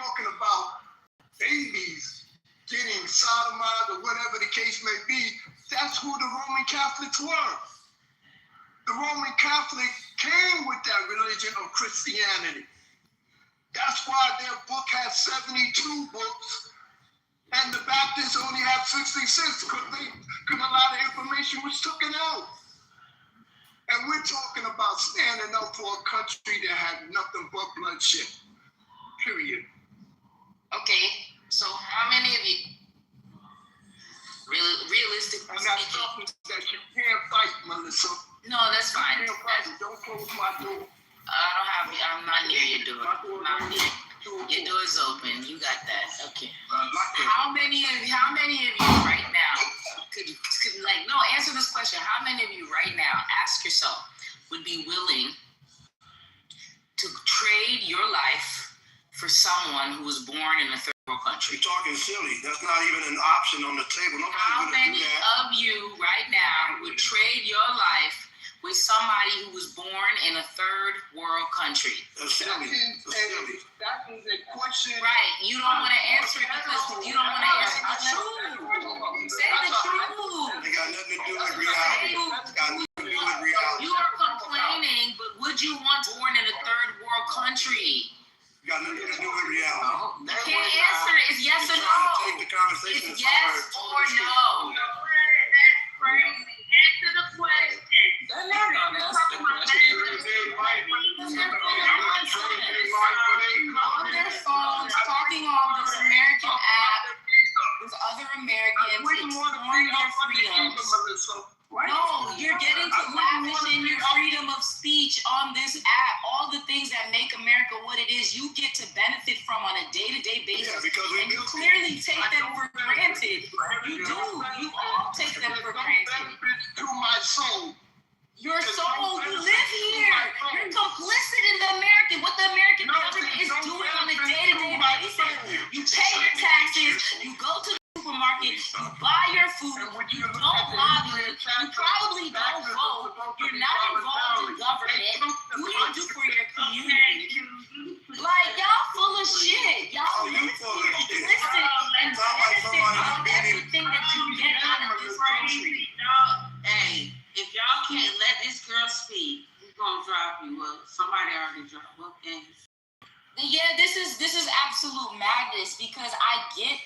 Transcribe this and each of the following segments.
talking about babies getting sodomized or whatever the case may be, that's who the Roman Catholics were. The Roman Catholic came with that religion of Christianity. That's why their book has 72 books, and the Baptists only have 66, because a lot of information was taken out. And we're talking about standing up for a country that had nothing but bloodshed. Period. Okay, so how many of you, realistically I got something that you can't fight, Melissa. No, that's fine. Don't close my door. I'm not near your door. Not near. Your door's open. You got that. Okay. How many of you right now could answer this question? How many of you right now, ask yourself, would be willing to trade your life for someone who was born in a third world country? You're talking silly. That's not even an option on the table. How many of you right now would trade your life with somebody who was born in a third world country? That's silly. That is a question. Right. You don't want to answer it because you don't want to answer the truth. Say the truth. It got nothing to do with reality. You are complaining, but would you want born in a third world country? Got nothing to do with reality. You can't answer it. It's yes or no. It's yes or no. That's crazy. Answer the question. They're not gonna answer the question. On their phones, talking on this American app with other Americans, exploring their freedoms. No, you're getting to lavish in your freedom of speech on this app. All the things that make America what it is, you get to benefit from on a day-to-day basis. Yeah, and you clearly take them for granted. You do. You all take them for granted. To my soul. Your soul, you live here. You're complicit in the American, what the American government is doing on a day-to-day basis. You pay your taxes, you go to the supermarket, you buy your food, you don't lobby, you probably don't vote, you're not involved in government. What do you do for your community? Like, y'all full of shit. Y'all live here, complicit, and benefit from everything that you get out of this country. Hey, if y'all can't let this girl speak, who's gonna drop you? Well, somebody already dropped. Okay. Yeah, this is absolute madness because I get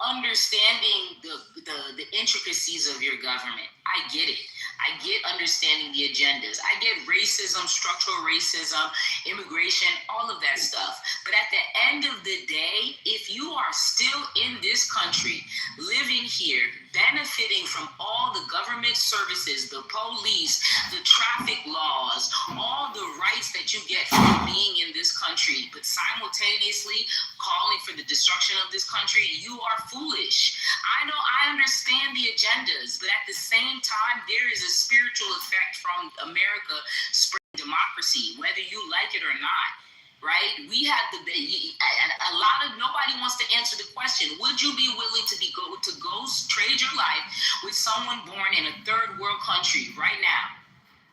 understanding the intricacies of your government. I get it. I get understanding the agendas. I get racism, structural racism, immigration, all of that stuff. But at the end of the day, if you are still in this country, living here, benefiting from all the government services, the police, the traffic laws, all the rights that you get from being in this country, but simultaneously calling for the destruction of this country, you are foolish. I know, I understand the agendas, but at the same time, there is a spiritual effect from America spreading democracy, whether you like it or not, right? We had nobody wants to answer the question, would you be willing to go trade your life with someone born in a third world country right now?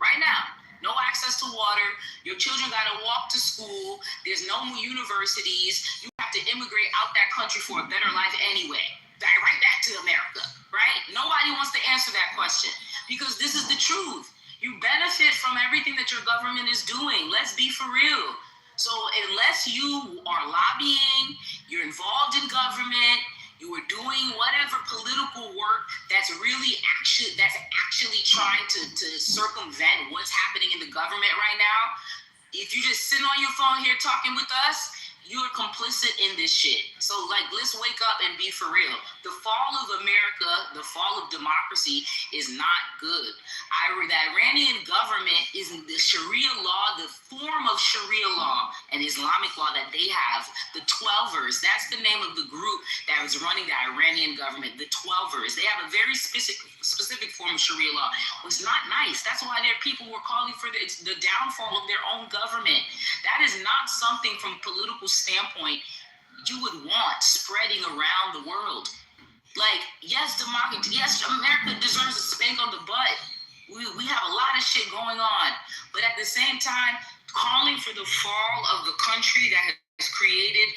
Right now. No access to water, your children gotta walk to school, there's no more universities, you have to immigrate out that country for a better life anyway. Right back to America, right? Nobody wants to answer that question because this is the truth. You benefit from everything that your government is doing. Let's be for real. So unless you are lobbying, you're involved in government, you are doing whatever political work that's actually trying to circumvent what's happening in the government right now, if you just sit on your phone here talking with us, you're complicit in this shit. So, let's wake up and be for real. The fall of America, the fall of democracy is not good. The Iranian government is the Sharia law, the form of Sharia law and Islamic law that they have, the 12ers. That's the name of the group that was running the Iranian government, the 12ers. They have a very specific form of Sharia law. It's not nice. That's why their people were calling for the downfall of their own government. That is not something from political standpoint you would want spreading around the world. Yes, democracy, yes, America deserves a spank on the butt. We have a lot of shit going on, but at the same time, calling for the fall of the country that has created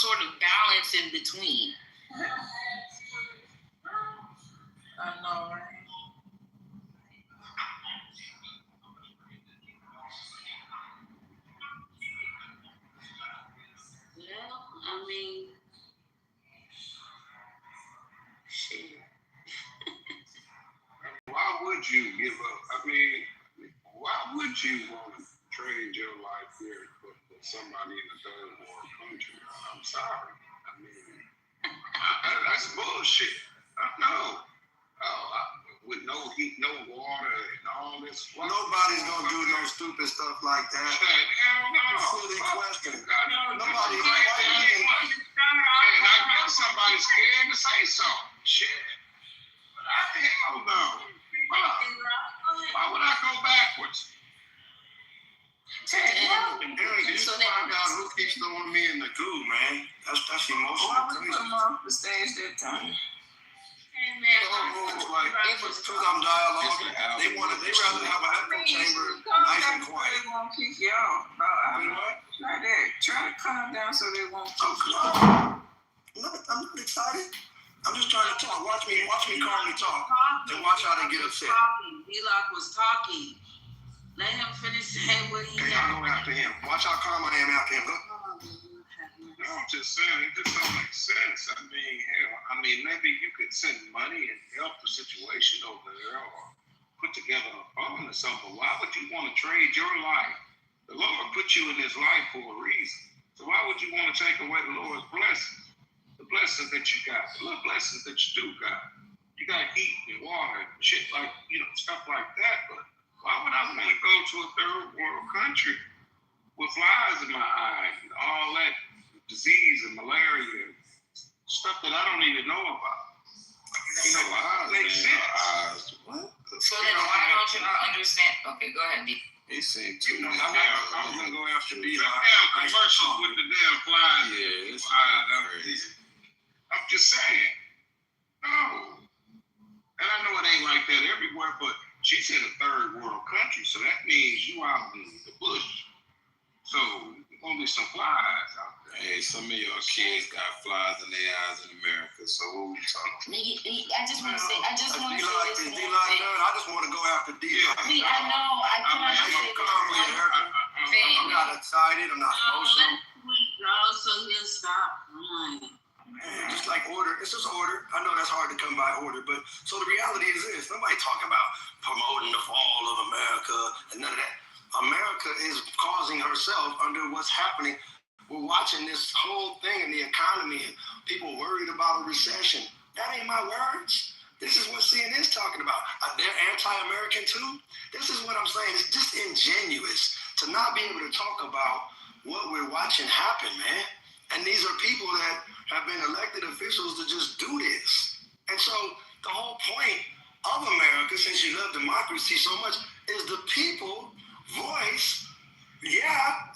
sort of balance in between. I know, right? Well, I mean, shit. Why would you give up? I mean, why would you want to trade your life here for somebody in a third world country? I'm sorry. I mean, that's bullshit. No. With no heat, no water, and all this. Nobody's gonna do no stupid stuff like that. Hell no. Silly question. Nobody. Why even? And I guess somebody's scared to say so. Shit. But hell no. Why would I go backwards? And Eric, you find out who keeps throwing me in the goo, man. That's emotional. Why we put them off the stage that time? It was because I'm dialoguing. They rather have an echo chamber, nice and quiet. They won't kick you out. Try that. Try to calm down so they won't kick you out. I'm not excited. I'm just trying to talk. Watch me calmly talk. And watch how they get upset. D-Lock was talking. Let him finish saying what he Okay, got. I'll go after him. Watch how calm I am after him. Go. No, I'm just saying, it just don't make sense. I mean, hell, maybe you could send money and help the situation over there or put together a fund or something. Why would you want to trade your life? The Lord put you in this life for a reason. So why would you want to take away the Lord's blessings? The blessings that you got, the little blessings that you do got. You got heat and water and shit like, stuff like that. But why would I want to go to a third world country with flies in my eye and all that disease and malaria and stuff that I don't even know about? It makes sense. What? So then why don't you understand? Okay, go ahead, D. He seemed too I'm gonna go after D. damn commercials with the damn flies. Yeah, it's crazy. I'm just saying. No. And I know it ain't like that everywhere, but she's in a third world country, so that means you out in the bush. So there's gonna be some flies out there. Hey, some of your kids got flies in their eyes in America, so what we talking? I just want to say I just want to go after D. I know. I cannot say I'm not excited. I'm not emotional. So he'll stop. Man, just like order. It's just order. I know that's hard to come by order, but so the reality is this. Nobody talking about promoting the fall of America and none of that. America is causing herself under what's happening. We're watching this whole thing in the economy and people worried about a recession. That ain't my words. This is what CNN's talking about. They're anti-American too. This is what I'm saying. It's just ingenuous to not be able to talk about what we're watching happen, man. And these are people that have been elected officials to just do this. And so the whole point of America, since you love democracy so much, is the people voice. Yeah,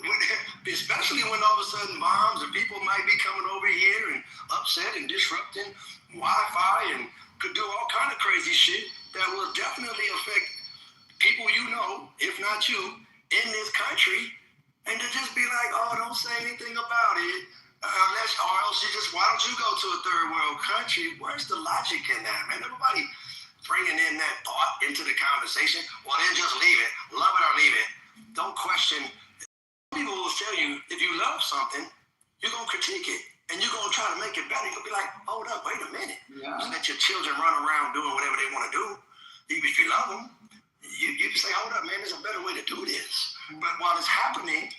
especially when all of a sudden bombs and people might be coming over here and upset and disrupting Wi-Fi and could do all kind of crazy shit that will definitely affect people if not you, in this country. And to just be like, oh, don't say anything about it. Or else why don't you go to a third world country? Where's the logic in that, man? Everybody bringing in that thought into the conversation. Well, then just leave it. Love it or leave it. Don't question. People will tell you, if you love something, you're going to critique it. And you're going to try to make it better. You'll be like, hold up, wait a minute. Yeah. Just let your children run around doing whatever they want to do. If you love them, you can say, hold up, man, there's a better way to do this. But while it's happening,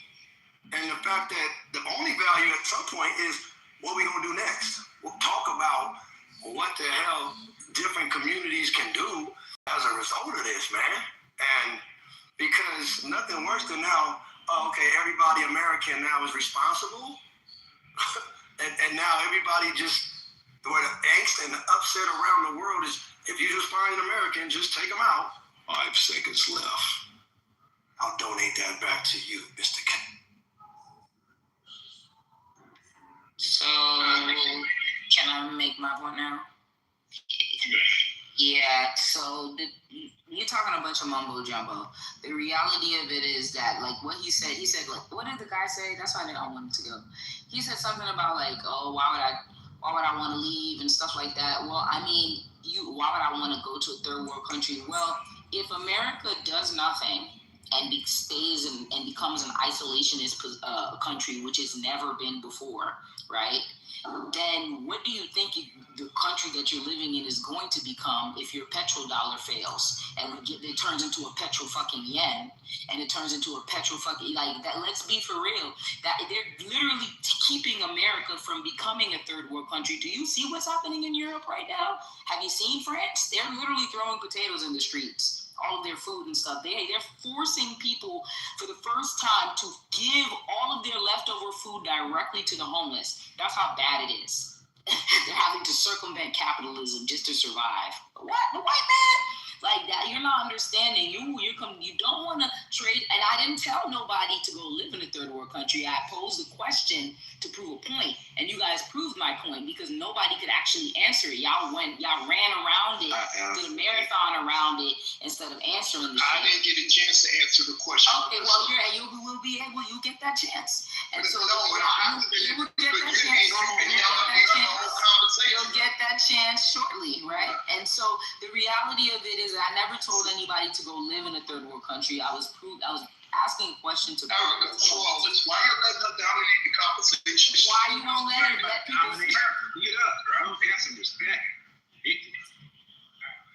and the fact that the only value at some point is what we're going to do next. We'll talk about what the hell different communities can do as a result of this, man. And because nothing worse than now, everybody American now is responsible. and now everybody where the angst and the upset around the world is, if you just find an American, just take them out. 5 seconds left. I'll donate that back to you, Mr. K. So, can I make my point now? Yeah, Yeah, so you're talking a bunch of mumbo jumbo. The reality of it is that, like, what he said, like, what did the guy say? That's why I didn't want him to go. He said something about, like, oh, why would I want to leave and stuff like that. Well, I mean, why would I want to go to a third world country? Well, if America does nothing and stays and becomes an isolationist country, which it's never been before, right? Then what do you think the country that you're living in is going to become if your petrodollar fails and it turns into a petro fucking yen and it turns into a petro fucking like that? Let's be for real. That they're literally keeping America from becoming a third world country. Do you see what's happening in Europe right now? Have you seen France? They're literally throwing potatoes in the streets. All of their food and stuff. They're forcing people for the first time to give all of their leftover food directly to the homeless. That's how bad it is. They're having to circumvent capitalism just to survive. What? The white man? Like that, you're not understanding. You don't want to trade. And I didn't tell nobody to go live in a third world country. I posed a question to prove a point, and you guys proved my point because nobody could actually answer it. Y'all ran around it, did a marathon around it instead of answering the I didn't get a chance to answer the question. Okay, well, you will be able. You get that chance, and so you will get that chance. You'll get that chance shortly, right? And so the reality of it is, I never told anybody to go live in a third world country. I was asking a question to. Why you letting her dominate the conversation? Why you don't let people? Get up, bro. Answer this back.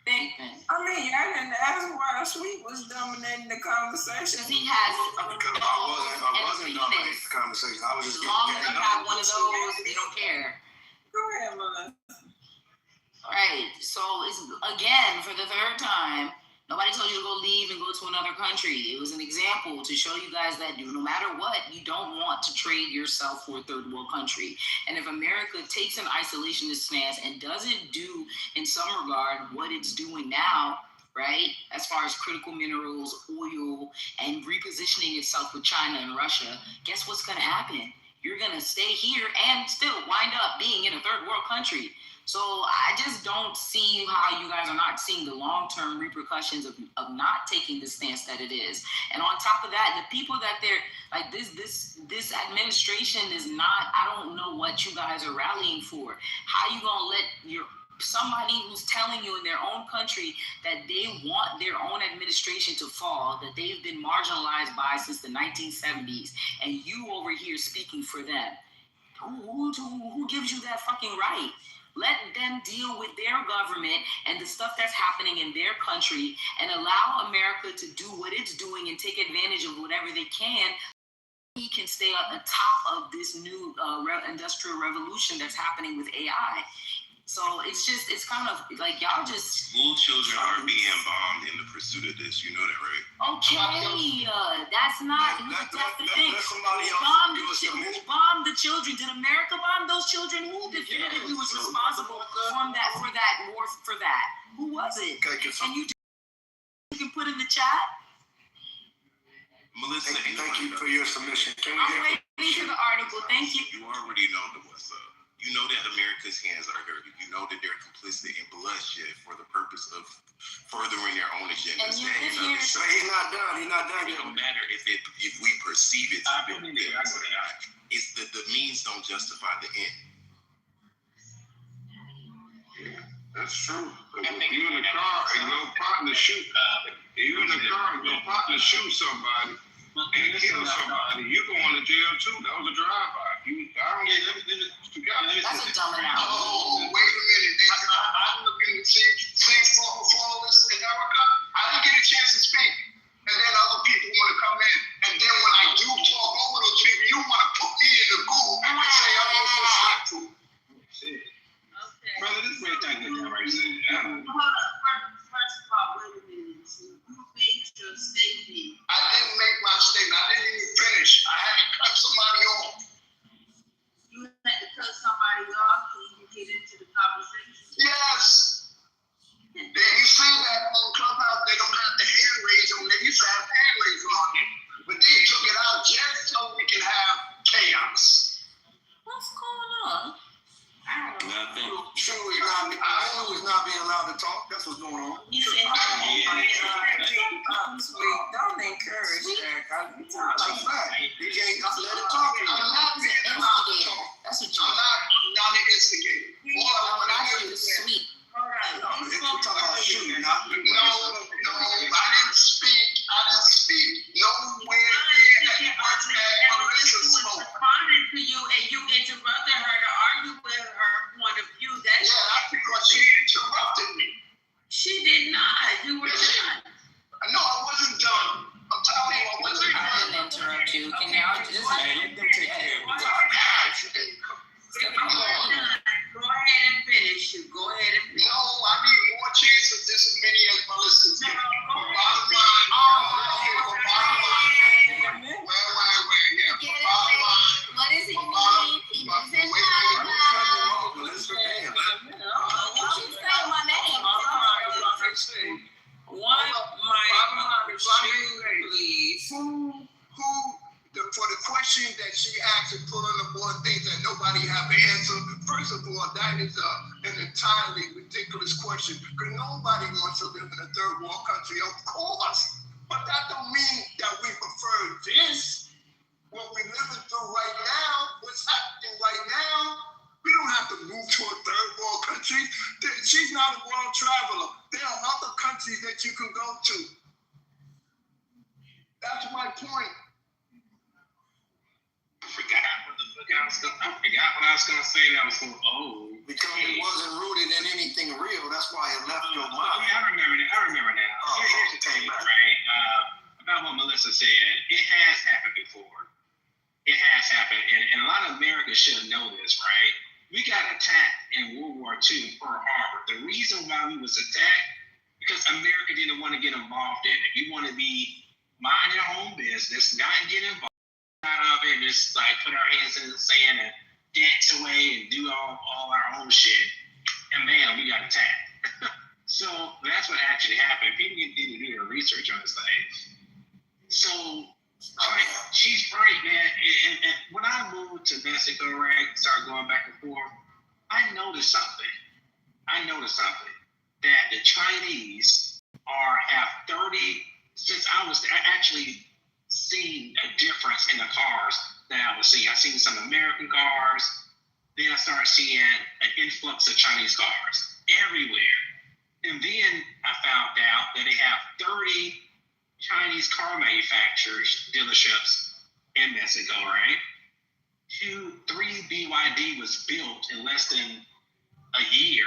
I mean, I didn't ask why Sweet was dominating the conversation. Because he has. Because I wasn't dominating the conversation. I was just as long as you have one of those, they don't care. Go ahead, Melissa. Right. So it's again for the third time. Nobody told you to go leave and go to another country. It was an example to show you guys that no matter what, you don't want to trade yourself for a third world country. And if America takes an isolationist stance and doesn't do, in some regard, what it's doing now, right, as far as critical minerals, oil, and repositioning itself with China and Russia, guess what's going to happen? You're going to stay here and still wind up being in a third world country. So I just don't see how you guys are not seeing the long-term repercussions of not taking the stance that it is. And on top of that, the people that they're like this administration is not, I don't know what you guys are rallying for. How you gonna let somebody who's telling you in their own country that they want their own administration to fall, that they've been marginalized by since the 1970s, and you over here speaking for them? Who gives you that fucking right? Let them deal with their government and the stuff that's happening in their country and allow America to do what it's doing and take advantage of whatever they can. He can stay at the top of this new industrial revolution that's happening with AI. So it's kind of like y'all just. School children are being bombed in the pursuit of this. You know that, right? Okay, that's not. That's the thing. Who bombed the children? Did America bomb those children? Who definitively was responsible for that war? For that, who was it? And you can put in the chat. Melissa, thank you for your submission. I'm waiting for the article. Thank you. You already know what's up. You know that America's hands are dirty. You know that they're complicit in bloodshed for the purpose of furthering their own agendas. So he's not done. He's not done. It don't matter if we perceive it to be there or not. It's the means don't justify the end. Yeah, that's true. If you in the car and your partner shoot, somebody and kill somebody, you going to jail too. That was a drive-by. That's a dumb analogy. Oh, wait a minute. I'm looking at the same performance in America. I didn't get a chance to speak. And then other people want to come in. And then when I do talk over those people, you want to put me in the Google and say I'm disrespectful. Okay. Brother, this is right there. Hold up. First of all, wait a minute. You made your statement. I didn't make my statement. I didn't even finish. I had to cut somebody off. You had to cut somebody off so you can get into the conversation. Yes. Then you see that on Clubhouse, they don't have the hand raising Like, That's a fact. You can't let it talk. I'm not he's being an allowed to instigator. talk. That's what you I'm not an instigator. All No, I that's want to just sweet. All right. No, He we're spoke talking about earlier. shooting, not No, I didn't speak. Nowhere near at work at Melissa spoke. Responded to you and you interrupted her to argue with her point of view. That's Yeah, that's because she interrupted me. she did not. You were done. No, I wasn't done. I'm telling you, I wasn't I done. didn't interrupt you. Can y'all just Let them take care of it. Go ahead and finish. You go ahead and finish. No, I need more chances. This as many as Melissa's No, get. go Bottom ahead. line. Get Wait. Yeah. it, Bottom line. what does he mean? He was in Harvard. Melissa, damn. You should say my name. Please. For the question that she asked and put on the board things that nobody have an answer, first of all, that is an entirely ridiculous question because nobody wants to live in a third world country, of course. But that don't mean that we prefer this. What we're living through right now, what's happening right now, we don't have to move to a third world country. She's not a world traveler. There are other countries that you can go to. That's my point. I forgot what I was gonna say. That was so old. Because it wasn't rooted in anything real. That's why it left your mind. I remember that. I remember now. Here's the thing, right? About what Melissa said, it has happened before. It has happened, and a lot of Americans should know this, right? We got attacked in World War II, Pearl Harbor. The reason why we was attacked because America didn't want to get involved in it. We want to be mind your own business, not get involved out of it, and just like put our hands in the sand and dance away and do all our own shit. And man, we got attacked. So that's what actually happened. People need to do their research on this thing. So she's right, man. And when I moved to Mexico, right, started going back and forth, I noticed something. That the Chinese have 30, since I was actually seeing a difference in the cars that I was seeing. I seen some American cars, then I started seeing an influx of Chinese cars everywhere. And then I found out that they have 30 Chinese car manufacturers, dealerships in Mexico, right? 3 BYD was built in less than a year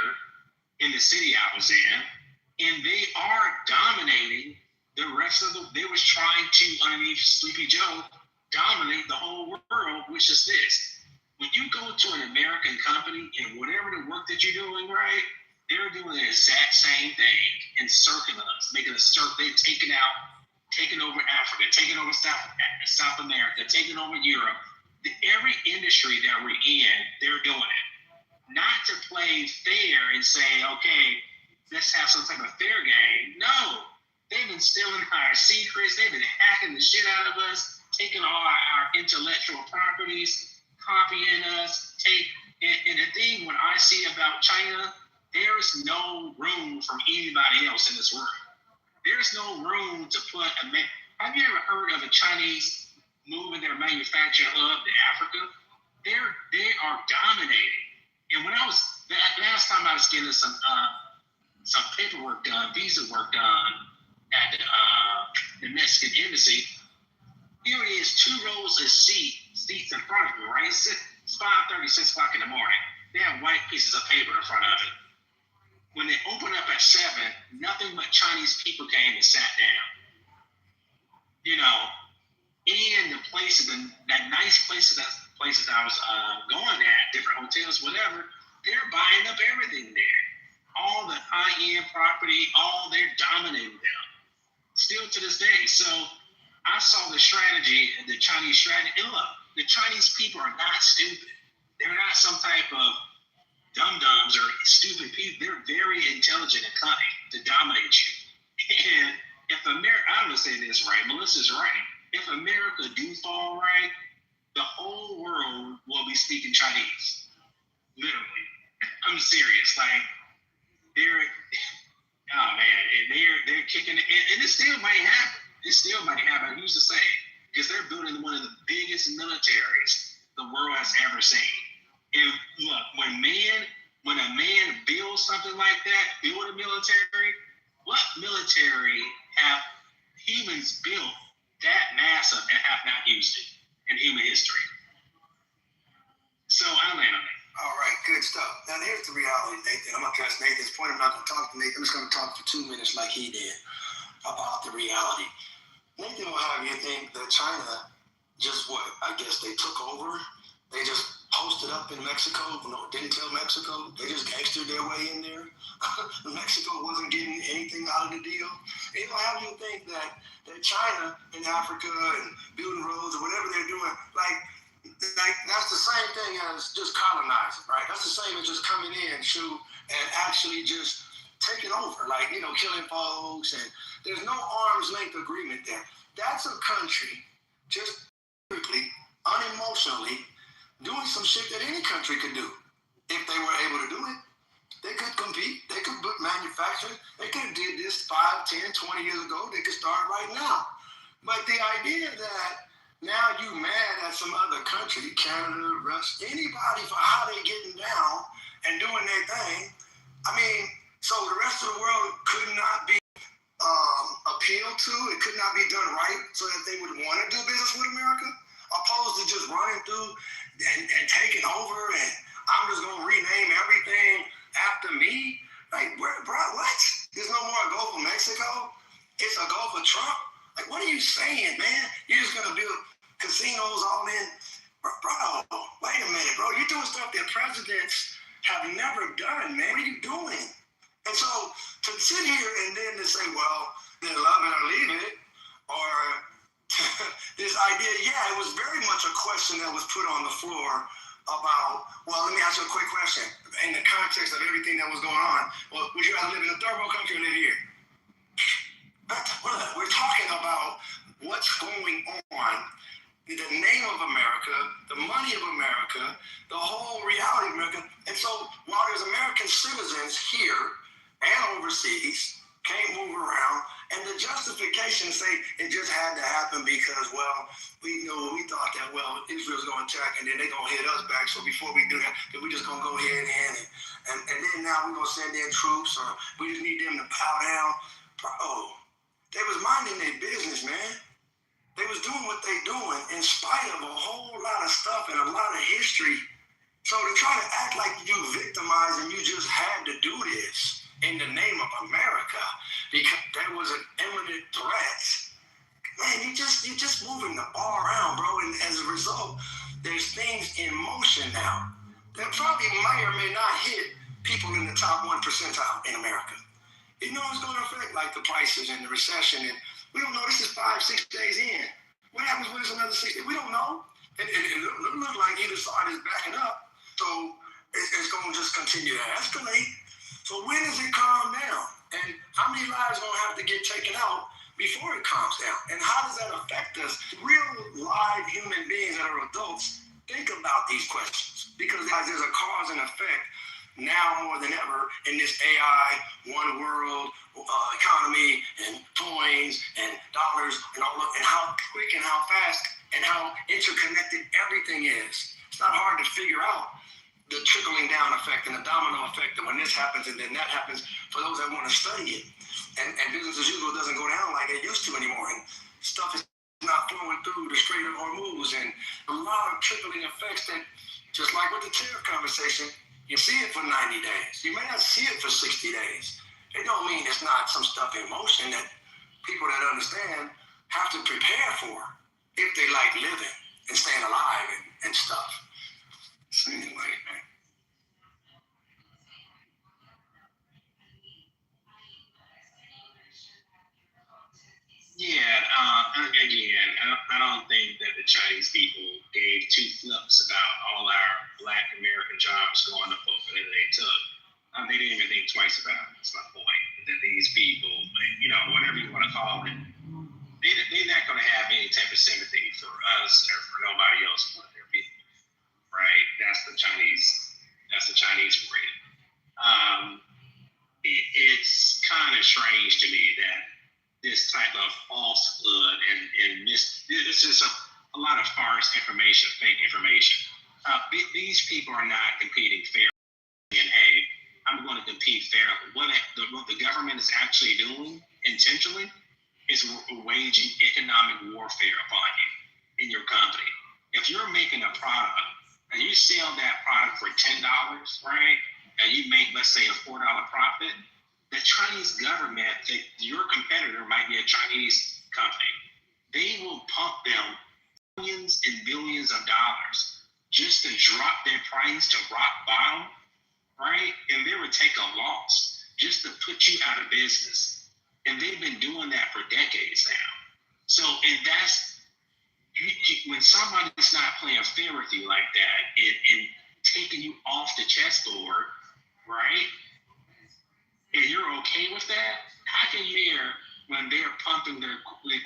in the city I was in, and they are dominating the rest of they was trying to, underneath Sleepy Joe, dominate the whole world, which is this. When you go to an American company and whatever the work that you're doing, right, they're doing the exact same thing, encircling us, making us they're taking over Africa, taking over South America, taking over Europe. Every industry that we're in, they're doing it. Not to play fair and say, okay, let's have some type of fair game. No. They've been stealing our secrets. They've been hacking the shit out of us, taking all our intellectual properties, copying us. And the thing when I see about China, there is no room for anybody else in this world. There's no room to put have you ever heard of a Chinese moving their manufacturing hub to Africa? They are dominating. And when I was last time I was getting some paperwork done, visa work done at the Mexican embassy, here it is, 2 rows of seats in front of me, right? It's 5:30, 6 o'clock in the morning. They have white pieces of paper in front of it. When they opened up at 7, nothing but Chinese people came and sat down. You know, and the places, that nice places that I was going at, different hotels, whatever, they're buying up everything there. All the high-end property, they're dominating them. Still to this day. So I saw the strategy, the Chinese strategy. And look, the Chinese people are not stupid. They're not some type of dum-dums or stupid people. They're very intelligent and cunning to dominate you. And if America, I'm going to say this right, Melissa's right. If America do fall right, the whole world will be speaking Chinese. Literally. I'm serious. Like, they're kicking it. And it still might happen. Who's to say? because they're building one of the biggest militaries the world has ever seen. And look, when a man builds something like that, build a military, what military have humans built that massive and have not used it in human history? So I land on that. All right, good stuff. Now here's the reality, Nathan. I'm going to address Nathan's point. I'm not going to talk to Nathan. I'm just going to talk for 2 minutes like he did about the reality. Nathan will have you think that China just I guess they took over. They just posted up in Mexico. No, didn't tell Mexico. They just gangstered their way in there. Mexico wasn't getting anything out of the deal. It'll have you think that China in Africa and building roads or whatever they're doing, like that's the same thing as just colonizing, right? That's the same as just coming in, and actually just taking over, like, killing folks, and there's no arm's length agreement there. That's a country just quickly, unemotionally, doing some shit that any country could do if they were able to do it. They could compete. They could manufacture. They could have did this 5, 10, 20 years ago. They could start right now. But the idea that now you mad at some other country, Canada, Russia, anybody for how they getting down and doing their thing, so the rest of the world could not be appealed to. It could not be done right so that they would want to do business with America, opposed to just running through and taking over, and I'm just going to rename everything after me. Like, bro, what? There's no more Gulf of Mexico? It's a Gulf of Trump? Like, what are you saying, man? You're just going to build casinos all in? Bro, wait a minute, bro. You're doing stuff that presidents have never done, man. What are you doing? And so to sit here and then to say, well, they love it or leave it, or this idea, it was very much a question that was put on the floor about, well, let me ask you a quick question. In the context of everything that was going on, well, would you rather live in a third world country or live here? We're talking about what's going on, the name of America, the money of America, the whole reality of America. And so while there's American citizens here and overseas, can't move around, and the justification say it just had to happen because, well, we thought that, well, Israel's going to attack and then they're going to hit us back. So before we do that, then we just going to go ahead and then now we're going to send in troops, or we just need them to bow down. Bro, they was minding their business, man. They was doing what they doing in spite of a whole lot of stuff and a lot of history. So to try to act like you victimized and you just had to do this in the name of America because there was an imminent threat, man, you just moving the ball around, bro. And as a result, there's things in motion now that probably may or may not hit people in the top 1 percentile in America. It's going to affect like the prices and the recession, and we don't know. This is 5-6 days in. What happens when it's another 6 days? We don't know. And it look like either side is backing up, so it's going to just continue to escalate. So when does it calm down? And how many lives are going to have to get taken out before it calms down? And how does that affect us? Real live human beings that are adults think about these questions, because there's a cause and effect now more than ever in this AI, one world economy, and coins and dollars and all of, and how quick and how fast and how interconnected everything is. It's not hard to figure out the trickling down effect and the domino effect that when this happens and then that happens for those that want to study it. And business as usual doesn't go down like it used to anymore. And stuff is not flowing through the Strait of Hormuz, and a lot of trickling effects that, just like with the tariff conversation, you see it for 90 days. You may not see it for 60 days. It don't mean it's not some stuff in motion that people that understand have to prepare for if they like living and staying alive and stuff. So anyway, man. Again, I don't think that the Chinese people gave 2 flips about all our Black American jobs going up over that they took. They didn't even think twice about it. That's my point. That these people, whatever you want to call it, they're not going to have any type of sympathy for us or for nobody else but their people, right? That's the Chinese for you. It's kind of strange to me that this type of falsehood and this is a lot of false information, fake information. These people are not competing fairly. And hey, I'm going to compete fairly. What the government is actually doing intentionally is waging economic warfare upon you in your company. If you're making a product and you sell that product for $10, right, and you make, let's say, a $4 profit, the Chinese government, your competitor might be a Chinese company, they will pump them millions and billions of dollars just to drop their price to rock bottom, right? And they would take a loss just to put you out of business. And they've been doing that for decades now. So, and that's, when somebody's not playing fair with you like that and taking you off the chessboard, right? And you're okay with that? How can you hear when they're pumping their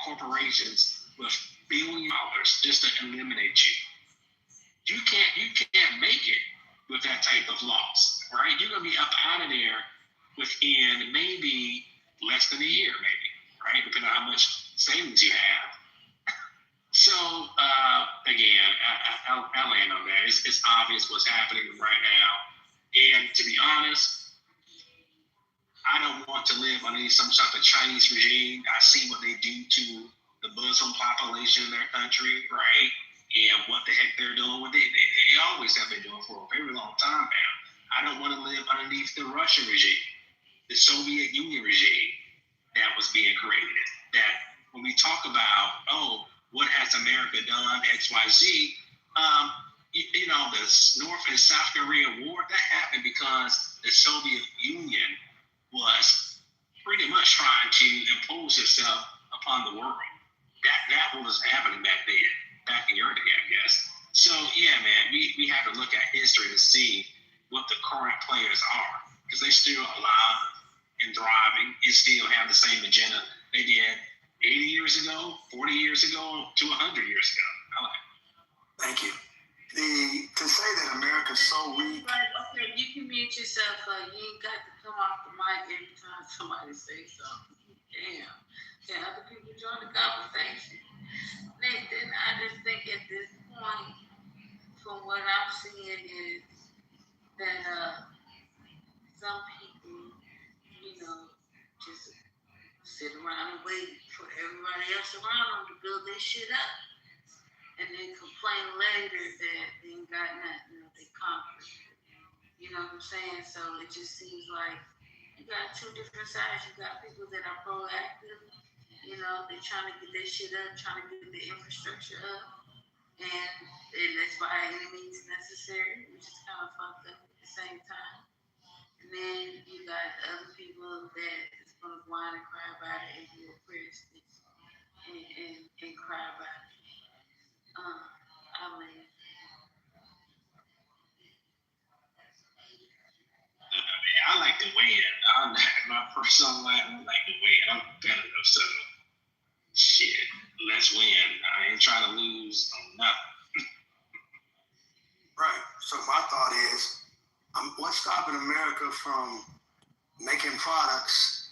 corporations with $billions just to eliminate you? You can't make it with that type of loss, right? You're gonna be up out of there within maybe less than a year, maybe, right? Depending on how much savings you have. So again, I'll land on that. It's obvious what's happening right now, and to be honest, I don't want to live under some sort of Chinese regime. I see what they do to the Muslim population in their country, right? And what the heck they're doing. What they always have been doing for a very long time now. I don't want to live underneath the Russian regime, the Soviet Union regime that was being created. That when we talk about, what has America done, X, Y, Z, the North and South Korea war, that happened because the Soviet Union was pretty much trying to impose itself upon the world. That was happening back then, back in your day, I guess. So yeah, man, we have to look at history to see what the current players are, because they still alive and thriving and still have the same agenda they did 80 years ago, 40 years ago, to 100 years ago. I like it. Thank you. To say that America's so weak. Okay, you can mute yourself. You ain't got to come off the mic every time somebody says something. Damn. Can other people join the conversation? Nathan, I just think at this point, from what I'm seeing is that some people, just sit around and wait for everybody else around them to build their shit up. And then complain later that they ain't got nothing, they conquered. You know what I'm saying? So it just seems like you got two different sides. You got people that are proactive, they're trying to get their shit up, trying to get the infrastructure up. And that's by any means necessary, which is kind of fucked up at the same time. And then you got the other people that is going to whine and cry about it and do a prayer stick and cry about it. I like to win. My personal life, I like to win. I'm competitive, so shit, let's win. I ain't trying to lose on nothing. Right. So my thought is, what's stopping America from making products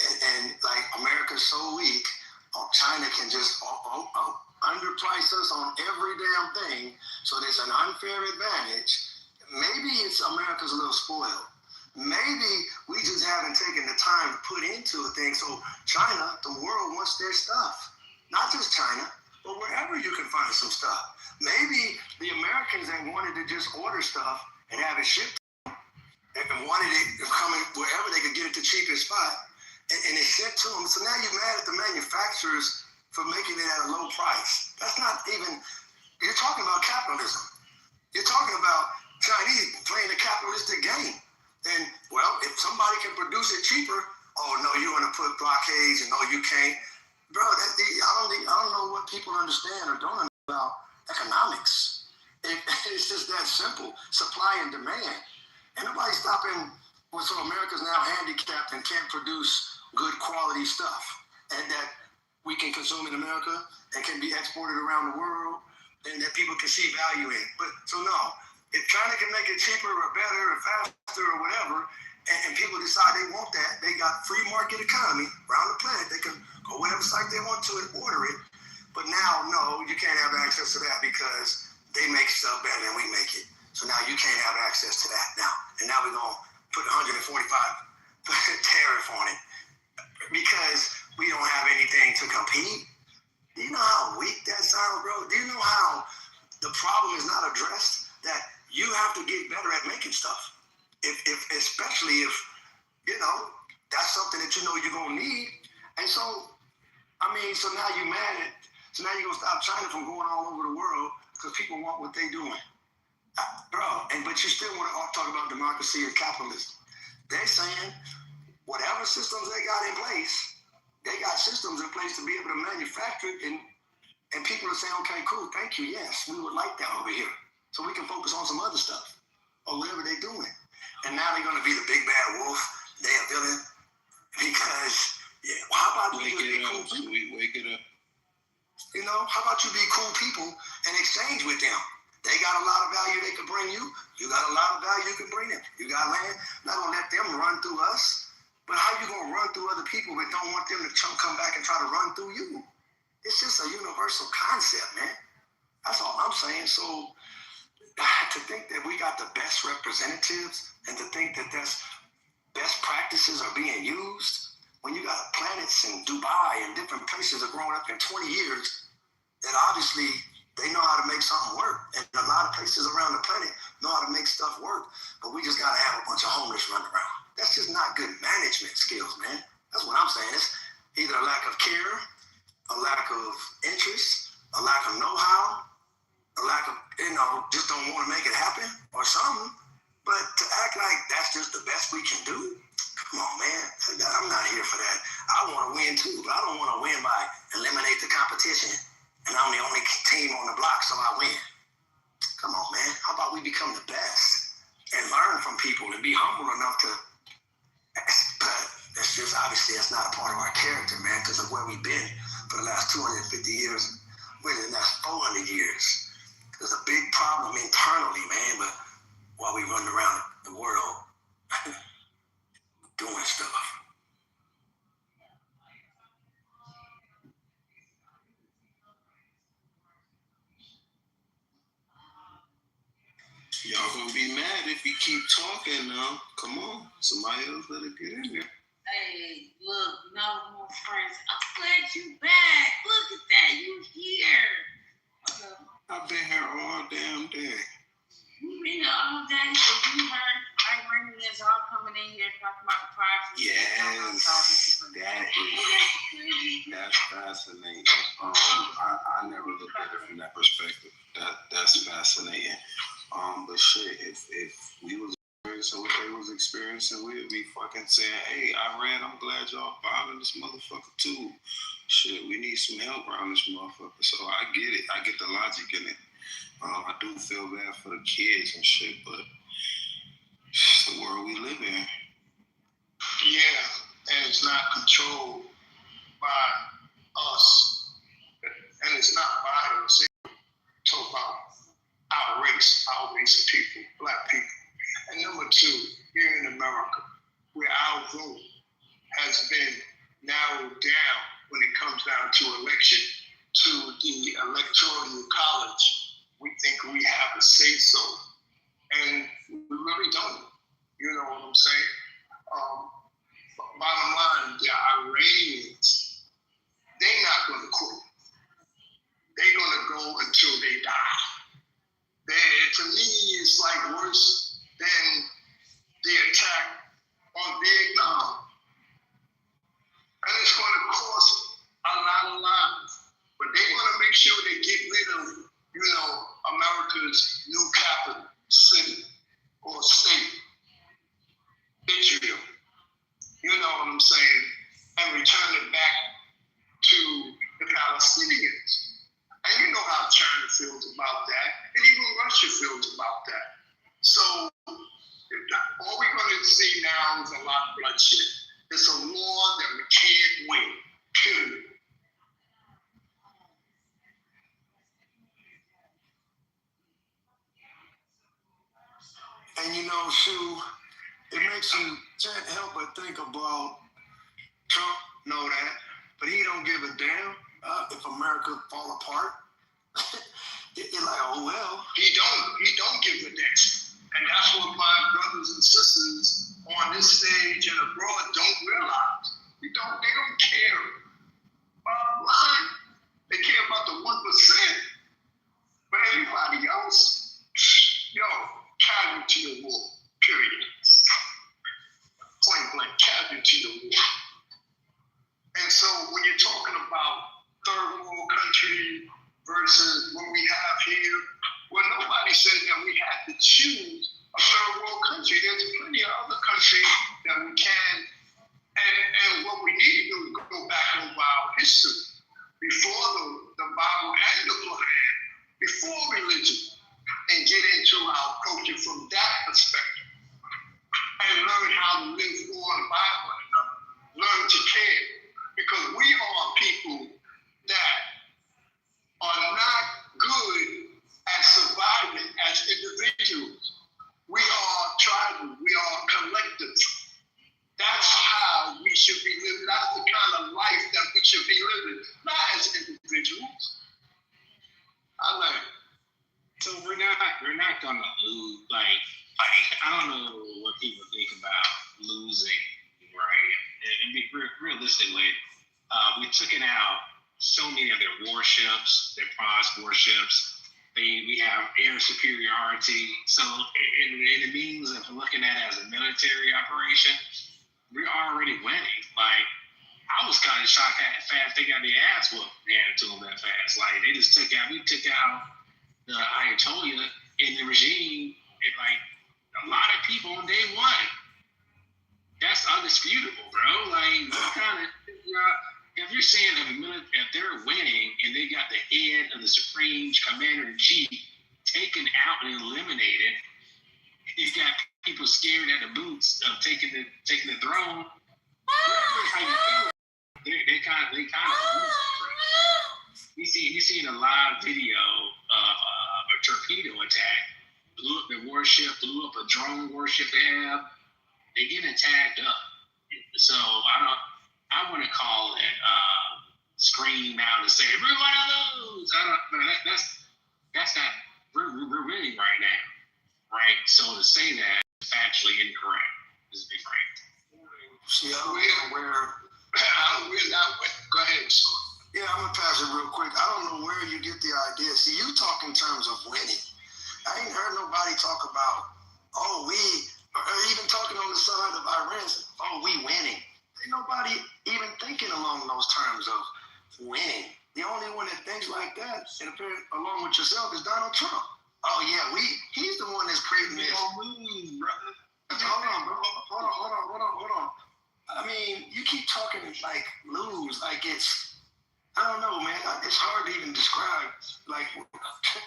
and like America's so weak, China can just underprice us on every damn thing, so there's an unfair advantage. Maybe it's America's a little spoiled. Maybe we just haven't taken the time to put into a thing. So China, the world wants their stuff. Not just China, but wherever you can find some stuff. Maybe the Americans that wanted to just order stuff and have it shipped and wanted it coming wherever they could get it the cheapest spot, and they sent to them. So now you're mad at the manufacturers for making it at a low price. That's not even, you're talking about capitalism. You're talking about Chinese playing the capitalistic game. And, well, if somebody can produce it cheaper, you want to put blockades and no, you can't. Bro, I don't know what people understand or don't understand about economics. It's just that simple. Supply and demand. And nobody's stopping, so America's now handicapped and can't produce good quality stuff. And that we can consume in America and can be exported around the world and that people can see value in. But so no, if China can make it cheaper or better or faster or whatever, and people decide they want that. They got free market economy around the planet. They can go whatever site they want to and order it. But now, no, you can't have access to that because they make stuff better than we make it. So now you can't have access to that now. And now we're going to put 145 tariff on it because we don't have anything to compete. Do you know how weak that sounds, bro? Do you know how the problem is not addressed? That you have to get better at making stuff. Especially if, you know, that's something that you know you're going to need. And so, I mean, so now you're mad at, so now you're going to stop China from going all over the world because people want what they're doing. Bro, but you still want to talk about democracy and capitalism. They're saying whatever systems they got in place, they got systems in place to be able to manufacture it, and people are saying, okay, cool, thank you, yes, we would like that over here. So we can focus on some other stuff or whatever they're doing. And now they're going to be the big bad wolf. They're villain because, yeah, well, how about you just be cool people? Wake it up. You know, how about you be cool people and exchange with them? They got a lot of value they can bring you. You got a lot of value you can bring them. You got land. Not going to let them run through us. But how you going to run through other people but don't want them to come back and try to run through you? It's just a universal concept, man. That's all I'm saying. So to think that we got the best representatives and to think that that's best practices are being used when you got planets in Dubai and different places are growing up in 20 years that obviously they know how to make something work. And a lot of places around the planet know how to make stuff work. But we just got to have a bunch of homeless running around. That's just not good management skills, man. That's what I'm saying. It's either a lack of care, a lack of interest, a lack of know-how, a lack of, just don't want to make it happen or something. But to act like that's just the best we can do, come on, man. I'm not here for that. I want to win too, but I don't want to win by eliminate the competition and I'm the only team on the block, so I win. Come on, man. How about we become the best and learn from people and be humble enough to, but that's just, obviously, that's not a part of our character, man, because of where we've been for the last 250 years, really the last 400 years. There's a big problem internally, man, but while we run around the world doing stuff. Y'all gonna be mad if you keep talking now. Come on, somebody else let it get in there. Hey, look, no more friends. I'm glad you back. Look at that, you here. I've been here all damn day. You been here all day, so you heard Iranians all coming in here talking about the privacy. Yes, that's fascinating. I never looked at it from that perspective. That's fascinating. But shit, if we was experiencing what they was experiencing, we'd be fucking saying, hey, Iran, I'm glad y'all bombing this motherfucker too. Shit, we need some help around this motherfucker. So I get it. I get the logic in it. I do feel bad for the kids and shit, but it's the world we live in. Yeah, and it's not controlled by us. And it's not by us. Talk about our race of people, black people. And number two, here in America, where our vote has been narrowed down when it comes down to election, to the electoral college, we think we have a say-so. And we really don't. You know what I'm saying? Bottom line, the Iranians, they're not going to quit. They're going to go until they die. To me, it's like worse than the attack on Vietnam. And it's going to cost a lot of lives. But they're going to make sure they get rid of, America's new capital city or state, Israel. You know what I'm saying? And return it back to the Palestinians. And you know how China feels about that, and even Russia feels about that. So all we're going to see now is a lot of bloodshed. It's a war that we can't win, period. And Sue, it makes you can't help but think about Trump, know that, but he don't give a damn if America fall apart. It's like, oh well. He don't give a damn. And that's what my brothers and sisters on this stage and abroad don't realize. They don't care. Bottom line, they care about the 1%. But everybody else, casualty of war, period. Point blank, casualty of war. And so when you're talking about third world country versus what we have here, well, nobody said that we had to choose a third world country. There's plenty of other countries that we can, and what we need to do is go back over our history before the Bible and the Quran, before religion, and get into our culture from that perspective, and learn how to live for and by one another, learn to care, because we are people that are not good at surviving as individuals. We are tribal, we are collective. That's how we should be living. That's the kind of life that we should be living, not as individuals. I learned. So we're not gonna lose. Like I don't know what people think about losing, right? And be realistically, we took it out so many of their warships, their prize warships. We have air superiority. So in the means of looking at it as a military operation, we're already winning. Like, I was kind of shocked at how fast they got their ass whooped to them that fast. Like, we took out the Ayatollah in the regime, and like a lot of people on day one. That's undisputable, bro. Like, what kind of, if you're saying if they're winning and they got the head of the Supreme Commander-in-Chief taken out and eliminated, you've got people scared at the boots of taking the throne. How you feel? They kind of losing, bro. You seen a live video of a torpedo attack. Blew up the warship, blew up a drone warship they have. They getting tagged up. So I want to call it scream out and say we're going to lose. That's not we're winning right now, right? So to say that is factually incorrect. Let's be frank. See, I don't we're not. Go ahead. Yeah, I'm gonna pass it real quick. I don't know where you get the idea. See, you talk in terms of winning. I ain't heard nobody talk about, or even talking on the side of Iran, we winning. Ain't nobody even thinking along those terms of winning. The only one that thinks like that, and along with yourself, is Donald Trump. Oh yeah, he's the one that's creating this. Hold on. I mean, you keep talking like lose, like it's, I don't know, man. It's hard to even describe like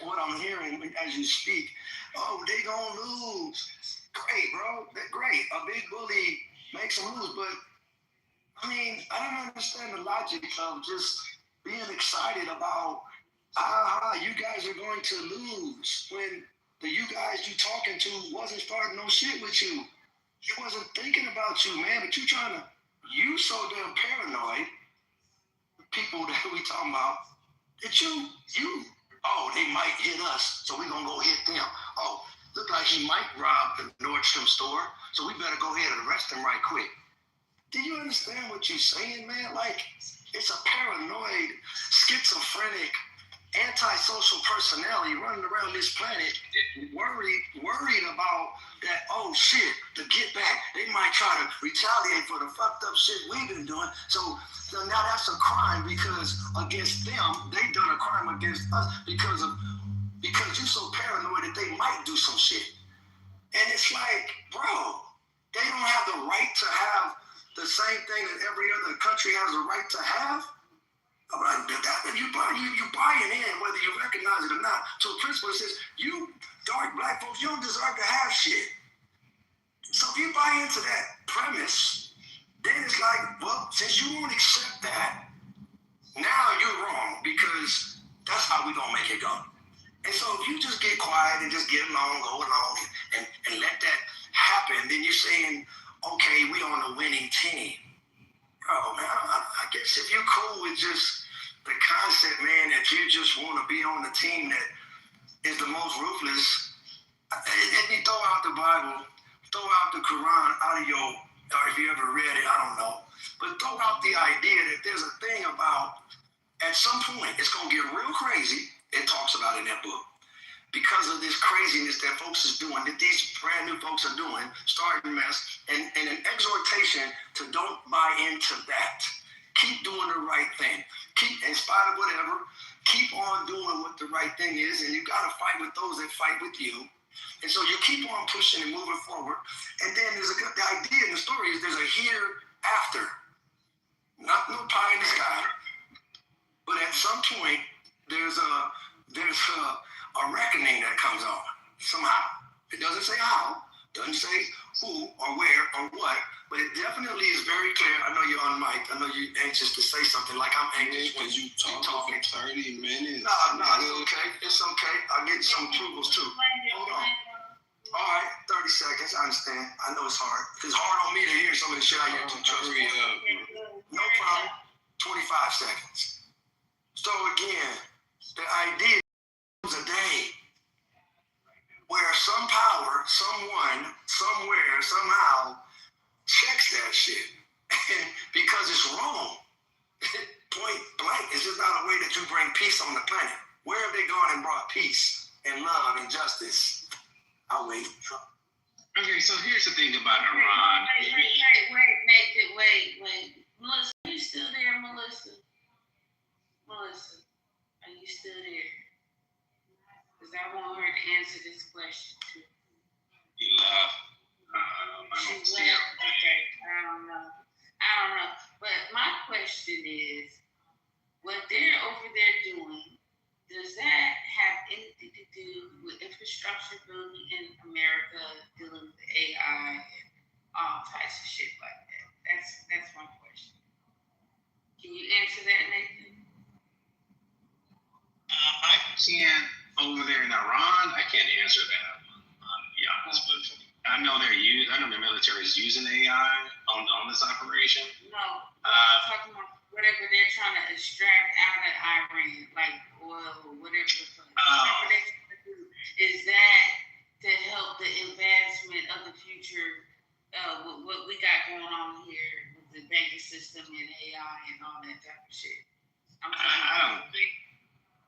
what I'm hearing as you speak. Oh, they gonna lose. Great, bro. They're great. A big bully makes them lose, but I mean, I don't understand the logic of just being excited about, you guys are going to lose when the you guys you talking to wasn't starting no shit with you. He wasn't thinking about you, man, but you so damn paranoid, people that we talking about, that they might hit us, so we gonna go hit them. Oh, look like he might rob the Nordstrom store, so we better go ahead and arrest him right quick. Do you understand what you're saying, man? Like, it's a paranoid, schizophrenic, antisocial personality running around this planet, worried about that, oh shit, to get back, they might try to retaliate for the fucked up shit we've been doing. So now that's a crime because against them, they done a crime against us because you're so paranoid that they might do some shit. And it's like, bro, they don't have the right to have the same thing that every other country has a right to have. You buying in, whether you recognize it or not, to a principle that says, you dark black folks, you don't deserve to have shit. So if you buy into that premise, then it's like, well, since you won't accept that, now you're wrong because that's how we gonna make it go. And so if you just get quiet and just get along, go along, and let that happen, then you're saying, okay, we on a winning team. Bro, man, I guess if you're cool with just the concept, man, that you just want to be on the team that is the most ruthless, if you throw out the Bible, throw out the Quran out of your, or if you ever read it, I don't know, but throw out the idea that there's a thing about, at some point, it's going to get real crazy. It talks about in that book. Because of this craziness that folks is doing, that these brand new folks are doing, starting mess, and an exhortation to don't buy into that. Keep doing the right thing. Keep, in spite of whatever, keep on doing what the right thing is, and you got to fight with those that fight with you. And so you keep on pushing and moving forward. And then the idea in the story is there's a hereafter. Not no pie in the sky, but at some point, there's a reckoning that comes on somehow. It doesn't say how, doesn't say who or where or what, but it definitely is very clear. I know you're on mic. I know you're anxious to say something like I'm anxious when you talking 30 minutes. No, it's okay. It's okay. I'll get some approvals too. Hold on. All right, 30 seconds. I understand. I know it's hard. It's hard on me to hear some of the shit I hear too. Trust me. No problem. 25 seconds. So again, the idea is a day where some power, someone, somewhere, somehow checks that shit. Because it's wrong. Point blank. It's just not a way that you bring peace on the planet. Where have they gone and brought peace and love and justice? I'll wait. Okay, so here's the thing about Iran. Wait. Melissa, are you still there, Melissa? Melissa, are you still there? Because I want her to answer this question too. You love. I don't see her. Okay, I don't know. But my question is, what they're over there doing, does that have anything to do with infrastructure building in America, dealing with AI and all types of shit like that? That's my question. Can you answer that, Nathan? I can't, over there in Iran, I can't answer that. To be honest with you. I know the military is using AI on this operation. No, I'm talking about whatever they're trying to extract out of Iran, like oil or whatever. Whatever they're trying to do, is that to help the advancement of the future, what we got going on here with the banking system and AI and all that type of shit? I don't think,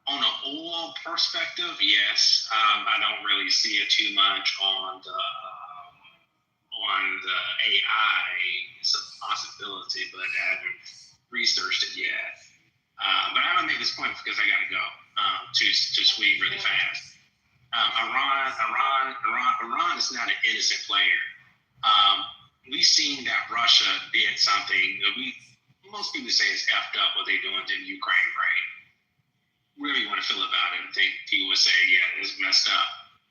on an oil perspective, yes. I don't really see it too much on the AI. It's a possibility, but I haven't researched it yet. But I'm gonna make this point because I gotta go to Sweden really fast. Iran is not an innocent player. We've seen that Russia did something. Most people say it's effed up what they're doing in Ukraine, right? Whatever you want to feel about it, I think people would say, yeah, it's messed up.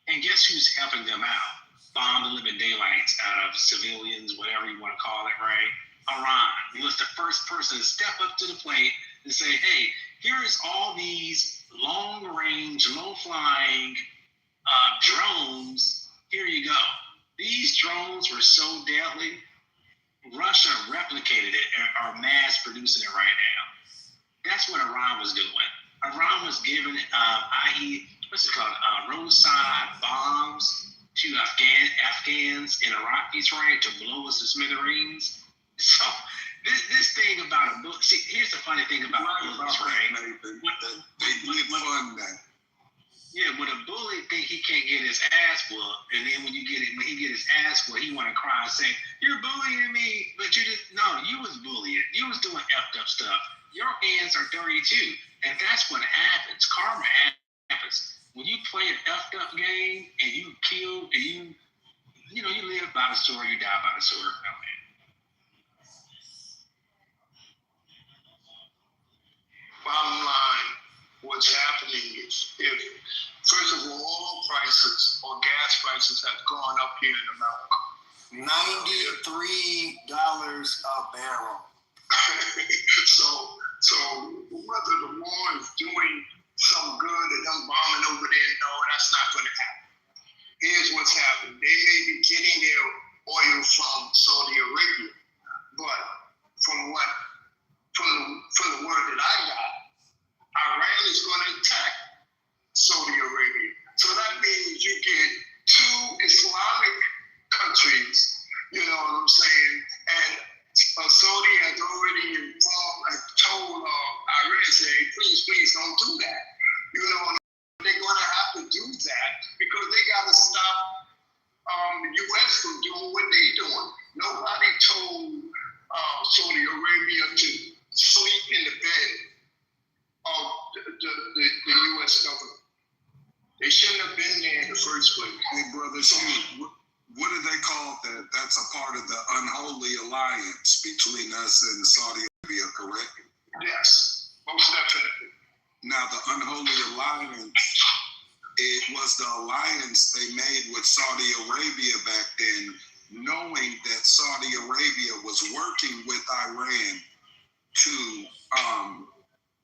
And guess who's helping them out? Bomb the living daylights out of civilians, whatever you want to call it, right? Iran was the first person to step up to the plate and say, hey, here's all these long-range, low-flying drones. Here you go. These drones were so deadly, Russia replicated it and are mass producing it right now. That's what Iran was doing. Iran was giving, roadside bombs to Afghans and Iraqis, right, to blow us to smithereens. So this thing about a bullet. See, here's the funny thing about bullets, right? They did fun that. Yeah, when a bully think he can't get his ass whooped, and then when he get his ass whooped, he want to cry and say, "You're bullying me," but you was bullying. You was doing effed up stuff. Your hands are dirty too, and that's what happens. Karma happens when you play an effed up game and you kill and you live by the sword, you die by the sword. Oh, man. Bottom line, what's happening is, if first of all, oil prices or gas prices have gone up here in America. $93 a barrel. So whether the war is doing some good and them bombing over there, no, that's not going to happen. Here's what's happened. They may be getting their oil from Saudi Saudi Arabia. So that means you get two Islamic countries, you know what I'm saying? And Saudi has already told Iran, say, please don't do that. You know, they're going to have to do that because they got to stop the U.S. from doing what they're doing. Nobody told Saudi Arabia to sleep in the bed of the U.S. government. They shouldn't have been there in the first place. Hey, brother, so what do they call that? That's a part of the unholy alliance between us and Saudi Arabia, correct? Yes, most definitely. Now, the unholy alliance, it was the alliance they made with Saudi Arabia back then, knowing that Saudi Arabia was working with Iran to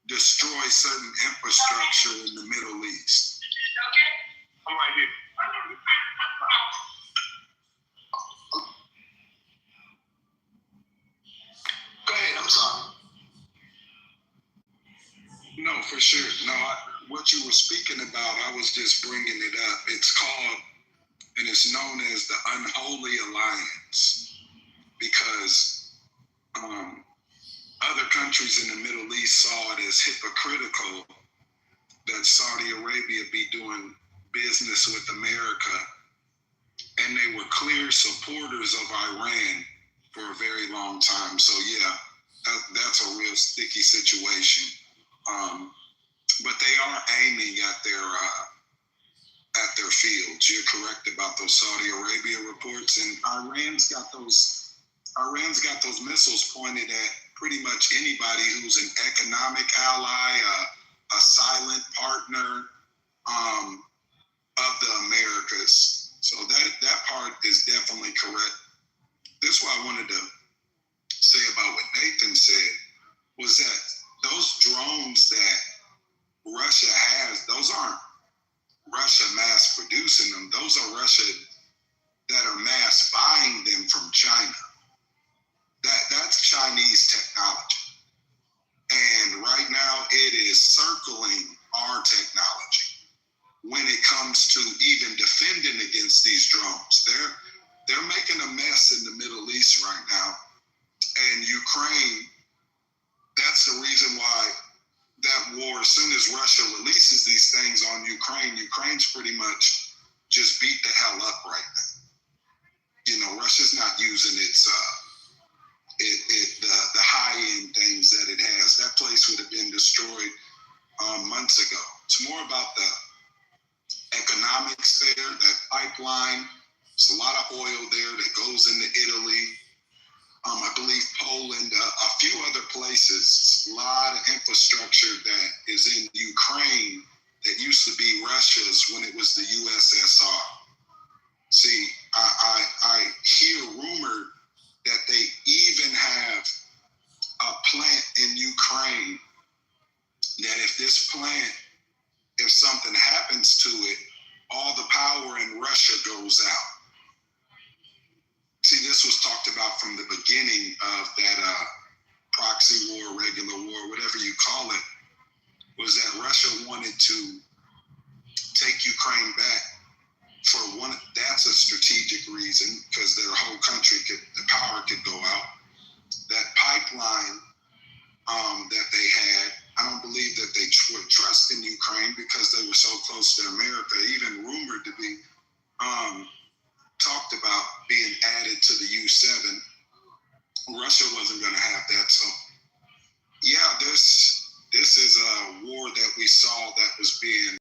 destroy certain infrastructure in the Middle East. I'm right here. Go ahead, I'm sorry. No, for sure. No, what you were speaking about, I was just bringing it up. It's called, and it's known as the Unholy Alliance, because other countries in the Middle East saw it as hypocritical that Saudi Arabia be doing business with America, and they were clear supporters of Iran for a very long time. So yeah, that's a real sticky situation. But they are aiming at their fields. You're correct about those Saudi Arabia reports, and Iran's got those missiles pointed at pretty much anybody who's an economic ally, a silent partner of the Americas. So that part is definitely correct. This is what I wanted to say about what Nathan said, was that those drones that Russia has, those aren't Russia mass producing them. Those are Russia that are mass buying them from China. That's Chinese technology. And right now it is circling our technology when it comes to even defending against these drones. They're making a mess in the Middle East right now. And Ukraine, that's the reason why that war, as soon as Russia releases these things on Ukraine, Ukraine's pretty much just beat the hell up right now. You know, Russia's not using its the high-end things that it has. That place would have been destroyed months ago. It's more about the economics there, that pipeline. There's a lot of oil there that goes into Italy. I believe Poland, a few other places. A lot of infrastructure that is in Ukraine that used to be Russia's when it was the USSR. See, I hear rumor that they even have a plant in Ukraine that if something happens to it, all the power in Russia goes out. See, this was talked about from the beginning of that proxy war, regular war, whatever you call it, was that Russia wanted to take Ukraine back for one. That's a strategic reason, because their whole country the power could go out. That pipeline that they had, I don't believe that they would trust in Ukraine because they were so close to America, even rumored to be talked about being added to the U7. Russia wasn't going to have that. So yeah, this is a war that we saw that was being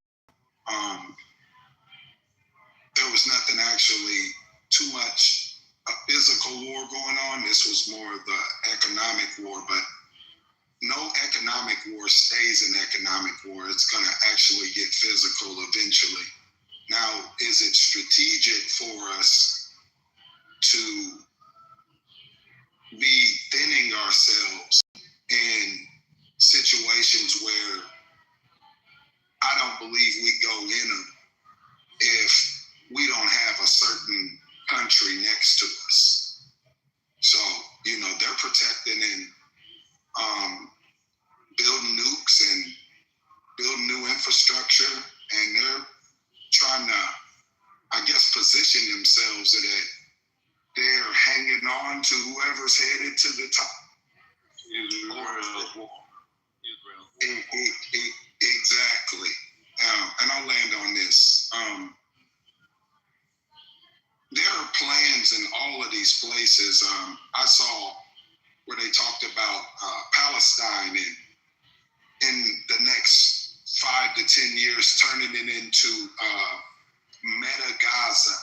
there was nothing actually too much a physical war going on. This was more of the economic war, but no economic war stays an economic war. It's going to actually get physical eventually. Now, is it strategic for us to be thinning ourselves in situations where I don't believe we go in them if we don't have a certain country next to us? So, you know, they're protecting and building nukes and building new infrastructure, and position themselves so that they're hanging on to whoever's headed to the top. Exactly. And I'll land on this. There are plans in all of these places. I saw where they talked about Palestine and in the next 5 to 10 years turning it into Meta Gaza,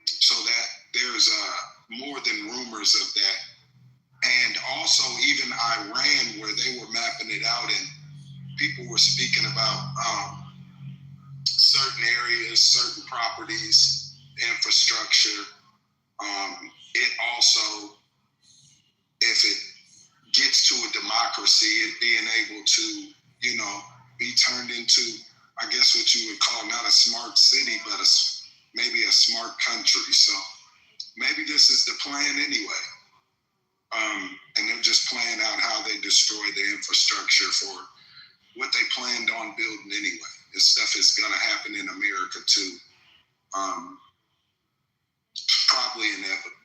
so that there's more than rumors of that. And also even Iran, where they were mapping it out and people were speaking about certain areas, certain properties, infrastructure. It also, if it gets to a democracy, it being able to, be turned into, I guess what you would call not a smart city, but maybe a smart country. So maybe this is the plan anyway. And they're just playing out how they destroy the infrastructure for what they planned on building anyway. This stuff is going to happen in America too. Probably inevitable.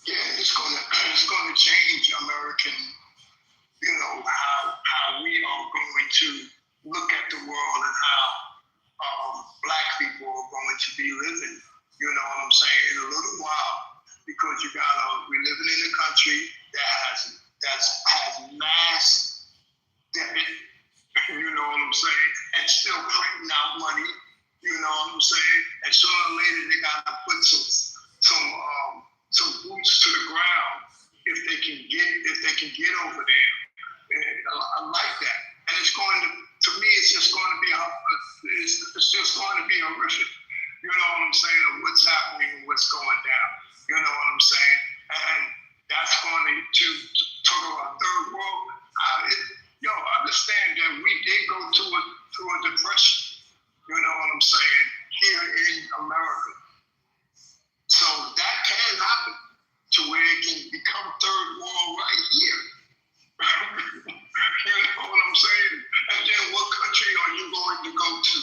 Yeah, it's gonna change American, how we are going to look at the world and how black people are going to be living. You know what I'm saying? In a little while, because we're living in a country that has mass debit. You know what I'm saying? And still printing out money. You know what I'm saying? And sooner or later they gotta put some boots to the ground if they can get over there. And I like that. And it's going to me, it's just going to be horrific. You know what I'm saying? Of what's happening and what's going down. You know what I'm saying? And that's going to talk about third world. Understand that we did go through a depression. You know what I'm saying? Here in America. So that can happen to where it can become third world right here. You know what I'm saying? And then what country are you going to go to?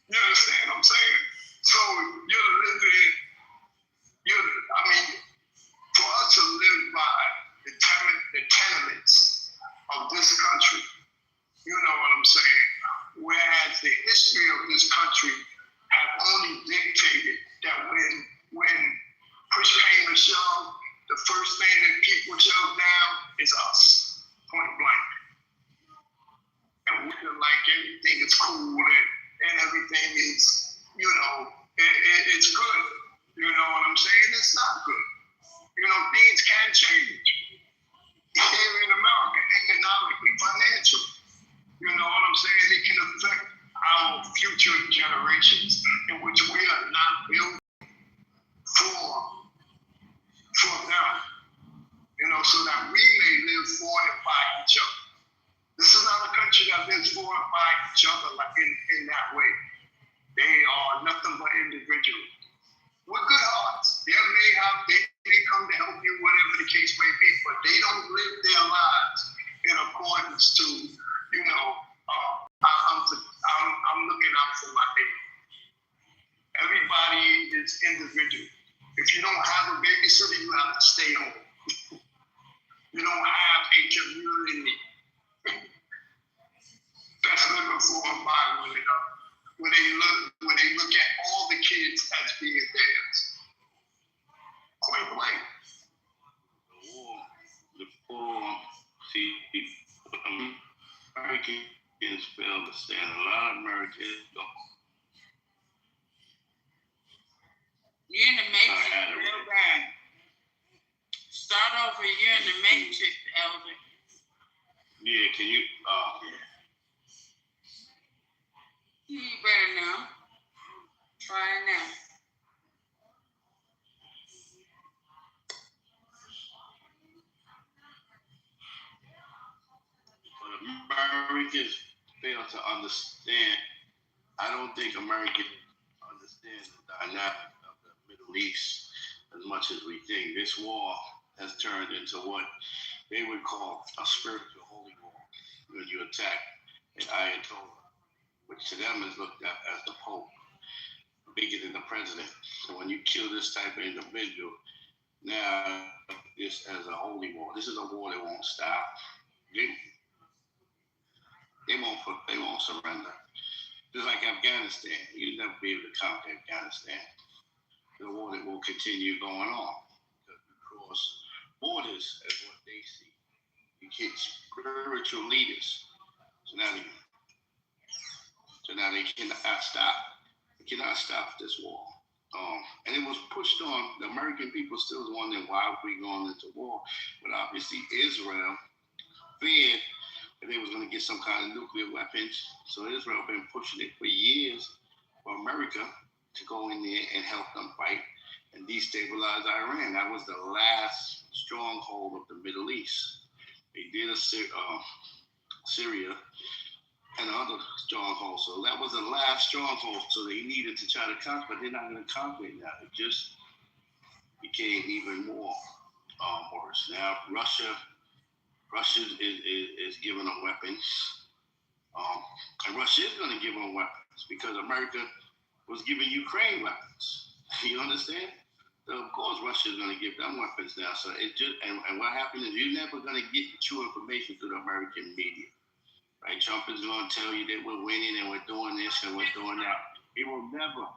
You understand what I'm saying? So you're living, for us to live by the tenements of this country, you know what I'm saying? Whereas the history of this country have only dictated that when push came to shove, the first thing that people shove down is us, point blank. And we feel like everything is cool and everything is, it's good. You know what I'm saying? It's not good. Things can change here in America, economically, financially. You know what I'm saying? It can affect our future generations, in which we are not built for them. So that we may live for and by each other. This is not a country that lives for and by each other like in that way. They are nothing but individuals with good hearts. They may come to help you, whatever the case may be, but they don't live their lives in accordance to, I'm looking out for my neighbor. Everybody is individual. If you don't have a babysitter, you have to stay home. You don't have a community that's living for and by one another. When they look at all the kids as being theirs. Point blank. Americans fail to stand. A lot of Americans don't. You're in the matrix real bad. Start over. You're in the matrix, Elder. Yeah, can you? You better now. Try it now. But Americans fail to understand. I don't think Americans understand the dynamic of the Middle East as much as we think. This war has turned into what they would call a spiritual holy war. When you attack an Ayatollah, which to them is looked at as the Pope. bigger than the president. So when you kill this type of individual, now this as a holy war. This is a war that won't stop. They won't surrender. Just like Afghanistan, you'll never be able to conquer Afghanistan. The war that will continue going on. Because borders as what they see. You get spiritual leaders. So now they cannot stop. They cannot stop this war. And it was pushed on. The American people still wondering why we going into war. But obviously Israel feared that they was going to get some kind of nuclear weapons. So Israel been pushing it for years for America to go in there and help them fight and destabilize Iran. That was the last stronghold of the Middle East. They did Syria and other strongholds. So that was the last stronghold. So they needed to try to conquer, but they're not going to conquer it now. It just became even more worse. Now Russia is giving them weapons. And Russia is going to give them weapons because America was giving Ukraine weapons. You understand? So of course Russia is going to give them weapons now. So it just and what happened is you're never going to get the true information through the American media. Right? Trump is going to tell you that we're winning and we're doing this and we're doing that. He will never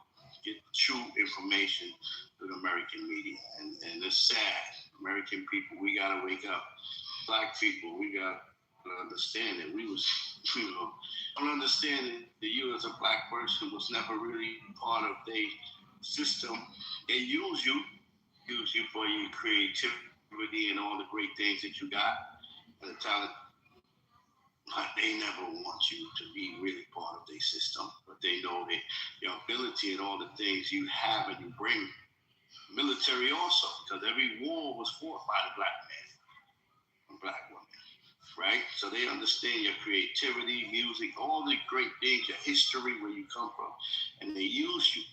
get true information through the American media. And it's sad. American people, we got to wake up. Black people, we got to understand that we don't understand that you as a black person was never really part of their system. They use you for your creativity and all the great things that you got and the talent. But they never want you to be really part of their system. But they know that your ability and all the things you have and you bring. Military also, because every war was fought by the black man and black woman, right? So they understand your creativity, music, all the great things, your history, where you come from, and they use you,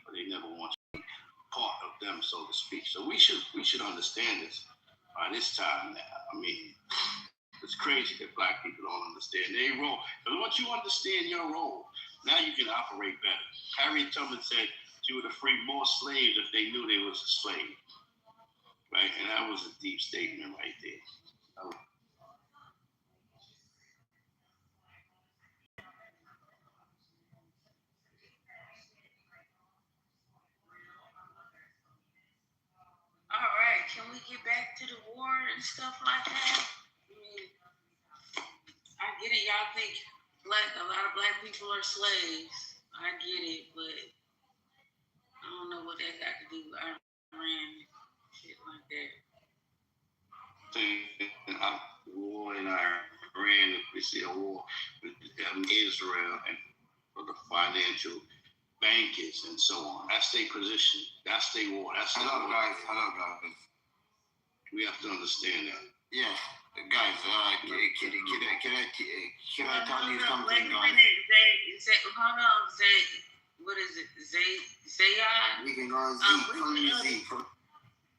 but they never want you to be part of them, so to speak. So we should understand this by this time now. I mean, it's crazy that black people don't understand their role. But once you understand your role, now you can operate better. Harriet Tubman said she would have freed more slaves if they knew they was a slave. Right? And that was a deep statement right there. All right, can we get back to the war and stuff like that? I mean, I get it. Y'all think a lot of black people are slaves. I get it, but I don't know what that got to do with Iran, shit like that. War in Iran, we see a war with Israel and for the financial bankers and so on. That's their position. That's their war. That's Hello, guys. We have to understand that. Yeah, guys. Can I tell you something, wait a guys? minute, hold on, Zay. What is it, Zayon? We can go on Z. Call me Z.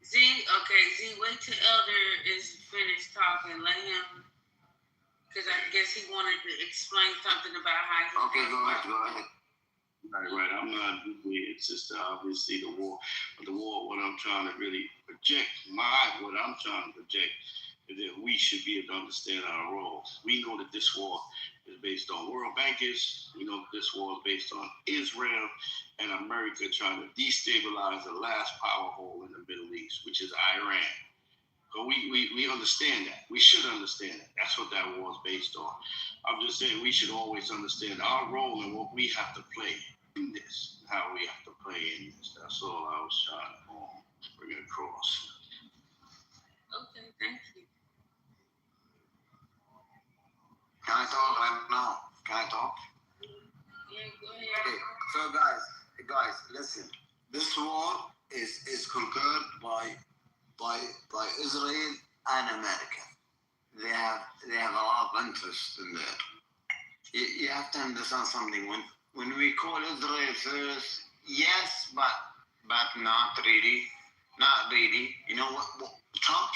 Z, okay, Z. Wait till Elder is finished talking. Let him, because I guess he wanted to explain something about how he. Okay, go ahead. Right. I'm not weird, sister. Obviously, the war. What I'm trying to really project, what I'm trying to project, is that we should be able to understand our roles. We know that this war is based on world bankers. We know that this war is based on Israel and America trying to destabilize the last power hole in the Middle East, which is Iran. So we understand that. We should understand that. That's what that war is based on. I'm just saying we should always understand our role and what we have to play in this, how we have to play in this. That's all I was trying to bring across. Okay, thank you. Can I talk right now? Can I talk? Yeah, go ahead. Okay. So, guys, listen. This war is conquered by Israel and America. They have a lot of interest in that. You have to understand something. When we call Israel first, yes, but not really. Not really. You know what Trump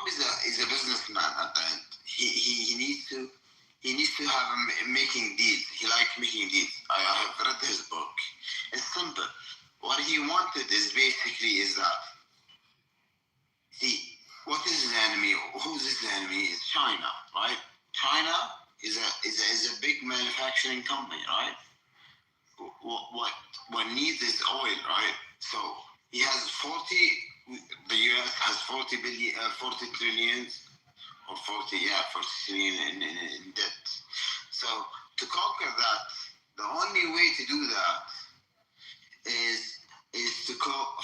is a businessman at the end. He needs to have making deals. He likes making deals. I have read his book. simple. What he wanted is basically is that, see, what is his enemy? Who's his enemy? Is China, right? China is a big manufacturing company, right? What needs is oil, right? So he has 40. The U.S. has 40 trillions, or 40 trillion in debt. So to conquer that, the only way to do that is to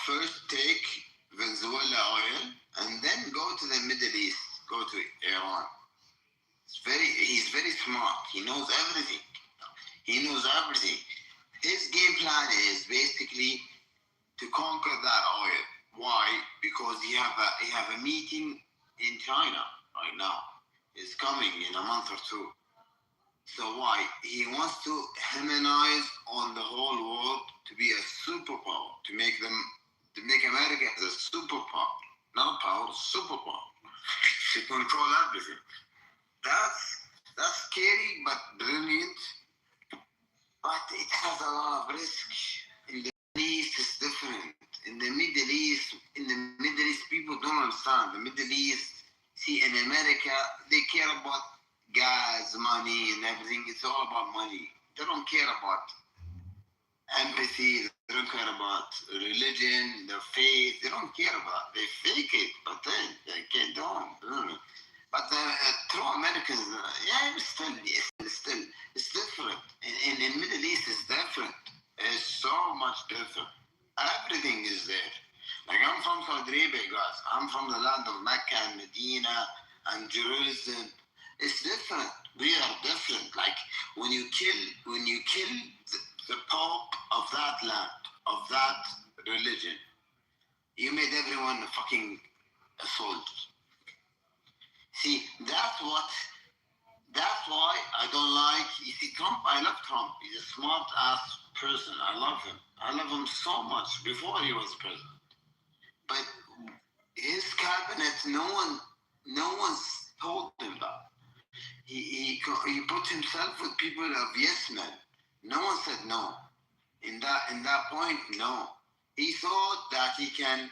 first take Venezuela oil and then go to the Middle East, go to Iran. He's very smart. He knows everything. His game plan is basically to conquer that oil. Why? Because he have a meeting in China right now. It's coming in a month or two. So why? He wants to harmonize on the whole world to be a superpower, to make America as a superpower, not power, superpower, to control everything. That's scary but brilliant. But it has a lot of risk. In the Middle East, it's different. In the Middle East, people don't understand. The Middle East, see, in America, they care about gas, money, and everything. It's all about money. They don't care about empathy. They don't care about religion, their faith. They don't care about. They fake it, but then they get on. But true Americans, it's different. In the Middle East, it's different. It's so much different. Everything is there. Like, I'm from Saudi Arabia, guys. I'm from the land of Mecca and Medina and Jerusalem. It's different. We are different. Like, when you kill the Pope of that land, of that religion, you made everyone a fucking soldier. See, that's why I don't like, you see, Trump, I love Trump. He's a smart ass person. I love him so much before he was president. But his cabinet, no one's told him that. He put himself with people of yes men. No one said no. In that point, no. He thought that he can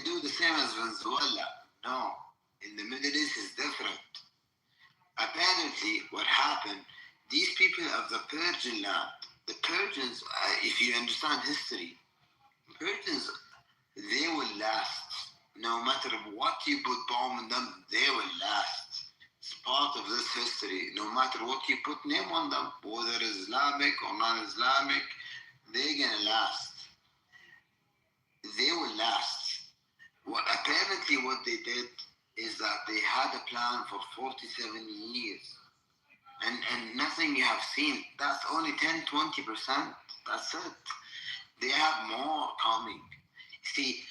do the same as Venezuela. No. In the Middle East, it's different. Apparently, what happened, these people of the Persian land, the Persians, if you understand history, Persians, they will last. No matter what you put bomb on them, they will last. It's part of this history. No matter what you put name on them, whether Islamic or non-Islamic, they're gonna last. They will last. Apparently what they did is that they had a plan for 47 years. And nothing you have seen. That's only 10-20%. That's it. They have more coming. See,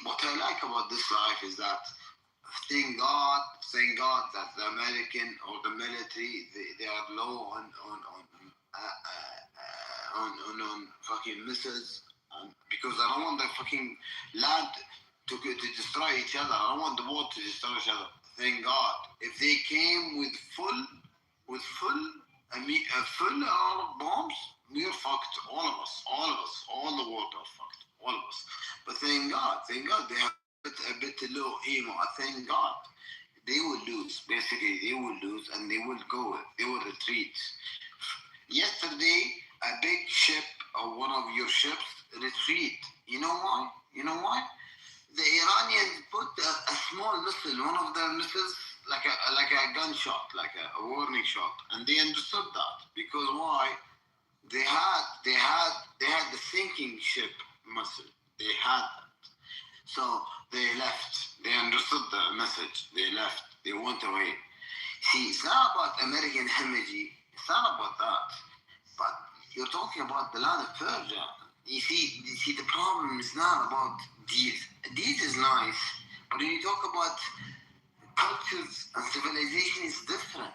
what I like about this life is that thank God that the American or the military, they are low on fucking missiles, because I don't want the fucking land to destroy each other. I don't want the world to destroy each other. Thank God. If they came with full of bombs, we're fucked. All of us, all the world are fucked. All of us. But thank God, they have a bit low emo. Thank God. They will lose. Basically, they will lose and they will retreat. Yesterday, a big ship or one of your ships retreat. You know why? The Iranians put a small missile, one of their missiles, like a gunshot, like a warning shot, and they understood that because why? They had the sinking ship missile. They had that, so they left. They understood the message. They left. They went away. See, it's not about American energy. It's not about that. But you're talking about the land of Persia. You see, the problem is not about deeds. Deeds is nice, but when you talk about cultures and civilization, it's different.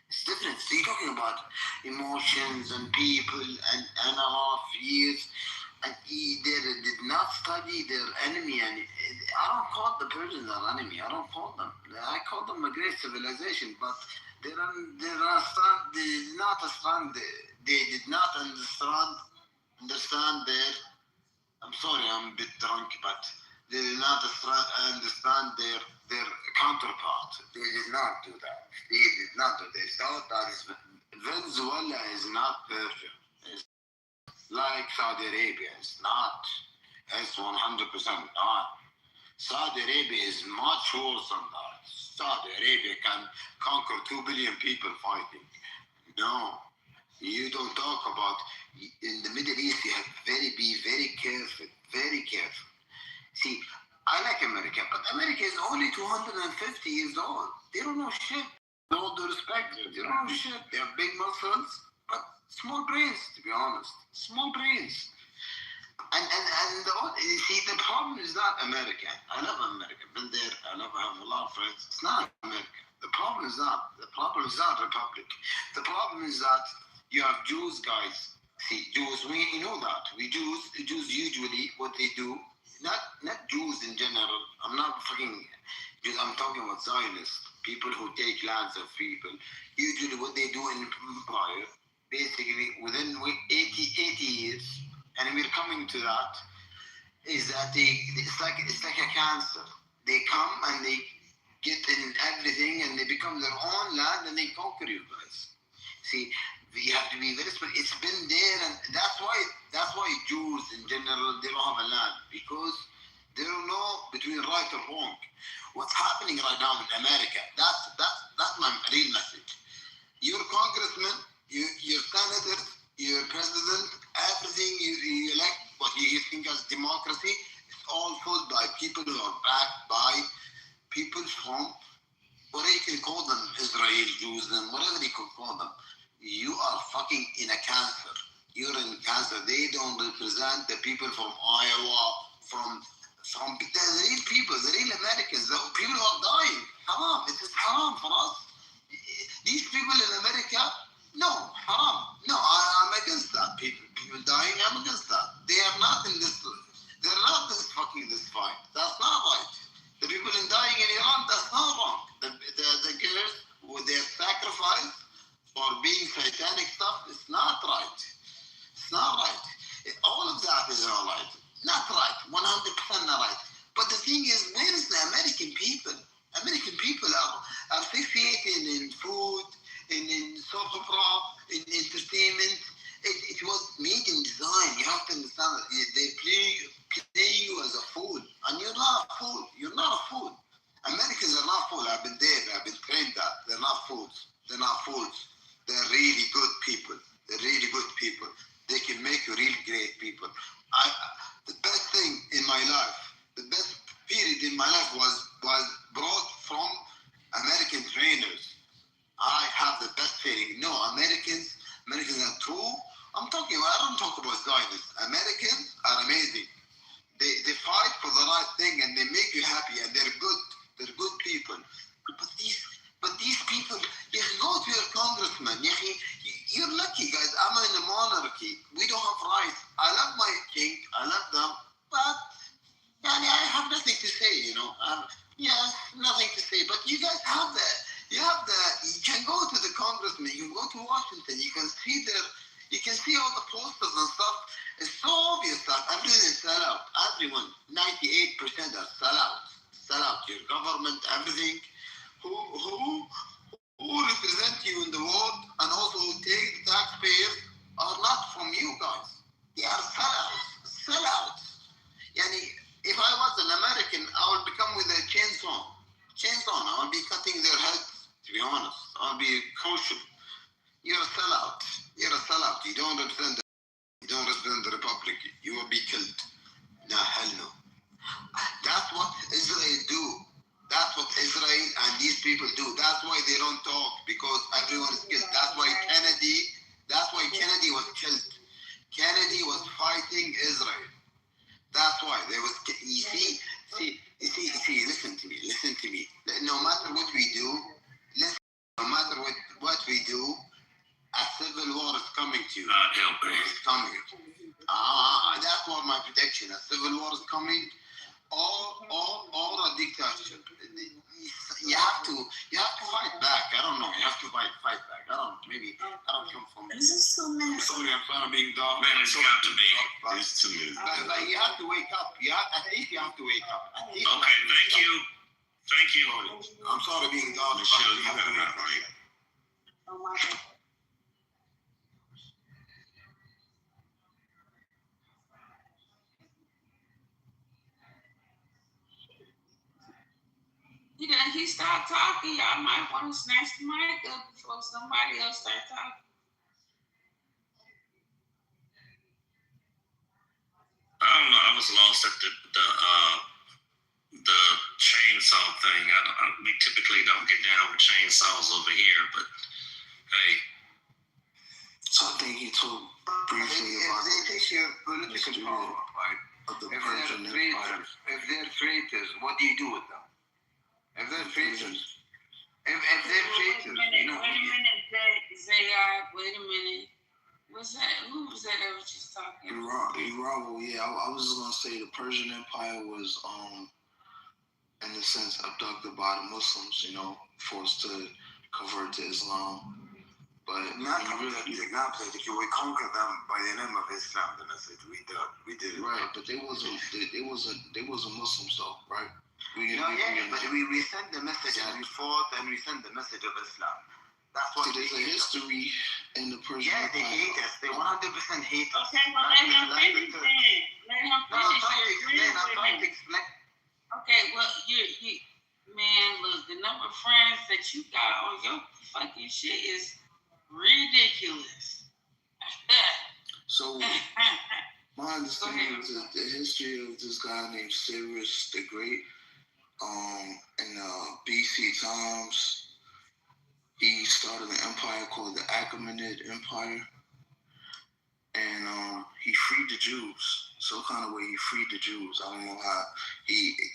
So you're talking about emotions and people and a lot of years. and they did not study their enemy. And I don't call the Persians an enemy. I don't call them. I call them a great civilization. But they did not understand their. I'm sorry, I'm a bit drunk, but they did not understand their counterpart. They did not do that. They did not do. They thought that Venezuela is not Persia. It's like Saudi Arabia. It's not. It's 100% not. Saudi Arabia is much worse than that. Saudi Arabia can conquer 2 billion people fighting. No, you don't talk about. In the Middle East, you have to be very careful, very careful. See, I like America, but America is only 250 years old. They don't know shit. With all due respect, they don't know shit. They have big muscles, but small brains, to be honest. Small brains. You see, the problem is not America. I love America. Been there. I have a lot of friends. It's not America. The problem is not Republic. The problem is that you have Jews, guys. See, Jews. We know that. Jews usually what they do. Not Jews in general. I'm not fucking Jews. I'm talking about Zionists. People who take lands of people. Usually, what they do in empire, basically within 80 years. And we're coming to that, is that it's like a cancer. They come and they get in everything and they become their own land and they conquer you guys. See, you have to be very special. It's been there, and that's why Jews in general, they don't have a land, because they don't know between right or wrong. What's happening right now in America, that's my real message. Your congressman, your senators, your president, everything you elect, what you think as democracy, it's all fought by people who are backed by people from, what you can call them, Israel, Jews, and whatever you can call them. You are fucking in a cancer. You're in cancer. They don't represent the people from Iowa, from the real people, the real Americans, the people who are dying. Haram. It is haram for us. These people in America, no, haram. No, I'm against that. People dying, I'm against that. They are not in this. They're not this fight. That's not right. The people in dying in Iran, that's not wrong. The girls with their sacrifice for being satanic stuff, it's not right. It's not right. All of that is not right. Not right. 100% not right. But the thing is, where is the American people? American people are fixated in food, in soap opera, in entertainment. It was made in design. You have to understand that they play you as a fool, and you're not a fool. You're not a fool. Americans are not fools. I've been there. I've been trained that they're not fools. They're not fools. They're really good people. They're really good people. They can make you really great people. The best thing in my life, the best period in my life was brought from American trainers. I have the best feeling. No, Americans are true. I don't talk about Zionists. Americans are amazing. They fight for the right thing and they make you happy, and they're good. They're good people. But these people, you go to your congressman. You're lucky, guys. I'm in a monarchy. We don't have rights. I love my king. I love them. But I have nothing to say, nothing to say. But you guys have that. You can go to the congressman. You can go to Washington. You can see all the posters and stuff. It's so obvious that everyone is sellout. Everyone, 98% are sellout. Sellout. Your government, everything. Who represent you in the world and also take the taxpayers are not from you guys. They are sellouts. Sellouts. If I was an American, I would become with a chainsaw. I would be cutting their heads, to be honest. I would be kosher. You're a sellout. You don't represent the Republic. You will be killed. No, hell no. That's what Israel do. That's what Israel and these people do. That's why they don't talk, because everyone is killed. That's why Kennedy was killed. Kennedy was fighting Israel. That's why there was. You see. Listen to me. No matter what we do, a civil war is coming to you. God help me. It's coming. That's what my prediction. A civil war is coming. All the dictatorship. You have to fight back. I don't know. You have to fight back. I don't know. Maybe I don't come from. This is so many. Sorry, I'm trying to be dog. Man, it's got to be. There's too many. But you have to wake up. I think you have to wake up. Okay, thank you. Thank you. I'm sorry being dog. Michelle, you have that right. Oh my God. He stopped talking. Y'all might want to snatch the mic up before somebody else starts talking. I don't know. I was lost at the chainsaw thing. We typically don't get down with chainsaws over here, but hey. So I think he talked briefly about They take your political power, right? the If Persian they're Empire. traitors, what do you do with them? If they're traitors, Wait a minute, Zayar. Wait a minute. What's that? Who was that that was just talking? Iran, yeah, I was just gonna say the Persian Empire was, in a sense, abducted by the Muslims, forced to convert to Islam. But not we conquer them by the name of Islam. The message we did it. Right, but they was a Muslim, though, right? But we sent the message and we fought and we sent the message of Islam. That's what there's a history in the Persian Empire. Empire. They hate us. They 100% hate us. Okay, well, let him finish then. Let him finish. I'm trying to explain. Okay, well, you, man, look, the number of friends that you got on your fucking shit is ridiculous. So, my understanding is that the history of this guy named Cyrus the Great, in BC times, he started an empire called the Achaemenid Empire, and he freed the Jews. So kind of way he freed the Jews. I don't know how.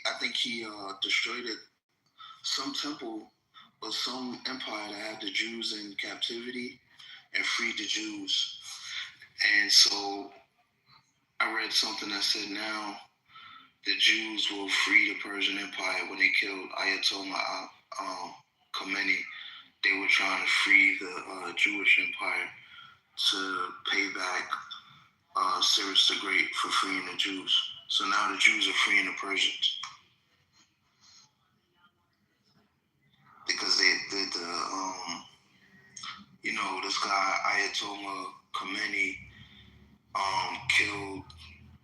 I think he destroyed some temple or some empire that had the Jews in captivity and freed the Jews. And so I read something that said now the Jews will free the Persian Empire when they killed Ayatollah Khomeini. They were trying to free the Jewish Empire to pay back Cyrus the Great for freeing the Jews. So now the Jews are freeing the Persians. Because they did this guy Ayatollah Khomeini killed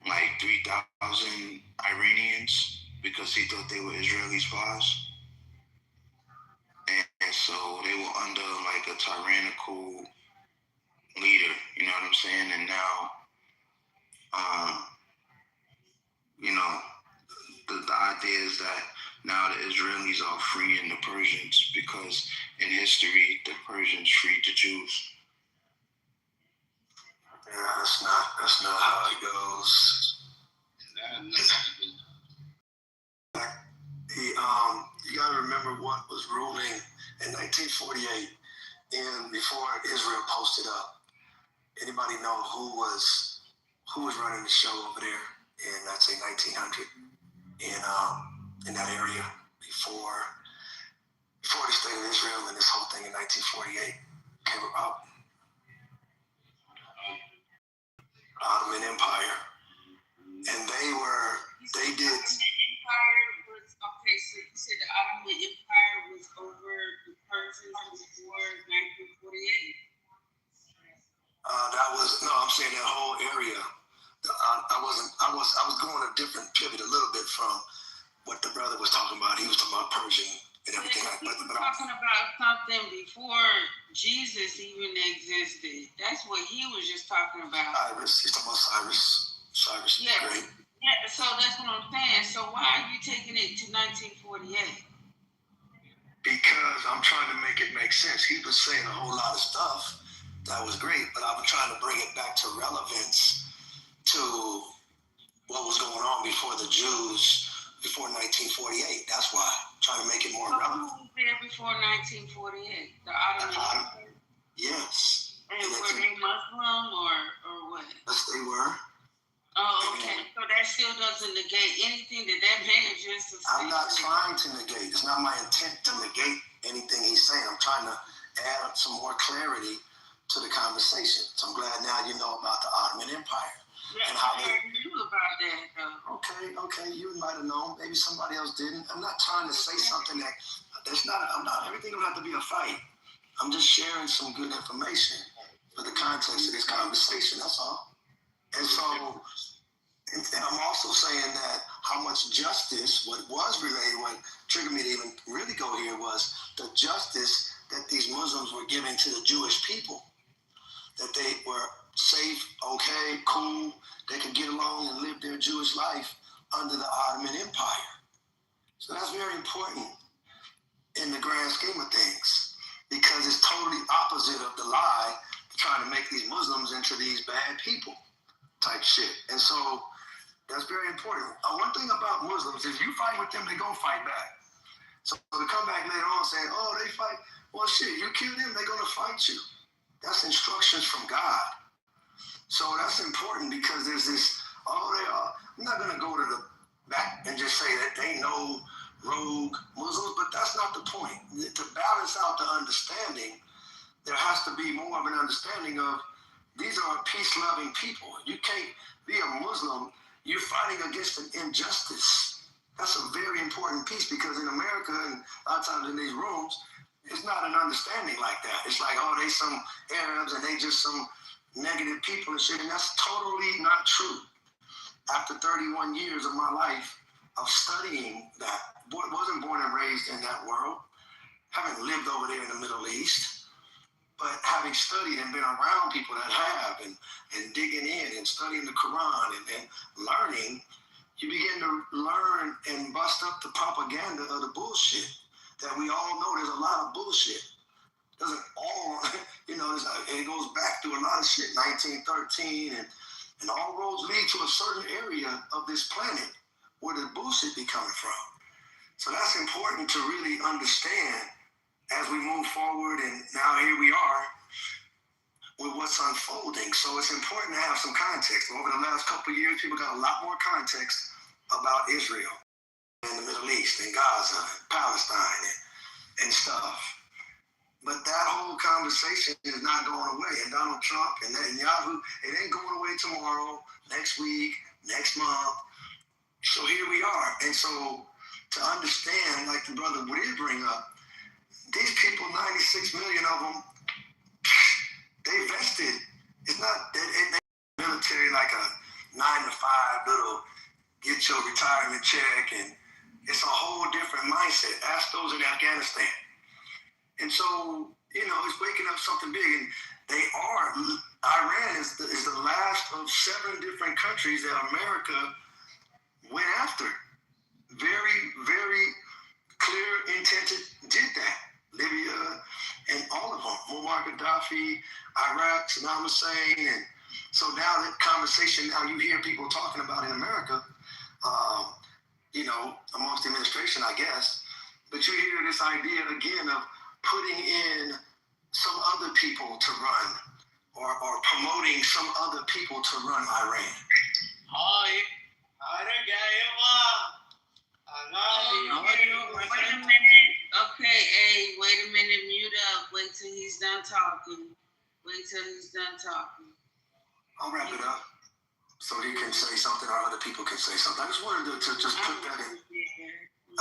like 3,000 Iranians because he thought they were Israeli spies. And so they were under like a tyrannical leader, you know what I'm saying? And now, the idea is that now the Israelis are freeing the Persians because in history, the Persians freed the Jews. Yeah, that's not how it goes. You got to remember what was ruling in 1948 and before Israel posted up. Anybody know who was running the show over there in, I'd say, 1900 in that area before the state of Israel and this whole thing in 1948 came about? Ottoman Empire, and they did. Empire was okay. So you said the Ottoman Empire was over the Persians before 1948. I'm saying that whole area. I was going a different pivot a little bit from what the brother was talking about. He was talking about Persian and everything like that. He was talking about something before Jesus even existed. That's what he was just talking about. He's talking about Cyrus. Cyrus the Great. Yeah, so that's what I'm saying. So why are you taking it to 1948? Because I'm trying to make it make sense. He was saying a whole lot of stuff that was great, but I was trying to bring it back to relevance to what was going on before the Jews, before 1948. That's why I'm trying to make it more relevant. Who was there before 1948? The Ottoman. Yes. And to negate anything that man just said. I'm not trying to negate. It's not my intent to negate anything he's saying. I'm trying to add some more clarity to the conversation. So I'm glad now you know about the Ottoman Empire. Yeah, and how I knew about that though. Okay, you might have known. Maybe somebody else didn't. I'm not trying to say something that's not. I'm not. Everything don't have to be a fight. I'm just sharing some good information for the context of this conversation. That's all. And so, and I'm also saying that how much justice, what was relayed, what triggered me to even really go here was the justice that these Muslims were giving to the Jewish people. That they were safe, okay, cool, they could get along and live their Jewish life under the Ottoman Empire. So that's very important in the grand scheme of things, because it's totally opposite of the lie trying to make these Muslims into these bad people type shit. And so that's very important. One thing about Muslims is you fight with them, they gonna fight back. So to come back later on saying, oh, they fight, well shit, you kill them, they're gonna fight you. That's instructions from God. So that's important because there's this, I'm not gonna go to the back and just say that they know rogue Muslims, but that's not the point. To balance out the understanding, there has to be more of an understanding of these are peace-loving people. You can't be a Muslim, you're fighting against an injustice. That's a very important piece because in America and a lot of times in these rooms, it's not an understanding like that. It's like, oh, they some Arabs and they just some negative people and shit, and that's totally not true. After 31 years of my life of studying that, wasn't born and raised in that world, haven't lived over there in the Middle East, but having studied and been around people that have and digging in and studying the Quran and learning, you begin to learn and bust up the propaganda of the bullshit that we all know there's a lot of bullshit. Doesn't all, it goes back to a lot of shit, 1913, and all roads lead to a certain area of this planet where the bullshit be coming from. So that's important to really understand as we move forward, and now here we are with what's unfolding. So it's important to have some context. Over the last couple of years, people got a lot more context about Israel and the Middle East and Gaza and Palestine and stuff. But that whole conversation is not going away. And Donald Trump and Netanyahu, it ain't going away tomorrow, next week, next month. So here we are. And so to understand, like the brother did bring up, these people, 96 million of them, they vested. It's not they military like a 9-to-5 little get your retirement check, and it's a whole different mindset. Ask those in Afghanistan. And so, it's waking up something big. And Iran is the last of 7 different countries that America went after. Very, very clear intention did that. Libya and all of them. Muammar Gaddafi, Iraq, Saddam Hussein. And so now that conversation, now you hear people talking about in America, amongst the administration, I guess, but you hear this idea again of putting in some other people to run or promoting some other people to run Iran. Wait a minute. Okay, wait a minute. Mute up. Wait till he's done talking. I'll wrap it up so he can say something or other people can say something. I just wanted to just put that in.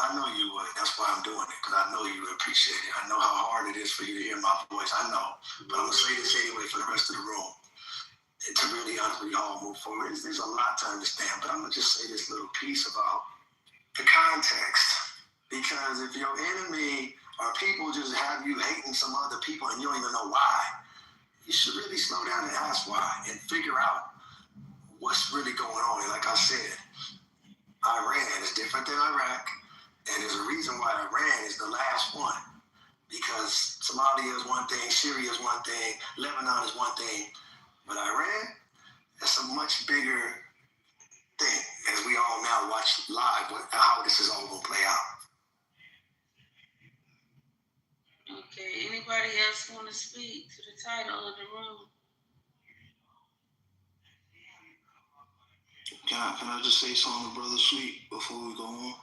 I know you would. That's why I'm doing it, because I know you would appreciate it. I know how hard it is for you to hear my voice. I know. But I'm going to say this anyway for the rest of the room. And to really honestly all move forward. There's a lot to understand, but I'm going to just say this little piece about the context. Because if your enemy or people just have you hating some other people and you don't even know why, you should really slow down and ask why and figure out what's really going on. And like I said, Iran is different than Iraq. And there's a reason why Iran is the last one. Because Somalia is one thing, Syria is one thing, Lebanon is one thing. But Iran, that's a much bigger thing, as we all now watch live how this is all going to play out. Okay, anybody else want to speak to the title of the room? Can I just say something to Brother Sweet before we go on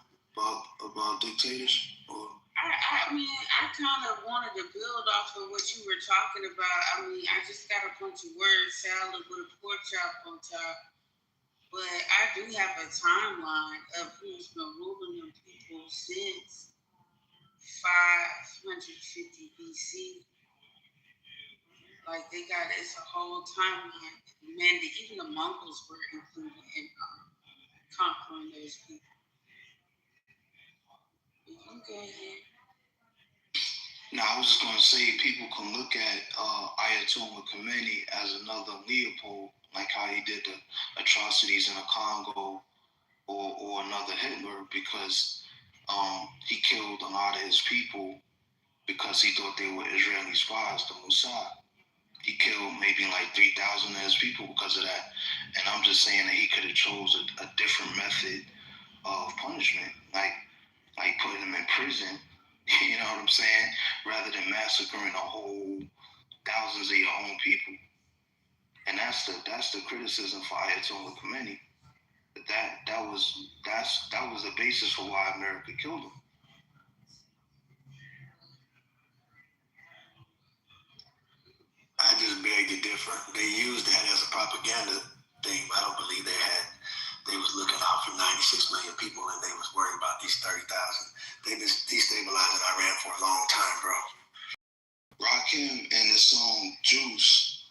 about dictators? Or I mean, I kind of wanted to build off of what you were talking about. I mean, I just got a bunch of word salad with a pork chop on top. But I do have a timeline of who's been ruling them people since 550 BC. Like they got, it's a whole timeline. Man, even the Mongols were included in conquering those people. You can go ahead. now, I was just going to say people can look at Ayatollah Khomeini as another Leopold, like how he did the atrocities in the Congo, or another Hitler, because he killed a lot of his people because he thought they were Israeli spies, the Mossad. He killed maybe like 3,000 of his people because of that. And I'm just saying that he could have chose a different method of punishment, like putting them in prison. You know what I'm saying? Rather than massacring a whole thousands of your own people. And that's the criticism for Ayatollah Khomeini. That was the basis for why America killed him. I just beg to differ. They used that as a propaganda thing. I don't believe they was looking out for 96 million people and they was worried about these 30,000. They've been destabilizing Iran for a long time, bro. Rakim and his song Juice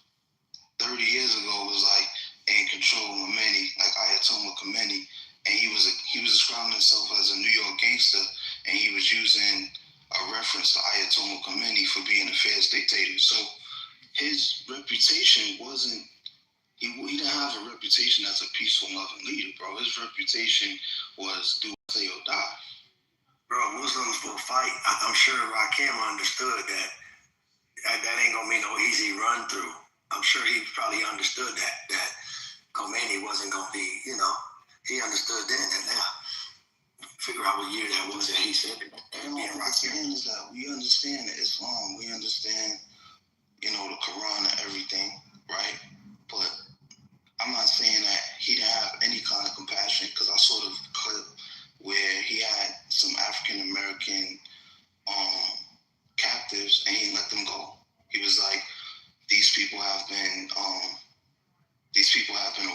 30 years ago was like in control of many, like Ayatollah Khomeini, and he was describing himself as a New York gangster, and he was using a reference to Ayatollah Khomeini for being a fierce dictator. So his reputation wasn't, he didn't have a reputation as a peaceful, loving leader, bro. His reputation was do or say or die. Bro, Muslims will fight. I'm sure Rakim understood that ain't gonna be no easy run through. I'm sure he probably understood that Khomeini wasn't gonna be, he understood then and now. Figure out what year that was that he said it. And what I'm saying is that we understand Islam, we understand, the Quran and everything, right? But I'm not saying that he didn't have any kind of compassion, because I saw the clip where he had some African American captives and he let them go. He was like, these people have been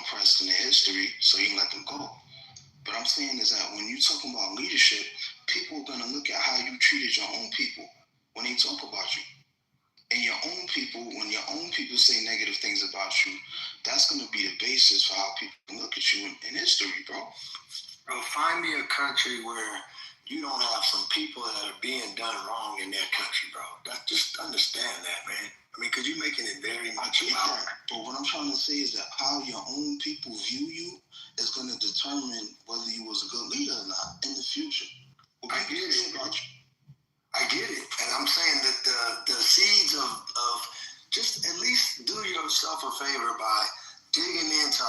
oppressed in their history, so you can let them go. But I'm saying is that when you talk about leadership, people are gonna look at how you treated your own people when they talk about you. And your own people, when your own people say negative things about you, that's gonna be the basis for how people can look at you in history, bro. Bro, find me a country where you don't have some people that are being done wrong in their country, bro. Just understand that, man. I mean, because you're making it very much about that. But what I'm trying to say is that how your own people view you is going to determine whether you was a good leader or not in the future. I get it. I get it. And I'm saying that the seeds of just at least do yourself a favor by digging into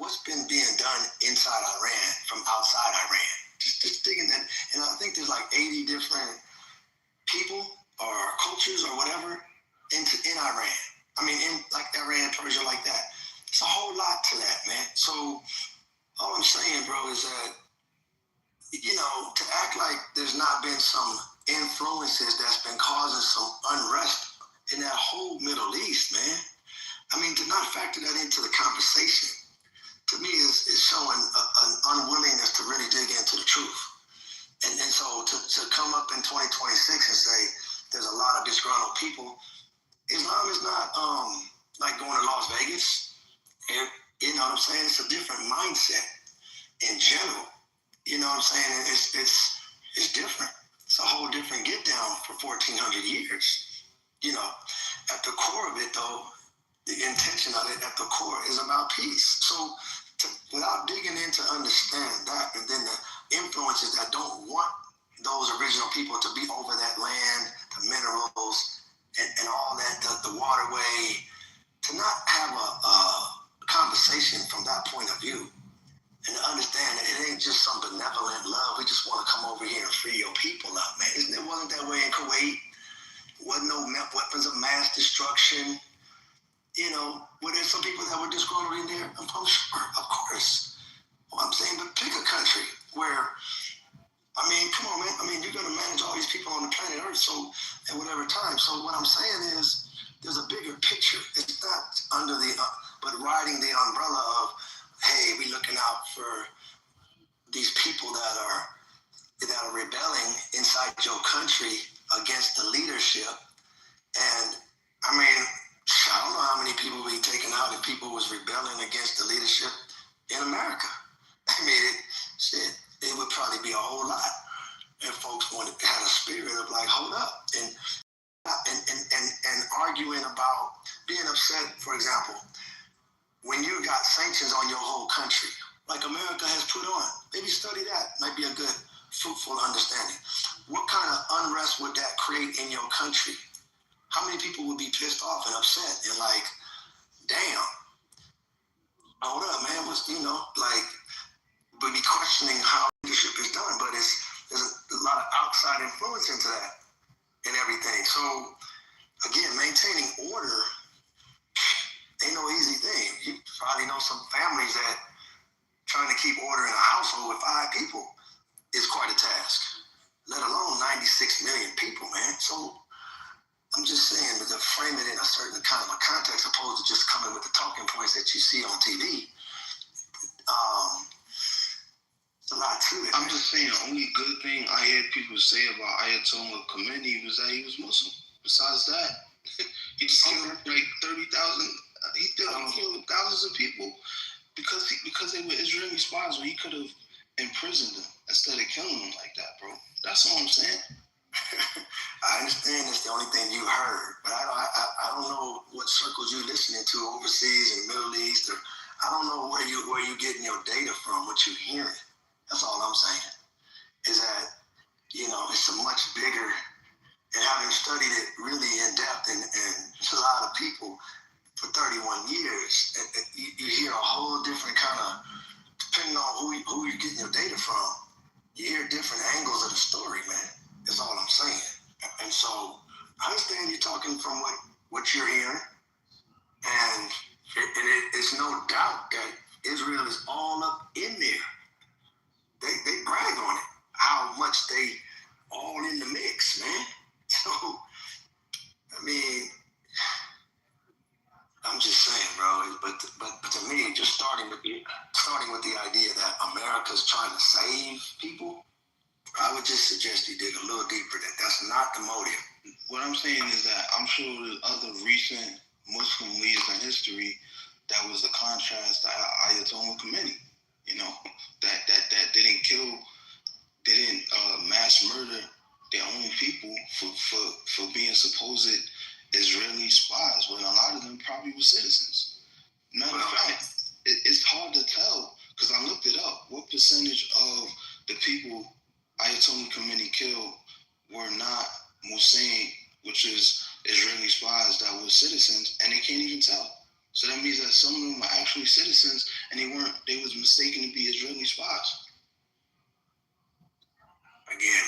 what's been being done inside Iran from outside Iran. Just digging that. And I think there's like 80 different people or cultures or whatever in Iran. I mean, in like Iran, Persia, like that. It's a whole lot to that, man. So all I'm saying, bro, is that, to act like there's not been some influences that's been causing some unrest in that whole Middle East, man. I mean, to not factor that into the conversation, to me, is showing an unwillingness to really dig into the truth. And so to come up in 2026 and say there's a lot of disgruntled people, Islam is not like going to Las Vegas. And, you know what I'm saying? It's a different mindset in general. You know what I'm saying? It's different. It's a whole different get down for 1,400 years. At the core of it, though, the intention of it at the core is about peace. So without digging in to understand that, and then the influences that don't want those original people to be over that land, the minerals, and all that, the waterway, to not have a conversation from that point of view, and to understand that it ain't just some benevolent love. We just want to come over here and free your people up, man. It wasn't that way in Kuwait. Wasn't no weapons of mass destruction. You know, were there some people that were disgruntled in there? I'm sure, of course. Well, I'm saying, but pick a country where, I mean, come on, man. I mean, you're going to manage all these people on the planet Earth, so at whatever time. So what I'm saying is, there's a bigger picture. It's not under the, but riding the umbrella of, hey, we looking out for these people that are rebelling inside your country against the leadership. And I mean, I don't know how many people would be taken out if people was rebelling against the leadership in America. I mean, it would probably be a whole lot. And folks had a spirit of like, hold up, and arguing about being upset, for example, when you got sanctions on your whole country, like America has put on. Maybe study that. Might be a good, fruitful understanding. What kind of unrest would that create in your country? How many people would be pissed off and upset and like, damn, hold up, man, would be questioning how leadership is done, but there's a lot of outside influence into that and everything. So again, maintaining order ain't no easy thing. You probably know some families that trying to keep order in a household with 5 people is quite a task, let alone 96 million people, man. So I'm just saying, to frame it in a certain kind of a context, opposed to just coming with the talking points that you see on TV. It's a lot to it. I'm just saying, the only good thing I heard people say about Ayatollah Khomeini was that he was Muslim. Besides that, he just killed like 30,000. He killed thousands of people because they were Israeli spies, when he could have imprisoned them instead of killing them like that, bro. That's all I'm saying. I understand it's the only thing you heard, but I don't know what circles you're listening to overseas in the Middle East, or I don't know where you getting your data from, what you're hearing. That's all I'm saying. Is that, it's a much bigger, and having studied it really in depth and it's a lot of people for 31 years, you hear a whole different kind of, depending on who you're getting your data from, you hear different angles of the story, man. That's all I'm saying. And so I understand you're talking from what you're hearing, and it's no doubt that Israel is all up in there. They brag on it, how much they all in the mix, man. So, I mean, I'm just saying, bro. But to me, just starting with the idea that America's trying to save people, I would just suggest you dig a little deeper. That's not the motive. What I'm saying is that I'm sure there's other recent Muslim leaders in history that was the contrast to Ayatollah Khomeini. That didn't mass murder their own people for being supposed Israeli spies, when a lot of them probably were citizens. Matter of fact, it's hard to tell, because I looked it up. What percentage of the people Ayatollah Khomeini killed were not Hussein, which is Israeli spies that were citizens, and they can't even tell. So that means that some of them were actually citizens, and they was mistaken to be Israeli spies. Again,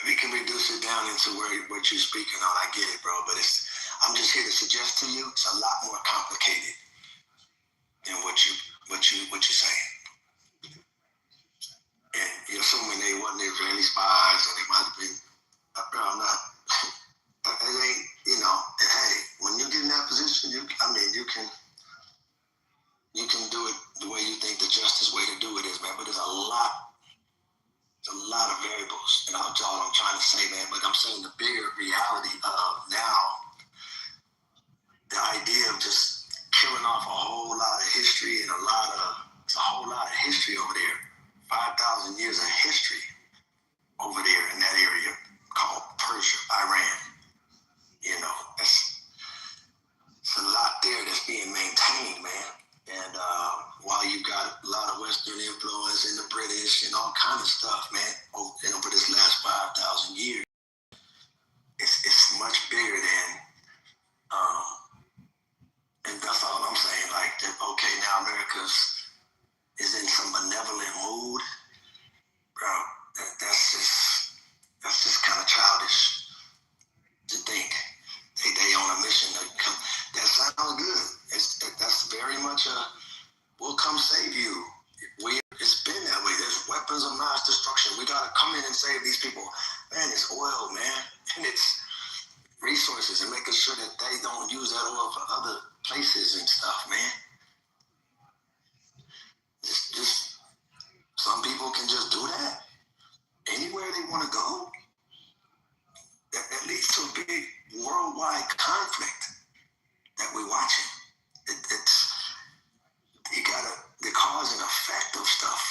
we can reduce it down into what you're speaking on. I get it, bro, but I'm just here to suggest to you it's a lot more complicated than what you're saying. And you're assuming they wasn't Israeli spies, or they might have been. Bro, I'm not. It ain't, and hey, when you get in that position, you can do it the way you think the justice way to do it is, man. But there's a lot of variables, and that's all I'm trying to say, man. But I'm saying the bigger reality of now, the idea of just killing off a whole lot of history and it's a whole lot of history over there. 5,000 years of history over there in that area called Persia, Iran. It's a lot there that's being maintained, man. And while you've got a lot of Western influence and the British and all kind of stuff, man, over this last 5,000 years, it's much bigger than, and that's all I'm saying. Like, okay, now America is in some benevolent mood, bro. That's just kind of childish to think. They on a mission to resources and making sure that they don't use that oil for other places and stuff, man. Just some people can just do that anywhere they want to go. That leads to a big worldwide conflict that we're watching. You gotta the cause and effect of stuff.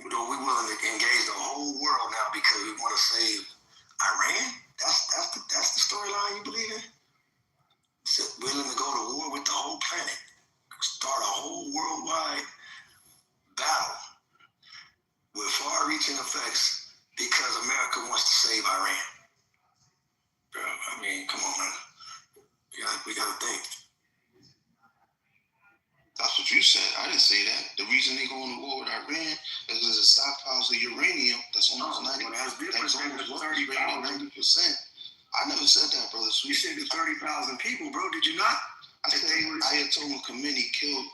We're willing to engage the whole world now because we want to save Iran. That's the storyline you believe in. Willing to go to war with the whole planet, start a whole worldwide battle with far-reaching effects because America wants to save Iran. Bro, I mean, come on, man. We gotta think. That's what you said. I didn't say that. The reason they going to war with Iran is because the stockpiles of uranium that's almost 90%. I never said that, brother. So You said the 30,000 people, bro. Did you not? I had told him Khomeini killed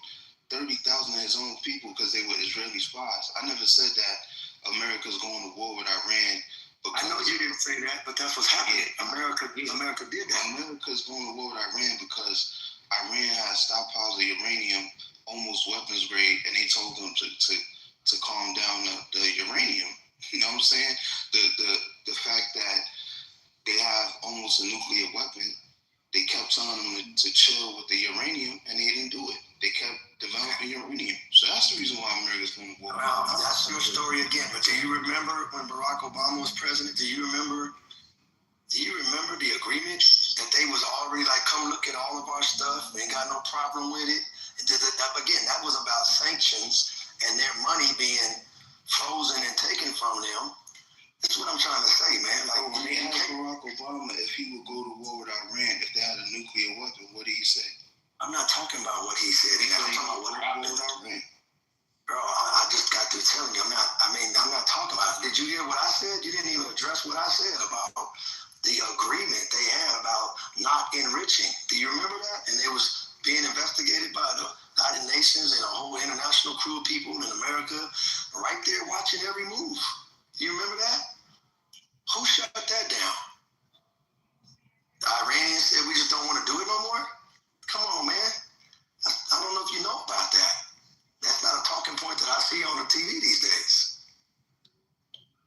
30,000 of his own people because they were Israeli spies. I never said that America's going to war with Iran. I know you didn't say that, but that's what's happening. America did that. America's going to war with Iran because Iran has stockpiles of uranium, almost weapons grade, and they told them to calm down the uranium. You know what I'm saying? The fact that they have almost a nuclear weapon, they kept telling them to chill with the uranium, and they didn't do it. They kept developing uranium. So that's the reason why America's going to war. Well, that's your story again. But do you remember when Barack Obama was president? Do you remember the agreement that they was already like, come look at all of our stuff. We ain't got no problem with it. Again, that was about sanctions and their money being frozen and taken from them. That's what I'm trying to say, man. Like, when they asked Barack Obama if he would go to war with Iran if they had a nuclear weapon, what did he say? I'm not talking about what he said. I'm talking about what happened with Iran. Bro, I just got through telling you. I'm not talking about it. Did you hear what I said? You didn't even address what I said about the agreement they had about not enriching. Do you remember that? And it was being investigated by the United Nations and a whole international crew of people in America right there watching every move. Do you remember that? Who shut that down? The Iranians said we just don't want to do it no more? Come on, man. I don't know if you know about that. That's not a talking point that I see on the TV these days.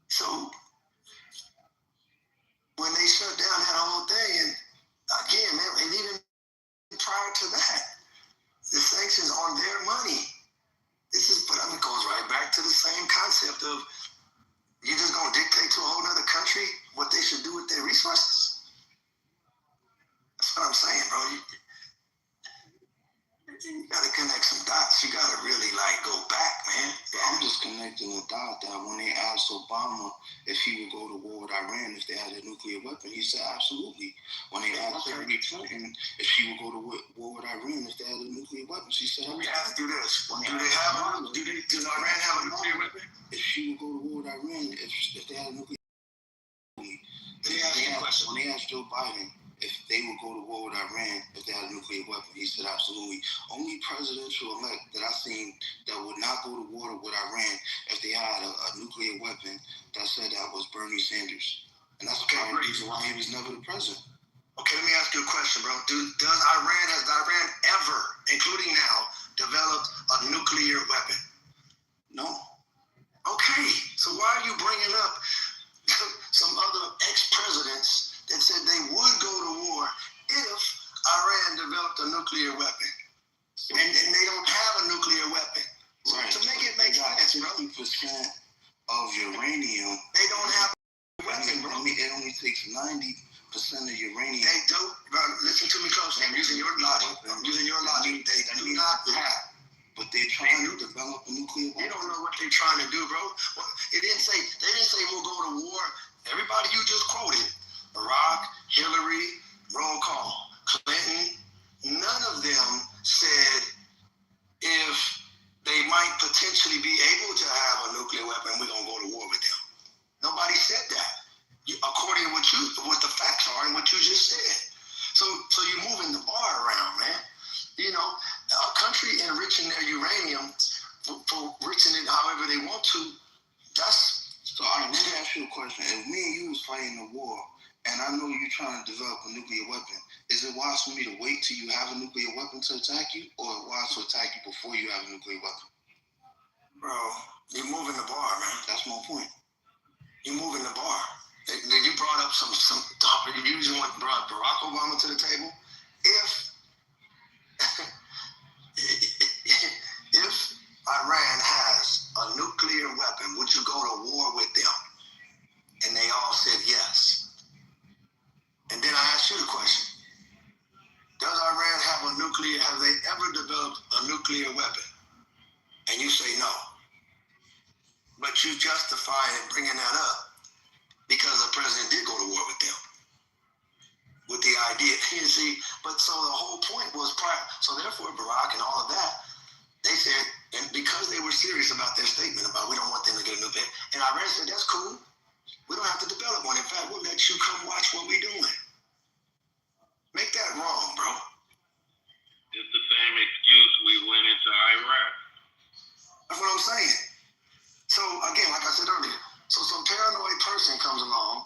So, when they shut down that whole thing, and again, man, and even prior to that, the sanctions on their money, it goes right back to the same concept of you're just going to dictate to a whole other country what they should do with their resources? That's what I'm saying, bro. You got to connect some dots. You got to really, go back, man. I'm just connecting the dot that when they asked Obama if he would go to war with Iran if they had a nuclear weapon, he said absolutely. When they asked Hillary Clinton if she would go to war with Iran if they had a nuclear weapon, she said Let me ask you this. Does Iran have a nuclear weapon? If she would go to war with Iran if they had a nuclear weapon. When they asked Joe Biden if they would go to war with Iran if they had a nuclear weapon, he said absolutely. Only presidential elect that I've seen that would not go to war with Iran if they had a nuclear weapon that said that was Bernie Sanders. And that's the reason why he was never the president. Okay, let me ask you a question, bro. Has Iran ever, including now, developed a nuclear weapon? No. Okay, so why are you bringing up some other ex-presidents that said they would go to war if Iran developed a nuclear weapon? And they don't have a nuclear weapon. So right. To make it make sense, bro. 50% of uranium. They don't have a weapon, bro. It only takes 90% of uranium. They don't, bro, listen to me closely. I'm using your logic. They do not have. But they're trying to develop a nuclear weapon. You don't know what they're trying to do, bro. They didn't say we'll go to war. Everybody you just quoted, Barack, Hillary, roll call, Clinton, none of them said if they might potentially be able to have a nuclear weapon, we're going to go to war with them. Nobody said that, according to what the facts are and what you just said. So you're moving the bar around, man. You know, a country enriching their uranium for enriching it however they want to, that's... So, all right, let me ask you a question. If me and you was fighting a war and I know you're trying to develop a nuclear weapon, is it wise for me to wait till you have a nuclear weapon to attack you, or wise to attack you before you have a nuclear weapon? Bro, you're moving the bar, man. That's my point. You're moving the bar. You brought up some topic. You usually brought Barack Obama to the table. If Iran has a nuclear weapon, would you go to war with them? And they all said yes. And then I asked you the question. Does Iran have they ever developed a nuclear weapon? And you say no. But you justify it bringing that up because the president did go to war with them. With the idea, you see, but so the whole point was so therefore Barack and all of that, they said, and because they were serious about their statement about we don't want them to get a nuclear, and Iran said, that's cool. We don't have to develop one. In fact, we'll let you come watch what we're doing. Make that wrong, bro. It's the same excuse we went into Iraq. That's what I'm saying. So again, like I said earlier, so some paranoid person comes along,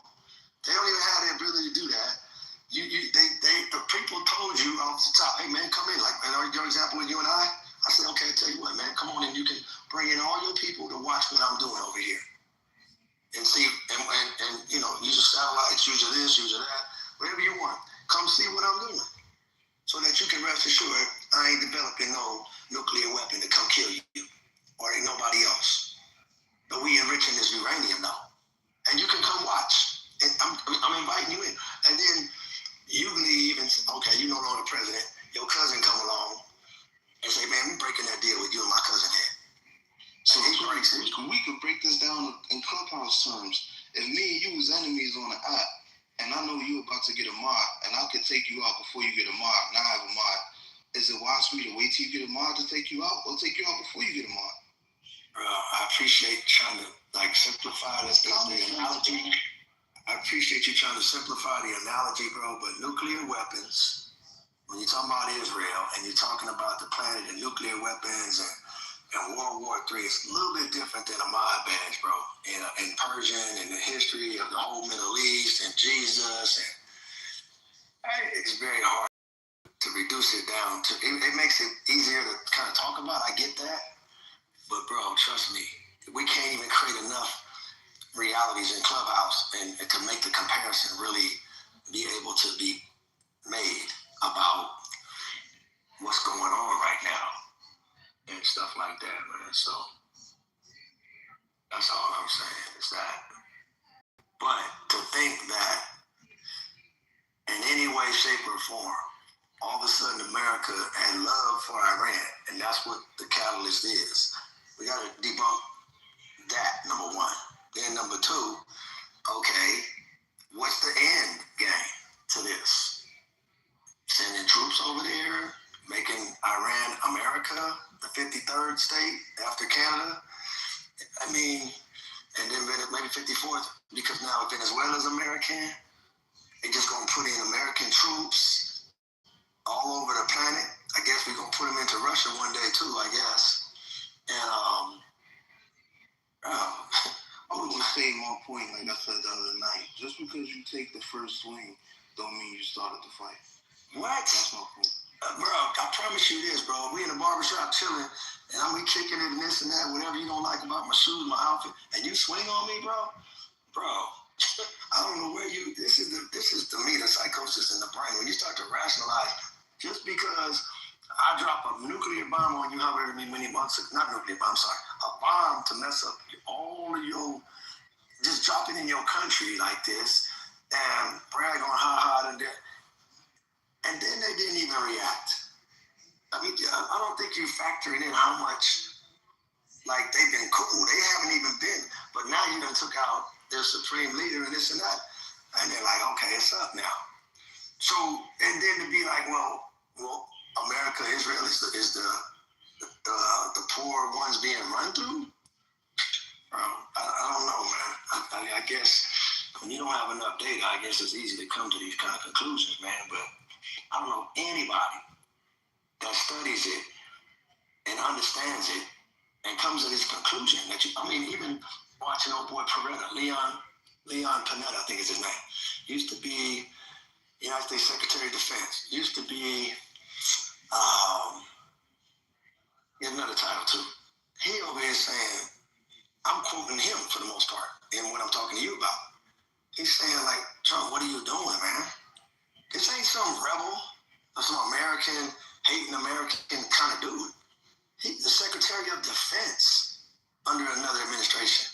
they don't even have the ability to do that. The people told you off the top, hey man, come in. Like your example with you and I said, okay, tell you what, man, come on and you can bring in all your people to watch what I'm doing over here. And see, and you know, use your satellites, use your this, use your that, whatever you want. Come see what I'm doing. So that you can rest assured I ain't developing no nuclear weapon to come kill you or ain't nobody else. But we enriching this uranium now. And you can come watch. And I'm inviting you in. And then you leave and say, okay, you no longer the president. Your cousin come along and say, man, we breaking that deal with you and my cousin had. So we could break this down in clubhouse terms. If me and you was enemies on the app, and I know you about to get a mod, and I could take you out before you get a mod, and I have a mod, is it wise for me to wait till you get a mod to take you out, or take you out before you get a mod? Bro, I appreciate trying to simplify this analogy. I appreciate you trying to simplify the analogy, bro, but nuclear weapons, when you're talking about Israel and you're talking about the planet and nuclear weapons and World War III, it's a little bit different than a mod badge, bro. And Persian and the history of the whole Middle East and Jesus. And it's very hard to reduce it down to, it makes it easier to kind of talk about. I get that. But bro, trust me, we can't even create enough realities in Clubhouse and to make the comparison really be able to be made about what's going on right now and stuff like that, man. So that's all I'm saying is that. But to think that in any way, shape, or form, all of a sudden America had love for Iran, and that's what the catalyst is. We got to debunk that, number one. Then number two, okay, what's the end game to this? Sending troops over there, making Iran America the 53rd state after Canada? I mean, and then maybe 54th, because now Venezuela's American. They're just going to put in American troops all over the planet. I guess we're going to put them into Russia one day too, I guess. And, I would just say my point, like I said the other night. Just because you take the first swing, don't mean you started the fight. what? That's my point. Bro, I promise you this, bro. We in the barbershop chilling, and I'm kicking it and this and that, whatever you don't like about my shoes, my outfit, and you swing on me, bro. I don't know where you. This is to me the psychosis in the brain. When you start to rationalize, just because I drop a nuclear bomb on you, however many months, not nuclear bomb, sorry, a bomb to mess up all of your, just drop it in your country like this, and brag on how hot and there. And then they didn't even react. I mean, I don't think you're factoring in how much, like, they've been cool. They haven't even been. But now you done took out their supreme leader and this and that. And they're like, okay, it's up now. So, and then to be like, well, America, Israel is the poor ones being run through? Bro, I don't know, man. I guess when you don't have enough data, I guess it's easy to come to these kind of conclusions, man. But I don't know anybody that studies it and understands it and comes to this conclusion that even watching old boy Peretta, Leon Leon Panetta, I think is his name. Used to be United States Secretary of Defense. Used to be, he had another title too. He over here saying, I'm quoting him for the most part in what I'm talking to you about. He's saying like, Trump, what are you doing, man? This ain't some rebel or some American, hating American kind of dude. He's the Secretary of Defense under another administration.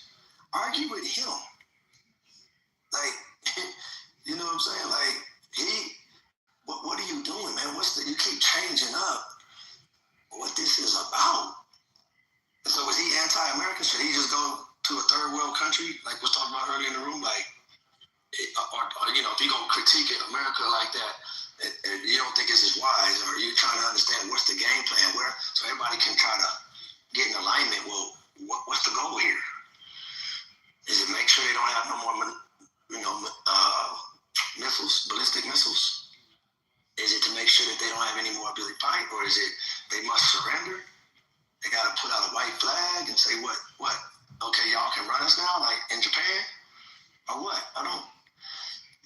Argue with him. Like, you know what I'm saying? Like, what are you doing, man? You keep changing up what this is about. So is he anti-American? Should he just go to a third world country, like was talking about earlier in the room? Like, or you know, if you gonna critique it, America like that, and you don't think it's as wise, or you're trying to understand what's the game plan, so everybody can try to get in alignment. Well, what's the goal here? Is it make sure they don't have no more, missiles, ballistic missiles? Is it to make sure that they don't have any more ability to fight, or is it they must surrender? They got to put out a white flag and say what? Okay, y'all can run us now, like in Japan, or what?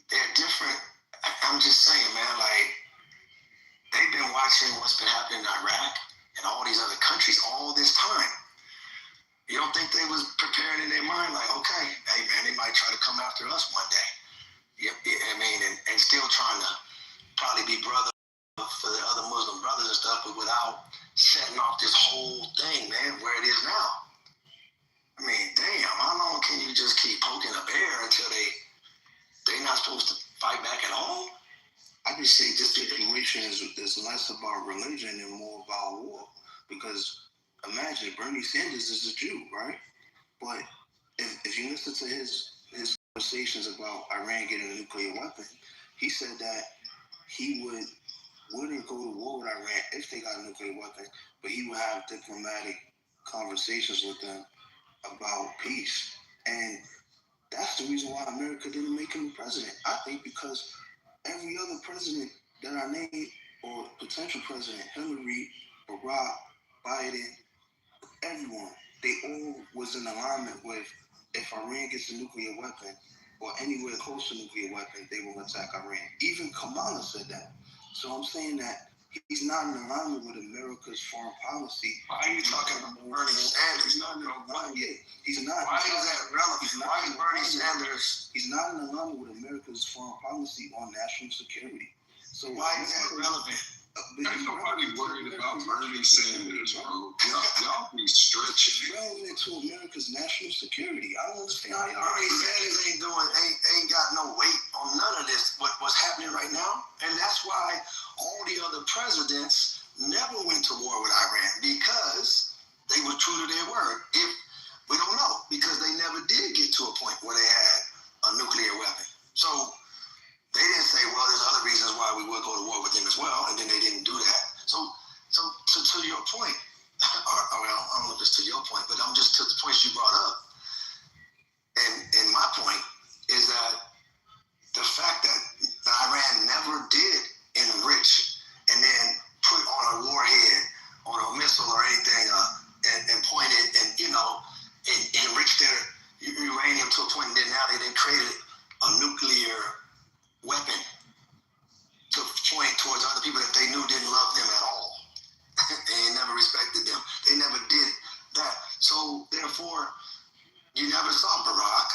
They're different. I'm just saying, man, like, they've been watching what's been happening in Iraq and all these other countries all this time. You don't think they was preparing in their mind, like, okay, hey, man, they might try to come after us one day. I mean, and still trying to probably be brother for the other Muslim brothers and stuff, but without setting off this whole thing, man, where it is now. I mean, damn, how long can you just keep poking a bear until they're not supposed to fight back at all? I just say this situation is less about religion and more about war. Because imagine Bernie Sanders is a Jew, right? But if you listen to his conversations about Iran getting a nuclear weapon, he said that he wouldn't go to war with Iran if they got a nuclear weapon, but he would have diplomatic conversations with them about peace. And that's the reason why America didn't make him president. I think because every other president that I named, or potential president, Hillary, Barack, Biden, everyone, they all was in alignment with, if Iran gets a nuclear weapon or anywhere close to a nuclear weapon, they will attack Iran. Even Kamala said that. So I'm saying that he's not in alignment with America's foreign policy. Why are you talking about Bernie Sanders? He's not in alignment. Yeah, he's not. Why is that relevant? Why is Bernie Sanders? He's not in alignment with America's foreign policy on national security. So why is that relevant? Ain't nobody worried about Bernie Sanders, bro. Y'all be stretching. Relevant to America's national security. I don't understand how y'all. Bernie Sanders ain't got no weight on none of this. What's happening right now, and that's why all the other presidents never went to war with Iran, because they were true to their word. If we don't know, because they never did get to a point where they had a nuclear weapon. So they didn't say, well, there's other reasons why we would go to war with them as well, and then they didn't do that. So to your point, or well, I don't know if it's to your point, but I'm just to the points you brought up. And my point is that the fact that Iran never did enrich and then put on a warhead, on a missile or anything, and point it and, and enrich their uranium to a point, and then now they created a nuclear weapon to point towards other people that they knew didn't love them at all. They never respected them. They never did that. So therefore, you never saw Barack,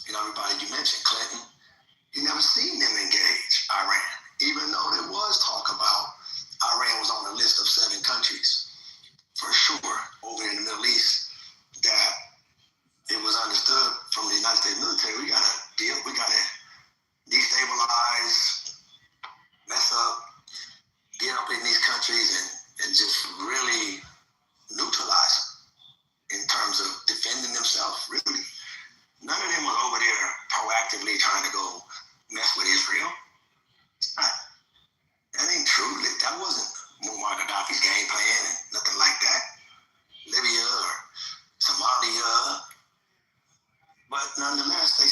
everybody you mentioned, Clinton. You never seen them engage Iran, even though there was talk about Iran was on the list of 7 countries, for sure, over in the Middle East, that it was understood from the United States military, we gotta destabilize, mess up, get up in these countries and just really neutralize them in terms of defending themselves, really. None of them was over there proactively trying to go mess with Israel. It's not. That ain't true. That wasn't Muammar Gaddafi's game plan and nothing like that. Libya or Somalia. But nonetheless,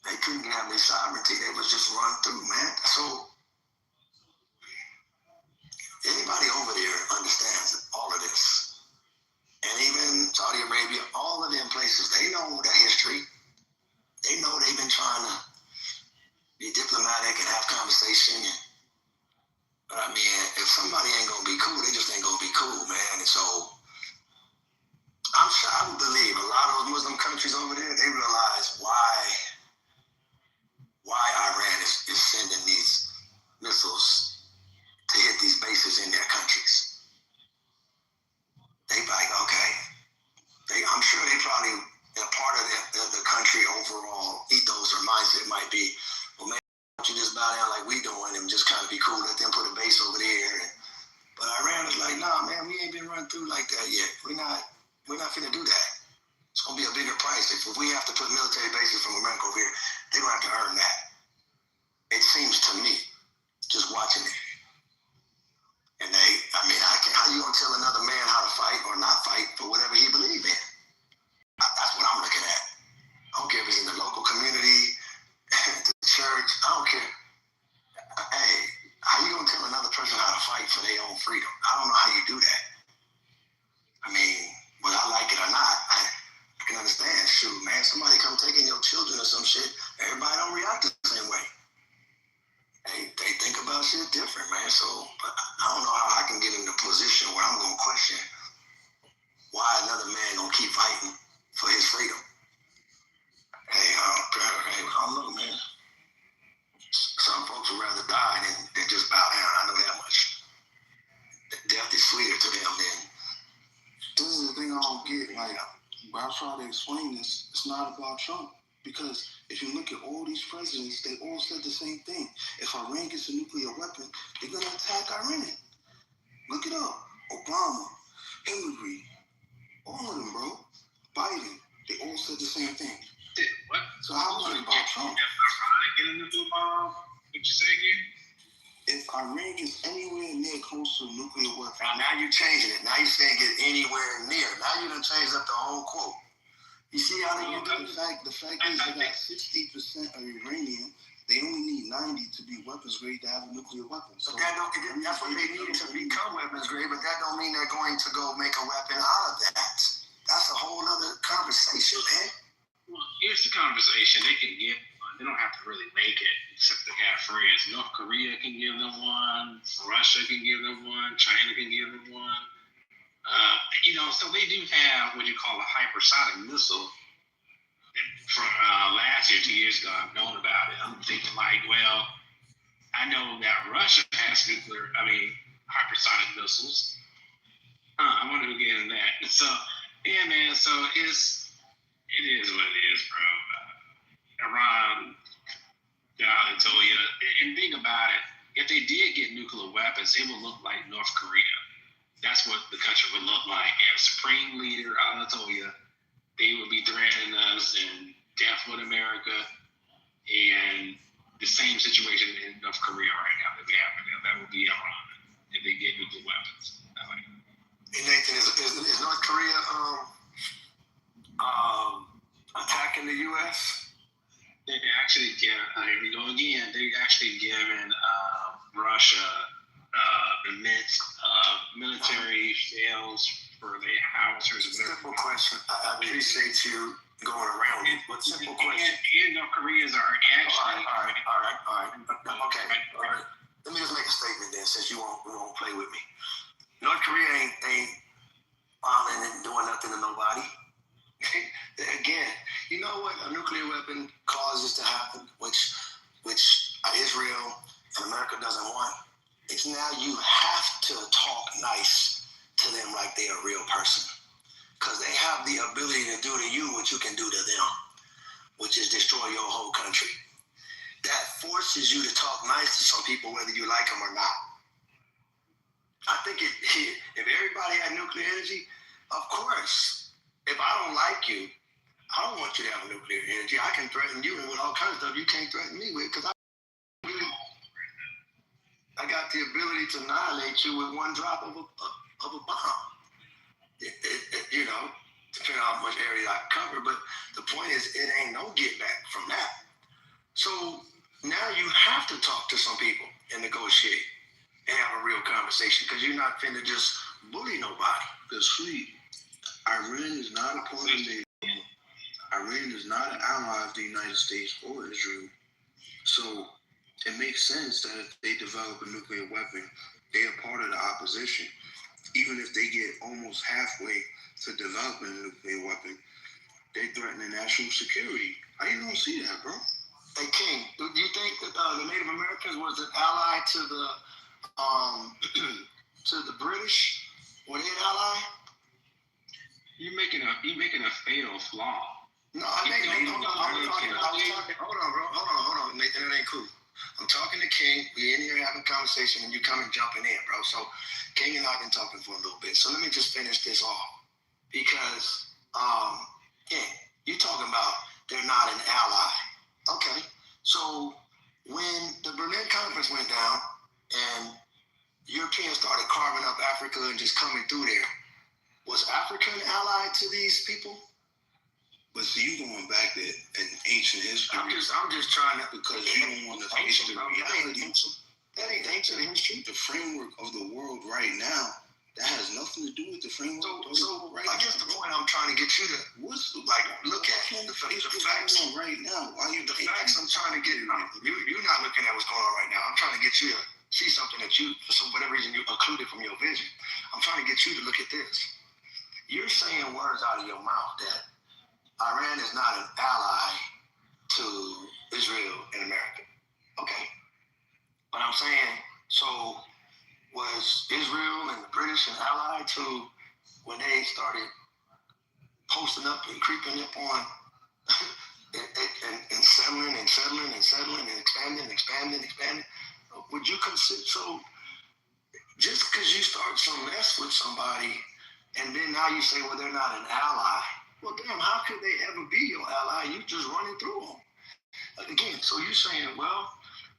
they couldn't have their sovereignty. They was just run through, man. So anybody over there understands all of this. and even Saudi Arabia, all of them places, they know the history. They know they've been trying to be diplomatic and have conversation. But I mean, if somebody ain't gonna be cool, they just ain't gonna be cool, man. And so I'm sure I would believe a lot of those Muslim countries over there, they realize why Iran is sending these missiles to hit these bases in their countries. They like, okay. I'm sure they probably, in a part of the country overall, ethos or mindset might be, well, man, why don't you just bow down like we doing and just kind of be cool, let them put a base over there. But Iran is like, nah, man, we ain't been run through like that yet. We're not finna do that. It's gonna be a bigger price. If we have to put military bases from America over here, they're gonna have to earn that. It seems to me, just watching it. And how you gonna tell another man how to fight or not fight for whatever he believes in? That's what I'm looking at. I don't care if it's in the local community, the church, I don't care. Hey, how you gonna tell another person how to fight for their own freedom? I don't know how you do that. I mean, whether I like it or not, I can understand. Shoot, man, somebody come taking your children or some shit, everybody don't react the same way. They think about shit different, man. So, but I don't know how I can get in the position where I'm gonna question why another man gonna keep fighting for his freedom. Hey, I don't know, man. Some folks would rather die than just bow down. I know that much. Death is sweeter to them than. This is the thing I don't get. Like, when I try to explain this, it's not about Trump. Because if you look at all these presidents, they all said the same thing. If Iran gets a nuclear weapon, they're going to attack Iran. Look it up. Obama, Hillary, all of them, bro. Biden, they all said the same thing. What? So how is it about Trump? Get a nuclear bomb? What you say again? If Iran gets anywhere near close to a nuclear weapon. Now you're changing it. Now you're saying get anywhere near. Now you done changed up the whole quote. You see how they do The fact is they got 60% of uranium. They only need 90 to be weapons grade to have a nuclear weapon. So but that's what they need to become weapons grade, but that don't mean they're going to go make a weapon out of that. That's a whole other conversation, man. Well, here's the conversation. They can get one. They don't have to really make it, except they have friends. North Korea can give them one. Russia can give them one. China can give them one. So they do have what you call a hypersonic missile. From last year, 2 years ago, I've known about it. I'm thinking like, well, I know that Russia has hypersonic missiles. I want to get into that. So, yeah, man. So it is what it is, bro. Iran, I told you. And think about it. If they did get nuclear weapons, it would look like North Korea. That's what the country would look like. They have a supreme leader, Anatolia. They would be threatening us and death with America. And the same situation in North Korea right now that we have. That would be Iran if they get nuclear weapons. Hey, Nathan, is North Korea attacking the U.S.? They actually give, here we go again, they actually given Russia immense military sales for the howitzers. Simple question. I appreciate you going around it, but simple question. And North Koreans are actually. All right. Okay. All right. Let me just make a statement then, since you won't play with me. North Korea ain't bombing and doing nothing to nobody. Again, you know what a nuclear weapon causes to happen, which Israel and America doesn't want? It's now you have to talk nice to them like they're a real person. Because they have the ability to do to you what you can do to them, which is destroy your whole country. That forces you to talk nice to some people, whether you like them or not. I think if everybody had nuclear energy, of course, if I don't like you, I don't want you to have nuclear energy. I can threaten you with all kinds of stuff you can't threaten me with, because I got the ability to annihilate you with one drop of a bomb. Depending on how much area I cover, but the point is, it ain't no get back from that. So now you have to talk to some people and negotiate and have a real conversation, because you're not finna just bully nobody. Because Iran is not a part of NATO. Iran is not an ally of the United States or Israel. So it makes sense that if they develop a nuclear weapon, they are part of the opposition. Even if they get almost halfway to developing a nuclear weapon, they threaten the national security. How you don't see that, bro? Hey King, do you think that the Native Americans was an ally to the to the British? Were they an ally? You're making a fatal flaw. No, I think hold on, Nathan, it ain't cool. I'm talking to King. We in here having a conversation, and you coming jumping in, bro. So King and I been talking for a little bit. So let me just finish this off because King, you talking about they're not an ally. Okay, so when the Berlin Conference went down and Europeans started carving up Africa and just coming through there, was Africa an ally to these people? But see, you going back to an ancient history. I'm just trying to, because you don't want to face the reality. That ain't ancient history. The framework of the world right now, that has nothing to do with the framework of the world right now. I guess the point I'm trying to get you to look at the facts right now. Why you the facts I'm trying to get you're not looking at what's going on right now. I'm trying to get you to see something that you, for some whatever reason, you occluded from your vision. I'm trying to get you to look at this. You're saying words out of your mouth that Iran is not an ally to Israel and America. Okay. But I'm saying, so was Israel and the British an ally to when they started posting up and creeping up on and settling and expanding? Would you consider, so just because you start some mess with somebody and then now you say, well, they're not an ally. Well, damn, how could they ever be your ally? You just running through them. Again, so you're saying, well,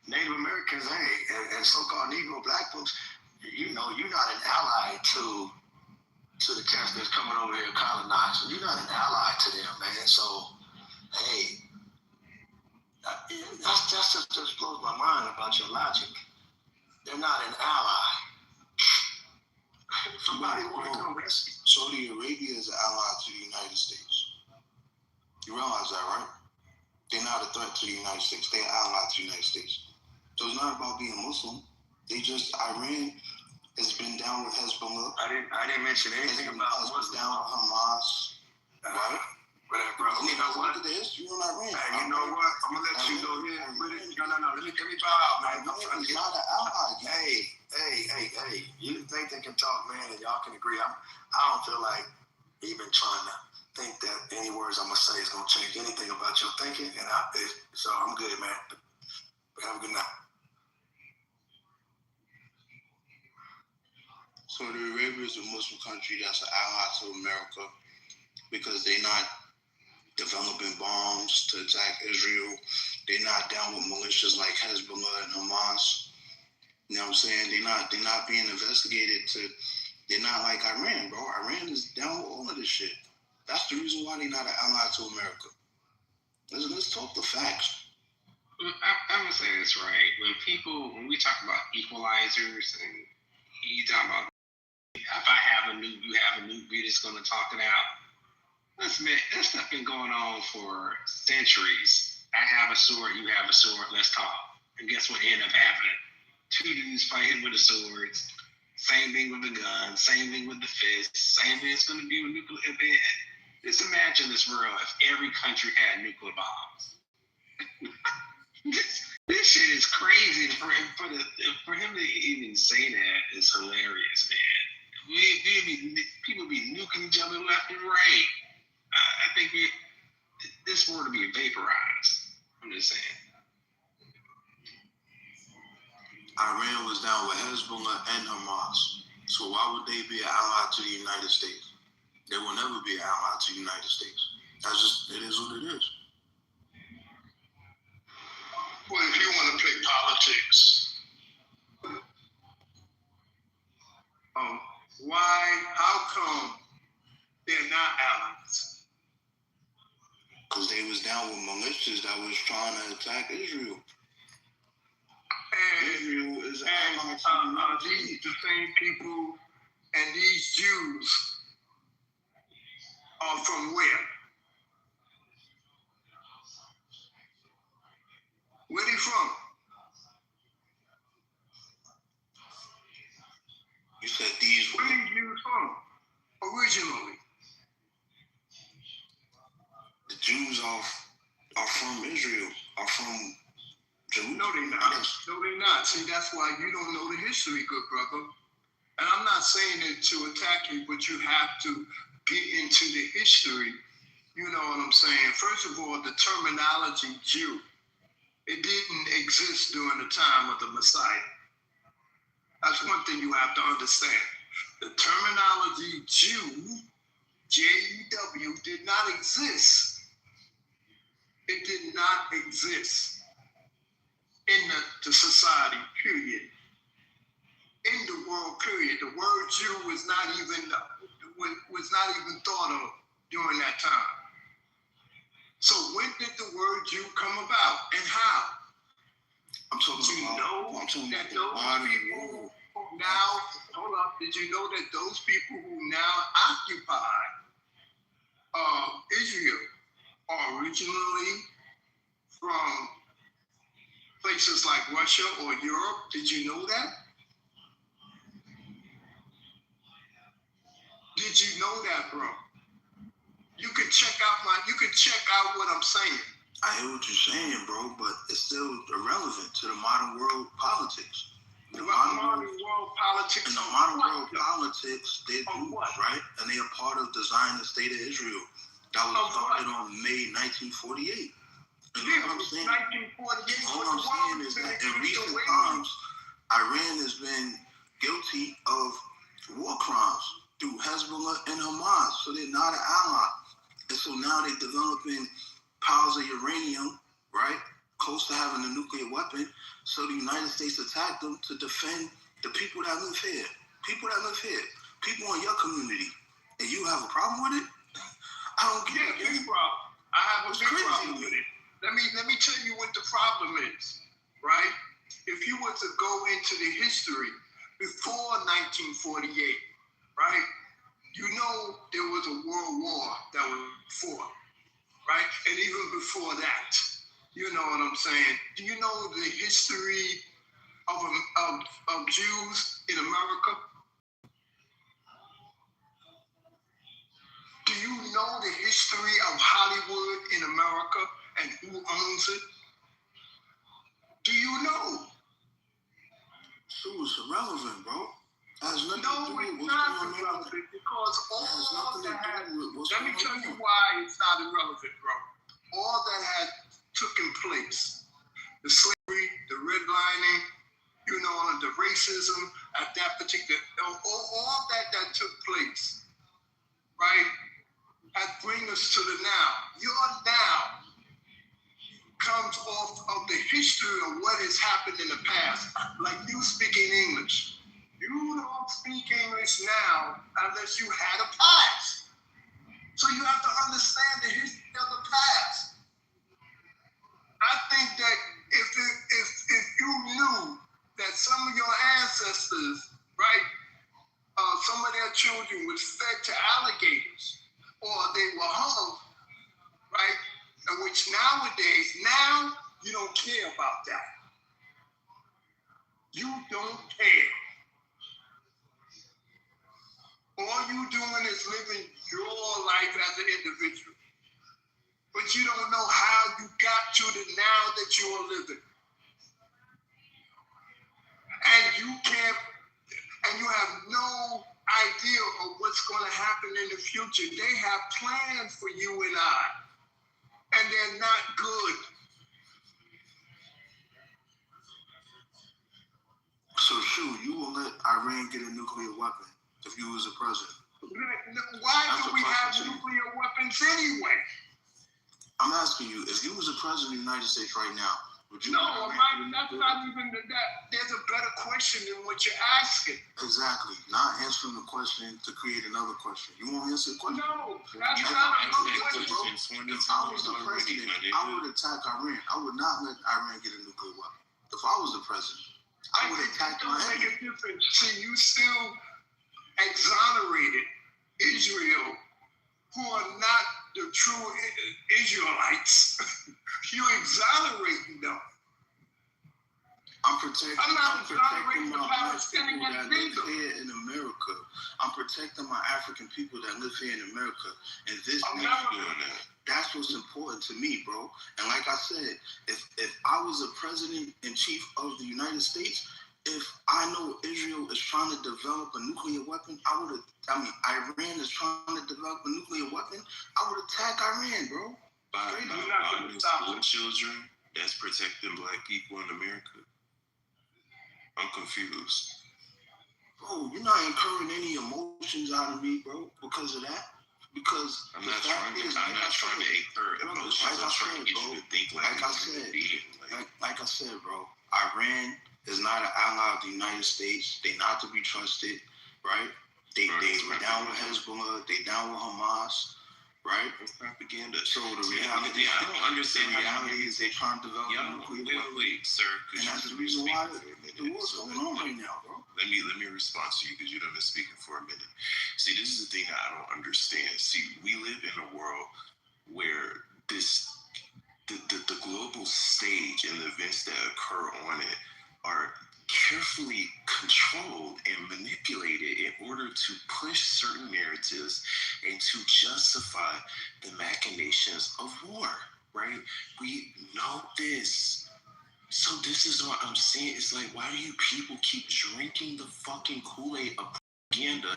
Native Americans, hey, and so-called Negro black folks, you know, you're not an ally to the cats that's coming over here colonizing. You're not an ally to them, man. So, hey, that just blows my mind about your logic. They're not an ally. Somebody want to come rescue. Saudi Arabia is an ally to the United States. You realize that, right? They're not a threat to the United States. They're an ally to the United States. So it's not about being Muslim. Iran has been down with Hezbollah. I didn't mention anything about Muslims down with Hamas. Right? Whatever, bro. You know what? Look at the history on Iran. Hey, you know what? I'm gonna let you go here and put it. No. Let me bow out, man. Iran is not an ally. Hey. You think they can talk, man, and y'all can agree. I don't feel like even trying to think that any words I'm gonna say is gonna change anything about your thinking, and so I'm good, man. Have a good night. Saudi Arabia is a Muslim country that's an ally to America because they're not developing bombs to attack Israel. They're not down with militias like Hezbollah and Hamas. You know what I'm saying? They're not being investigated they're not like Iran, bro. Iran is down with all of this shit. That's the reason why they're not an ally to America. Let's talk the facts. I'm gonna say this right. When we talk about equalizers and you talk about if I have a nuke, you have a nuke, we're just gonna talk it out. That stuff been going on for centuries. I have a sword, you have a sword, let's talk. And guess what ended up happening? Two dudes fighting with the swords. Same thing with the gun, same thing with the fists, same thing it's gonna be with nuclear. Just imagine this world if every country had nuclear bombs. This shit is crazy. For him to even say that is hilarious, man. People be nuking each other left and right. I think this world to be vaporized. I'm just saying. Iran was down with Hezbollah and Hamas. So why would they be an ally to the United States? They will never be an ally to the United States. It is what it is. Well, if you want to play politics, how come they're not allies? Because they was down with militias that was trying to attack Israel. And Israel is these the same people and these Jews from where? Where they from? You said these Where these Jews from? Originally. the Jews are from Israel, are from Jerusalem. No, they not. No, they not. See, that's why you don't know the history, good brother. And I'm not saying it to attack you, but you have to get into the history. You know what I'm saying? First of all, the terminology Jew, it didn't exist during the time of the Messiah. That's one thing you have to understand. The terminology Jew, J-E-W, did not exist. It did not exist in the society, period. In the world, period. The word Jew was not even thought of during that time. So when did the word Jew come about and how? I'm talking about that those body people who now, hold up, did you know that those people who now occupy Israel are originally from places like Russia or Europe? Did you know that? Did you know that, bro? You can check out what I'm saying. I hear what you're saying, bro, but it's still irrelevant to the modern world politics. The modern world politics. In the modern world politics, they're Jews, right? And they are part of the Zionist state of Israel that was started on May 1948. And Yeah, what I'm saying, 1948. all I'm saying is that in recent times, Iran has been guilty of war crimes through Hezbollah and Hamas, so they're not an ally. And so now they're developing piles of uranium, right, close to having a nuclear weapon. So the United States attacked them to defend the people that live here. People that live here. People in your community. And you have a problem with it? I don't get it. Big problem. I have a big problem with it. Let me tell you what the problem is, right? If you were to go into the history before 1948, right? You know there was a world war that was fought, right? And even before that, you know what I'm saying? Do you know the history of Jews in America? Do you know the history of Hollywood in America and who owns it? Do you know? So it's irrelevant, bro. Has nothing to do with it's not irrelevant because all that had, let me tell you why it's not irrelevant, bro. All that had taken place, the slavery, the redlining, you know, the racism at that particular, all that took place, right, had bring us to the now. Your now comes off of the history of what has happened in the past, like you speaking English. You don't speak English now unless you had a past. So you have to understand the history of the past. I think that if you knew that some of your ancestors, right, some of their children was fed to alligators or they were hung, right, and which nowadays, now you don't care about that. You don't care. All you doing is living your life as an individual. But you don't know how you got to the now that you're living. And you have no idea of what's going to happen in the future. They have plans for you and I. And they're not good. So, shoot, you will let Iran get a nuclear weapon if you was a president? Why do we have nuclear weapons anyway? I'm asking you, if you was a president of the United States right now, would you? No, that's not even that. There's a better question than what you're asking. Exactly. Not answering the question to create another question. You won't answer the question? No, that's not a good question. If I was the president, I would attack Iran. I would not let Iran get a nuclear weapon. If I was the president, I would attack my enemy. Make a difference. See, you still exonerated Israel who are not the true Israelites. You're exonerating them. I'm protecting not my exonerating the black people Palestinians that live either. here in America. I'm protecting my African people that live here in America. And this America. that's what's important to me, bro. And like I said, if I was a president and chief of the United States, if I know Israel is trying to develop a nuclear weapon, Iran is trying to develop a nuclear weapon, I would attack Iran, bro. By school children that's protecting black people in America. I'm confused. Bro, you're not incurring any emotions out of me, bro, because of that. Because I'm not trying to incur emotions. I'm trying to get you to think like I said, like I said, bro, Iran is not an ally of the United States. They're not to be trusted, right? They down with Hezbollah. They down with Hamas. Right? It's propaganda. So the reality, I don't understand. The reality is they trying to develop a nuclear weapon. Wait, sir. And that's the reason why the war's going on right now, bro. Let me respond to you because you've been speaking for a minute. See, this is the thing I don't understand. See, we live in a world where the global stage and the events that occur on it are carefully controlled and manipulated in order to push certain narratives and to justify the machinations of war, right? We know this. So this is what I'm saying. It's like, why do you people keep drinking the fucking Kool-Aid of propaganda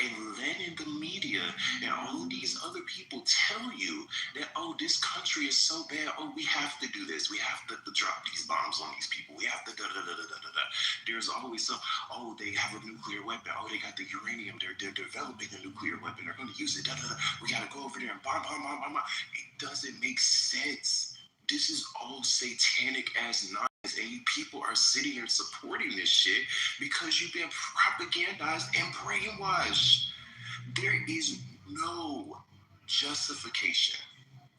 and letting the media and all of these other people tell you that, oh, this country is so bad, oh, we have to do this, we have to drop these bombs on these people, we have to da-da-da-da-da-da. There's always some, oh, they have a nuclear weapon, oh, they got the uranium, they're developing a nuclear weapon, they're going to use it, da-da-da. We got to go over there and bomb. It doesn't make sense. This is all satanic as nonsense, and you people are sitting here supporting this shit because you've been propagandized and brainwashed. There is no justification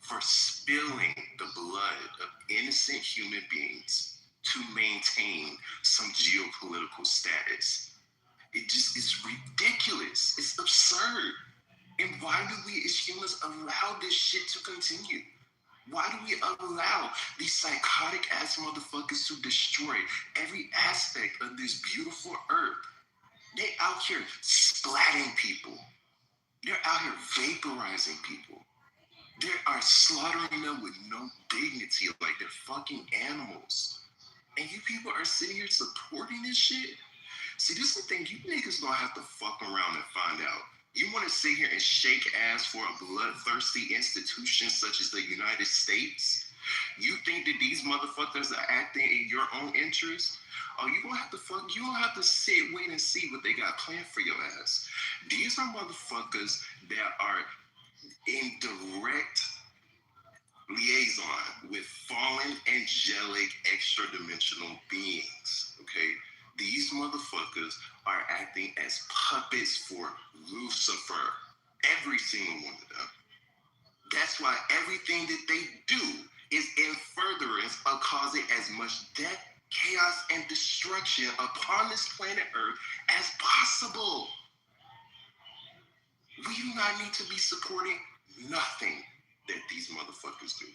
for spilling the blood of innocent human beings to maintain some geopolitical status. It just is ridiculous. It's absurd. And why do we as humans allow this shit to continue? Why do we allow these psychotic ass motherfuckers to destroy every aspect of this beautiful earth? They out here splatting people. They're out here vaporizing people. They are slaughtering them with no dignity, like they're fucking animals. And you people are sitting here supporting this shit? See, this is the thing, you niggas don't have to fuck around and find out. You want to sit here and shake ass for a bloodthirsty institution such as the United States? You think that these motherfuckers are acting in your own interest? Oh, you don't have to sit, wait and see what they got planned for your ass. These are motherfuckers that are in direct liaison with fallen, angelic, extra-dimensional beings, okay? These motherfuckers are acting as puppets for Lucifer. Every single one of them. That's why everything that they do is in furtherance of causing as much death, chaos, and destruction upon this planet Earth as possible. We do not need to be supporting nothing that these motherfuckers do.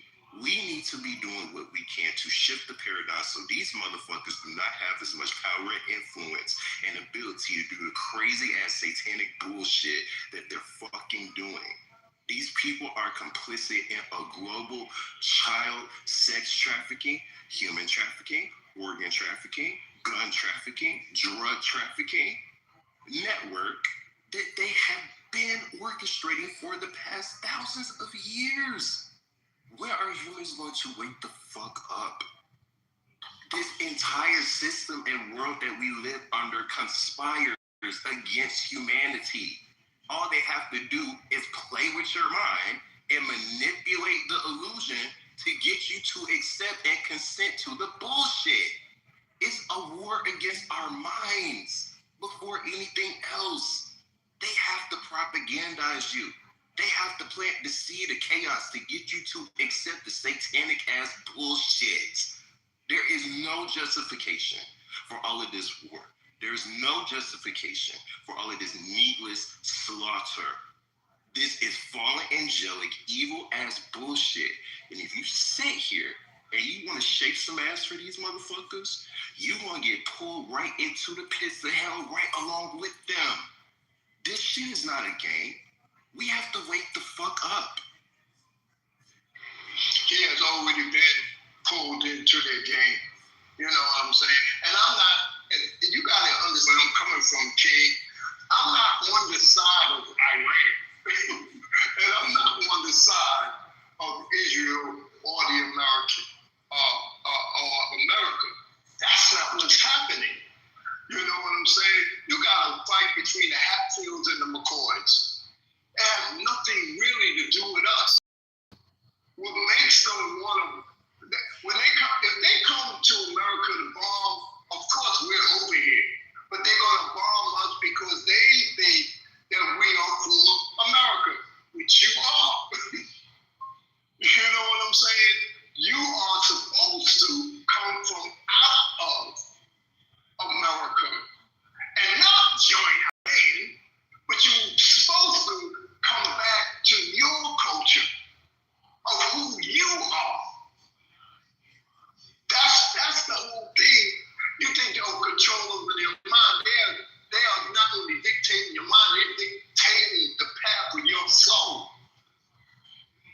We need to be doing what we can to shift the paradigm so these motherfuckers do not have as much power and influence and ability to do the crazy ass satanic bullshit that they're fucking doing. These people are complicit in a global child sex trafficking, human trafficking, organ trafficking, gun trafficking, drug trafficking network that they have been orchestrating for the past thousands of years. Where are humans going to wake the fuck up? This entire system and world that we live under conspires against humanity. All they have to do is play with your mind and manipulate the illusion to get you to accept and consent to the bullshit. It's a war against our minds before anything else. They have to propagandize you. They have to plant the seed of chaos to get you to accept the satanic ass bullshit. There is no justification for all of this war. There is no justification for all of this needless slaughter. This is fallen angelic, evil ass bullshit. And if you sit here and you want to shake some ass for these motherfuckers, you gonna get pulled right into the pits of hell right along with them. This shit is not a game. We have to wake the fuck up. He has already been pulled into their game. You know what I'm saying? And I'm not, and you gotta understand where I'm coming from, King. I'm not on the side of Iran. And I'm not on the side of Israel or the American, or America. That's not what's happening. You know what I'm saying? You got a fight between the Hatfields and the McCoys. It has nothing really to do with us. What makes them want to, when they come, if they come to America to bomb, of course we're over here, but they're gonna bomb us because they think that we are for America, which you are. You know what I'm saying? You are supposed to come from out of America and not join in, but you're supposed to come back to your culture of who you are. That's the whole thing. You think they'll control over your mind. They are not only dictating your mind, they're dictating the path of your soul.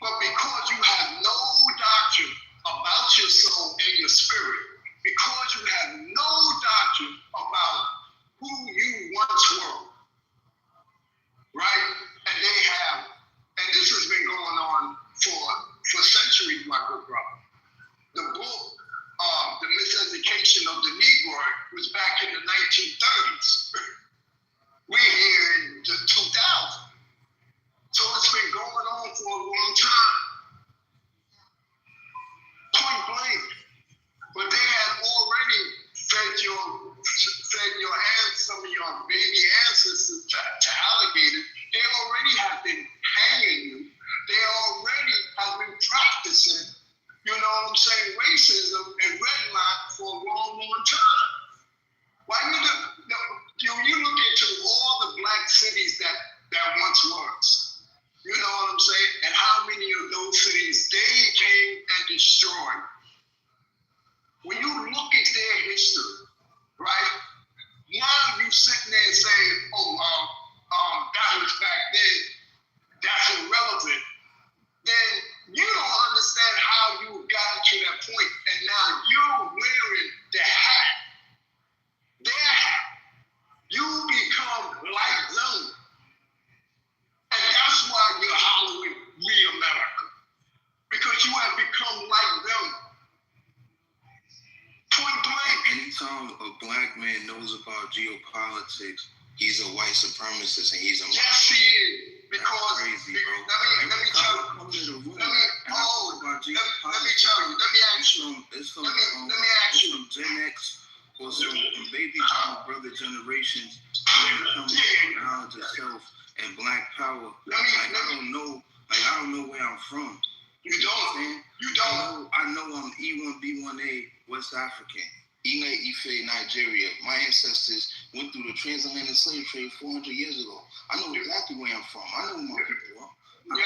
But because you have no doctrine about your soul and your spirit, because you have no doctrine about who you once were, right? And they have, and this has been going on for centuries, my good brother. The book, The Miseducation of the Negro, was back in the 1930s. We're here in the 2000s. So it's been going on for a long time. Point blank. But they had already fed some of your baby ancestors to alligators. They already have been hanging you. They already have been practicing, you know what I'm saying, racism and redline for a long, long time. Why you look into all the black cities that once was, you know what I'm saying, and how many of those cities they came and destroyed. When you look at their history, right, now you sitting there saying, that was back then, that's irrelevant, then you don't understand how you got to that point, and now you're wearing the hat, their hat. You become like them. And that's why you're hollering, "We America," because you have become like them. Point blank. Anytime a black man knows about geopolitics, he's a white supremacist and he's a Yes, he is. Because crazy, bro. let me tell you. Let me ask you. Some Gen X or some baby brother generations when it comes to knowledge of self and black power. I don't know where I'm from. You don't. You don't. I know I'm E1B1A West African. Ile Ife, Nigeria. My ancestors went through the transatlantic slave trade 400 years ago. I know exactly where I'm from. I know who my people are. And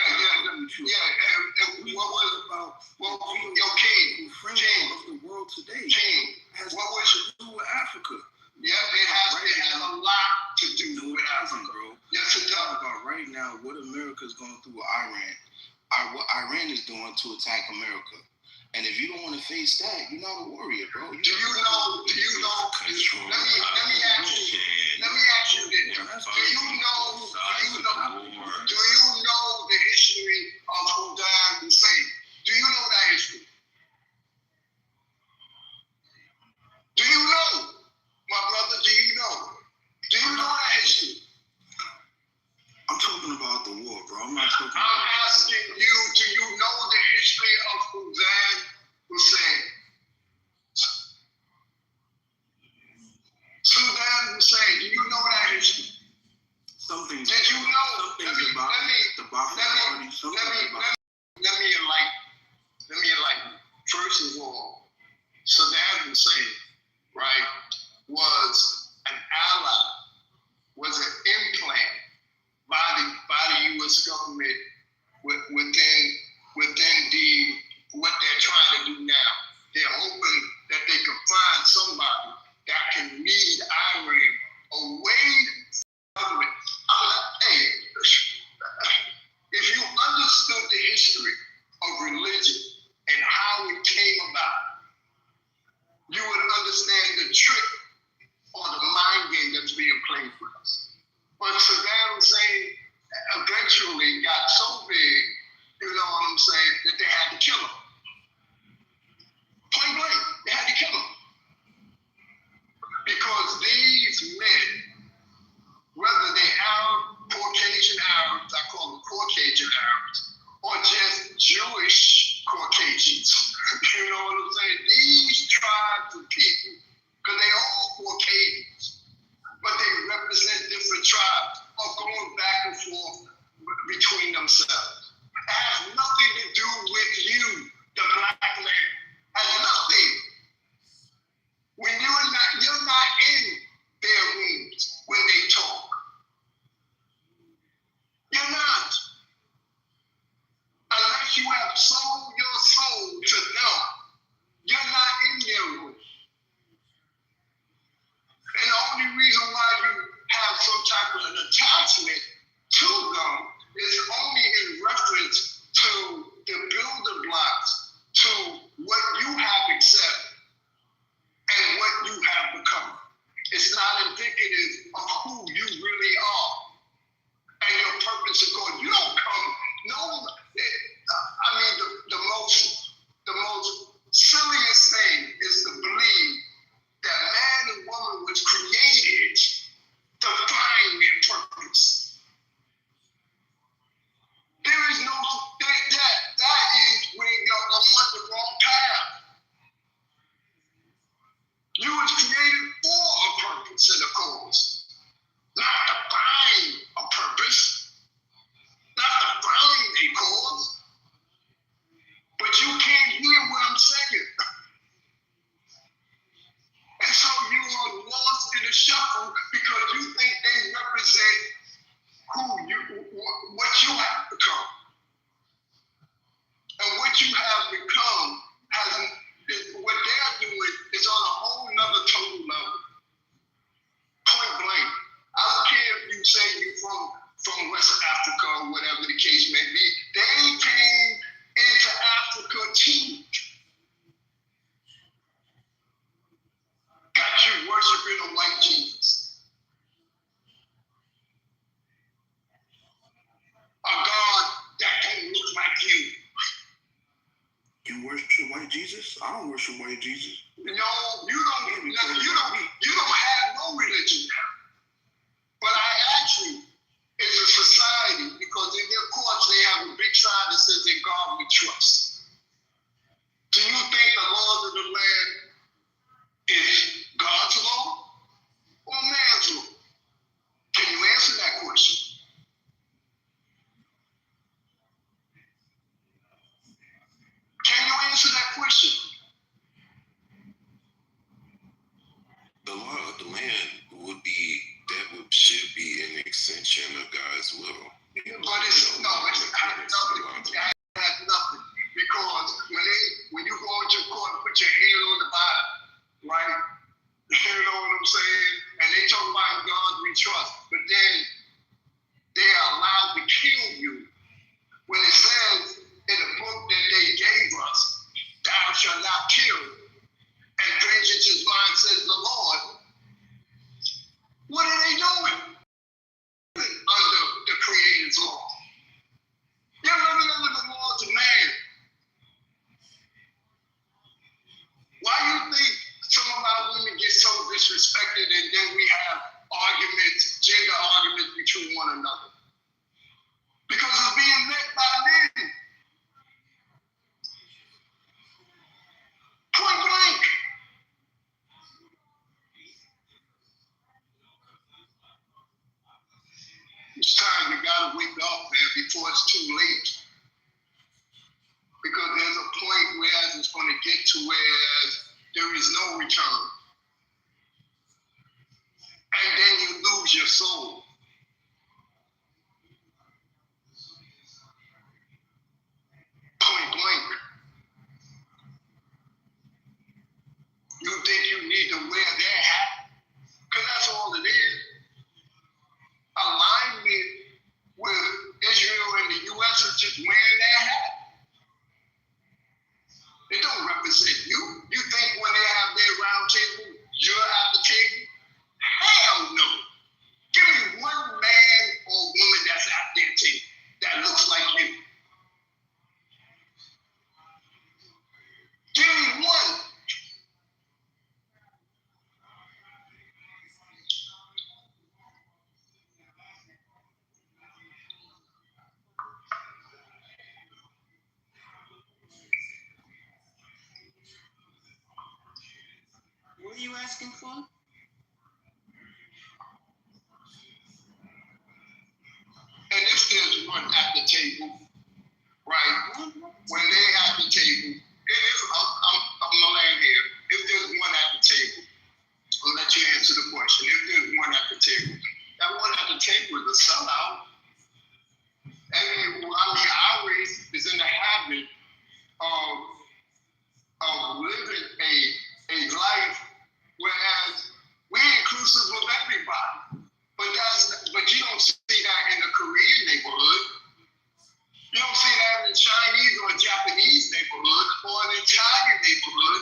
what was about? Well, your king of the world today has what was to do with Africa. Yeah, it has a lot to do with Africa, bro. Yes, it does. About right now, what America's going through with Iran, what Iran is doing to attack America. And if you don't want to face that, you're not a warrior, bro. Do you know? Let me ask you this. Do you know the history of Saddam Hussein? Do you know that history? Do you know? My brother, do you know? Do you know that history? I'm talking about the war, bro. I'm asking you, do you know the history of Saddam Hussein? Saddam Hussein, do you know that history? Did you know? Let me enlighten But Saddam Hussein eventually got so big, you know what I'm saying, that they had to kill him. Point blank, they had to kill him. Because these men, whether they're Arab, Caucasian Arabs, I call them Caucasian Arabs, or just Jewish Caucasians, you know what I'm saying? These tribes of people, because they all Caucasians, but they represent different tribes, are going back and forth between themselves. It has nothing to do with you, the black man. Has nothing. When you're not in their rooms when they talk. You're not. Unless you have sold your soul to them, you're not in their room. And the only reason why you have some type of an attachment to them is only in reference to the building blocks to what you have accepted and what you have become. It's not indicative of who you really are and your purpose of God. You don't come, the most silliest thing is to believe that man and woman was created to find their purpose. There is no, that is when you're on the wrong path. You was created for a purpose and a cause, not to find a purpose, not to find a cause. But you can't hear what I'm saying. And so you are lost in the shuffle because you think they represent what you have become. And what you have become what they're doing is on a whole nother total level. Point blank. I don't care if you say you're from West Africa or whatever the case may be. They came into Africa too. Got you worshiping a white Jesus. A God that don't look like you. You worship white Jesus? I don't worship white Jesus. No, you don't have no religion. But I ask you, it's a society because in their courts they have a big sign that says in God we trust. Do you think the laws of the land is God's law or man's law? Can you answer that question? Can you answer that question? The law of the land should be an extension of God's will. But it has nothing. It has nothing. Because when you go into court and put your hand on the Bible, right? You know what I'm saying? And they talk about God we trust, but then they are allowed to kill you. When it says in the book that they gave us, thou shalt not kill, and vengeance is mine, says the Lord. What are they doing? Under the Creator's law. You're living under the laws of man. Why do you think some of our women get so disrespected and then we have arguments, gender arguments between one another? Because it's being led by men. Point blank. It's time you gotta wake up, man, before it's too late. Because there's a point where it's going to get to where there is no return. And then you lose your soul. Point blank. You think you need to wear their hat? Because that's all it is. Alignment with Israel and the U.S. is just wearing their hat. They don't represent you. You think when they have their round table, you're at the table? Hell no. Give me one man What are you asking for? And if there's one at the table, right? When they at the table, it is, I'm gonna land here. If there's one at the table, I'll let you answer the question. If there's one at the table, that one at the table is a sellout. And our race is in the habit of living a life, whereas we're inclusive of everybody. But you don't see that in the Korean neighborhood. You don't see that in the Chinese or Japanese neighborhood or an Italian neighborhood.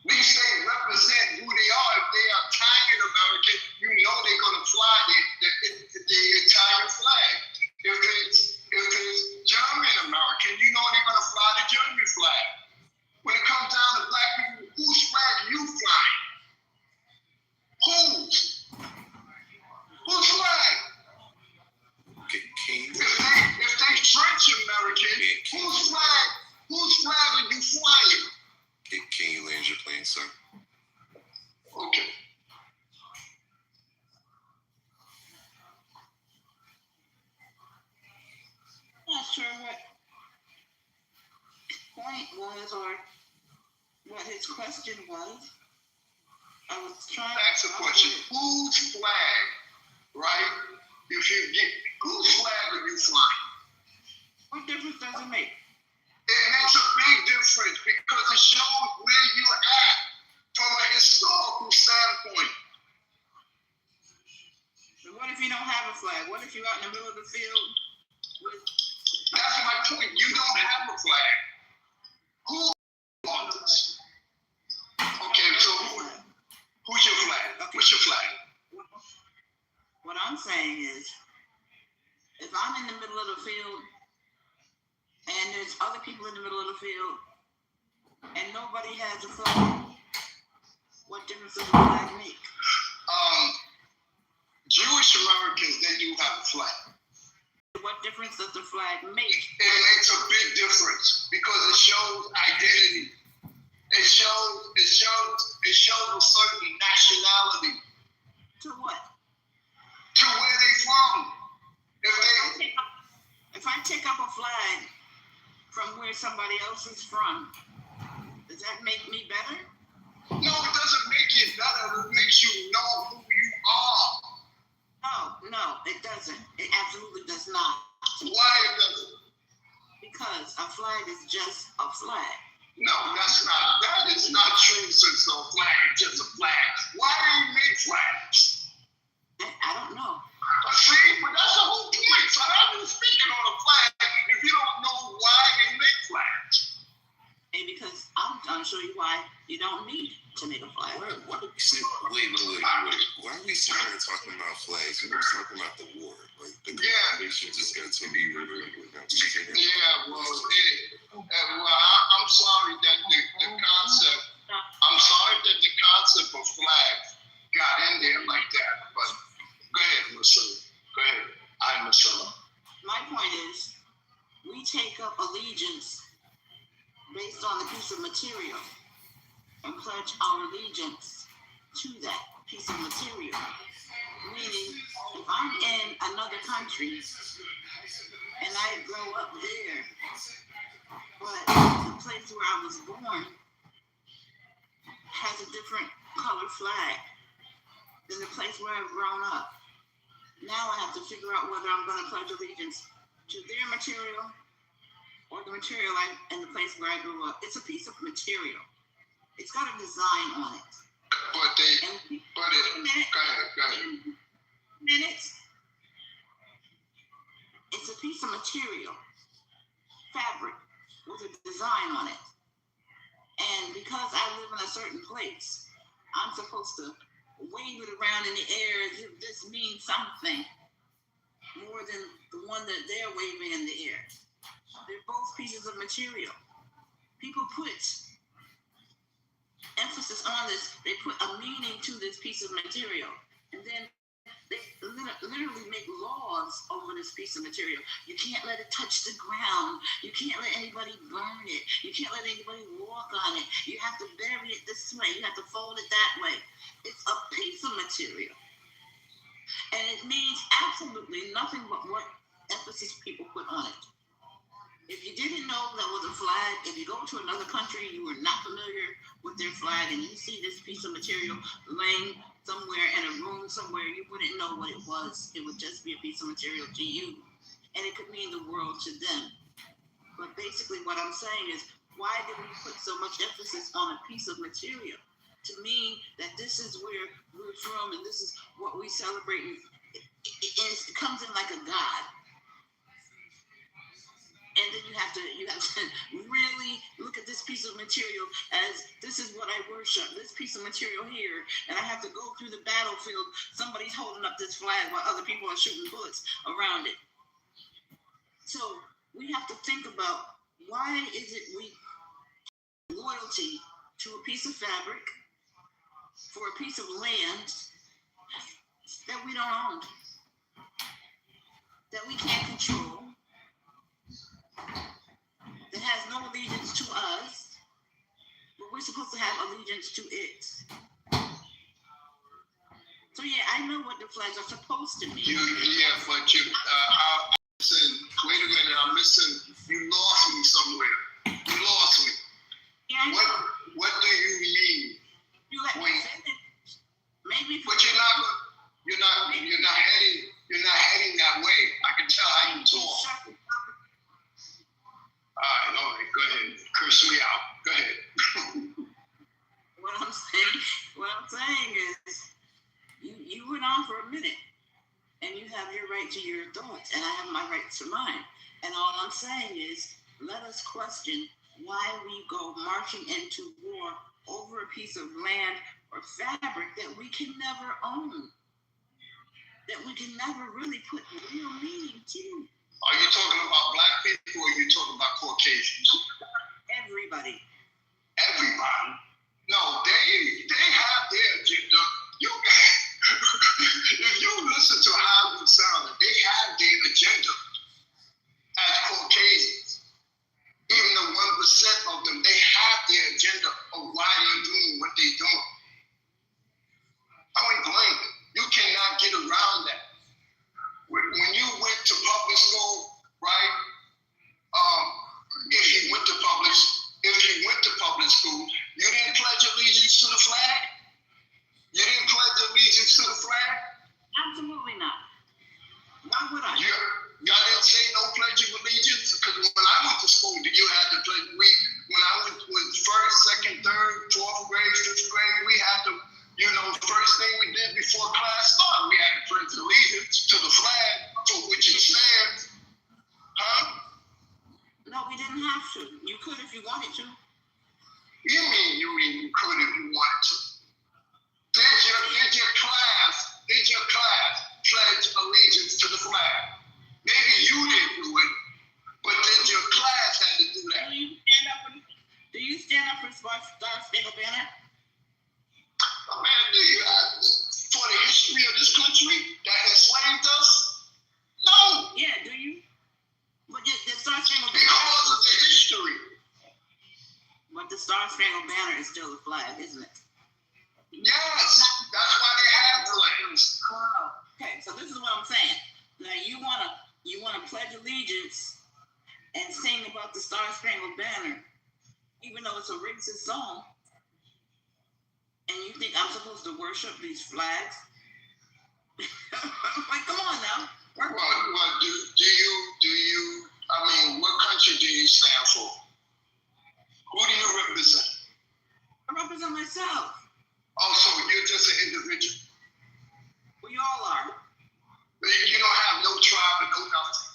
We say represent who they are. If they are Italian American, you know they're gonna fly the Italian flag. If it's German American, you know they're gonna fly the German flag. When it comes down to black people, whose flag are you flying? Whose flag? If they French American, whose flag are you flying? Can you land your plane, sir? Okay. Not sure what point was or what his question was. I was trying to ask a question. Whose flag, right? If you get, whose flag are you flying? What difference does it make? It makes a big difference because it shows where you're at from a historical standpoint. But what if you don't have a flag? What if you're out in the middle of the field with... That's my point. You don't have a flag. Who are this? Okay, so who's your flag? Okay. What's your flag? What I'm saying is, if I'm in the middle of the field and there's other people in the middle of the field and nobody has a flag, what difference does the flag make? Jewish Americans, they do have a flag. What difference does the flag make? It makes a big difference because it shows identity. It shows a certain nationality. To what? To where they from. If I take up a flag from where somebody else is from, does that make me better? No, it doesn't make you better. It makes you know who you are. No, it doesn't. It absolutely does not. Why it doesn't? Because a flag is just a flag. No, that is not true, since a flag is just a flag. Why do you make flags? I don't know. See, but that's the whole point. So I've been speaking on a flag if you don't know why they make flags. And because I'm going to show you why you don't need to make a flag. Wait. Why are we sitting here talking about flags? We're talking about the war. Like, the conversation just got to be Yeah, well, I'm sorry that the concept. I'm sorry that the concept of flags got in there like that. But go ahead, Marcella. Go ahead. I'm Marcella. My point is, we take up allegiance based on a piece of material and pledge our allegiance to that piece of material. Meaning, if I'm in another country and I grow up there, but the place where I was born has a different color flag than the place where I've grown up. Now I have to figure out whether I'm going to pledge allegiance to their material or the material in the place where I grew up. It's a piece of material. It's got a design on it. Go ahead. Minutes. It's a piece of material, fabric, with a design on it. And because I live in a certain place, I'm supposed to wave it around in the air as if this means something more than the one that they're waving in the air. They're both pieces of material. People put emphasis on this. They put a meaning to this piece of material. And then they literally make laws over this piece of material. You can't let it touch the ground. You can't let anybody burn it. You can't let anybody walk on it. You have to bury it this way. You have to fold it that way. It's a piece of material. And it means absolutely nothing but what emphasis people put on it. If you didn't know that was a flag, if you go to another country, you were not familiar with their flag, and you see this piece of material laying somewhere in a room somewhere, you wouldn't know what it was. It would just be a piece of material to you, and it could mean the world to them. But basically what I'm saying is, why did we put so much emphasis on a piece of material? To mean that this is where we're from and this is what we celebrate. It comes in like a god. And then you have to really look at this piece of material as this is what I worship, this piece of material here, and I have to go through the battlefield. Somebody's holding up this flag while other people are shooting bullets around it. So we have to think about, why is it we loyalty to a piece of fabric for a piece of land that we don't own, that we can't control, that has no allegiance to us, but we're supposed to have allegiance to it. So yeah, I know what the flags are supposed to mean. But you, listen, wait a minute, I'm missing, you lost me somewhere. You lost me. Yeah, What do you mean? You let me finish. Maybe. But you're not heading that way. I can tell how you talk. All right, go ahead. Curse me out. Go ahead. What I'm saying is, you went on for a minute, and you have your right to your thoughts, and I have my right to mine. And all I'm saying is, let us question why we go marching into war over a piece of land or fabric that we can never own, that we can never really put real meaning to. Are you talking about black people, or are you talking about Caucasians? Everybody. Everybody? No, they have their agenda. If you listen to how we sound, they have their agenda as Caucasians. Even the 1% of them, they have their agenda of why they're doing what they're doing. Point blank, you cannot get around that. When you went to public school, right? If you went to public school, you didn't pledge allegiance to the flag? You didn't pledge allegiance to the flag? Absolutely not. Why would I? Y'all didn't say no pledge of allegiance? Because when I went to school, you had to pledge. When I went with first, second, third, 12th grade, 5th grade, we had to, first thing we did before class started, we had to pledge allegiance to the flag for which it stands. Huh? No, we didn't have to. You could if you wanted to. You mean you could if you wanted to? Did your class pledge allegiance to the flag? Maybe you didn't do it, but did your class had to do that? Do you stand up for Star Spangled Banner? Man, for the history of this country that enslaved us? No. Yeah, do you? But the Star Spangled Banner. Because of the history. But the Star Spangled Banner is still a flag, isn't it? Yes, that's why they have the lands. Okay, so this is what I'm saying. Now you wanna pledge allegiance and sing about the Star Spangled Banner, even though it's a racist song, and you think I'm supposed to worship these flags? Like, come on now. Well, do you? I mean, what country do you stand for? Who do you represent? I represent myself. Oh, so you're just an individual? We all are. You don't have no tribe and no nothing.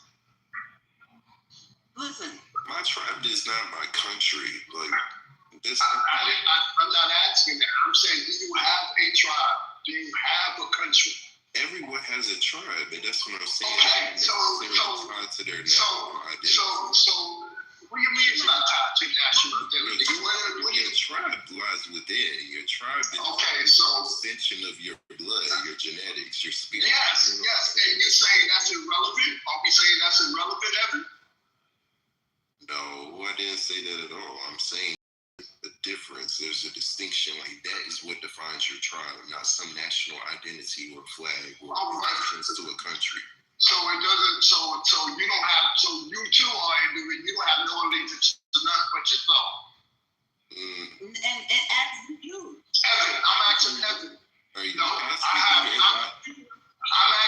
Listen. My tribe is not my country. Like this. I'm not asking that. I'm saying, do you have a tribe? Do you have a country? Everyone has a tribe, and that's what I'm saying. Okay, so what do you mean it's not tied to national identity? What is tribe lies within. Your tribe is Okay, an so extension of your blood, your genetics, your spirit. yes. And you're saying that's irrelevant? Are we saying that's irrelevant, Evan? No, I didn't say that at all. I'm saying the difference. There's a distinction. Like that is what defines your tribe, not some national identity or flag or reference to a country. So it doesn't. So you don't have. So you too are individual. You don't have no allegiance to none but yourself. And as you. Evan, I'm asking Evan. Are you No, I'm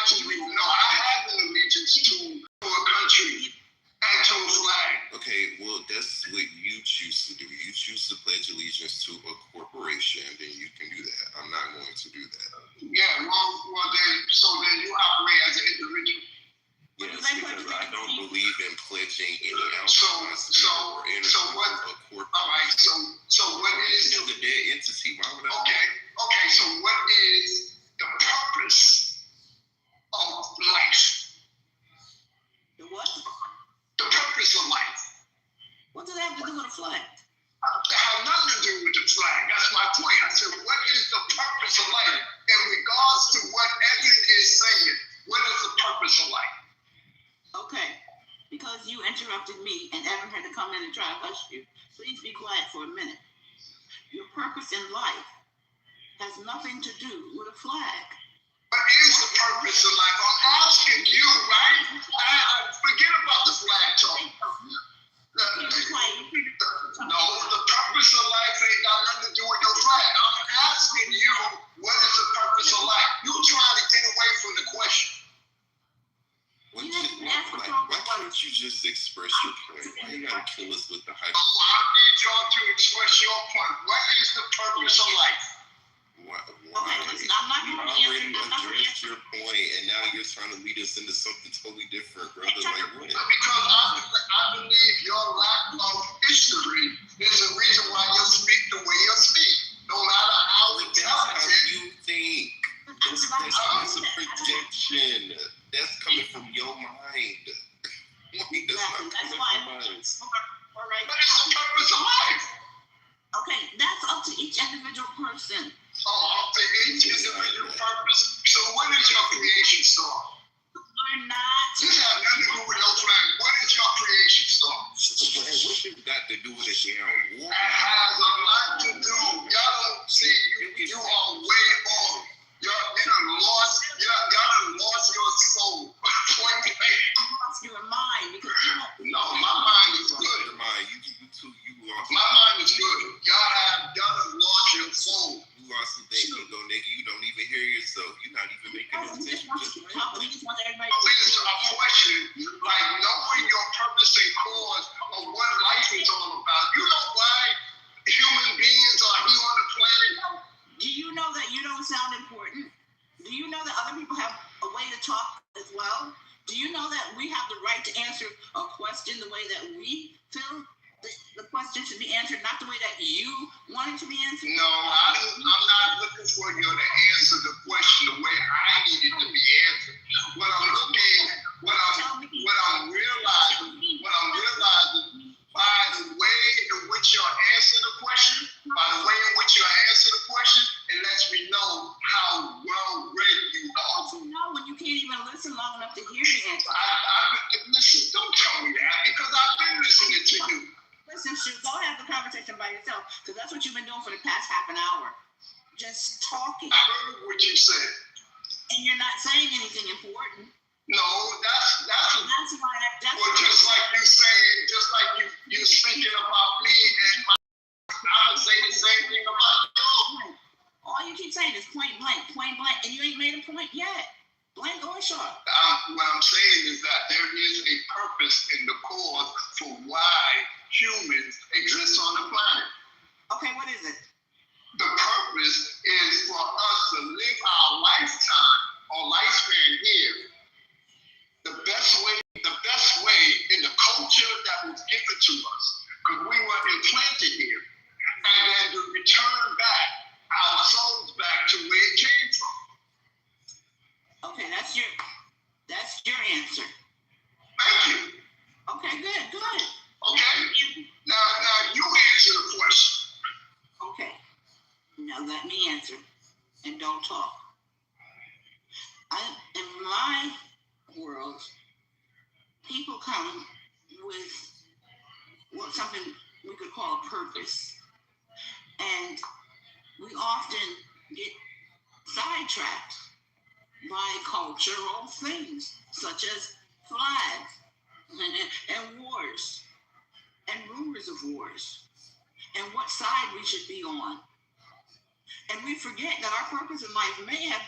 actually no. I have an allegiance to a country and to a flag. Okay, well, that's what you choose to do. You choose to pledge allegiance to a corporation, then you can do that. I'm not going to do that. Yeah, well then you operate as an individual. Yes, because I don't believe in pledging any So or anything what? a corporate. All right. So what is? It's a dead entity. Why would I? Okay. So what is the purpose of life? The what? The purpose of life. What does that have to do with a flag? It has nothing to do with the flag. That's my point. I said, what is the purpose of life? In regards to what Evan is saying, what is the purpose of life? Okay, because you interrupted me and Evan had to come in and try to hush you. Please be quiet for a minute. Your purpose in life has nothing to do with a flag. What is the purpose of life? I'm asking you, right? I forget about the flag talk. No, the purpose of life ain't got nothing to do with your flag. I'm asking you, what is the purpose of life? You're trying to get away from the question. Why can't you just express your point? Why you gotta kill us with the hype? I need y'all to express your point. What is the purpose of life? I'm not you going to already addressed your point, and now you're trying to lead us into something totally different, brother. Like what? Because I believe your lack of history is the reason why you speak the way you speak. No matter how intelligent. That's how you think. That's a projection. That's coming from your mind. That's why What is all right. What is the purpose of life? Okay, that's up to each individual person. Up to each individual purpose. So what is your creation story? We're not. This has nothing to do with no flag. What is your creation story? What's it got to do with a damn war? It has a lot to do. Y'all don't see, you are way off. Y'all done lost your soul. Point blank. You lost your mind because you don't. No, my mind is good. Your mind, you lost. My mind is good. Y'all done lost your soul. You lost some things, though, nigga. You don't even hear yourself. You're not even making no We just attention. want you to talk. We just want everybody Please, a question, like knowing your purpose and cause of what life is all about. You know why human beings are here on the planet? Do you know that you don't sound important? Do you know that other people have a way to talk as well? Do you know that we have the right to answer a question the way that we feel the question should be answered, not the way that you want it to be answered? No, I'm not looking for you to answer the question the way I need it to be answered. What I'm realizing by the way in which you answer the question, it lets me know how well read you are. You know when you can't even listen long enough to hear the answer. Listen, don't tell me that because I've been listening to you. Listen, shoot, go have the conversation by yourself because that's what you've been doing for the past half an hour. Just talking. I heard what you said. And you're not saying anything important. No, that's why. Well, just like you saying, you speaking about me and I would say the same thing about you. All you keep saying is point blank, and you ain't made a point yet. Blank or short. What I'm saying is that there is a purpose in the cause for why humans exist on the planet. Okay, what is it? The purpose is for us to live our lifespan here the best way in the culture that was given to us, because we were implanted here, and then to return back our souls back to where it came from. Okay, that's your answer. Thank you. Okay, good. Okay. Now you answer the question. let me answer and don't talk. In my world, people come with something we could call a purpose. And we often get sidetracked by cultural things, such as flags and wars and rumors of wars and what side we should be on. And we forget that our purpose in life may have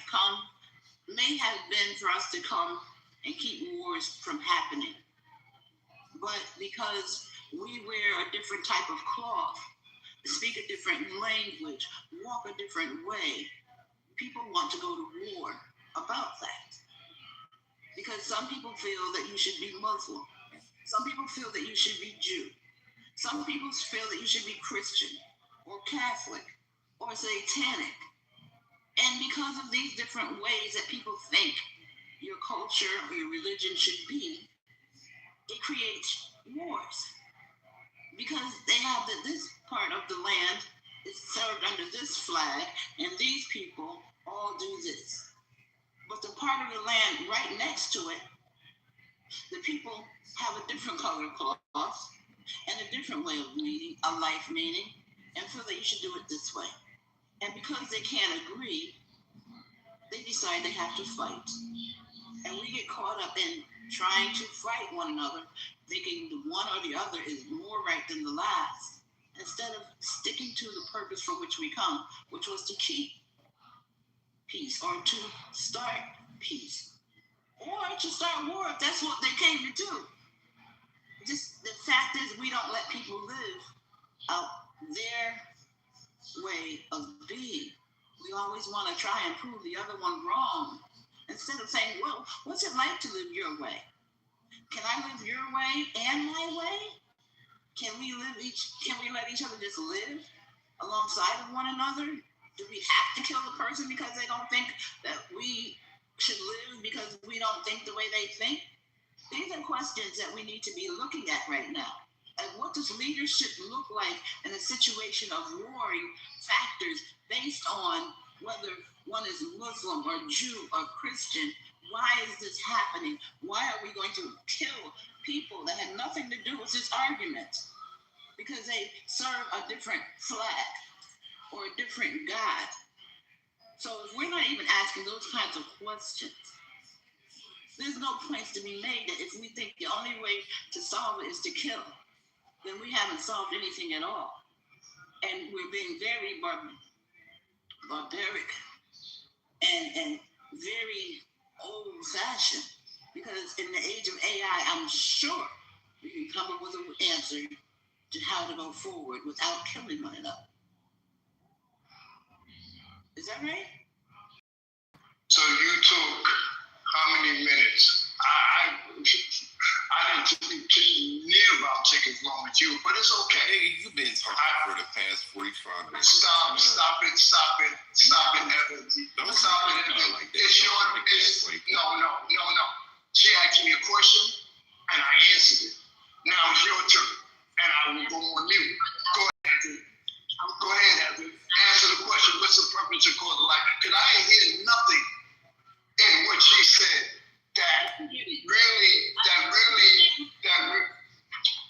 been for us to come and keep wars from happening. But because we wear a different type of cloth, speak a different language, walk a different way, people want to go to war about that. Because some people feel that you should be Muslim. Some people feel that you should be Jew. Some people feel that you should be Christian or Catholic or Satanic. And because of these different ways that people think your culture or your religion should be, it creates wars. Because they have this part of the land is served under this flag, and these people all do this. But the part of the land right next to it, the people have a different color cloth and a different way of meaning, a life meaning, and feel that you should do it this way. And because they can't agree, they decide they have to fight. And we get caught up in trying to fight one another, thinking the one or the other is more right than the last, instead of sticking to the purpose for which we come, which was to keep peace or to start peace or to start war if that's what they came to do. Just the fact is we don't let people live out their way of being. We always want to try and prove the other one wrong instead of saying, well, what's it like to live your way? Can I live your way and my way? Can we let each other just live alongside of one another? Do we have to kill the person because they don't think that we should live because we don't think the way they think? These are questions that we need to be looking at right now. And what does leadership look like in a situation of warring factors based on whether one is Muslim or Jew or Christian? Why is this happening? Why are we going to kill people that had nothing to do with this argument? Because they serve a different flag or a different God. So if we're not even asking those kinds of questions, there's no points to be made that if we think the only way to solve it is to kill, then we haven't solved anything at all. And we're being very barbaric and very old-fashioned, because in the age of AI, I'm sure we can come up with an answer to how to go forward without killing one another. Is that right? So you took how many minutes? I didn't near about taking as long as you, but it's okay. Hey, you've been talking for the past 45 minutes. Stop it, Evan. Stop it, Evan. It's your, no. She asked me a question, and I answered it. Now it's your turn, and I will go on mute. Go ahead, Evan. Answer the question. What's the purpose of cause of life? Because I ain't hear nothing in what she said that really.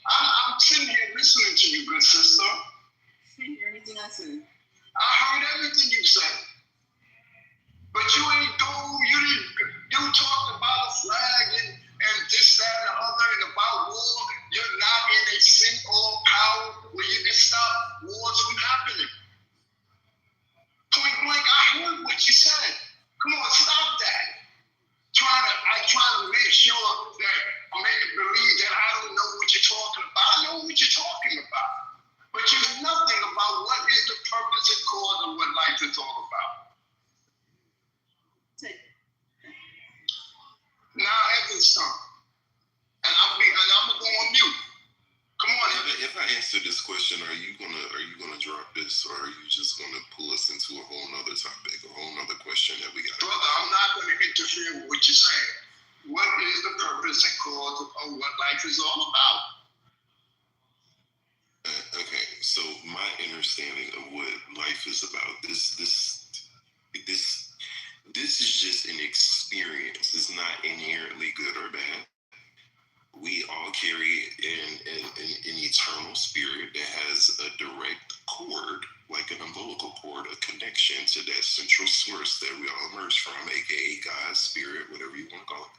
I'm sitting here listening to you, good sister. Didn't hear anything I said. I heard everything you said. But you talked about a flag and this, that, and the other, and about war. You're not in a seat or power where you can stop wars from happening. Point blank, I heard what you said. Come on, stop that. I try to make sure that I make it believe that I don't know what you're talking about. I know what you're talking about. But you know nothing about what is the purpose and cause of what life is all about. Now Evan's turn. And I'm gonna go on mute. Come on, Evan. If I answer this question, are you gonna drop this, or are you just gonna pull us into a whole nother topic, a whole nother question that we got? Brother, I'm not gonna interfere with what you're saying. What is the purpose and cause of what life is all about? Okay, so my understanding of what life is about. This is just an experience. It's not inherently good or bad. We all carry an eternal spirit that has a direct cord, like an umbilical cord, a connection to that central source that we all emerge from, aka God, spirit, whatever you want to call it.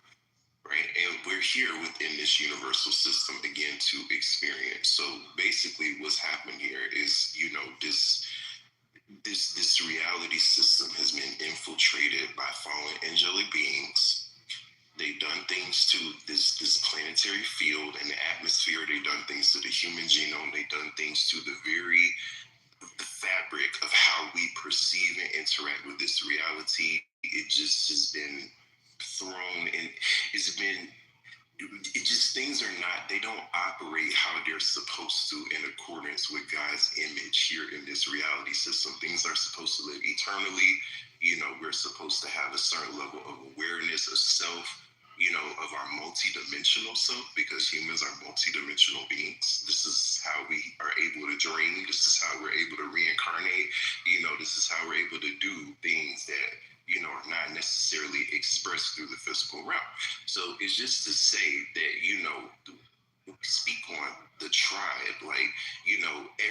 Right? And we're here within this universal system again to experience. So basically what's happened here is, this reality system has been infiltrated by fallen angelic beings. They've done things to this planetary field and the atmosphere. They've done things to the human genome. They've done things to the fabric of how we perceive and interact with this reality. It just has been thrown and things are not, they don't operate how they're supposed to in accordance with God's image here in this reality system. Things are supposed to live eternally. We're supposed to have a certain level of awareness of self, of our multidimensional self, because humans are multidimensional beings. This is how we are able to dream. This is how we're able to reincarnate. This is how we're able to do things that are not necessarily expressed through the physical realm. So it's just to say that, we speak on the tribe,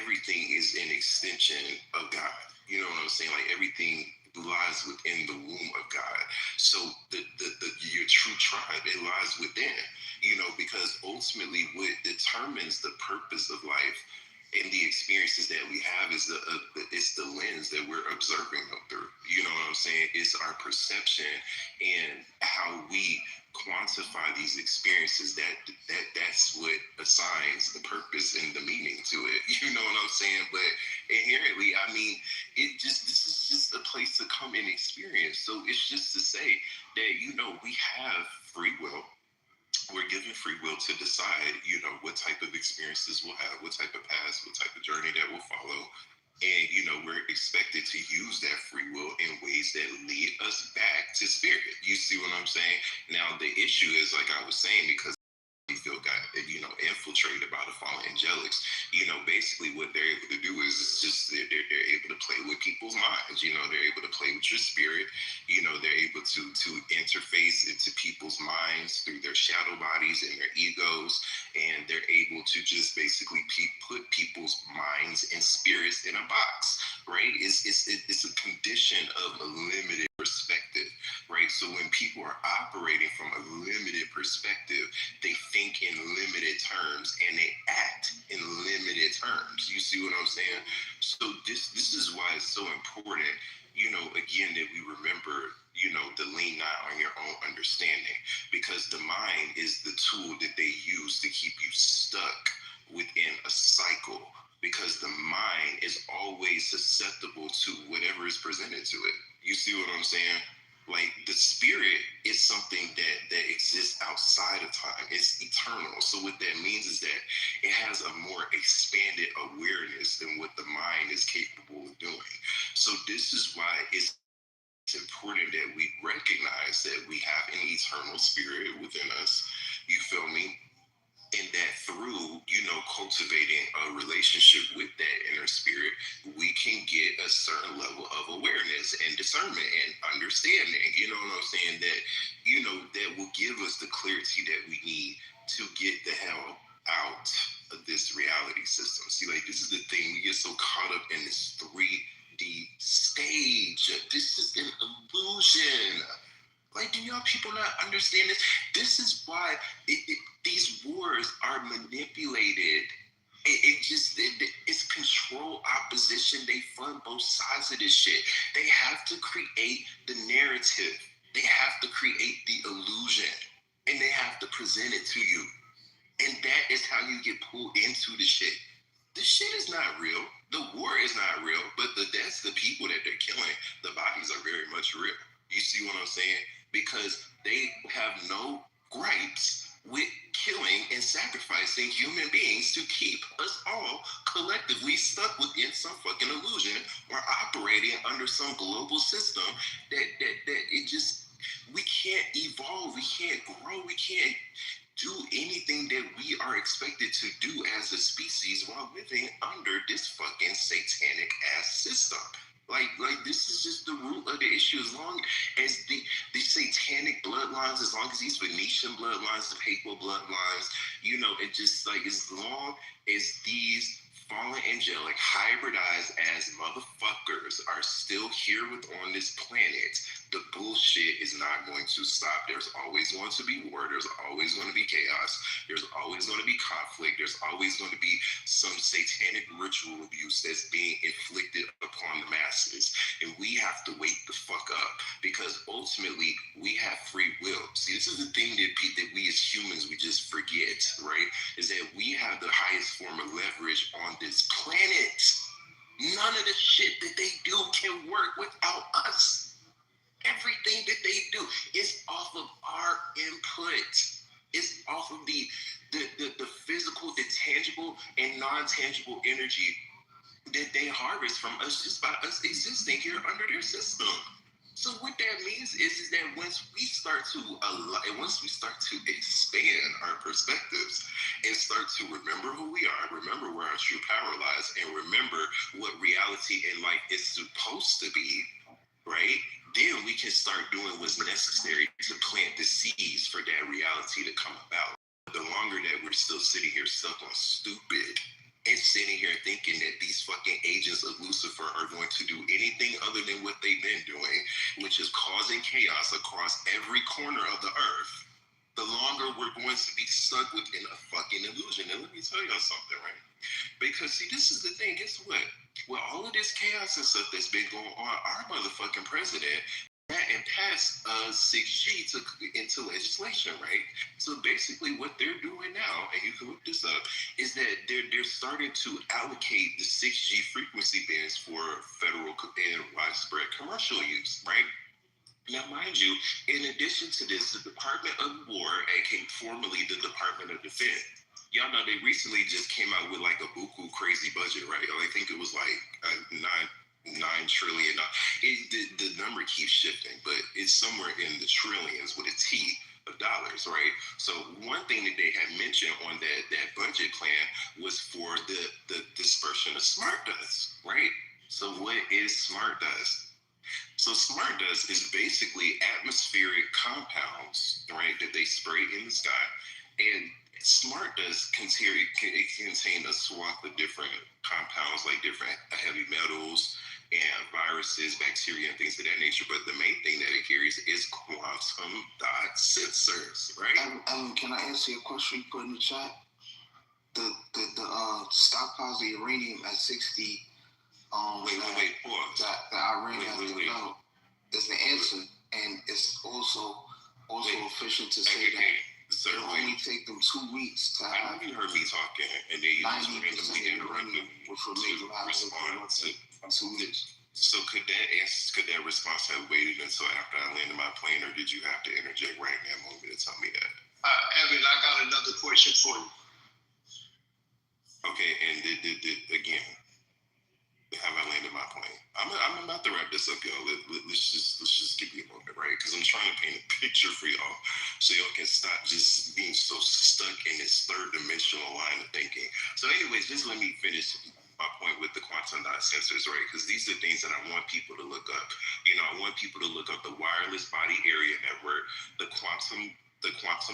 everything is an extension of God. You know what I'm saying? Like everything lies within the womb of God. So your true tribe, it lies within, because ultimately what determines the purpose of life and the experiences that we have is it's the lens that we're observing them through. You know what I'm saying? It's our perception and how we quantify these experiences that's what assigns the purpose and the meaning to it. You know what I'm saying? But inherently, this is just a place to come and experience. So it's just to say that, we have free will. We're given free will to decide, what type of experiences we'll have, what type of paths, what type of journey that we'll follow. And, we're expected to use that free will in ways that lead us back to spirit. You see what I'm saying? Now, the issue is, like I was saying, because we feel got, infiltrated by the fallen angelics, basically what they're able to do is just they're able to play with people's minds. They're able to play with your spirit. They're able to interface into people's minds through their shadow bodies and their egos, and they're able to just basically put people's minds and spirits in a box, right? It's a condition of a limited perspective, right? So when people are operating from a limited perspective, they think in limited terms and they act in limited terms. You see what I'm saying? So this is why it's so important, again, that we remember, to lean not on your own understanding, because the mind is the tool that they use to keep you stuck within a cycle, because the mind is always susceptible to whatever is presented to it. You see what I'm saying? Like the spirit is something that exists outside of time. It's eternal. So what that means is that it has a more expanded awareness than what the mind is capable of doing. So this is why it's important that we recognize that we have an eternal spirit within us. You feel me? And that through, cultivating a relationship with that inner spirit, we can get a certain level of awareness and discernment and understanding. You know what I'm saying? That, that will give us the clarity that we need to get the hell out of this reality system. See, like, this is the thing. We get so caught up in this 3D stage. This is an illusion. Like, do y'all people not understand this? This is why these wars are manipulated. It's control opposition. They fund both sides of this shit. They have to create the narrative. They have to create the illusion. And they have to present it to you. And that is how you get pulled into the shit. This shit is not real. The war is not real. But that's the people that they're killing. The bodies are very much real. You see what I'm saying? Because they have no gripes with killing and sacrificing human beings to keep us all collectively stuck within some fucking illusion or operating under some global system that it just, we can't evolve, we can't grow, we can't do anything that we are expected to do as a species while living under this fucking satanic ass system. Like this is just the root of the issue. As long as the satanic bloodlines, as long as these Venetian bloodlines, the papal bloodlines, you know, it just like as long as these fallen angelic hybridized as motherfuckers are still here on this planet, the bullshit is not going to stop. There's always going to be war. There's always going to be chaos. There's always going to be conflict. There's always going to be some satanic ritual abuse that's being inflicted upon the masses. And we have to wake the fuck up, because ultimately we have free will. See, this is the thing that we as humans, we just forget, right? Is that we have the highest form of leverage on this planet. None of the shit that they do can work without us. Everything that they do is off of our input. It's off of the physical, the tangible and non-tangible energy that they harvest from us just by us existing here under their system. So what that means is that once we start to expand our perspectives and start to remember who we are, remember where our true power lies, and remember what reality in life is supposed to be, right? Then we can start doing what's necessary to plant the seeds for that reality to come about. The longer that we're still sitting here stuck on stupid and sitting here thinking that these fucking agents of Lucifer are going to do anything other than what they've been doing, which is causing chaos across every corner of the earth, the longer we're going to be stuck within a fucking illusion. And let me tell y'all something, right? Because, see, this is the thing. Guess what? With all of this chaos and stuff that's been going on, our motherfucking president and passed 6G into legislation, right? So basically what they're doing now, and you can look this up, is that they're starting to allocate the 6G frequency bands for federal and widespread commercial use, right? Now, mind you, in addition to this, the Department of War, aka formerly the Department of Defense, y'all know they recently just came out with like a buku crazy budget, right? I think it was like 9 trillion. The number keeps shifting, but it's somewhere in the trillions with a T of dollars, right? So one thing that they had mentioned on that budget plan was for the dispersion of smart dust, right? So what is smart dust? So smart dust is basically atmospheric compounds, right, that they spray in the sky. And smart dust contain a swath of different compounds, like different heavy metals and viruses, bacteria, and things of that nature. But the main thing that it carries is quantum dot sensors, right? Can I answer your question you put in the chat? The stockpiles of uranium at 60. Wait, pause. That Iran has developed is the answer, and it's also efficient to say that it'll only take them 2 weeks to have. You heard me talking, and then you just randomly interrupted, which will make them have to 2 weeks. So could that response have waited until after I landed my plane, or did you have to interject right in that moment to tell me that? Evan, I got another question for you. Okay, and again, have I landed my plane? I'm about to wrap this up, y'all. Let's just give me a moment, right? Because I'm trying to paint a picture for y'all, so y'all can stop just being so stuck in this third-dimensional line of thinking. So, anyways, just let me finish my point with the quantum dot sensors, right? Because these are things that I want people to look up. You know, I want people to look up the wireless body area network, the quantum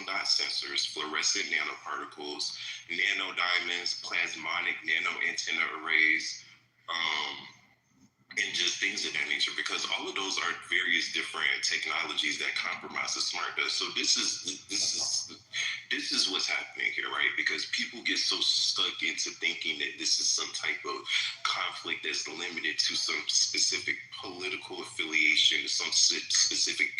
dot sensors, fluorescent nanoparticles, nanodiamonds, plasmonic nano-antenna arrays, and just things of that nature, because all of those are various different technologies that compromise the smart dust. So this is what's happening here, right? Because people get so stuck into thinking that this is some type of conflict that's limited to some specific political affiliation, to some specific,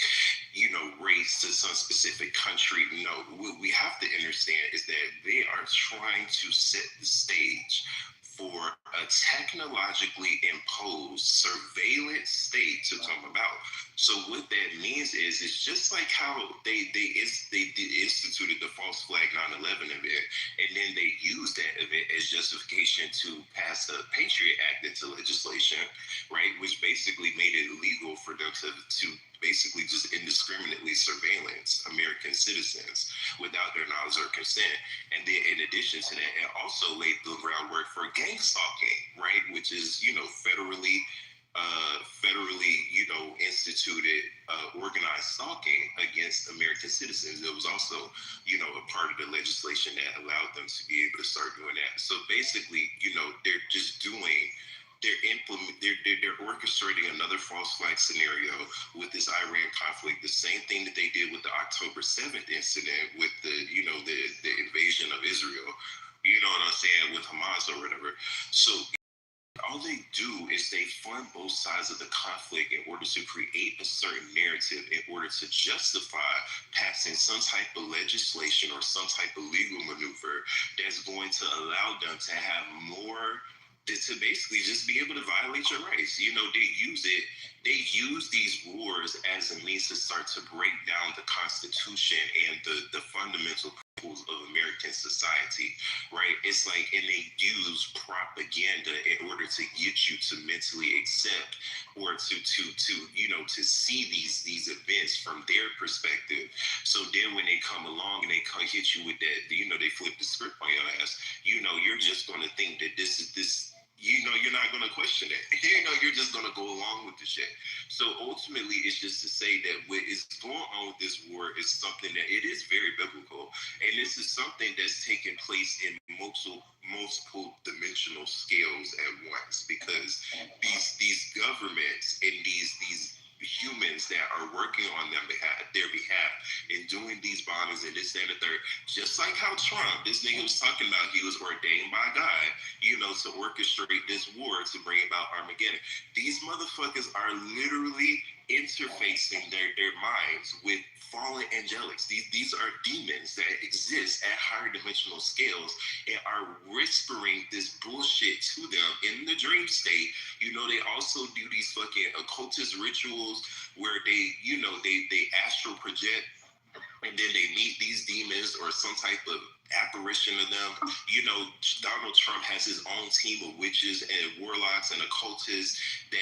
race, to some specific country. No, what we have to understand is that they are trying to set the stage for a technologically imposed surveillance state to come about. So what that means is, it's just like how they instituted the false flag 9/11 event, and then they used that event as justification to pass the Patriot Act into legislation, right? Which basically made it illegal for them to basically just indiscriminately surveillance American citizens without their knowledge or consent. And then in addition to that, it also laid the groundwork for gang stalking, right? Which is, federally, instituted organized stalking against American citizens. It was also, a part of the legislation that allowed them to be able to start doing that. So basically, they're just they're orchestrating another false flag scenario with this Iran conflict. The same thing that they did with the October 7th incident with the invasion of Israel. You know what I'm saying, with Hamas or whatever. So all they do is they fund both sides of the conflict in order to create a certain narrative, in order to justify passing some type of legislation or some type of legal maneuver that's going to allow them to have more, to basically just be able to violate your rights. They use these wars as a means to start to break down the Constitution and the fundamental principles of American society, right? It's like, and they use propaganda in order to get you to mentally accept or to see these events from their perspective. So then when they come along and they hit you with that, they flip the script on your ass, you're just going to think that this is this. You're not going to question it. You're just going to go along with the shit. So ultimately, it's just to say that what is going on with this war is something that it is very biblical. And this is something that's taking place in multiple dimensional scales at once, because these governments and these humans that are working on their behalf and doing these bombings and this and the third, just like how Trump, this nigga was talking about, he was ordained by God, to orchestrate this war to bring about Armageddon. These motherfuckers are literally interfacing their minds with fallen angelics. These are demons that exist at higher dimensional scales and are whispering this bullshit to them in the dream state. They also do these fucking occultist rituals where they astral project, and then they meet these demons or some type of apparition of them. Donald Trump has his own team of witches and warlocks and occultists that,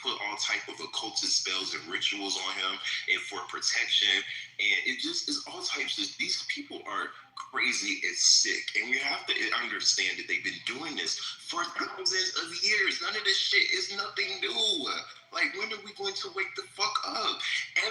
put all type of occultist spells and rituals on him and for protection. And it just is all types of, these people are crazy and sick. And we have to understand that they've been doing this for thousands of years. None of this shit is nothing new. Like, when are we going to wake the fuck up?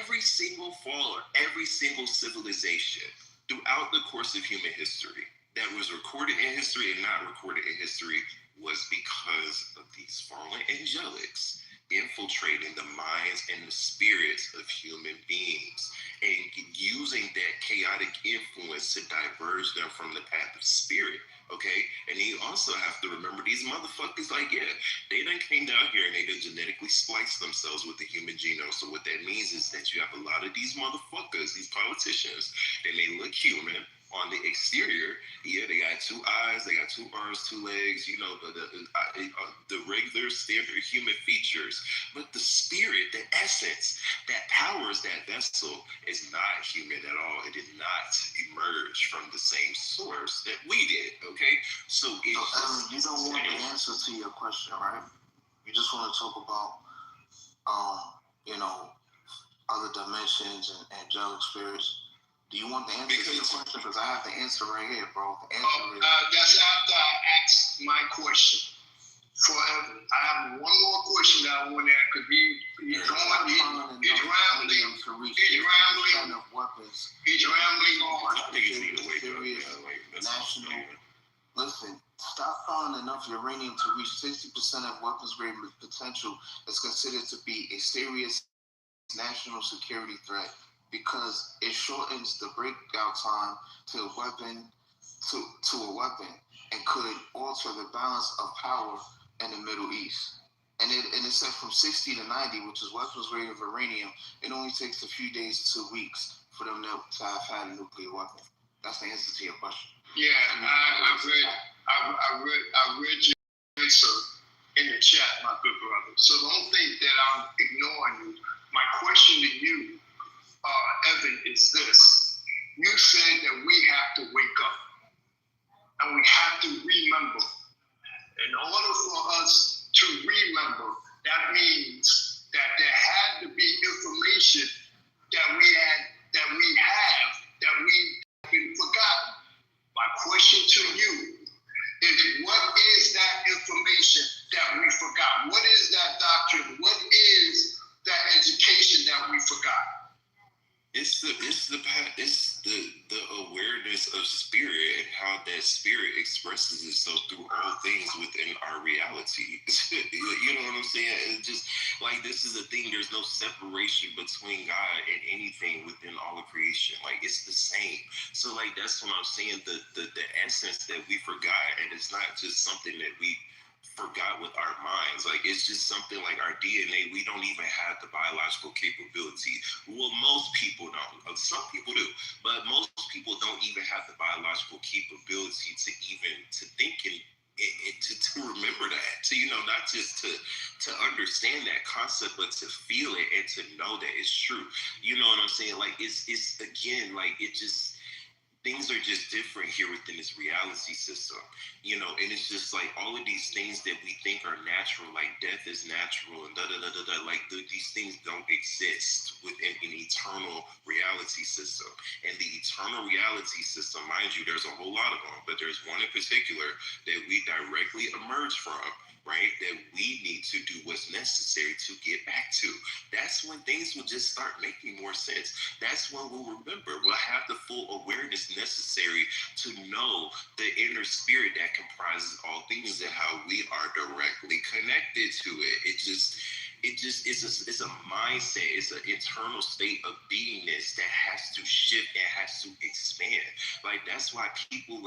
Every single fall or every single civilization throughout the course of human history that was recorded in history and not recorded in history was because of these fallen angelics infiltrating the minds and the spirits of human beings and using that chaotic influence to diverge them from the path of spirit. Okay, and you also have to remember these motherfuckers, they done came down here and they done genetically spliced themselves with the human genome. So what that means is that you have a lot of these motherfuckers, these politicians, they may look human on the exterior. Yeah, they got 2 eyes, they got 2 arms, 2 legs, the regular standard human features. But the spirit, the essence that powers that vessel is not human at all. It did not emerge from the same source that we did, okay? So you don't want the answer to your question, right? You just want to talk about, other dimensions and angelic spirits. Do you want the answer to your question? Because I have the answer right here, bro. The answer that's after I asked my question. Forever. I have one more question that I want to ask, because he's rambling. He's rambling on. I think you need to wake up. National. Listen, stop finding enough uranium to reach 60% of weapons grade potential is considered to be a serious national security threat, because it shortens the breakout time to a weapon and could alter the balance of power in the Middle East. And it said from 60 to 90, which is weapons grade of uranium, it only takes a few days to weeks for them to have had a nuclear weapon. That's the answer to your question. Yeah, I read your answer in the chat, my good brother. So don't think that I'm ignoring you. My question to you, Evan, is this. You said that we have to wake up and we have to remember. In order for us to remember, that means that there had to be, if expresses itself through all things within our reality. You know what I'm saying? It's just like, this is the thing. There's no separation between God and anything within all of creation. Like, it's the same. So like, that's what I'm saying. The essence that we forgot, and it's not just something that we forgot with our minds. Like, it's just something like our DNA. We don't even have the biological capability. Well, most people don't. Some people do, but most people don't even have the biological capability to think and to remember that, to, you know, not just to understand that concept, but to feel it and to know that it's true. You know what I'm saying? Like, it's again, like, it just, things are just different here within this reality system, you know, and it's just like all of these things that we think are natural, like death is natural and like these things don't exist within an eternal reality system. And the eternal reality system, mind you, there's a whole lot of them, but there's one in particular that we directly emerge from, right? That we need to do what's necessary to get back to. That's when things will just start making more sense. That's when we'll remember. We'll have the full awareness necessary to know the inner spirit that comprises all things and how we are directly connected to it. It's a mindset. It's an internal state of beingness that has to shift and has to expand. Like, that's why people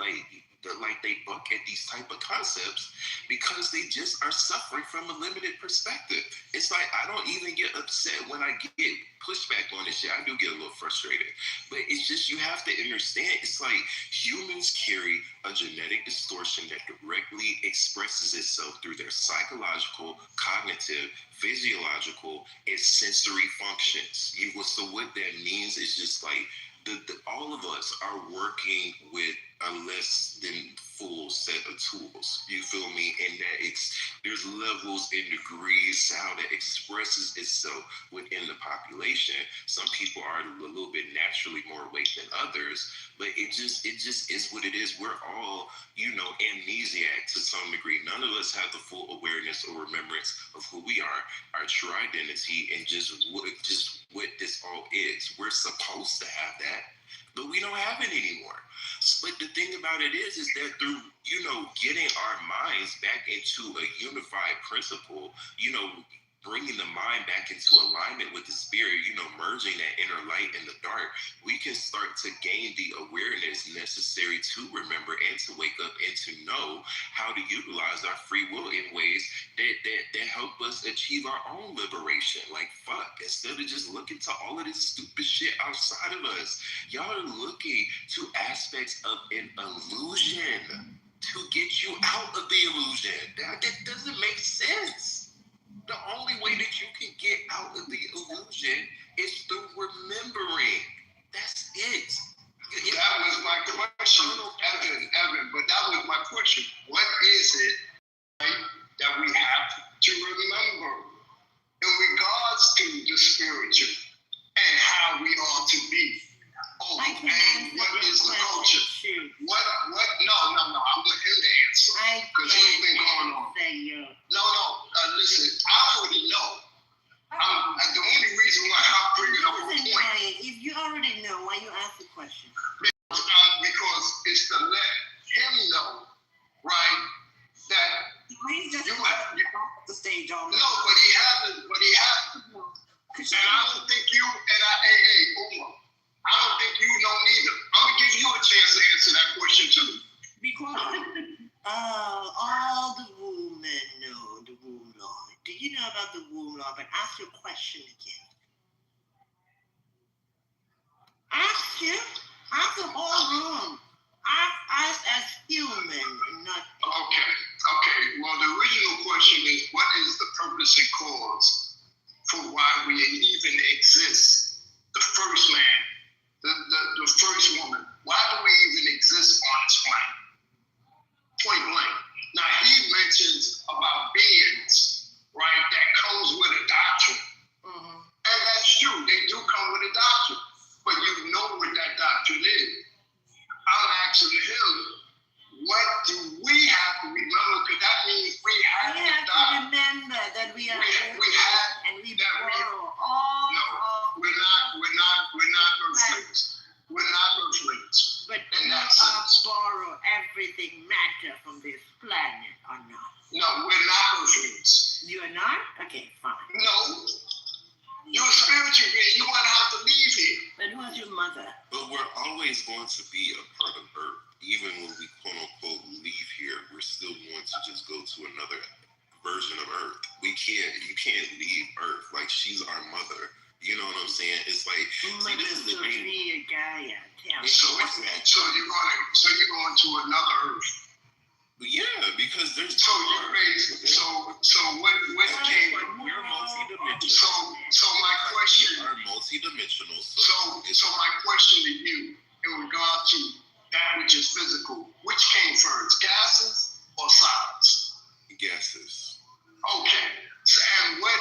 they buck at these type of concepts, because they just are suffering from a limited perspective. It's like, I don't even get upset when I get pushback on this shit. I do get a little frustrated, but it's just, you have to understand, it's like humans carry a genetic distortion that directly expresses itself through their psychological, cognitive, physiological, and sensory functions. So what that means is just like, all of us are working with a less than full set of tools. You feel me? And that there's levels and degrees how that expresses itself within the population. Some people are a little bit naturally more awake than others, but it just is what it is. We're all, you know, amnesiac to some degree. None of us have the full awareness or remembrance of who we are, our true identity, and just what this all is. We're supposed to have that, but we don't have it anymore. But the thing about it is that through, you know, getting our minds back into a unified principle, you know, bringing the mind back into alignment with the spirit, you know, merging that inner light and the dark, we can start to gain the awareness necessary to remember and to wake up and to know how to utilize our free will in ways that help us achieve our own liberation. Like, fuck, instead of just looking to all of this stupid shit outside of us, y'all are looking to aspects of an illusion to get you out of the illusion. That doesn't make sense. The only way that you can get out of the illusion is through remembering. That's it. That was my question, Evan, but that was my question. What is it, right, that we have to remember in regards to the spiritual and how we ought to be? Oh, and what is the culture? What? No, I'm letting him answer. Because he's been going on. Listen, I already know. The only reason why I'm bringing up a point. If you already know, why you ask the question? Because it's to let him know, right, that He's just you have the stage on. No, but he hasn't. And I don't think you and Uma, I don't think you know neither. I'm gonna give you a chance to answer that question too. Because all the women know the womb law. Do you know about the womb law? But ask your question again. Ask the whole room. Ask as human, not. Okay. Well, the original question is, what is the purpose and cause for why we even exist? The first man, the first woman. Why do we even exist on this planet? Point blank. Now, he mentions about beings, right, that comes with a doctrine. Mm-hmm. And that's true. They do come with a doctrine. But you know what that doctrine is. I'm asking him, what do we have to remember? Because that means we have to remember always going to be a part of Earth. Even when we quote unquote leave here, we're still going to just go to another version of Earth. You can't leave Earth. Like, she's our mother. You know what I'm saying? It's like, see, this is the thing. So you're going to another Earth. Yeah, because there's so you raised so what came? We're multi-dimensional. So my question. We are multi-dimensional. So my question to you in regard to that which is physical, which came first, gases or solids? Gases. Okay. So, and what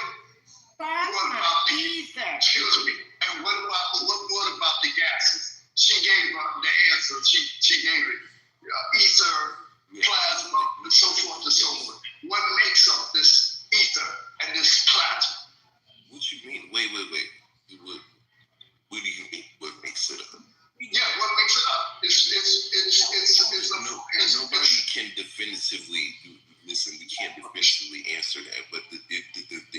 about excuse me? And what about the gases? She gave the answer. She gave it. Ether, plasma, and so forth and so on. What makes up this ether and this plasma? What you mean? Wait. What do you mean? What makes it up? Yeah, what makes it up? Nobody can definitively listen. We can't definitively answer that, but the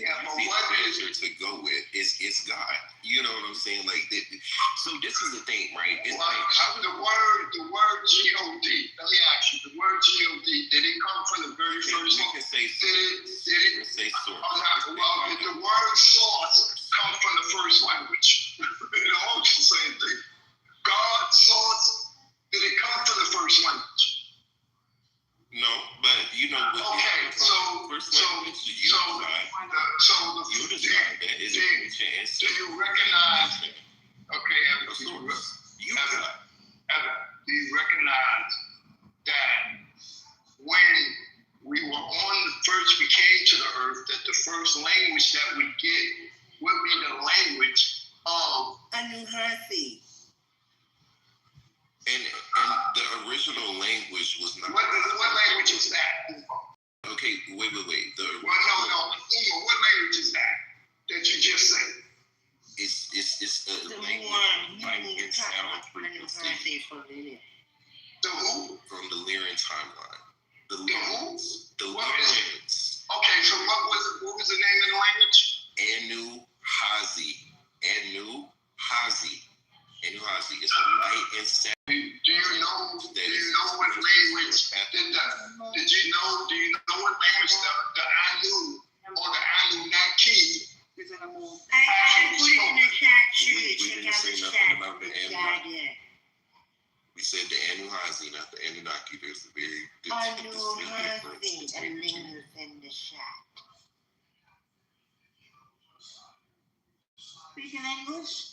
answer to go with is God. You know what I'm saying? Like, so this is the thing, right? It's like the word God. Let me ask you, the word God, did it come from the very first one? Did it say source? Well, did the word source come from the first language? They're all the same thing. God, source, did it come from the first language? No, but you know what? Okay, so do you recognize? Okay, Evan, do you recognize that when we first came to the earth, that the first language that we get would be the language of Anunnaki. And the original language was not. What language is that? Okay, wait. No. What language is that you just said? It's a language like in sound frequency. The who? From the Lyran timeline. The who? The Lyrans. Okay, so what was the name of the language? Anunnaki. It's a light and sound. Do you know what language? Did you know what language the Anu or the Anunnaki? I put it in the chat too. We didn't say nothing about the Anunnaki. We said the Anunnaki, not the Anunnaki. There's a very Anunnaki, and link is in the chat. Speaking English?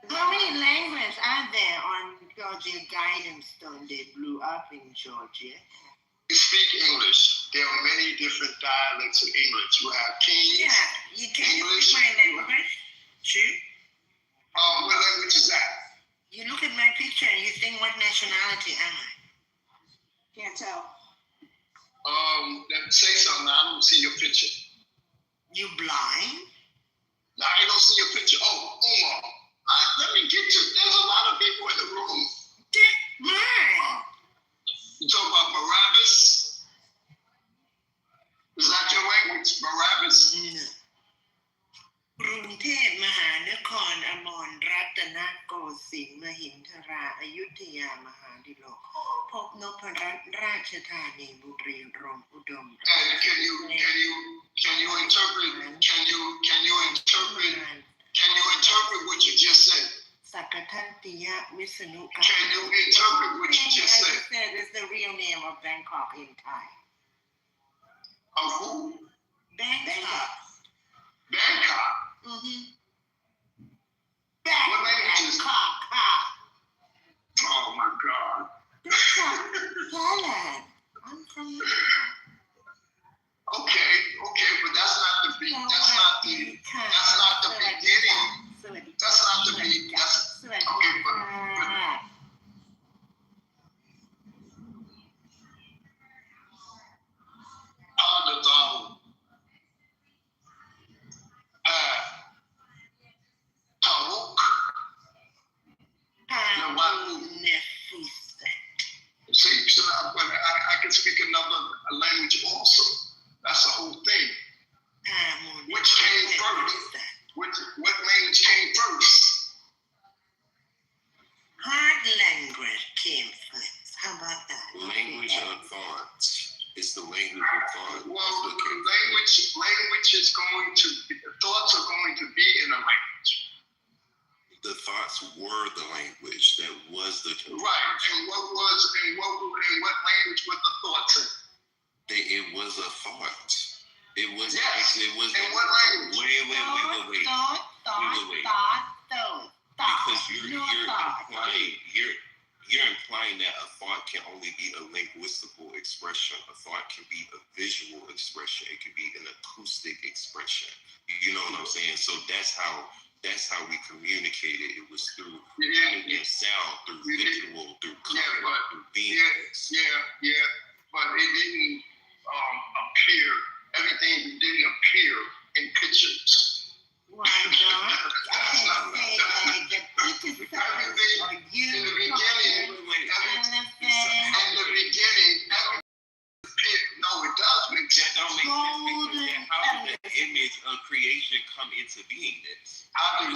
How many languages are there on Georgia Guidance Stone they blew up in Georgia? You speak English. There are many different dialects of English. You have King's. Yeah, you can English. Speak my language. True. What language is that? You look at my picture and you think, what nationality am I? Can't tell. Say something. I don't see your picture. You blind? No, I don't see your picture. Oh, Omar. Let me get you. There's a lot of people in the room. Dick mine. You talk about Barabbas? Is that your language, Barabbas? No. กรุงเทพมหานครอมรรัตนโกสินทร์มหินทราอยุธยามหาดิโลกพบนพรัตน์ราชธานีบุรีรมย์อุดม And can you interpret what you just said? สักกทันติยะวิษณุ Can you interpret what you just said? I said it's the real name of Bangkok in Thai. Of who? Bangkok. Bangkok. Mm-hmm. What language is Bangkok. Oh my God. Thailand. I'm from Thailand. Okay, but that's not the beginning. That's not the beginning. Okay, but thought. Well, language is going to, thoughts are going to be in the language. The thoughts were the language. That was the right. And what language were the thoughts in? It was a thought. It was. Yes. It was. And what language? Wait. Thought. Because you're implying that a thought can only be a linguistical expression. A thought can be a visual expression. It can be an acoustic expression. You know what I'm saying? So that's how we communicated. It was through sound, through visual, through color, through beings. Yeah. But it didn't appear. Everything didn't appear in pictures. Why not? I can say like the pictures are you. In the beginning, no, it does make sense. That don't make sense. How did the image of creation come into beingness? How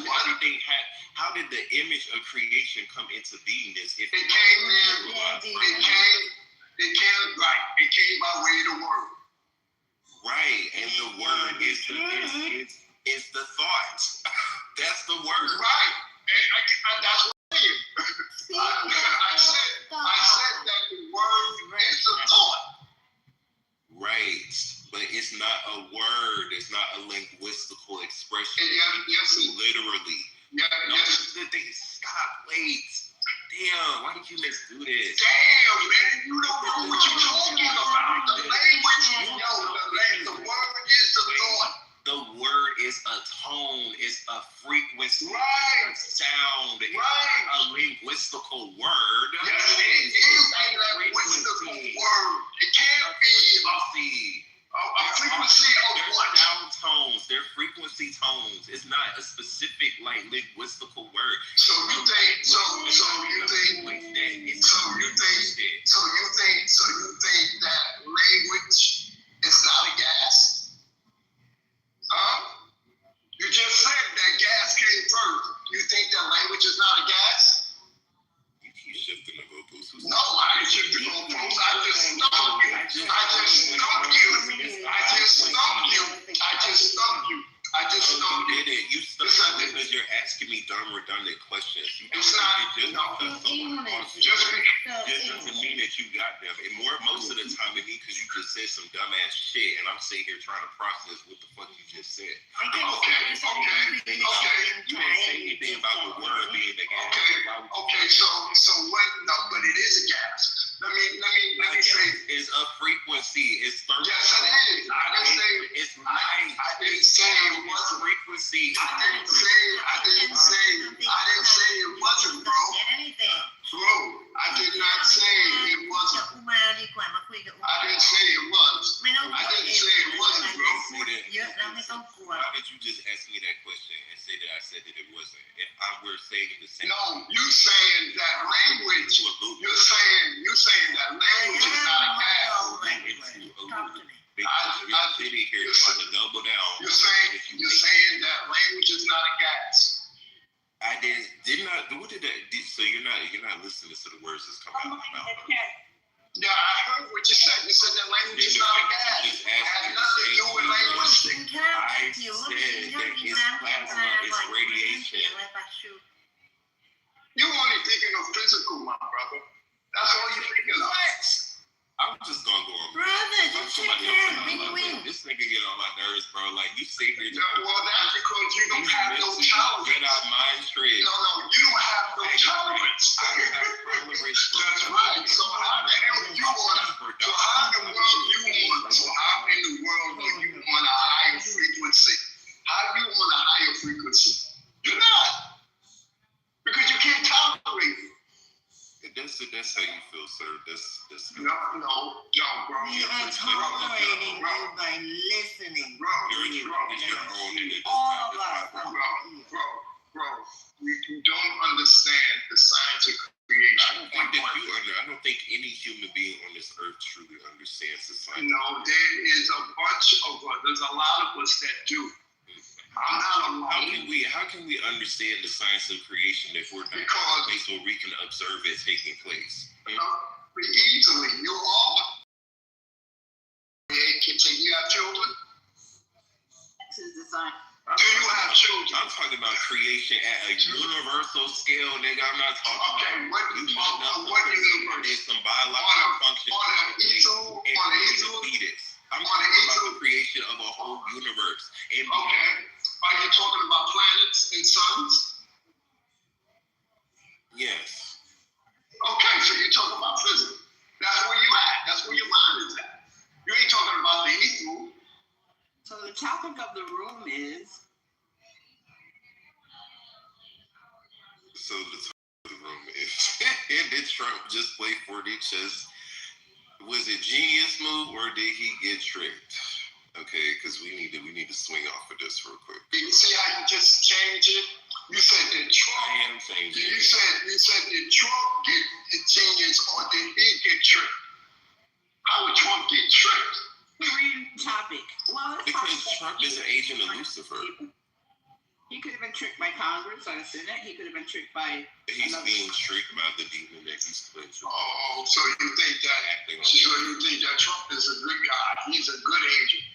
did the image of creation come into beingness? If it came by way of the word. Right, and the word is the thought. That's the word. Right, and that's what I mean. I said that the word is the thought. Right, but it's not a word. It's not a linguistical expression. Yes, literally. Yes. Stop. Wait. Damn. Why did you just do this? Damn, man. You don't know what you're talking about. The language. The word is the thought. The word is a tone. It's a frequency. Right. A sound. Right. A linguistical word. Yes, it is a linguistical word. It can't be a frequency of what? They're sound tones. They're frequency tones. It's not a specific linguistical word. So you think that language is not a gas? Huh? You just said that gas came first. You think that language is not a gas? You keep shifting the goalposts. No, I didn't shift the goalposts. I just stumped you. You did it. You stumped me because you're asking me dumb, redundant questions. It's not. Just doesn't mean that you got them. And most of the time it means because you just said some dumbass shit, and I'm sitting here trying to process what the fuck you just said. Okay. You didn't say anything about the word being a gas. Okay. So what? No, but it is a gas. Let me say. It's a frequency. It's 30. Yes, it is. I didn't say it was a frequency. I didn't say it wasn't, bro. Bro, I did not say it wasn't. I didn't say it was. I didn't say it wasn't, bro. Why did you just ask me that question and say that I said that it wasn't? If I were saying the same. No, you saying that language. You're saying that language is not a gas. I'm sitting here trying to double down. You're saying that language is not a gas. I did not. What did that? So you're not listening to the words that's coming out of my mouth. Yeah, I heard what you said. You said that language is not a gas. It has nothing to do with linguistic. I said that it's plasma, it's radiation. You're only thinking of physical, my brother. That's all you're thinking of. I'm just gonna go on. Brother, just check that. This nigga get on my nerves, bro. Like, you say here. Well, that's because you don't have no tolerance. Get out mind trip. No, you don't have no tolerance. I don't have tolerance. That's right. So how the hell you want? So how in the world you want? So how in the world do you want a higher frequency? How do you want a higher frequency? You're not, because you can't tolerate it. That's how you feel, sir. That's no, bro. We are tolerating you by listening. Bro. All of us. Bro. You don't understand the science of creation. I don't think any human being on this earth truly understands the science. No, there's a lot of us that do. I'm not alone. How can we understand the science of creation if we're not in a place where we can observe it taking place? Easily. You all, aka sign. Do you have children? I'm talking about creation at a universal scale, nigga. I'm not talking Okay, about what universe? there's some biological function on an easel, on an easel? fetus. I'm On talking an about easel? the creation of a whole universe. And Okay. Are you talking about planets and suns? yes. Okay, so you're talking about physics. That's where you at. That's where your mind is at. You ain't talking about the equal. So the topic of the room is So the top of the room is did Trump just play 4D chess? Was it genius move or did he get tricked? Okay, because we need to swing off of this real quick. You see how you just changed it? You said that Trump. I am changing. You said did Trump get genius or did he get tricked? How would Trump get tricked? reading topic. Well, it's Because Trump is an agent of Lucifer. He could have been tricked by Congress or the Senate. He could have been tricked by. He's being tricked by the demon that he's playing. Oh, so you think that Trump is a good guy? He's a good agent.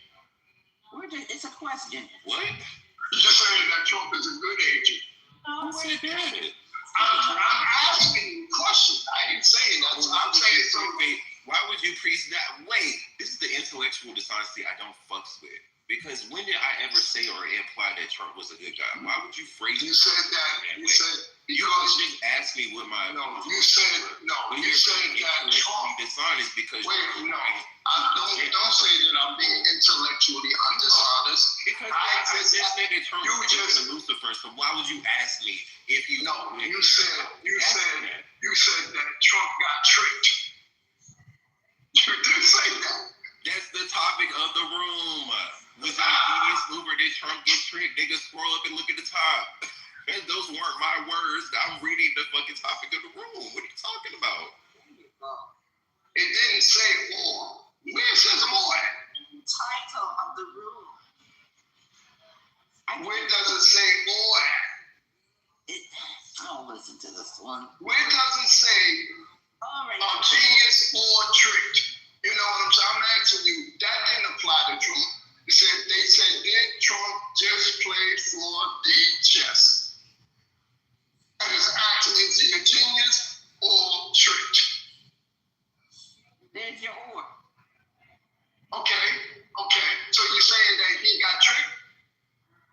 It's a question. What? You're just saying that Trump is a good agent. No, we're good. I'm asking you questions. I didn't say that. I'm saying something. Why would you preach that? Wait, this is the intellectual dishonesty I don't fucks with. Because when did I ever say or imply that Trump was a good guy? Why would you phrase it? You said that. You said you just asked me what my You said that Trump dishonest because don't say that I'm being intellectually undishonest. Because I just said that Trump was a Lucifer. So why would you ask me if you know? You said that Trump got tricked. You did say that. That's the topic of the room. Was it a genius move or did Trump get tricked? Niggas scroll up and look at the top. And those weren't my words. I'm reading the fucking topic of the room. What are you talking about? It didn't say more. Where says more at? Title of the room. Where does it say more at? I'll listen to this one. Where does it say genius or tricked? You know what I'm saying? I'm asking you. That didn't apply to Trump. They said, did Trump just play 4D chess? And it's asking, is he a genius or tricked? There's your or. Okay. So you're saying that he got tricked?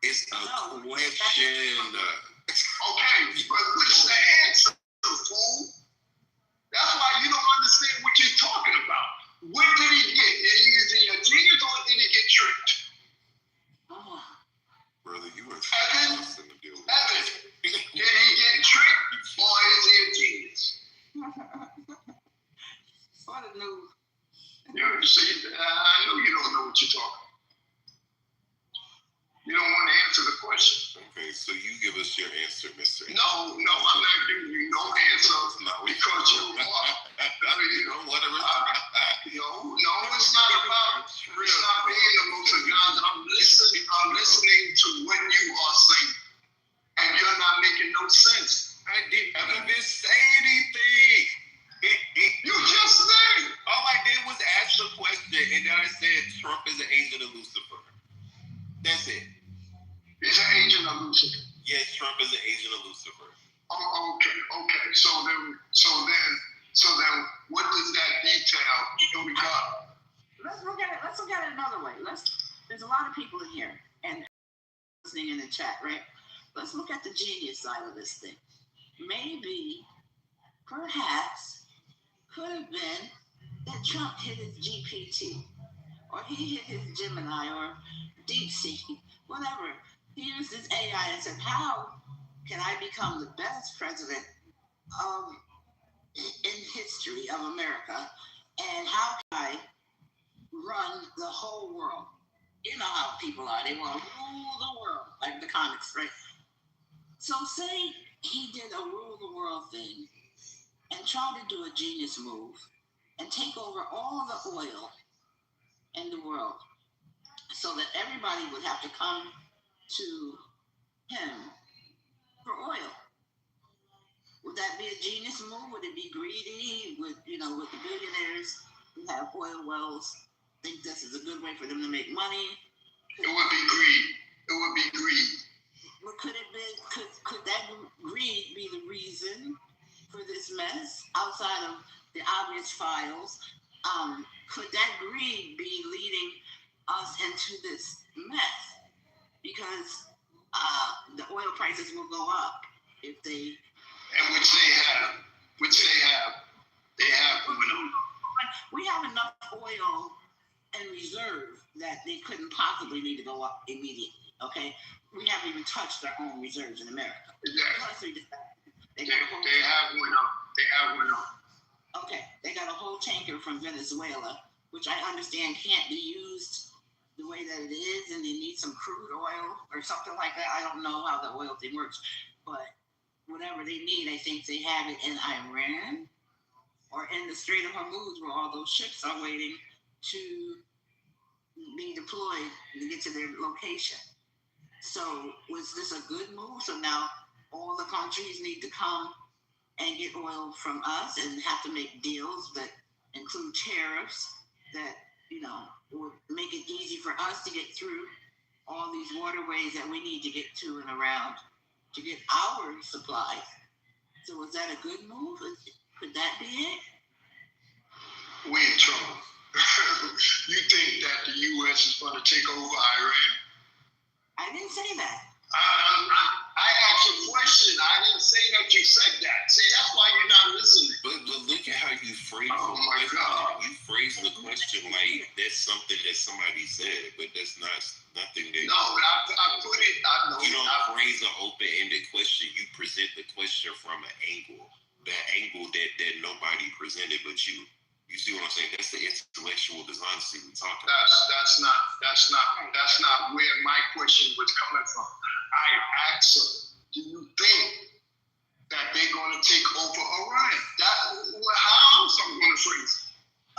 It's a question. Okay, but what's the answer, fool? That's why you don't understand what you're talking about. What did he get? Is he a genius or did he get tricked? Oh. Brother, you are Evan, did he get tricked or is he a genius? What a news. You see, I know you don't know what you're talking about. You don't want to answer the question. Okay, so you give us your answer, Mr. No, I'm not giving you no answer because you are. You don't want to No, it's not about. It's not being the most of guys. I'm listening to what you are saying, and you're not making no sense. I didn't even say anything. You just said. All I did was ask the question, and then I said Trump is an agent of Lucifer. That's it. He's an agent of Lucifer. Yes, Trump is an agent of Lucifer. Oh, okay. So then, what does that detail? Let's look at it another way. There's a lot of people in here and listening in the chat, right? Let's look at the genius side of this thing. Maybe, perhaps, could have been that Trump hit his GPT, or he hit his Gemini, or DeepSeek, whatever. He used his AI and said, how can I become the best president in history of America? And how can I run the whole world? You know how people are. They want to rule the world, like the comics, right? So say he did a rule the world thing and tried to do a genius move and take over all the oil in the world so that everybody would have to come to him for oil. Would that be a genius move? Would it be greedy? Would the billionaires who have oil wells think this is a good way for them to make money? It would be greed. It be greed. But could that greed be the reason for this mess outside of the obvious files? Could that greed be leading us into this mess? Because the oil prices will go up if they. And which they have. They have. We have enough oil in reserve that they couldn't possibly need to go up immediately. Okay, we haven't even touched our own reserves in America. Exactly. They have one on. Okay, they got a whole tanker from Venezuela, which I understand can't be used the way that it is, and they need some crude oil or something like that. I don't know how the oil thing works, but whatever they need, I think they have it in Iran or in the Strait of Hormuz, where all those ships are waiting to be deployed to get to their location. So was this a good move? So now all the countries need to come and get oil from us and have to make deals that include tariffs that, would make it easy for us to get through all these waterways that we need to get to and around to get our supplies. So was that a good move? Could that be it? We're in trouble. You think that the U.S. is going to take over Iran? I didn't say that. I asked a question. I didn't say that you said that. See, that's why you're not listening. But look at how you phrase Oh my God. You phrase the question like that's something that somebody said, but that's nothing that. No, I put it. I know. You don't phrase an open-ended question. You present the question from an angle, that nobody presented but you. You see what I'm saying? That's the intellectual dishonesty we talk about. That's not where my question was coming from. I asked her, do you think that they're going to take over Iran? How else I'm going to phrase it?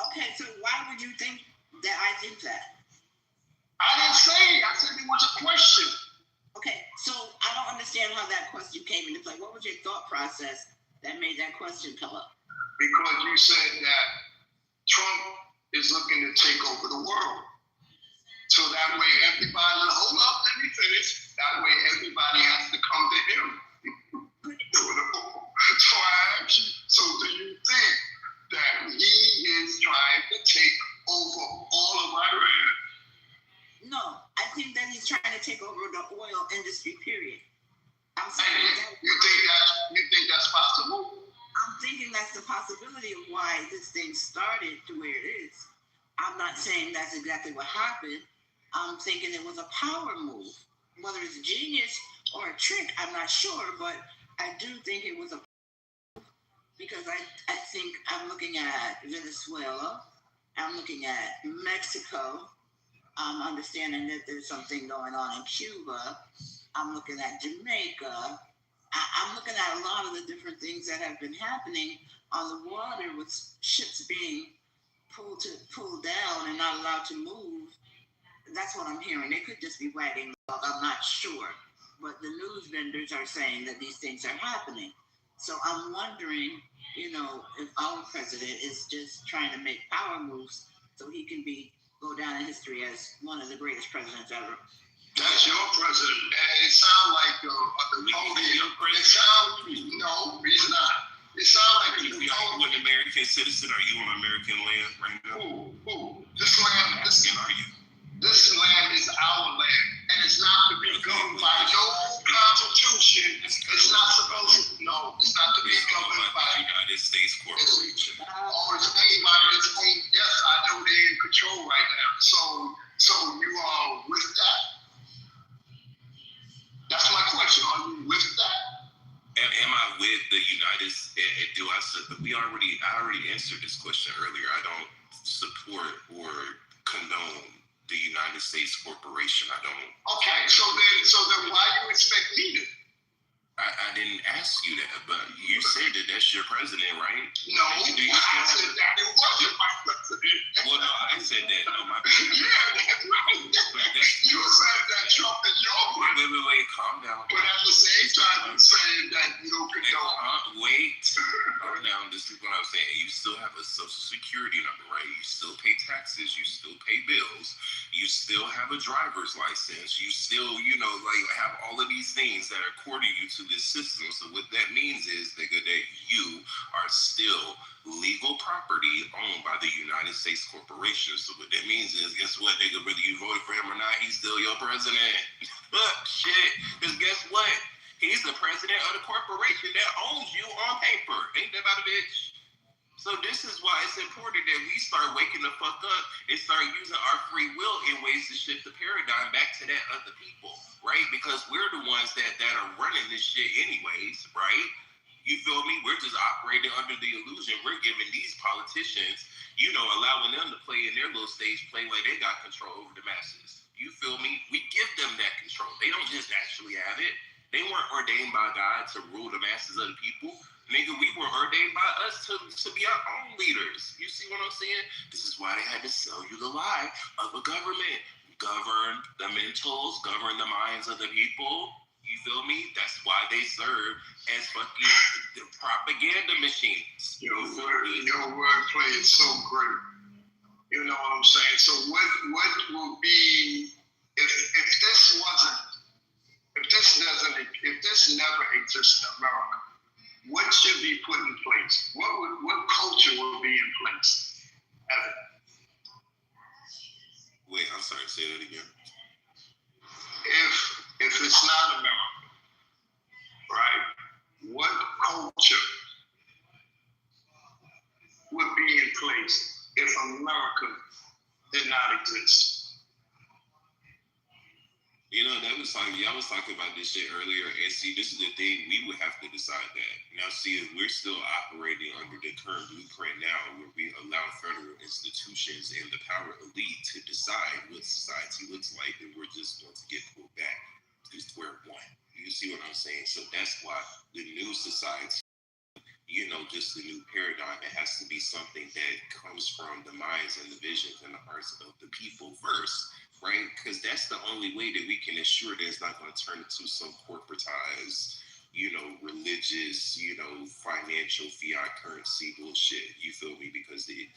Okay, so why would you think that I think that? I didn't say. I said it was a question. Okay, so I don't understand how that question came into play. What was your thought process that made that question come up? Because you said that Trump is looking to take over the world. So that way everybody, hold up, let me finish. That way everybody has to come to him. So I ask you, so do you think that he is trying to take over all of Iran? No, I think that he's trying to take over the oil industry, period. I'm saying you think that's possible? I'm thinking that's the possibility of why this thing started to where it is. I'm not saying that's exactly what happened. I'm thinking it was a power move. Whether it's genius or a trick, I'm not sure, but I do think it was a because I think I'm looking at Venezuela, I'm looking at Mexico, I'm understanding that there's something going on in Cuba, I'm looking at Jamaica, I'm looking at a lot of the different things that have been happening on the water with ships being pulled down and not allowed to move. That's what I'm hearing. They could just be wagging the dog. I'm not sure. But the news vendors are saying that these things are happening. So I'm wondering, if our president is just trying to make power moves so he can go down in history as one of the greatest presidents ever. That's your president. It sounds like the podium. No, he's not. It sounds like Are you an American citizen? Are you on American land right now? Who? This land. Are you? This land is our land, and it's not to be governed by no constitution. It's not supposed to. No, it's not to be governed by the United States Corporation. It's made by. Yes, I know they're in control right now. So you are with that? That's my question. Are you with that? Am I with the United States? I already answered this question earlier. I don't support or condone the United States Corporation. I don't. Okay, so then why you expect me to? I didn't ask you that, but you said that that's your president, right? No, I said that it wasn't my president. Well, no, I said that. No, my president. Yeah, that's right. You said that Trump is your president. Wait, calm down. But at the same time, you're saying that you don't condone. Wait, calm down. This is what I'm saying. You still have a social security number, right? You still pay taxes. You still pay bills. You still have have a driver's license. You still, have all of these things that are core to you to this system. So what that means is, nigga, that you are still legal property owned by the United States corporation. So what that means is, guess what, nigga, whether you voted for him or not, he's still your president. Shit, because guess what? He's the president of the corporation that owns you on paper. Ain't that about a bitch? So this is why it's important that we start waking the fuck up and start using our free will in ways to shift the paradigm back to that other people, right? Because we're the ones that are running this shit anyways, right? You feel me? We're just operating under the illusion. We're giving these politicians, allowing them to play in their little stage play like they got control over the masses. You feel me? We give them that control. They don't just actually have it. They weren't ordained by God to rule the masses of the people. Nigga, we were ordained by us to be our own leaders. You see what I'm saying? This is why they had to sell you the lie of a government. Govern the mentals, govern the minds of the people. You feel me? That's why they serve as fucking propaganda machines. Your wordplay is so great. You know what I'm saying? So what will be if this never exists in America? What should be put in place? What culture will be in place? Evan. Wait, I'm sorry, say that again. If it's not America, right? What culture would be in place if America did not exist? Y'all was talking about this shit earlier, and see, this is the thing, we would have to decide that. Now, see, if we're still operating under the current blueprint now, where we allow federal institutions and the power elite to decide what society looks like, then we're just going to get pulled back to square one. You see what I'm saying? So that's why the new society, just the new paradigm, it has to be something that comes from the minds and the visions and the hearts of the people first, right? Because that's the only way that we can ensure that it's not going to turn into some corporatized, religious, financial fiat currency bullshit. You feel me? Because you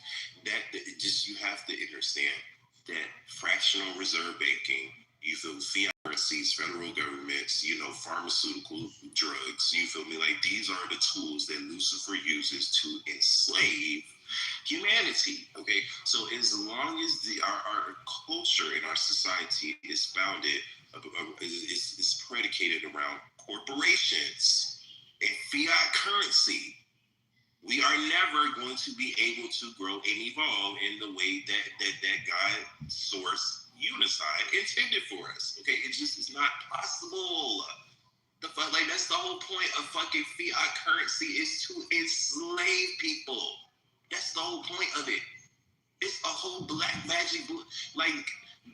have to understand that fractional reserve banking, you feel fiat currencies, federal governments, pharmaceutical drugs, you feel me? Like, these are the tools that Lucifer uses to enslave humanity, okay? So as long as our culture and our society is founded, is predicated around corporations and fiat currency, we are never going to be able to grow and evolve in the way that God source Unicide intended for us. Okay, it just is not possible. That's the whole point of fucking fiat currency, is to enslave people. That's the whole point of it. It's a whole black magic.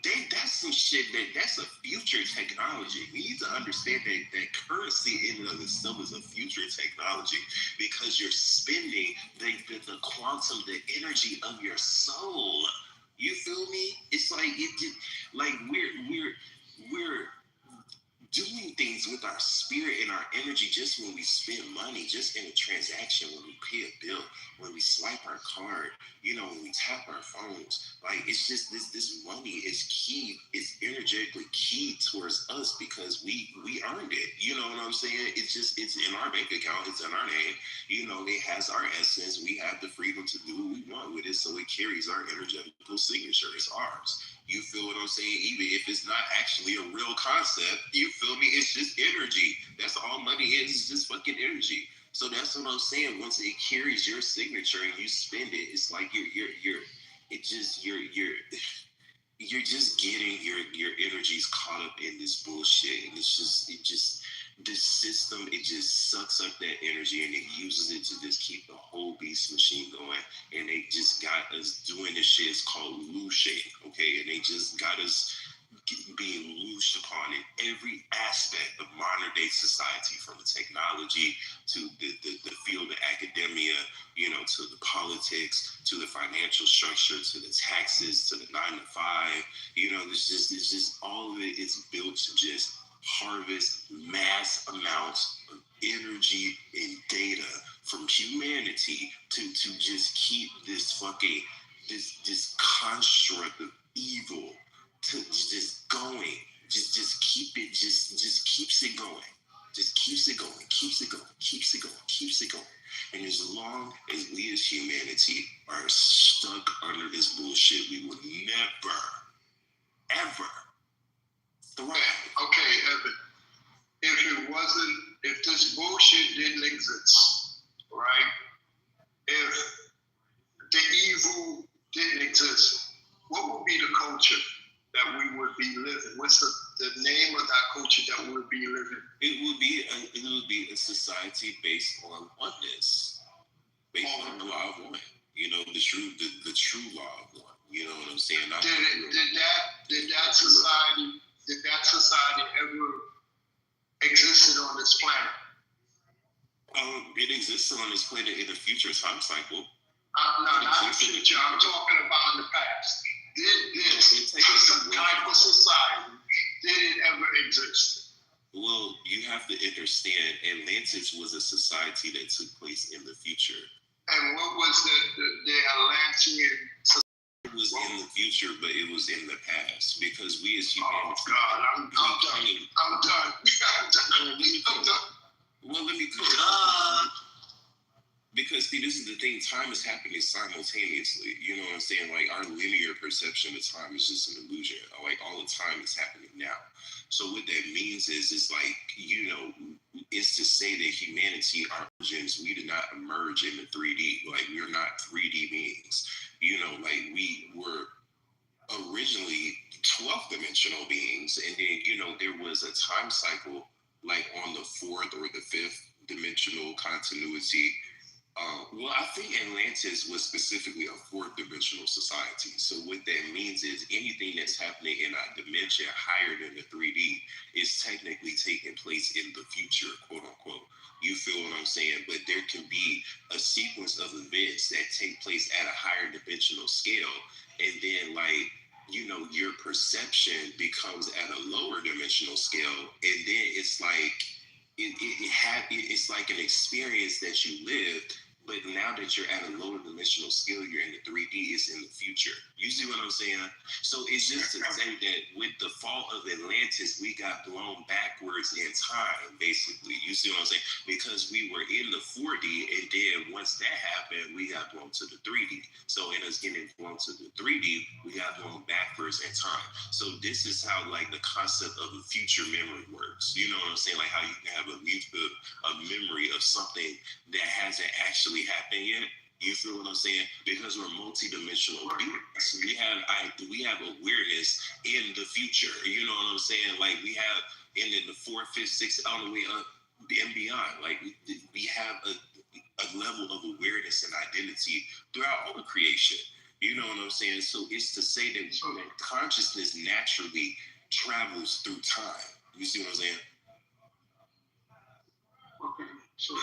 That's some shit that's a future technology. We need to understand that currency in and of itself is a future technology, because you're spending the quantum, the energy of your soul. You feel me? It's we're doing things with our spirit and our energy just when we spend money, just in a transaction, when we pay a bill, when we swipe our card, when we tap our phones. It's just this money is key. It's energetically key towards us because we earned it. You know what I'm saying? It's in our bank account. It's in our name. It has our essence. We have the freedom to do what we want with it. So it carries our energetical signature. It's ours. You feel what I'm saying? Even if it's not actually a real concept, you feel me? It's just energy. That's all money is. It's just fucking energy. So that's what I'm saying. Once it carries your signature and you spend it, it's like you're just getting your energies caught up in this bullshit, and this system, it just sucks up that energy and it uses it to just keep the whole beast machine going. And they just got us doing this shit. It's called looshing, okay? And they just got us being loosed upon in every aspect of modern day society, from the technology to the field of academia, to the politics, to the financial structure, to the taxes, to the 9 to 5. It's just all of it is built to just harvest mass amounts of energy and data from humanity to just keep this fucking this construct of evil just going. Just keep it. Just keeps it going. Just keeps it going. Keeps it going. Keeps it going. Keeps it going. And as long as we as humanity are stuck under this bullshit, we will never, ever thrive. Okay, Evan. If this bullshit didn't exist, right? If the evil didn't exist, what would be the culture that we would be living? What's the name of that culture that we would be living? It would be a society based on oneness, based on the law of one. You know, the true law of one. You know what I'm saying? Did that society ever existed on this planet? It existed on this planet in the future time cycle. No, not the future. I'm talking about in the past. Did some type of society, did it ever exist? Well, you have to understand, Atlantis was a society that took place in the future. And what was the Atlantean society? It was in the future, but it was in the past because we as humanity. Oh God, I'm done. Well, let me clear. Because see, this is the thing. Time is happening simultaneously. You know what I'm saying? Like our linear perception of time is just an illusion. Like all the time is happening now. So what that means is, it's like, you know, it's to say that humanity, our origins, we did not emerge in the 3D. Like we're not 3D beings. You know, like we were originally 12th dimensional beings, and then you know there was a time cycle like on the 4th or the 5th dimensional continuity. Well, I think Atlantis was specifically a 4th dimensional society. So what that means is anything that's happening in a dimension higher than the 3D is technically taking place in the future, quote unquote. You feel what I'm saying? But there can be a sequence of events that take place at a higher dimensional scale, and then like, you know, your perception becomes at a lower dimensional scale, and then it's like it's like an experience that you lived. But now that you're at a lower dimensional scale, you're in the 3D, it's in the future. You see what I'm saying? So it's just to say that with the fall of Atlantis, we got blown backwards in time, basically. You see what I'm saying? Because we were in the 4D, and then once that happened, we got blown to the 3D. So in us getting blown to the 3D, we got blown backwards in time. So this is how like the concept of a future memory works. You know what I'm saying? Like how you can have a memory of something that hasn't actually happened yet. You feel what I'm saying? Because we're multi-dimensional beings. We have awareness in the future. You know what I'm saying? Like we have in the 4th, 5th, 6th, all the way up and beyond. Like we have a level of awareness and identity throughout all the creation. You know what I'm saying? So it's to say that consciousness naturally travels through time. You see what I'm saying? Okay, so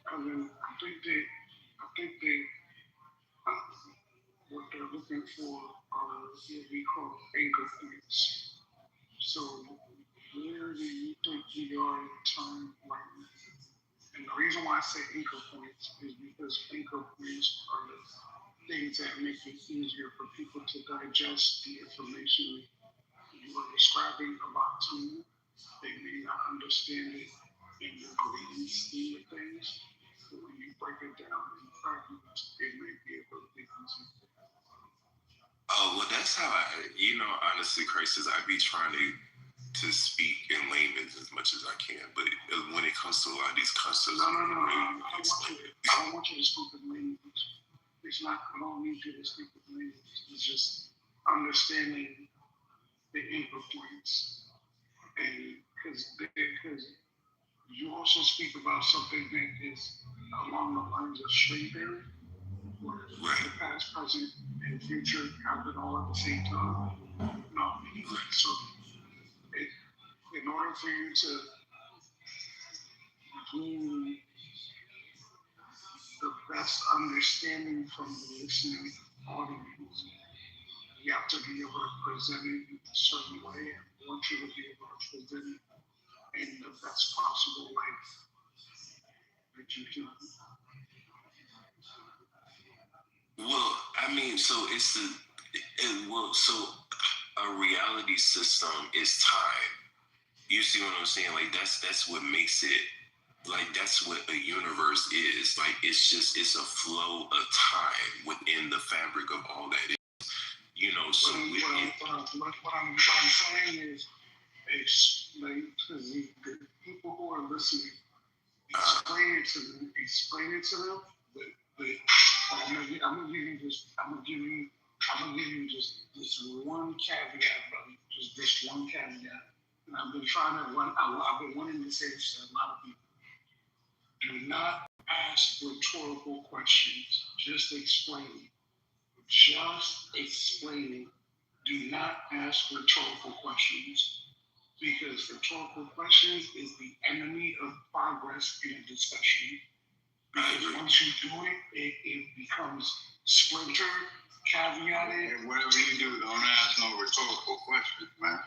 I think what they're looking for are what we call anchor points. So where do you think we are in time right now? And the reason why I say anchor points is because anchor points are the things that make it easier for people to digest the information you are describing about time. They may not understand it in the grand scheme of things, but when you break it down in fragments, it may be a little bit easier. Oh, well, that's how honestly, Chris, I be trying to speak in layman's as much as I can, but when it comes to a lot of these concepts, I don't want you to speak in layman's. It's not, I don't need you to speak in layman's. It's just understanding the anchor points. And because you also speak about something that is along the lines of string theory, where the past, present, and future happen all at the same time. No, so in order for you to gain the best understanding from the listening audience, you have to be able to present it in a certain way. I want you to be able to present it in the best possible life that you can. Well, I mean, so it's the, and well, so a reality system is time. You see what I'm saying? Like that's what makes it. Like that's what a universe is. Like it's a flow of time within the fabric of all that is. You know, so what I'm saying is, explain to the people who are listening. Explain it to them. But I'm gonna give you just this one caveat, brother. Just this one caveat. And I've been wanting to say this to a lot of people. Do not ask rhetorical questions. Just explain it. Just explain it. Do not ask rhetorical questions, because rhetorical questions is the enemy of progress in a discussion. Because once you do it, it becomes splintered, caveated. And whatever you do, don't ask no rhetorical questions, man.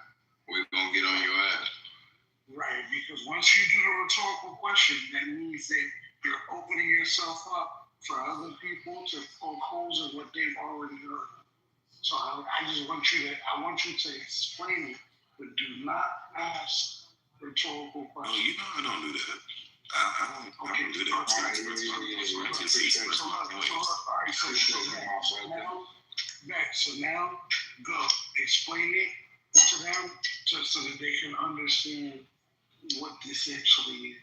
We're gonna get on your ass. Right, because once you do the rhetorical question, that means that you're opening yourself up for other people to poke holes in what they've already heard. So I want you to explain it, but do not ask rhetorical questions. Oh, you know I don't do that. I don't do that. All right, so now go explain it to them just so that they can understand what this actually is.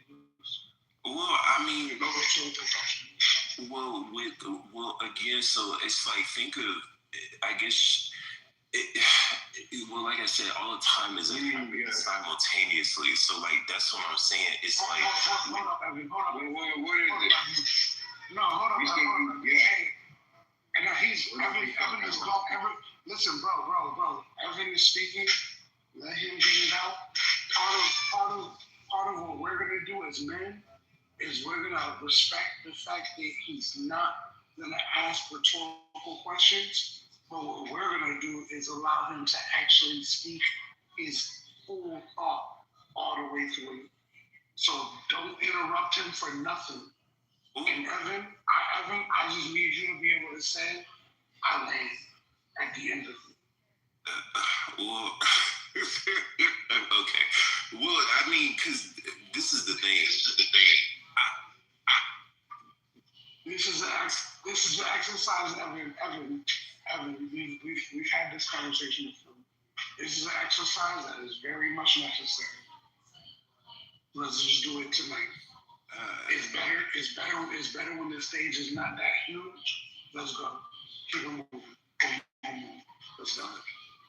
Well, I mean, again, so it's like, think of, I guess, well, like I said, all the time is simultaneously. So, like, that's what I'm saying. It's like, hold up, Evan. Hold up. What is it? No, hold up. Yeah. And Evan is going. Listen, bro. Evan is speaking. Let him get it out. Part of what we're gonna do as men is we're gonna respect the fact that he's not gonna ask rhetorical questions, but what we're gonna do is allow him to actually speak his full thought all the way through. So don't interrupt him for nothing. And Evan, I just need you to be able to say, I land at the end of it. Well, okay. Well, I mean, because this is the thing. This is an exercise, Evan. We've had this conversation before. This is an exercise that is very much necessary. Let's just do it tonight. It's better when the stage is not that huge. Let's go. Keep it moving. Let's go.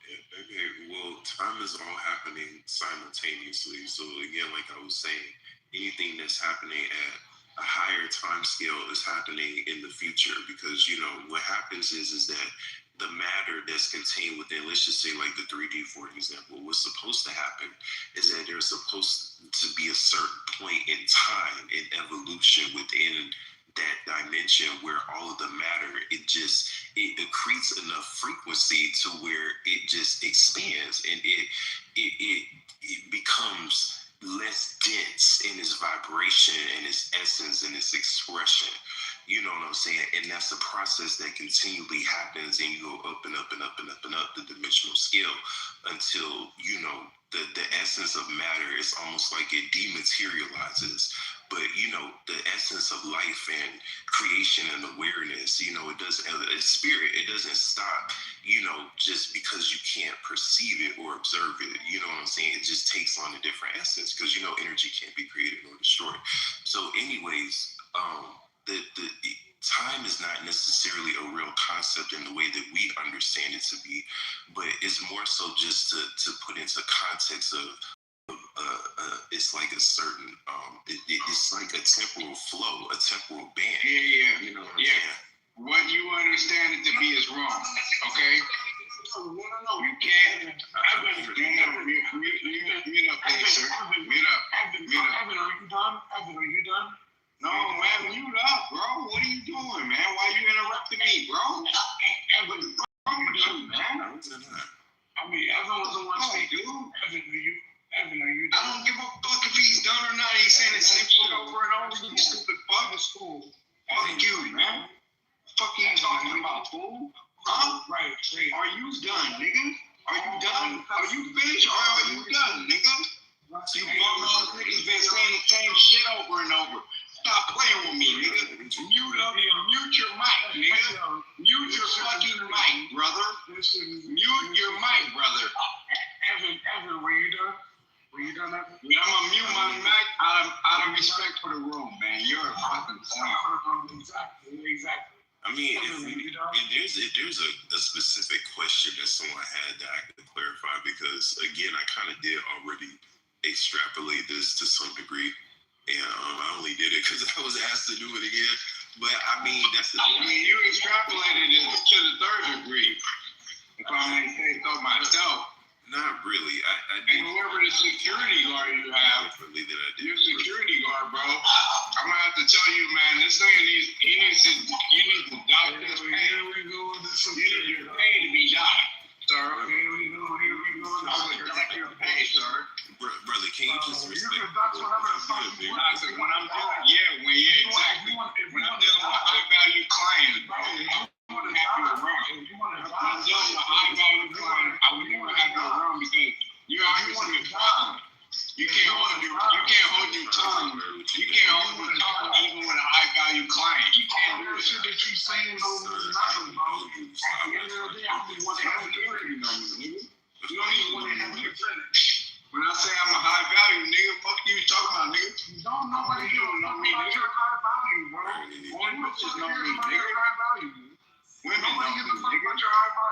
Okay, well, time is all happening simultaneously. So again, like I was saying, anything that's happening at a higher time scale is happening in the future, because, you know, what happens is that the matter that's contained within, let's just say like the 3D, for example, what's supposed to happen is that there's supposed to be a certain point in time in evolution within that dimension where all of the matter, it accretes enough frequency to where it just expands, and it becomes less dense in its vibration and its essence and its expression. You know what I'm saying? And that's a process that continually happens, and you go up and up and up and up and up the dimensional scale until, you know, the essence of matter is almost like it dematerializes. But, you know, the essence of life and creation and awareness, you know, spirit, it doesn't stop, you know, just because you can't perceive it or observe it. You know what I'm saying? It just takes on a different essence, because, you know, energy can't be created or destroyed. So anyways, the time is not necessarily a real concept in the way that we understand it to be, but it's more so just to put into context of it's like a certain it's like a temporal flow, a temporal band. Yeah. You know what I'm saying? What you understand it to be is wrong. Okay. No. You can't. Mute up, please, sir. Mute up. Evan, are you done? No, man, mute up, bro. What are you doing, man? Why are you interrupting me, bro? Evan, What's wrong with you, man? I mean, Evan was the one speaking. Evan, are you done? I don't give a fuck if he's done or not. He's saying the same shit over and over, you stupid fuck. It's cool. Fuck you, man. Fuck you talking about, fool? Huh? Right. Are you done, nigga? Are you done? Were you done? Were you done? I'm gonna mute my mic out of respect for the room, man. You're a fucking clown. Exactly. I mean, if there's a specific question that someone had that I could clarify, because again, I kind of did already extrapolate this to some degree, and I only did it because I was asked to do it again. But I mean, that's the thing. I mean, you extrapolated it to the third degree, if I may say so myself. Not really. I and whoever the security guard you have, your security guard, bro, I'm gonna have to tell you, man, this nigga needs to dock this pay. Here we go with the security. You need your pay to be docked, sir. Here we go. I'm gonna dock your pay, sir. Brother, can you just respect? When I'm dealing, exactly. When I'm dealing with high value clients, bro, I want to have you around. When I'm dealing with high value clients, I would never have you around because you're obviously a problem. You can't hold your tongue. You can't hold your tongue even with a high value client. You can't do it. Shit that you saying over and over, bro. At the end of the day, I just want to have a security number, nigga. You don't even want to have a percentage. When I say I'm a high value, nigga, fuck you talking about, nigga. Don't nobody know me, nigga. High value, bro. Only bitches know me, nigga. Women know me, nigga. I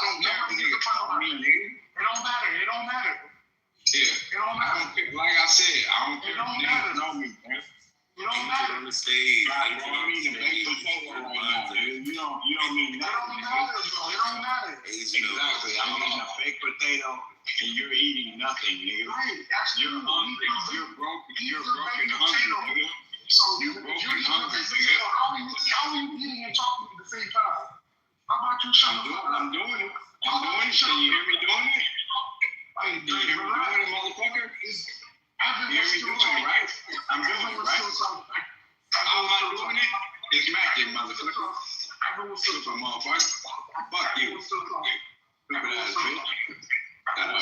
don't care if niggas know me, nigga. It don't matter. It don't matter. Yeah. It don't matter. Like I said, I don't care if niggas know me, man. It don't matter. On the stage. Right, bro. I mean, the baked potato right now, nigga. You don't mean nothing. It don't matter, bro. It don't matter. Exactly. I'm eating a baked potato. And you're eating nothing, nigga. Right, you're hungry. You're broke. You're broken hungry, nigga. So you're broken hungry, nigga. How are you eating and talking at the same time? How about you shut up? I'm doing it. I'm doing it. Can you hear me doing it? You hear me doing it, motherfucker? You hear me doing it, right? I'm doing it, right? How am I doing it? It's magic, motherfucker. Super motherfucker. Fuck you. Stupid ass bitch. Shut up,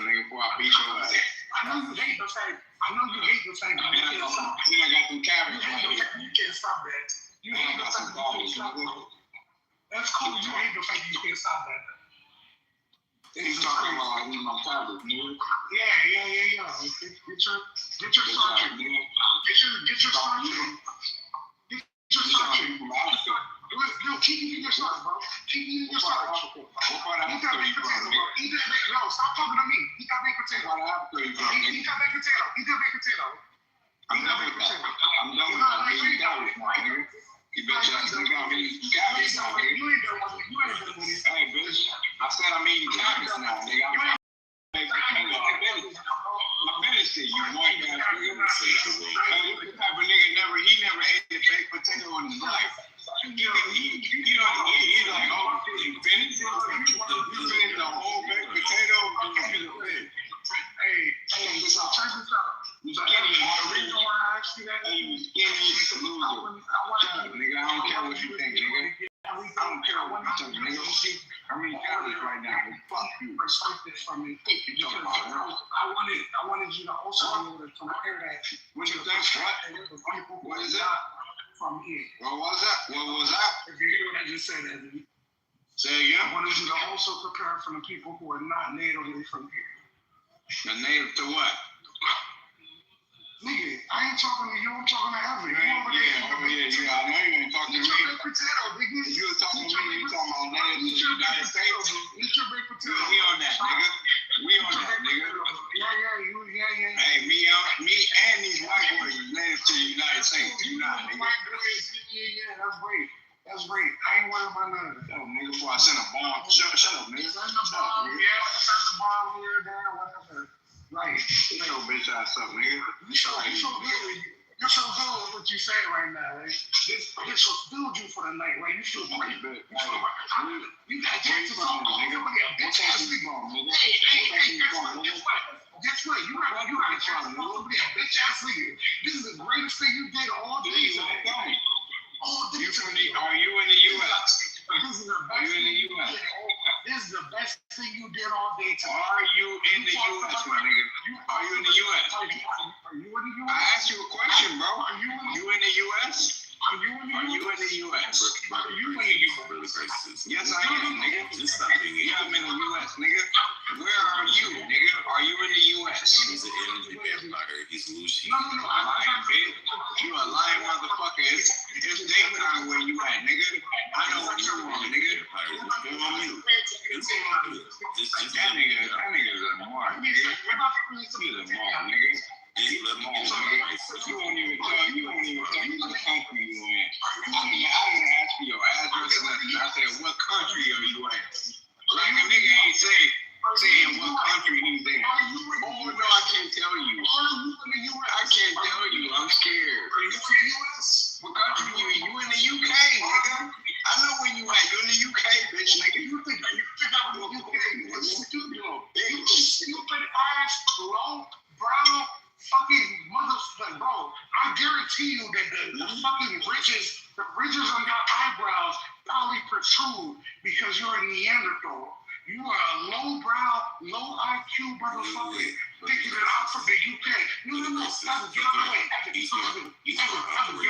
nigga, before I beat your ass. I know you hate the fact. I got some cabbage right here. You can't stop that. You hate the fact that you can't stop that. That's cool. You hate the fact that you can't stop that. He's talking about I need my cabbage, nigga. Yeah. Get your sergeant, nigga. Get your sergeant. Yo, keep eating your stuff, bro. Keep eating your stuff. Eat that baked potato, bro. Eat that baked. No, stop talking to me. Eat that baked potato. Eat that baked potato. Eat that baked potato. I'm done with that. I'm done with that. You ain't done with it. You bitch ass nigga. I'm eating cabbage now, nigga. You ain't done with it. Hey, bitch. I said I'm eating cabbage now, nigga. I finished it, you white ass nigga. This type of nigga he never ate a baked potato in his life. He's like, oh, you finished it? You finished the whole baked potato? Hey, so check this out. You skinny, you skinny loser. Shut up, nigga. I don't care what you think, nigga. I don't care what you think, nigga. I'm eating cabbage right now. Fuck you. Respect this from me. I wanted you to also be able to compare that. What you think? What is that? From here. What was that? If you hear what I just said, Anthony. Say again? I wanted you to also prepare for the people who are not natively from here. The native to what? Nigga, I ain't talking to you, I'm talking to Evan. I know you ain't talking to me. Eat your baked potato, nigga. You was talking to me, you talking about native to the United States. Eat your baked potato. We on that, nigga. Yeah. Hey, me and these white boys is native to the United States. You not, nigga. Yeah, that's great. I ain't worried about none of that. Yo, nigga, before I send a bomb. Shut up, nigga. Send a bomb, send a bomb here, there, whatever. Right. Get your bitch ass up, nigga. You're so good with what you say right now, right? This will build you for the night, right? You feel great. You got Texas on, nigga. Bitch ass nigga. Hey, guess what? You got Texas on, bitch ass nigga. This is the greatest thing you did all day today. Are you in the U.S.? This is the best thing you did all day today. Are you in the U.S., my nigga? Are you in the U.S.? I asked you a question, bro. Are you in the U.S.? Are you in the U.S.? Yes, I am, nigga. Yeah, I'm in the U.S., nigga. That nigga's a mark, nigga. He's a mark, nigga. You won't even tell you what country you in. I didn't ask for your address or nothing. I said, what country are you in? Like a nigga ain't saying what country he's in. Oh no, I can't tell you. I can't tell you. I'm scared. What country you in? You in the UK, nigga. I know where you at. You in the UK, bitch, nigga. You think I'm in the UK, nigga. You Stupid ass, low, brown, fucking motherfucker, bro. I guarantee you that the fucking ridges on your eyebrows probably protrude because you're a Neanderthal. You are a low-brow, low-IQ motherfucker thinking that I'm from the UK. No. Evan, get out of the way. Evan, get out of the way.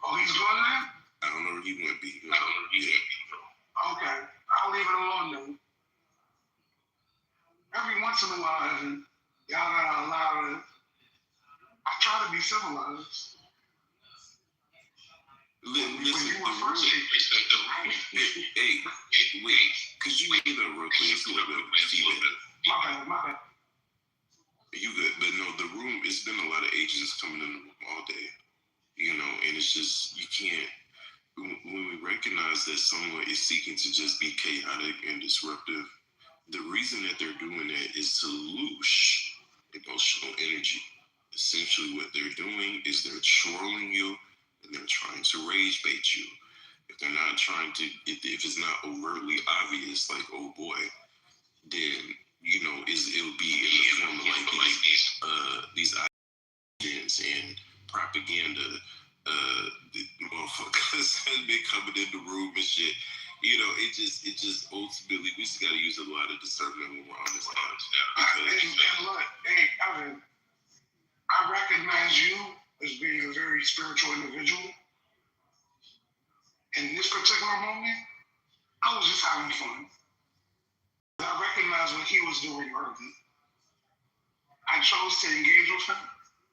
Oh, he's going there? I don't know where he went, B. Okay, I'll leave it alone then. Every once in a while, Evan, y'all gotta allow it. I try to be civilized. Listen, hey, wait, could you give it real quick? It's a little bit of feedback. My bad. You good, but no, the room, it's been a lot of agents coming in the room all day, and it's just, you can't, when we recognize that someone is seeking to just be chaotic and disruptive, the reason that they're doing that is to loosh emotional energy. Essentially what they're doing is they're trolling you and they're trying to rage bait you. If they're not trying to, if it's not overtly obvious, like, oh boy, then, it'll be in the form of like these ideas and propaganda. The motherfuckers has been coming in the room and shit. It just ultimately, we just got to use a lot of discernment when we're on this couch. And look, hey, Evan, I recognize you as being a very spiritual individual. In this particular moment, I was just having fun. I recognized what he was doing early. I chose to engage with him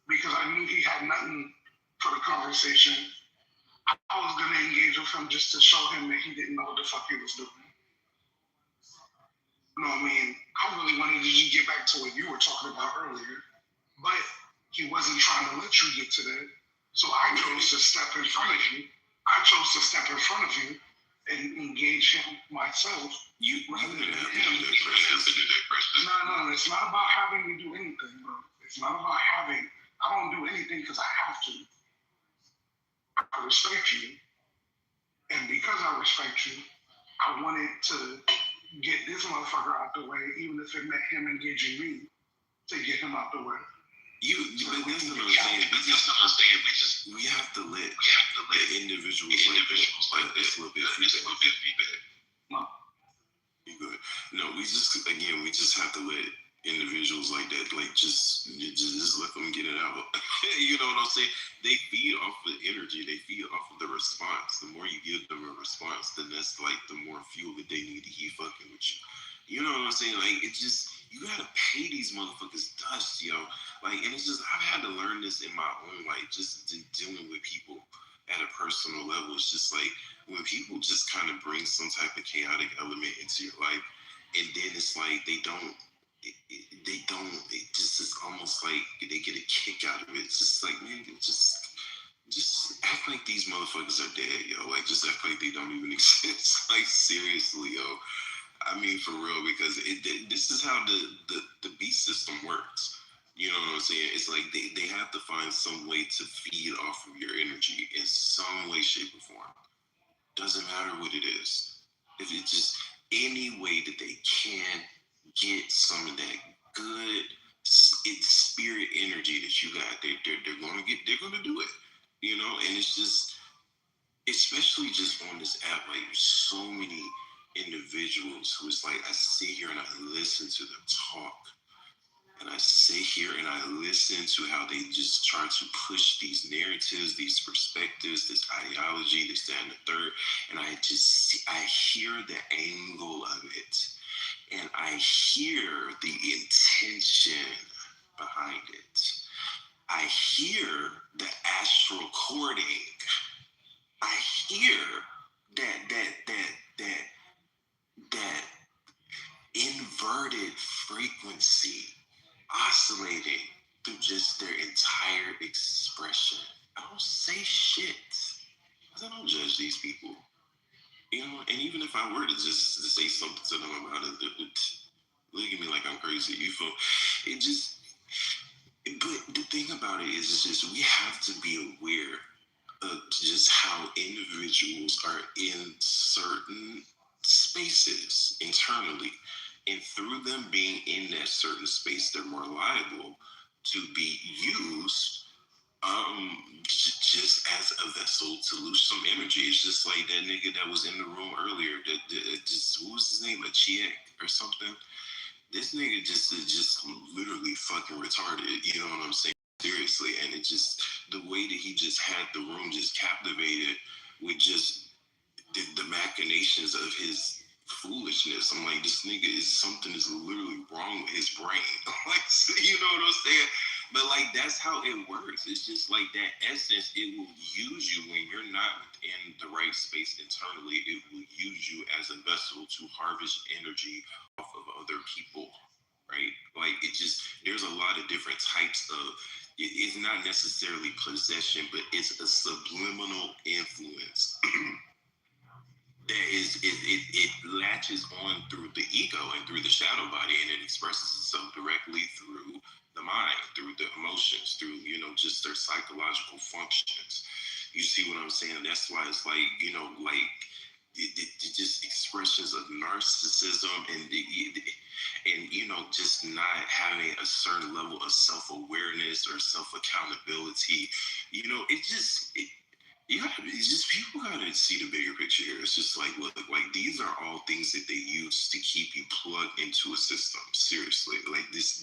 because I knew he had nothing for the conversation. I was going to engage with him just to show him that he didn't know what the fuck he was doing. You know what I mean? I really wanted to just get back to what you were talking about earlier, but he wasn't trying to let you get to that. So I chose to step in front of you. And engage him myself. Rather than him. No, it's not about having to do anything, bro. It's not about having. I don't do anything because I have to. I respect you. And because I respect you, I wanted to get this motherfucker out the way, even if it meant him engaging me to get him out the way. But that's what I'm saying. We have to let individuals like that. That's a little bit of feedback. No. You good? No, we just have to let individuals like that, like just let them get it out. You know what I'm saying? They feed off the energy. They feed off of the response. The more you give them a response, then that's like the more fuel that they need to keep fucking with you. You know what I'm saying? Like, it's just, you gotta pay these motherfuckers dust, yo. Like, and it's just, I've had to learn this in my own life, just in dealing with people at a personal level. It's just like, when people just kind of bring some type of chaotic element into your life, and then it's like, it's just almost like they get a kick out of it. It's just like, man, just act like these motherfuckers are dead, yo. Like, just act like they don't even exist. Like, seriously, yo. I mean, for real, because this is how the beast system works. You know what I'm saying? It's like they have to find some way to feed off of your energy in some way, shape, or form. Doesn't matter what it is. If it's just any way that they can get some of that good spirit energy that you got, they're gonna do it. And it's just, especially just on this app, like, there's so many individuals who is like, I sit here and I listen to them talk, and I sit here and I listen to how they just try to push these narratives, these perspectives, this ideology, this, that, and the third, and I hear the angle of it, and I hear the intention behind it. I hear the astral cording. I hear that inverted frequency oscillating through just their entire expression. I don't say shit. I don't judge these people. You know, and even if I were to just to say something to them about it, look at me like I'm crazy. You feel it just. But the thing about it is just we have to be aware of just how individuals are in certain spaces internally, and through them being in that certain space, they're more liable to be used just as a vessel to lose some energy. It's just like that nigga that was in the room earlier. That just what was his name, a Chiek or something. This nigga just literally fucking retarded. You know what I'm saying? Seriously, and it just the way that he just had the room just captivated with just the machinations of his foolishness. I'm like, this nigga something is literally wrong with his brain. Like, you know what I'm saying? But like, that's how it works. It's just like that essence. It will use you when you're not within the right space internally. It will use you as a vessel to harvest energy off of other people. Right? Like, it just, there's a lot of different types of, it's not necessarily possession, but it's a subliminal influence that it latches on through the ego and through the shadow body, and it expresses itself directly through the mind, through the emotions, through, you know, just their psychological functions. You see what I'm saying? That's why it's like, you know, like just expressions of narcissism and you know, just not having a certain level of self-awareness or self-accountability. You know, it's just people gotta see the bigger picture here. It's just like, look, like these are all things that they use to keep you plugged into a system. Seriously, like this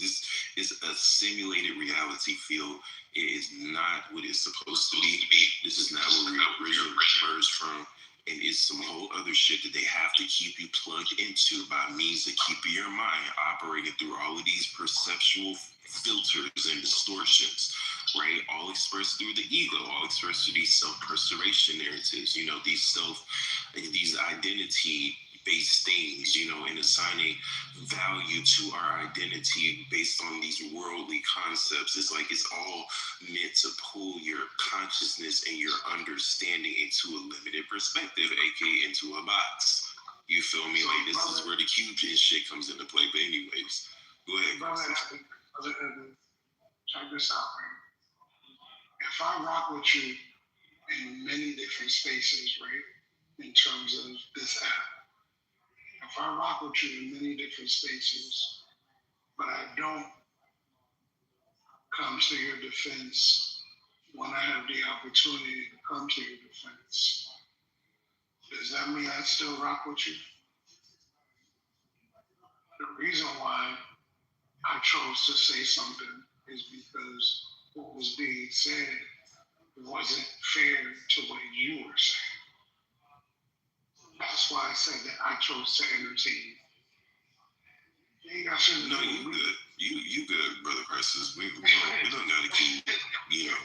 is a simulated reality field. It is not what it's supposed to be. This is not where we originally emerged from. And it's some whole other shit that they have to keep you plugged into by means of keeping your mind operating through all of these perceptual filters and distortions, right? All expressed through the ego, all expressed through these self-preservation narratives, you know, these identity-based things, you know, and assigning value to our identity based on these worldly concepts. It's like it's all meant to pull your consciousness and your understanding into a limited perspective, aka into a box. You feel me? Like this is where the cubist shit comes into play. But anyways, go ahead. Check this out, man. If I rock with you in many different spaces, right, in terms of this app, if I rock with you in many different spaces, but I don't come to your defense when I have the opportunity to come to your defense, does that mean I still rock with you? The reason why I chose to say something is because what was being said wasn't fair to what you were saying. That's why I said that I chose to entertain you. You ain't got shit to do with me. Good. You good, brother Crisis. We don't gotta keep, you know.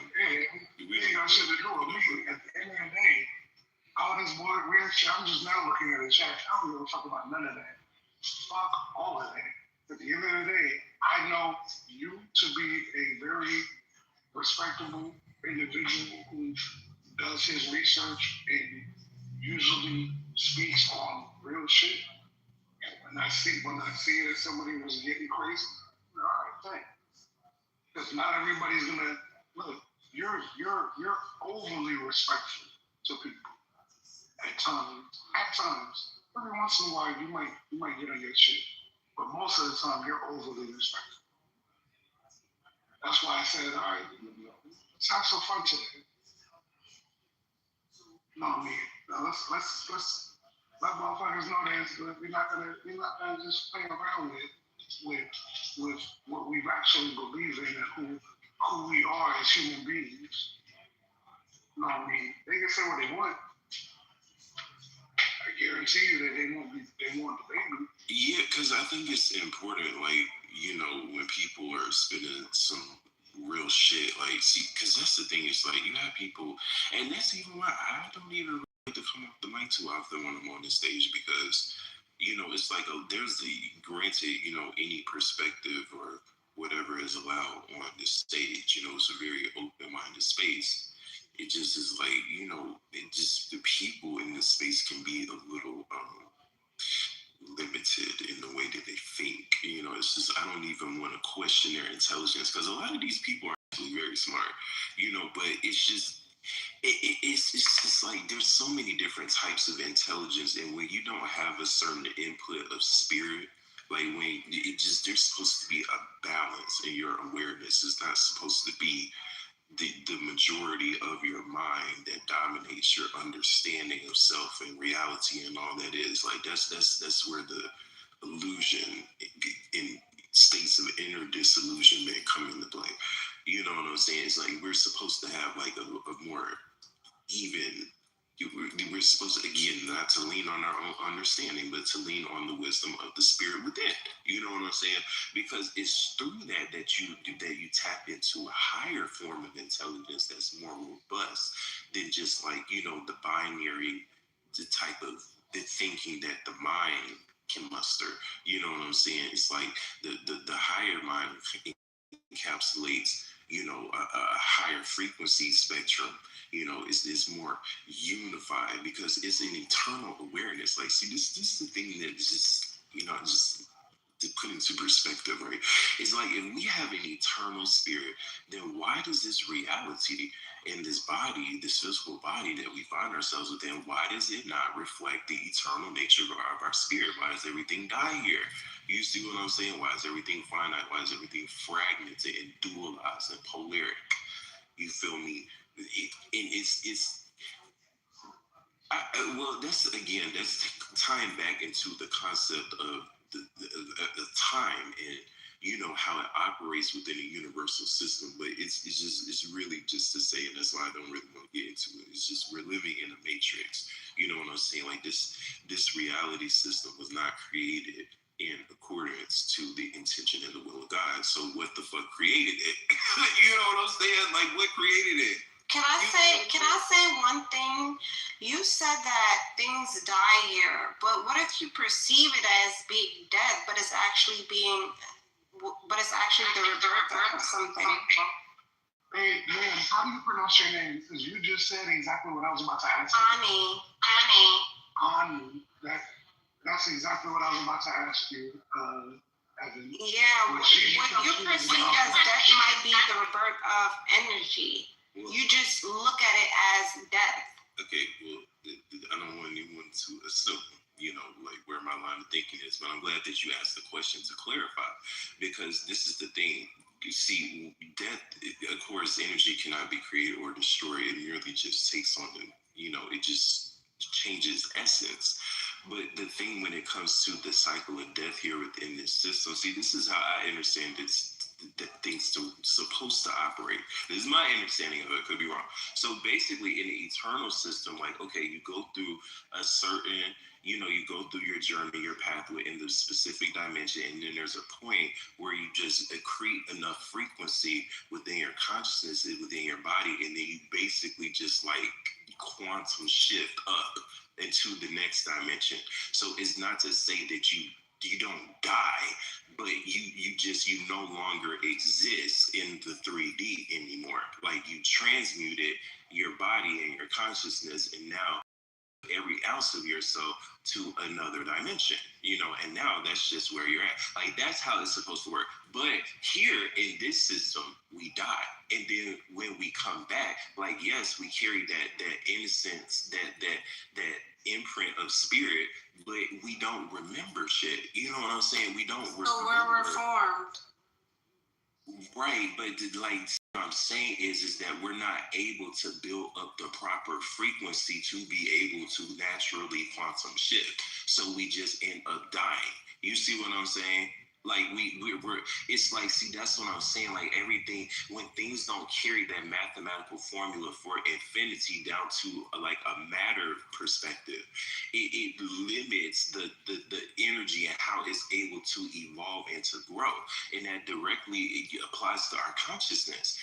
We ain't got shit to do with me. At the end of the day, all this weird shit, I'm just now looking at the chat. I don't give a fuck about none of that. Fuck all of that. At the end of the day, I know you to be a very respectable individual who does his research and usually speaks on real shit. And when I see that somebody was getting crazy, all right, thanks. Because not everybody's gonna look. You're overly respectful to people at times. Every once in a while, you might get on your shit, but most of the time, you're overly respectful. That's why I said, all right, let's have some fun today. No, I mean, let's let motherfuckers know that we're not gonna just play around with what we actually believe in and who we are as human beings. No, I mean, they can say what they want. I guarantee you that they won't debate me. Yeah, because I think it's important, like, you know, when people are spitting some real shit, like, see, because that's the thing, it's like, you have people, and that's even why I don't even like to come off the mic too often when I'm on the stage, because it's like there's granted, any perspective or whatever is allowed on this stage. It's a very open-minded space. It just is like, it just the people in this space can be a little limited in the way that they think. It's just I don't even want to question their intelligence because a lot of these people are actually very smart. But it's just it's just like there's so many different types of intelligence, and when you don't have a certain input of spirit, like when there's supposed to be a balance in your awareness. It's not supposed to be the majority of your mind that dominates your understanding of self and reality and all that is. Like that's where the illusion in states of inner disillusionment come into play. You know what I'm saying? It's like we're supposed to have like a more even. We're supposed to, again, not to lean on our own understanding, but to lean on the wisdom of the spirit within. You know what I'm saying? Because it's through that you tap into a higher form of intelligence that's more robust than just like, the binary, the type of the thinking that the mind can muster. You know what I'm saying? It's like the higher mind encapsulates, a higher frequency spectrum, is more unified because it's an eternal awareness. Like, see, this is the thing that just, just to put into perspective, right? It's like if we have an eternal spirit, then why does this reality in this body, this physical body that we find ourselves within, why does it not reflect the eternal nature of our spirit? Why does everything die here? You see what I'm saying? Why is everything finite? Why is everything fragmented and dualized and polaric? You feel me? Well, that's tying back into the concept of the time and how it operates within a universal system. But it's really just to say, and that's why I don't really want to get into it. It's just we're living in a matrix. You know what I'm saying? Like this reality system was not created in accordance to the intention and the will of God. So what the fuck created it? You know what I'm saying? Like what created it? Can I say one thing? You said that things die here, but what if you perceive it as being dead, but it's actually the rebirth of something? Hey, man, how do you pronounce your name? Because you just said exactly what I was about to ask you. Ani. That's exactly what I was about to ask you. Evan. Yeah, what you perceive as death might be the rebirth of energy. You just look at it as death. Okay, well, I don't want anyone to assume, like where my line of thinking is, but I'm glad that you asked the question to clarify, because this is the thing. You see, death, of course, energy cannot be created or destroyed. It merely just takes on it just changes essence. But the thing when it comes to the cycle of death here within this system, see, this is how I understand that things supposed to operate. This is my understanding of it. Could be wrong. So basically, in the eternal system, like, okay, you go through a certain, you go through your journey, your pathway in the specific dimension, and then there's a point where you just accrete enough frequency within your consciousness, within your body, and then you basically just like quantum shift up into the next dimension. So it's not to say that you don't die, but you no longer exist in the 3D anymore. Like you transmuted your body and your consciousness, and now every ounce of yourself to another dimension, and now that's just where you're at. Like that's how it's supposed to work. But here in this system, we die, and then when we come back, like yes, we carry that innocence, that imprint of spirit, but we don't remember shit. You know what I'm saying? We don't. So we're reformed. Right, but like what I'm saying is that we're not able to build up the proper frequency to be able to naturally quantum shift. So we just end up dying. You see what I'm saying? Like we're it's like, see, that's what I'm saying. Like everything, when things don't carry that mathematical formula for infinity down to like a matter perspective, it limits the energy and how it's able to evolve and to grow. And that directly it applies to our consciousness.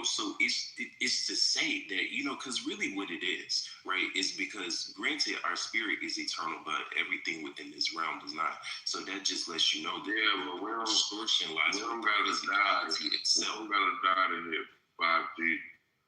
So it's to say that, because really what it is, right, is because granted our spirit is eternal, but everything within this realm does not. So that just lets you know that but we distortion lies we don't within gotta the die. reality We itself. don't gotta die to hit 5G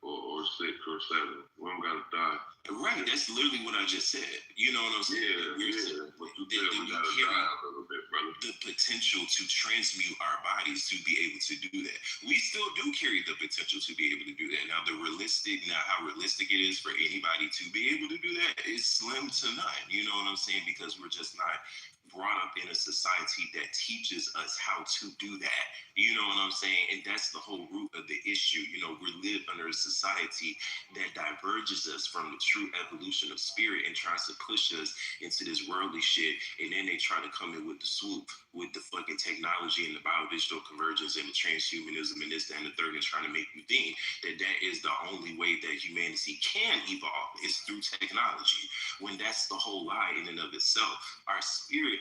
or 6 or 7. We don't gotta die. Right, that's literally what I just said. You know what I'm saying? Yeah. But you said we gotta die a little bit, brother. The potential to transmute our bodies to be able to do that. We still do carry the potential to be able to do that. Now, how realistic it is for anybody to be able to do that is slim to none. You know what I'm saying? Because we're just not brought up in a society that teaches us how to do that. You know what I'm saying? And that's the whole root of the issue. We live under a society that diverges us from the true evolution of spirit and tries to push us into this worldly shit. And then they try to come in with the swoop, with the fucking technology and the biodigital convergence and the transhumanism and this, that, and the third, and trying to make you think that that is the only way that humanity can evolve is through technology, when that's the whole lie in and of itself. Our spirit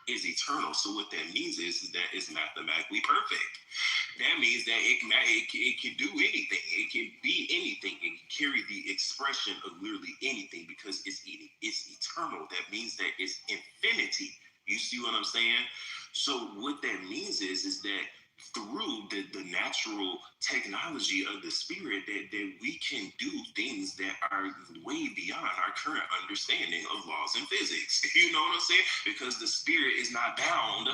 is eternal. So what that means is that it's mathematically perfect. That means that it can do anything. It can be anything. It can carry the expression of literally anything because it's eternal. That means that it's infinity. You see what I'm saying? So what that means is that through the natural technology of the spirit, that we can do things that are way beyond our current understanding of laws and physics. You know what I'm saying? Because the spirit is not bound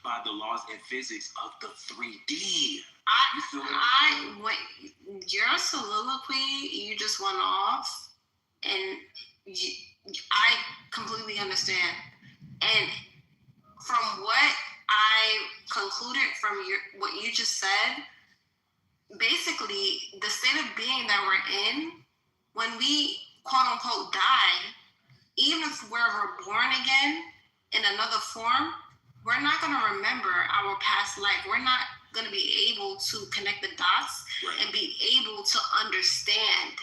by the laws and physics of the 3D. Your soliloquy, you just went off, and I completely understand. And from what I concluded from what you just said, basically the state of being that we're in, when we quote unquote die, even if we're reborn again in another form, we're not going to remember our past life. We're not going to be able to connect the dots and be able to understand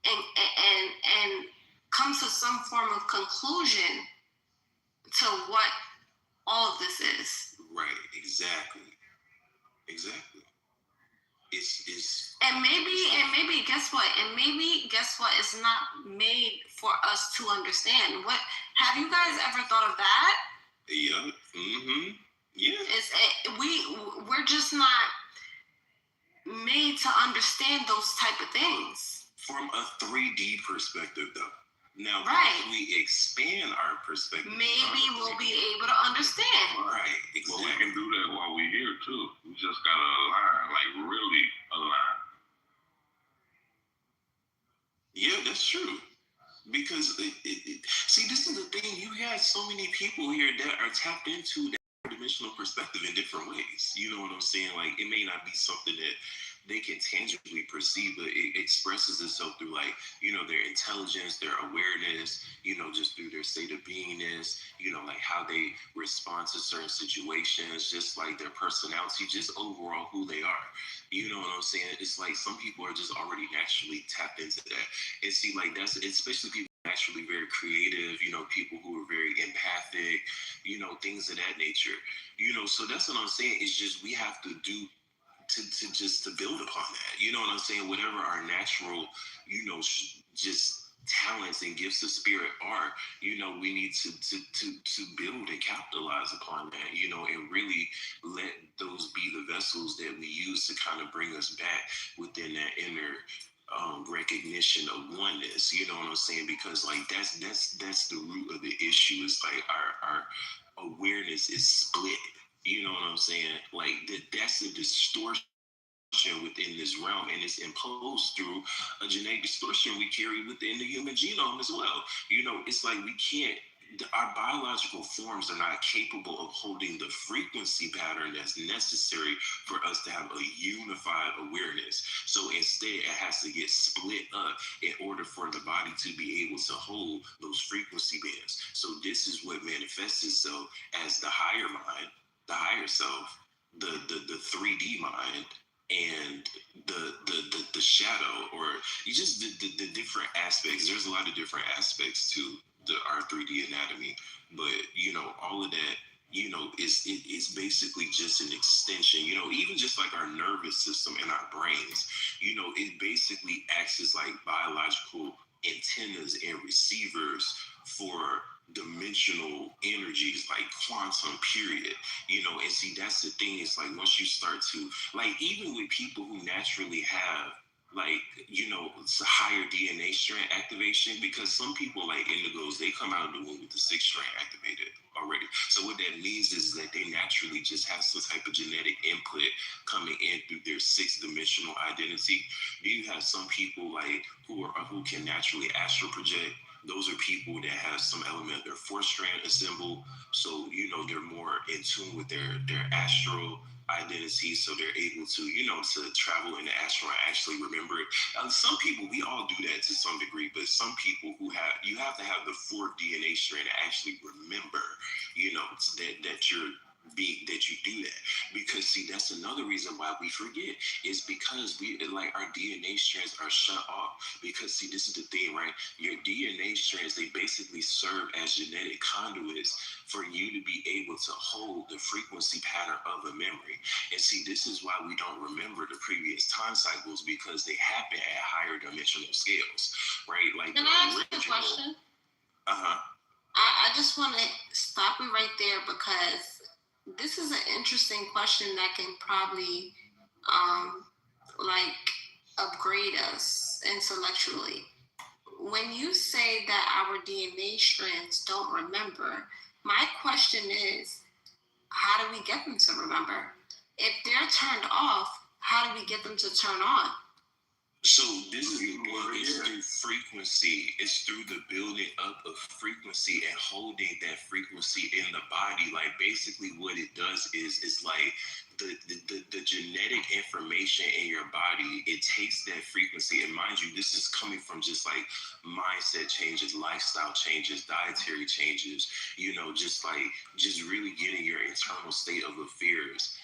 and come to some form of conclusion to what all of this is. Right, exactly. And maybe guess what? It's not made for us to understand. What have you guys ever thought of that? Yeah. Mm-hmm. Yeah. We're just not made to understand those type of things. From a 3D perspective, though. Now, if we expand our perspective, maybe we'll be able to understand. Right, exactly. Well, we can do that while we're here, too. We just got to align, like really align. Yeah, that's true. Because, see, this is the thing. You got so many people here that are tapped into that dimensional perspective in different ways. You know what I'm saying? Like, it may not be something that they can tangibly perceive, but it expresses itself through, like, their intelligence, their awareness, just through their state of beingness, like how they respond to certain situations, just like their personality, just overall who they are. You know what I'm saying? It's like some people are just already naturally tapped into that. And see, like, that's especially people naturally very creative, people who are very empathic, things of that nature. So that's what I'm saying. It's just we have to do to build upon that. You know what I'm saying? Whatever our natural, just talents and gifts of spirit are, we need to build and capitalize upon that, and really let those be the vessels that we use to kind of bring us back within that inner recognition of oneness. You know what I'm saying? Because like that's the root of the issue. Is like our awareness is split. You know what I'm saying? Like that's a distortion within this realm, and it's imposed through a genetic distortion we carry within the human genome as well. It's like we can't. Our biological forms are not capable of holding the frequency pattern that's necessary for us to have a unified awareness. So instead, it has to get split up in order for the body to be able to hold those frequency bands. So this is what manifests itself as the higher mind, higher self, the 3D mind, and the shadow, or you just the different aspects. There's a lot of different aspects to our 3D anatomy, but all of that, it's basically just an extension. Even just like our nervous system and our brains, it basically acts as like biological antennas and receivers for dimensional energies, like quantum, period. And see, that's the thing. It's like once you start to, like, even with people who naturally have, like, it's a higher DNA strand activation, because some people, like indigos, they come out of the womb with the 6th strand activated already. So what that means is that they naturally just have some type of genetic input coming in through their 6th dimensional identity. Then you have some people like who can naturally astral project. Those are people that have some element of their 4th strand assembled. So, they're more in tune with their astral identity, so they're able to, to travel in the astral and actually remember it. Some people, we all do that to some degree, but some people you have to have the 4th DNA strand to actually remember, that you do that. Because see, that's another reason why we forget, is because our DNA strands are shut off. Because see, this is the thing, right? Your DNA strands, they basically serve as genetic conduits for you to be able to hold the frequency pattern of a memory. And see, this is why we don't remember the previous time cycles, because they happen at higher dimensional scales, right? Like, can I ask you a question? I just want to stop you right there, because this is an interesting question that can probably upgrade us intellectually. When you say that our DNA strands don't remember, my question is, how do we get them to remember? If they're turned off, how do we get them to turn on? So this is the thing, it's through frequency. It's through the building up of frequency and holding that frequency in the body. Like, basically what it does is, it's like the genetic information in your body, it takes that frequency. And mind you, this is coming from just like mindset changes, lifestyle changes, dietary changes, just really getting your internal state of affairs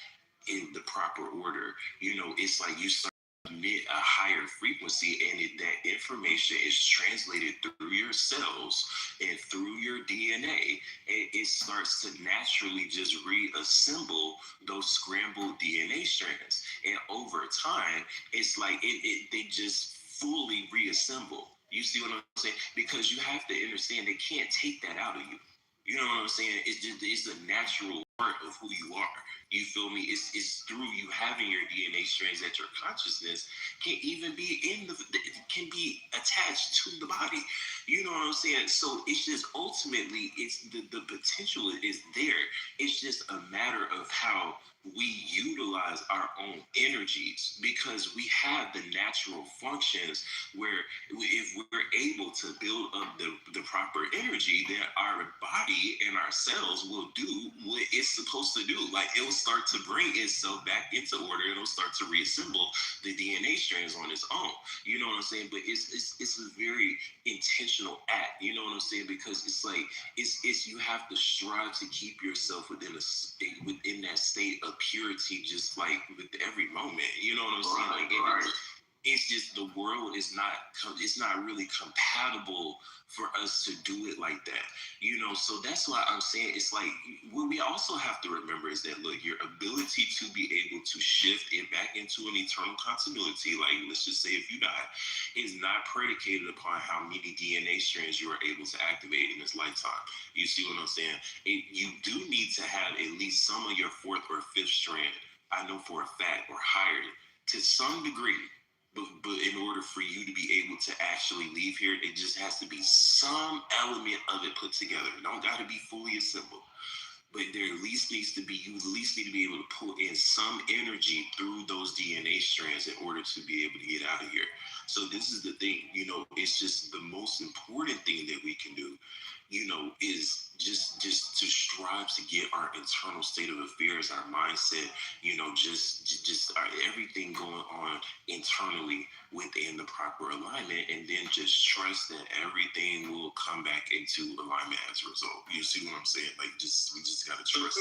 in the proper order. It's like you start emit a higher frequency, and that information is translated through your cells and through your DNA, and it starts to naturally just reassemble those scrambled DNA strands. And over time, it's like they just fully reassemble. You see what I'm saying? Because you have to understand, they can't take that out of you. You know what I'm saying? It's the natural part of who you are. You feel me? It's through you having your DNA strands that your consciousness can even be can be attached to the body. You know what I'm saying? So it's just, ultimately, it's the potential is there. It's just a matter of how we utilize our own energies, because we have the natural functions where if we're able to build up the proper energy, then our body and our cells will do what it's supposed to do. Like, it will start to bring itself back into order. It'll start to reassemble the DNA strands on its own. You know what I'm saying? But it's a very intentional act. You know what I'm saying? Because it's like it's you have to strive to keep yourself within that state of purity, just like with every moment. You know what I'm saying? Like, it's just, the world is not really compatible for us to do it like that. So that's why I'm saying, it's like, what we also have to remember is that, look, your ability to be able to shift it back into an eternal continuity, like, let's just say if you die, is not predicated upon how many DNA strands you are able to activate in this lifetime. You see what I'm saying? You do need to have at least some of your 4th or 5th strand, I know for a fact, or higher, to some degree. But in order for you to be able to actually leave here, it just has to be some element of it put together. It don't got to be fully assembled. But you at least need to be able to pull in some energy through those DNA strands in order to be able to get out of here. So this is the thing, it's just the most important thing that we can do, is just to strive to get our internal state of affairs, our mindset, just everything going on internally within the proper alignment, and then just trust that everything will come back into alignment as a result. You see what I'm saying? Like, we just gotta trust.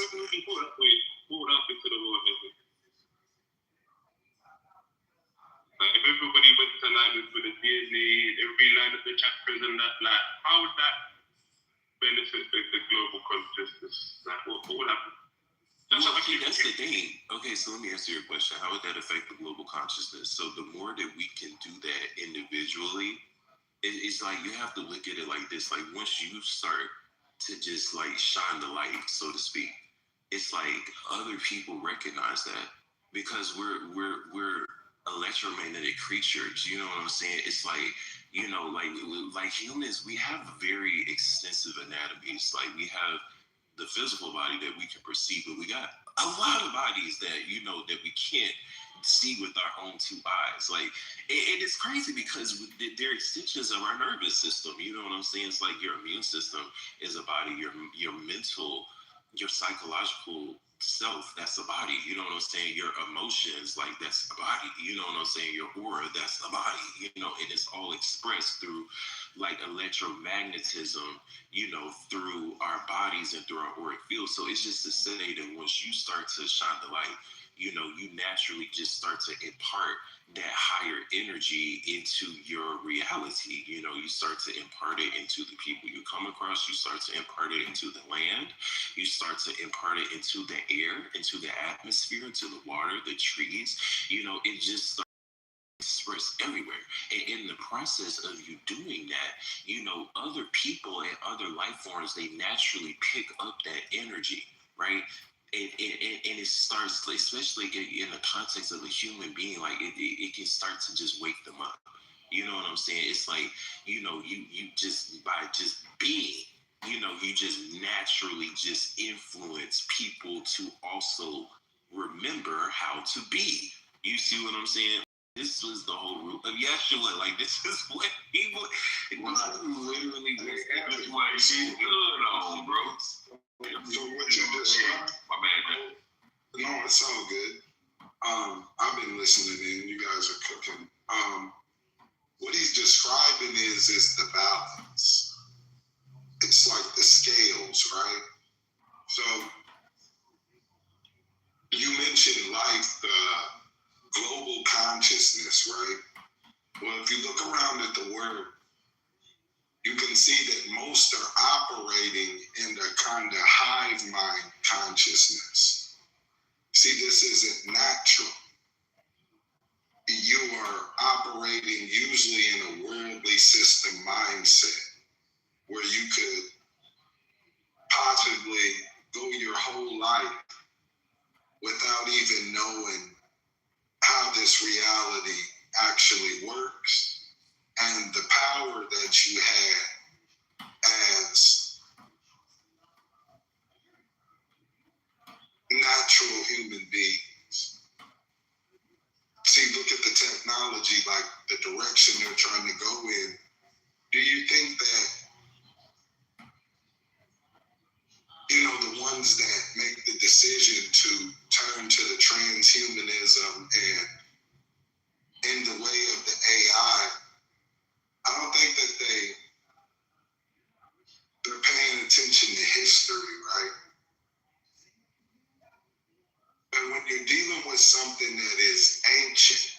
isn't that like how would that benefit the global consciousness? Like what would happen? That's the thing. Okay, so let me answer your question. How would that affect the global consciousness? So the more that we can do that individually, it's like you have to look at it like this. Like once you start to just like shine the light, so to speak, it's like other people recognize that because we're electromagnetic creatures. You know what I'm saying? It's like, you know, like humans, we have very extensive anatomies. Like we have the physical body that we can perceive, but we got a lot of bodies that, you know, that we can't see with our own two eyes. Like, and it's crazy because they're extensions of our nervous system. You know what I'm saying? It's like your immune system is a body, your mental, your psychological self, that's a body. You know what I'm saying? Your emotions, like that's a body. You know what I'm saying? Your aura, that's a body. You know, and it's all expressed through like electromagnetism, you know, through our bodies and through our auric field. So it's just to say that once you start to shine the light, you know, you naturally just start to impart that higher energy into your reality. You know, you start to impart it into the people you come across. You start to impart it into the land. You start to impart it into the air, into the atmosphere, into the water, the trees. You know, it just starts express everywhere. And in the process of you doing that, you know, other people and other life forms, they naturally pick up that energy, right? And it starts, especially in the context of a human being, like it can start to just wake them up. You know what I'm saying? It's like, you know, you just, by just being, you know, you just naturally just influence people to also remember how to be. You see what I'm saying? This was the whole root of Yeshua. Like, this is what he was. It was literally That's what he's good on, bro. So what you described? My bad. No, it's all good. I've been listening in. You guys are cooking. What he's describing is the balance. It's like the scales, right? So you mentioned life, global consciousness, right? Well, if you look around at the world, you can see that most are operating in the kind of hive mind consciousness. See, this isn't natural. You are operating usually in a worldly system mindset where you could possibly go your whole life without even knowing how this reality actually works and the power that you have as natural human beings. See, look at the technology, like the direction they're trying to go in. Do you think that, you know, the ones that make the decision to turn to the transhumanism and in the way of the AI, I don't think that they're paying attention to history, right? But when you're dealing with something that is ancient,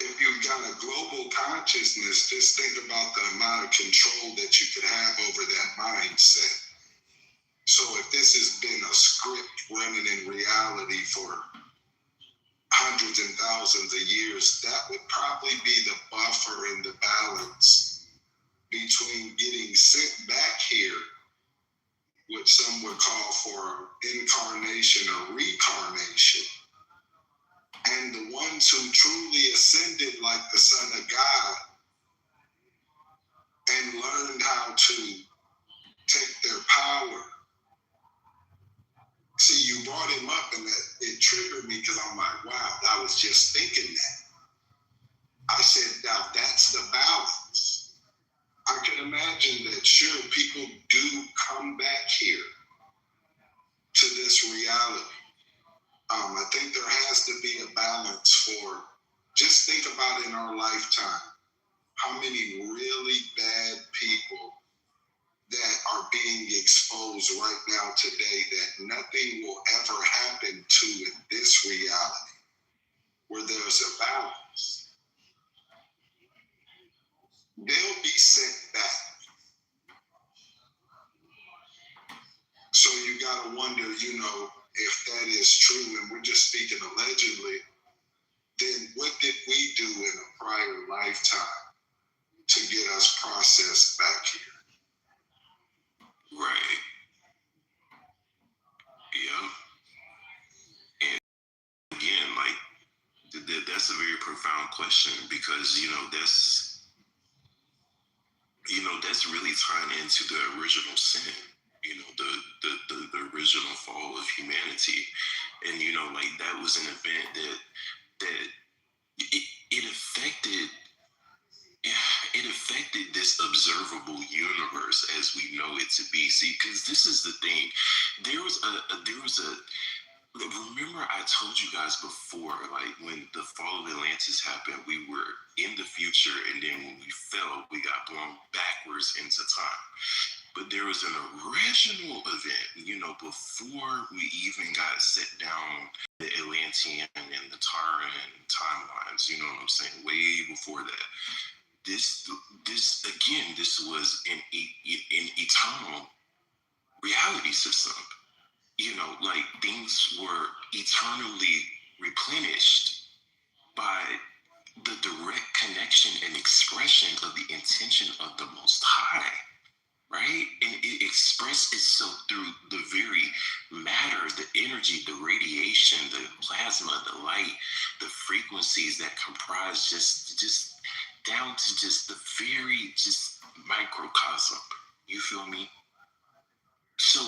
if you've got a global consciousness, just think about the amount of control that you could have over that mindset. So if this has been a script running in reality for hundreds and thousands of years, that would probably be the buffer and the balance between getting sent back here, which some would call for incarnation or recarnation, and the ones who truly ascended like the Son of God and learned how to take their power. See, you brought him up and it triggered me because I'm like, wow, I was just thinking that. I said, now that's the balance. I can imagine that, sure, people do come back here to this reality. I think there has to be a balance for, just think about in our lifetime, how many really bad people that are being exposed right now today that nothing will ever happen to in this reality, where there's a balance. they'll be sent back. So you gotta wonder, if that is true, and we're just speaking allegedly, then what did we do in a prior lifetime to get us processed back here? Right. Yeah. And again, that's a very profound question, because that's really tying into the original sin, the original fall of humanity. And that was an event that it affected this observable universe as we know it to be. See, because this is the thing. There was a remember I told you guys before, like when the fall of Atlantis happened, we were in the future, and then when we fell, we got blown backwards into time. But there was an original event, before we even got set down the Atlantean and the Taran timelines, you know what I'm saying? Way before that. This was an eternal reality system. Things were eternally replenished by the direct connection and expression of the intention of the Most High, right? And it expressed itself through the very matter, the energy, the radiation, the plasma, the light, the frequencies that comprise just down to just the very microcosm. You feel me? So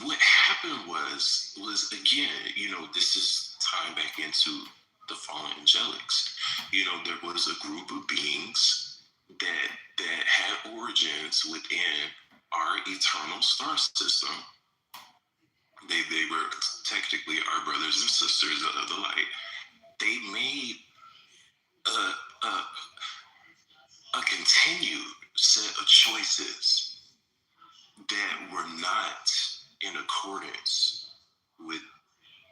what happened was again, this is tying back into the fallen angelics. There was a group of beings that had origins within our eternal star system. They were technically our brothers and sisters of the light. They made a continued set of choices that were not in accordance with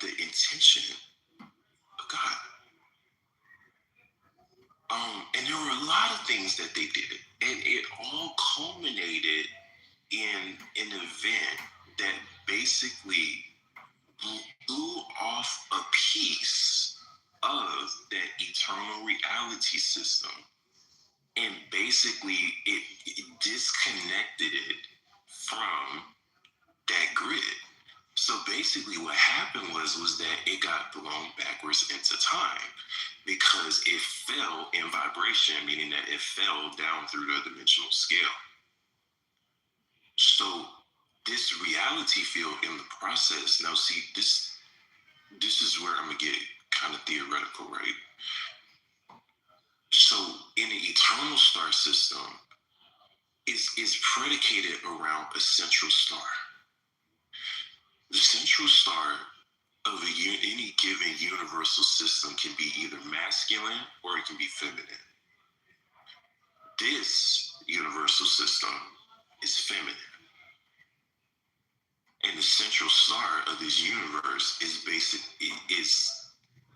the intention of God. And there were a lot of things that they did, and it all culminated in an event that basically blew off a piece of that eternal reality system, and basically it disconnected it from that grid. So basically what happened was that it got blown backwards into time, because it fell in vibration, meaning that it fell down through the dimensional scale. So this reality field in the process, now see, this is where I'm gonna get kind of theoretical, right? So in the eternal star system is predicated around a central star. The central star of any given universal system can be either masculine or it can be feminine. This universal system is feminine. And the central star of this universe is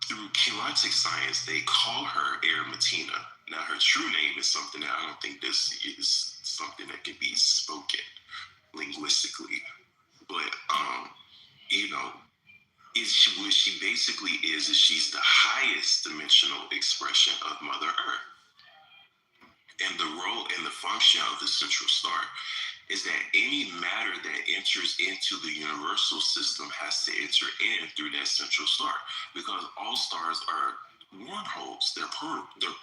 through chemotic science, they call her Arimatina. Now, her true name is something that I don't think this is something that can be spoken linguistically. But, what she basically is she's the highest dimensional expression of Mother Earth. And the role and the function of the central star is that any matter that enters into the universal system has to enter in through that central star, because all stars are wormholes. They're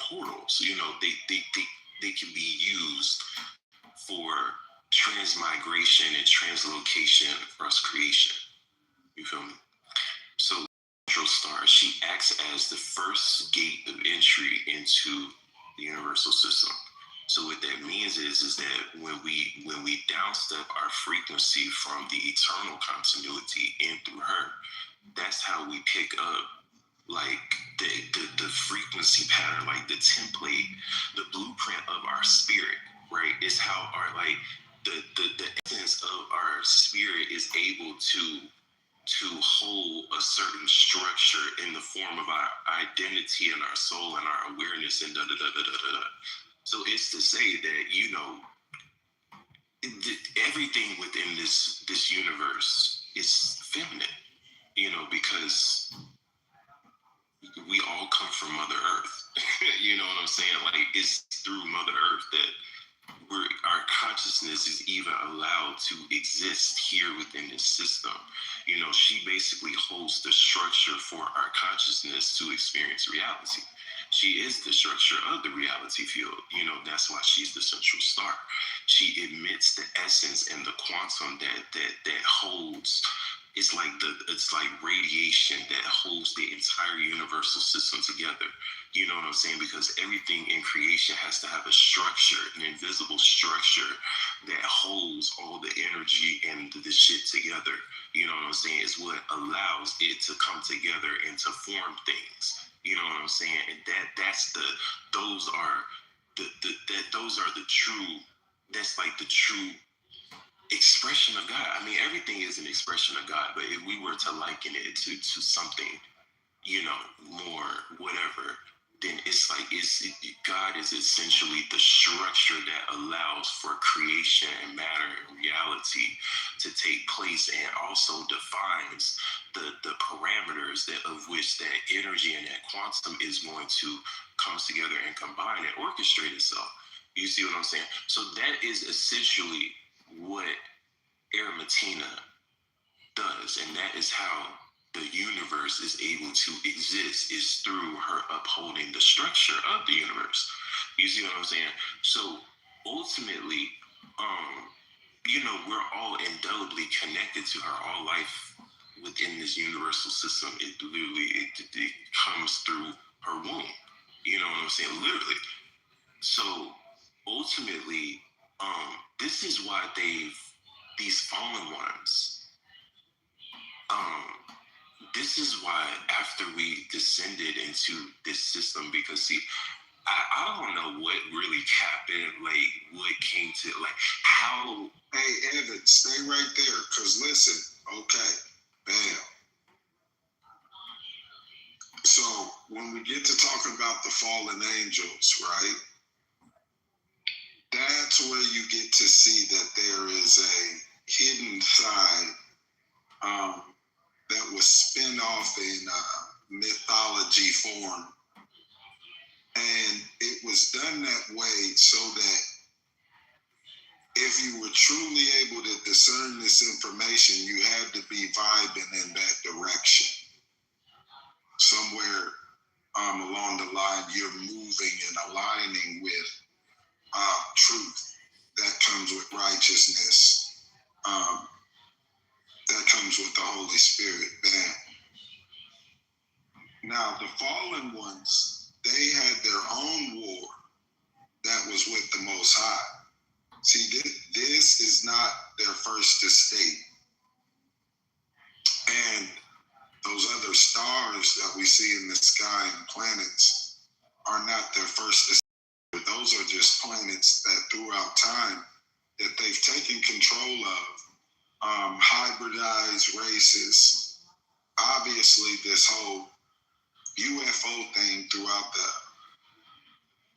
portals. They can be used for transmigration and translocation across creation. You feel me? So central star, she acts as the first gate of entry into the universal system. So what that means is that when we downstep our frequency from the eternal continuity in through her, that's how we pick up like the frequency pattern, like the template, the blueprint of our spirit, right? It's how our the essence of our spirit is able to hold a certain structure in the form of our identity and our soul and our awareness and da da da da da da. So it's to say that, you know, everything within this universe is feminine, you know, because we all come from Mother Earth. You know what I'm saying? Like, it's through Mother Earth that our consciousness is even allowed to exist here within this system. You know, she basically holds the structure for our consciousness to experience reality. She is the structure of the reality field. You know, that's why she's the central star. She emits the essence and the quantum that holds. It's like radiation that holds the entire universal system together. You know what I'm saying? Because everything in creation has to have a structure, an invisible structure that holds all the energy and the shit together. You know what I'm saying? It's what allows it to come together and to form things. You know what I'm saying? And those are the true. That's like the true expression of God. I mean, everything is an expression of God, but if we were to liken it to something, you know, more whatever, then it's like God is essentially the structure that allows for creation and matter and reality to take place, and also defines the parameters of which that energy and that quantum is going to come together and combine and orchestrate itself. You see what I'm saying? So that is essentially what Erematina does, and that is how the universe is able to exist, is through her upholding the structure of the universe. You see what I'm saying? So ultimately, you know, we're all indelibly connected to her. All life within this universal system, it literally it comes through her womb. You know what I'm saying? Literally. So ultimately, this is why these fallen ones, this is why after we descended into this system, because see, I don't know what really happened, like what came to, like how. Hey, Evan, stay right there, because listen, okay, bam. So when we get to talking about the fallen angels, right, that's where you get to see that there is a hidden side that was spin off in mythology form. And it was done that way so that if you were truly able to discern this information, you had to be vibing in that direction. Somewhere along the line, you're moving and aligning with truth. That comes with righteousness. That comes with the Holy Spirit. Bam. Now, the fallen ones, they had their own war that was with the Most High. See, this is not their first estate. And those other stars that we see in the sky and planets are not their first estate. Those are just planets that throughout time that they've taken control of, hybridized races. Obviously, this whole UFO thing throughout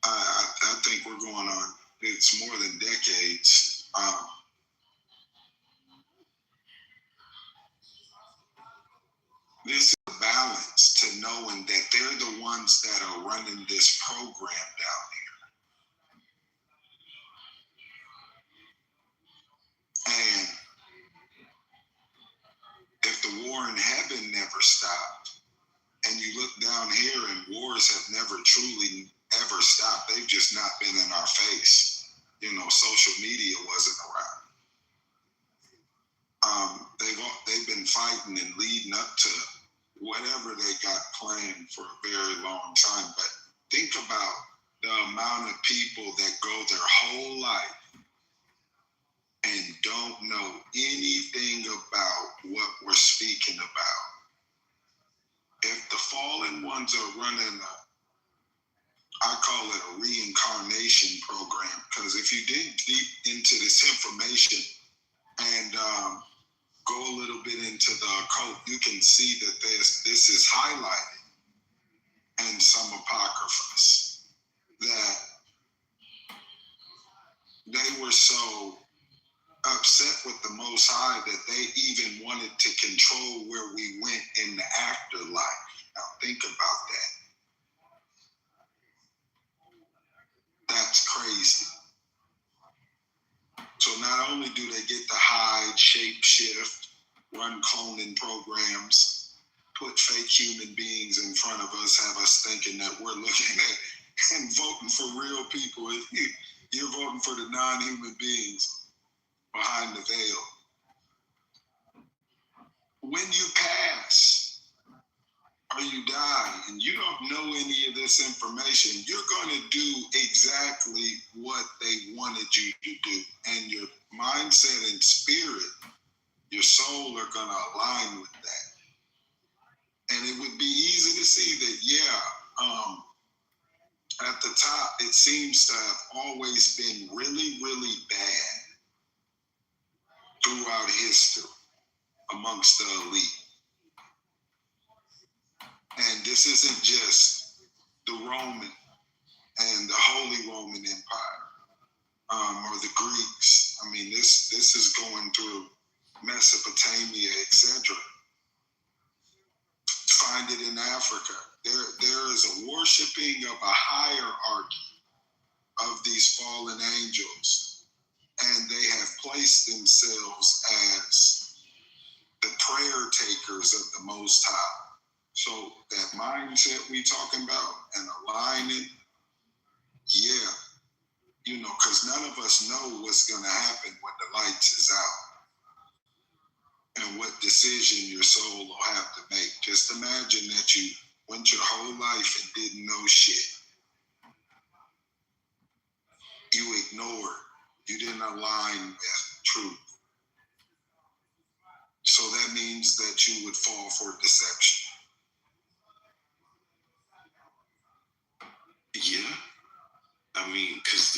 I think we're going on, it's more than decades. This is a balance to knowing that they're the ones that are running this program down here. And if the war in heaven never stopped, and you look down here and wars have never truly ever stopped, they've just not been in our face. You know, social media wasn't around. They've been fighting and leading up to whatever they got planned for a very long time. But think about the amount of people that go their whole life and don't know anything about what we're speaking about. If the fallen ones are running I call it a reincarnation program, because if you dig deep into this information and go a little bit into the occult, you can see that this is highlighted in some apocryphas, that they were so upset with the Most High that they even wanted to control where we went in the afterlife. Now think about that. That's crazy. So not only do they get to hide, shape shift, run cloning programs, put fake human beings in front of us, have us thinking that we're looking at and voting for real people. You're voting for the non-human beings behind the veil. When you pass or you die and you don't know any of this information, you're going to do exactly what they wanted you to do. And your mindset and spirit, your soul are going to align with that. And it would be easy to see that, at the top, it seems to have always been really, really bad throughout history amongst the elite. And this isn't just the Roman and the Holy Roman Empire, or the Greeks. I mean, this is going through Mesopotamia, etc. Find it in Africa. There is a worshiping of a hierarchy of these fallen angels, and they have placed themselves as the prayer takers of the Most High. So that mindset we talking about and aligning, yeah, because none of us know what's going to happen when the lights is out and what decision your soul will have to make. Just imagine that you went your whole life and didn't know shit. You ignored. You didn't align with truth. So that means that you would fall for deception. Yeah, I mean, because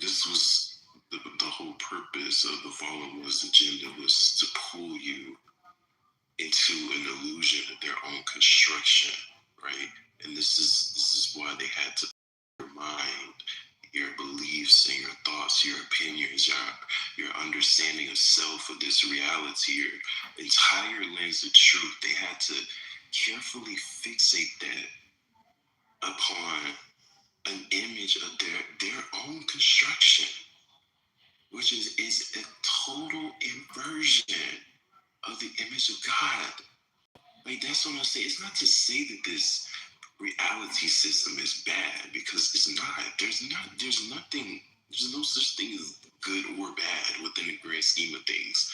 this was the whole purpose of the Fallen One's agenda, was to pull you into an illusion of their own construction, right? And this is why they had to your mind, your beliefs and your thoughts, your opinions, your understanding of self, of this reality, your entire lens of truth. They had to carefully fixate that upon an image of their own construction, which is a total inversion of the image of God. Like, that's what I'm saying. It's not to say that this reality system is bad, because it's not. There's no such thing as good or bad within the grand scheme of things.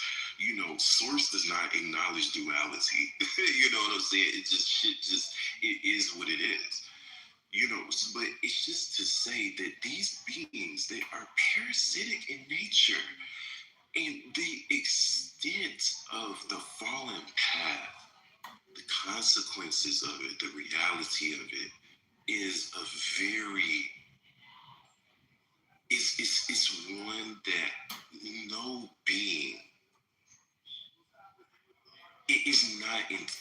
Source does not acknowledge duality. You know what I'm saying? It is what it is. But it's just to say that these beings, they are parasitic in nature. And the extent of the fallen path, the consequences of it, the reality of it, is a very, it's one that no being, it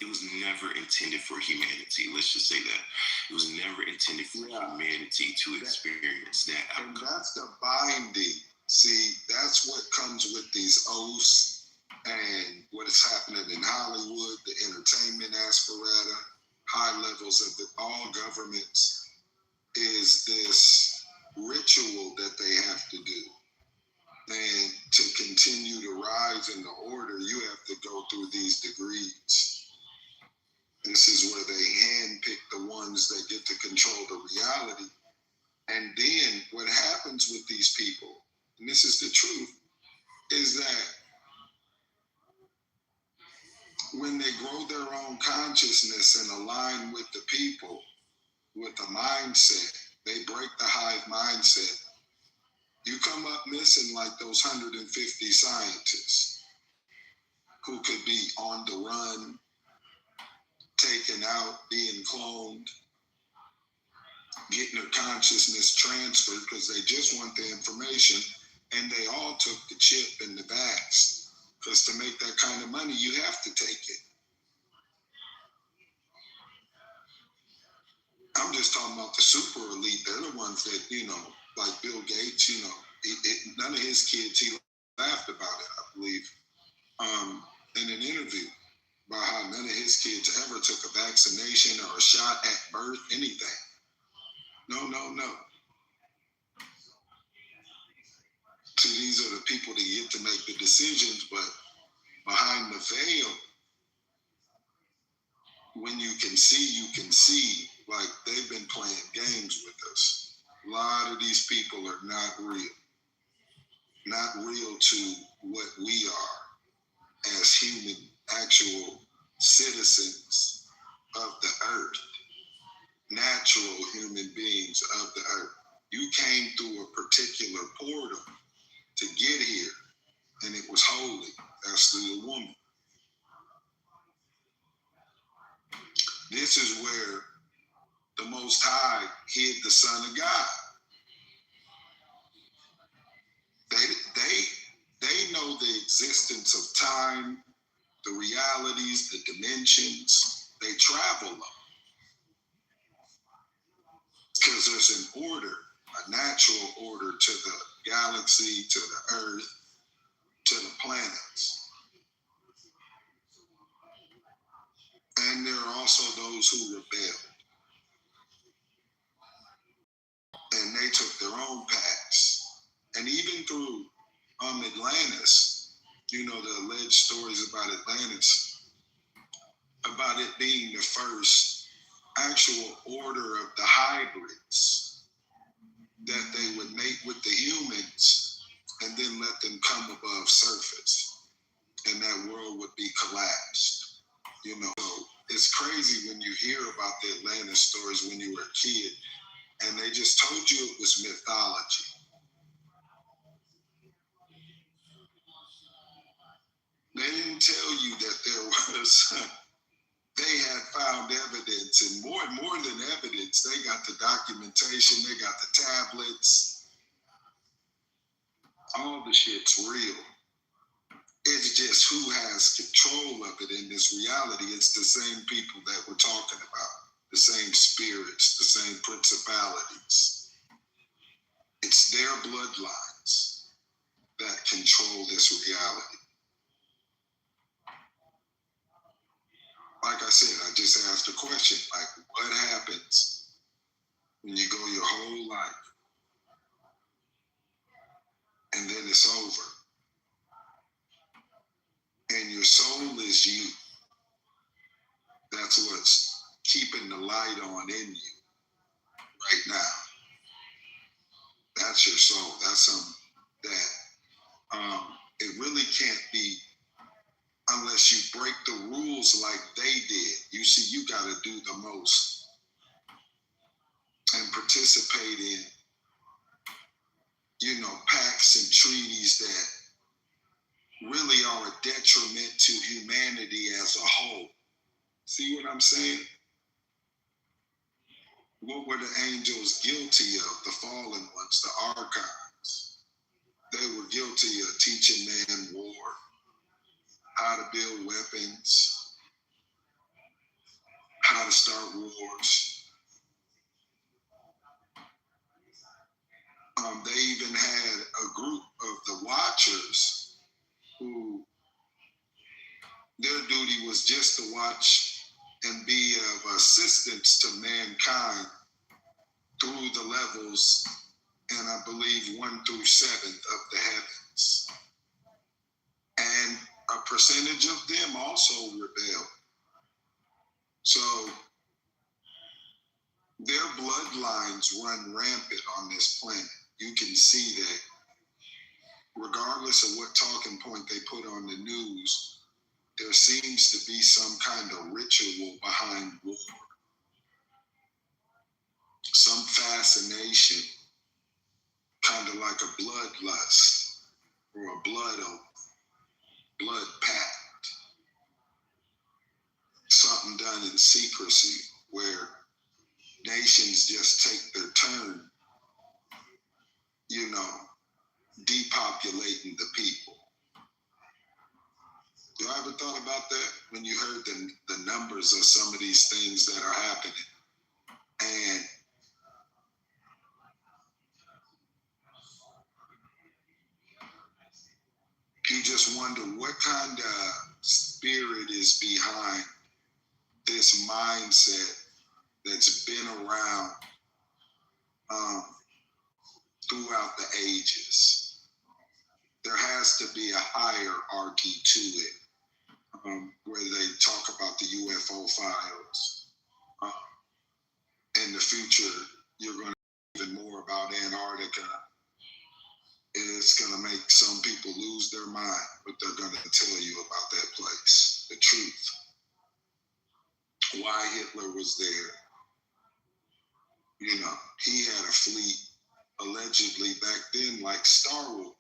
was never intended for humanity. Let's just say that. It was never intended for humanity to experience that outcome. And that's the binding. See, that's what comes with these oaths and what is happening in Hollywood, the entertainment aspirata, high levels of all governments, is this ritual that they have to do. And to continue to rise in the order, you have to go through these degrees. This is where they handpick the ones that get to control the reality. And then what happens with these people, and this is the truth, is that when they grow their own consciousness and align with the people, with the mindset, they break the hive mindset. You come up missing like those 150 scientists who could be on the run, taken out, being cloned, getting their consciousness transferred because they just want the information, and they all took the chip and the vax. Because to make that kind of money, you have to take it. I'm just talking about the super elite. They're the ones that, like Bill Gates, none of his kids, he laughed about it, I believe, in an interview about how none of his kids ever took a vaccination or a shot at birth, anything. No. See, these are the people that get to make the decisions, but behind the veil, when you can see, like they've been playing games with us. A lot of these people are not real to what we are as human, actual citizens of the earth, natural human beings of the earth. You came through a particular portal to get here, and it was holy. That's through the woman. This is where the Most High hid the Son of God. They know the existence of time, the realities, the dimensions. They travel them because there's an order, a natural order to the galaxy, to the earth, to the planets. And there are also those who rebelled. And they took their own paths. And even through Atlantis, the alleged stories about Atlantis, about it being the first actual order of the hybrids, that they would mate with the humans and then let them come above surface, and that world would be collapsed. So it's crazy when you hear about the Atlantis stories when you were a kid, and they just told you it was mythology. They didn't tell you that there was, they had found evidence, and more than evidence, they got the documentation, they got the tablets. All the shit's real. It's just who has control of it in this reality. It's the same people that we're talking about, the same spirits, the same principalities. It's their bloodlines that control this reality. Like I said, I just asked a question, like, what happens when you go your whole life and then it's over? And your soul is you. That's what's keeping the light on in you right now. That's your soul. That's something that it really can't be unless you break the rules like they did. You see, you got to do the most and participate in, pacts and treaties that really are a detriment to humanity as a whole. See what I'm saying? What were the angels guilty of? The fallen ones, the archives. They were guilty of teaching man war, how to build weapons, how to start wars. They even had a group of the Watchers who their duty was just to watch and be of assistance to mankind through the levels, and I believe 1 through 7 of the heavens. And a percentage of them also rebelled. So their bloodlines run rampant on this planet. You can see that regardless of what talking point they put on the news, there seems to be some kind of ritual behind war. Some fascination, kind of like a bloodlust or a blood pact. Something done in secrecy where nations just take their turn, depopulating the people. You ever thought about that when you heard the numbers of some of these things that are happening? And you just wonder what kind of spirit is behind this mindset that's been around throughout the ages. There has to be a hierarchy to it, where they talk about the UFO files. In the future, you're going to learn even more about Antarctica. It's going to make some people lose their mind, but they're going to tell you about that place, the truth. Why Hitler was there. You know, he had a fleet allegedly back then like Star Wars.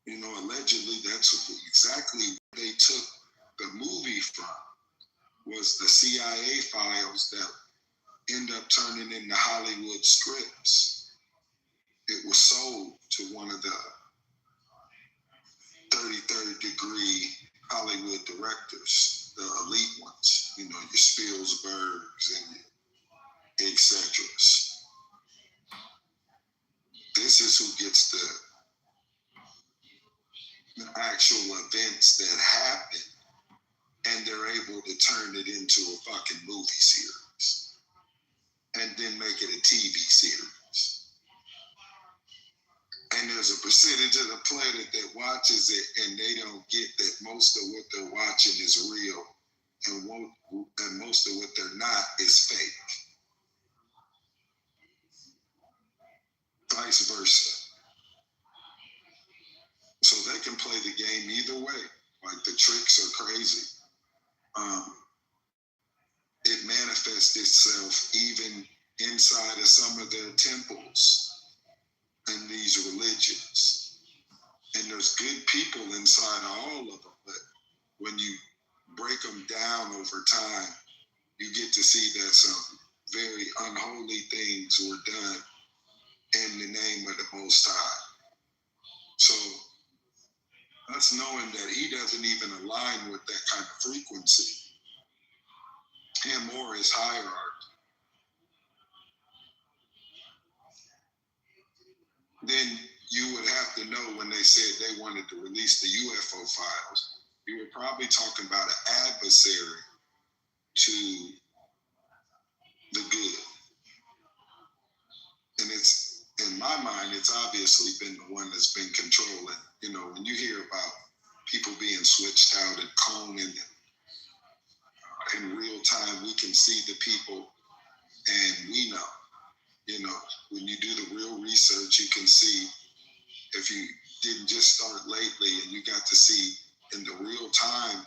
You know, allegedly that's exactly where they took the movie from, was the CIA files that end up turning into Hollywood scripts. It was sold to one of the 33rd degree Hollywood directors, the elite ones, you know, your Spielbergs and your et ceteras. This is who gets the actual events that happen, and they're able to turn it into a fucking movie series and then make it a TV series. And there's a percentage of the planet that watches it, and they don't get that most of what they're watching is real, and most of what they're not is fake. Vice versa. So they can play the game either way. Like, the tricks are crazy. It manifests itself even inside of some of their temples and these religions. And there's good people inside of all of them, but when you break them down over time, you get to see that some very unholy things were done in the name of the Most High. So us knowing that he doesn't even align with that kind of frequency, him or his hierarchy. Then you would have to know when they said they wanted to release the UFO files, you were probably talking about an adversary to the good. And it's, in my mind, it's obviously been the one that's been controlling. You know, when you hear about people being switched out and cloning, in real time, we can see the people, and we know. You know, when you do the real research, you can see, if you didn't just start lately and you got to see in the real time,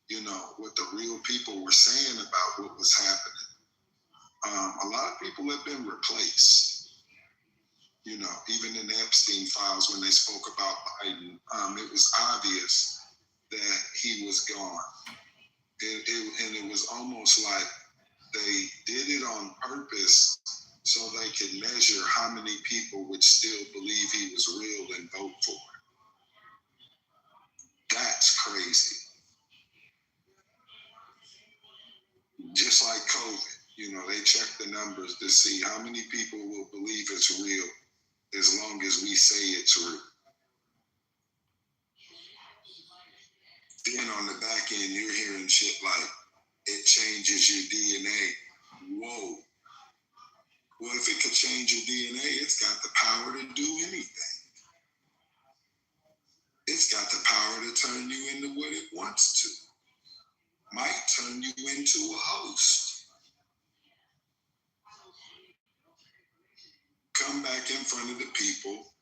you know, what the real people were saying about what was happening. A lot of people have been replaced. You know, even in the Epstein files, when they spoke about Biden, it was obvious that he was gone. And it was almost like they did it on purpose so they could measure how many people would still believe he was real and vote for him. That's crazy. Just like COVID, you know, they check the numbers to see how many people will believe it's real as long as we say it's real. Then on the back end, you're hearing shit like, it changes your DNA. Whoa. Well, if it could change your DNA, it's got the power to do anything. It's got the power to turn you into what it wants to. Might turn you into a host. Come back in front of the people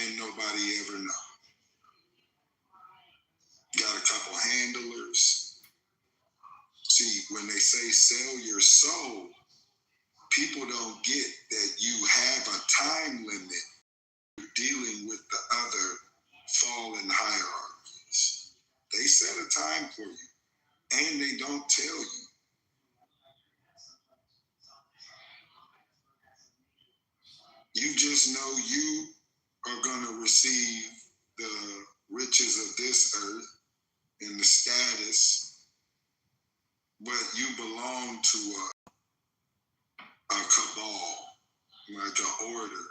and nobody ever know. Got a couple handlers. See, when they say sell your soul, people don't get that you have a time limit dealing with the other fallen hierarchies. They set a time for you, and they don't tell you. You just know you are going to receive the riches of this earth and the status but you belong to a cabal, like an order,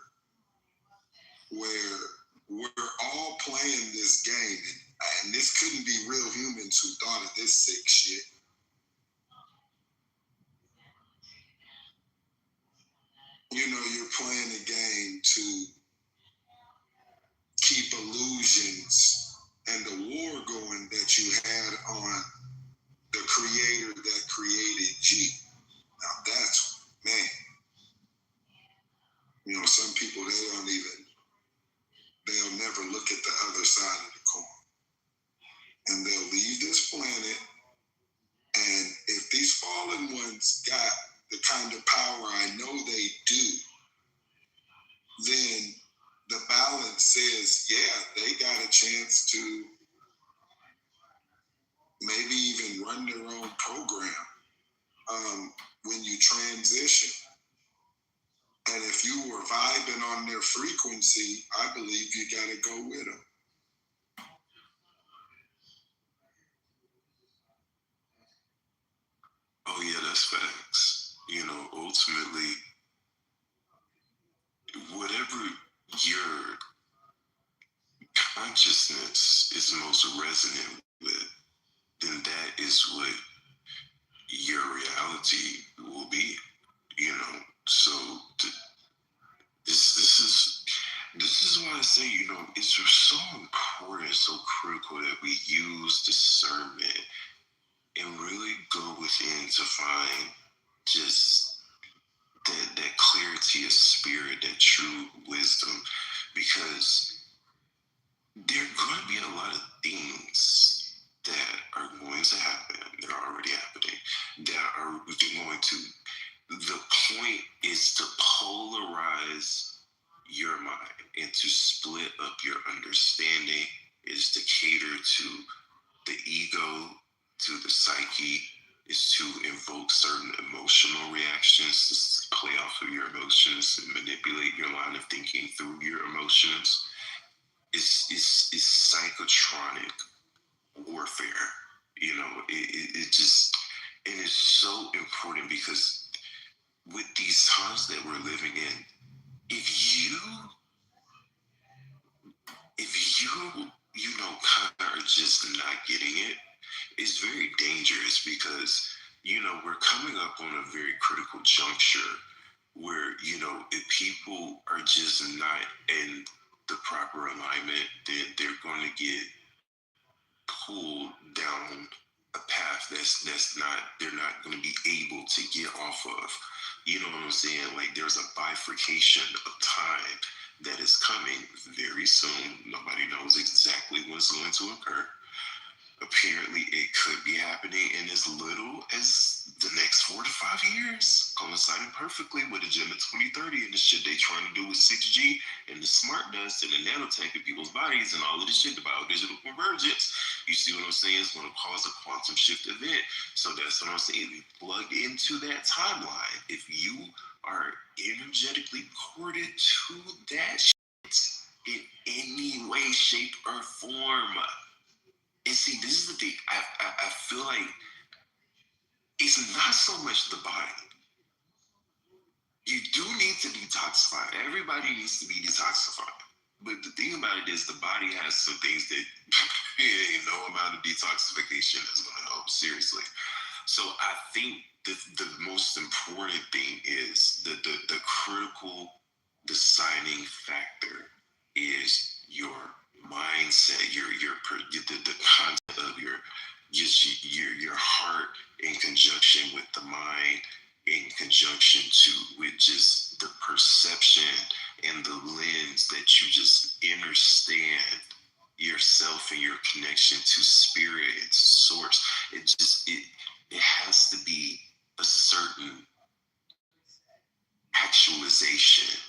where we're all playing this game, and this couldn't be real humans who thought of this sick shit. You know, you're playing a game to keep illusions and the war going that you had on the creator that created G. Now that's, man, you know, some people, they'll never look at the other side of the coin. And they'll leave this planet, and if these fallen ones got the kind of power I know they do, then the balance says, yeah, they got a chance to maybe even run their own program when you transition. And if you were vibing on their frequency, I believe you got to go with them. Oh yeah, that's facts. You know, ultimately, whatever your consciousness is most resonant with, then that is what your reality will be. You know, so this is why I say, you know, it's so important, so critical that we use discernment and really go within to find just that clarity of spirit, that true wisdom, because there are going to be a lot of things that are going to happen, that are already happening, that are going to, the point is to polarize your mind and to split up your understanding, is to cater to the ego, to the psyche, is to invoke certain emotional reactions, to play off of your emotions and manipulate your line of thinking through your emotions. It's psychotronic warfare. You know, it just, and it's so important because with these times that we're living in, if you kind of are just not getting it, it's very dangerous because, you know, we're coming up on a very critical juncture where, you know, if people are just not in the proper alignment, then they're going to get pulled down a path that's not, they're not going to be able to get off of. You know what I'm saying? Like, there's a bifurcation of time that is coming very soon. Nobody knows exactly what's going to occur. Apparently, it could be happening in as little as the next 4 to 5 years, coinciding perfectly with Agenda 2030 and the shit they trying to do with 6G and the smart dust and the nanotech in people's bodies and all of this shit about digital convergence. You see what I'm saying? It's going to cause a quantum shift event. So that's what I'm saying. We plug into that timeline. If you are energetically corded to that shit in any way, shape, or form. And see, this is the thing. I feel like it's not so much the body. You do need to detoxify. Everybody needs to be detoxified. But the thing about it is the body has some things that ain't no amount of detoxification is going to help, seriously. So I think the most important thing is the critical deciding factor is your mindset, the content of your heart in conjunction with the mind, in conjunction with just the perception and the lens that you just understand yourself and your connection to spirit and source. It has to be a certain actualization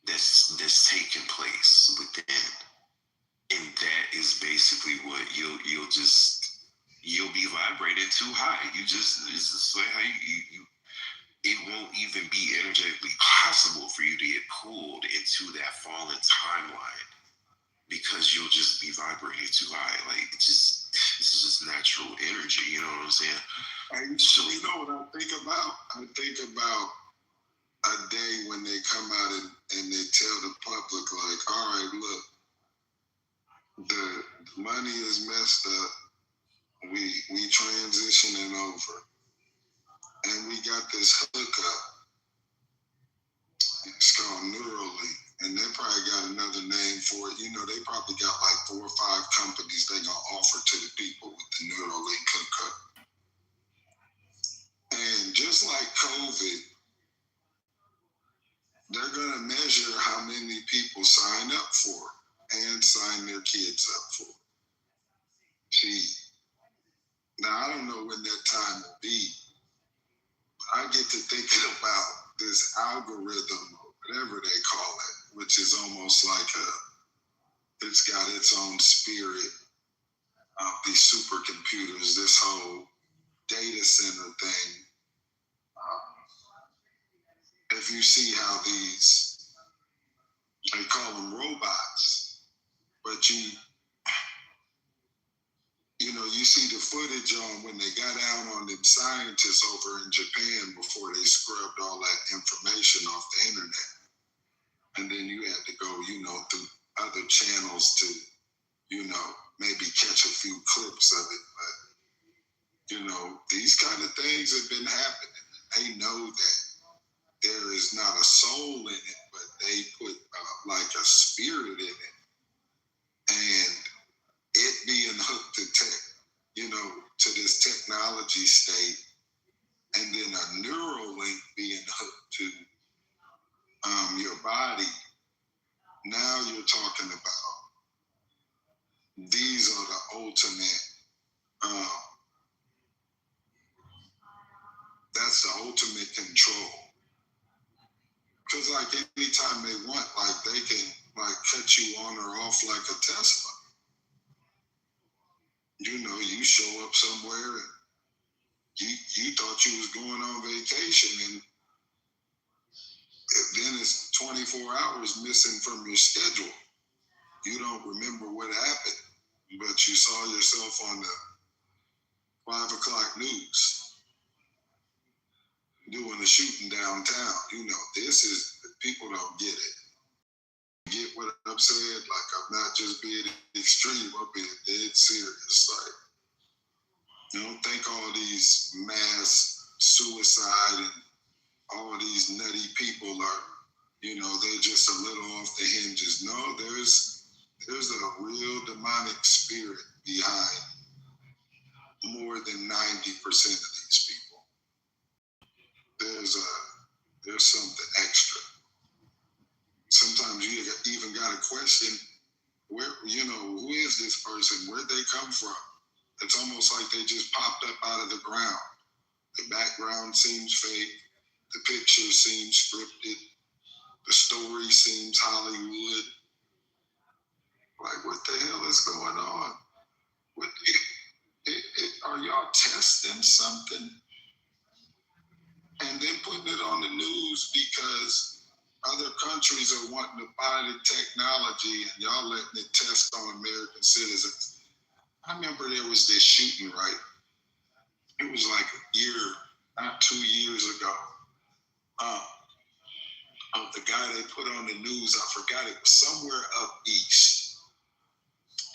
that's taking place within, and that is basically what you'll be vibrating too high. It's just like how you it won't even be energetically possible for you to get pulled into that fallen timeline because you'll just be vibrating too high. Like, it just, this is just natural energy. You know what I'm saying? You know what I think about? I think about a day when they come out and they tell the public, like, all right, look, the money is messed up. We transitioning over. And we got this hookup. It's called Neuralink. And they probably got another name for it. You know, they probably got like 4 or 5 companies they gonna offer to the people with the Neuralink hookup. And just like COVID, they're gonna measure how many people sign up for it and sign their kids up for it. See, now I don't know when that time will be. I get to thinking about this algorithm, or whatever they call it, which is almost like it's got its own spirit. These supercomputers, this whole data center thing. If you see how they call them robots, but you see the footage on when they got out on them scientists over in Japan before they scrubbed all that information off the internet. And then you had to go, through other channels to, maybe catch a few clips of it. But, these kind of things have been happening. They know that there is not a soul in it, but they put like a spirit in it. And it being hooked to to this technology state, and then a neural link being hooked to your body. Now you're talking about these are the ultimate. That's the ultimate control. Because like anytime they want, like they can like cut you on or off like a Tesla. You show up somewhere and you thought you was going on vacation, and then it's 24 hours missing from your schedule. You don't remember what happened, but you saw yourself on the 5 o'clock news doing a shooting downtown. People don't get it. Get what I'm saying? Like, I'm not just being extreme, I'm being dead serious. Like, don't think all these mass suicide and all these nutty people are, they're just a little off the hinges. No, there's a real demonic spirit behind more than 90% of these people. There's something extra. Sometimes you even got to question who is this person? Where'd they come from? It's almost like they just popped up out of the ground. The background seems fake. The picture seems scripted. The story seems Hollywood. Like, what the hell is going on? Are y'all testing something? And then putting it on the news because other countries are wanting to buy the technology and y'all letting it test on American citizens. I remember there was this shooting, right? It was like a year, not 2 years ago. Of the guy they put on the news, I forgot, it was somewhere up east.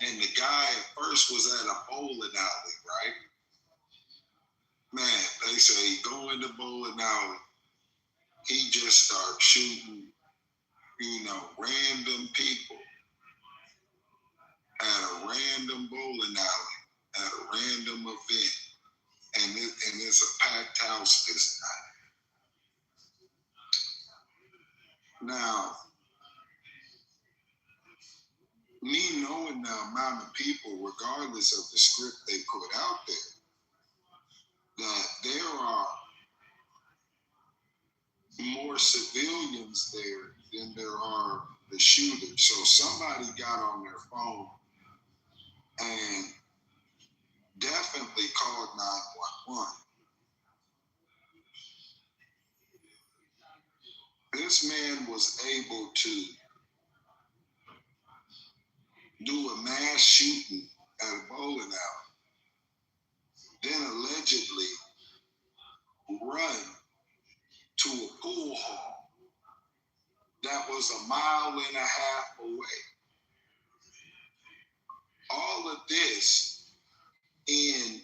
And the guy at first was at a bowling alley, right? Man, they say he go in the bowling alley. He just starts shooting, random people at a random bowling alley, at a random event. And it's a packed house this night. Now, me knowing the amount of people, regardless of the script they put out there, that there are more civilians there than there are the shooters. So somebody got on their phone and definitely called 911. This man was able to do a mass shooting at a bowling alley. then allegedly run to a pool hall that was 1.5 miles away. All of this in,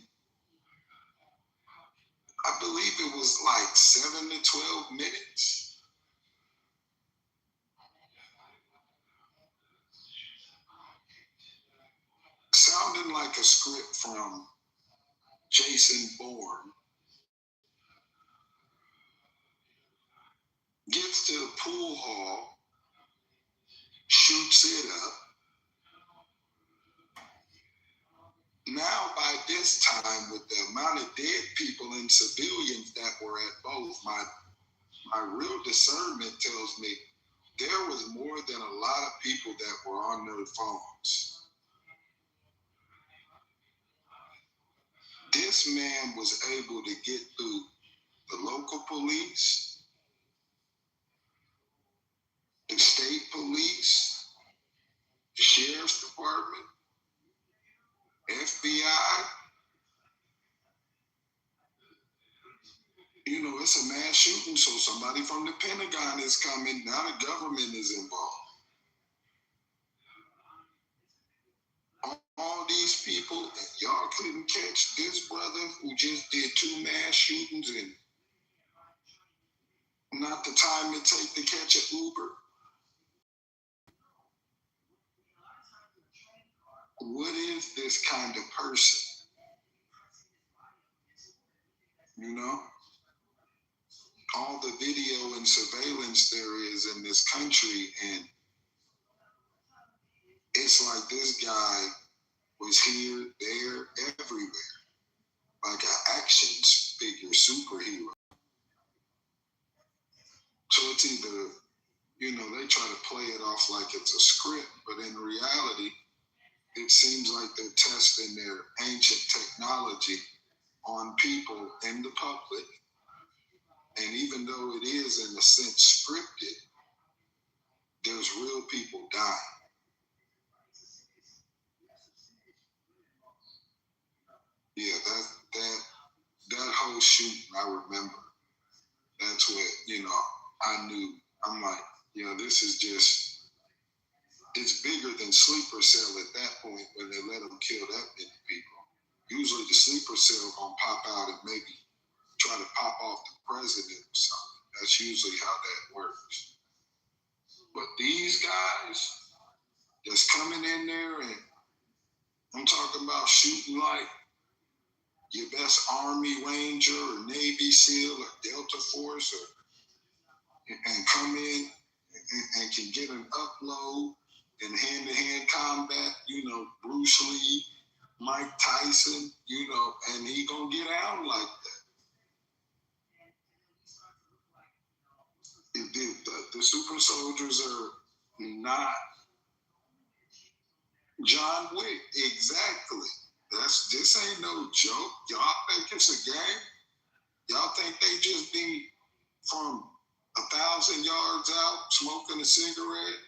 I believe it was like 7 to 12 minutes. Sounding like a script from Jason Bourne. Gets to the pool hall, shoots it up. Now, by this time, with the amount of dead people and civilians that were at both, my real discernment tells me there was more than a lot of people that were on their phones. This man was able to get through the local police, the state police, the sheriff's department, FBI. You know, it's a mass shooting, so somebody from the Pentagon is coming. Now the government is involved. All these people, and y'all couldn't catch this brother who just did 2 mass shootings and not the time it take to catch an Uber. What is this kind of person? You know? All the video and surveillance there is in this country, and it's like this guy was here, there, everywhere, like an action figure superhero. So it's either, you know, they try to play it off like it's a script, but in reality, it seems like they're testing their ancient technology on people in the public. And even though it is, in a sense, scripted, there's real people dying. Yeah, that whole shooting, I remember. That's what, you know, I knew. I'm like, you know, this is just, it's bigger than sleeper cell at that point when they let them kill that many people. Usually the sleeper cell gonna pop out and maybe try to pop off the president or something. That's usually how that works. But these guys that's coming in there, and I'm talking about shooting like your best Army Ranger or Navy SEAL or Delta Force, and come in and can get an upload in hand-to-hand combat, you know, Bruce Lee, Mike Tyson, you know, and he gonna get out like that. The super soldiers are not John Wick, exactly. This ain't no joke. Y'all think it's a game? Y'all think they just be from 1,000 yards out smoking a cigarette,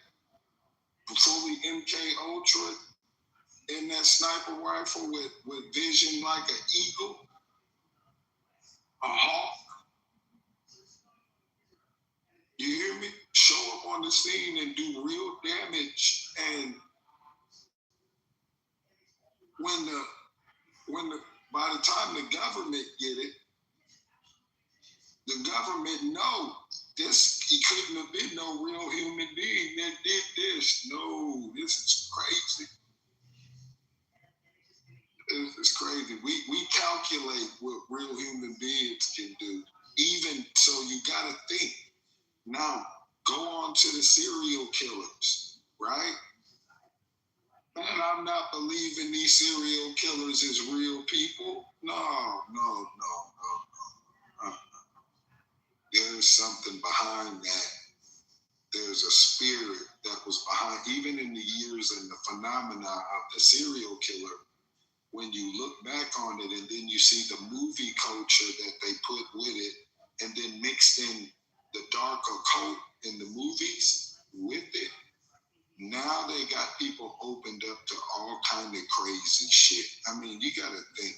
fully MK Ultra in that sniper rifle with vision like an eagle, a hawk? You hear me? Show up on the scene and do real damage. And by the time the government get it, the government know this, he couldn't have been no real human being that did this. No, this is crazy. It's crazy. We calculate what real human beings can do. Even so, you got to think. Now, go on to the serial killers, right? Man, I'm not believing these serial killers is real people. No. There's something behind that. There's a spirit that was behind, even in the years and the phenomena of the serial killer. When you look back on it and then you see the movie culture that they put with it, and then mixed in the dark occult in the movies with it, now they got people opened up to all kind of crazy shit. I mean, you got to think.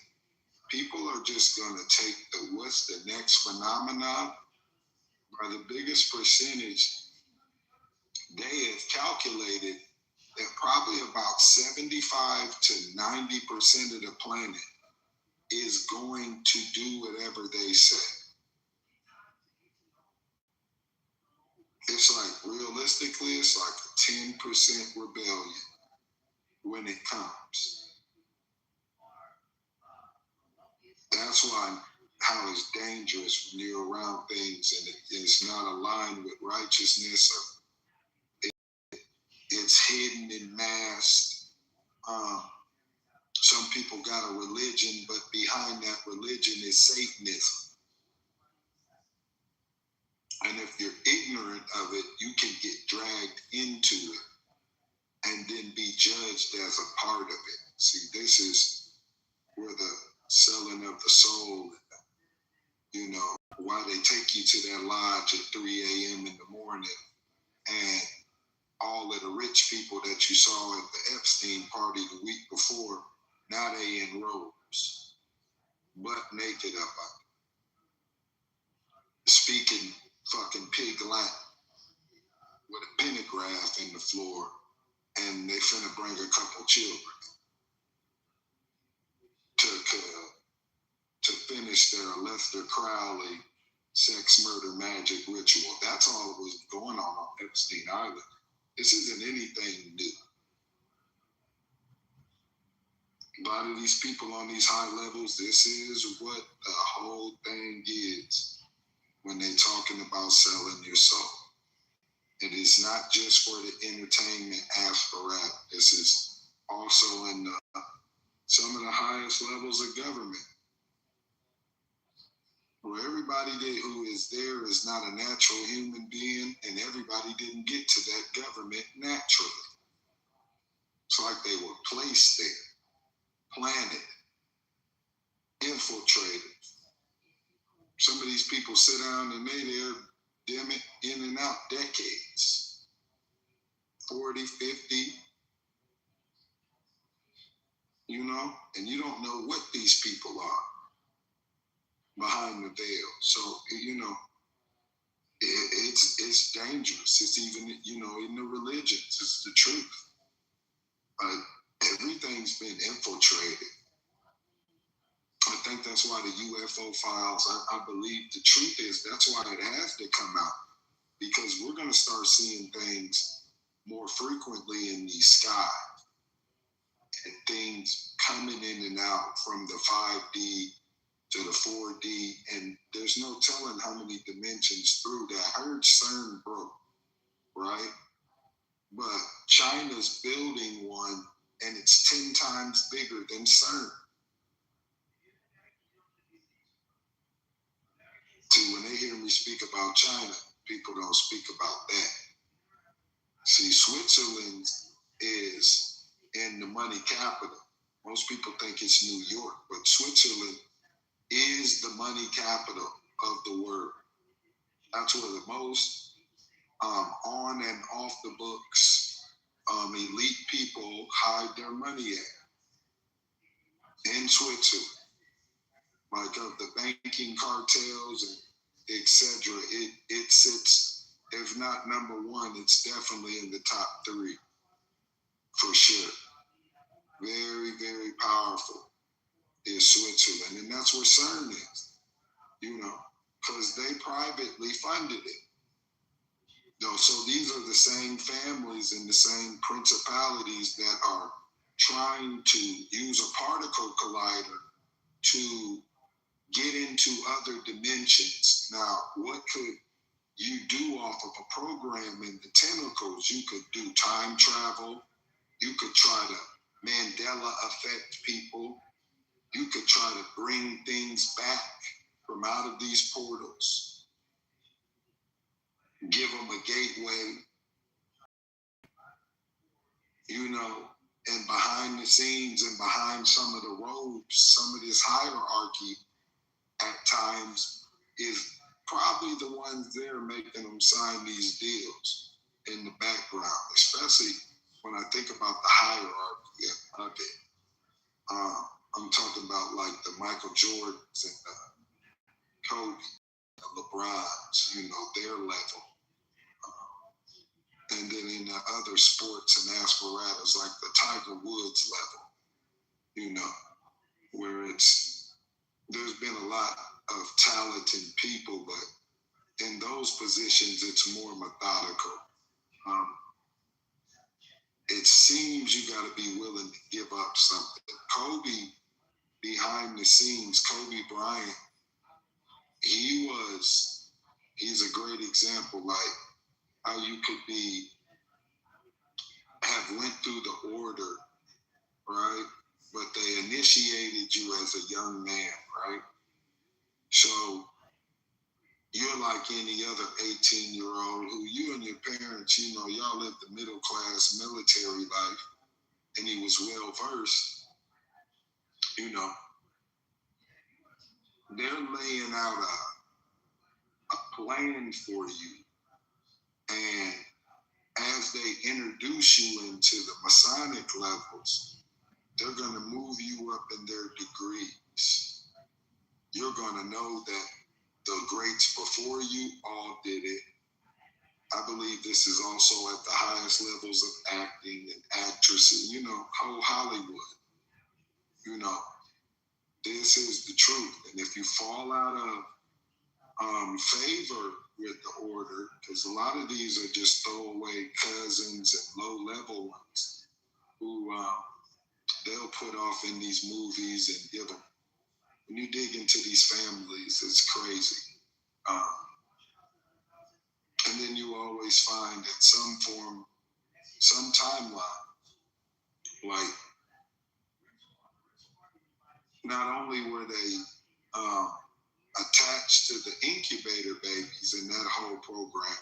people are just going to take what's the next phenomenon, or the biggest percentage. They have calculated that probably about 75 to 90% of the planet is going to do whatever they say. It's like, realistically, it's like a 10% rebellion when it comes. That's why how it's dangerous when you're around things and it's not aligned with righteousness, or it's hidden and masked. Some people got a religion, but behind that religion is Satanism. And if you're ignorant of it, you can get dragged into it and then be judged as a part of it. See, this is where the selling of the soul, you know, why they take you to that lodge at 3 a.m. in the morning, and all of the rich people that you saw at the Epstein party the week before, now they in robes, butt naked up, speaking fucking pig Latin with a pentagraph in the floor, and they finna bring a couple children to finish their Lester Crowley sex, murder, magic ritual. That's all that was going on Epstein Island. This isn't anything new. A lot of these people on these high levels, this is what the whole thing is when they're talking about selling your soul. It is not just for the entertainment apparatus. This is also in some of the highest levels of government, where everybody who is there is not a natural human being, and everybody didn't get to that government naturally. It's like they were placed there, planted, infiltrated. Some of these people sit down and they there, damn it, in and out decades, 40, 50, you know, and you don't know what these people are behind the veil. So, you know, it's dangerous. It's even, you know, in the religions, it's the truth. Everything's been infiltrated. I think that's why the UFO files, I believe the truth is that's why it has to come out, because we're going to start seeing things more frequently in the sky, and things coming in and out from the 5D to the 4D, and there's no telling how many dimensions through that. I heard CERN broke, right? But China's building one, and it's 10 times bigger than CERN. See, when they hear me speak about China, people don't speak about that. See, Switzerland is in the money capital. Most people think it's New York, but Switzerland is the money capital of the world. That's where the most on and off the books elite people hide their money at, in Switzerland. Like of the banking cartels and etc. It sits, if not number one, it's definitely in the top 3 for sure. Very, very powerful is Switzerland, and that's where CERN is, you know, because they privately funded it. No, so these are the same families and the same principalities that are trying to use a particle collider to get into other dimensions. Now, what could you do off of a program in the tentacles? You could do time travel. You could try to Mandela affect people. You could try to bring things back from out of these portals. Give them a gateway, you know, and behind the scenes and behind some of the robes, some of this hierarchy at times is probably the ones there making them sign these deals in the background, especially when I think about the hierarchy of it. I'm talking about like the Michael Jordans and Kobe, the LeBrons, their level. And then in the other sports and apparatus, like the Tiger Woods level, where there's been a lot of talented people, but in those positions, it's more methodical. It seems you got to be willing to give up something. Kobe, behind the scenes, Kobe Bryant, he's a great example, like how you could have went through the order, right? But they initiated you as a young man, right? So you're like any other 18-year-old who you and your parents, y'all lived the middle class military life, and he was well versed, they're laying out a plan for you. And as they introduce you into the Masonic levels, they're going to move you up in their degrees. You're going to know that the greats before you all did it. I believe this is also at the highest levels of acting and actressing, whole Hollywood. This is the truth. And if you fall out of favor with the order, because a lot of these are just throwaway cousins and low-level ones who they'll put off in these movies and give them. When you dig into these families, it's crazy. And then you always find in some form, some timeline, like not only were they attached to the incubator babies in that whole program,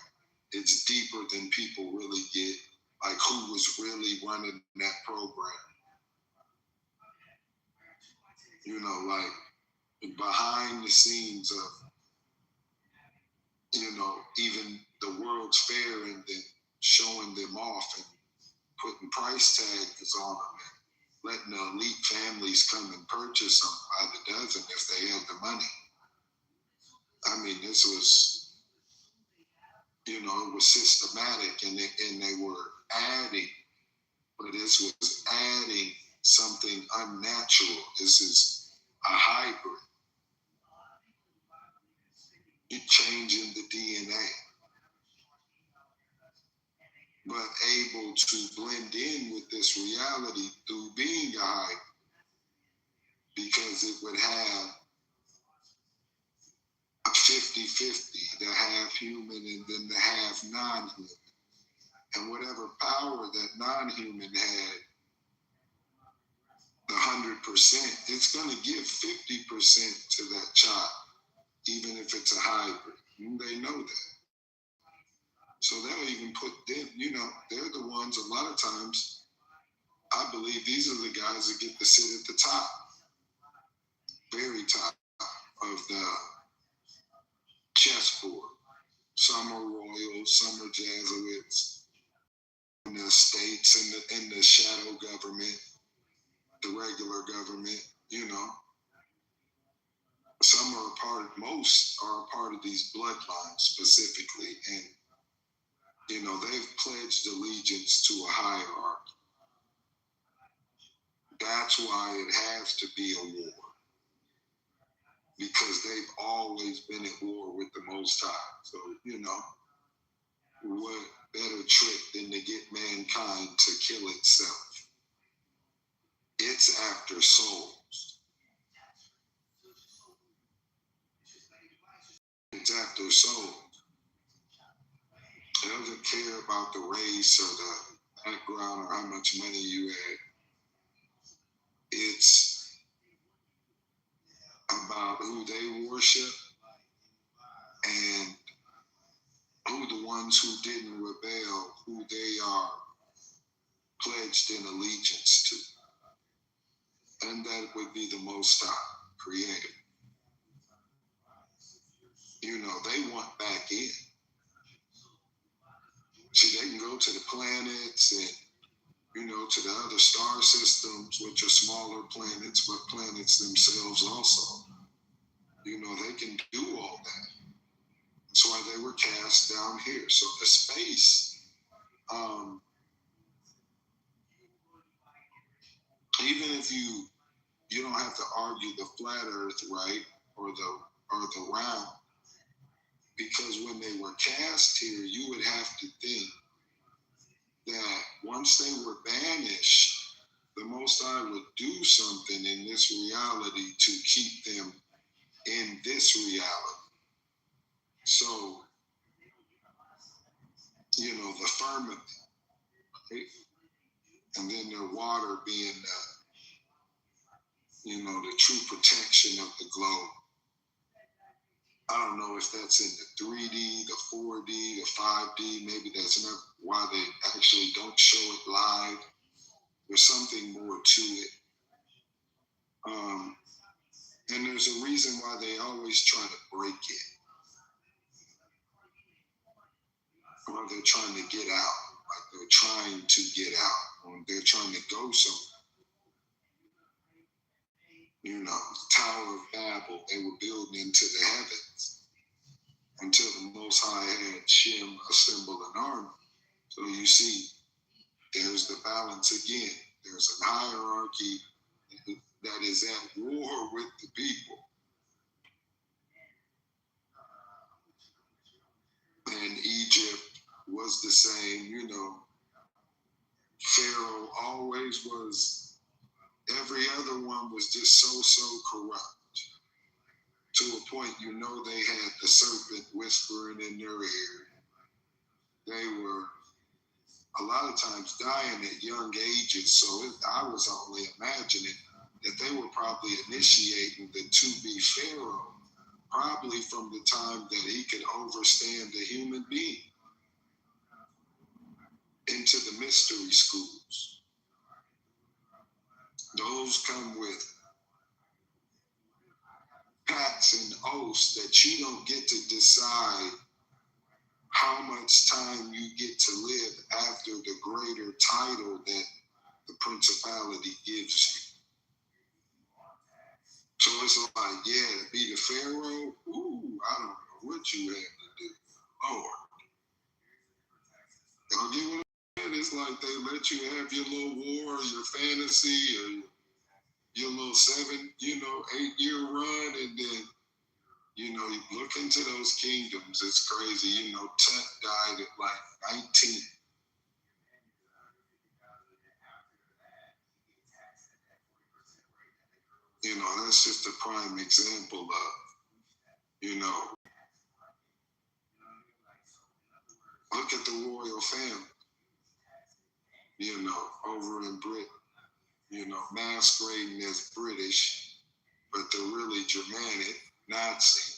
it's deeper than people really get, like who was really running that program. Like behind the scenes of, even the World's Fair and then showing them off and putting price tags on them and letting the elite families come and purchase them by the dozen if they had the money. I mean, this was, it was systematic, and they were adding, but this was adding something unnatural. This is a hybrid. You're changing the DNA, but able to blend in with this reality through being a hybrid, because it would have a 50-50, the half human and then the half non-human. And whatever power that non-human had, the 100%, it's going to give 50% to that child, even if it's a hybrid. And they know that. So they'll even put them, they're the ones, a lot of times, I believe these are the guys that get to sit at the top, very top of the chessboard. Some are royals, some are Jesuits, in the states, and the shadow government, the regular government, Some are most are a part of these bloodlines specifically, and they've pledged allegiance to a hierarchy. That's why it has to be a war, because they've always been at war with the Most High. So, what better trick than to get mankind to kill itself? It's after souls. It's after souls. It doesn't care about the race or the background or how much money you had. It's about who they worship and who the ones who didn't rebel, who they are pledged in allegiance to. And that would be the Most High, Creator. They want back in. See, they can go to the planets and, to the other star systems, which are smaller planets, but planets themselves also. They can do all that. That's why they were cast down here. So the space, even if you don't have to argue the flat Earth, right, or the round, because when they were cast here, you would have to think that once they were banished, the Most High would do something in this reality to keep them in this reality. So, the firmament, right? And then their water being, the true protection of the globe. I don't know if that's in the 3D, the 4D, the 5D. Maybe that's not why they actually don't show it live. There's something more to it. And there's a reason why they always try to break it. Or they're trying to get out. Like they're trying to get out. Or they're trying to go somewhere. Tower of Babel, they were building into the heavens until the Most High had Shem assemble an army. So you see, there's the balance again. There's a hierarchy that is at war with the people. And Egypt was the same, Pharaoh always was, every other one was just so corrupt. To a point, they had the serpent whispering in their ear. They were a lot of times dying at young ages, so I was only imagining that they were probably initiating the to-be Pharaoh, probably from the time that he could overstand a human being into the mystery schools. Those come with pats and oaths that you don't get to decide how much time you get to live after the greater title that the principality gives you. So it's like, yeah, to be the Pharaoh, I don't know what you have to do. Lord. Y'all get what I'm saying? It's like they let you have your little war, your fantasy, or your little 8-year run, and then, you look into those kingdoms. It's crazy. Tut died at like 19. That's just a prime example of, look at the royal family, over in Britain, masquerading as British, but they're really Germanic, Nazi.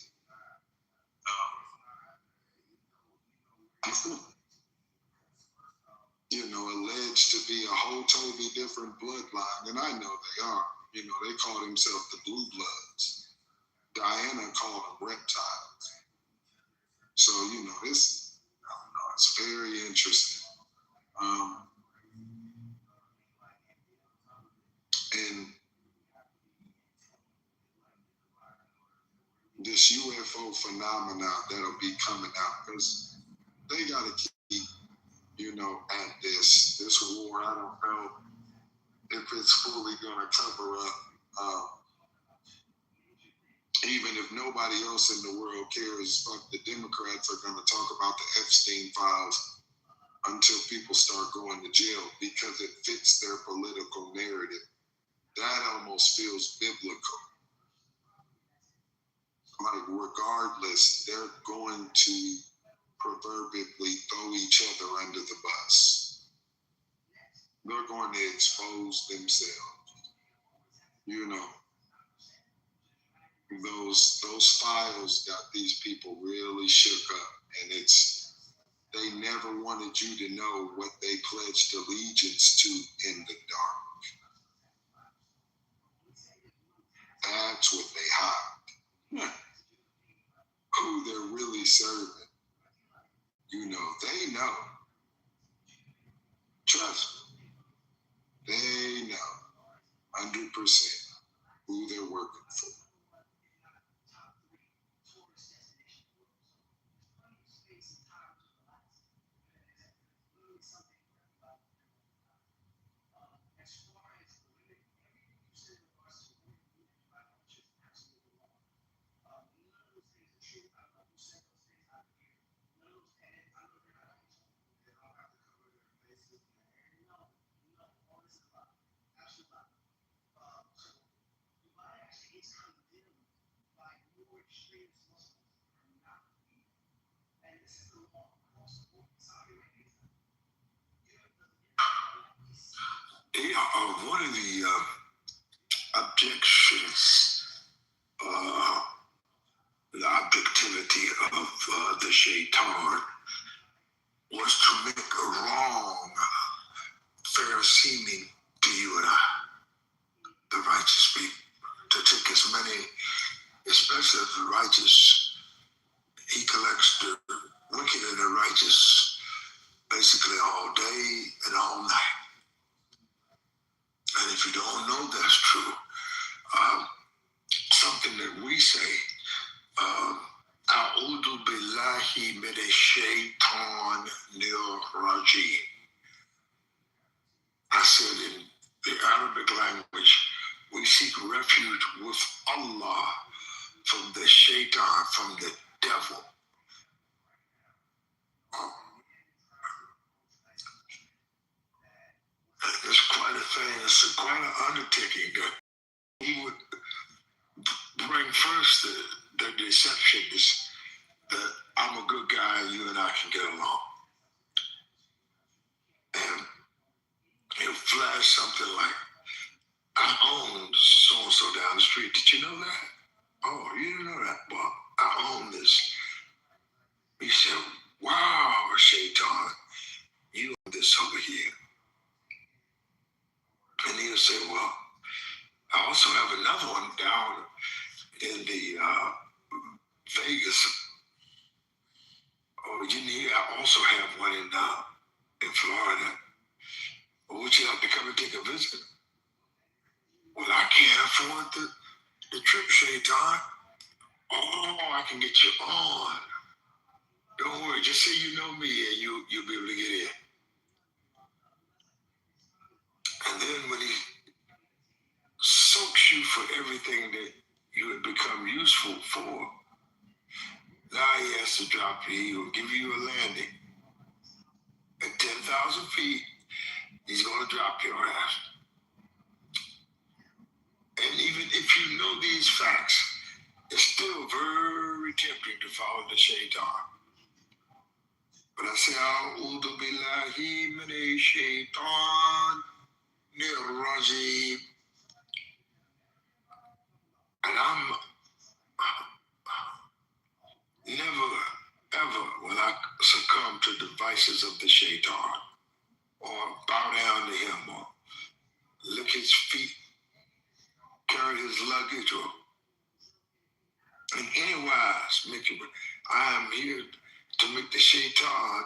Alleged to be a whole totally different bloodline, and I know they are. They call themselves the Blue Bloods. Diana called them reptiles. So, this, I don't know, it's very interesting. And this UFO phenomenon that'll be coming out, because they got to keep, at this war. I don't know if it's fully going to cover up. Even if nobody else in the world cares, fuck, the Democrats are going to talk about the Epstein files until people start going to jail because it fits their political narrative. That almost feels biblical. Like, regardless, they're going to proverbially throw each other under the bus. They're going to expose themselves. Those files got these people really shook up, and they never wanted you to know what they pledged allegiance to in the dark. That's what they hide. Who they're really serving. They know. Trust me. They know 100% who they're working for. Yeah, one of the objections, the objectivity of the shaitan was to make a wrong fair seeming to you and I, the righteous people, to take as many, especially the righteous. He collects the wicked and the righteous basically all day and all night. And if you don't know that's true, something that we say, A'udhu billahi minash shaitanir rajim. I said in the Arabic language, we seek refuge with Allah from the shaitan, from the devil. It's quite a thing, it's quite an undertaking that we would bring first the deception is that I'm a good guy and you and I can get along. And he'll flash something like, I own so-and-so down the street. Did you know that? Oh, you didn't know that, Bob. I own this. He said, wow, Shaitan, you own this over here. And he'll say, well, I also have another one down in the Vegas. Oh, you need, I also have one in Florida. Well, would you like to come and take a visit? Well, I can't afford the trip, Shaitan. Oh, I can get you on. Don't worry, just say you know me and you'll be able to get in. And then when he soaks you for everything that you had become useful for, now he has to drop you. He will give you a landing. At 10,000 feet, he's going to drop your ass. And even if you know these facts, it's still very tempting to follow the shaitan. But I say, A'udhu billahi minash shaitanir rajim. And I'm never, ever will I succumb to the vices of the shaitan or bow down to him or lick his feet, carry his luggage, or in any wise make it. I am here to make the shaitan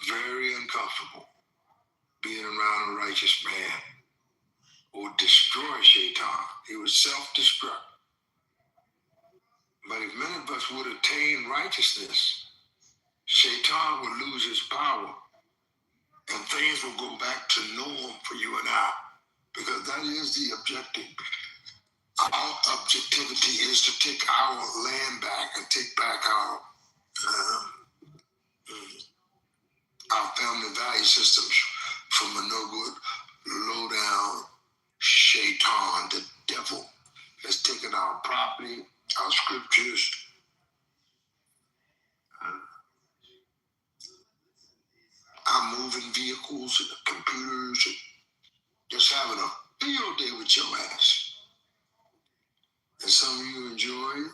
very uncomfortable being around a righteous man or destroy shaitan. He would self-destruct. But if many of us would attain righteousness, shaitan would lose his power and things will go back to norm for you and I, because that is the objective. Our objectivity is to take our land back and take back our family value systems from a no good, low down shaitan. The devil has taken our property, our scriptures, our moving vehicles, and the computers, and just having a field day with your ass. And some of you enjoy it.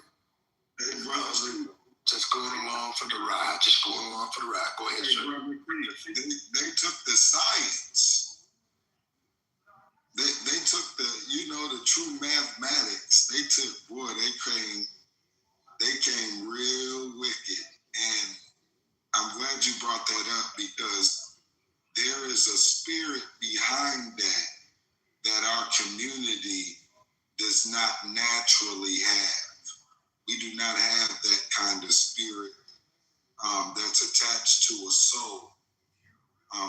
Hey, brother, just going along for the ride. Just going along for the ride. Go ahead, sir. They took the science. They took the true mathematics. They took, boy, they came real wicked. And I'm glad you brought that up, because there is a spirit behind that our community does not naturally have. We do not have that kind of spirit that's attached to a soul.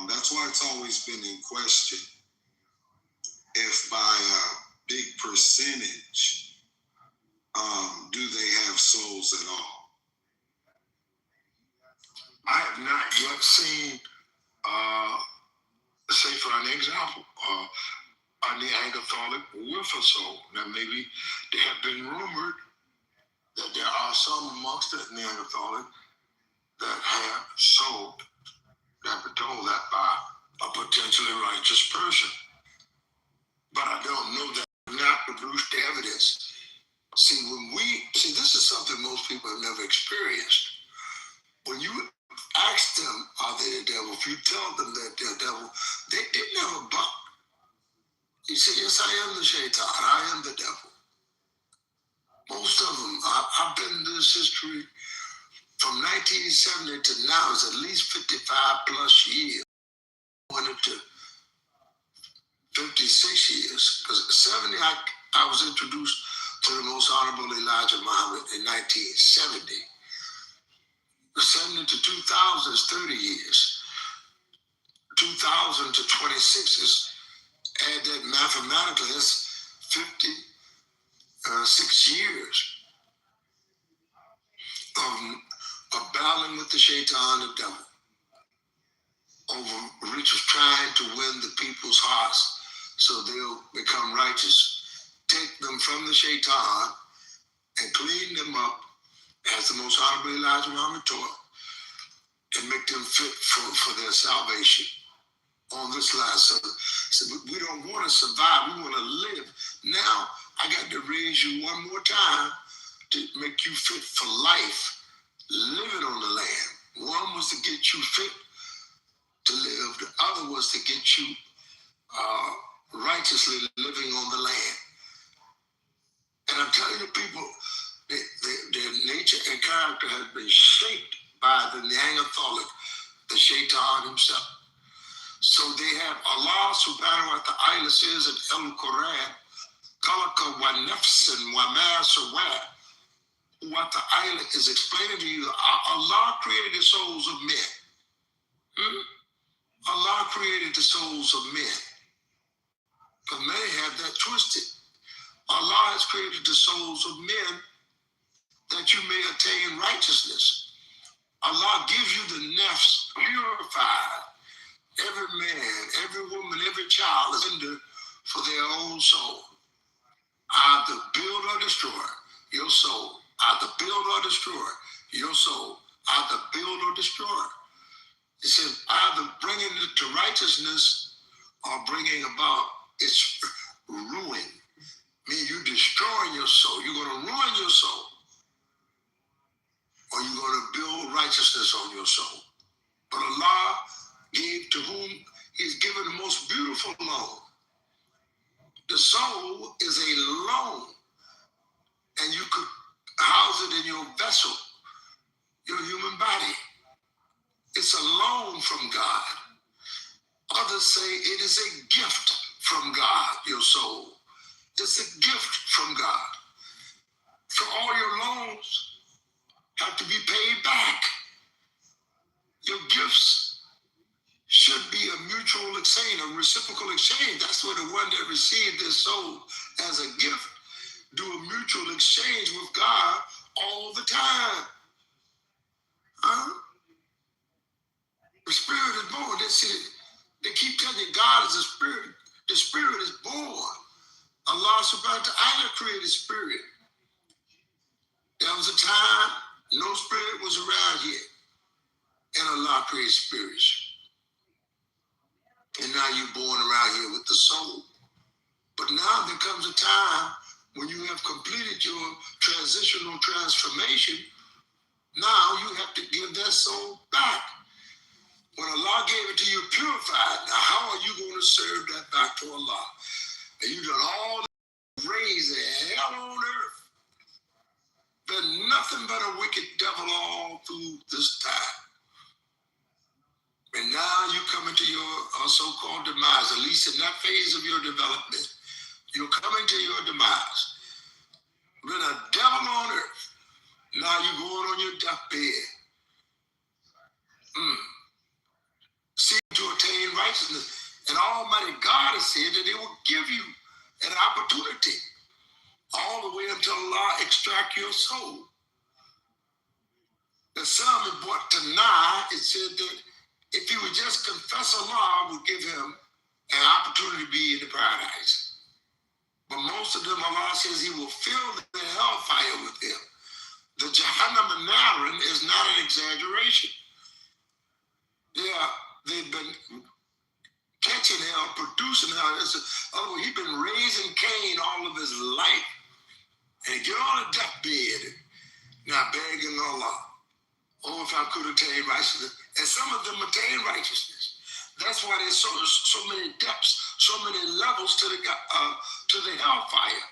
That's why it's always been in question if by a big percentage do they have souls at all. I have not yet seen, say for an example, a Neanderthalic with a soul. Now maybe there have been rumored that there are some amongst the Neanderthalic that have soul that were told that by a potentially righteous person. But I don't know that not produced evidence. See, this is something most people have never experienced. When you ask them, are they the devil? If you tell them that they're the devil, they never buck. You say, yes, I am the shaitan. I am the devil. Most of them, I've been in this history from 1970 to now is at least 55 plus years. Went into 56 years. Because at 70, I was introduced to the Most Honorable Elijah Muhammad in 1970. 70 to 2000 is 30 years. 2000 to 26 is, add that mathematically, that's 56 years of battling with the shaitan, the devil, over which was trying to win the people's hearts so they'll become righteous. Take them from the shaitan and clean them up as the Most Honorable Elijah Muhammad taught, and make them fit for their salvation on this life. So we don't want to survive, we want to live. Now I got to raise you one more time to make you fit for life, living on the land. One was to get you fit to live, the other was to get you righteously living on the land. And I'm telling you, people, their nature and character has been shaped by the Neanderthalic, the shaitan himself. So they have Allah subhanahu wa ta'ala says in Al-Quran, Khalaqa wa nafsin wa ma sawa. What ta'ala is explaining to you, Allah created the souls of men. Allah created the souls of men. But many have that twisted. Allah has created the souls of men that you may attain righteousness. Allah gives you the nafs purified. Every man, every woman, every child is under for their own soul. Either build or destroy your soul. Either build or destroy your soul. Either build or destroy. It says either bringing it to righteousness or bringing about its ruin. Meaning you destroying your soul. You're going to ruin your soul. Or you're going to build righteousness on your soul. But Allah gave to whom He's given the most beautiful loan. The soul is a loan, and you could house it in your vessel, your human body. It's a loan from God. Others say it is a gift from God, your soul. It's a gift from God. So all your loans have to be paid back. Your gifts should be a mutual exchange, a reciprocal exchange. That's what the one that received their soul as a gift do a mutual exchange with God all the time. The spirit is born. They keep telling you God is a spirit. The spirit is born. Allah subhanahu wa ta'ala created spirit. There was a time no spirit was around here, and Allah created spirits. And now you're born around here with the soul. But now there comes a time when you have completed your transitional transformation. Now you have to give that soul back. When Allah gave it to you purified, now how are you going to serve that back to Allah? And you done all the raise hell on earth. There's nothing but a wicked devil all through this time. And now you come into your so-called demise, at least in that phase of your development. You're coming to your demise. Been a devil on earth. Now you're going on your deathbed. Seeking to attain righteousness. And Almighty God has said that He will give you an opportunity all the way until Allah extract your soul. The psalm is brought to nigh. It said that if he would just confess Allah, would give him an opportunity to be in the paradise. But most of them, Allah says He will fill the hellfire with them. The Jahannam and Naran is not an exaggeration. They've been catching hell, producing hell. He's been raising Cain all of his life. And he get on a deathbed, now begging Allah, oh, if I could attain righteousness. And some of them attain righteousness. That's why there's so many depths, so many levels to the hellfire.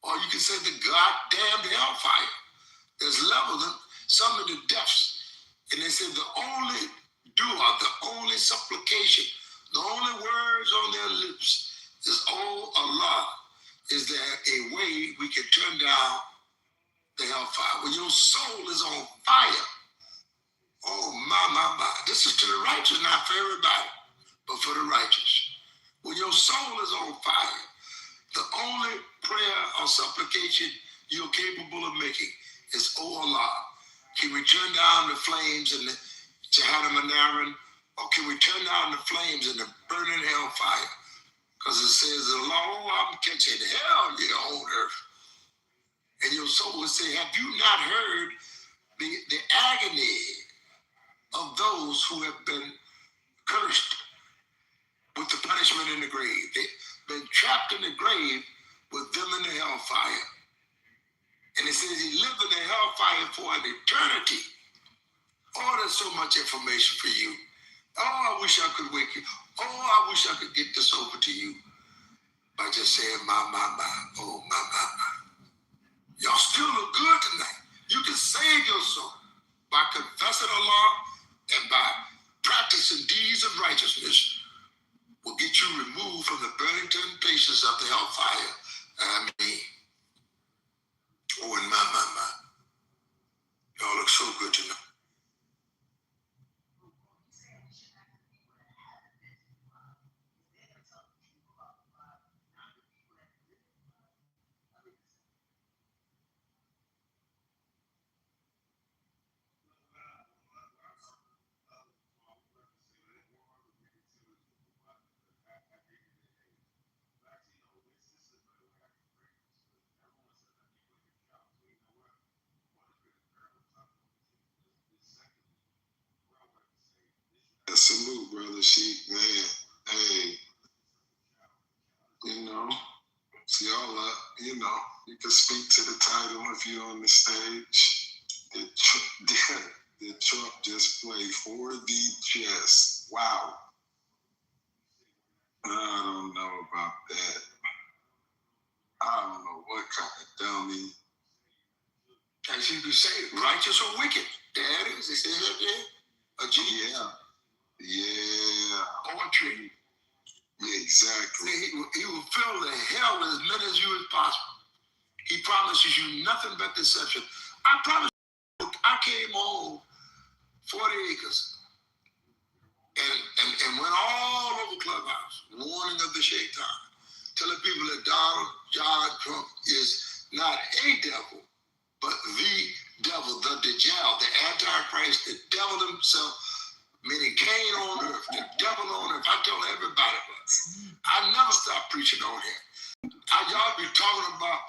Or you can say the goddamn hellfire. There's levels, some of the depths. And they said the only dua, the only supplication, the only words on their lips is, oh Allah, is there a way we can turn down the hellfire? When your soul is on fire, oh my. This is to the righteous, not for everybody, but for the righteous. When your soul is on fire, the only prayer or supplication you're capable of making is, oh Allah, can we turn down the flames in the Jahannam and Naran, or can we turn down the flames in the burning hellfire? Because it says, oh, I'm catching hell here on earth. And your soul will say, have you not heard the agony of those who have been cursed with the punishment in the grave? They've been trapped in the grave with them in the hellfire. And it says he lived in the hellfire for an eternity. Oh, there's so much information for you. Oh, I wish I could wake you. Oh, I wish I could get this over to you by just saying, my. Oh, my. Y'all still look good tonight. You can save your soul by confessing Allah and by practicing deeds of righteousness will get you removed from the burning temptations of the hellfire. Oh, and my. Y'all look so good tonight. Salute, brother Sheik, man. Hey, see all up, you can speak to the title if you're on the stage. Did Trump just play 4D chess? Wow. I don't know about that. I don't know what kind of dummy. As you could say, righteous or wicked. There it is. They say that there. A genius. Yeah. Poetry. Yeah, exactly. He will fill the hell as many as you as possible. He promises you nothing but deception. I promise you, I came home 40 acres and went all over Clubhouse, warning of the shaitan, telling people that Donald John Trump is not a devil, but the devil, the Dajjal, the Antichrist, the devil himself, meaning Cain on earth, the devil on earth. I tell everybody about it. I never stop preaching on here. Y'all be talking about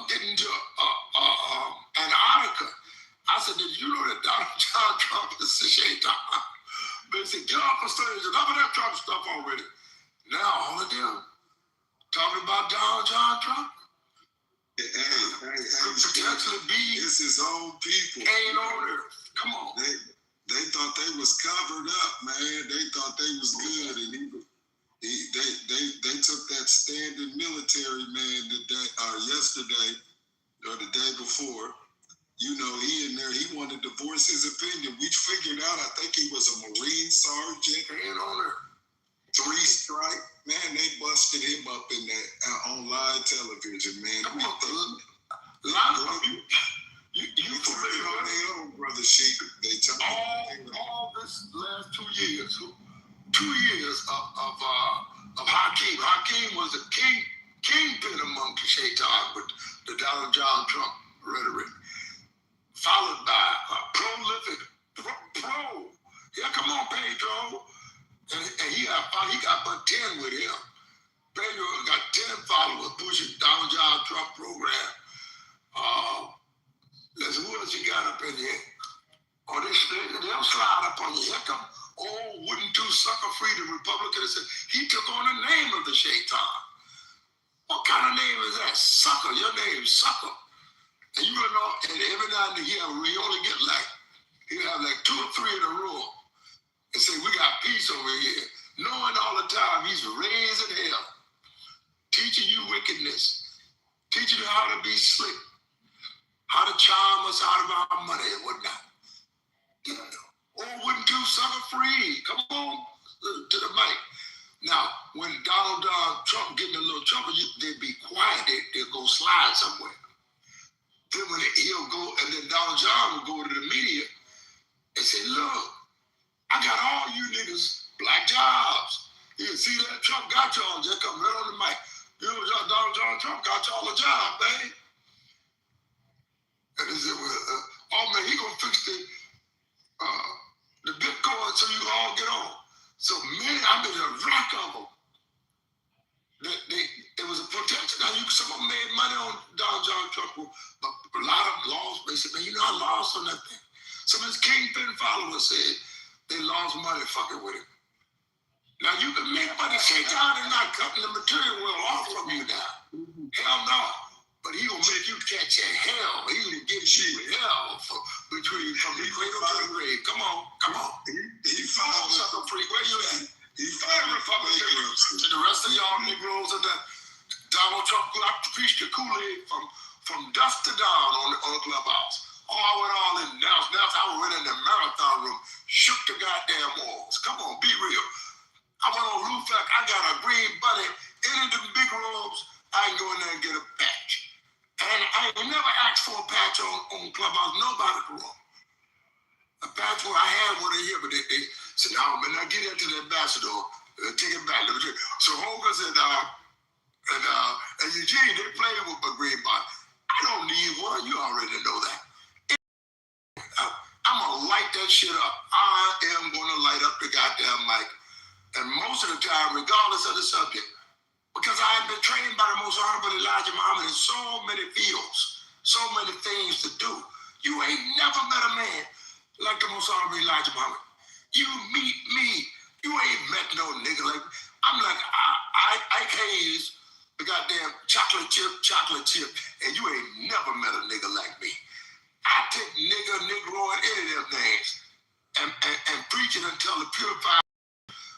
getting to Antarctica. I said, did you know that Donald John Trump is the shaitan? But he said, get off the stage. Enough of that Trump stuff already. Now, all of them talking about Donald John Trump. Hey, potentially be it's his own people. Cain on earth. Come on. They thought they was covered up, man. They thought they was good, and they took that standing military man yesterday or the day before, you know, he in there, he wanted to voice his opinion. We figured out, I think he was a Marine sergeant and on a 3-strike. Man, they busted him up in that on live television, man. Come on, a lot of you familiar with their own brother Sheik. They tell all this last 2 years, 2 years of Hakeem. Hakeem was a kingpin among the Shaitan with the Donald John Trump rhetoric, followed by a prolific pro. Yeah, come on, Pedro. And he got but 10 with him. Pedro got 10 followers pushing Donald John Trump program. Listen, who else you got up in here? Or they'll slide up on you. Here come old wooden tooth sucker freedom Republican. He took on the name of the Shaitan. What kind of name is that? Sucker. Your name's Sucker. And you know, and every now and then we only get he'll have 2 or 3 in a row and say, we got peace over here. Knowing all the time he's raising hell, teaching you wickedness, teaching you how to be slick, how to charm us out of our money and whatnot. You know, wouldn't do sucker free. Come on to the mic. Now, when Donald Trump getting a little trouble, they'd be quiet. They'll go slide somewhere. Then when he'll go, and then Donald John will go to the media and say, look, I got all you niggas black jobs. You see that? Trump got y'all. Just come right on the mic. You know, Donald John Trump got y'all a job, man. And they said, well, oh man, he gonna fix the Bitcoin so you all get on. So many, I mean, a rack of them. It was a protection. Now, some of them made money on Donald John Trump, but a lot of them lost. They said, man, you know, I lost on that thing. Some of his kingpin followers said they lost money fucking with him. Now, you can make money, Shaitan is not cutting the material well off from you now. Hell no. But he gonna make you catch that hell. He gonna give you hell from the cradle to the grave. Come on. He found something free. Where you at? He found Republicans and the rest of y'all Negroes and that Donald Trump preached the Kool-Aid from dusk to dawn on the clubhouse. Oh, I went all in now. I went in the marathon room, shook the goddamn walls. Come on, be real. I went on roof fact. I got a green bunny. Any of them big robes, I can go in there and get a patch. And I never asked for a patch on Clubhouse. Nobody could roll. A patch where I had one in here, but they said, no, man, now get into the ambassador. Take it back. So Hogan said, and Eugene, they played with my green bot. I don't need one. You already know that. I'm going to light that shit up. I am going to light up the goddamn mic. And most of the time, regardless of the subject, because I have been trained by the most honorable Elijah Muhammad in so many fields, so many things to do. You ain't never met a man like the most honorable Elijah Muhammad. You meet me, you ain't met no nigga like me. I'm like Ike Hayes, the goddamn chocolate chip, and you ain't never met a nigga like me. I take nigga, negro, and any of them names and preach it until the purified.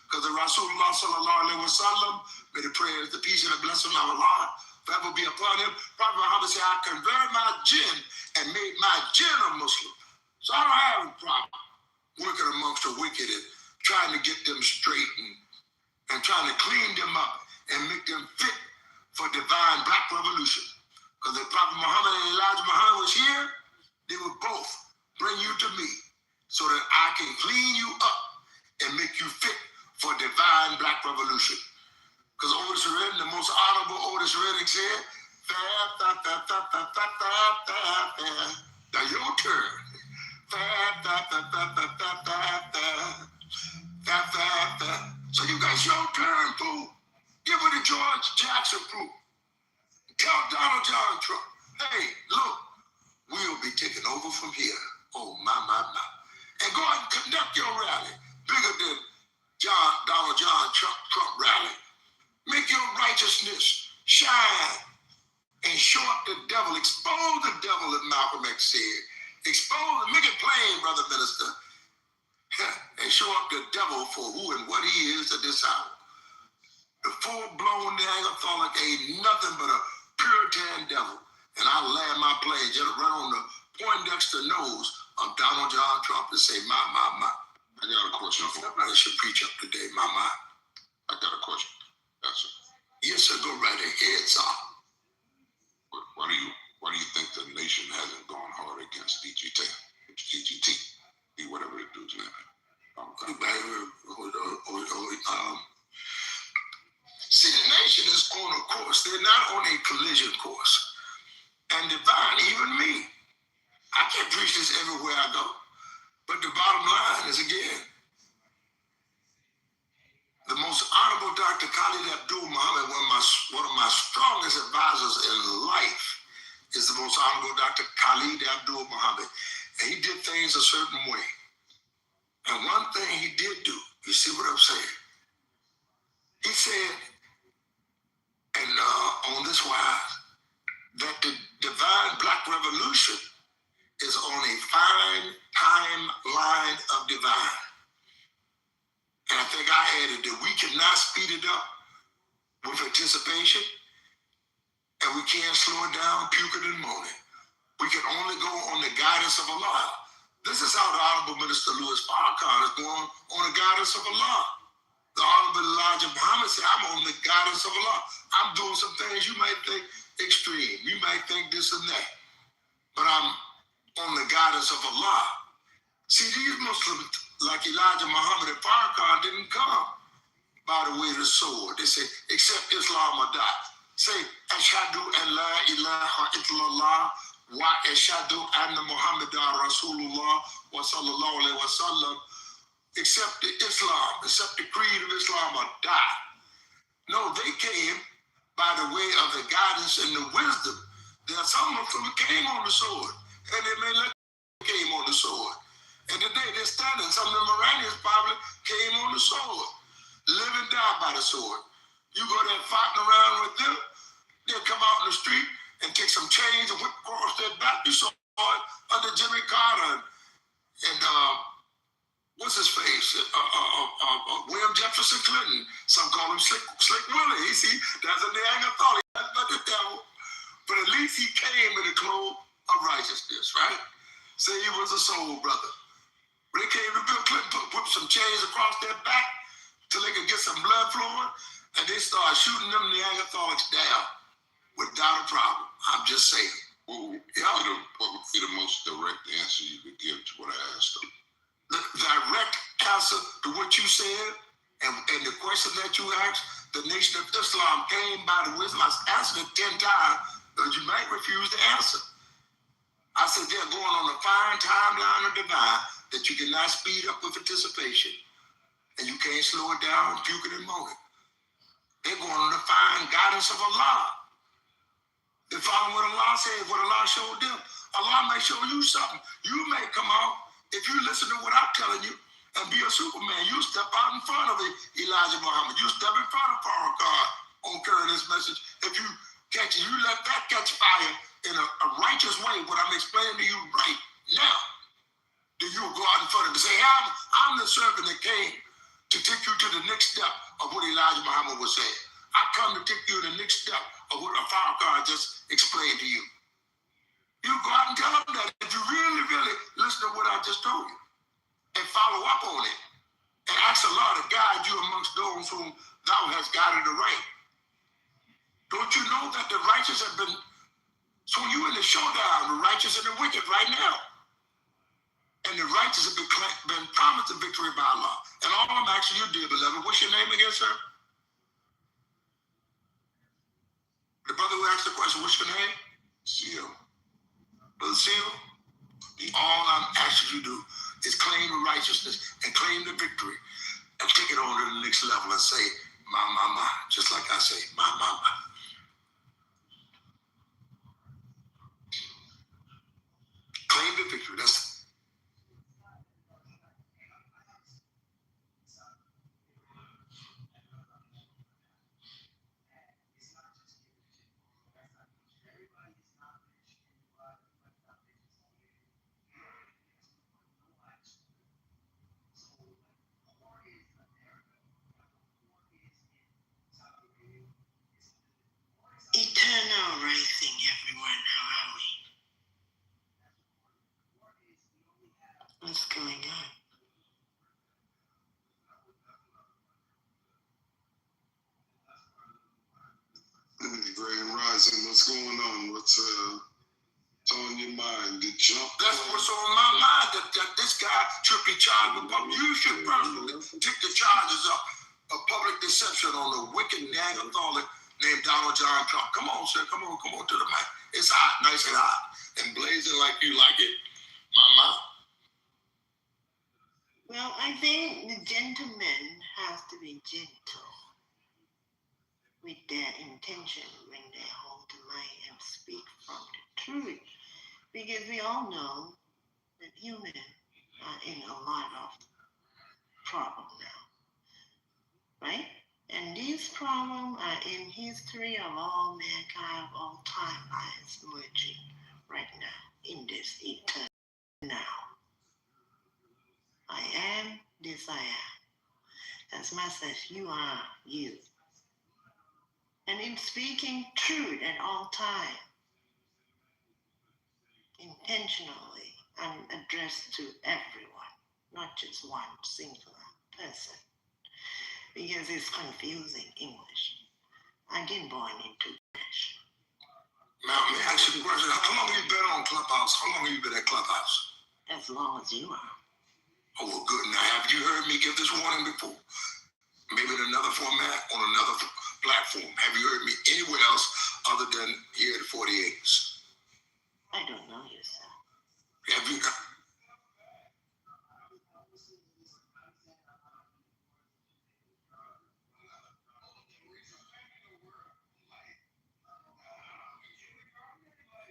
Because the Rasulullah sallallahu alaihi wasallam, may the prayers, the peace, and the blessing of Allah forever be upon him. Prophet Muhammad said, I converted my jinn and made my jinn a Muslim. So I don't have a problem working amongst the wicked and trying to get them straight and trying to clean them up and make them fit for divine black revolution. Because if Prophet Muhammad and Elijah Muhammad was here, they would both bring you to me so that I can clean you up and make you fit for divine black revolution. Because Otis Redding, the most honorable Otis Redding said, now your turn. So you guys, your turn, fool. Give it to George Jackson, fool. Tell Donald John Trump, hey, look, we'll be taking over from here. Oh, my. And go out and conduct your rally bigger than Donald John Trump rally. Make your righteousness shine and show up the devil. Expose the devil, as Malcolm X said. Expose, make it plain, brother minister. And show up the devil for who and what he is at this hour. The full-blown Neanderthalic ain't nothing but a Puritan devil. And I land my plane just right on the Poindexter say, my. I got a question for you. Somebody should preach up today, my. I got a question. Yes, sir. Yes, sir. Go right ahead, sir. Why do you think the nation hasn't gone hard against DGT, whatever it does now? See, the nation is on a course. They're not on a collision course. And divine, even me, I can't preach this everywhere I go. But the bottom line is, again, the most honorable Dr. Khalid Abdul Muhammad, one of my strongest advisors in life, is the most honorable Dr. Khalid Abdul Muhammad. And he did things a certain way. And one thing he did do, you see what I'm saying? He said, and on this wise, that the divine black revolution is on a fine timeline of divine. And I think I added that we cannot speed it up with anticipation, and we can't slow it down, puking and moaning. We can only go on the guidance of Allah. This is how the Honorable Minister Louis Farrakhan is going on the guidance of Allah. The Honorable Elijah Muhammad said, I'm on the guidance of Allah. I'm doing some things you might think extreme. You might think this and that. But I'm on the guidance of Allah. See, these Muslims, like Elijah Muhammad and Farrakhan, didn't come by the way of the sword. They say, except Islam or die. Say, Ashhadu an la ilaha illallah wa ashhadu anna Muhammadan Rasulullah wa sallallahu alayhi wa sallam. Except the Islam, except the creed of Islam or die. No, they came by the way of the guidance and the wisdom. There are some of them came on the sword, and they may look came on the sword. And today they're standing. Some of the Iranians probably came on the sword, live and die by the sword. You go there fighting around with them, they'll come out in the street and take some chains and whip across their back. You saw it under Jimmy Carter and what's his face? William Jefferson Clinton. Some call him Slick Willie. You see, that's a Neanderthal. That's not the devil. But at least he came in the clothes of righteousness, right? Say he was a soul brother. When they came to Bill Clinton, put some chains across their back till they could get some blood flowing, and they started shooting them Neanderthals down without a problem. I'm just saying. What would be the most direct answer you could give to what I asked them? The direct answer to what you said and the question that you asked, the Nation of Islam came by the wisdom. I answered it 10 times, but you might refuse to answer. I said they're going on a fine timeline of divine that you cannot speed up with anticipation, and you can't slow it down, puking and moaning. They're going on the fine guidance of Allah. They're following what Allah said, what Allah showed them. Allah may show you something. You may come out, if you listen to what I'm telling you, and be a Superman. You step out in front of Elijah Muhammad. You step in front of Farrakhan on carrying this message. If you catch it, you let that catch fire in a righteous way, what I'm explaining to you right now. Then you'll go out in front of him and say, I'm the servant that came to take you to the next step of what Elijah Muhammad was saying. I come to take you to the next step of what Farrakhan just explained to you. You go out and tell them that if you really, really listen to what I just told you and follow up on it and ask Allah to guide you amongst those whom thou hast guided aright. Don't you know that the righteous have been, so you in the showdown, the righteous and the wicked right now. And the righteous have been promised the victory by Allah. And all I'm asking you, dear beloved, what's your name again, sir? The brother who asked the question, what's your name? Seal. Brother Seal, all I'm asking you to do is claim the righteousness and claim the victory and take it on to the next level and say, my, just like I say, my. Claim the victory. That's that's what's on my mind. That this guy should be charged with public. You should personally take the charges of public deception on the wicked Neanderthal named Donald John Trump. Come on, sir. Come on to the mic. It's hot, nice and hot, and blazing like you like it, mama. Well, I think the gentlemen have to be gentle with their intention when they hold the mic and speak from the truth. Because we all know that humans are in a lot of trouble now, right? And these problems are in history of all mankind of all timelines merging right now in this eternal now. I am this I am. As much as you are you. And in speaking truth at all times, intentionally and addressed to everyone, not just one singular person. Because it's confusing English. I didn't born into English. Now, let me ask you a question. How long have you been on Clubhouse? How long have you been at Clubhouse? As long as you are. Oh, well, good. Now, have you heard me give this warning before? Maybe in another format, on another platform. Have you heard me anywhere else other than here at 40 Acres? I don't know you, sir. Have you?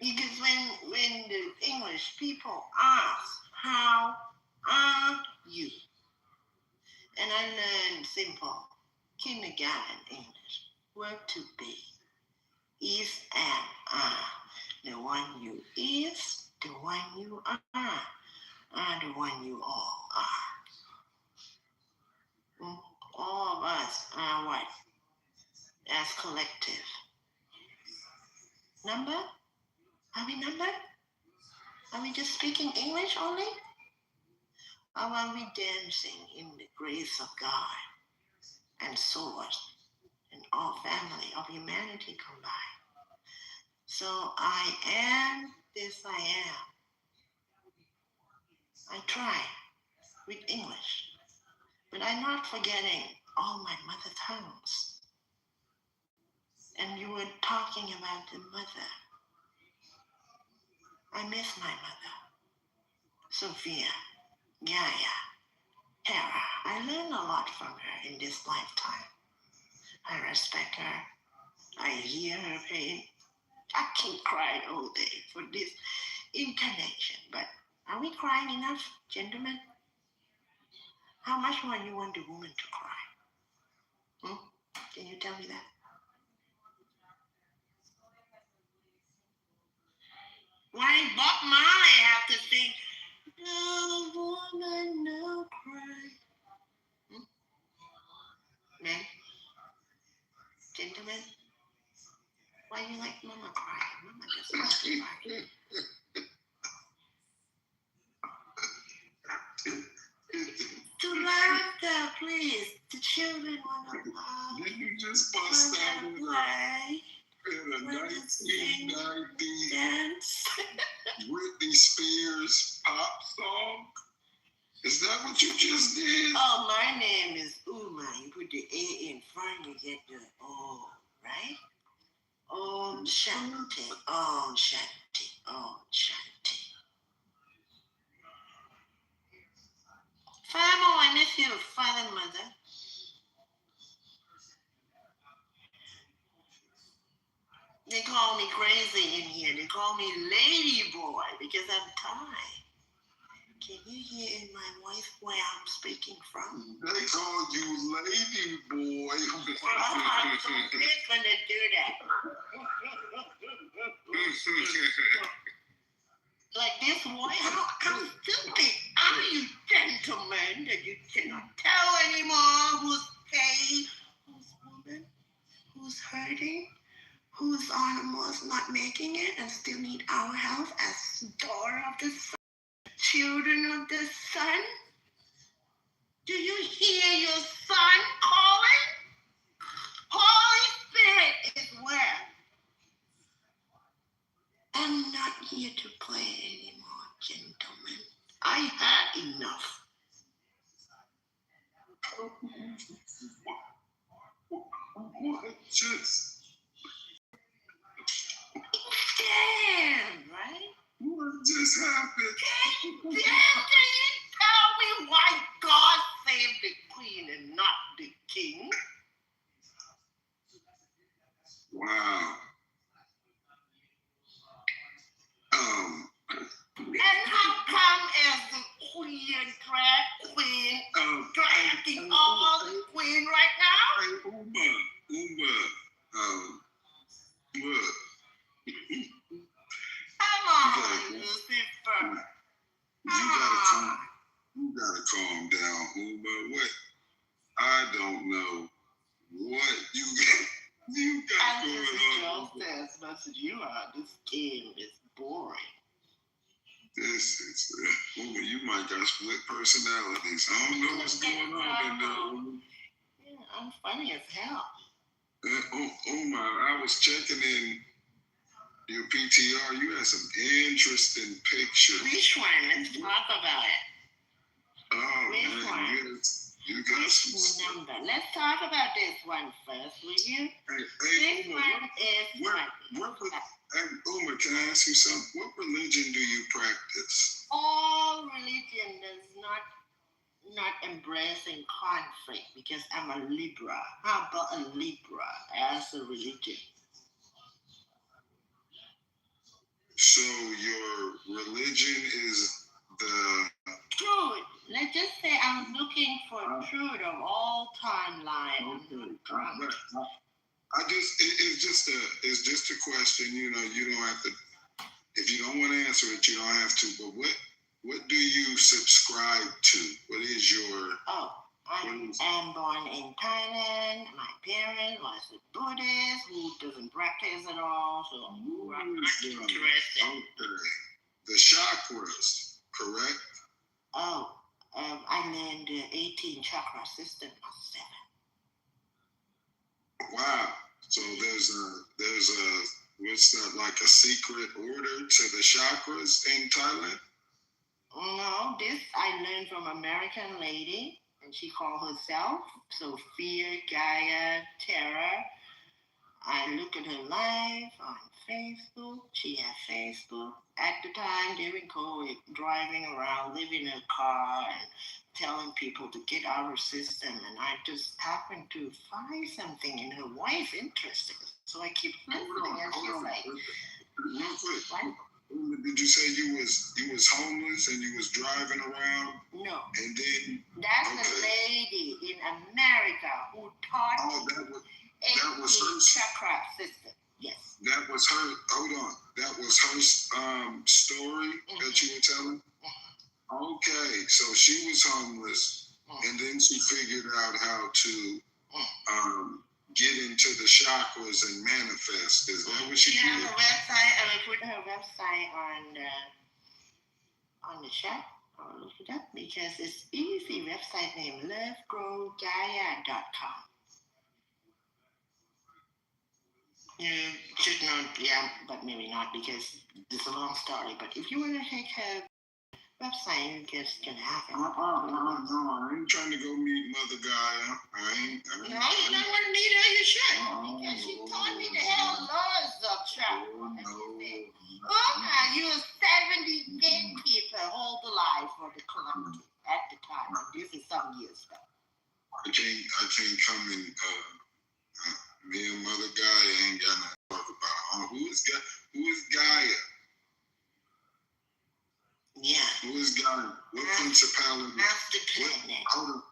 Because when the English people ask, how are you? And I learned simple kindergarten English. Verb to be. Is and are. The one you is, the one you are the one you all are. All of us are what? As collective. Number? Are we numbered? Are we just speaking English only? Or are we dancing in the grace of God and source and all family of humanity combined? So I am this I am. I try with English, but I'm not forgetting all my mother tongues. And you were talking about the mother. I miss my mother. Sophia, Gaia, Hera. I learned a lot from her in this lifetime. I respect her. I hear her pain. I can cry all day for this incarnation. But are we crying enough, gentlemen? How much more you want the woman to cry? Can you tell me that? Why Bob Marley have to sing, no woman, no cry? Men, gentlemen, why you like Mama cry? Mama doesn't want to cry. To laughter, please. The children want to laugh. Did you just bust out in a 1990 dance? Britney Spears pop song? Is that what you just did? Oh, my name is Uma. You put the A in front, you get the O, right? Om Shanti, Om Shanti, Om Shanti. Famo, I miss you, father and mother. They call me crazy in here. They call me lady boy because I'm Thai. Can you hear in my voice where I'm speaking from? They call you lady boy. I'm so pissed when they do that. Like this boy, how stupid are you, gentlemen, that you cannot tell anymore who's gay, who's woman, who's hurting, whose animals not making it and still need our help as daughter of the sun, children of the sun? Do you hear your son calling? Holy Spirit is where? I'm not here to play anymore. gentlemen, I had enough. What just Right? what just happened? Can you tell me why God saved the queen and not the king? Wow. And how come as the queen, drag queen, dragging all the queen right now? Uma, look. Come on, Lucifer. You gotta calm down, Uma. What? I don't know what you got going on. Just as much as you are, this game is boring. This is Uma. You might got split personalities. I don't know what's going on in there. Yeah, I'm funny as hell. Uma, I was checking in your PTR. You had some interesting pictures. Which one? Let's talk about it. Oh, Which man, one? you got some number. Let's talk about this one first, will you? Hey, This Uma, one is hey, Uma, can I ask you something? What religion do you practice? all religion does not embracing conflict because I'm a Libra. How about a Libra as a religion? So your religion is the Truth. Let's just say I'm looking for truth of all timeline. Okay. It's just a question. You know, you don't have to. If you don't want to answer it, you don't have to. But what do you subscribe to? What is your? I'm born in Thailand. My parents was a Buddhist who doesn't practice at all, so I'm not interested. Okay. The chakras, correct? I learned the 18 chakra system of 7. Wow. So there's a what's that, like a secret order to the chakras in Thailand? No, this I learned from American lady, and she called herself Sophia Gaia Terra. I look at her live on Facebook. She had Facebook at the time during COVID, driving around, living in a car, and telling people to get out of her system. And I just happened to find something in her voice interesting, so I keep listening. And she's like, real quick. Did you say you was homeless and you was driving around? No. And then that's a lady in America who taught that was her chakra system. Yes. That was her. Hold on. That was her story that you were telling. Okay, so she was homeless, and then she figured out how to get into the chakras and manifest. Is that what she did? She has a website. I will put her website on the chat. I'll look it up because it's easy. Website name lovegrowgaia.com. You should know, but maybe not because it's a long story. But if you want to take her website, you just can have it. No, I ain't trying to go meet Mother Gaia. No, you don't want to meet her, you should. Because she taught me the hell loads of chakras. You 78 people hold the life for the collective at the time. This is some years ago. I can't come and me and Mother Gaia ain't got nothing to talk about. Who is Gaia? Yeah. Who is Gaia? What principality? Hold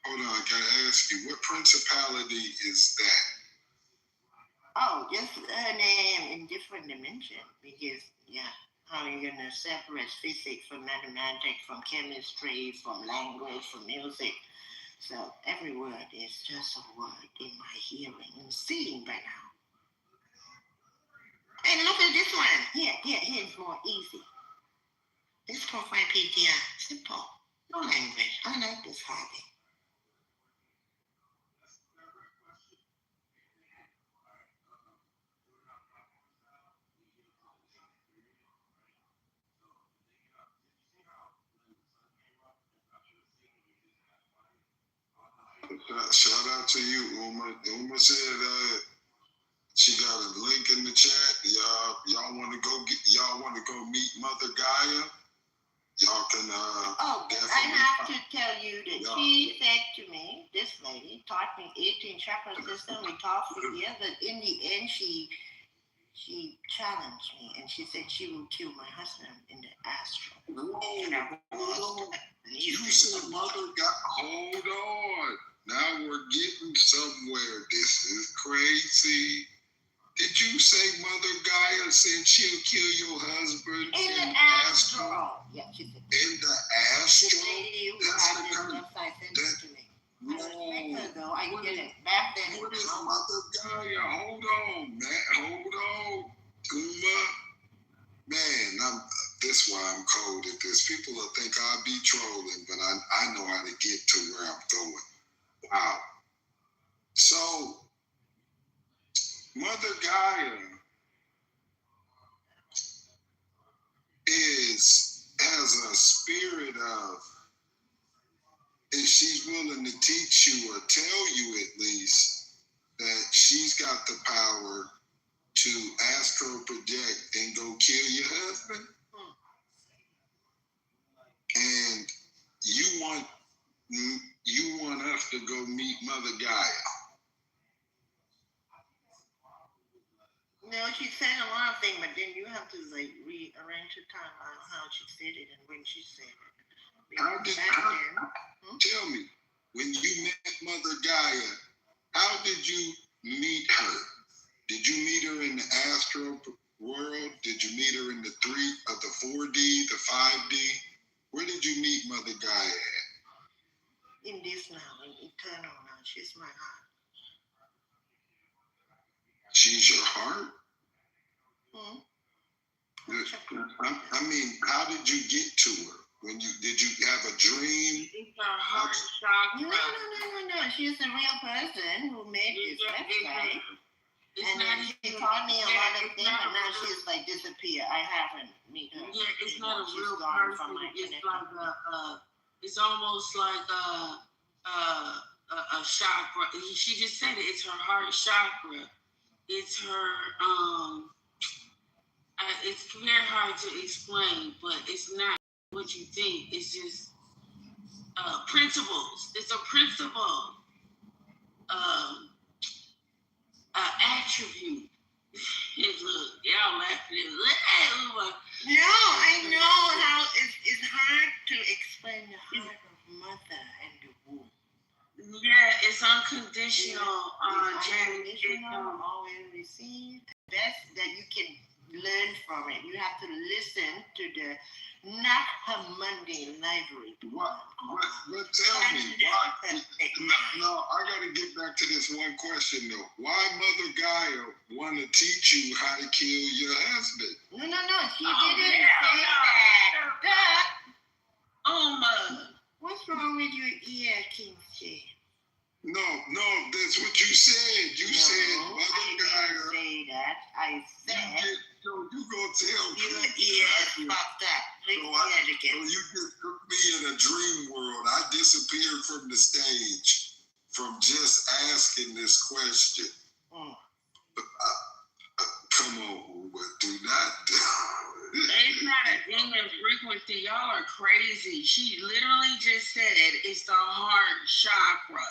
on, I gotta ask you, what principality is that? Oh, just her name in different dimension. Because, how are you gonna separate physics from mathematics, from chemistry, from language, from music? So every word is just a word in my hearing and seeing right now. And look at this one. Here's more easy. This profile PTR, simple. No language. I like this hobby. Shout out to you, Uma. Uma said she got a link in the chat. Y'all want to go meet Mother Gaia? Y'all can. I have to tell you that she said to me, this lady taught me 18 chakra system. We talked for years, but in the end, she challenged me and she said she will kill my husband in the astral. Whoa. You said Mother Gaia. Hold on. Now we're getting somewhere. This is crazy. Did you say Mother Gaia said she'll kill your husband in the astral? Yeah, she did. In the astral? The lady who had this website sent it to me. I respect her though. I get it. Back then. What is Mother Gaia? Hold on, man. Hold on. Uma. Man, that's why I'm cold at this. People will think I be trolling, but I know how to get to where I'm going. Wow. So, Mother Gaia has a spirit of, if she's willing to teach you or tell you at least that she's got the power to astral project and go kill your husband, and you want us to go meet Mother Gaia. No, she said a lot of things, but then you have to rearrange the timeline on how she said it and when she said it. Tell me, when you met Mother Gaia, how did you meet her? Did you meet her in the astral world? Did you meet her in the 4D, the 5D? Where did you meet Mother Gaia at? In this now, in eternal now. She's my heart. She's your heart? I mean, how did you get to her? Did you have a dream? It's her heart chakra. No. She's a real person who made this website. And then she taught me a lot of things, but now she's like disappeared. I haven't met her. Yeah, it's not a real person. It's like it's almost like a chakra. She just said it. It's her heart chakra. It's her it's very hard to explain, but it's not what you think. It's just principles. It's a principle attribute. Look, y'all laughing. No, I know how it's hard to explain the heart of mother and the womb. Yeah, it's unconditional. Unconditional, always receive. Best that you can learn from it. You have to listen to the not her Monday library. What tell me, why? No, I gotta get back to this one question though. Why Mother Gaia want to teach you how to kill your husband? No, she didn't say that. Mother. What's wrong with your ear, King J? No, that's what you said. You said Mother Gaia. I didn't say that. I said. You gonna tell me? Your ear fucked up. Please say it again. So you just took me in a dream world. I disappeared from the stage from just asking this question. Come on, but do not. It's not a demon frequency. Y'all are crazy. She literally just said it's the heart chakra.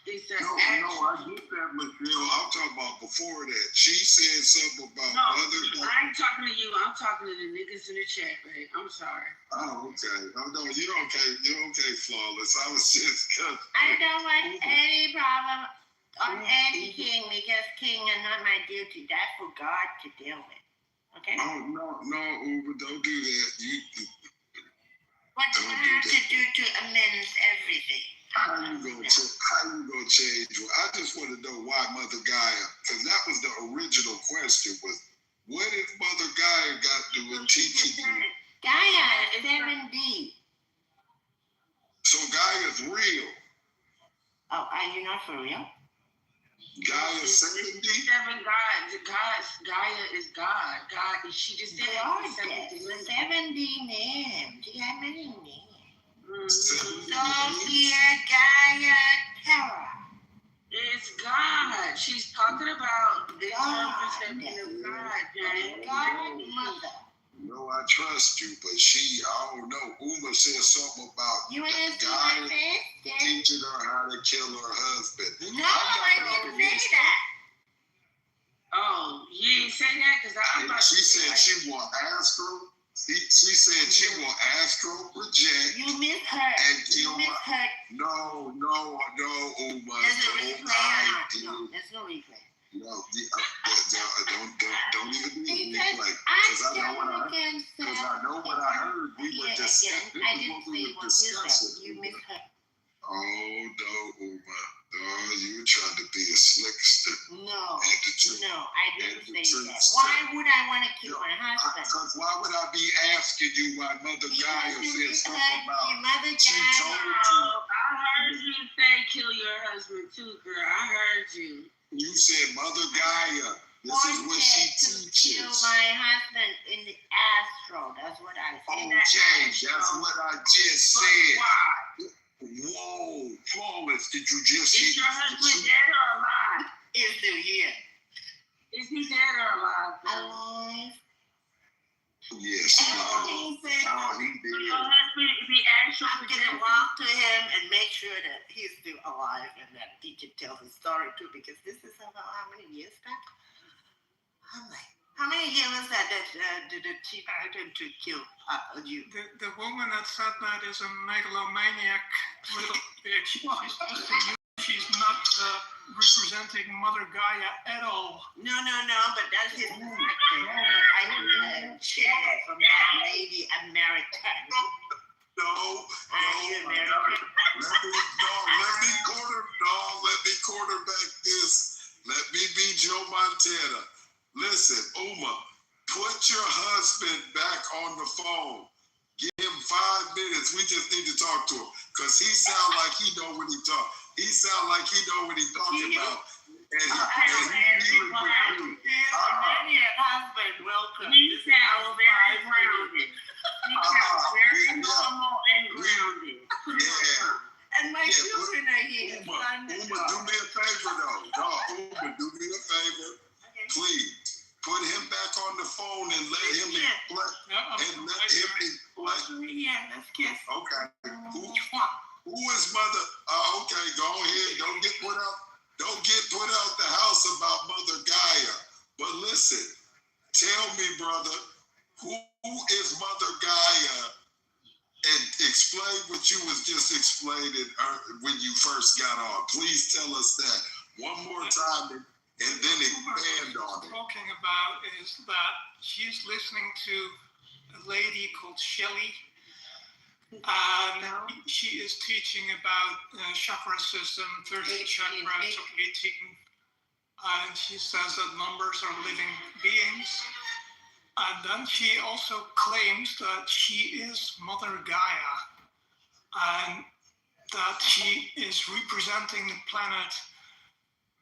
It's the No, I get that, Michelle. I'm talking about before that. She said something about other. I ain't talking to you. I'm talking to the niggas in the chat, babe. I'm sorry. Oh, okay. No, you're okay. You're okay, Flawless. I was just. I don't want any problem on any king because king are not my duty. That's for God to deal with. Okay? Oh, no, Uber, don't do that. What do I have to do to amend everything? How you gonna change? I just want to know why Mother Gaia, because that was the original question, was what if Mother Gaia got to teaching you? Gaia is 7D. So Gaia's real. Oh, are you not for real? Gaia's 7D? Seven gods. Gaia is God. God, she just did it. 7D names. She had many names. Mm-hmm. Sophia, Gaia, Terra. It's God. She's talking about the perception of God, James. God, mother. No, I trust you, but I don't know. Uma said something about You ain't God teaching her how to kill her husband. No, I didn't say that. Oh, you didn't say that? Because I was about She said she will astral. She said she will astral project. You misheard. And kill You misheard. No, Uma. There's no replay or not. No, there's no replay. No, don't even be a replay. Because I know what I heard. We were discussing. I didn't say what you said. You misheard. Oh, no, Uma. Oh, you were trying to be a slickster. No, I didn't say that. Why would I want to kill my husband? Because why would I be asking you why Mother Gaia said something about Mother she Gaia. told you? I heard you say kill your husband too, girl. I heard you. You said Mother Gaia. This is what she teaches. Kill my husband in the astral. That's what I said. Okay, that's what I just said. Why? Whoa, flawless. Did you just Is your husband dead or alive? Is still here. Is he dead or alive? Alive. Yes, he did. Your husband, is he actually I'm gonna walk to him and make sure that he's still alive and that he can tell his story too, because this is about how many years back? I'm like, how many years was that did she threaten to kill you? The woman that said that is a megalomaniac little bitch. She's not representing Mother Gaia at all. No, but that's his perspective. I need a chair from that lady American. No. Let me quarterback this. Let me be Joe Montana. Listen, Uma, put your husband back on the phone. Give him 5 minutes. We just need to talk to him. Because he sound like he know what he talk. He sound like he know what he talking about. And he husband, welcome. He sounds very grounded. He sounds very normal and grounded. Yeah. And my children are here. Uma, do me a favor though. Uma, do me a favor. Okay. Please. Put him back on the phone and let him explain. Yeah, let's kiss. Okay. Who is Mother? Okay, go ahead. Don't get put out the house about Mother Gaia. But listen, tell me, brother, who is Mother Gaia? And explain what you was just explaining when you first got on. Please tell us that one more time. And then expand on it. What we're talking about is that she's listening to a lady called Shelley, and she is teaching about chakra system, 13 chakras of 18, and she says that numbers are living beings. And then she also claims that she is Mother Gaia, and that she is representing the planet.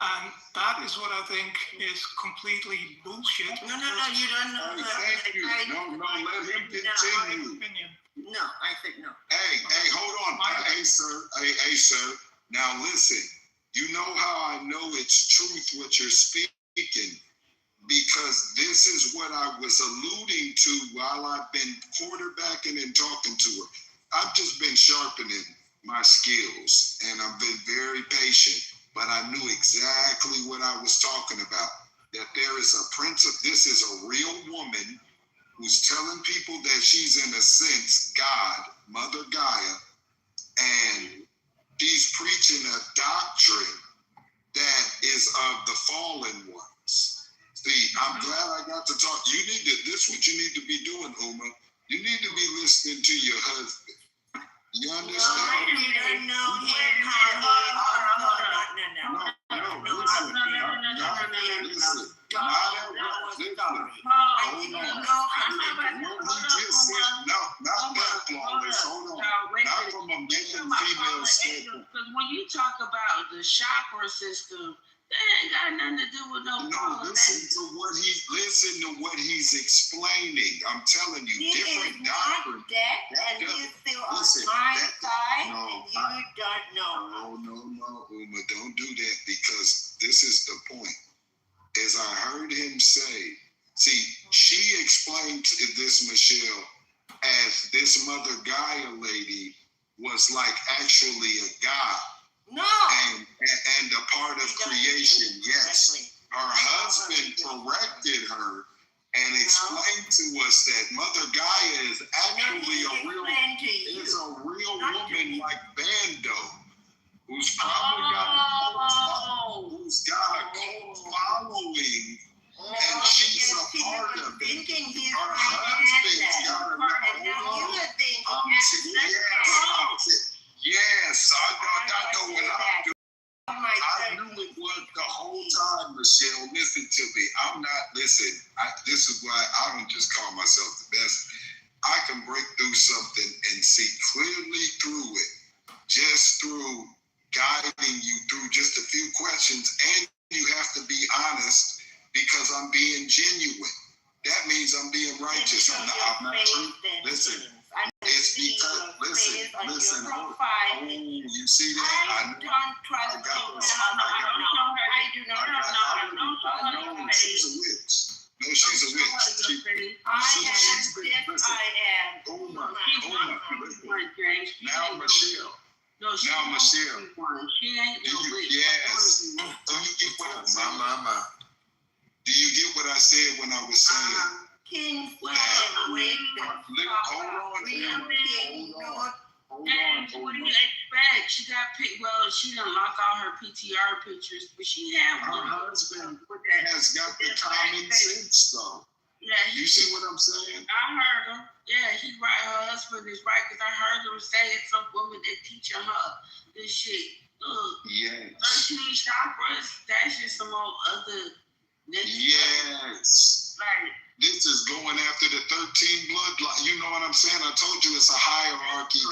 And that is what I think is completely bullshit. No, you don't know. Thank you. No, let him continue. No, I said no. Hey, hold on. Hey, sir. Now listen. You know how I know it's truth what you're speaking? Because this is what I was alluding to while I've been quarterbacking and talking to her. I've just been sharpening my skills, and I've been very patient. But I knew exactly what I was talking about. That there is a principle. This is a real woman who's telling people that she's in a sense God, Mother Gaia, and she's preaching a doctrine that is of the fallen ones. See, I'm glad I got to talk. This is what you need to be doing, Uma. You need to be listening to your husband. You understand? You don't know him how Listen. Because when you talk about the chakra system, That ain't got nothing to do with no No, listen to what he's explaining. I'm telling you, He different is not doctrine. dead, That and doesn't- he's still listen, on my that- side, no, and you don't know. No, Uma, don't do that, because this is the point. As I heard him say, see, she explained this, Michelle, as this Mother Gaia lady was like actually a god. No. And a part of creation, yes. Her husband corrected her and explained to us that Mother Gaia is actually a real woman like Bando, who's probably got a cult following, and she's a part of it. Her husband's got yes, I know what I'm doing. I knew it was the whole time, Michelle. Listen to me. This is why I don't just call myself the best. I can break through something and see clearly through it, just through guiding you through just a few questions. And you have to be honest, because I'm being genuine. That means I'm being righteous. I'm not true. Listen. It's because, listen, oh, you see that? I don't trust you. I do not. No, she's a witch. No, she's a witch. I am. Uma, Now, Michelle. Now, Michelle. She ain't no witch. Yes. Do you get what I'm saying? Do you get what I said when I was saying? Kings Hold on. And what do you expect? She got picked. Well, she didn't lock all her PTR pictures, but she had her one. husband has got the common sense, though. Yeah, you see what I'm saying? I heard him. Yeah, he right. Her husband is right, because I heard him say it's some woman that teaching her this shit. Look, yes. 13 chakras. That's just some old other. Yes. Like. This is going after the 13 bloodline. You know what I'm saying? I told you it's a hierarchy.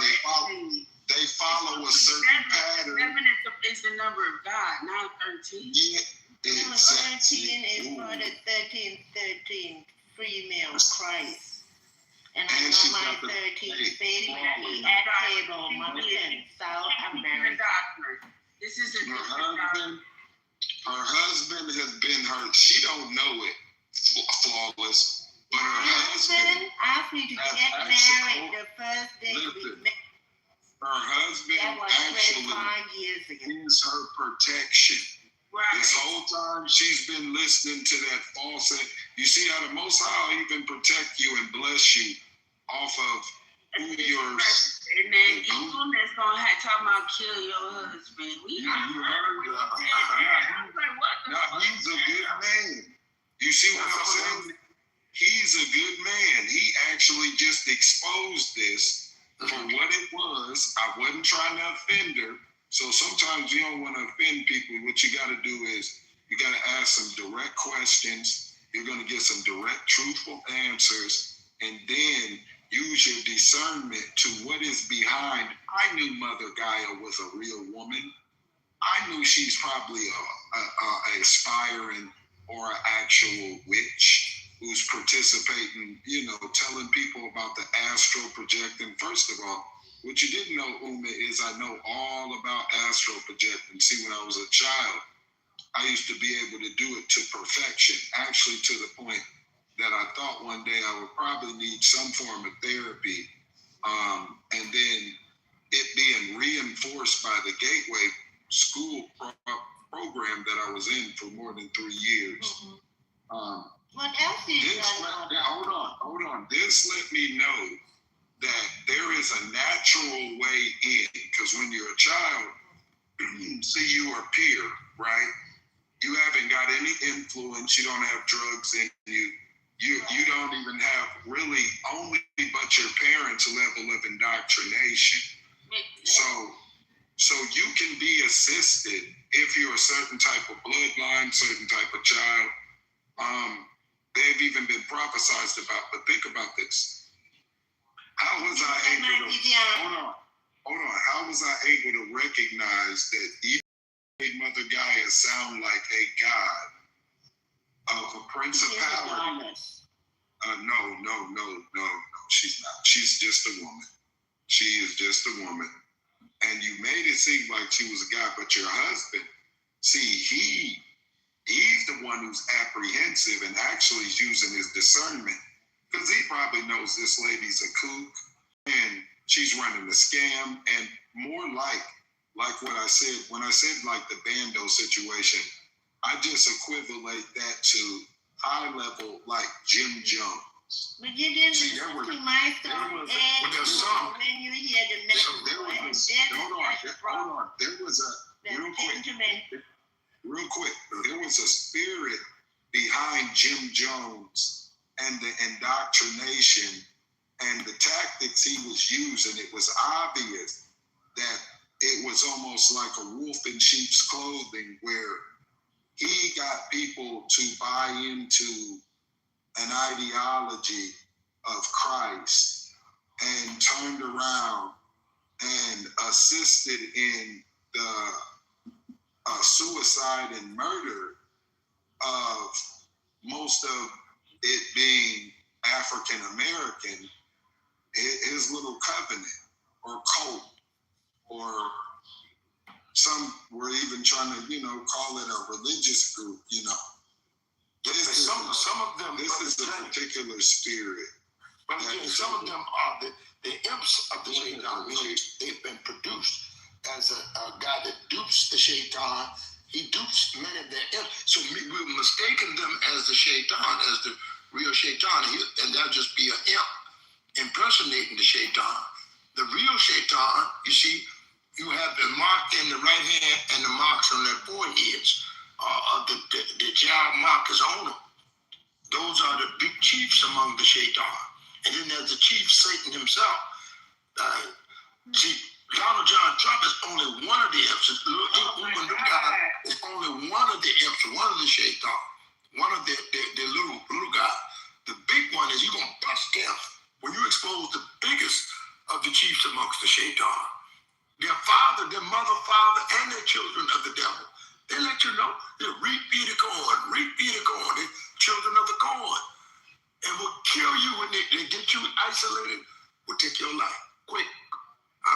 They follow a certain pattern. 7 is the number of God, not 13. Yeah, exactly. 13 is for the 13 female Christ. And I know my 13 baby at table, Mountain, South America. This is a her husband has been her. She don't know it. Flawless, but her husband after you get married the first day we met. Her husband actually 5 years ago. is her protection. Right. This whole time she's been listening to that false. You see how the Most High will even protect you and bless you off of who you're. And then evilness gonna have talking about kill your husband. You heard that? I was like, what the fuck? He's a good man. You see what I'm saying? He's a good man. He actually just exposed this for what it was. I wasn't trying to offend her. So sometimes you don't want to offend people. What you got to do is you got to ask some direct questions. You're going to get some direct, truthful answers. And then use your discernment to what is behind. I knew Mother Gaia was a real woman. I knew she's probably a aspiring or an actual witch who's participating, telling people about the astral projecting. First of all, what you didn't know, Uma, is I know all about astral projecting. See, when I was a child, I used to be able to do it to perfection, actually to the point that I thought one day I would probably need some form of therapy. And then it being reinforced by the Gateway School program that I was in for more than 3 years. What else is Hold on. This let me know that there is a natural way in, because when you're a child, see, you are peer, right? You haven't got any influence. You don't have drugs in you. You don't even have really only but your parents' level of indoctrination. So you can be assisted if you're a certain type of bloodline, certain type of child. They've even been prophesized about, but think about this. How was I able to, hold on. How was I able to recognize that even Mother Gaia sound like a god of a principality. No. She's not. She's just a woman. She is just a woman. And you made it seem like she was a god, but your husband, see, he's the one who's apprehensive and actually is using his discernment. Because he probably knows this lady's a kook and she's running a scam. And more like what I said, when I said like the Bando situation, I just equivalent that to high level like Jim Jones. But you didn't listen to my story. When you hear the hold on. There was a real quick. There was a spirit behind Jim Jones and the indoctrination and the tactics he was using. It was obvious that it was almost like a wolf in sheep's clothing, where he got people to buy into an ideology of Christ and turned around and assisted in the suicide and murder of most of it being African American, his little covenant or cult, or some were even trying to, call it a religious group, Some of them. This is a particular spirit. But again, some of them are the imps of the Shaitan. They've been produced as a guy that dupes the Shaitan. He dupes many of their imps. So we're mistaking them as the Shaitan, as the real Shaitan. And that'll just be an imp impersonating the Shaitan. The real Shaitan, you see, you have the mark in the right hand and the marks on their foreheads. The Jah markers on them. Those are the big chiefs among the Shaitan. And then there's the chief Satan himself. See, Donald John Trump is only one of the imps. Is only one of the imps, one of the Shaitan, one of the little guy. The big one is you're going to bust them when you expose the biggest of the chiefs amongst the Shaitan. Their father, their mother, father, and their children of the devil. They let you know, reap be the corn, the children of the corn. And will kill you when they get you isolated, will take your life quick. I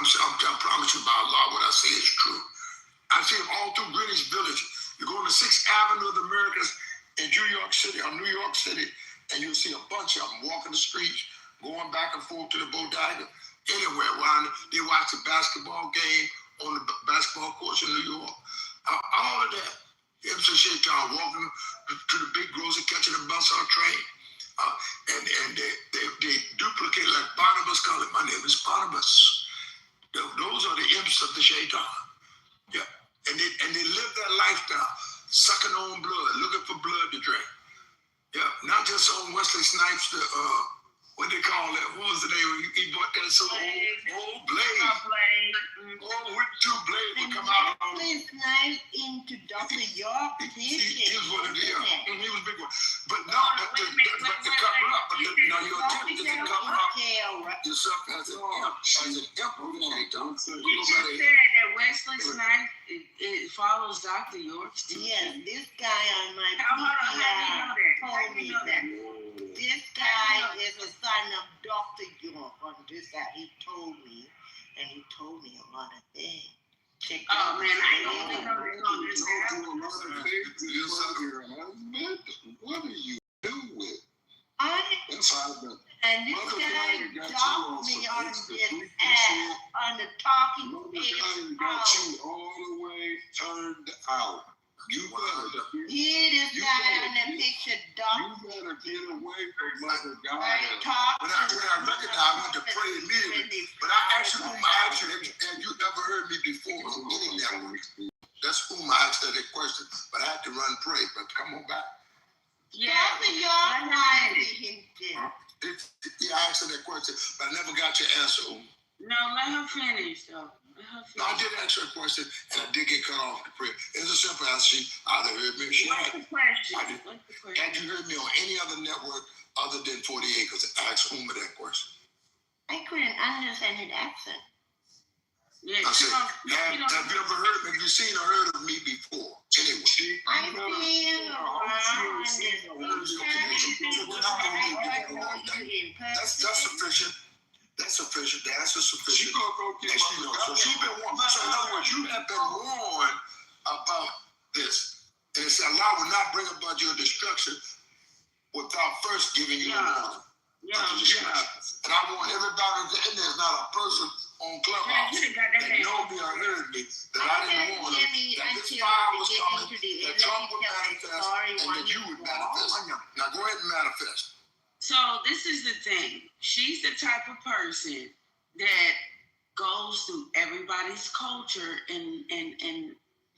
promise you by Allah, what I say is true. I see them all through Greenwich Village. You go on the 6th Avenue of the Americas in New York City, and you'll see a bunch of them walking the streets, going back and forth to the bodega, anywhere. They watch the basketball game on the basketball courts in New York. All of that. MC Shaitan walking to the big grocery, catching a bus or a train. And they duplicate like Barnabas called it. My name is Barnabas. Those are the imps of the Shaitan. Yeah. And they live their lifestyle, sucking on blood, looking for blood to drink. Yeah. Not just on Wesley Snipes, what they call that? What was the name? He bought that song? Oh, Blaze. Oh, with 2 blades would come out. Wesley Snipes into Dr. York. He was one of the, he was a big one. But no, but to cover up, now your attempt is to cover up yourself as an imp. As an imp, you just said that Wesley Snipes it follows Dr. York's teaching. Yes, this guy on my PTR told me that. This guy is a son of Dr. York on this guy. He told me, and he told me a lot of things. Man, I don't even know this on this What are you doing? And this guy dogged me on this ass on the talking page. Got you all the way turned out. You better. This guy on the picture dogged me. You better get away from Mother God. When I recognize, I went to pray immediately. But I asked you, have you ever heard me before on any network? That's whom I asked that question. But I had to run pray. But come on back. Yeah, Dr. York, I asked her that question, but I never got your answer. No, let her finish, though. No, I did ask her a question, and I did get cut off the prayer. It's a simple answer. She either heard me or she hadn't. What's the question? Had you heard me on any other network other than 40 Acres? I asked Uma that question. I couldn't understand his accent. Yeah, I said, have you ever heard? Have you seen or heard of me before? Anyway, I feel that's sufficient. That's sufficient. The answer's sufficient. She gonna go get so she been warned. So in other words, you have been warned about this, and it said, Allah will not bring about your destruction without first giving you a warning. Yeah. And I want everybody in there, not a person on Clubhouse that know me or heard me, that I didn't warn them, that this fire was coming, that Trump would manifest, and that you would manifest. Now go ahead and manifest. So this is the thing. She's the type of person that goes through everybody's culture and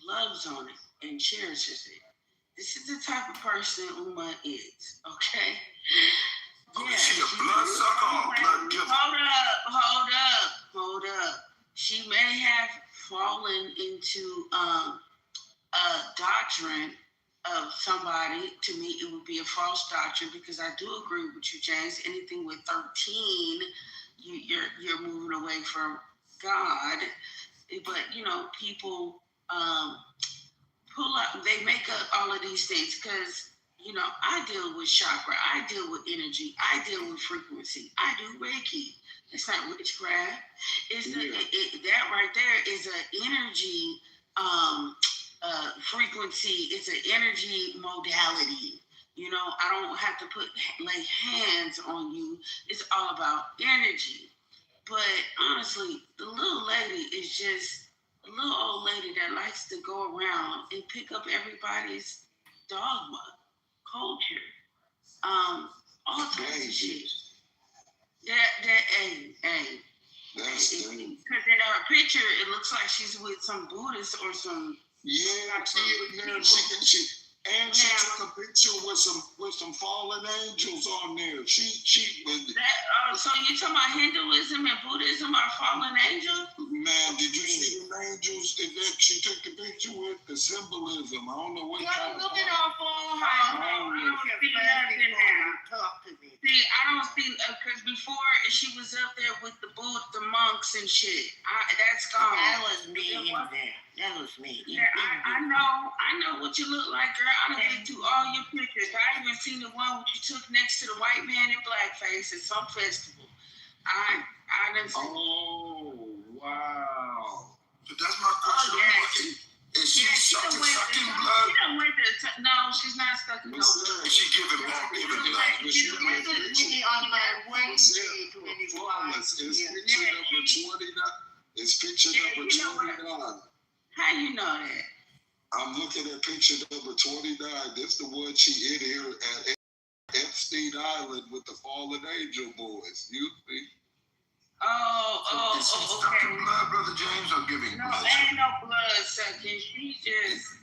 loves on it and cherishes it. This is the type of person Uma is, okay? Yeah, she a blood sucker or blood giver? Hold up. She may have fallen into a doctrine of somebody. To me, it would be a false doctrine, because I do agree with you, James. Anything with 13, you're moving away from God. But people pull up. They make up all of these things because I deal with chakra. I deal with energy. I deal with frequency. I do Reiki. It's not witchcraft. It's that right there is an energy frequency. It's an energy modality. I don't have to lay hands on you. It's all about energy. But honestly, the little lady is just a little old lady that likes to go around and pick up everybody's dogma, culture, all kinds of shit. Because in her picture, it looks like she's with some Buddhist or some. Yeah, I see it there. She took a picture with some fallen angels on there. She was. So you talking about Hinduism and Buddhism are fallen angels? Man, did you see the angels that she took the picture with? The symbolism. I don't know what kind of. Look at our phone. I don't see nothing there. Talk to me. See, I don't see because before she was up there with the monks and shit. That's gone. That was me in there. That was me. Yeah, I know what you look like, girl. I done been through all your pictures. I even seen the one you took next to the white man in blackface at some festival. I done seen. Oh, wow. So that's my question. Oh, yeah. Is she sucking blood? No, she's not sucking no blood. Is she giving blood? She visited me on my Wednesday 24. It's picture number 29. How you know that? I'm looking at picture number 29. This the one she in here at Epstein Island with the fallen angel boys. You see? Okay. Sucking blood, Brother James, or giving blood? No, ain't no blood sucking. She just.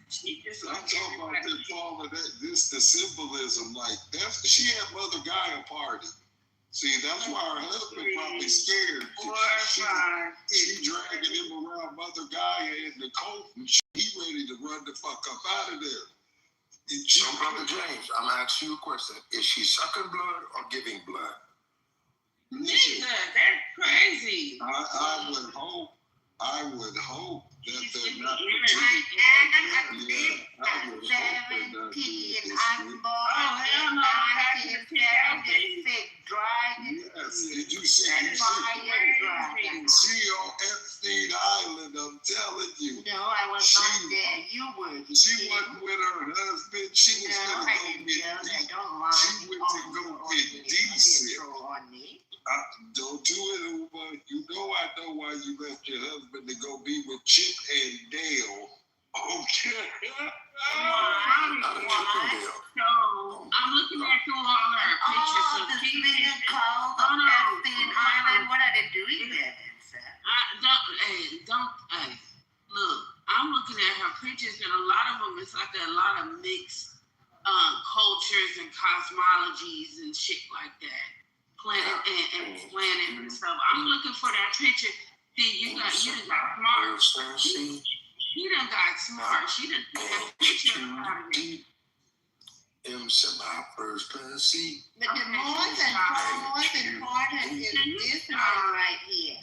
I'm talking about the fallen. This the symbolism. Like she had Mother Gaia party. See, that's why her husband probably scared. She dragging him around Mother Gaia in the coat, and he ready to run the fuck up out of there. So, Brother James, I'm gonna ask you a question: is she sucking blood or giving blood? Neither. That's crazy. I would hope that they're not. Yes, did you see? She on Epstein Island, I'm telling you. No, I was not there. You were. She wasn't with her husband. She was going to go get decent. Don't do it, Uma. You know I know why you left your husband to go be with Chip and Dale. Okay. So I'm looking at through all her pictures. Oh, the big call of Epstein Island. What are they doing there, Look, I'm looking at her pictures, and a lot of them, it's like a lot of mixed cultures and cosmologies and shit like that. Planet and stuff. I'm looking for that picture. See, you done got smart. She done got smart. She done took that picture out of it. But the most important is this one right here.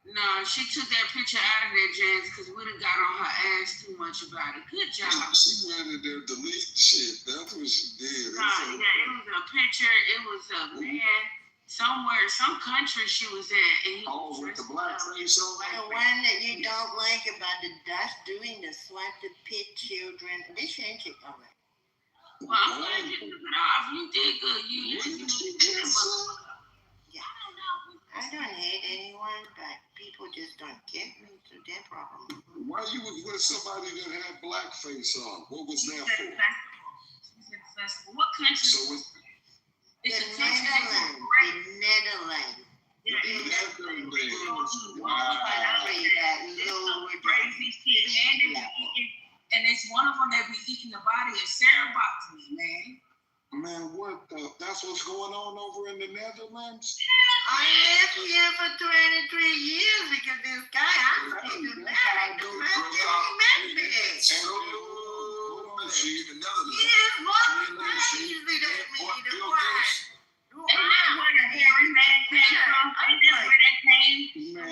No, No, she took that picture out of there, James, because we done got on her ass too much about it. Good job. She ready to delete shit. That's what she did. Yeah, it was a picture. It was a man somewhere, some country she was at. And he with the black face on. The one that you don't like about the Dutch doing the swipe to pit children. They changed it already. Well, I'm glad you took it off. You did good. You Yeah. I don't hate anyone, but people just don't get me, so their problem. Why you was with somebody that had blackface on? What was that for? What country? So it's The Netherlands. Yeah, wow. Crazy shit. And it's one of them that be eating the body of Sarah Boxley, man. Man, what the? That's what's going on over in the Netherlands? I lived here for 23 years because this guy, I thought he was married to Memphis. She in the Netherlands. Yes, what crazy that made the wife. And that's where the hairy man came from. And that's where that came from.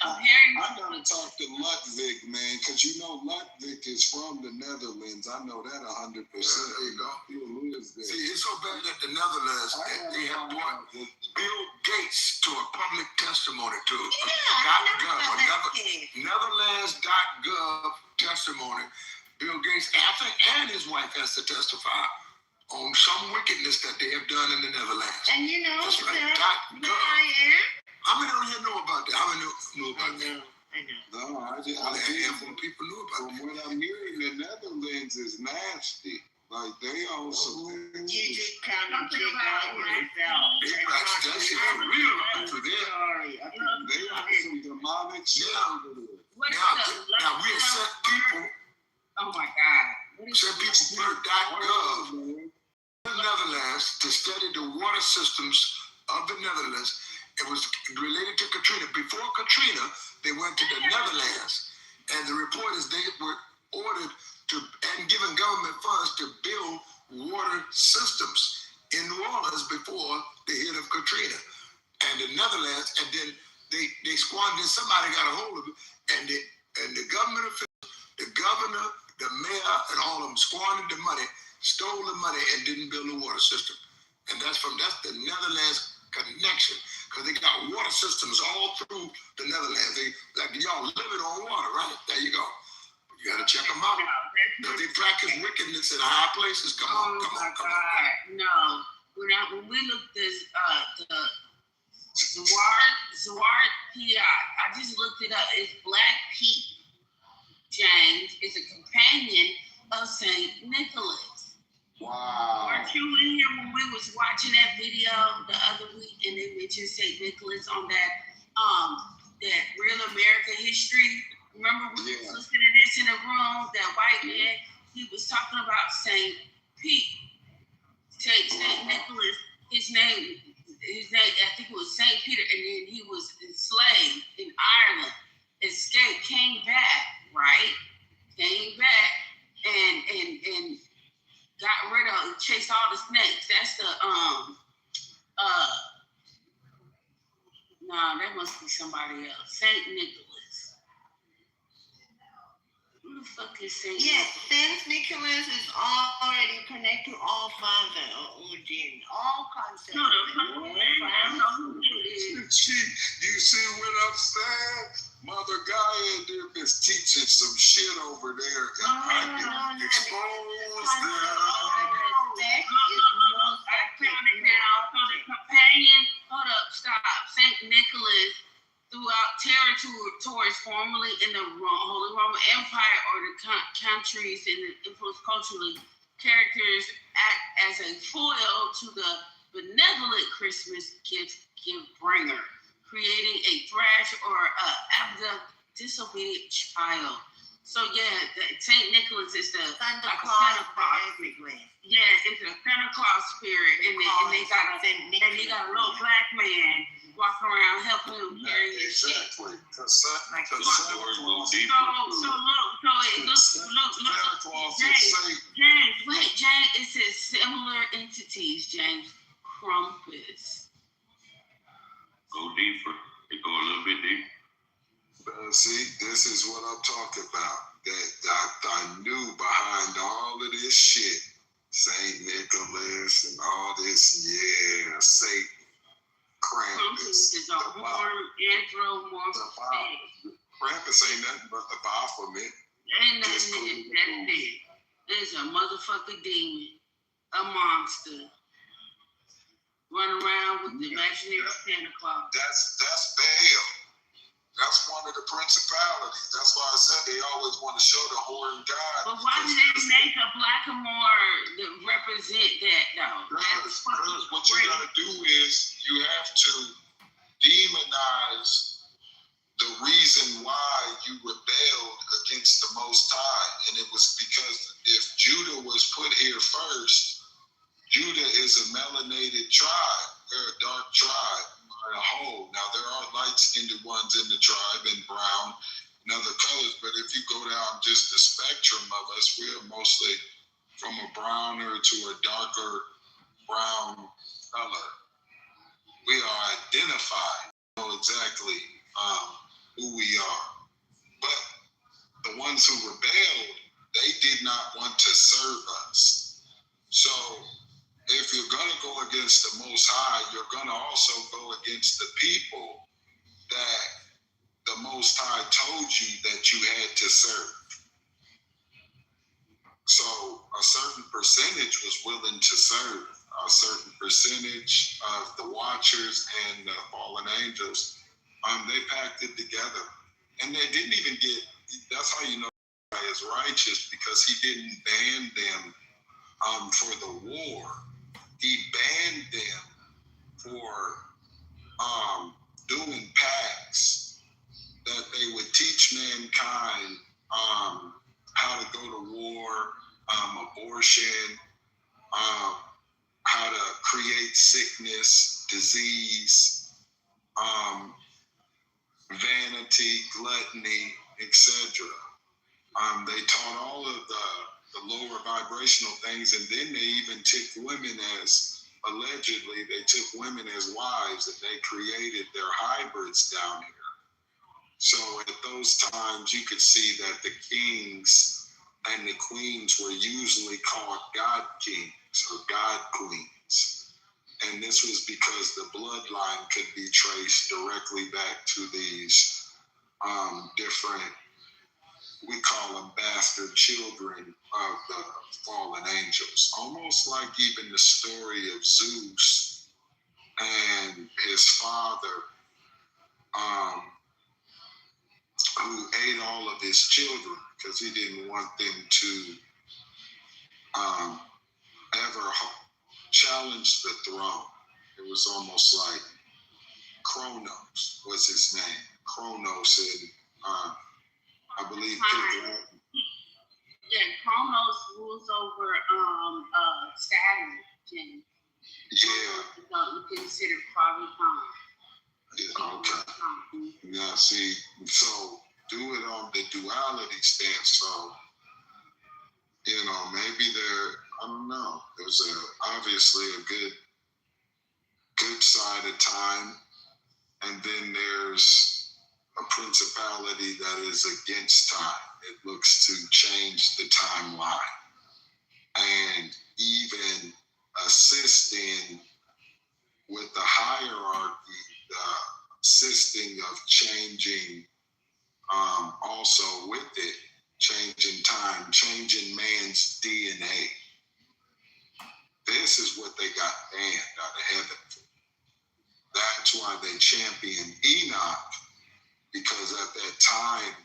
I gotta talk to Ludwig, man, because you know Ludwig is from the Netherlands. I know that 100%. There you go. He lives there. See, it's so bad that the Netherlands, they have brought Bill Gates to a public testimony to Netherlands.gov testimony. Bill Gates, I think, and his wife has to testify on some wickedness that they have done in the Netherlands. And you know, that's right. where I am. How many of you know about that? How many knew about that? I know. No, I think people knew about from what I'm hearing, the Netherlands is nasty. Like they own some things. You just come and check out yourself. They practice that shit for real over there. Sorry, they have some demonic shit over there. Now we have sent people. Oh my God. Sent people to .gov in the Netherlands to study the water systems of the Netherlands. It was related to Katrina. Before Katrina, they went to the Netherlands, and the report is they were ordered to and given government funds to build water systems in New Orleans before the hit of Katrina. And the Netherlands, and then they squandered. Somebody got a hold of it, and the government officials, the governor, the mayor, and all of them squandered the money, stole the money, and didn't build a water system. And that's the Netherlands connection. Because they got water systems all through the Netherlands. Like y'all living on water, right? There you go. You gotta check them out. Because they practice wickedness in high places. Come on. No. When we looked at the Zwart Piat, I just looked it up. It's Black Pete James is a companion of Saint Nicholas. Wow. Weren't you in here when we was watching that video the other week and they mentioned St. Nicholas on that Real American History? Remember we was listening to this in the room, that white man, he was talking about St. Nicholas, his name, I think it was St. Peter, and then he was enslaved in Ireland, escaped, came back, right? Came back and got rid of, chased all the snakes. That's the no, that must be somebody else. Saint Nicholas. Who the fuck is Saint? Yes, Saint Nicholas is already connected to all Father or Odin, all concepts. No, I don't know who it is. You see what I'm saying? Mother Gaia is teaching some shit over there. I can expose them. I found it now. So the companion, hold up, stop. Saint Nicholas throughout territories formerly in the Holy Roman Empire or the countries in the influence culturally, characters act as a foil to the benevolent Christmas gift bringer, creating a thrash or abduct disobedient child. So yeah, Saint Nicholas is the Santa Claus. Yeah, it's a Santa Claus spirit, and they got a little black man walking around helping him carry his shit. Exactly. So look, James, it says similar entities, James. Crumpus. Go deeper. They go a little bit deeper. But see, this is what I'm talking about. That I knew behind all of this shit, St. Nicholas and all this, yeah, Satan, Krampus, is a horn anthropomorphic. Krampus ain't nothing but the Baphomet. Ain't nothing that big. It's a motherfucking demon, a monster, run around with the imaginary Santa Claus. That's Baal. That's one of the principalities. That's why I said they always want to show the horned God. But why did they make a blackamoor that represent that though? Because what you gotta do is you have to demonize the reason why you rebelled against the Most High. And it was because if Judah was put here first, Judah is a melanated tribe. They're a dark tribe. A whole. Now there are light-skinned ones in the tribe and brown and other colors, but if you go down just the spectrum of us, we are mostly from a browner to a darker brown color. We are identified, know exactly who we are. But the ones who rebelled, they did not want to serve us. So if you're going to go against the Most High, you're going to also go against the people that the Most High told you that you had to serve. So a certain percentage was willing to serve. A certain percentage of the watchers and the fallen angels, they packed it together. And they didn't even get, that's how you know God is righteous, because he didn't ban them for the war. He banned them for doing pacts that they would teach mankind how to go to war, abortion, how to create sickness, disease, vanity, gluttony, etc. They taught all of the lower vibrational things, and then they even took women as, allegedly, they took women as wives, and they created their hybrids down here. So at those times, you could see that the kings and the queens were usually called God kings or God queens. And this was because the bloodline could be traced directly back to these different, we call them bastard children of the fallen angels. Almost like even the story of Zeus and his father, who ate all of his children because he didn't want them to ever challenge the throne. It was almost like Kronos was his name. Kronos and I believe yeah, Kronos rules over Saturn. And you consider probably yeah, okay. Yeah, see, so do it on the duality stance. So, maybe I don't know. There's obviously a good side of time, and then there's a principality that is against time. It looks to change the timeline and even assisting with the hierarchy, the assisting of changing also with it, changing time, changing man's DNA. This is what they got banned out of heaven for. That's why they championed Enoch, because at that time,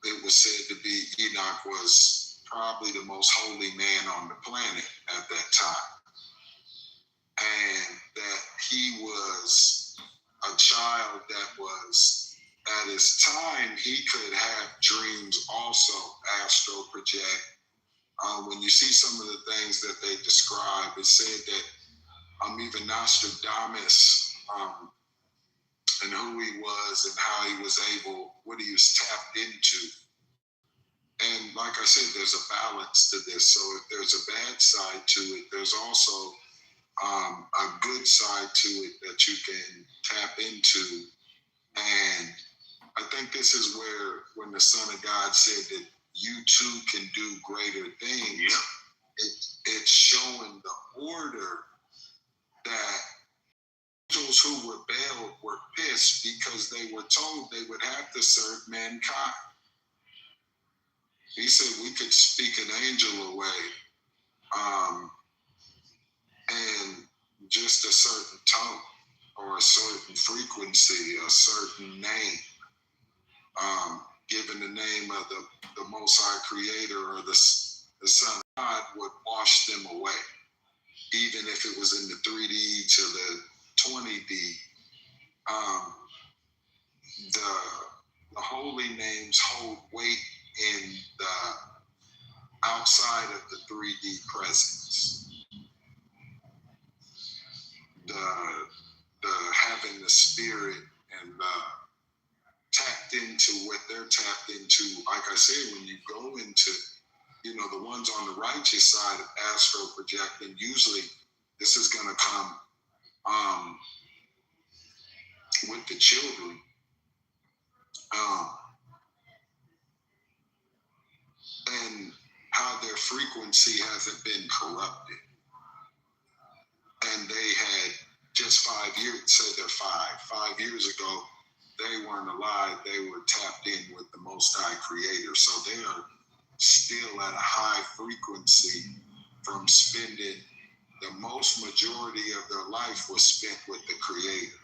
it was said to be Enoch was probably the most holy man on the planet at that time. And that he was a child that was, at his time, he could have dreams also, astral project. When you see some of the things that they describe, it said that even Nostradamus and who he was and how he was able, what he was tapped into. And like I said, there's a balance to this. So if there's a bad side to it, there's also a good side to it that you can tap into And I think this is where, when the Son of God said that you too can do greater things, it's showing the order that angels who rebelled were pissed because they were told they would have to serve mankind. He said we could speak an angel away, and just a certain tone or a certain frequency, a certain name, given the name of the Most High Creator or the Son of God, would wash them away. Even if it was in the 3D to the 20D, the holy names hold weight in the outside of the 3D presence. The having the spirit and tapped into what they're tapped into. Like I said, when you go into, the ones on the righteous side of astral projecting, usually this is going to come with the children. And how their frequency hasn't been corrupted. And they had just 5 years, say they're 5 years ago, they weren't alive. They were tapped in with the Most High Creator. So they are still at a high frequency from spending the most majority of their life was spent with the Creator.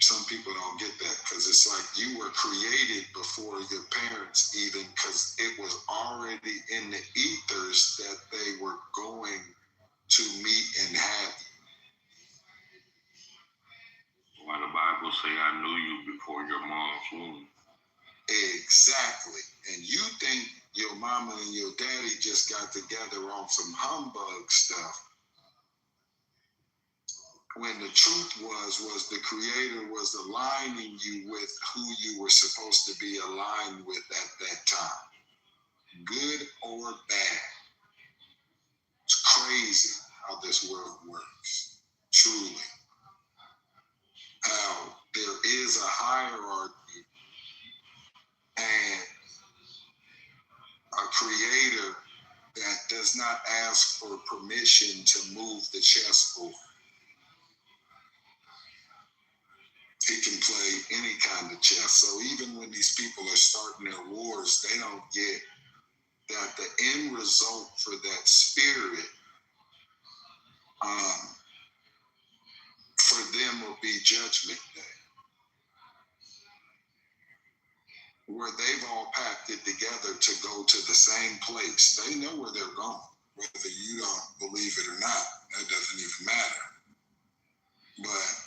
Some people don't get that because it's like you were created before your parents even, because it was already in the ethers that they were going to meet and have you. Why the Bible say I knew you before your mom's womb? Exactly. And you think your mama and your daddy just got together on some humbug stuff, when the truth was the Creator was aligning you with who you were supposed to be aligned with at that time, good or bad. It's crazy how this world works, truly. How there is a hierarchy and a Creator that does not ask for permission to move the chessboard. He can play any kind of chess. So even when these people are starting their wars, they don't get that the end result for that spirit for them will be Judgment Day, where they've all packed it together to go to the same place. They know where they're going, whether you don't believe it or not. That doesn't even matter. But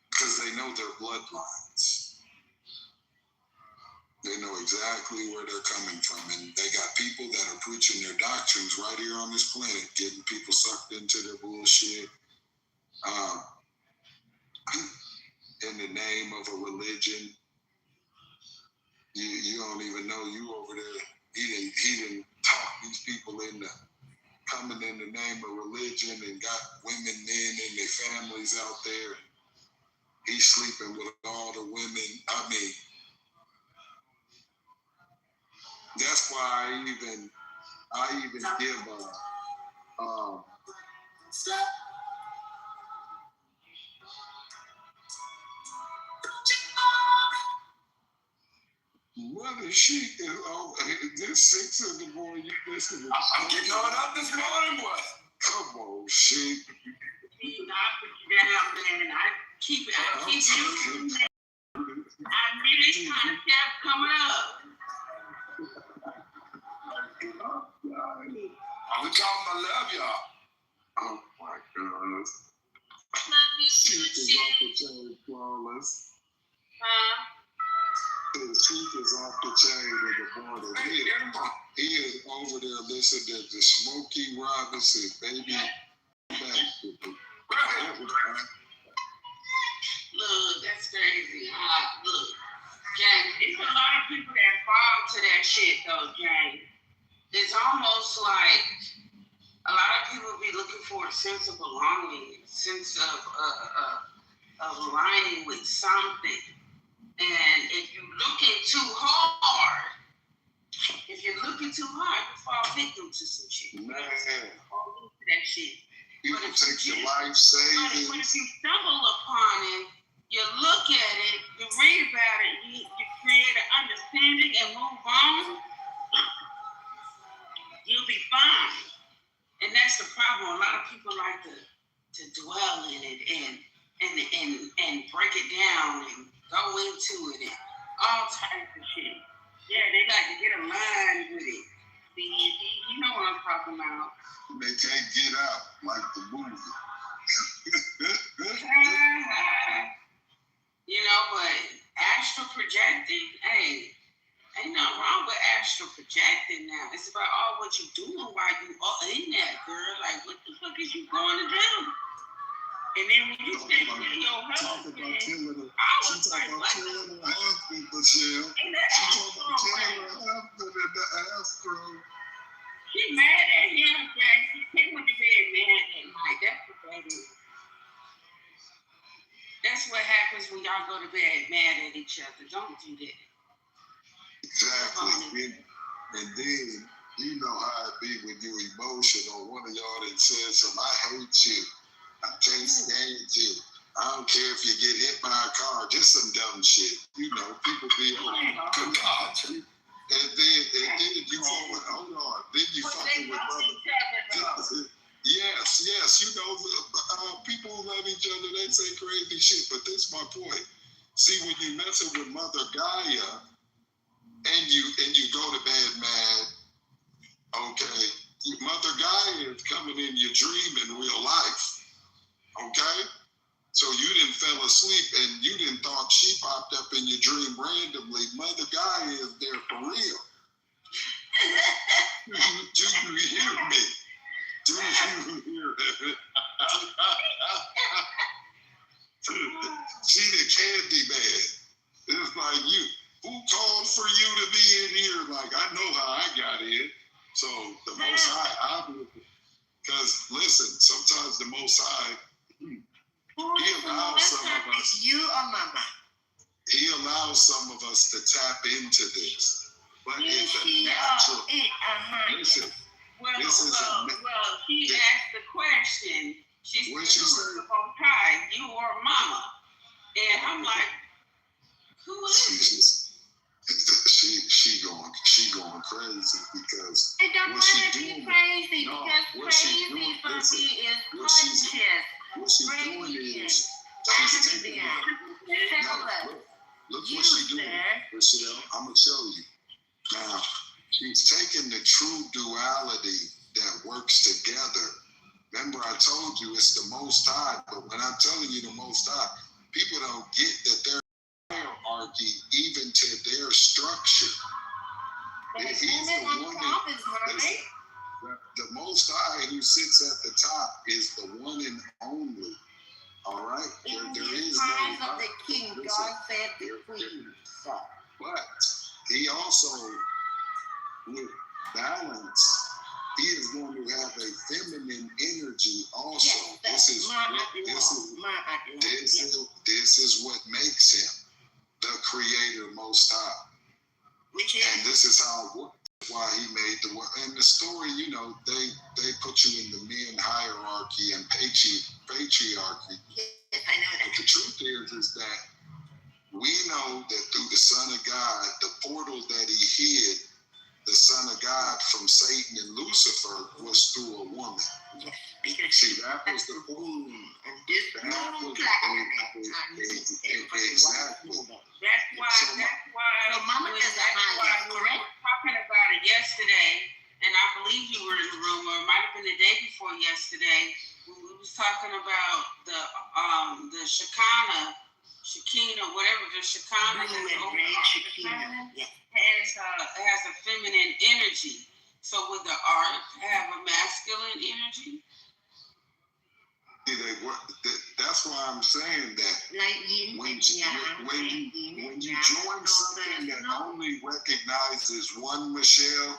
because they know their bloodlines. They know exactly where they're coming from. And they got people that are preaching their doctrines right here on this planet, getting people sucked into their bullshit in the name of a religion. You don't even know you over there. He didn't talk these people into coming in the name of religion and got women, men, and their families out there. He's sleeping with all the women. I mean, that's why I even give Mother Sheik is this 6 in the morning. You listen to I'm getting on up this morning, boy. Come on, Sheik. I put you down, man. I keep you. I knew this kind of kept coming up. We talking about love, y'all. Oh my goodness. Sheik is off the chain, flawless. His Sheik is off the chain with the border. He is over there listening to Smokey Robinson, baby. Look, that's crazy. Look, James, it's a lot of people that fall to that shit, though, James. It's almost like a lot of people be looking for a sense of belonging, sense of aligning with something. And if you're looking too hard, you fall victim to some shit. Man. Fall into that shit. People take your life savings. But if you stumble upon it, you look at it, you read about it, you create an understanding and move on, you'll be fine. And that's the problem. A lot of people like to dwell in it and break it down and go into it and all types of shit. Yeah, they like to get aligned with it. You know what I'm talking about. They can't get out like the movie. You know, but astral projecting, hey, ain't nothing wrong with astral projecting now. It's about all what you're doing while you are in that, girl. Like, what the fuck is you going to do? And then when you say to your husband, I was like, what the fuck? Michelle. She talking about killing her husband in the astro. She mad at him, man. She went to bed mad at night. That's what that is. That's what happens when y'all go to bed mad at each other. Don't do that. Exactly. And then, you know how it be when you're emotional. One of y'all that says something, I hate you. I can't stand you. I don't care if you get hit by a car. Just some dumb shit. You know, people be, good God. And then you fucking, hold on. Then you fucking with mother. Yes, you know, people who love each other, they say crazy shit, but this is my point. See, when you messing with Mother Gaia and you go to bed mad, okay, Mother Gaia is coming in your dream in real life, okay? So you didn't fell asleep and you didn't thought she popped up in your dream randomly. Mother Gaia is there for real. Do you hear me? Do you hear it? She the candy man. It's like, you, who called for you to be in here? Like, I know how I got in. So the Most High, obviously, because listen, sometimes the Most High, He allows some of us. You or Mama? He allows some of us to tap into this, but it's a natural. Listen, he asked the question. She said, "Who's the Most High, you or Mama?" And I'm like, "Who is it?" She going crazy because it don't matter if you're crazy because crazy for me is conscious. What she's doing is she's taking look what she's doing, Michelle. I'm gonna show you. Now, she's taking the true duality that works together. Remember, I told you it's the Most High, but when I'm telling you the Most High, people don't get that there's hierarchy even to their structure. He's the one that, the Most High who sits at the top is the one and only. All right? There is no of the king, God said the queen. But he also, with balance, he is going to have a feminine energy also. This is what makes him the creator Most High. And this is how it works. Why he made the world. And the story, you know, they put you in the men hierarchy and patriarchy. Yes, I know that. But the truth is that we know that through the Son of God, the portal that he hid the Son of God from Satan and Lucifer was through a woman. Yes. See, that was the portal. And this exactly. That's why. So Mama is correct. We were talking about it yesterday, and I believe you were in the room, or it might have been the day before yesterday. We was talking about the Shekinah, whatever the Shekinah has a feminine energy. So would the ark have a masculine energy? That's why I'm saying that when you join something that only recognizes one Michelle,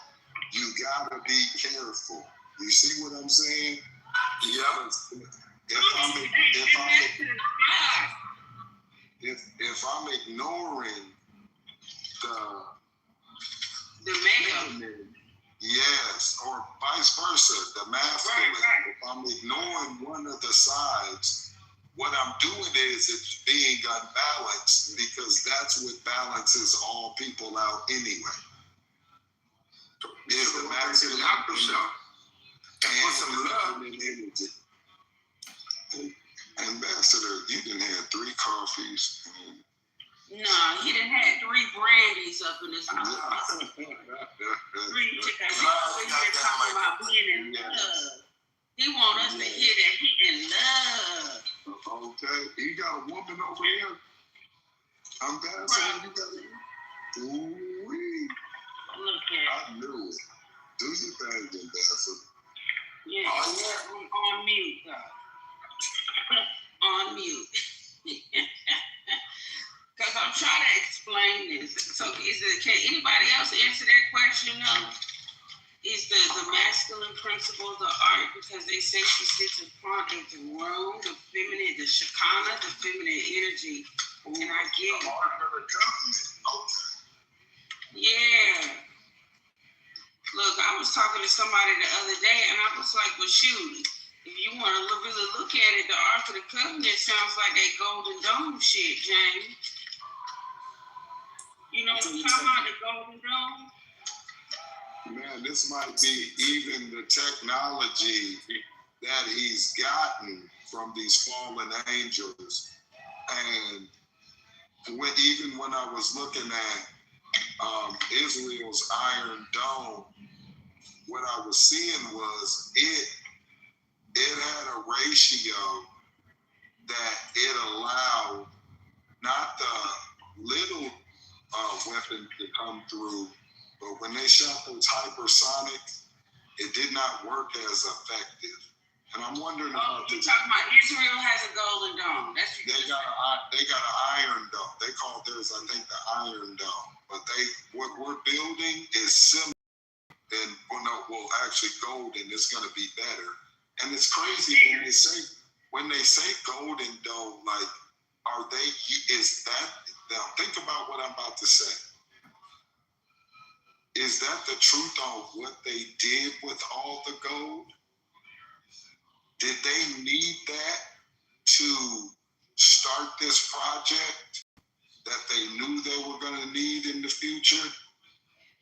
you gotta be careful. You see what I'm saying? Yeah. if I'm ignoring the male, yes, or vice versa, the masculine. Right. If I'm ignoring one of the sides, what I'm doing is it's being unbalanced, because that's what balances all people out anyway. Is the masculine and some love. Energy. Ambassador, you done had 3 coffees. no, he done had 3 brandies up in his mouth. 3 chickens. He's talking about being in love. He want us to hear that he in love. Okay, you got a woman over here. Ambassador, you got a... Ooh-wee. Look at I knew it. Do your thing, Ambassador. Yeah, on mute, though. On mute. Because I'm trying to explain this. So, can anybody else answer that question? Is the masculine principle the art, because they say she sits in front of the room, the feminine, the Shekinah, the feminine energy, and I get it. Yeah. Look, I was talking to somebody the other day, and I was like, well, shoot, if you want to really look at it, the Ark of the Covenant sounds like that Golden Dome shit, James. You know what I'm talking about, the Golden Dome? Man, this might be even the technology that he's gotten from these fallen angels. And even when I was looking at Israel's Iron Dome, what I was seeing was it had a ratio that it allowed not the little weapon to come through, but when they shot those hypersonic, it did not work as effective. And I'm wondering about you're this. talking about Israel has a Golden Dome. They got an Iron Dome. They call theirs, I think, the Iron Dome. But what we're building is similar, and actually golden is going to be better. And it's crazy when they say Golden Dome, like, is that, now think about what I'm about to say. Is that the truth on what they did with all the gold? Did they need that to start this project that they knew they were going to need in the future?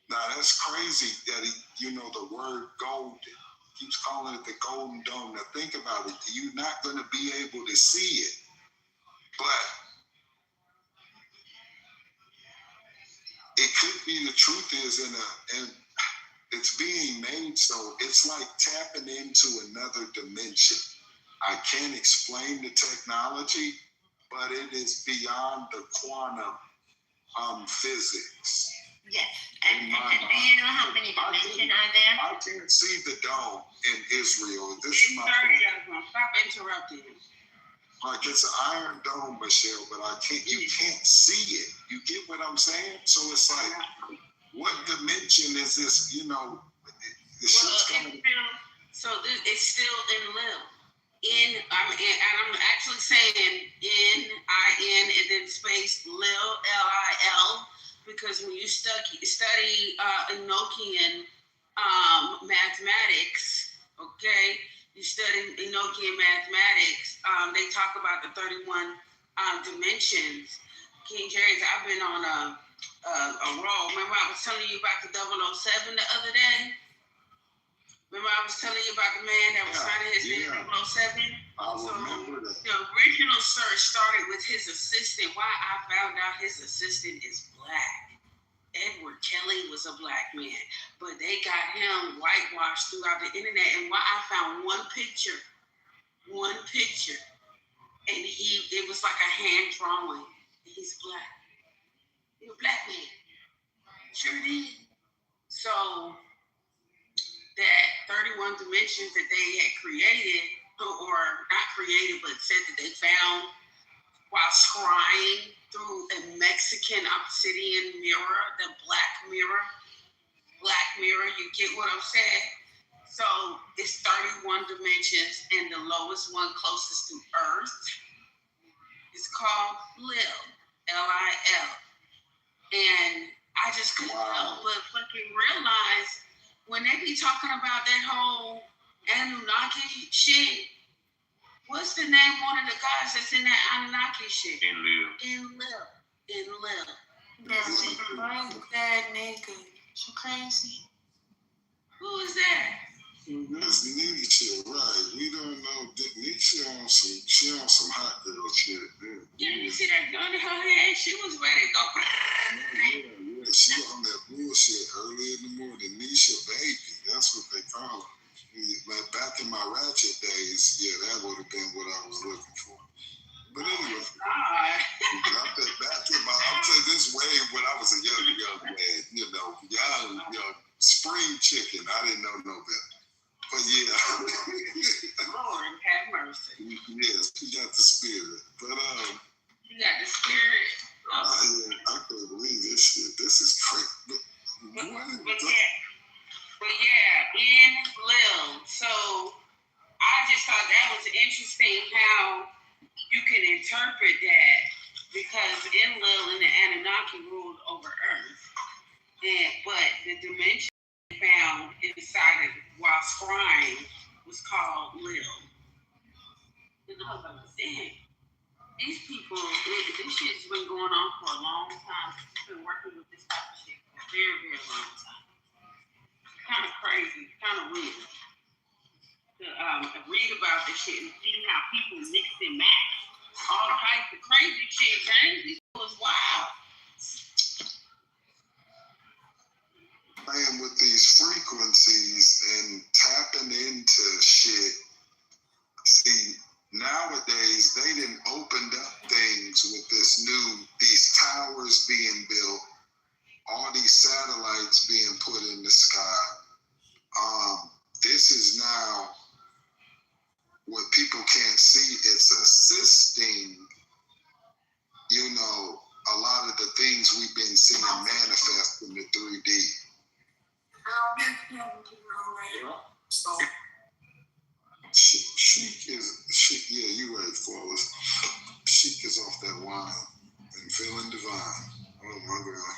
Now, that's crazy that the word gold, keeps calling it the Golden Dome. Now, think about it. You're not going to be able to see it. But it could be the truth is, and it's being made so it's like tapping into another dimension. I can't explain the technology, but it is beyond the quantum physics. Yes, and do you know how many dimensions are there? I can't see the dome in Israel. This is my point. Stop interrupting. Like, it's an Iron Dome, Michelle, but you can't see it. You get what I'm saying? So it's like, what dimension is this? It's still in Lil. I'm actually saying N-I-N and then space Lil, L-I-L, because when you study Enochian mathematics, okay, you study Enochian mathematics, they talk about the 31 dimensions. King James, I've been on a roll. Remember I was telling you about the 007 the other day? Remember I was telling you about the man that was signing his name 007? I remember that. The original search started with his assistant. Why I found out his assistant is black. Edward Kelly was a black man, but they got him whitewashed throughout the internet. And why I found one picture, and it was like a hand drawing. He's black. He's a black man. Sure did. So that 31 dimensions that they had created, or not created, but said that they found while scrying through a Mexican obsidian mirror, the black mirror, you get what I'm saying? So it's 31 dimensions, and the lowest one closest to Earth It's called Lil, Lil. And I just couldn't help but fucking realize when they be talking about that whole Anunnaki shit, what's the name one of the guys that's in that Anunnaki shit? Enlil. That nigga. So crazy. Who is that? That's Nisha, right? We don't know. Nisha on some hot girl shit. Yeah, you see that gun in her head? She was ready to go. Yeah. She on that bullshit early in the morning. Nisha baby. That's what they call her. Like back in my ratchet days, yeah, that would have been what I was looking for. But anyway, back in my, I'm saying this way when I was a young man, young spring chicken. I didn't know no better. But yeah. Lord have mercy. Yes, he got the spirit. But you got the spirit. I couldn't believe this shit. This is crazy. But yeah, in Lil. So I just thought that was interesting how you can interpret that, because Enlil and the Anunnaki ruled over Earth, but the dimension found inside of while scrying was called Lil. And I was like, damn, these people, this shit's been going on for a long time. We've been working with this type of shit for a very, very long time. Kind of crazy, kind of weird to read about this shit and see how people mix and match all types of crazy shit, man. This was wild. Playing with these frequencies and tapping into shit. See, nowadays they didn't opened up things with these towers being built, all these satellites being put in the sky. This is now what people can't see. It's assisting, a lot of the things we've been seeing manifest in the 3D. Yeah, you're right, Flawless. Sheik is off that wine and feeling divine. Oh my God.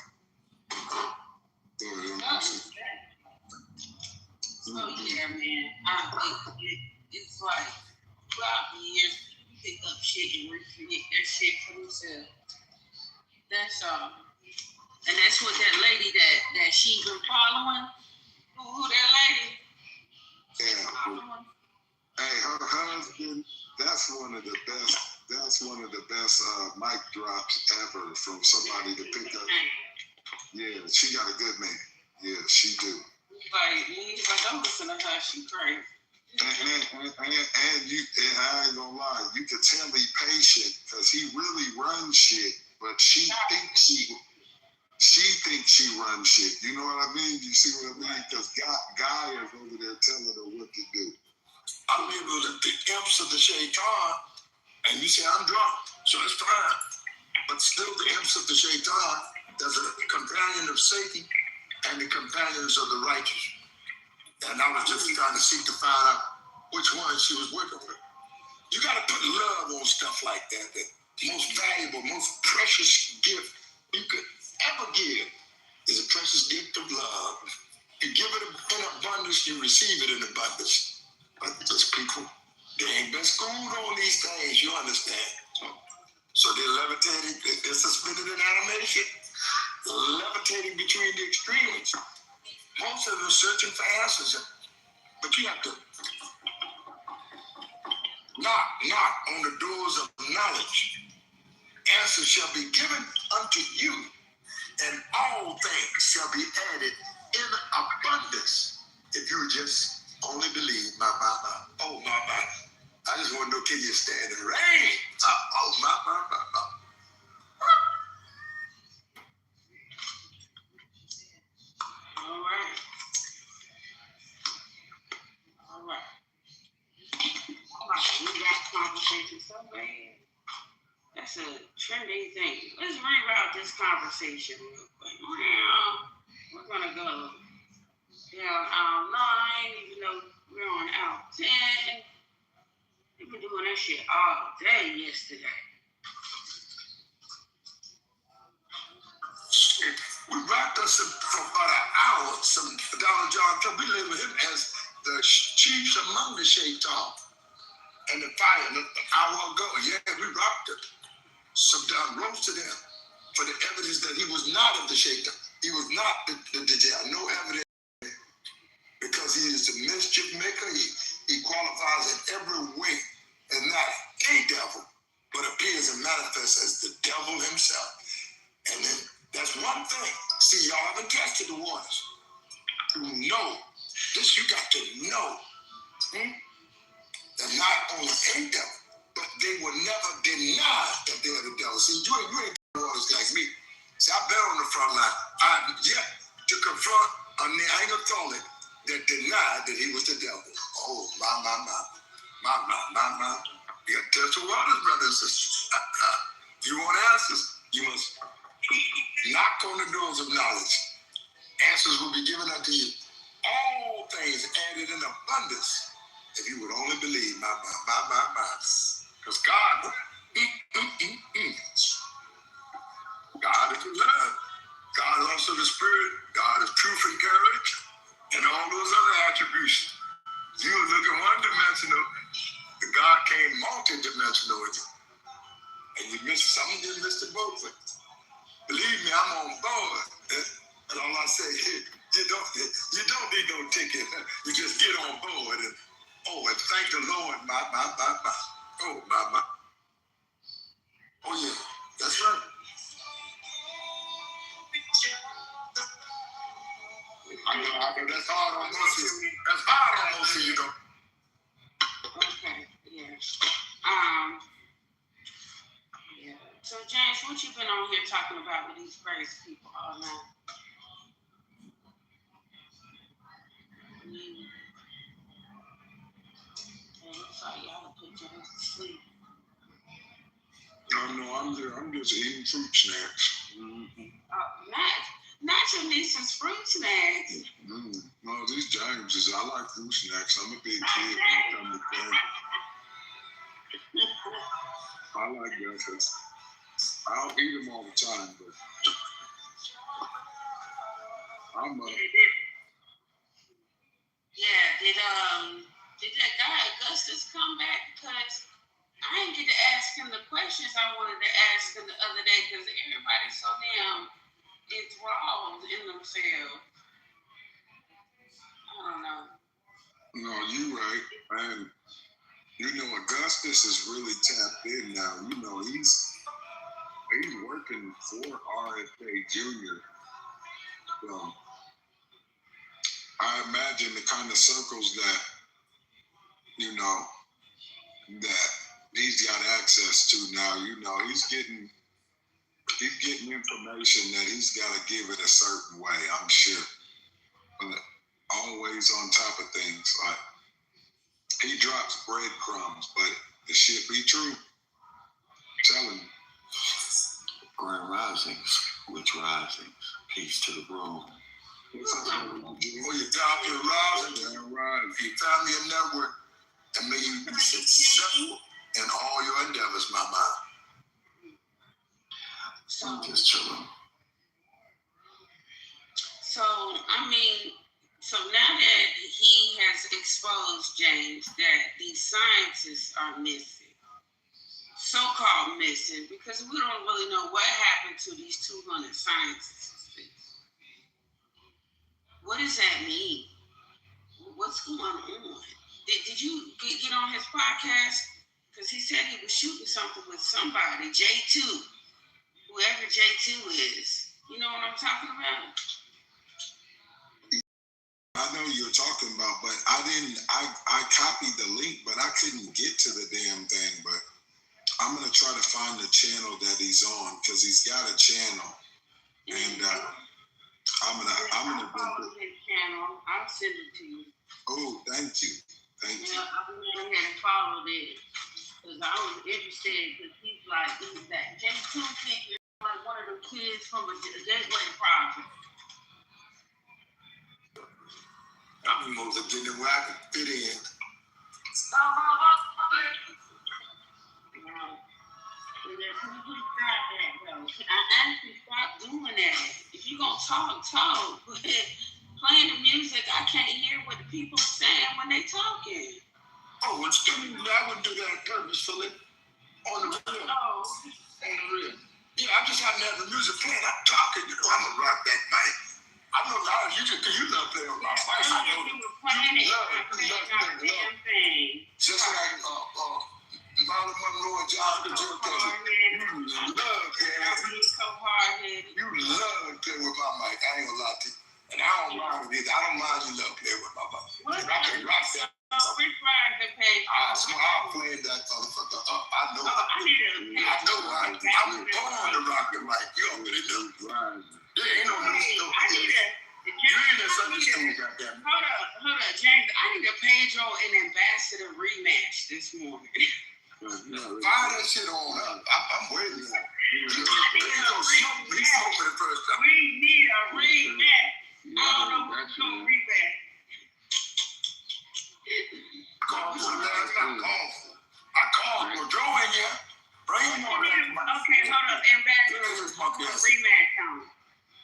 So yeah, man, it's like throughout the years, you pick up shit and recreate that shit for themselves. That's and that's what that lady that she been following. Who that lady? Yeah. Hey, her husband. That's one of the best. That's one of the best mic drops ever from somebody to pick up. Yeah, she got a good man. Yeah, she do. Like, don't listen to her. She crazy. And I ain't gonna lie, you could tell he patient because he really runs shit, but she thinks she runs shit. You know what I mean? You see what I mean? Because Guy is over there telling her what to do. I live with the imps of the shaitan, and you say I'm drunk, so it's fine. But still, the imps of the shaitan, there's a companion of Satan and the companions of the righteous. And I was just trying to seek to find out which one she was working with. You got to put love on stuff like that. The most valuable, most precious gift you could ever give is a precious gift of love. You give it in abundance, you receive it in abundance. But those people, they ain't been schooled on these things, you understand? So they're levitating, they're suspended in animation, levitating between the extremes. Most of them are searching for answers, but you have to knock on the doors of knowledge. Answers shall be given unto you, and all things shall be added in abundance if you just only believe my. Oh, my. I just want to know, can you stand the rain? Oh, my. All right. We got conversation so bad. That's a trendy thing. Let's reroute this conversation real quick. We're gonna go down aisle 9, even though we're on aisle 10. We've been doing that shit all day yesterday. We wrapped us for about an hour. Some Donald John Trump, we labeled him as the chiefs among the Shaitan. And the fire, an hour ago, yeah, we rocked it. Some roasted him for the evidence that he was not of the Shaitan. He was not the jail. No evidence. Because he is the mischief maker, he qualifies in every way and not a devil, but appears and manifests as the devil himself. And then that's one thing. See, y'all haven't tested the waters. You know this. You got to know that not only a devil, but they will never deny that they're the devil. See, you ain't the waters like me. See, I've been on the front line. I've yet to confront a Neanderthalic that denied that he was the devil. Oh, my. You got to test the waters, brothers and sisters. If you want answers, you must knock on the doors of knowledge. Answers will be given unto you. All things added in abundance if you would only believe. My. Because God, God is the love. God is also the spirit. God is truth and courage. And all those other attributes. You were looking one-dimensional, and God came multi-dimensional with you. And you missed something, you missed the boat with. Believe me, I'm on board. And all I say, you don't need no ticket. You just get on board and thank the Lord, my. Oh, my. Oh, yeah, that's right. I know, that's hard on most of you. That's hard on most of you, though. Okay, yeah. Yeah. So, James, what you been on here talking about with these crazy people all night? Looks like y'all put James to sleep. No, I'm just eating fruit snacks. Nacho needs some fruit snacks. No, these Jameses, I like fruit snacks. I'm a big kid when it comes to that. I like that. I don't eat them all the time, but I'm Did that guy Augustus come back? Because I didn't get to ask him the questions I wanted to ask him the other day because everybody's so damn enthralled in themselves. I don't know. No, you're right. And Augustus is really tapped in now. He's working for RFK Jr. I imagine the kind of circles that that he's got access to now. He's getting information that he's got to give it a certain way, I'm sure. But always on top of things. Like he drops breadcrumbs, but the shit be true. Tell him. Grand risings, which risings? Peace to the room. Oh, you found your rising. You found me a network, and may you be successful in all your endeavors, my man. I'm just chilling. So now that he has exposed, James, that these scientists are missing, so-called missing, because we don't really know what happened to these 200 scientists. What does that mean? What's going on? Did you get on his podcast? Because he said he was shooting something with somebody, J2, whoever J2 is. You know what I'm talking about? I know you're talking about, but I copied the link, but I couldn't get to the damn thing. But I'm going to try to find the channel that he's on because he's got a channel. And I'm gonna follow his channel. I'll send it to you. Oh, thank you. Thank you. I went ahead and followed it because I was interested because he's that J2 figure, like one of the kids from a Gateway project. I'm supposed to get in where I can fit in. I actually stopped doing that. If you're gonna talk. But playing the music, I can't hear what the people are saying when they talking. Oh, it's good. I wouldn't do that purposefully. On the real. Oh. On the real. Yeah, I just happen to have the music playing. I'm talking. You know, I'm gonna rock that mic. I know a lot of you just because you love playing with my mic. I know you were playing it. You love. Thing. Just like Marilyn Monroe and Jonathan Jill Kennedy. You love playing. So hard-headed. You love playing with my mic. I ain't gonna lie to you. And I don't mind it either. I don't mind you love playing with my mic. I can rock that. Which one the page? I'll play that motherfucker up. I know. I'm born to rock the mic. You already know. There ain't no you ain't misunderstood, goddamn. Hold up, James. I need a Pedro and Ambassador rematch this morning. Fire that shit on up. I'm waiting. We need a rematch. I don't know who's gonna rematch. I called for Joe in here. Bring him on. Okay, hold up. Ambassador rematch on.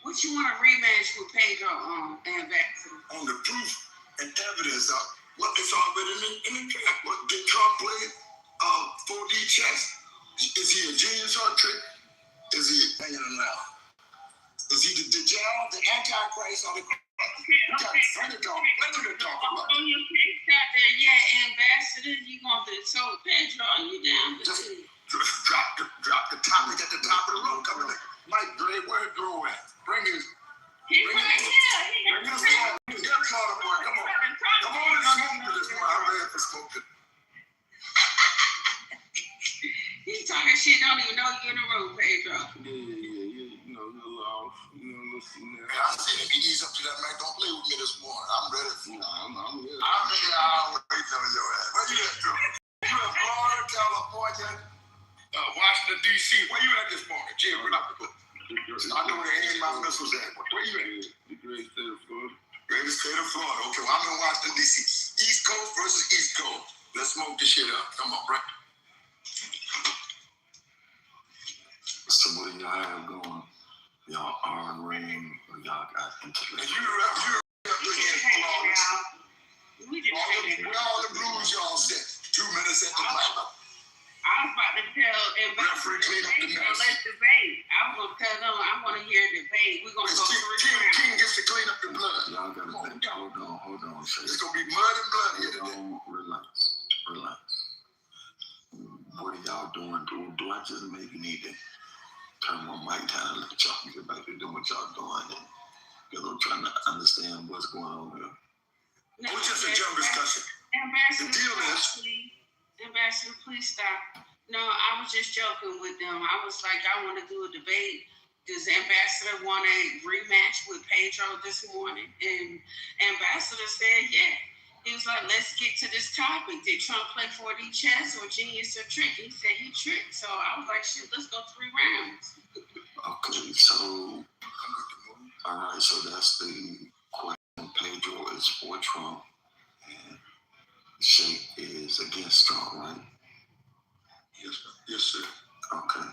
What you want to rematch with Pedro on, Ambassador? On the proof and evidence of what is already in the track. What did Trump play 4D chess? Is he a genius or a trick? Is he hanging around? Is he the Dajjal, the Antichrist, or the Christ? Plenty to talk about. On your case out there, yeah, Ambassador, you want to, so Pedro, are you down? Just drop the topic at the top of the room. Come in there. Mike Dre, where's Drew at? Bring his. He's right here. Bring his phone. Get Florida boy. Come on. Come on and smoke with this boy. I'm ready for smoking. He's talking shit. Don't even know you're in the room, Pedro. Yeah. You know, a little off. Listen there. I see him. He ease up to that man. Don't play with me this morning. I'm ready for it. I'm ready. I'll wait till your ass. Where you at, Drew? You in Florida, California, Washington, D.C. Where you at this morning? Geographical. I know where they aim my missiles at. Where you at? The great state of Florida. Great state of Florida. Okay, well, I'm in Washington, D.C. East Coast versus East Coast. Let's smoke this shit up. Come on, bro. So what do y'all have going? Y'all are rain or y'all got intellect? You're flawless. All the blues y'all said. 2 minutes at the mic. I was about to tell Ambassador let's debate. I was going to tell them I want to hear a debate. We're going to go 3 rounds. King gets to clean up the blood. Y'all got to think. Hold on. It's going to be mud and blood here today. Relax. What are y'all doing? Do I just maybe need to turn my mic down and let y'all get back to doing what y'all doing? Because I'm trying to understand what's going on here. No, it's just a general discussion. Ambassador, the deal is... Ambassador, please stop. No, I was just joking with them. I was like, I want to do a debate. Does Ambassador want a rematch with Pedro this morning? And Ambassador said, yeah. He was like, let's get to this topic. Did Trump play 4D chess or genius or trick? He said he tricked. So I was like, shit, let's go 3 rounds. Okay, so, all right, so that's the question. Pedro is for Trump and Shake is against Trump, right? Yes, sir. Okay.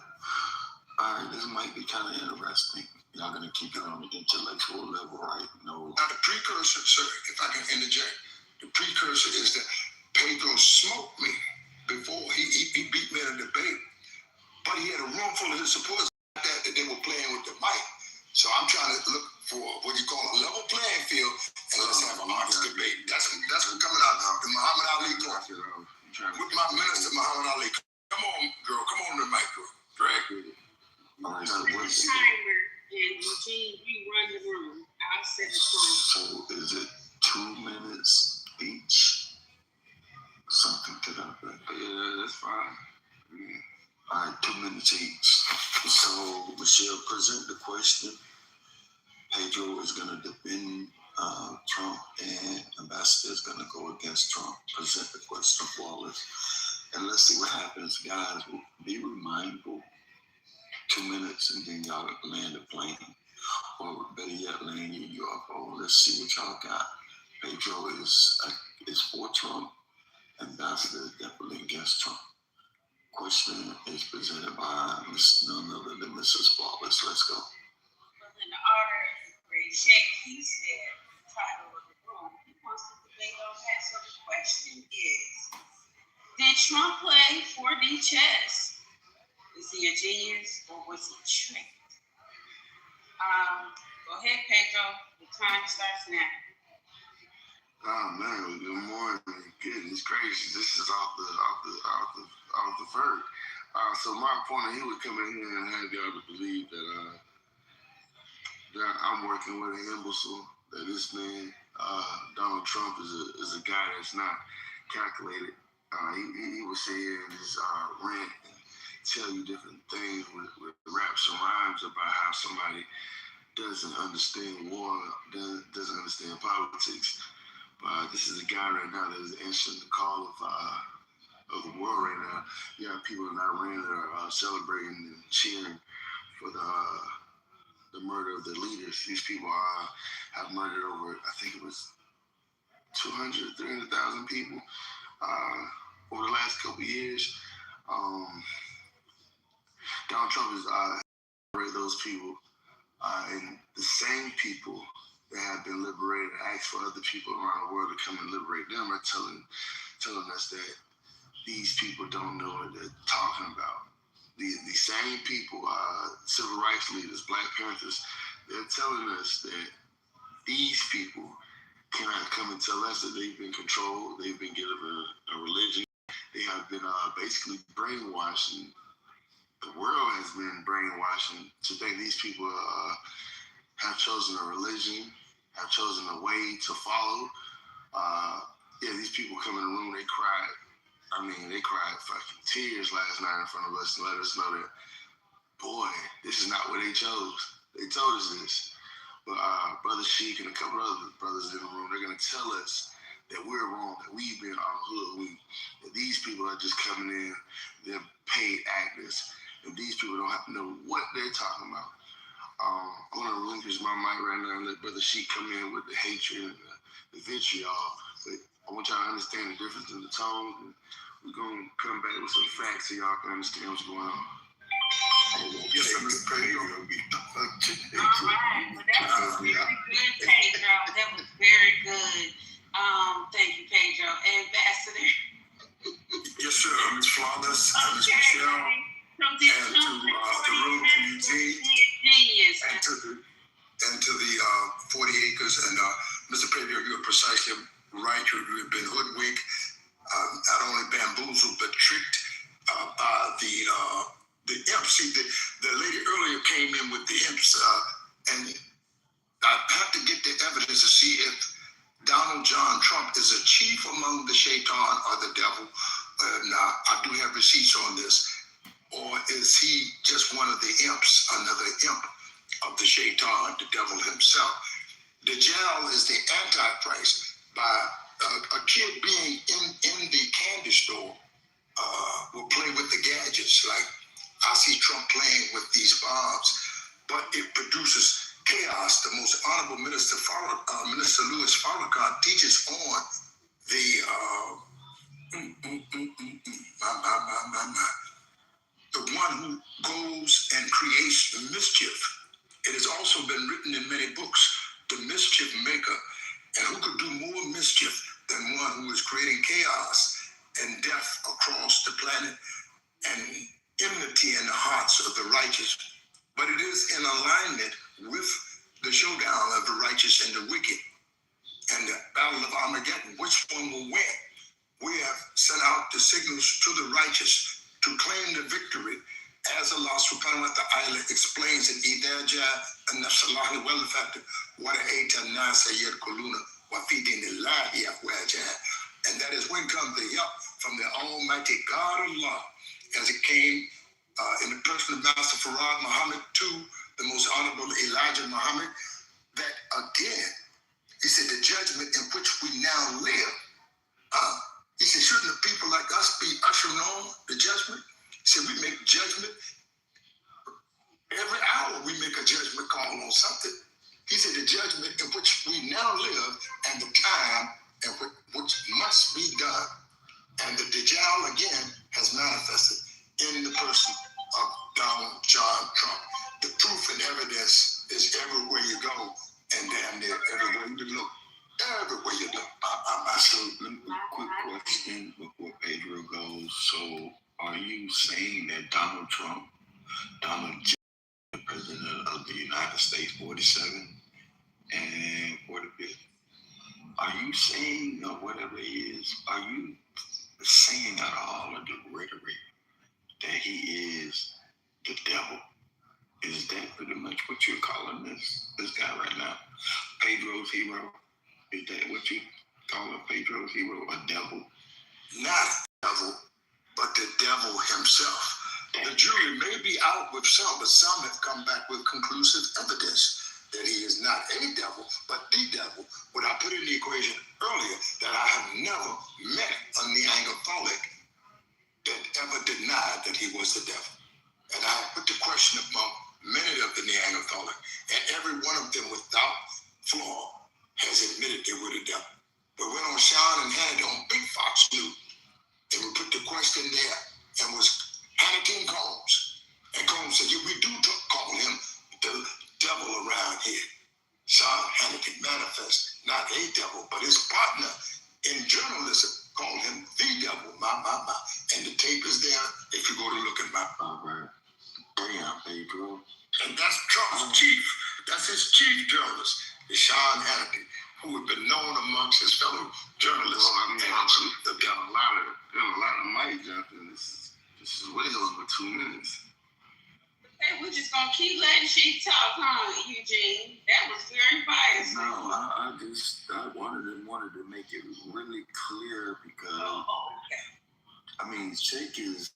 All right, this might be kind of interesting. Y'all gonna keep it on the intellectual level, right? No. Now the precursor, sir, if I can interject, the precursor is that Pedro smoked me before he beat me in a debate, but he had a room full of his supporters that they were playing with the mic. So I'm trying to look for what you call a level playing field, and let's have an honest debate. That's what coming out of the Muhammad Ali court. With my minister Muhammad Ali. Come on, girl. Come on to the mic, girl. Drag it. All right, so what's the timer? And Eugene, you run the room. I'll set the timer. So is it 2 minutes each? Something to that effect. Yeah, that's fine. All right, 2 minutes each. So Michelle, present the question. Pedro is going to defend Trump, and Ambassador is going to go against Trump. Present the question for us, and let's see what happens, guys. Be mindful. 2 minutes, and then y'all land the plane, or better yet, land your UFO. Let's see what y'all got. Pedro is for Trump. Ambassador is definitely against Trump. Question is presented by none other than Mrs. Flawless. Let's go. In the order check, he said, title of the room. He wants to debate on that. So the question is, did Trump play 4D chess? Is he a genius or was he tricked? Go ahead, Pedro. The time starts now. Oh man, good morning. Goodness gracious, this is off the vert. So my opponent, he would come in here and have y'all to believe that that I'm working with an imbecile. That this man, Donald Trump, is a guy that's not calculated. He would sit here and just rant and tell you different things with raps and rhymes about how somebody doesn't understand war, doesn't understand politics. This is a guy right now that is answering the call of the world right now. You have people in Iran that are celebrating and cheering for the murder of their leaders. These people have murdered over, I think it was 200, 300,000 people over the last couple of years. Donald Trump has liberated those people, and the same people that have been liberated ask for other people around the world to come and liberate them are telling us that these people don't know what they're talking about. The same people, civil rights leaders, Black Panthers, they're telling us that these people cannot come and tell us that they've been controlled, they've been given a religion, they have been basically brainwashed, and the world has been brainwashing to think these people have chosen a religion, have chosen a way to follow. These people come in the room, they cried. They cried fucking tears last night in front of us and let us know that, boy, this is not what they chose. They told us this. But Brother Sheik and a couple other brothers in the room, they're going to tell us that we're wrong, that we've been on hood, that these people are just coming in, they're paid actors, and these people don't have to know what they're talking about. I'm going to relinquish my mic right now and let Brother Sheik come in with the hatred and the vitriol. But I want y'all to understand the difference in the tone. And we're going to come back with some facts so y'all can understand what's going on. Yes, sir, Mr. Pedro. All right, well, that was really good, Pedro. That was very good. Thank you, Pedro. Ambassador. Yes, sir, Ms. Flawless, Ms. Michelle, and to the room, to Eugene, and to the 40 acres. And Mr. Pedro, you're precisely right. You have been hoodwinked, not only bamboozled, but tricked by the imps. See, the lady earlier came in with the imps, and I have to get the evidence to see if Donald John Trump is a chief among the shaitan or the devil. Now, I do have receipts on this. Or is he just one of the imps, another imp of the shaitan, the devil himself? Dajjal is the Antichrist. By a kid being in the candy store will play with the gadgets. Like I see Trump playing with these bombs, but it produces chaos. The most honorable Minister Louis Farrakhan teaches on the one who goes and creates the mischief. It has also been written in many books, the mischief maker, and who could do more mischief than one who is creating chaos and death across the planet and enmity in the hearts of the righteous. But it is in alignment with the showdown of the righteous and the wicked and the battle of Armageddon. Which one will win? We have sent out the signals to the righteous to claim the victory, as Allah subhanahu wa ta'ala explains in Idaja and Nafsallahi wal Fatih, wa ra'ayta an-nasa yadkhuluna wa fi dinillahi afwaja. And that is when comes the help from the Almighty God Allah, as it came in the person of Master Farad Muhammad to the most honorable Elijah Muhammad, that again, he said the judgment in which we now live, he said, shouldn't the people like us be ushering on the judgment? He said, we make judgment. Every hour we make a judgment call on something. He said, the judgment in which we now live and the time in which must be done. And the Dajjal again has manifested in the person of Donald John Trump. The proof and evidence is everywhere you go. And So are you saying that Donald J, the President of the United States, 47 and 45, are you saying, or whatever it is, are you saying out of all of the rhetoric that he is the devil? Is that pretty much what you're calling this guy right now? Pedro's hero? Is that what you call a Pedro's hero? A devil? Not a devil, but the devil himself. The jury may be out with some, but some have come back with conclusive evidence that he is not a devil, but the devil. What I put in the equation earlier, that I have never met a Neanderthalic that ever denied that he was the devil. And I put the question among many of the Neanderthalic, and every one of them without flaw has admitted they were the devil. We went on Sean and Hannity on Big Fox News, and we put the question there, and was Hannity and Combs. And Combs said, yeah, we do call him the devil around here. Sean Hannity manifest, not a devil, but his partner in journalism called him the devil, my. And the tape is there if you go to look at my. All right. Damn, Pedro. And that's Trump's chief. That's his chief journalist, is Sean Hannity, who had been known amongst his fellow journalists. There's a lot of mic jumping. This is way over 2 minutes. Hey, we're just gonna keep letting she talk, huh, Eugene? That was very biased. No, I wanted to make it really clear because okay. I mean, Jake is.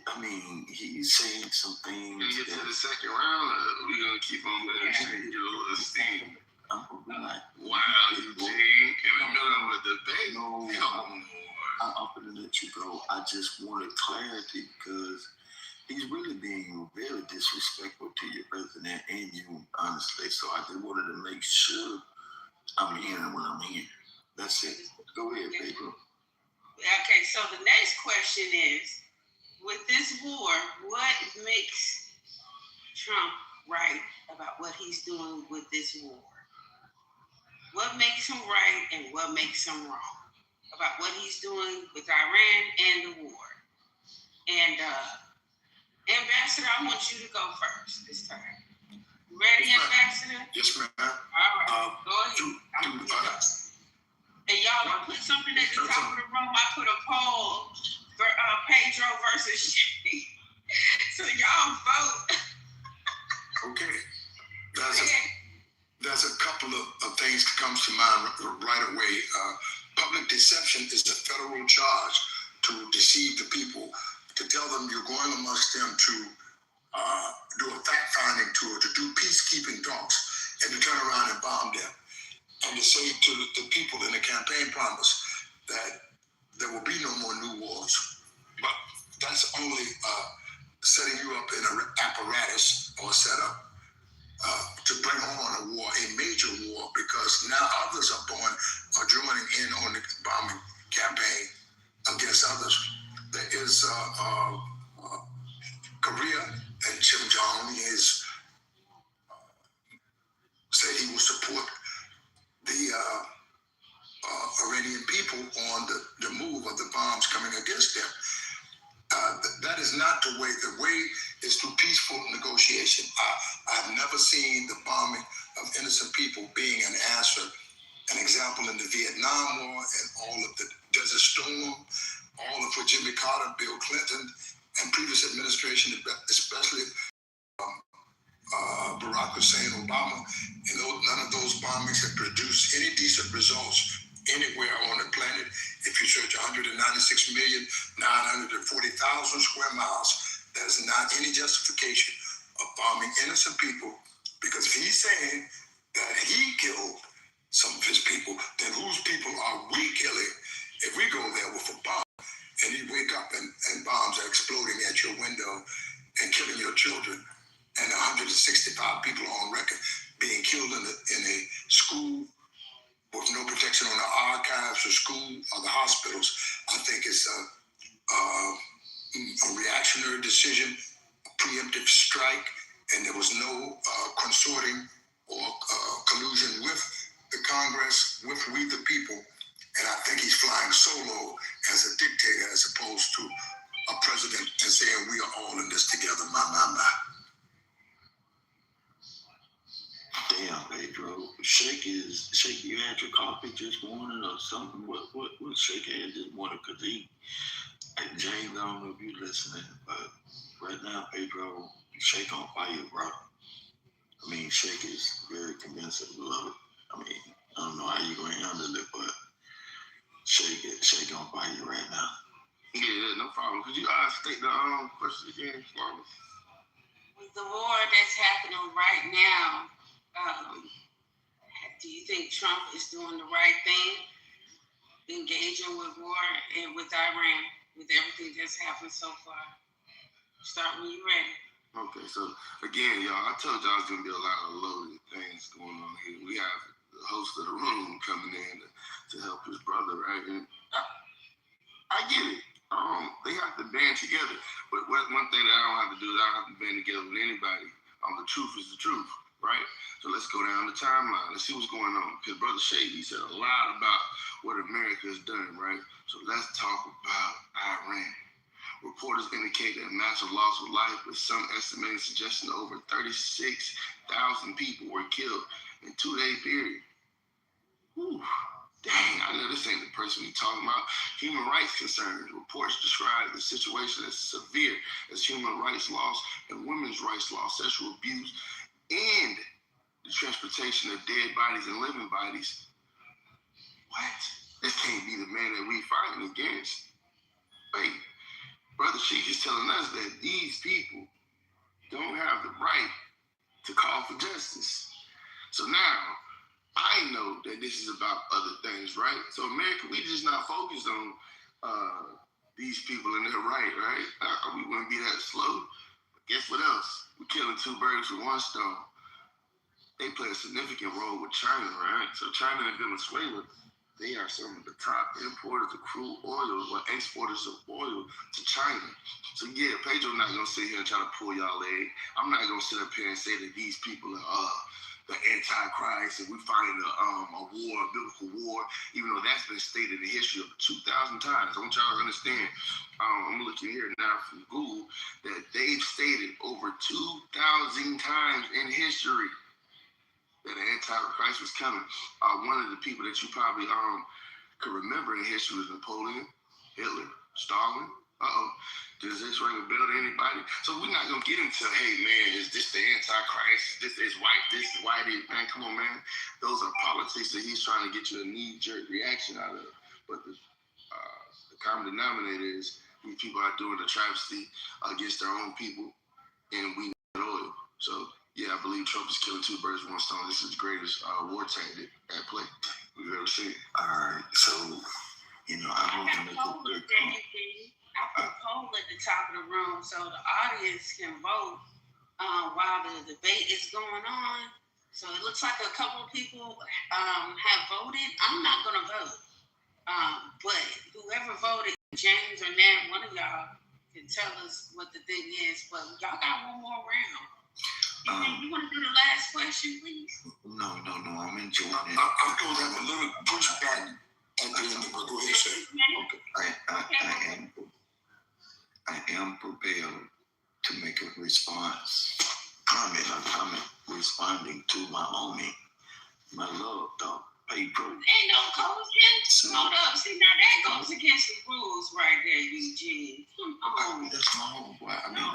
I mean, he's saying some things. We get to the second round, we're gonna keep on letting Jake get a little steam. Wow, Eugene, can we know that with the debate? No, I'm gonna let you go. I just wanted clarity because he's really being very disrespectful to your president and you, honestly. So I just wanted to make sure I'm hearing what I'm hearing. That's it. Go ahead, Pedro. Okay, so the next question is, with this war, what makes Trump right about what he's doing with this war? What makes him right and what makes him wrong about what he's doing with Iran and the war? And Ambassador, I want you to go first this time. Ready, Ambassador? Yes, ma'am. All right, go ahead. And y'all, I put something at the top of the room. I put a poll for Pedro versus Shay. So y'all vote. Okay. There's a couple of things that comes to mind right away. Public deception is a federal charge to deceive the people, to tell them you're going amongst them to do a fact-finding tour, to do peacekeeping talks, and to turn around and bomb them. And to say to the people in the campaign promise that there will be no more new wars. But that's only setting you up in an apparatus or setup to bring on a war, a major war, because now others are joining in on the bombing campaign against others. There is Korea, and Kim Jong is said he will support the Iranian people on the move of the bombs coming against them. That is not the way. The way is through peaceful negotiation. I've never seen the bombing of innocent people being an answer. An example in the Vietnam War and all of the Desert Storm, all of what Jimmy Carter, Bill Clinton, and previous administration, especially Barack Hussein Obama, and none of those bombings have produced any decent results anywhere on the planet. If you search 196,940,000 square miles, there's not any justification of bombing innocent people, because if he's saying that he killed some of his people, then whose people are we killing if we go there with a bomb and you wake up and bombs are exploding at your window and killing your children, and 165 people on record being killed in a school with no protection on the archives or school or the hospitals? I think it's a reactionary decision, a preemptive strike, and there was no consorting or collusion with the Congress, with we the people, And I think he's flying solo as a dictator as opposed to a president and saying we are all in this together, my. Damn, Pedro. Shake, you had your coffee this morning or something? What Shake had this morning? Because James, I don't know if you're listening, but right now, Pedro, Shake on fire, bro. I mean, Shake is very convincing, beloved. I mean, I don't know how you're going to handle it, but Shake on fire right now. Yeah, no problem. Could you state the question again, Flawless? With the war that's happening right now, do you think Trump is doing the right thing, engaging with war and with Iran, with everything that's happened so far? Start when you're ready. Okay, so again, y'all, I told y'all it's gonna be a lot of loaded things going on here. We have the host of the room coming in to help his brother, right? And I get it. They have to band together. But one thing that I don't have to do is I don't have to band together with anybody. The truth is the truth, right? So let's go down the timeline. Let's see what's going on. Because Brother Shady said a lot about what America has done, right? So let's talk about Iran. Reporters indicate that massive loss of life, with some estimating suggesting over 36,000 people were killed in a 2-day period. Whew. Dang, I know this ain't the person we talking about. Human rights concerns. Reports describe the situation as severe as human rights loss and women's rights loss, sexual abuse, and the transportation of dead bodies and living bodies. What? This can't be the man that we fighting against. Wait, Brother Sheik is telling us that these people don't have the right to call for justice. So now, I know that this is about other things, right? So America, we just not focused on these people and their right? We wouldn't be that slow. But guess what else? We're killing 2 birds with 1 stone. They play a significant role with China, right? So China and Venezuela, they are some of the top importers of crude oil or exporters of oil to China. So yeah, Pedro not gonna sit here and try to pull y'all leg. I'm not gonna sit up here and say that these people are the Antichrist and we fighting a war, a biblical war, even though that's been stated in history of 2,000 times. I want y'all to understand. I'm looking here now from Google that they've stated over 2,000 times in history that an Antichrist was coming. One of the people that you probably could remember in history was Napoleon, Hitler, Stalin. Does this ring a bell to anybody? So we're not gonna get into, hey man, is this the Antichrist? This is white. This is white. Man, come on, man. Those are politics that he's trying to get you a knee-jerk reaction out of. But the common denominator is these people are doing a travesty against their own people, and we need oil. So yeah, I believe Trump is killing 2 birds with 1 stone. This is the greatest war tactic at play we've ever seen. All right, so I want to make a quick point. I put a poll at the top of the room so the audience can vote while the debate is going on. So it looks like a couple of people have voted. I'm not going to vote. But whoever voted, James or Nat, one of y'all can tell us what the thing is. But y'all got one more round. You want to do the last question, please? No, I'm enjoying it. I'm going to have a little pushback at the end of the go ahead, sir. Okay. I am prepared to make a comment responding to my homie, my love dog, Pedro. Ain't no coaching. Hold up. See, now that goes against the rules right there, Eugene. Come on. That's my homeboy. I know,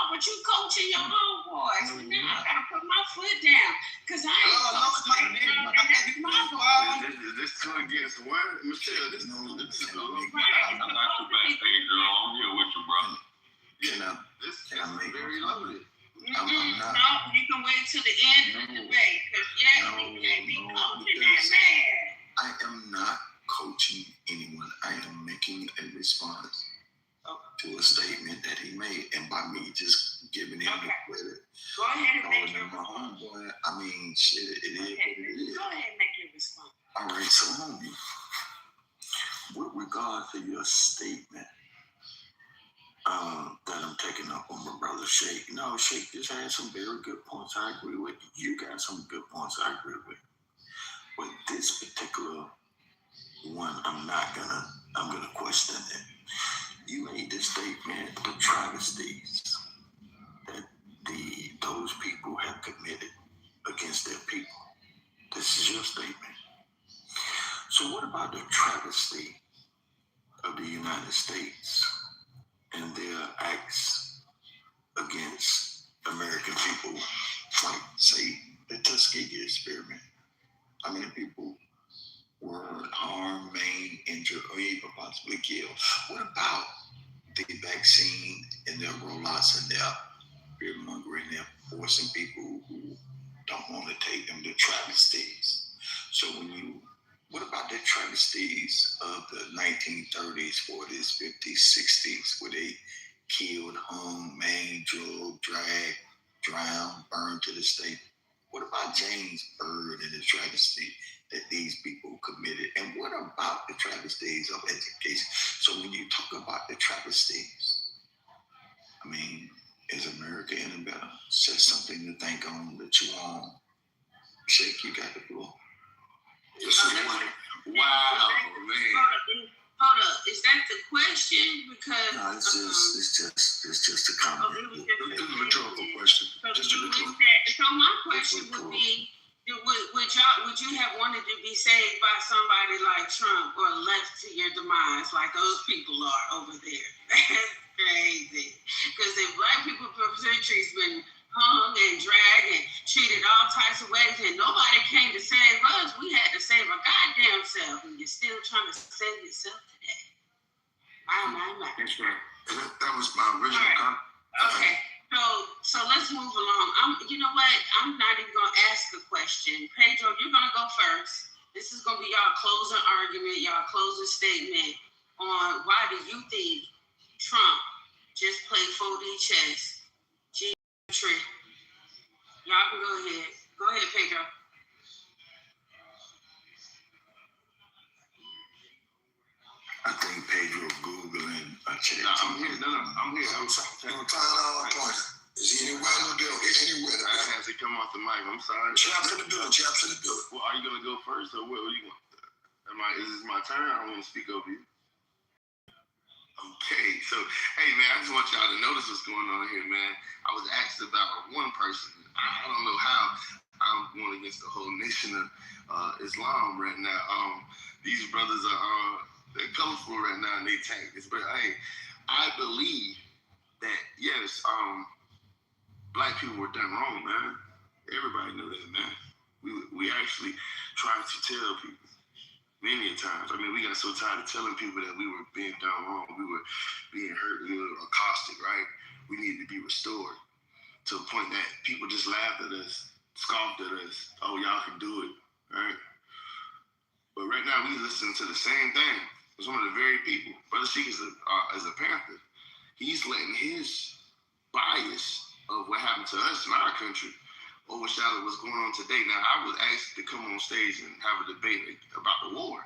but you coaching your homeboys. So now I got to put my foot down. Because I ain't coaching. That's my boy. Is this 2 against 1? Michelle, this is I'm not too bad, Pedro. I'm here with you, brother. This is very loaded. I'm not. No, you can wait till the end of the debate. Because we can't be coaching that man. I am not coaching anyone. I am making a response to a statement that he made, and by me just giving him the credit. Go ahead and make your response. Homeboy, I mean, shit, it is what it is. Go ahead and make your response. All right, so homie, with regard to your statement that I'm taking up on my brother Shake. No, Shake just had some very good points I agree with. You got some good points I agree with. With this particular one, I'm gonna question it. You made this statement, the travesties that those people have committed against their people. This is your statement. So what about the travesty of the United States and their acts against American people, like, say, the Tuskegee experiment? How many people were harmed, maimed, injured, or even possibly killed? What about the vaccine and their rollouts and their fear mongering, they're forcing people who don't want to take them, the travesties? So what about the travesties of the 1930s, 40s, 50s, 60s, where they killed, hung, maimed, drugged, dragged, drowned, burned to the stake? What about James Byrd and the travesty that these people committed? And what about the travesties of education? So when you talk about the travesties, I mean, is America any better? Say something to think on that you want. Shake, you got the floor. Wow, man. Hold up. Is that the question? Because no, it's just a comment. It's a rhetorical question. So my question would be, would you have wanted to be saved by somebody like Trump or left to your demise like those people are over there? That's crazy. Because if black people for centuries been hung and dragged and treated all types of ways, and nobody came to save us, we had to save our goddamn self, and you're still trying to save yourself today. My. That's right. That was my original comment. Okay. So let's move along. You know what? I'm not even gonna ask a question. Pedro, you're gonna go first. This is gonna be y'all closing argument, y'all closing statement on why do you think Trump just played 4D chess? Tree. Y'all can go ahead. Go ahead, Pedro. I think Pedro Googling a chat. No, I'm here. I'm here. I'm sorry. Is he anywhere in the building? Anywhere. I have to come off the mic. I'm sorry. Chaps in the building. Well, are you gonna go first, or what are you going? Is this my turn? I don't want to speak over you. Okay, so hey man, I just want y'all to notice what's going on here, man. I was asked about one person. I don't know how I'm going against the whole nation of Islam right now. These brothers are they're colorful right now and they tank this, but hey, I believe that yes, black people were done wrong, man. Everybody knew that, man. We actually tried to tell people. Many times. I mean, we got so tired of telling people that we were being done wrong. We were being hurt, we were accosted, right? We needed to be restored to a point that people just laughed at us, scoffed at us. Oh, y'all can do it, right? But right now, we listen to the same thing. It's one of the very people. Brother Sheik is a Panther. He's letting his bias of what happened to us in our country overshadow what's going on today. Now, I was asked to come on stage and have a debate about the war.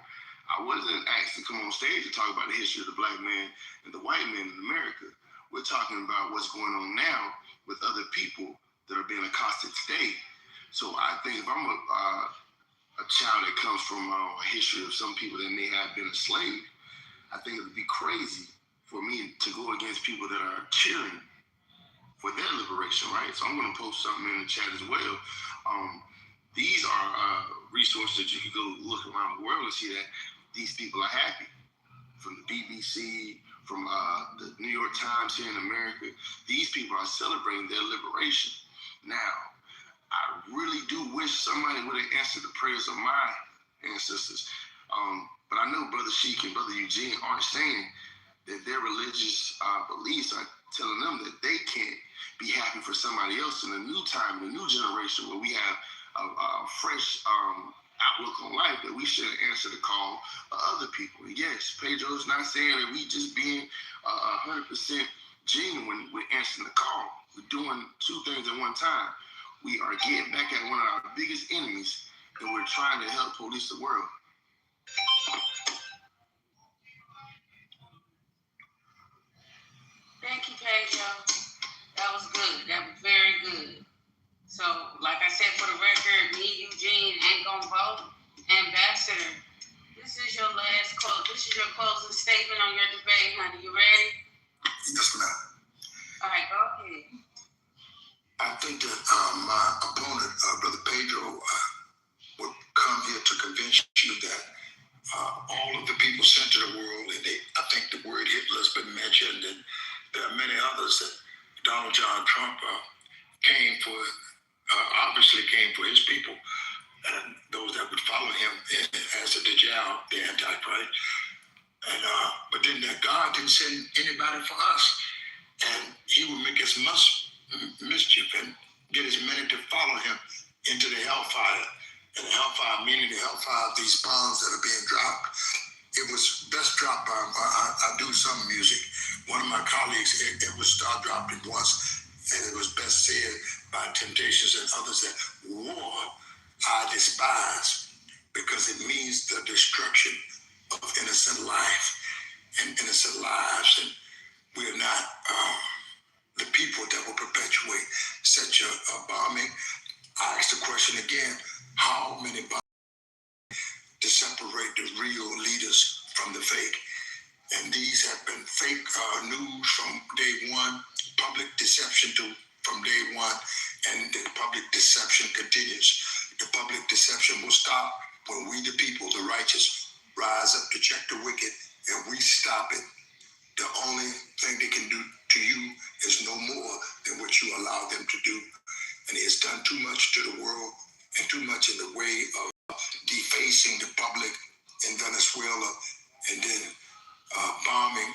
I wasn't asked to come on stage to talk about the history of the black man and the white man in America. We're talking about what's going on now with other people that are being accosted today. So I think if I'm a child that comes from a history of some people that may have been enslaved, I think it would be crazy for me to go against people that are cheering for their liberation, right? So I'm going to post something in the chat as well. These are resources that you can go look around the world and see that these people are happy. From the BBC, from the New York Times here in America, these people are celebrating their liberation. Now, I really do wish somebody would have answered the prayers of my ancestors. But I know Brother Sheik and Brother Eugene aren't saying that their religious beliefs are telling them that they can't be happy for somebody else in a new time, in a new generation where we have a fresh outlook on life, that we should answer the call of other people. Yes, Pedro's not saying that we just being 100% genuine with answering the call. We're doing two things at one time. We are getting back at one of our biggest enemies, and we're trying to help police the world. Thank you, Pedro. That was good. That was very good. So, like I said, for the record, me, Eugene, ain't gonna vote. Ambassador, This is your last quote. This is your closing statement on your debate, honey. You ready? Yes, ma'am. All right, go ahead. I think that my opponent, Brother Pedro, would come here to convince you that all of the people sent to the world, and I think the word Hitler has been mentioned, and there are many others that Donald John Trump obviously came for his people, and those that would follow him as a Dajjal, the Antichrist. And but then that God didn't send anybody for us, and He will make as much mischief and get as many to follow Him into the hellfire. And the hellfire, meaning the hellfire of these bombs that are being dropped. It was best dropped by, I do some music. One of my colleagues, it was star dropped it once, and it was best said by Temptations and others that war I despise, because it means the destruction of innocent life and innocent lives. And we are not the people that will perpetuate such a bombing. I ask the question again, how many bombs to separate the real leaders from the fake? And these have been fake news from day one, public deception from day one, and the public deception continues. The public deception will stop when we, the people, the righteous, rise up to check the wicked, and we stop it. The only thing they can do to you is no more than what you allow them to do. And he has done too much to the world and too much in the way of defacing the public in Venezuela, and then bombing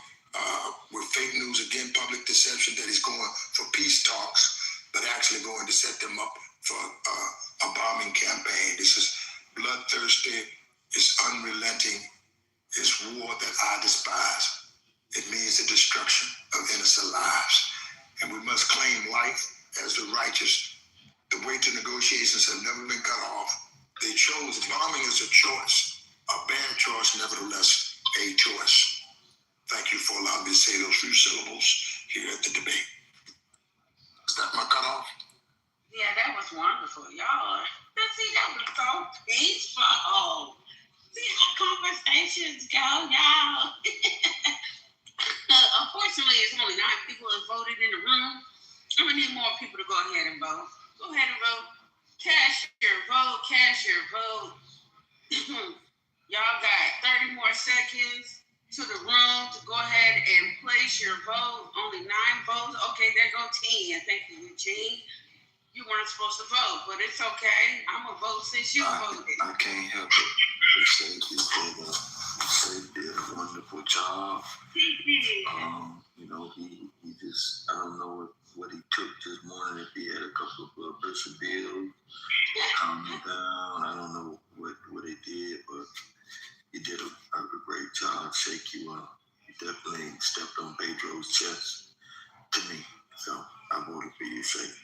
with fake news, again, public deception that he's going for peace talks, but actually going to set them up for a bombing campaign. This is bloodthirsty, it's unrelenting, it's war that I despise. It means the destruction of innocent lives. And we must claim life as the righteous. The way to negotiations have never been cut off. They chose, bombing is a choice, a bad choice, nevertheless, a choice. Thank you for allowing me to say those few syllables here at the debate. Is that my cutoff? Yeah, that was wonderful. Y'all, see, that was so peaceful. See how conversations go, y'all. Unfortunately, it's only 9 people that voted in the room. I'm going to need more people to go ahead and vote. Go ahead and vote. Cast your vote. Cast your vote. Y'all got 30 more seconds to the room to go ahead and place your vote. Only 9 votes. Okay, there go 10. Thank you, Eugene. You weren't supposed to vote, but it's okay. I'm going to vote since you voted. I can't help it. He did a wonderful job. He did. You know, he just, I don't know what he took this morning, if he had a couple of blood pressure bills, calm him down. I don't know what he did, but he did a great job. Shake you up. He definitely stepped on Pedro's chest to me. So I voted for you, Shake.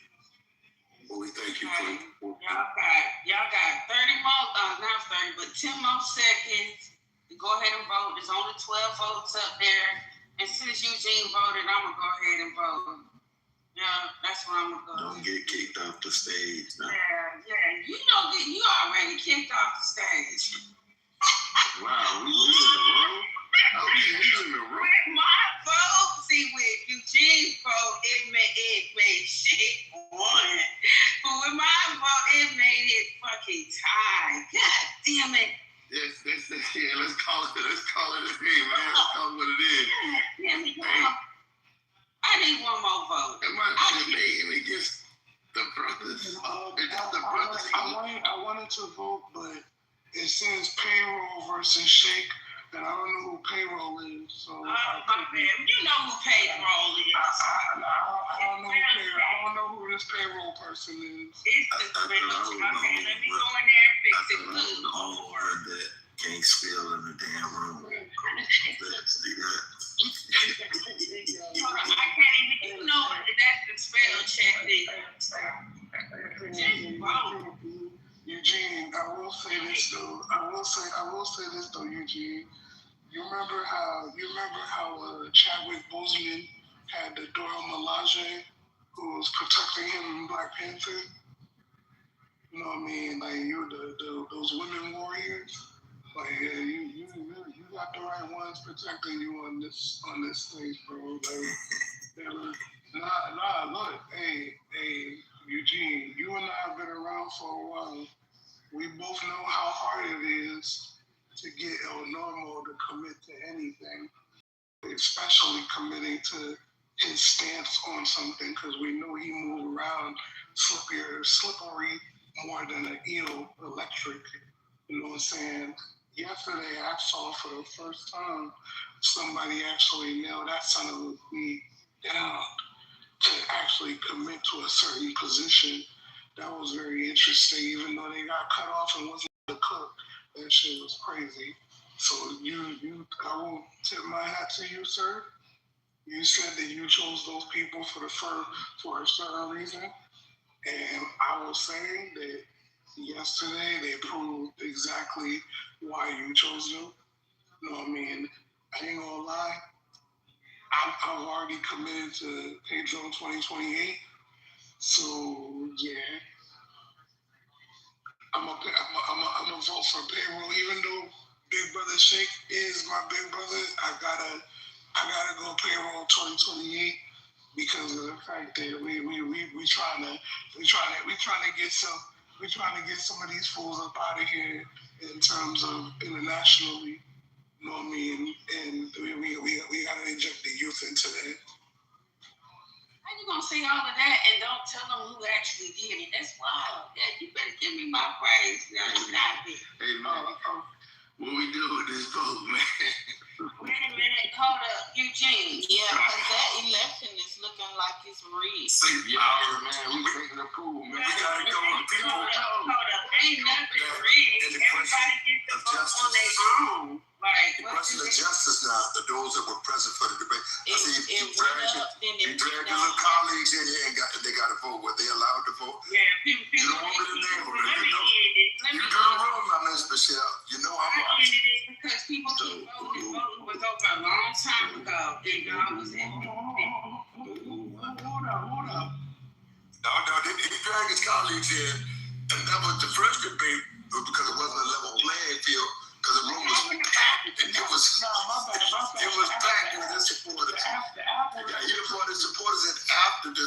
Well, we thank you for Y'all got 30 more, not 30, but 10 more seconds to go ahead and vote. There's only 12 votes up there. And since Eugene voted, I'm going to go ahead and vote. Yeah, that's where I'm going to go. Don't get kicked off the stage now. Yeah. You know, you already kicked off the stage. Wow, we losing the room? Are we losing the room? With my vote, see, with Eugene's vote, it made shit one. But with my vote, it made it fucking tie. God damn it. Yes, yeah, let's call it a day, man. Let's call it what it is. Damn it, I need one more vote. Am I debating against the brothers? I wanted to vote, but it says payroll versus Shake, and I don't know who payroll is. So my bad. You know who payroll is. I don't know who this payroll person is. It's the switch. Okay, let me go in there and fix it. The only one that can't spell in the damn room. Let's do that. Hold on, I can't even, you know, that's the spell check thing. Just vote. Eugene, I will say this though, Eugene. You remember how Chadwick Boseman had the Dora Milaje who was protecting him in Black Panther? You know what I mean? Like those women warriors. Like, yeah, you got the right ones protecting you on this stage, bro. Like, look, hey, Eugene, you and I have been around for a while. We both know how hard it is to get El Normo to commit to anything, especially committing to his stance on something, because we know he moves around slippery more than an eel electric. You know what I'm saying? Yesterday, I saw for the first time somebody actually nail that son of a beat down to actually commit to a certain position. That was very interesting, even though they got cut off and wasn't the cook. That shit was crazy. So I will tip my hat to you, sir. You said that you chose those people for a certain reason, and I will say that yesterday they proved exactly why you chose them. You know what I mean? I ain't gonna lie. I've already committed to Pedro 2028. So yeah, I'm a vote for payroll. Even though Big Brother Shake is my big brother, I gotta go payroll 2028 because of the fact that we trying to get some of these fools up out of here in terms of internationally. You know what I mean? And we gotta inject the youth into that. How you gonna say all of that and don't tell them who actually did it? That's wild. Yeah, you better give me my praise. No, you not it. Hey man, what we do with this vote, man? Wait a minute, hold up, Eugene. Yeah, because that election is looking like it's rigged. 6 hours, man. We taking the pool, man. We gotta go with people. Hold up. Ain't nothing rigged. Everybody gets the vote on their own. Like, the question of justice now, those that were present for the debate. I see you dragged your little colleagues in here and they got to vote. Were they allowed to vote? Yeah, you don't want me to name them, but you do the room, my Miss Michelle. You know I'm right. Because people keep voting. Voting was over a long time ago. And y'all was in. Hold up. No, he dragged his colleagues in, and that was the first debate because it wasn't a level playing field. Because the room was packed, and it was packed with his supporters. Yeah, he brought his supporters in after the,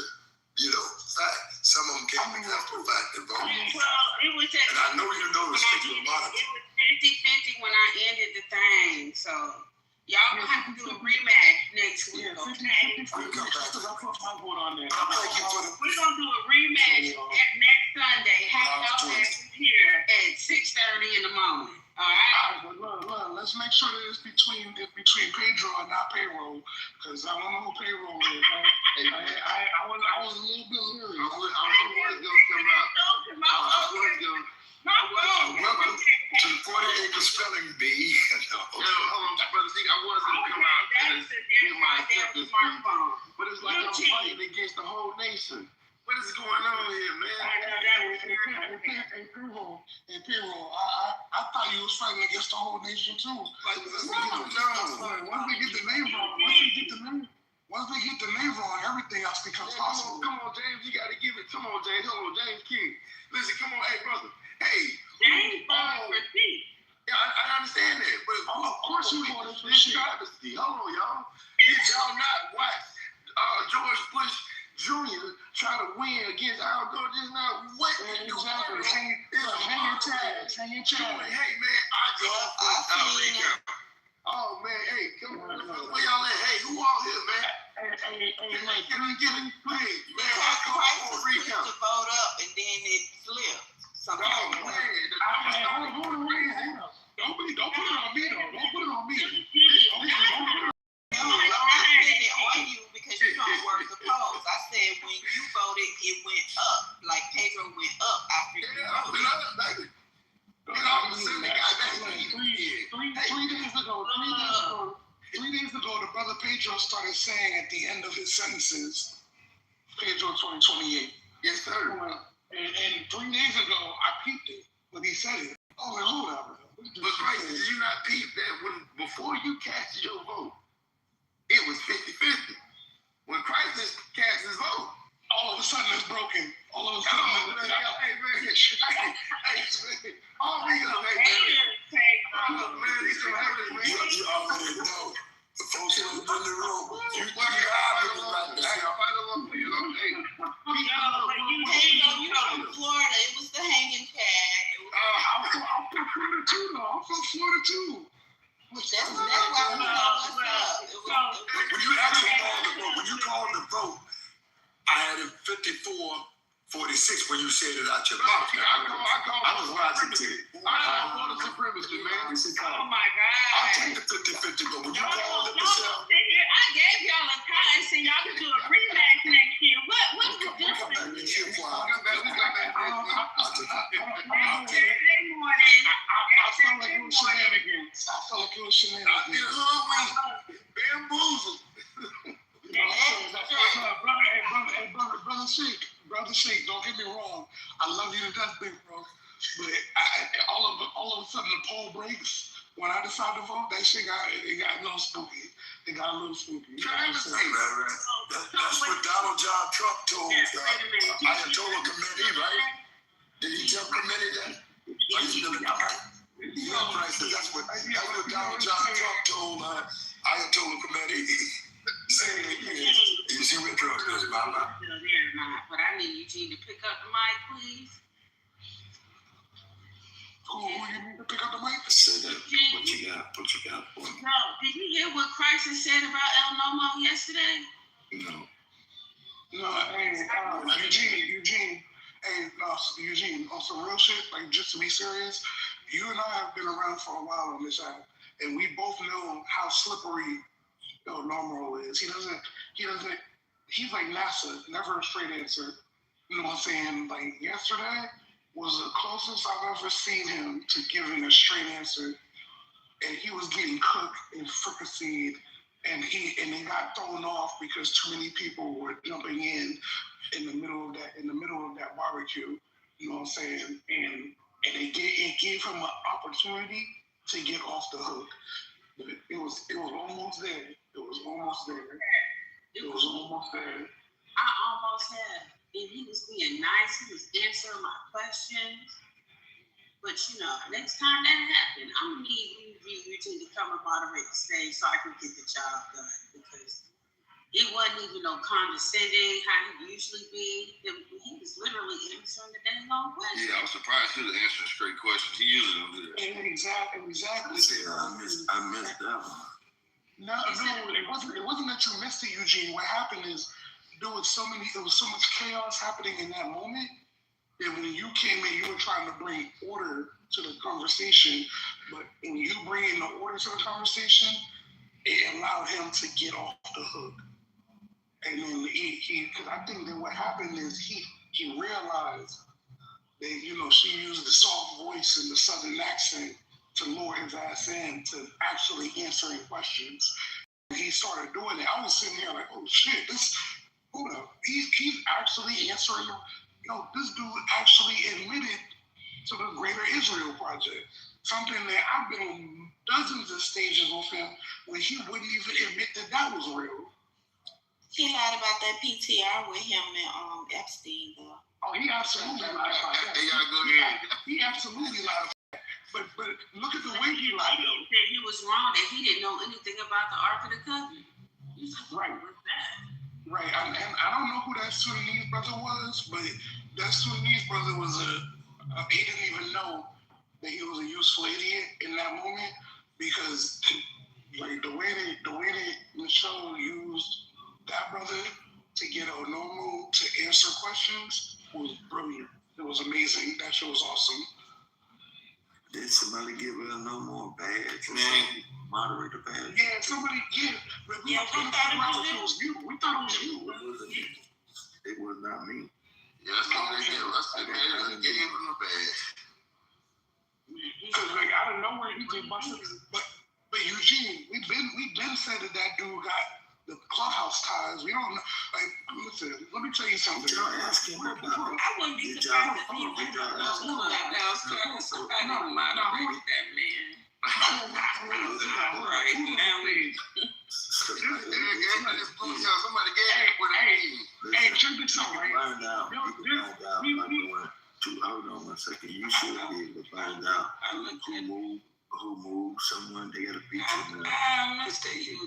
fact. Some of them came in after the fact and voted. Well, it was and I know you noticed it was 50-50 when I ended the thing. So y'all gonna have to do a rematch next week, okay? We'll come back. I put my vote on there. We're gonna do a rematch next Sunday. Have y'all here at 6:30 in the morning. All right. Look, let's make sure that it's between Pedro and not payroll, because I don't know who payroll is. I was a little bit leery. I was gonna come out. Welcome to the 40 Acre Spelling Bee. Hold on, brother. See, I was gonna come out and give my acceptance speech, but it's like I'm fighting against the whole nation. What is going on here, man? Hey, Payroll, I thought you was fighting against the whole nation too. Like, once they get the name wrong, once they get the name wrong, everything else becomes possible. Come on, James, you gotta give it. Come on, James. Hold on, James King. Listen, come on, hey, brother. Hey, James voted for me. Yeah, I understand that, but of course you voted for this travesty. Hold on, y'all. Did y'all not watch George Bush Jr. try to win against Al Gore just now? What? Exactly. Hang your tags. Hey, man, I go. Oh, man, hey, come on. Where y'all at? Hey, who all here, man? Hey, can we get it? Hey, man, come on, recount. To vote up and then it flipped. Oh, man. Don't put it on me, though. Don't put it on me. On you because you don't work the polls. I said when you voted, it went up. Like Pedro went up after you voted. 3 days ago, the brother Pedro started saying at the end of his sentences, Pedro 2028. Yes, sir. And 3 days ago, I peeped it when he said it. Oh, hold up. But Christ, did you not peep that before you cast your vote, it was 50-50. When Christ cast his vote, all of a sudden it's broken. All of a sudden, hey, man. All we gonna called the vote, I had it 54-46 when you said it out your mouth. I was watching too. I call the supremacy, man. Oh my God. I'll take the 50-50, but when you called it yourself, I gave y'all a time so y'all can do a rematch next year. What's the difference? We got that. Saturday morning. I felt like it was shenanigans. bamboozled. Brother Sheik, don't get me wrong. I love you to death, big bro. But all of a sudden the poll breaks. When I decide to vote, that shit got a little spooky. It got a little spooky. That's what Donald John Trump told the Ayatollah committee, right? Did he tell committee that? Are you still in the Yeah, prices. That's what Donald John Trump told Ayatollah committee. You see what Trump does, Mama? But I need Eugene to pick up the mic, please. Who you need to pick up the mic? Say that. What you got for me? No, did you hear what Crisis said about El Nomo yesterday? No, hey, Eugene. Hey, Eugene, on some real shit, like just to be serious, you and I have been around for a while on this app, and we both know how slippery El Nomo is. He's like NASA, never a straight answer. You know what I'm saying? Like yesterday was the closest I've ever seen him to giving a straight answer, and he was getting cooked and fricasseed, and they got thrown off because too many people were jumping in the middle of that barbecue. You know what I'm saying? And it gave him an opportunity to get off the hook. But it was almost there. It was almost there. I almost had. And he was being nice. He was answering my questions. But next time that happened, I'm gonna need Eugene to come and moderate the stage so I can get the job done, because it wasn't even no condescending how he usually be. He was literally answering the dang long question. Yeah, I was surprised he was answering straight questions. He usually don't do that. Exactly. I missed that one. No, it wasn't that you missed it, Eugene. What happened is there was so much chaos happening in that moment that when you came in, you were trying to bring order to the conversation. But when you bring in the order to the conversation, it allowed him to get off the hook. And then because I think that what happened is he realized that she used the soft voice and the southern accent to lure his ass in to actually answering questions. And he started doing it. I was sitting here like, oh shit, hold up. He's actually answering. This dude actually admitted to the Greater Israel Project. Something that I've been on dozens of stages with him where he wouldn't even admit that was real. He lied about that PTR with him and Epstein, though. Oh, he absolutely lied about that. He absolutely lied about that. But look at the way he lied, though. That he was wrong, that he didn't know anything about the Ark of the Covenant. Right. What's that? Right. And I don't know who that Sudanese brother was, but that Sudanese brother was he didn't even know that he was a useful idiot in that moment, because like the way that Michelle used that brother to get Onomo to answer questions was brilliant. It was amazing. That shit was awesome. Did somebody give her no more badge? Moderator badge? Yeah, somebody. Yeah, we thought it was you. We thought it was you. It was not me. Yeah, that's what they did. I gave him a badge. Because out of nowhere he just busted. But Eugene, we've been said that dude got the clubhouse ties. We don't know. Like, listen, let me tell you something. Y'all ask him about it. I wouldn't be surprised if he went to the clubhouse because somebody might have hurt that man. Right now, somebody gave him what he needed. Hey, check this out, right? Find out. You can find out by going to, hold on 1 second. You should be able to find out who moved someone. They got a picture now. Mr. Eugene.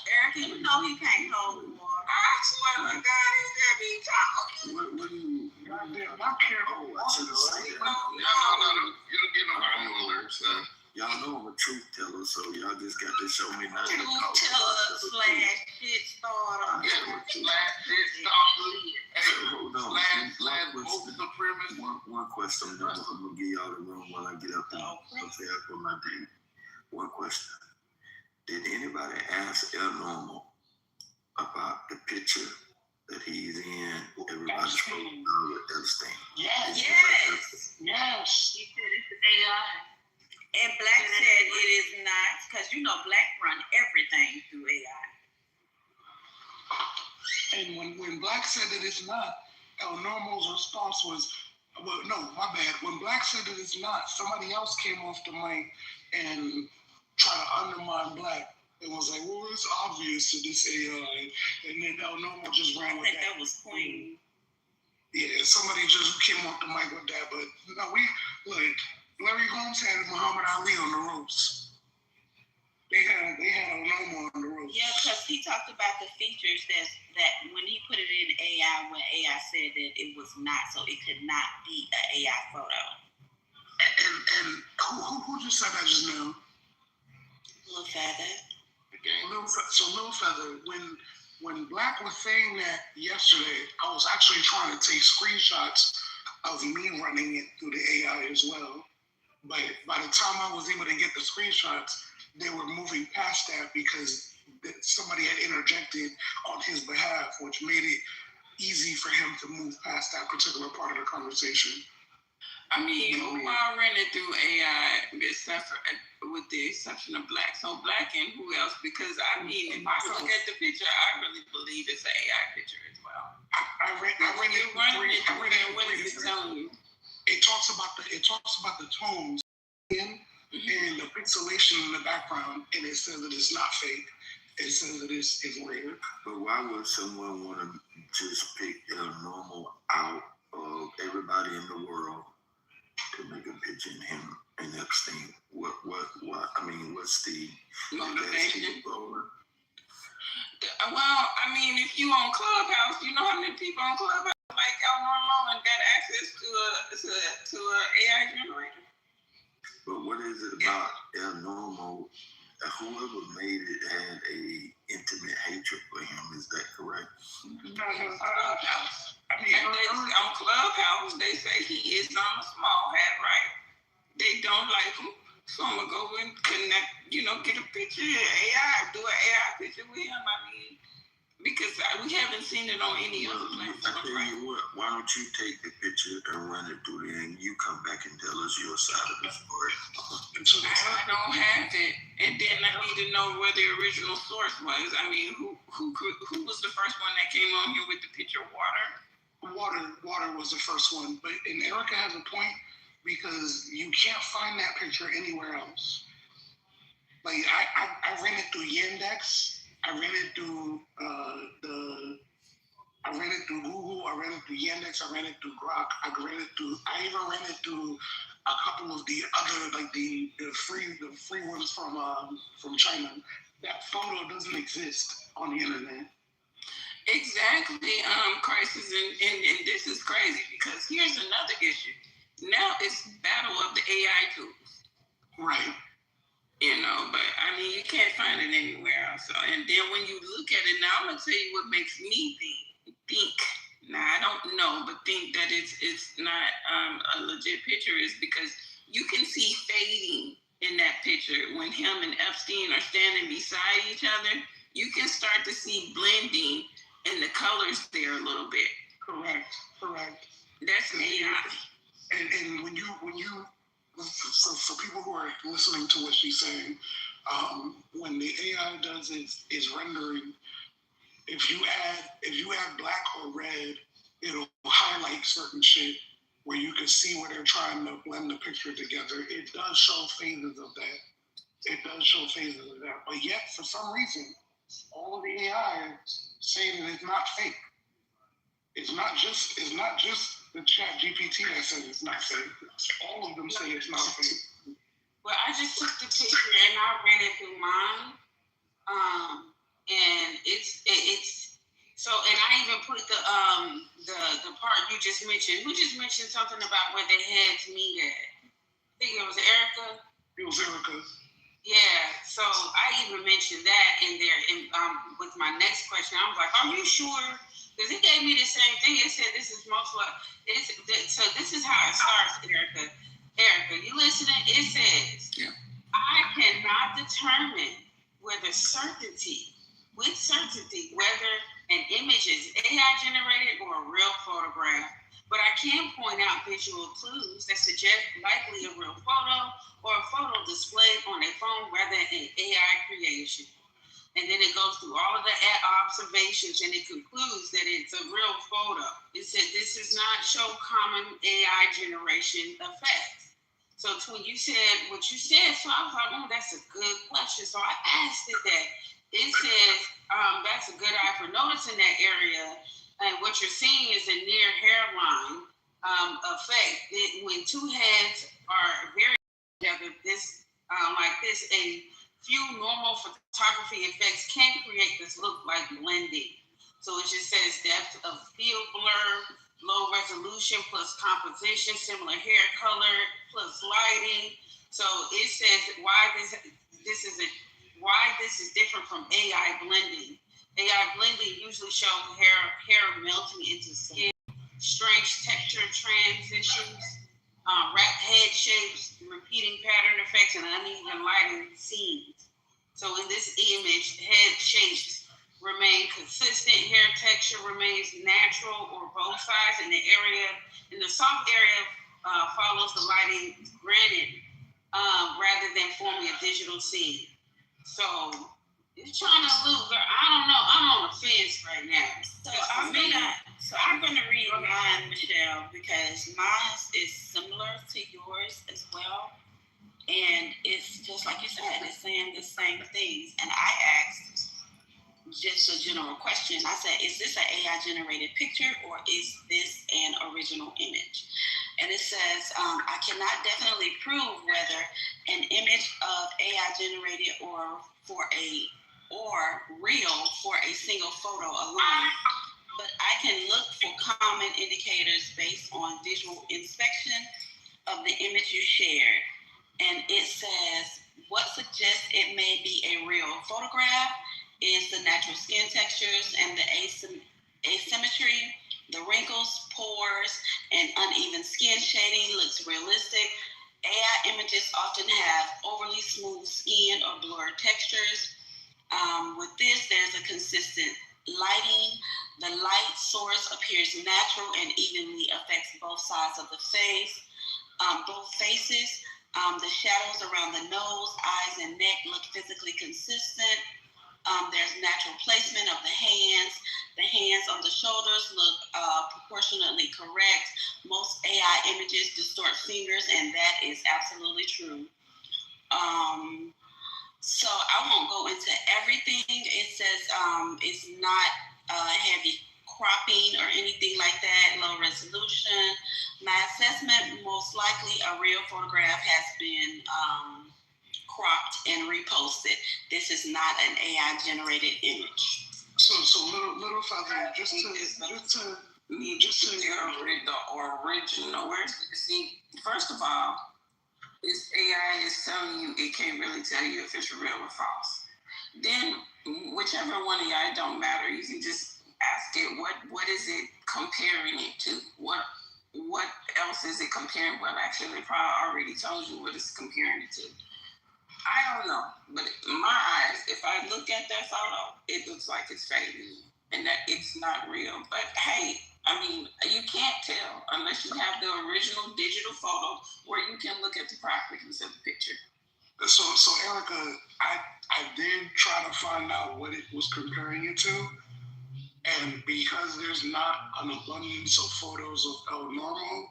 Erica, you know he can't hold water. I swear to God, he's gonna be talking. What do you? Goddamn, I'm careful. I should have said that. You don't get no phone alerts. Y'all know I'm a truth teller, so y'all just got to show me now. Truth teller / shit starter. Hold on. One question. I'm gonna give y'all the room while I get up there. Prepare for my day. One question. Did anybody ask El Normal about the picture that he's in? Everybody's scrolling with Epstein. Yes. He said it's AI. And Black said it is not, because Black run everything through AI. And when Black said that it's not, El Normal's response was, well, no, my bad. When Black said that it's not, somebody else came off the mic and tried to undermine Black. It was like, well, it's obvious to this AI. And then El Normal just ran with that. I think that was Queen. Yeah, somebody just came off the mic with that. But no, Larry Holmes had Muhammad Ali on the ropes. They had El Normal on the ropes. Yeah, because he talked about the features that when he put it in AI, when AI said that it was not, so it could not be an AI photo. And who just said that just now? Lil Feather. So Lil Feather, when Black was saying that yesterday, I was actually trying to take screenshots of me running it through the AI as well. But by the time I was able to get the screenshots, they were moving past that because somebody had interjected on his behalf, which made it easy for him to move past that particular part of the conversation. I mean, who all ran it through AI with the exception of Black? So Black and who else? Because I mean, if I look at the picture, I really believe it's an AI picture as well. I read it. What is it telling you? It talks about the tones and the pixelation in the background, and it says that it's not fake. It says that it's real. But why would someone want to just pick El Normal out of everybody in the world to make a picture of him and Epstein? What? I mean, what's the motivation? Well, I mean, if you on Clubhouse, you know how many people on Clubhouse like El Normal and got access to a AI generator. But what is it about El Normal? Whoever made it had a intimate hatred for him. Is that correct? Clubhouse. I mean, on Clubhouse, they say he is on a small hat, right? They don't like him, so I'm gonna go and connect. Get a picture of AI, do an AI picture with him. I mean, because we haven't seen it on any other platform. I tell you what, why don't you take the picture and run it through there, and you come back and tell us your side of the story. I don't have it, and then I need to know where the original source was. I mean, who was the first one that came on here with the picture? Water was the first one, and Erica has a point because you can't find that picture anywhere else. Like I ran it through Yandex. I ran it through Google. I ran it through Yandex. I ran it through Grok. I even ran it through a couple of the other, like the free ones from China. That photo doesn't exist on the internet. Exactly, Crisis, and this is crazy because here's another issue. Now it's battle of the AI tools. Right. But I mean, you can't find it anywhere else. And then when you look at it, now I'm gonna tell you what makes me think. Now I don't know, but think that it's not a legit picture is because you can see fading in that picture when him and Epstein are standing beside each other. You can start to see blending in the colors there a little bit. Correct. That's AI. And when you for people who are listening to what she's saying, when the AI does its rendering, if you add black or red, it'll highlight certain shit where you can see where they're trying to blend the picture together. It does show phases of that. But yet, for some reason, all of the AI say that it's not fake. It's not just the chat GPT that says it's not fake. All of them say it's not fake. Well, I just took the picture and I ran it through mine. And it's so, and I even put the part you just mentioned. Who just mentioned something about where their heads meet at? I think it was Erica. It was Erica. So I even mentioned that in there, and with my next question, I was like, "Are you sure?" Because it gave me the same thing. It said this is most what so this is how it starts, Erica. Erica, you listening? It says, I cannot determine with certainty whether an image is AI generated or a real photograph, but I can point out visual clues that suggest likely a real photo or a photo displayed on a phone rather than an AI creation. And then it goes through all of the observations and it concludes that it's a real photo. It said this does not show common AI generation effects. So it's when you said what you said, so I was like, oh, that's a good question. So I asked it that. It says that's a good eye for noticing that area. And what you're seeing is a near hairline effect. When two heads are very together, this like this, a few normal photography effects can create this look like blending. So it just says depth of field blur, low resolution plus composition, similar hair color plus lighting. So it says why this is different from AI blending. AI blending usually shows hair melting into skin, strange texture transitions, wrap head shapes, repeating pattern effects, and uneven lighting scenes. So in this image, head shapes remain consistent, hair texture remains natural or both sides, and the soft area follows the lighting granted rather than forming a digital scene. So it's trying to look, I don't know, I'm on the fence right now. So I'm gonna read mine, Michelle, because mine is similar to yours as well. And it's just like you said, it's saying the same things. And I asked just a general question. I said, is this an AI generated picture or is this an original image? And it says, I cannot definitely prove whether an image of AI generated or real for a single photo alone. But I can look for common indicators based on visual inspection of the image you shared. And it says, what suggests it may be a real photograph is the natural skin textures and the asymmetry, the wrinkles, pores, and uneven skin shading looks realistic. AI images often have overly smooth skin or blurred textures. With this, there's a consistent lighting. The light source appears natural and evenly affects both sides of the face, both faces. The shadows around the nose, eyes, and neck look physically consistent. There's natural placement of the hands. The hands on the shoulders look proportionately correct. Most AI images distort fingers, and that is absolutely true. So I won't go into everything. It says it's not heavy cropping or anything like that, low resolution. My assessment, most likely a real photograph has been cropped and reposted. This is not an AI generated image. So little further, just to the original. See, first of all, this AI is telling you it can't really tell you if it's real or false. Then whichever one of y'all, it don't matter. You can just ask it what is it comparing it to? What else is it comparing? Well, actually, they probably already told you what it's comparing it to. I don't know, but in my eyes, if I look at that photo, it looks like it's faded and that it's not real. But hey, I mean, you can't tell unless you have the original digital photo where you can look at the properties of the picture. So Erica, I did try to find out what it was comparing it to. And because there's not an abundance of photos of El Normo,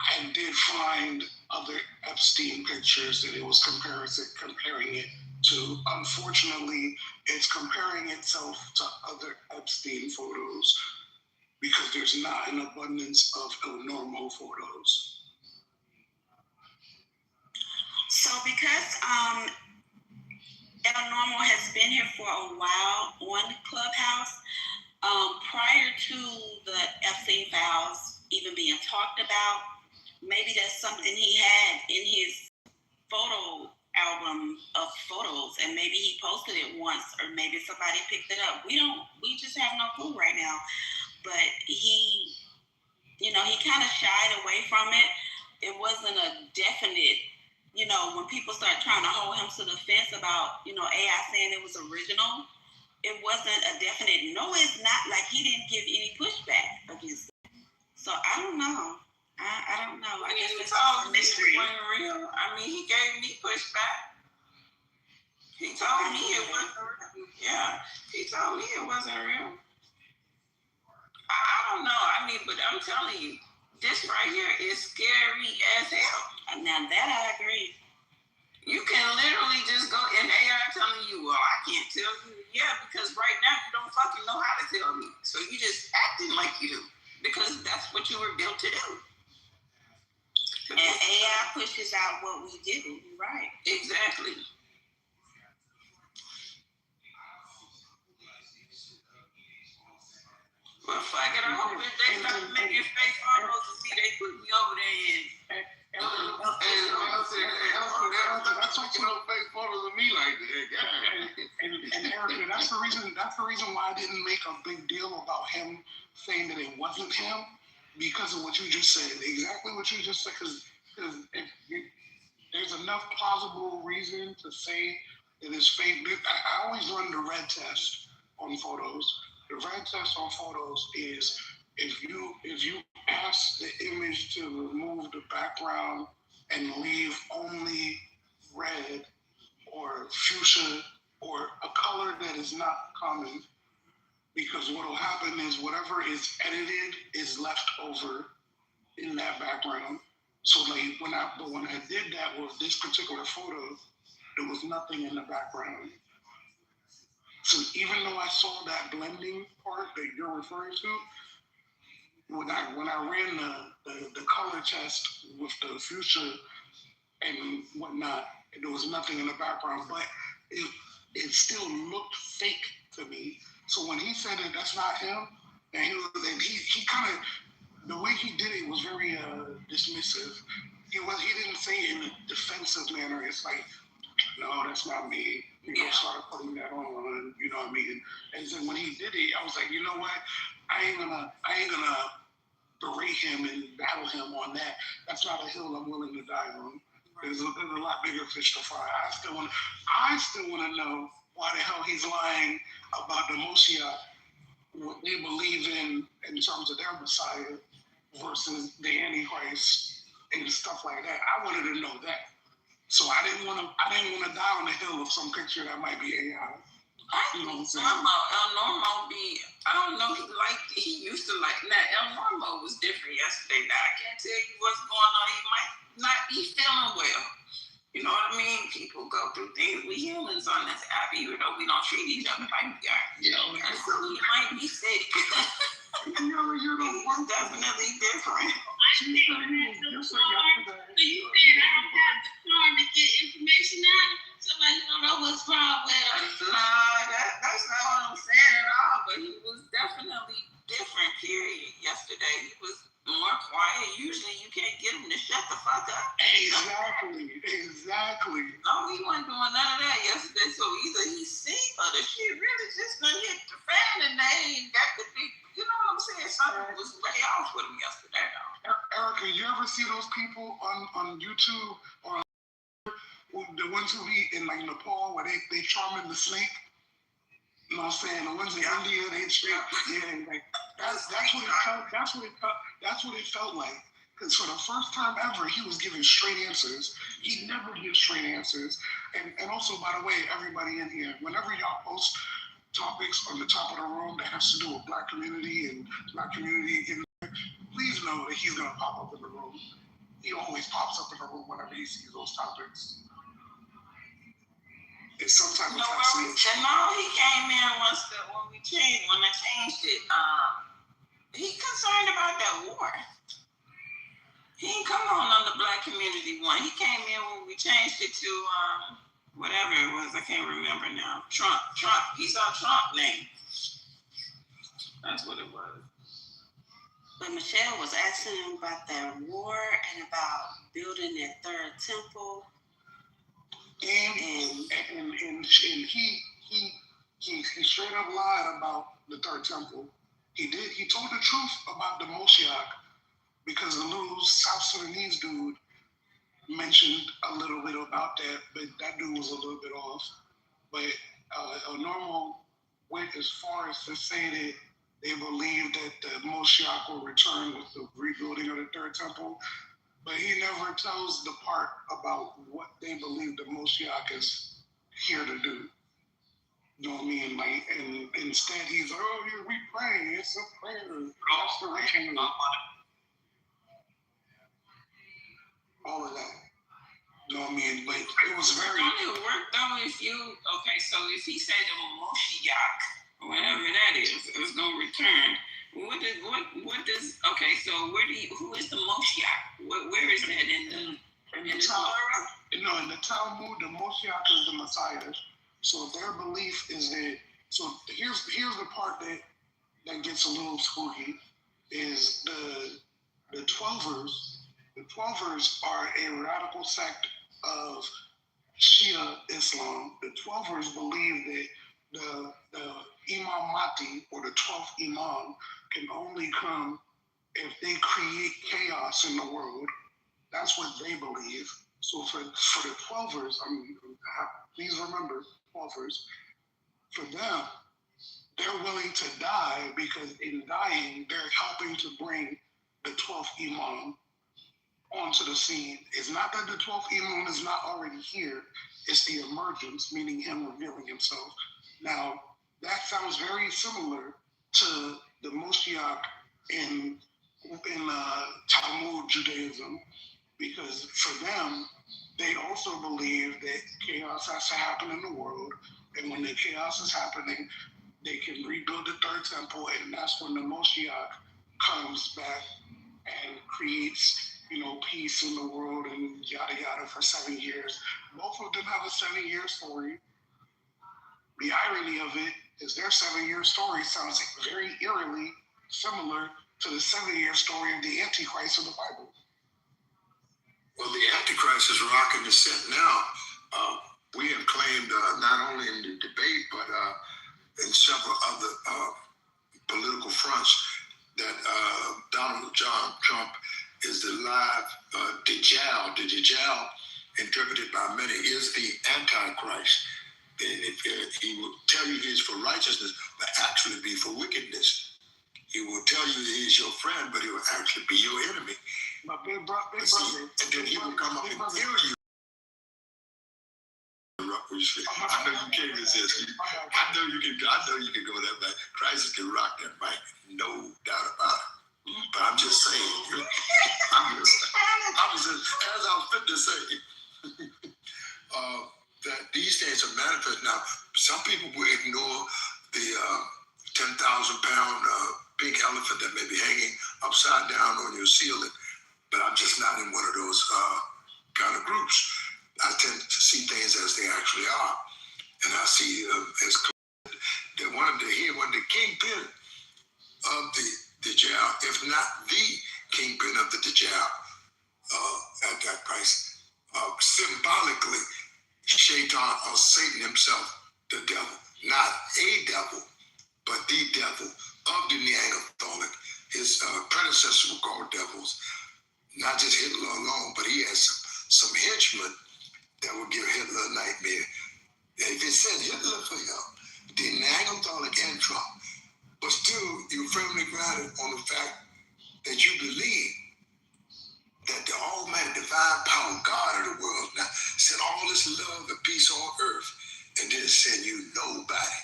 I did find other Epstein pictures that it was comparing it to. Unfortunately, it's comparing itself to other Epstein photos because there's not an abundance of El Normo photos. So because El Normo has been here for a while on Clubhouse, prior to the Epstein files even being talked about, maybe that's something he had in his photo album of photos, and maybe he posted it once, or maybe somebody picked it up. We just have no clue right now. But he, he kind of shied away from it. It wasn't a definite, when people start trying to hold him to the fence about, AI saying it was original, it wasn't a definite, no, it's not. Like, he didn't give any pushback against it. So I don't know. I don't know. I guess it's a mystery. It wasn't real. I mean, he gave me pushback. He told me it wasn't real. Yeah, he told me it wasn't real. I don't know. I mean, but I'm telling you, this right here is scary as hell. Now that I agree. You can literally just go in AI telling you, well, I can't tell you. Yeah, because right now you don't fucking know how to tell me. So you just acting like you do. Because that's what you were built to do. And AI pushes out what we didn't. You're right. Exactly. Well, fuck it. I hope if they start making fake photos of me, they put me over there and that's what you don't fake photos of me like that. And Erica, that's the reason why I didn't make a big deal about him saying that it wasn't him, because of what you just said. Exactly what you just said. Because there's enough plausible reason to say that it's fake. I always run the red test on photos. The red test on photos is if you ask the image to remove the background and leave only red or fuchsia or a color that is not common, because what will happen is whatever is edited is left over in that background. So like when I did that with this particular photo, there was nothing in the background. So even though I saw that blending part that you're referring to, when I ran the color test with the fuchsia and whatnot, there was nothing in the background, but it still looked fake to me. So when he said that that's not him, and he kind of, the way he did it was very dismissive. He didn't say it in a defensive manner. It's like, no, that's not me. Started putting that on, you know what I mean? And then when he did it, I was like, you know what? I ain't gonna berate him and battle him on that. That's not a hill I'm willing to die on. There's a lot bigger fish to fry. I still want to know why the hell he's lying about the Moshiach, what they believe in terms of their Messiah versus the Antichrist and stuff like that. I wanted to know that. So I didn't want to die on the hill of some picture that might be AI. You know what I'm saying? El Normo I don't know, he used to like, now El Normo was different yesterday. Now I can't tell you what's going on. He might not be feeling well. You know what I mean? People go through things. We humans on this app, even though we don't treat each other like we are. So he might be sick. He's definitely different. So you said I have the time to get information out? Somebody don't know what's wrong with him. That's not what I'm saying at all. But he was definitely different, period. Yesterday, he was more quiet. Usually, you can't get him to shut the fuck up. Exactly. No, he wasn't doing none of that yesterday. So either he's sick or the shit really just done hit the fan and they ain't got the big, you know what I'm saying? Something was way off with him yesterday, though. Erica, you ever see those people on YouTube or the ones who be in like Nepal where they charming the snake? You know what I'm saying? The ones in India, they like that's what it felt like. Because for the first time ever, he was giving straight answers. He never gives straight answers. And also, by the way, everybody in here, whenever y'all post topics on the top of the room that has to do with Black community and Black community getting, please know that he's gonna pop up in the room. He always pops up in the room whenever he sees those topics. It's some type of fascination. No, he came in when I changed it. He concerned about that war. He didn't come on the Black community one. He came in when we changed it to whatever it was. I can't remember now. Trump. He saw Trump name. That's what it was. But Michelle was asking him about that war and about building that third temple. And he straight up lied about the third temple. He told the truth about the Moshiach because the little South Sudanese dude mentioned a little bit about that, but that dude was a little bit off. But a normal went as far as to say that they believe that the Moshiach will return with the rebuilding of the third temple, but he never tells the part about what they believe the Moshiach is here to do. You know what I mean? Like, and instead he's, oh, yeah, we pray. It's a prayer. Restoration. All of that. You know what I mean? But it was very. Don't it work though if you, okay, so if he said the Moshiach, whatever that is gonna return. What does, okay, so who is the Moshiach? Where is that in the Torah? No, in the Talmud, the Moshiach is the Messiah. So their belief is that, so here's the part that gets a little spooky, is the Twelvers. The Twelvers are a radical sect of Shia Islam. The Twelvers believe that the Imam Mahdi, or the 12th Imam, can only come if they create chaos in the world. That's what they believe. So for the Twelvers, please remember, Twelvers, for them, they're willing to die because in dying, they're helping to bring the 12th Imam onto the scene. It's not that the 12th Imam is not already here, it's the emergence, meaning him revealing himself. Now, that sounds very similar to the Moshiach in Talmud Judaism, because for them, they also believe that chaos has to happen in the world, and when the chaos is happening, they can rebuild the third temple, and that's when the Moshiach comes back and creates, peace in the world and yada yada for 7 years. Both of them have a 7-year story. The irony of it is their 7-year story sounds very eerily similar to the 7-year story of the Antichrist of the Bible. Well, the Antichrist is rocking the set now. We have claimed not only in the debate, but in several other political fronts that Donald John Trump is the live Dajjal. The Dajjal, interpreted by many, is the Antichrist. If he will tell you he is for righteousness, but actually be for wickedness. He will tell you he is your friend, but he will actually be your enemy. My big brother. And then he will come up and kill you. I know you can't resist. I know you can go that back. Christ can rock that mic, no doubt about it. But I'm just saying, as I was fit to say, that these things are manifest. Now, some people will ignore the 10,000-pound pink elephant that may be hanging upside down on your ceiling, but I'm just not in one of those kind of groups. I tend to see things as they actually are, and I see as that one of the kingpin of the Dajjal, if not the kingpin of the Dajjal, Antichrist, symbolically, Shaitan or Satan himself, the devil, not a devil, but the devil of the Neanderthalic. His predecessors were called devils, not just Hitler alone, but he has some henchmen that would give Hitler a nightmare. If it said Hitler for him, the Neanderthalic and Trump, but still you're firmly grounded on the fact that you believe that the almighty divine power God of the world now sent all this love and peace on earth and didn't send you nobody.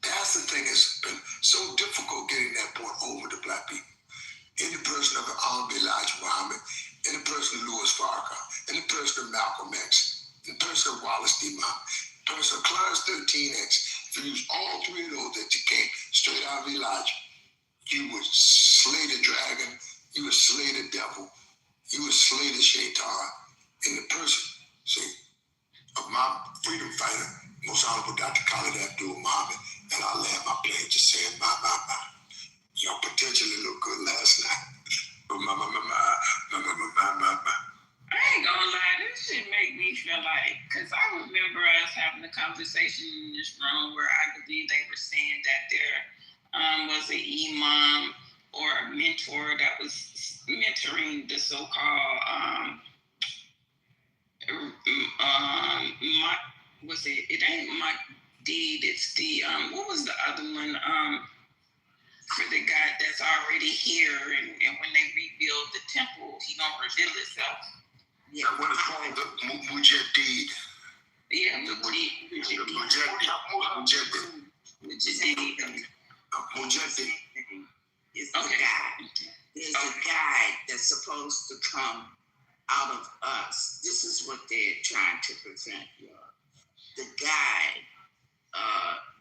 That's the thing that's been so difficult getting that point over to black people. In the person of Elijah Muhammad, in the person of Louis Farrakhan, in the person of Malcolm X, in the person of Wallace D. Muhammad, in the person of Clarence 13X. If you use all three of those that you came straight out of Elijah, you would slay the dragon, you would slay the devil, you would slay the Shaitan in the person, of my freedom fighter, most honorable Dr. Khalid Abdul Muhammad, and I land my plane just saying, my. Y'all potentially look good last night. My. I ain't gonna lie, this shit make me feel like, cause I conversation in this room where I believe they were saying that there was an imam or a mentor that was mentoring the so-called it ain't my deed, it's the what was the other one for the God that's already here, and when they rebuild the temple, he gonna reveal himself. Yeah, what is called the Mujaddid. Yeah, Mujaddid. Is the guide. There's a guide that's supposed to come out of us. This is what they're trying to present, y'all. The guide.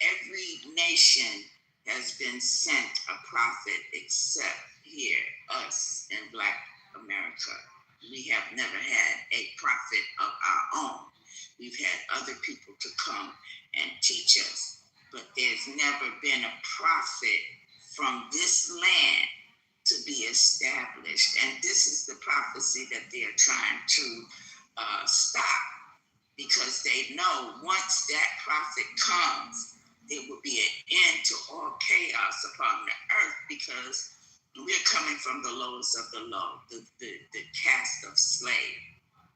Every nation has been sent a prophet except here, us in Black America. We have never had a prophet of our own. We've had other people to come and teach us, but there's never been a prophet from this land to be established. And this is the prophecy that they're trying to stop, because they know once that prophet comes, there will be an end to all chaos upon the earth, because we're coming from the lowest of the low, the caste of slave.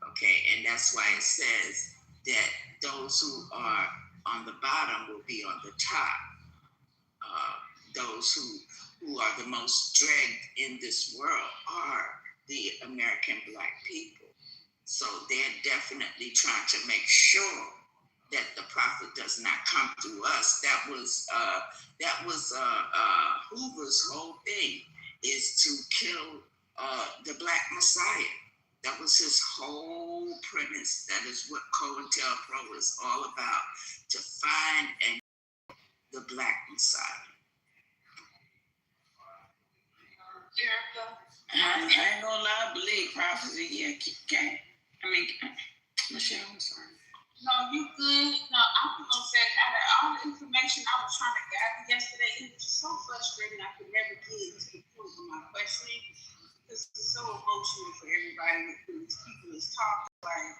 Okay, and that's why it says that those who are on the bottom will be on the top. Those who are the most dreaded in this world are the American Black people. So they're definitely trying to make sure that the prophet does not come through us. That was Hoover's whole thing, is to kill the Black Messiah. That was his whole premise. That is what COINTELPRO is all about, to find and the Black Messiah. Erica, I ain't gonna lie, I believe prophecy. Yeah, Michelle, I'm sorry. No, you good. No, I was gonna say, out of all the information I was trying to gather yesterday, it was just so frustrating. I could never get to the point of my questioning, because it's so emotional for everybody when these people is talking. Like,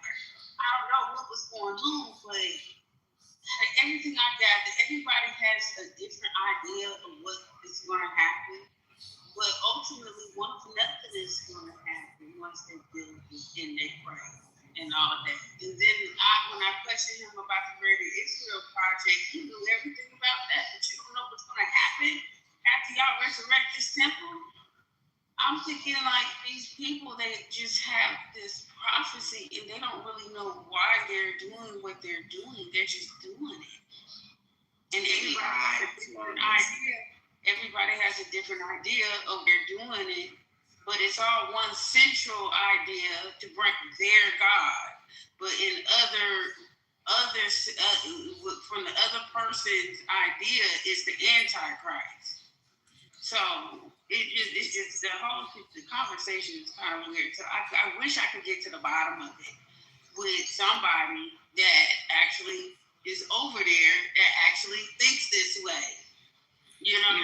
I don't know what was going on, but everything I gathered, everybody has a different idea of what is going to happen. But ultimately, nothing is going to happen once they build and they pray and all that. And then when I questioned him about the Greater Israel Project, he knew everything about that, but you don't know what's going to happen after y'all resurrect this temple. I'm thinking like these people, they just have this prophecy and they don't really know why they're doing what they're doing. They're just doing it. And everybody has a different idea. Everybody has a different idea of they're doing it, but it's all one central idea to bring their God. But in others, from the other person's idea is the Antichrist. So it's just the conversation is kind of weird. So I wish I could get to the bottom of it with somebody that actually is over there that actually thinks this way. You know,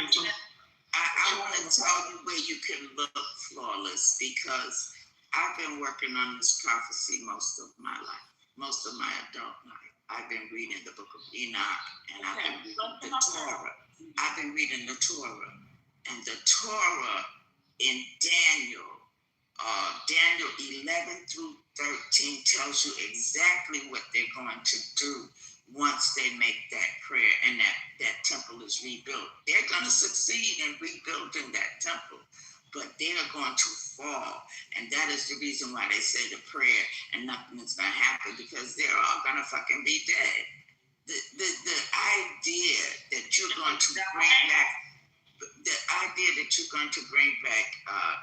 I want to tell you where you can look, Flawless, because I've been working on this prophecy most of my life, most of my adult life. I've been reading the book of Enoch, and I've been reading the Torah. I've been reading the Torah, and the Torah in Daniel 11 through 13 tells you exactly what they're going to do once they make that prayer and that temple is rebuilt. They're going to succeed in rebuilding that temple, but they are going to fall. And that is the reason why they say the prayer and nothing is going to happen, because they're all going to fucking be dead. The idea that you're going to bring back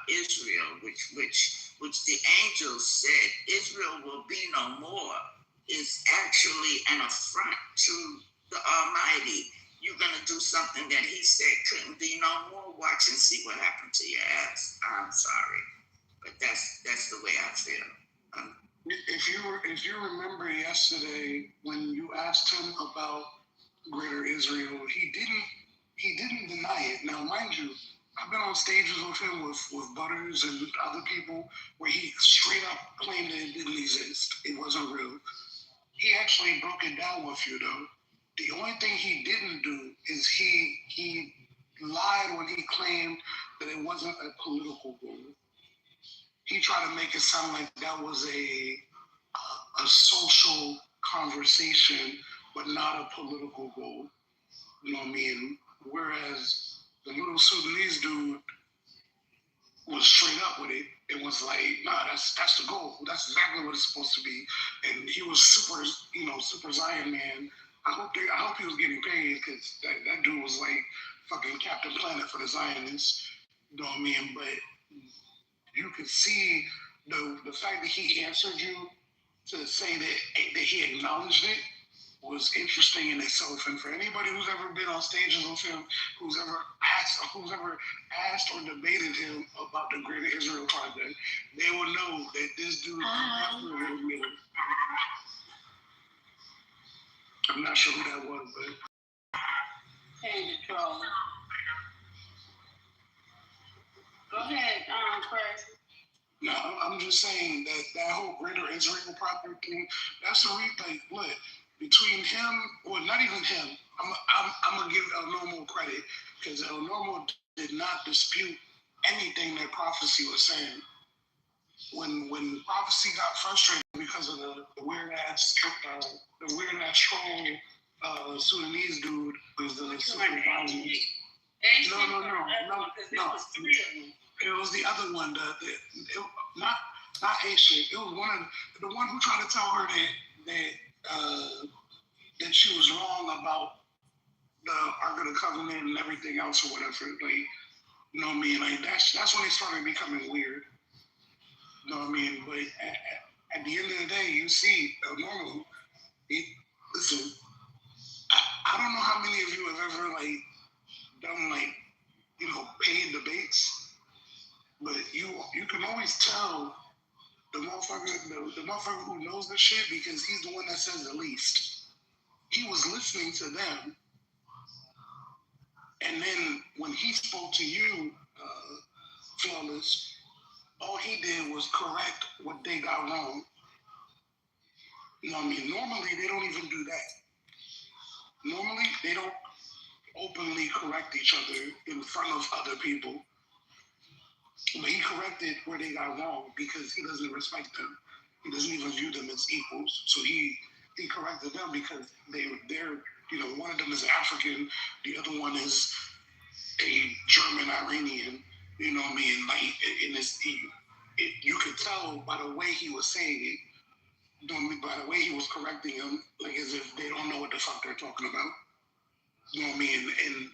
Israel, which the angels said Israel will be no more, is actually an affront to the Almighty. You're going to do something that he said couldn't be no more. Watch and see what happened to your ass. I'm sorry, but that's the way I feel. If you remember yesterday when you asked him about Greater Israel, he didn't deny it. Now, mind you, I've been on stages with him with Butters and other people where he straight up claimed that it didn't exist. It wasn't real. he actually broke it down with you though. The only thing he didn't do is he lied when he claimed that it wasn't a political goal. He tried to make it sound like that was a social conversation, but not a political goal. You know what I mean? Whereas the little Sudanese dude was straight up with it. It was like, nah, that's the goal. That's exactly what it's supposed to be. And he was super, super Zion man. I hope he was getting paid because that dude was like fucking Captain Planet for the Zionists. You know what I mean? But you could see the fact that he answered you to say that he acknowledged it was interesting in itself. And for anybody who's ever been on stages with him, who's ever asked or debated him about the Greater Israel Project, they will know that this dude I'm not sure who that was, but Hey, Control. Go ahead, Chris. no, I'm just saying that whole Greater Israel Project thing, that's the reason. Look, between him, or not even him, I'm gonna give El Normo credit because El Normo did not dispute anything that Prophecy was saying. When Prophecy got frustrated because of the weird ass troll Sudanese dude was the super violent. No. It was the other one, not Asian. It was the one who tried to tell her that she was wrong about the Ark of the Covenant and everything else or whatever. Like, you know what I mean? Like that's when it started becoming weird. You know what I mean? But at the end of the day, you see normal. Listen, I don't know how many of you have ever done paid debates, but you can always tell the motherfucker who knows this shit because he's the one that says the least. He was listening to them, and then when he spoke to you, Flawless, all he did was correct what they got wrong. You know what I mean? Normally, they don't even do that. Normally, they don't openly correct each other in front of other people. But he corrected where they got wrong because he doesn't respect them. He doesn't even view them as equals. So he corrected them because they're one of them is African, the other one is a German Iranian. You know what I mean? You could tell by the way he was saying it. You know what I mean? By the way he was correcting them, like as if they don't know what the fuck they're talking about. You know what I mean? And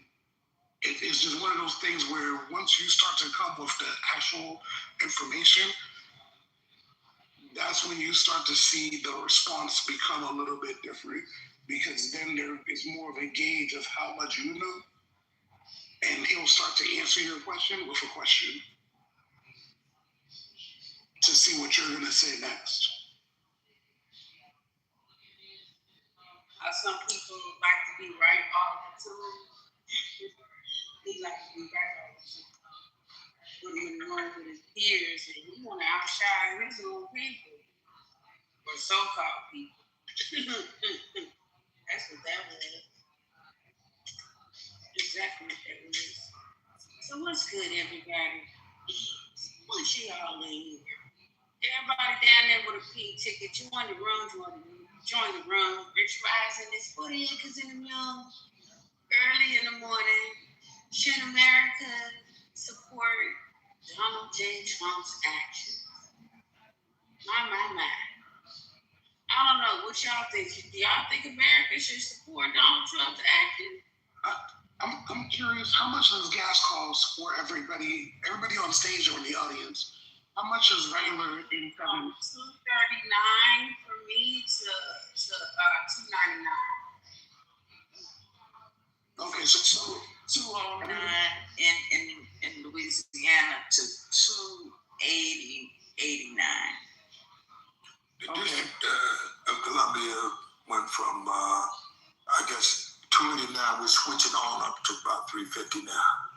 it's just one of those things where once you start to come with the actual information, that's when you start to see the response become a little bit different, because then there is more of a gauge of how much you know, and he'll start to answer your question with a question to see what you're going to say next. Some people like to be right all the time. He like to be right all the time. Put him in the room with his peers, and he want to outshine his own people, or so-called people. That's what that was. Exactly what that was. So what's good, everybody? What's y'all in here? Everybody down there with a pink ticket, join the room. Rich Rising is for the Incas in the middle, early in the morning. Should America support Donald J. Trump's actions? My. I don't know what y'all think. Do y'all think America should support Donald Trump's actions? I'm curious, how much does gas cost for everybody on stage or in the audience? How much is regular income? $2.39 for me to $2.99. Okay, so $2.09 in Louisiana to $2.89. The District of Columbia went from I guess $2.89. We're switching on up to about $3.50 now.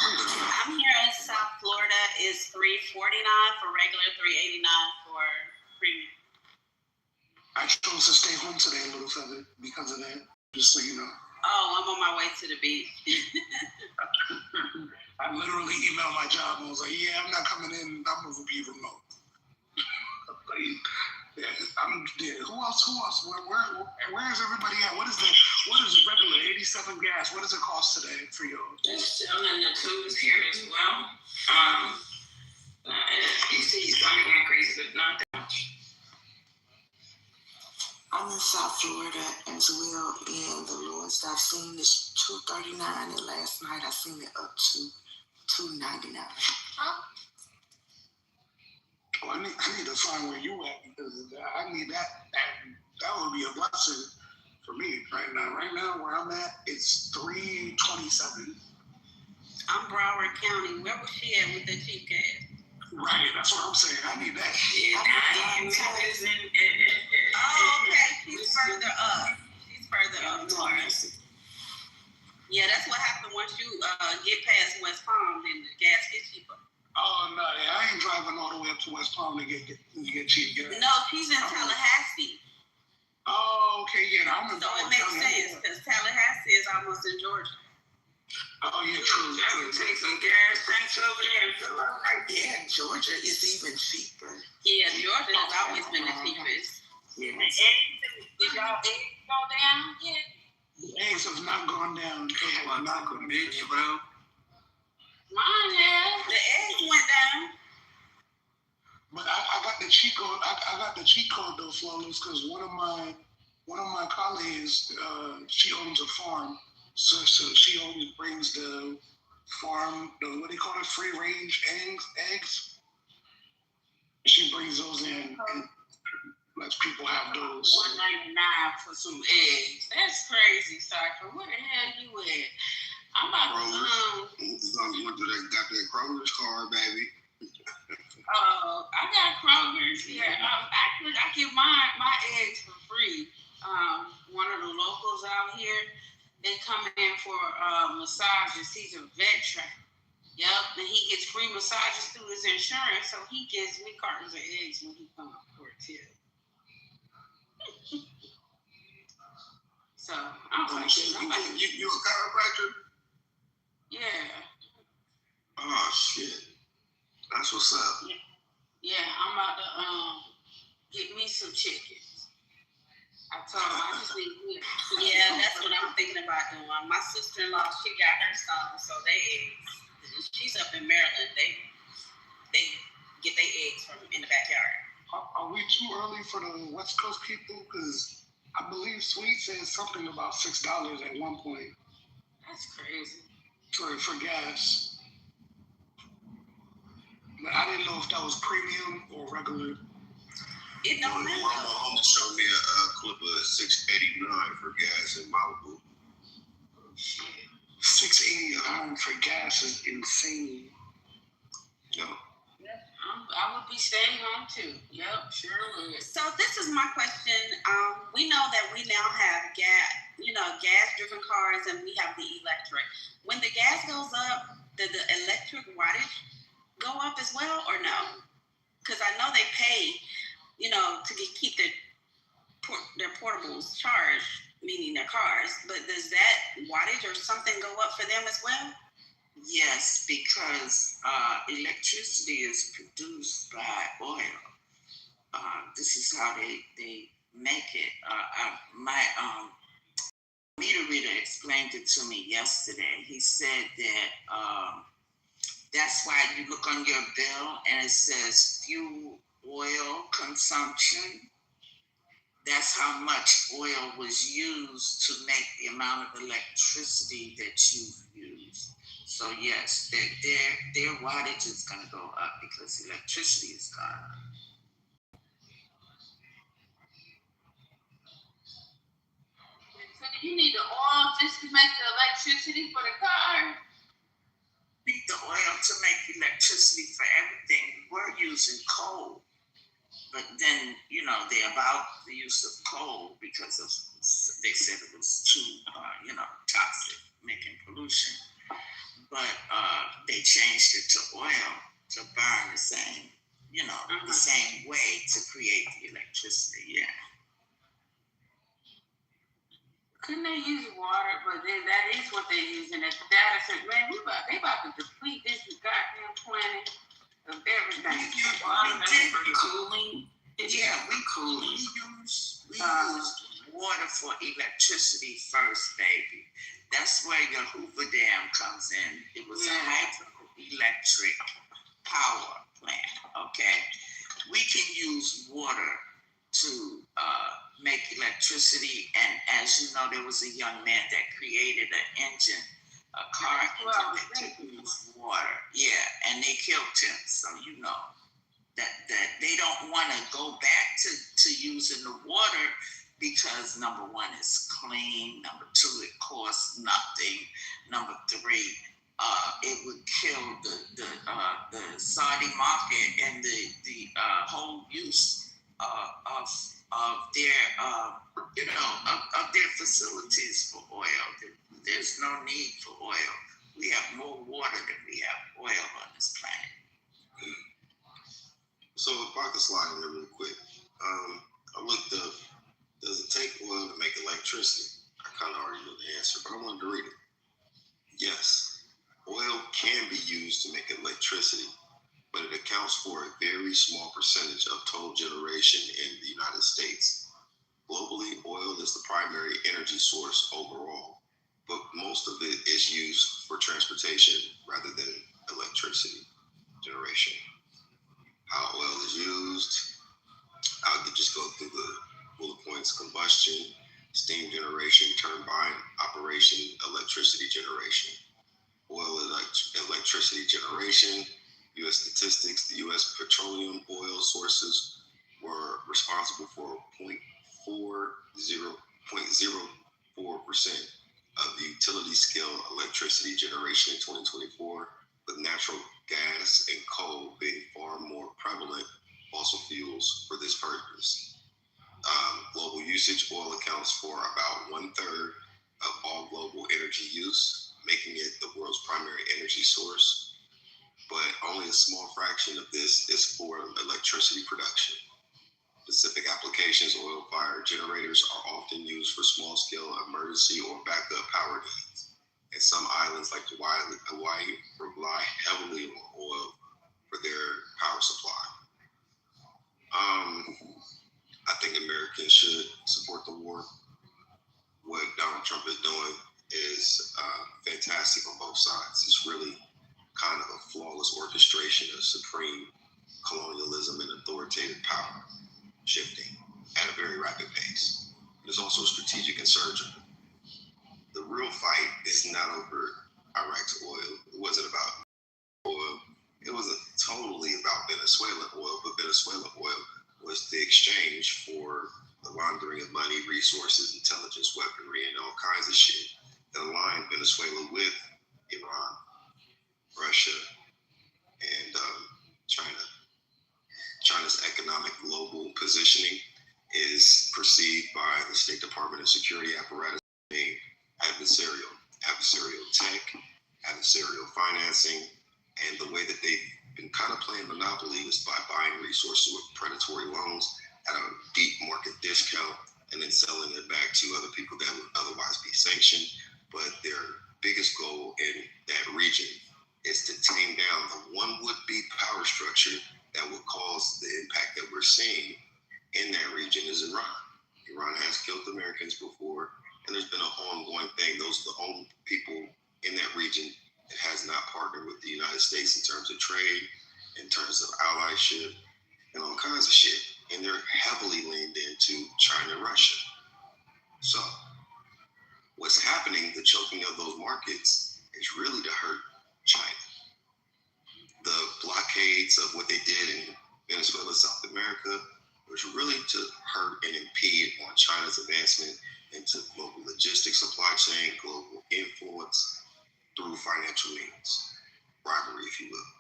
I'm here in South Florida. Is $3.49 for regular, $3.89 for premium. I chose to stay home today, Little Feather, because of that. Just so you know. Oh, I'm on my way to the beach. I literally emailed my job and was like, yeah, I'm not coming in. I'm going to be remote. Who else? Where is everybody at? What is regular 87 gas? What does it cost today for you? It's still in the tubes here as well. You see some increase, but not that much. I'm in South Florida as well, and the lowest I've seen is $2.39, and last night I seen it up to $2.99. Well, I need to find where you at, because I need that. That would be a blessing for me right now. Right now, where I'm at, it's $3.27. I'm Broward County. Where was she at with the cheap gas? Right, that's what I'm saying. I need that. Oh, okay. She's further up. North. Yeah, that's what happened once you get past West Palm, then the gas gets cheaper. Oh no, I ain't driving all the way up to West Palm to get cheap gas. No, she's in Tallahassee. Oh, okay, yeah. I'm in so it makes sense because Tallahassee is almost in Georgia. Oh yeah, true. Take some gas tanks over there and fill up. Yeah, Georgia is even cheaper. Yeah, Georgia has always been the cheapest. Yes. Did y'all eggs go down yet? The eggs have not gone down. They have not gone down, bro. Mine has. The eggs went down. But I got the cheat code. I got the cheat code though, Flawless, because one of my colleagues, she owns a farm, so she always brings the farm, what do you call it, free range eggs. She brings those in and lets people have those. $1.99 for some eggs. That's crazy, Cypher. Where the hell you at? I'm about to got that Kroger's card, baby. I got Kroger's. Yeah, actually, I get my eggs for free. One of the locals out here, they come in for massages. He's a veteran. Yep, and he gets free massages through his insurance, so he gives me cartons of eggs when he comes for a tip. So I was like, you a chiropractor? Yeah. Oh shit. That's what's up. Yeah, I'm about to get me some chickens. I told him I just need. Yeah, that's what I'm thinking about doing. My sister-in-law, she got her son, so they eggs. She's up in Maryland. They get their eggs from in the backyard. Are we too early for the West Coast people? Because I believe Sweet said something about $6 at one point. That's crazy. For gas. But I didn't know if that was premium or regular. It don't matter. My mom showed me a clip of $6.89 for gas in Malibu. $6.80 for gas is insane. No. I would be staying home too. Yep, sure would. So this is my question. We know that we now have gas-driven cars, and we have the electric. When the gas goes up, did the electric wattage go up as well, or no? Because I know they pay, to keep their portables charged, meaning their cars. But does that wattage or something go up for them as well? Yes, because electricity is produced by oil. This is how they make it. My meter reader explained it to me yesterday. He said that that's why you look on your bill and it says fuel oil consumption. That's how much oil was used to make the amount of electricity that you've used. So yes, their wattage is going to go up because electricity is gone. So you need the oil just to make the electricity for the car? Need the oil to make electricity for everything. We're using coal, but then they about the use of coal because they said it was too toxic, making pollution. But they changed it to oil to burn the same, the same way to create the electricity. Yeah. Couldn't they use water? But then that is what they're using at the data center. Man, they about to deplete this goddamn planet of everything. Cooling. Yeah, we use water for electricity first, baby. That's where your Hoover Dam comes in. It was a hydroelectric power plant. Okay, we can use water to make electricity, and as you know, there was a young man that created an engine, a car engine that took use water. Yeah, and they killed him. So you know that they don't want to go back to using the water because number one, it's clean. Number two, it costs nothing. Number three, it would kill the Saudi market and the whole use of their of their facilities for oil. There's no need for oil. We have more water than we have oil on this planet. So if I could slide in there real quick, I looked up, does it take oil to make electricity? I kind of already know the answer, but I wanted to read it. Yes, oil can be used to make electricity, but it accounts for a very small percentage of total generation in the United States. Globally, oil is the primary energy source overall, but most of it is used for transportation rather than electricity generation. How oil is used, I could just go through the bullet points: combustion, steam generation, turbine operation, electricity generation. Oil electricity generation, U.S. statistics, the U.S. petroleum oil sources were responsible for 0.04% of the utility scale electricity generation in 2024, with natural gas and coal being far more prevalent fossil fuels for this purpose. Global usage, oil accounts for about 1/3 of all global energy use, making it the world's primary energy source. But only a small fraction of this is for electricity production. Specific applications, oil-fired generators are often used for small-scale emergency or backup power needs. And some islands like Hawaii rely heavily on oil for their power supply. I think Americans should support the war. What Donald Trump is doing is fantastic on both sides. It's really kind of a flawless orchestration of supreme colonialism and authoritative power shifting at a very rapid pace. It's also strategic and surgical. The real fight is not over Iraq's oil. It wasn't about oil. It wasn't totally about Venezuelan oil, but Venezuelan oil was the exchange for the laundering of money, resources, intelligence, weaponry, and all kinds of shit that aligned Venezuela with Iran, Russia, and China. China's economic global positioning is perceived by the State Department and security apparatus being adversarial tech, adversarial financing, and the way that they've been kind of playing monopoly is by buying resources with predatory loans at a deep market discount and then selling it back to other people that would otherwise be sanctioned. But their biggest goal in that region is to tame down the one would-be power structure that would cause the impact that we're seeing in that region is Iran. Iran has killed Americans before, and there's been an ongoing thing. Those are the only people in that region that has not partnered with the United States in terms of trade, in terms of allyship, and all kinds of shit. And they're heavily leaned into China and Russia. So what's happening, the choking of those markets, is really to hurt China. The blockades of what they did in Venezuela, South America, was really to hurt and impede on China's advancement into global logistics, supply chain, global influence through financial means, bribery, if you will.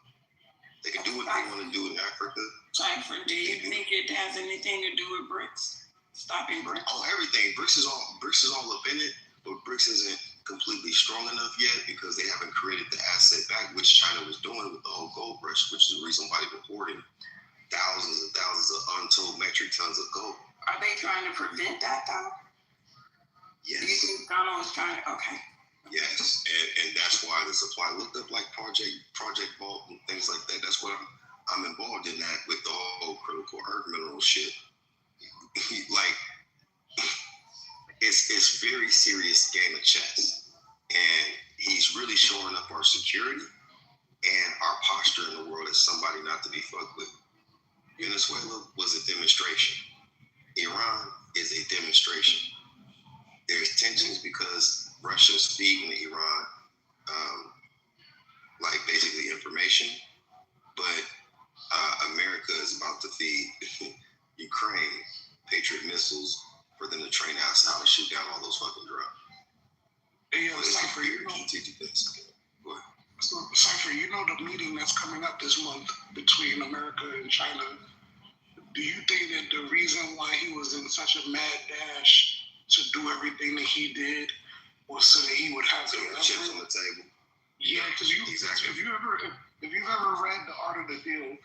They can do what they want to do in Africa. Cypher, do you think it has anything to do with BRICS? Stopping BRICS? Oh, everything. BRICS is all up in it, but BRICS isn't completely strong enough yet because they haven't created the asset back, which China was doing with the whole gold rush, which is the reason why they were hoarding thousands and thousands of untold metric tons of gold. Are they trying to prevent that though? Yes. Do you think Ghana was trying. Okay. Yes, and that's why the supply looked up like Project Vault and things like that. That's what I'm involved in that with the whole critical earth mineral shit. Like it's very serious game of chess, and he's really showing up our security and our posture in the world as somebody not to be fucked with. Venezuela was a demonstration. Iran is a demonstration. There's tensions because Russia's feeding Iran, like basically information, but America is about to feed Ukraine Patriot missiles for them to train us how to shoot down all those fucking drones. Hey, Cypher, you know, so, Cypher, you know the meeting that's coming up this month between America and China. Do you think that the reason why he was in such a mad dash to do everything that he did was so that he would have the chips on the table? Yeah, because if you've ever read The Art of the Deal,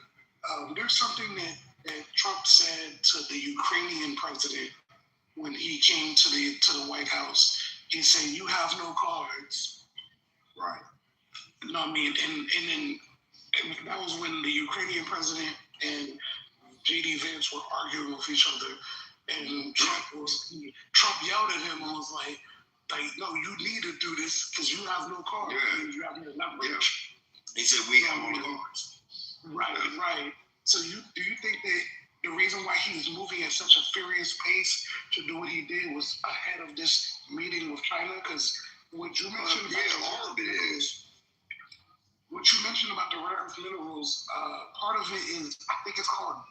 there's something that Trump said to the Ukrainian president when he came to the White House. He said, "You have no cards." Right. You know what I mean? And that was when the Ukrainian president and J.D. Vance were arguing with each other, and Trump yelled at him and was like, no, you need to do this because you have no cards. Yeah. You have no leverage. Yeah. He said we have all the cards. Right. So do you think that the reason why he's moving at such a furious pace to do what he did was ahead of this meeting with China? Because what you mentioned all of it is. What you mentioned about the rare earth minerals, part of it is, I think it's called,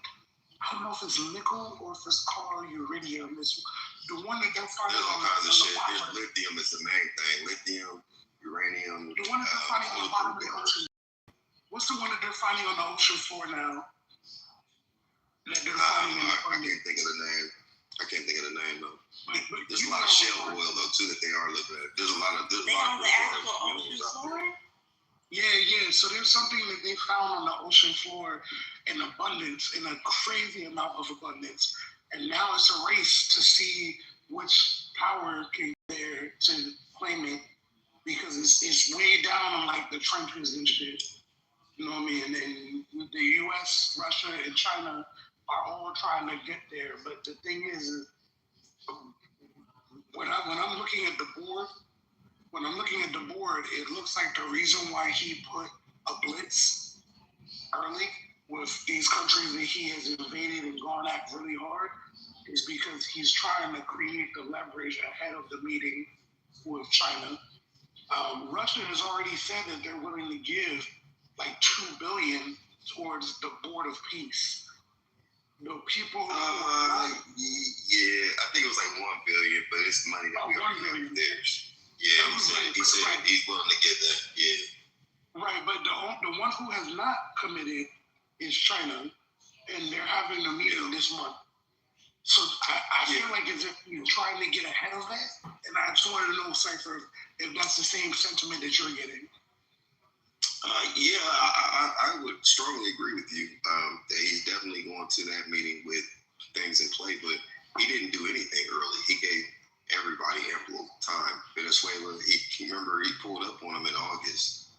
I don't know if it's nickel or if it's called uridium. It's the one that they're finding on the bottom. Lithium is the main thing. Lithium, uranium. The one that they're finding on the bottom of the ocean. What's the one that they're finding on the ocean floor now? That they're finding I can't think of the name. I can't think of the name though. There's a lot of shale oil though too that they are looking at. There's a lot of they on the actual ocean floor. Yeah. So there's something that they found on the ocean floor in abundance, in a crazy amount of abundance. And now it's a race to see which power can get there to claim it, because it's way down on like the trenches and shit. You know what I mean? And then the US, Russia, and China are all trying to get there. But the thing is when I'm looking at the board, it looks like the reason why he put a blitz early with these countries that he has invaded and gone at really hard is because he's trying to create the leverage ahead of the meeting with China. Russia has already said that they're willing to give like $2 billion towards the Board of Peace. The people yeah, I think it was like $1 billion, but it's money that we already have there. Yeah, he said he's willing to get that. Yeah. Right, but the one who has not committed is China, and they're having a meeting this month. So I feel like as if you're trying to get ahead of that, and I just wanted to know, Cypher, if that's the same sentiment that you're getting. I would strongly agree with you that he's definitely going to that meeting with things in play, but he didn't do anything early. He gave everybody ample time. Venezuela, he pulled up on him in August.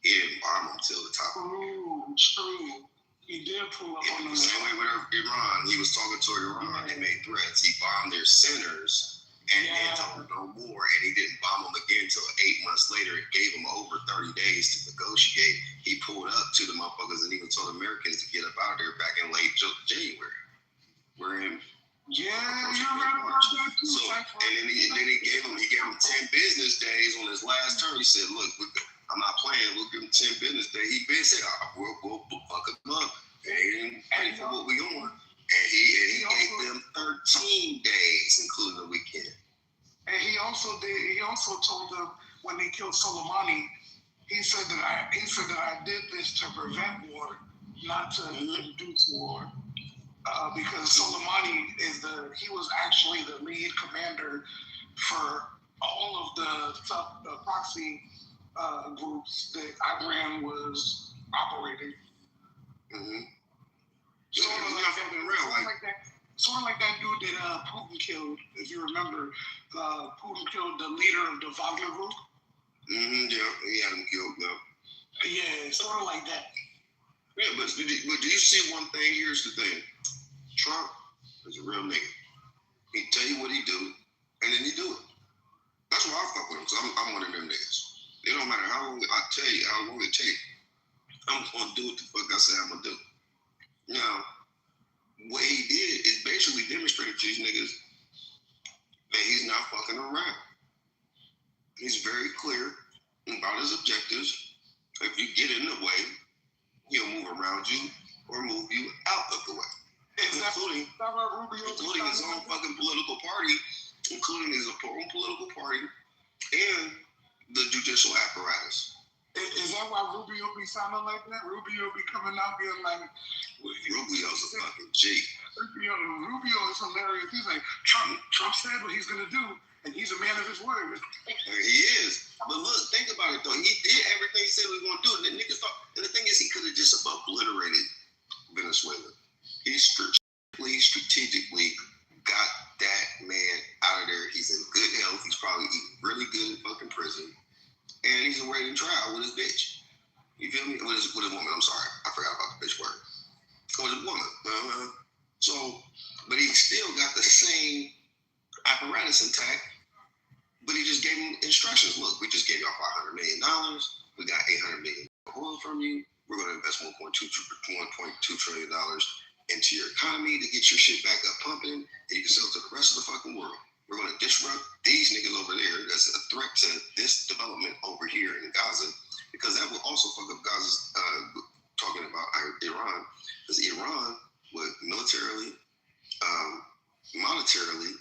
He didn't bomb him till the top. True. He did pull up on him. The same way with Iran. He was talking to Iran. They made threats. He bombed their centers and then told them no more. And he didn't bomb them again until 8 months later. It gave him over 30 days to negotiate. He pulled up to the motherfuckers and even told Americans to get up out of there back in late January. We're in. Yeah, you're right about that too. So, and then he gave him 10 business days on his last term. He said, "Look, I'm not playing. We'll give him 10 business days." He been said, "We'll fuck him up. And pay for what we on." And he gave them 13 days, including the weekend. And he also told them when they killed Soleimani, he said that I did this to prevent war, not to induce war. Because Soleimani he was actually the lead commander for all of the proxy groups that Iran was operating. Mm-hmm. So Sort of like that dude that Putin killed, if you remember. Putin killed the leader of the Wagner group. Yeah, he had him killed, though. Yeah, sort of like that. Yeah, but do you see one thing? Here's the thing. Trump is a real nigga. He tell you what he do, and then he do it. That's why I fuck with him, because I'm one of them niggas. It don't matter how long I tell you, how long it take. I'm going to do what the fuck I say I'm going to do. Now, what he did is basically demonstrated to these niggas that he's not fucking around. He's very clear about his objectives. If you get in the way, he'll move around you or move you out of the way. Including his own fucking political party, including his own political party and the judicial apparatus. Is that why Rubio be sounding like that? Rubio be coming out being like... Rubio's a fucking G. Rubio is hilarious. He's like, Trump said what he's going to do, and he's a man of his word. He is. But look, think about it, though. He did everything he said he was going to do, and the niggas thought... And the thing is, he could have just obliterated Venezuela. He strategically got that man out of there. He's in good health. He's probably eating really good in fucking prison. And he's awaiting trial with his bitch. You feel me? With his woman. I'm sorry. I forgot about the bitch word. With his woman. But he still got the same apparatus intact, but he just gave him instructions. Look, we just gave y'all $500 million. We got $800 million oil from you. We're going to invest $1.2 trillion into your economy to get your shit back up pumping, and you can sell it to the rest of the fucking world. We're going to disrupt these niggas over there as a threat to this development over here in Gaza, because that will also fuck up Gaza's, talking about Iran, because Iran would militarily, monetarily,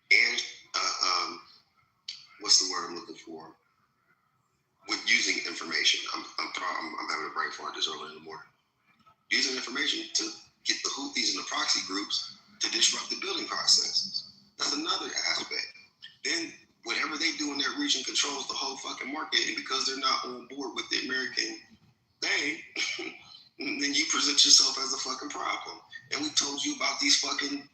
and what's the word I'm looking for? With using information. I'm having a brain fart this early in the morning. Using information to get the Houthis and the proxy groups to disrupt the building processes. That's another aspect. Then whatever they do in that region controls the whole fucking market, and because they're not on board with the American thing, then you present yourself as a fucking problem. And we told you about these fucking,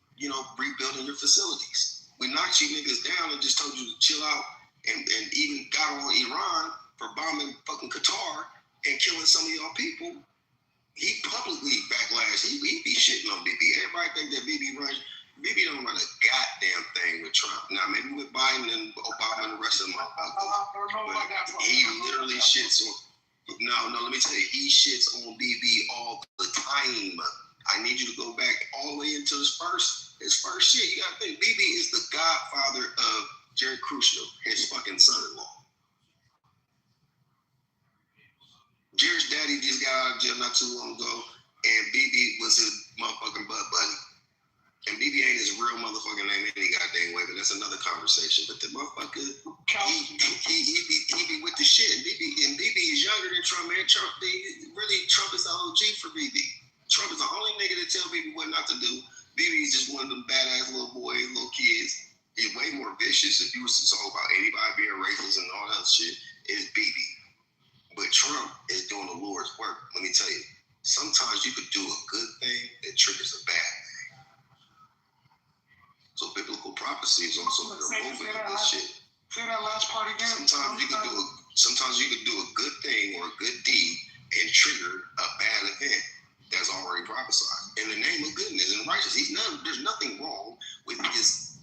rebuilding your facilities. We knocked you niggas down and just told you to chill out, and even got on Iran for bombing fucking Qatar and killing some of y'all people. He publicly backlash. He be shitting on BB. Everybody think that BB don't run a goddamn thing with Trump. Now, maybe with Biden and Obama and the rest of them, but he literally shits on... No, let me tell you, he shits on BB all the time. I need you to go back all the way into his first shit. You gotta think, BB is the godfather of Jared Kushner, his fucking son-in-law. Jared's daddy just got out of jail not too long ago, and BB was his motherfucking butt buddy. And BB ain't his real motherfucking name any goddamn way, but that's another conversation. But the motherfucker, he be with the shit. And BB is younger than Trump, man. Trump is the OG for BB. Trump is the only nigga that tell BB what not to do. BB is just one of them badass little boys, little kids. He's way more vicious. If you was to talk about anybody being racist and all that shit, is BB. But Trump is doing the Lord's work. Let me tell you, sometimes you could do a good thing that triggers a bad thing. So biblical prophecy is also removing this shit. Say that last part again. Sometimes you could do a good thing or a good deed and trigger a bad event that's already prophesied. In the name of goodness and righteousness, there's nothing wrong with his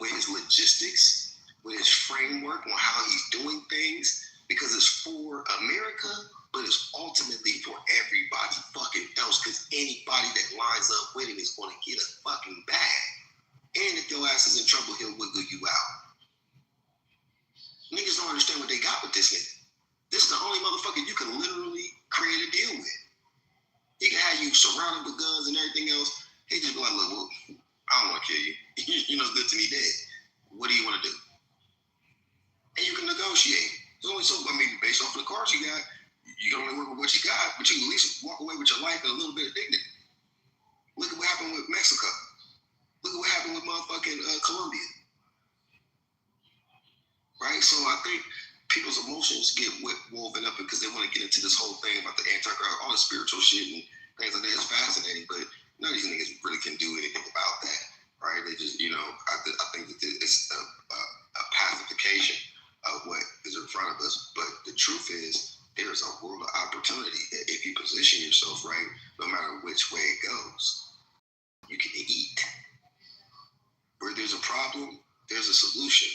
logistics, with his framework on how he's doing things, because it's for America, but it's ultimately for everybody fucking else, because anybody that lines up with him is going to get a fucking bag. And if your ass is in trouble, he'll wiggle you out. Niggas don't understand what they got with this nigga. This is the only motherfucker you can literally create a deal with. He can have you surrounded with guns and everything else. He just be like, look, well, I don't want to kill you. You know, it's good to me dead. What do you want to do? And you can negotiate. It's only so, based off of the cards you got, you can only work with what you got, but you can at least walk away with your life and a little bit of dignity. Look at what happened with Mexico. Look at what happened with motherfucking Colombia. Right? So I think people's emotions get woven up because they want to get into this whole thing about the Antichrist, all the spiritual shit and things like that. It's fascinating, but none of these niggas really can do anything about that, right? They just, I think that it's a pacification of what is in front of us. But the truth is, there's a world of opportunity. If you position yourself right, no matter which way it goes, you can eat. Where there's a problem, there's a solution.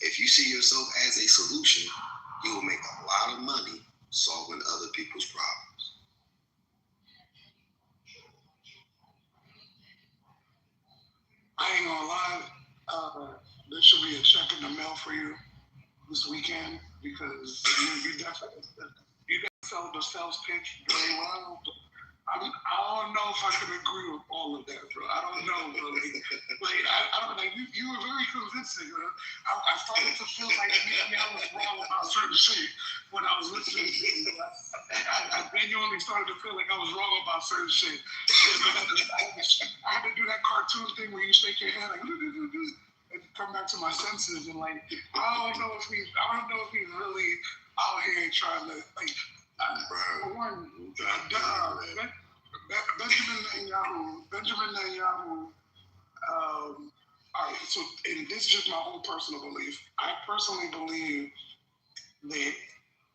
If you see yourself as a solution, you will make a lot of money solving other people's problems. I ain't gonna lie, there should be a check in the mail for you this weekend because you definitely sold the sales pitch very well. I don't know if I can agree with all of that, bro. I don't know, bro. I don't know. You were very convincing, bro. I started to feel like maybe I was wrong about certain shit when I was listening to you. I genuinely started to feel like I was wrong about certain shit. I had to do that cartoon thing where you shake your head like, and come back to my senses and like, I don't know if he's really out here trying to like. Benjamin Netanyahu. All right, so and this is just my own personal belief. I personally believe that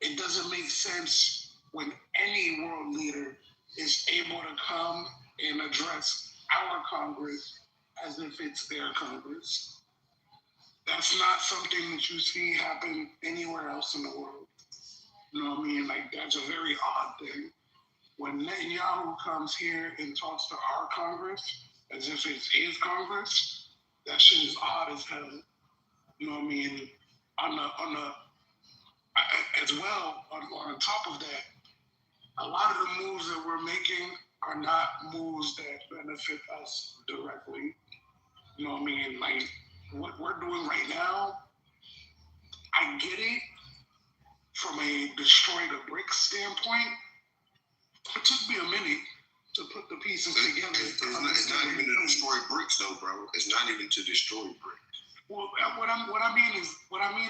it doesn't make sense when any world leader is able to come and address our Congress as if it's their Congress. That's not something that you see happen anywhere else in the world. You know what I mean? Like, that's a very odd thing. When Netanyahu comes here and talks to our Congress as if it's his Congress, that shit is odd as hell. You know what I mean? As well, on top of that, a lot of the moves that we're making are not moves that benefit us directly. You know what I mean? Like, what we're doing right now, I get it. From a destroy the bricks standpoint, it took me a minute to put the pieces together. It's not even to destroy bricks, though, bro. It's not even to destroy bricks. Well, what I mean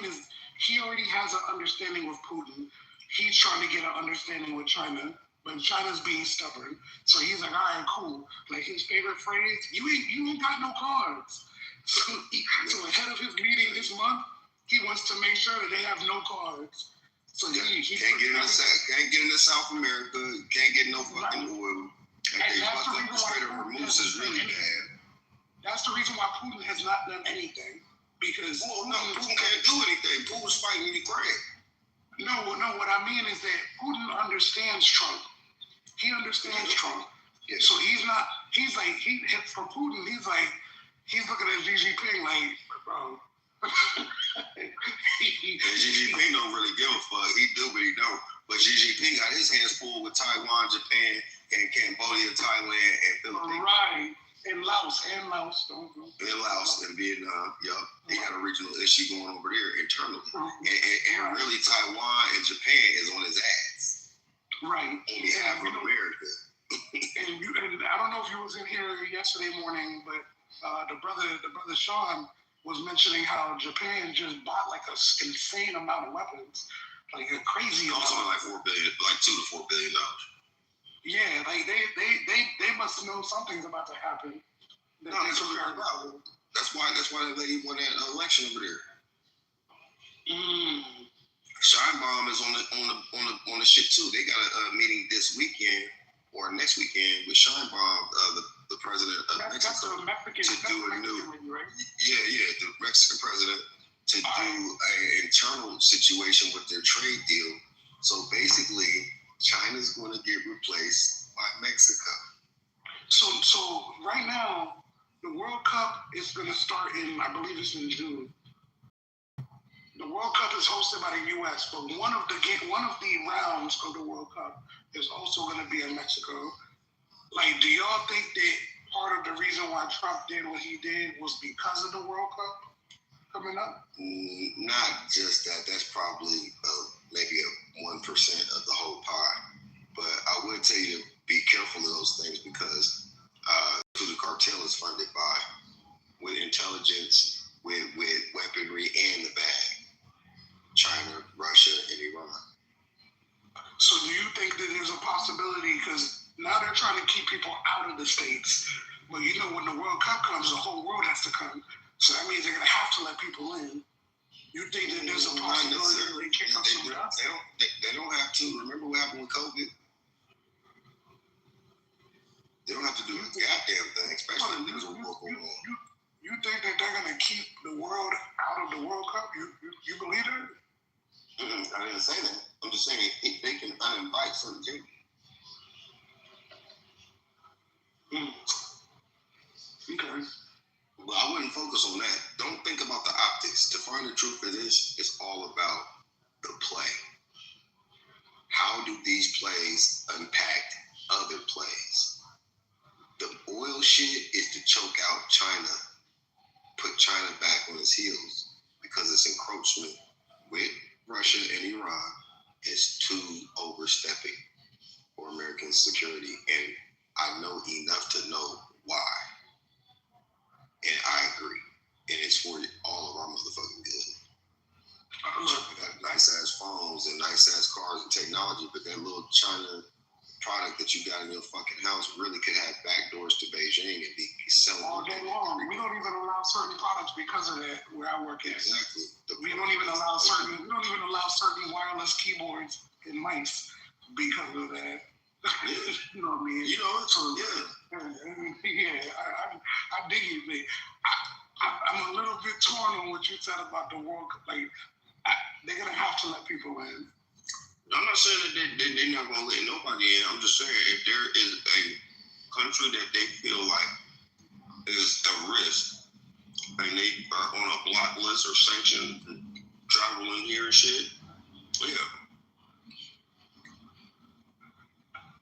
is, he already has an understanding with Putin. He's trying to get an understanding with China, but China's being stubborn. So he's like, all right, cool. Like his favorite phrase, you ain't got no cards. So ahead of his meeting this month, he wants to make sure that they have no cards. So he can't get into South America, can't get no fucking oil. And that's the reason why Hormuz is really bad. That's the reason why Putin has not done anything. Because Putin can't do anything. Putin's fighting Ukraine. No, what I mean is that Putin understands Trump. He understands Trump. Yeah. So for Putin, he's looking at Xi Jinping like, bro. And Xi Jinping don't really give a fuck. He do, but he don't. But Xi Jinping got his hands full with Taiwan, Japan, and Cambodia, Thailand, and Philippines. Right. And Laos. And Laos and Vietnam. Yup. They got a regional issue going over there internally. And really Taiwan and Japan is on his ass. Right. On behalf of America. And I don't know if you was in here yesterday morning, but the brother Sean was mentioning how Japan just bought like an insane amount of weapons, like a crazy amount. Also like $2 to $4 billion. Yeah, like they must know something's about to happen. That's why that lady won that election over there. Scheinbaum is on the shit too. They got a meeting this weekend or next weekend with Scheinbaum, the president of Mexico, to do a new, the Mexican president, to do an internal situation with their trade deal. So basically, China's going to get replaced by Mexico. So right now, the World Cup is going to start in, I believe it's in June. The World Cup is hosted by the U.S., but one of the rounds of the World Cup is also going to be in Mexico. Like, do y'all think that part of the reason why Trump did what he did was because of the World Cup coming up? Not just that. That's probably maybe 1% of the whole pie. But I would tell you to be careful of those things because the cartel is funded by, with intelligence, with weaponry, and the bag. China, Russia, and Iran. So do you think that there's a possibility, because now they're they're trying to keep people out of the states. But you know, when the World Cup comes, the whole world has to come. So that means they're gonna have to let people in. You think that there's a possibility that they kick up some guys? They don't have to. Remember what happened with COVID? They don't have to do a goddamn thing, especially when there's a war going on. You think that they're gonna keep the world out of the World Cup? You believe that? I didn't say that. I'm just saying they can uninvite certain people. Okay. Well, I wouldn't focus on that. Don't think about the optics. To find the truth of this, it's all about the play. How do these plays impact other plays? The oil shit is to choke out China, put China back on its heels, because its encroachment with Russia and Iran is too overstepping for American security. And I know enough to know why. And I agree. And it's for all of our motherfucking good. We got nice ass phones and nice ass cars and technology, but that little China product that you got in your fucking house really could have backdoors to Beijing and be selling all day long. We don't even allow certain products because of that where I work at. Exactly. We don't even allow certain wireless keyboards and mice because of that. You know what I mean? You know, so yeah. I dig it, man. I'm a little bit torn on what you said about the World Cup. Like, they're gonna have to let people in. I'm not saying that they're not gonna let nobody in. I'm just saying if there is a country that they feel like is a risk and they are on a block list or sanctioned traveling here and shit, yeah.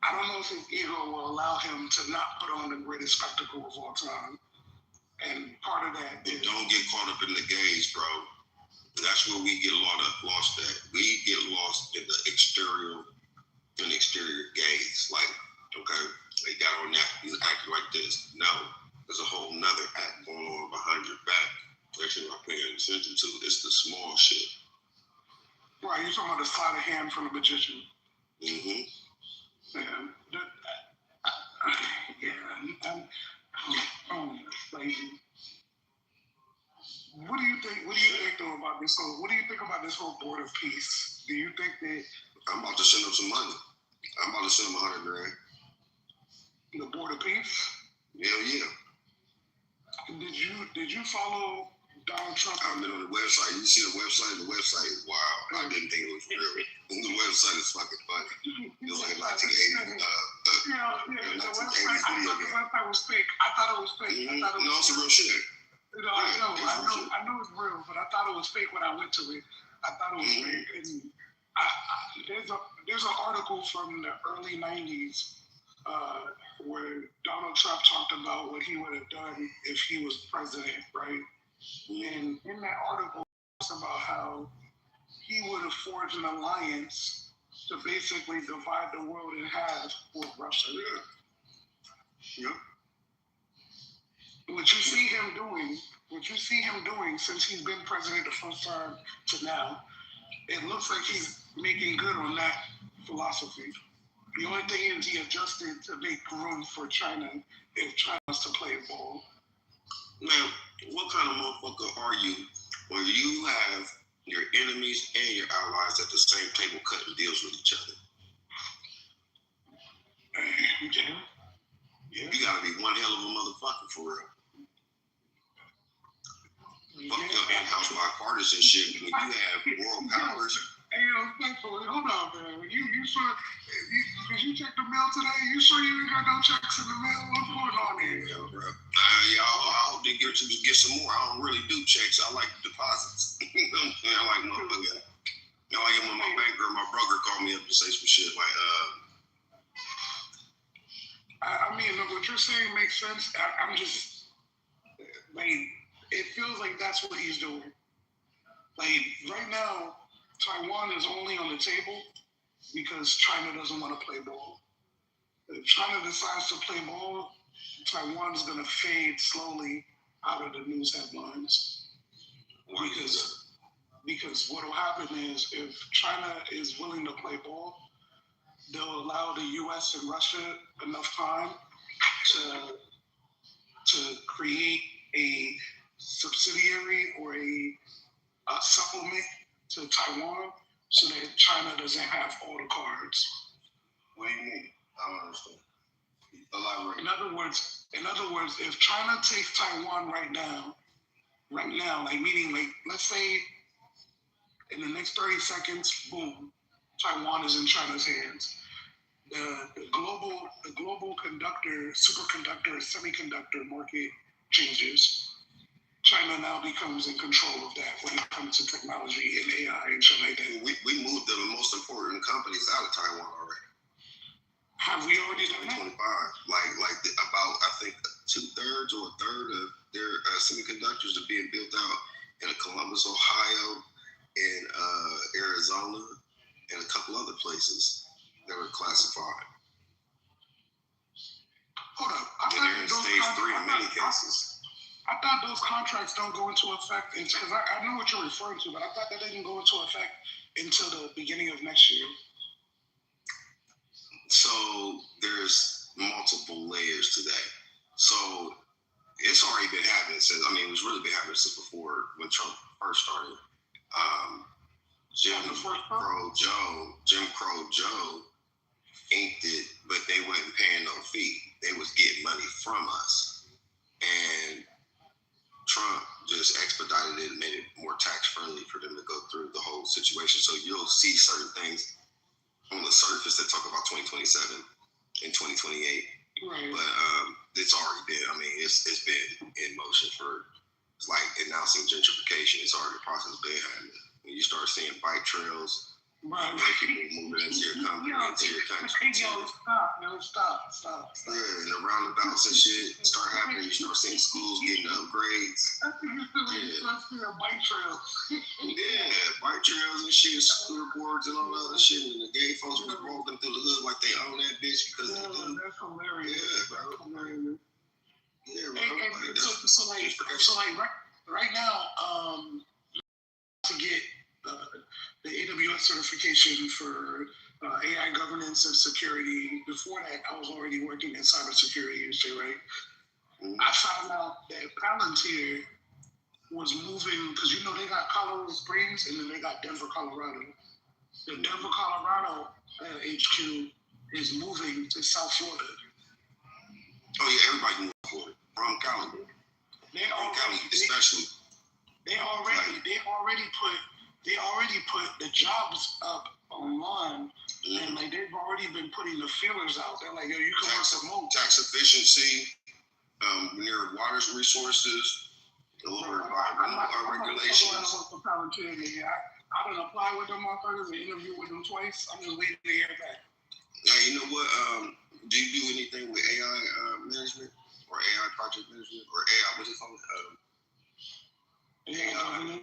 I don't know if his ego will allow him to not put on the greatest spectacle of all time. And part of that is... Don't get caught up in the gaze, bro. That's where we get lost at. We get lost in the exterior gaze. Like, okay, they got on that, he's acting like this. No, there's a whole nother act going on behind your back that you're not paying attention to. It's the small shit. Right, you're talking about the sleight of hand from the magician. Mm-hmm. What do you think though about this whole? What do you think about this whole board of peace? Do you think that I'm about to send them some money? I'm about to send them $100 grand. The board of peace? Hell yeah. Did you follow Donald Trump? I've been on the website. You see the website? The website is wild. I didn't think it was real. The website is fucking funny. It was like 1980. The website. I thought the website was fake. I thought it was fake. No, it's a real shit. You know, I know it's real, but I thought it was fake when I went to it. I thought it was fake. And there's an article from the early 90s where Donald Trump talked about what he would have done if he was president, right? And in that article, it talks about how he would have forged an alliance to basically divide the world in half with Russia. Yeah. What you see him doing since he's been president the first time to now, it looks like he's making good on that philosophy. The only thing is he adjusted to make room for China if China wants to play ball. Now, what kind of motherfucker are you where you have your enemies and your allies at the same table cutting deals with each other? Yeah. You gotta be one hell of a motherfucker for real. Fuck your in-house bipartisan shit when you have world powers. Hey, hold on, man. You sure? Did you check the mail today? You sure you ain't got no checks in the mail? What's going on here? Yeah, bro. I hope they get some more. I don't really do checks. I like deposits. I like motherfucker. You know, like when my banker, my broker called me up to say some shit like, I mean, look, what you're saying makes sense. I'm just, like, it feels like that's what he's doing. Like, right now, Taiwan is only on the table because China doesn't want to play ball. If China decides to play ball, Taiwan is going to fade slowly out of the news headlines. Because what will happen is if China is willing to play ball, they'll allow the U.S. and Russia enough time to create a subsidiary or a supplement to Taiwan so that China doesn't have all the cards. What do you mean? I don't understand. Elaborate. In other words, if China takes Taiwan right now, like meaning like let's say in the next 30 seconds, boom, Taiwan is in China's hands. The global superconductor, semiconductor market changes. China now becomes in control of that when it comes to technology and AI and shit like that. We moved the most important companies out of Taiwan already. Have we already done that? 2025. About I think 2/3 or a third of their semiconductors are being built out in Columbus, Ohio, in Arizona, and a couple other places that were classified. Hold up. They're in stage 3 in many cases. I thought those contracts don't go into effect because I know what you're referring to, but I thought that they didn't go into effect until the beginning of next year. So there's multiple layers to that. So it's already been happening since, it was really been happening since before when Trump first started. Jim Crow Joe inked it, but they wasn't paying no fee. They was getting money from us. And Trump just expedited it and made it more tax friendly for them to go through the whole situation. So you'll see certain things on the surface that talk about 2027 and 2028. Right. But it's already been, it's been in motion it's like announcing gentrification. It's already, the process been happening. When you start seeing bike trails, right, people moving into your company, into your country. Stop. Yeah, and the roundabouts and shit start happening. You start seeing schools getting upgrades. Bike trails. Yeah, bike trails and shit, scooter boards and all that other shit. And the gay folks was rolling through the hood like they own that bitch because they do. That's hilarious. Yeah, bro. Hilarious. Yeah, bro. Right now, to get the AWS certification for AI governance and security. Before that, I was already working in cybersecurity and shit, right? I found out that Palantir was moving, because they got Colorado Springs and then they got Denver, Colorado. The Denver, Colorado HQ is moving to South Florida. Oh yeah, everybody can move to Florida. From Cali. They already put the jobs up online, and they've already been putting the feelers out. They're like, yo, you can work remote. Tax efficiency, near water resources, lower environmental regulations. I done applied with them motherfuckers and interviewed with them twice. I'm just waiting to hear back. Now, you know what? Do you do anything with AI management or AI project management or AI? What's it called? AI.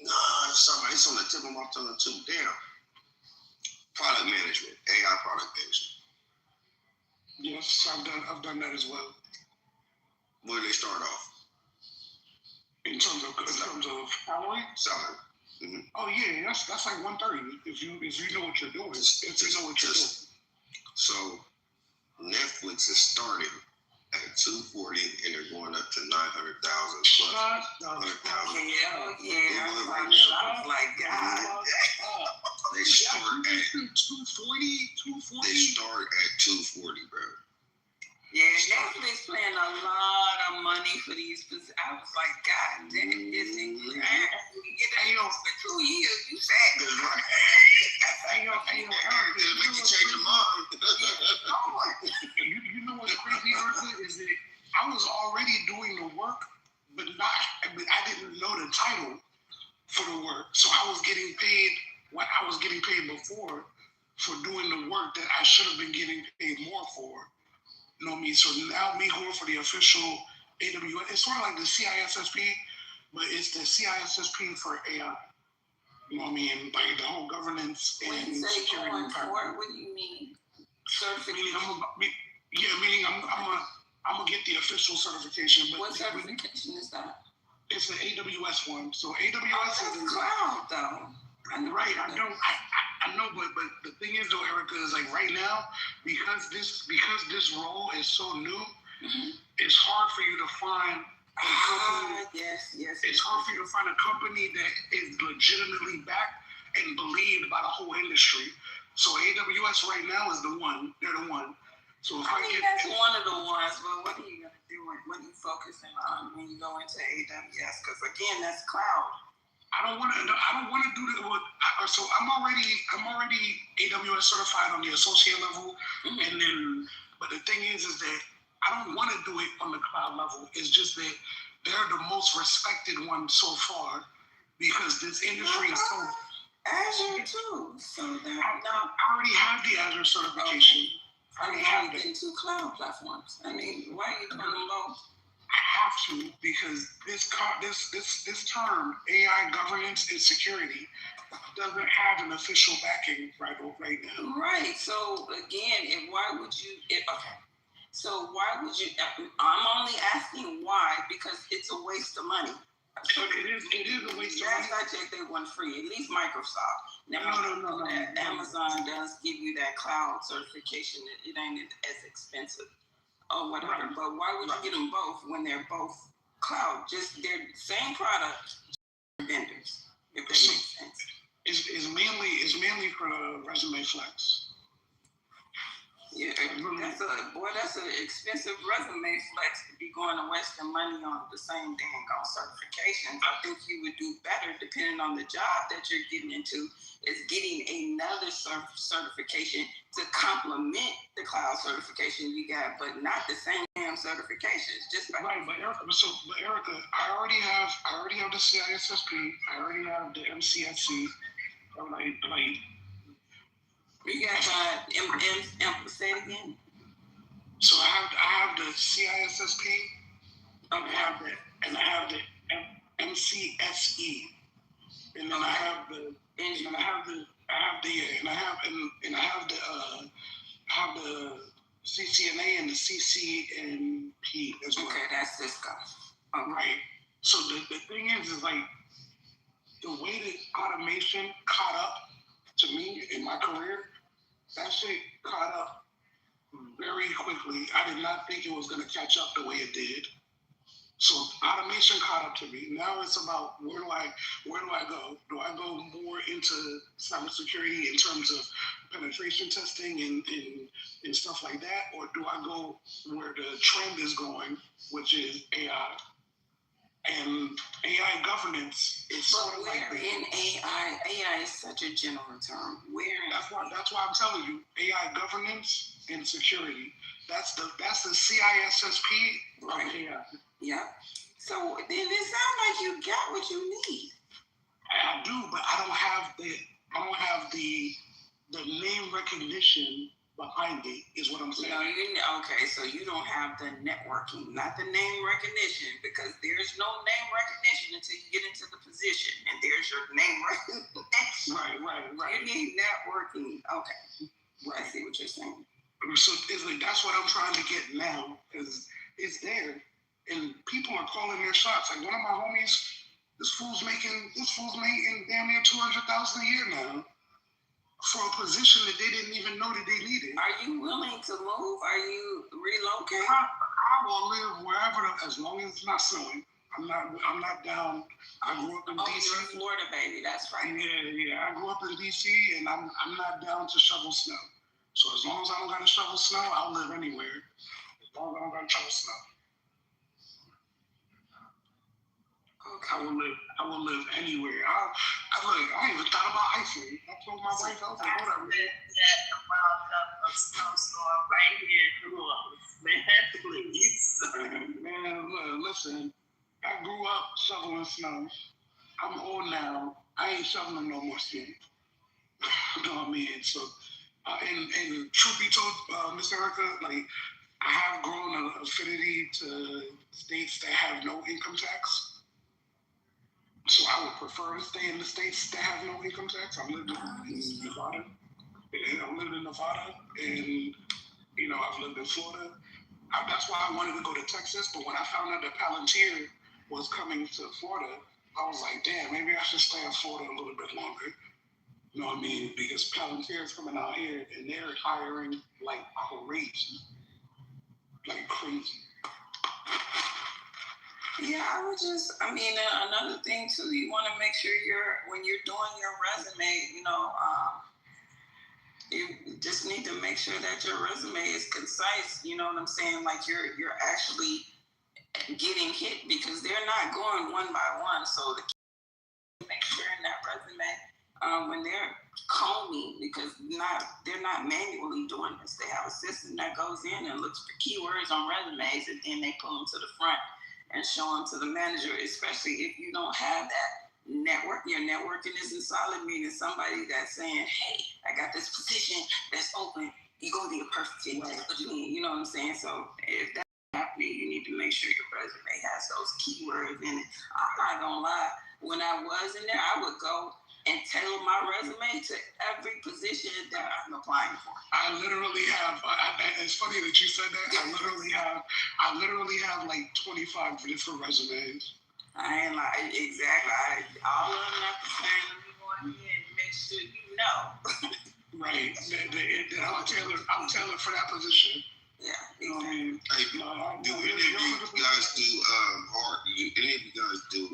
Nah, it's on the tip of my tongue too. Damn. Product management, AI product management. Yes, I've done that as well. Where do they start off? In terms of salary? Salary. Mm-hmm. Oh yeah, that's like 130 if you know what you're doing. So Netflix is starting at $240 and they're going up to $900,000 plus. $100,000. Yeah. I was like, God. They start at 240. They start at 240, bro. Yeah, Netflix paying a lot of money for these. I was like, God damn, this thing. You get that for 2 years, you said. Make you change your mind. You know what's crazy is that I was already doing the work, but I didn't know the title for the work. So I was getting paid what I was getting paid before for doing the work that I should have been getting paid more for. You know what I mean? So now me going for the official AWS, it's sort of like the CISSP, but it's the CISSP for AI. You know what I mean? Like the whole governance and security. What do you mean? Certification? Meaning I'm gonna get the official certification. But what certification is that? It's an AWS one. So AWS is cloud though. Right. I know, but the thing is though, Erica, is like right now, because this role is so new, it's hard for you to find a company. Yes. It's hard for you to find a company that is legitimately backed and believed by the whole industry. So AWS right now is the one. They're the one. So if I mean, that's one of the ones, but what are you gonna do? What are you focusing on when you go into AWS? Because again, that's cloud. I don't want to do that. So I'm already AWS certified on the associate level, and then. But the thing is that I don't want to do it on the cloud level. It's just that they're the most respected one so far because this industry is so. Azure too. So I already have the Azure certification. I already have it. 2 cloud platforms. I mean, why are you doing them both? I have to because this term AI governance and security doesn't have an official backing right now. Right. So again, why would you? So why would you? I'm only asking why because it's a waste of money. So it is a waste of money. Last I checked, they weren't free. At least Microsoft. Now, No. Amazon does give you that cloud certification. It ain't as expensive or whatever. Right. But why would you get them both when they're both cloud? Just they're same product, vendors. If that makes sense. It's mainly for the resume flex. Yeah, that's an expensive resume flex to be going to wasting money on the same dang on certifications. I think you would do better, depending on the job that you're getting into, is getting another certification to complement the cloud certification you got, but not the same damn certifications. Just right, but Erica, I already have the CISSP, I already have the MCSC, like. You got say it again. So I have the CISSP, and I have the MCSE, and then I have the CCNA and the CCNP as well. Okay, that's Cisco. Okay. Right. So the thing is like the way that automation caught up to me in my career, that shit caught up very quickly. I did not think it was going to catch up the way it did. So automation caught up to me. Now it's about where do I go? Do I go more into cybersecurity in terms of penetration testing and stuff like that, or do I go where the trend is going, which is AI? And AI governance is sort of like in AI. AI is such a general term. That's why I'm telling you, AI governance and security. That's the CISSP right. of AI. Yeah. So then it sounds like you got what you need. I do, but I don't have the name recognition behind it, is what I'm saying. No, okay, so you don't have the networking, not the name recognition, because there's no name recognition until you get into the position, and there's your name recognition. Right. You need networking. Okay. Right. I see what you're saying. So it's like, that's what I'm trying to get now, because it's there, and people are calling their shots. Like one of my homies, this fool's making damn near $200,000 a year now. For a position that they didn't even know that they needed. Are you willing to move? Are you relocating? I will live wherever, as long as it's not snowing. I'm not down. I grew up in DC. You're a Florida baby. That's right. Yeah. I grew up in DC, and I'm not down to shovel snow. So as long as I don't got to shovel snow, I'll live anywhere. As long as I don't got to shovel snow. Okay. I will live anywhere. I even thought about Iceland. I told my wife, I was like, whatever. That about a snowstorm right here in New Orleans. Man, please. Man, listen. I grew up shoveling snow. I'm old now. I ain't shoveling no more snow. You know what I mean? So, and truth be told, Miss Erica, like, I have grown an affinity to states that have no income tax. So I would prefer to stay in the states that have no income tax. I'm living in Nevada. And I've lived in Florida. That's why I wanted to go to Texas. But when I found out that Palantir was coming to Florida, I was like, damn, maybe I should stay in Florida a little bit longer. You know what I mean? Because Palantir's coming out here and they're hiring like crazy. Like crazy. Yeah, another thing too, you want to make sure when you're doing your resume, you just need to make sure that your resume is concise. You know what I'm saying? Like you're actually getting hit, because they're not going one by one. So make sure in that resume, when they're combing, because they're not manually doing this. They have a system that goes in and looks for keywords on resumes, and then they pull them to the front and show them to the manager, especially if you don't have that network. Your networking isn't solid, meaning somebody that's saying, hey, I got this position that's open, you're going to be a perfect fit. That's what you need. You know what I'm saying? So if that's happening, you need to make sure your resume has those keywords in it. I'm not going to lie. When I was in there, I would go and tailor my resume to every position that I'm applying for. I literally have, it's funny that you said that. I literally have like 25 different resumes. I ain't like, exactly. All of them not the same. Let me go in and make sure you know. Right. I'm tailored for that position. Yeah. You know what I mean? Hey, do any of you guys do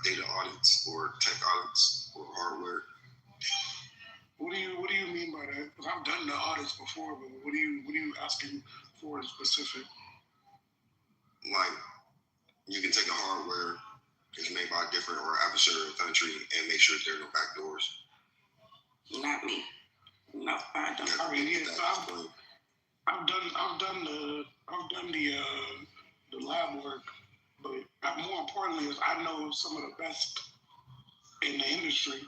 data audits or tech audits or hardware? What do you mean by that? Because I've done the audits before, but what are you asking for in specific? Like, you can take a hardware that's made by a different or adversarial country and make sure there are no backdoors. Not me. No, I don't. I mean, yeah, so I've done the lab work, but more importantly is I know some of the best in the industry.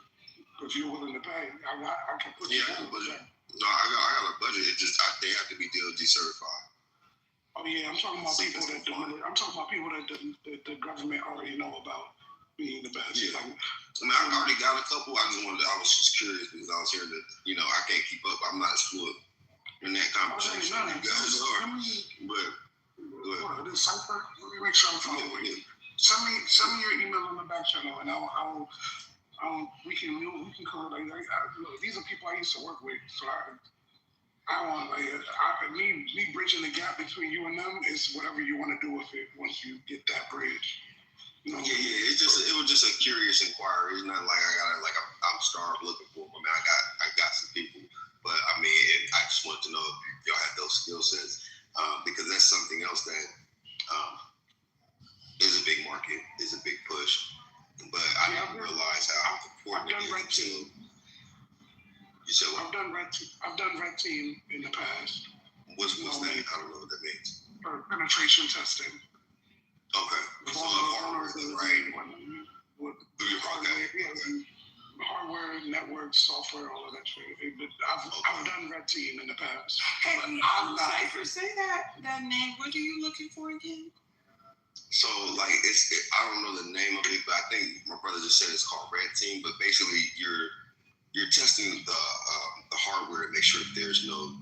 If you're willing to pay, I can put you on. No, I got a budget. It just they have to be DOD certified. Oh yeah, I'm talking about people that the government already know about being the best. Yeah. I mean, I already got a couple. I was just curious because I was hearing that I can't keep up. I'm not as fluent in that conversation you guys are. But this cipher. Let me make sure I'm following you. Send me your email on the back channel, and we can call it. These are people I used to work with, so I want me bridging the gap between you and them is whatever you want to do with it once you get that bridge. Yeah. It was just a curious inquiry. It's not like I'm starved looking for them. I mean, I got some people, but I mean, I just wanted to know if y'all had those skill sets because that's something else that is a big market, is a big push. But I didn't realize how important it is to. You said what? I've done red team in the past. What's that? I don't know what that means. Penetration testing. Okay. So hardware, right? Hardware, network, software, all of that shit. I've done red team in the past. Hey, Cypher, say that name. What are you looking for again? So I don't know the name of it, but I think my brother just said it's called red team. But basically, you're testing the hardware to make sure that there's no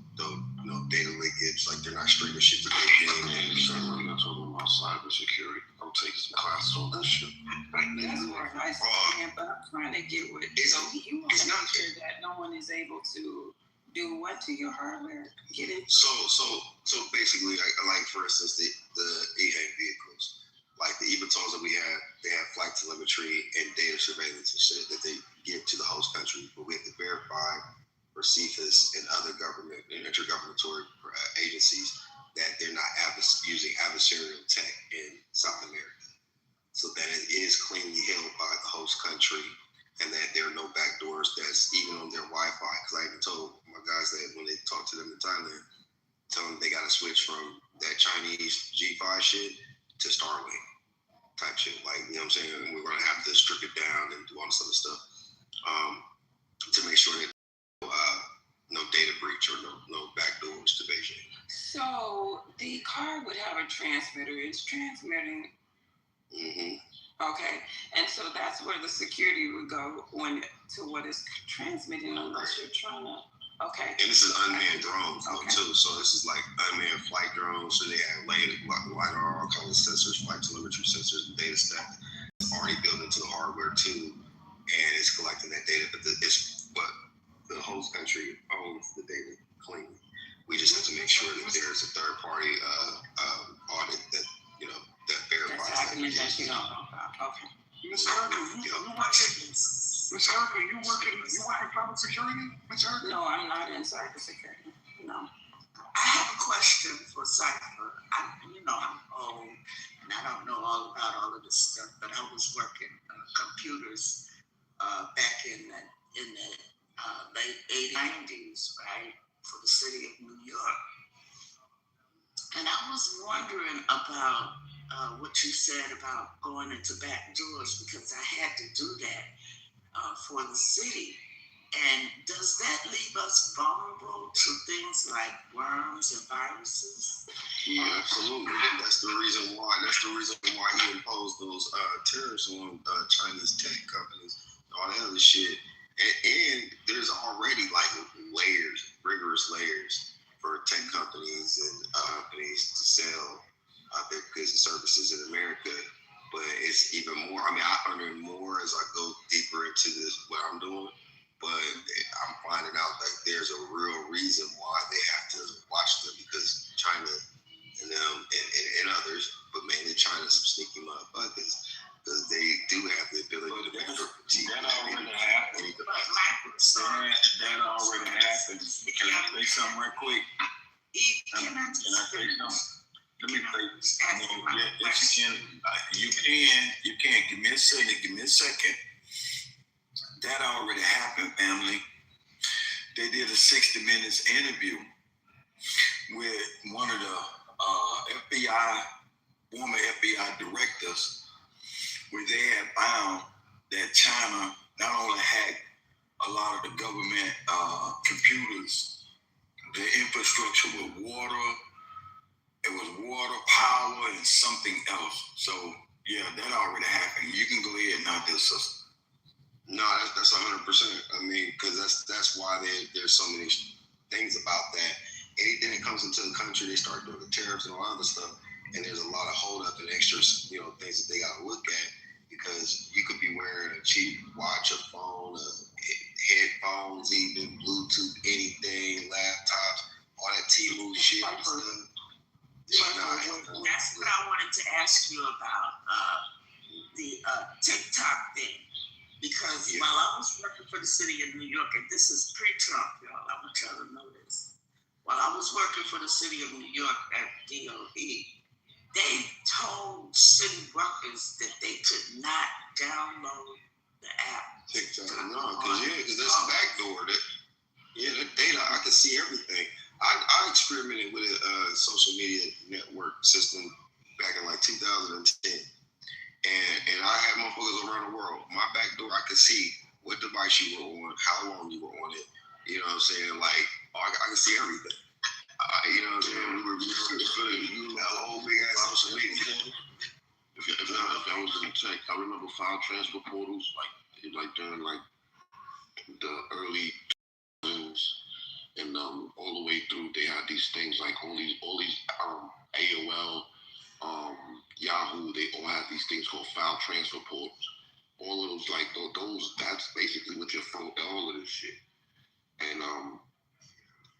data leakage, like they're not streaming shit to their game. We're not talking about cybersecurity. I'm taking some classes on that shit. That's what I said, but I'm trying to get with it. So you want to make sure that no one is able to do what to your hardware? Get it? So basically, like for instance, the EHAM vehicles, like the eVTOLs that we have, they have flight telemetry and data surveillance and shit that they give to the host country, but we have to verify for CFIS and other government and intergovernmental agencies that they're not using adversarial tech in South America, so that it is cleanly held by the host country and that there are no backdoors that's even on their Wi-Fi. Because I even told my guys that when they talk to them in Thailand, tell them they got to switch from that Chinese G5 shit to Starlink type shit. Like, you know what I'm saying? And we're going to have to strip it down and do all this other stuff to make sure that no data breach or no backdoors to Beijing. So the car would have a transmitter. It's transmitting. Mm-hmm. Okay, and so that's where the security would go to what is transmitting, unless you're trying to. Okay. And this is unmanned drones too. So this is like unmanned flight drones. So they have LiDAR, all kinds of sensors, flight telemetry sensors, and data stack. It's already built into the hardware too, and it's collecting that data country owns the data cleanly. We just have to make sure that there's a third party audit that that verifies that. Okay. Miss Erica, Miss Erica, you work in private security? Miss Erica? No, I'm not in cybersecurity. No. I have a question for Cypher. I'm old and I don't know all about all of this stuff, but I was working computers back in the late 90s, right, for the city of New York. And I was wondering about what you said about going into back doors, because I had to do that for the city. And does that leave us vulnerable to things like worms and viruses? Yeah, absolutely. That's the reason why he imposed those tariffs on Chinese tech companies, all that other shit. And there's already like rigorous layers for tech companies and companies to sell their goods and services in America. But it's even more. I mean, I learn more as I go deeper into this, what I'm doing. But I'm finding out that there's a real reason why they have to watch them, because China and them and others, but mainly China's some sneaky motherfuckers, because they do have the ability to critique. That already happened. That already happened. Can I say something real quick? Can I say something? Let me say, yes, you can. You can. Give me a second. That already happened, family. They did a 60 Minutes interview with one of the former FBI directors, where they had found that China not only had a lot of the government computers, the infrastructure with water, it was water, power, and something else. So, yeah, that already happened. You can go ahead and not this, sister. No, that's 100%. I mean, because that's why there's so many things about that. Anything that comes into the country, they start doing the tariffs and all other stuff, and there's a lot of hold up and extra, things that they got to look at, because you could be wearing a cheap watch, a phone, headphones, even Bluetooth, anything, laptops, all that T-Move shit and stuff. That's what I wanted to ask you about, the TikTok thing. Because while I was working for the city of New York, and this is pre-Trump, y'all, I want y'all to know this. While I was working for the city of New York at DOE, they told city workers that they could not download the app. TikTok, no, because that's the backdoor. That data, I can see everything. I experimented with a social media network system back in like 2010. And I had motherfuckers around the world. My back door, I could see what device you were on, how long you were on it. You know what I'm saying? Like, I could see everything. You know what I'm saying? We were good. You had a whole big ass social media. If I was in tech, I remember file transfer portals, like during like the early 2000s, and all the way through, they had these things like all these AOL. Yahoo, they all have these things called file transfer portals. All of those, that's basically what your phone, all of this shit. And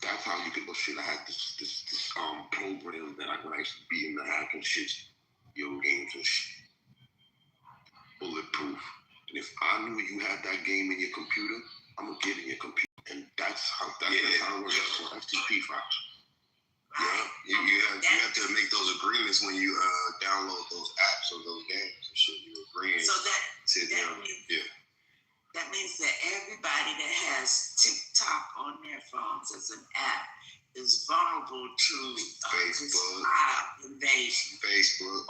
that's how you get those shit. I had this program that when I used to be in the hacking shit, games and shit, bulletproof. And if I knew you had that game in your computer, I'm gonna get in your computer. And that's how it works for FTP files. Yeah, you have to make those agreements when you download those apps or those games and shit. You're agreeing. So that means that everybody that has TikTok on their phones as an app is vulnerable to Facebook invasion. Facebook,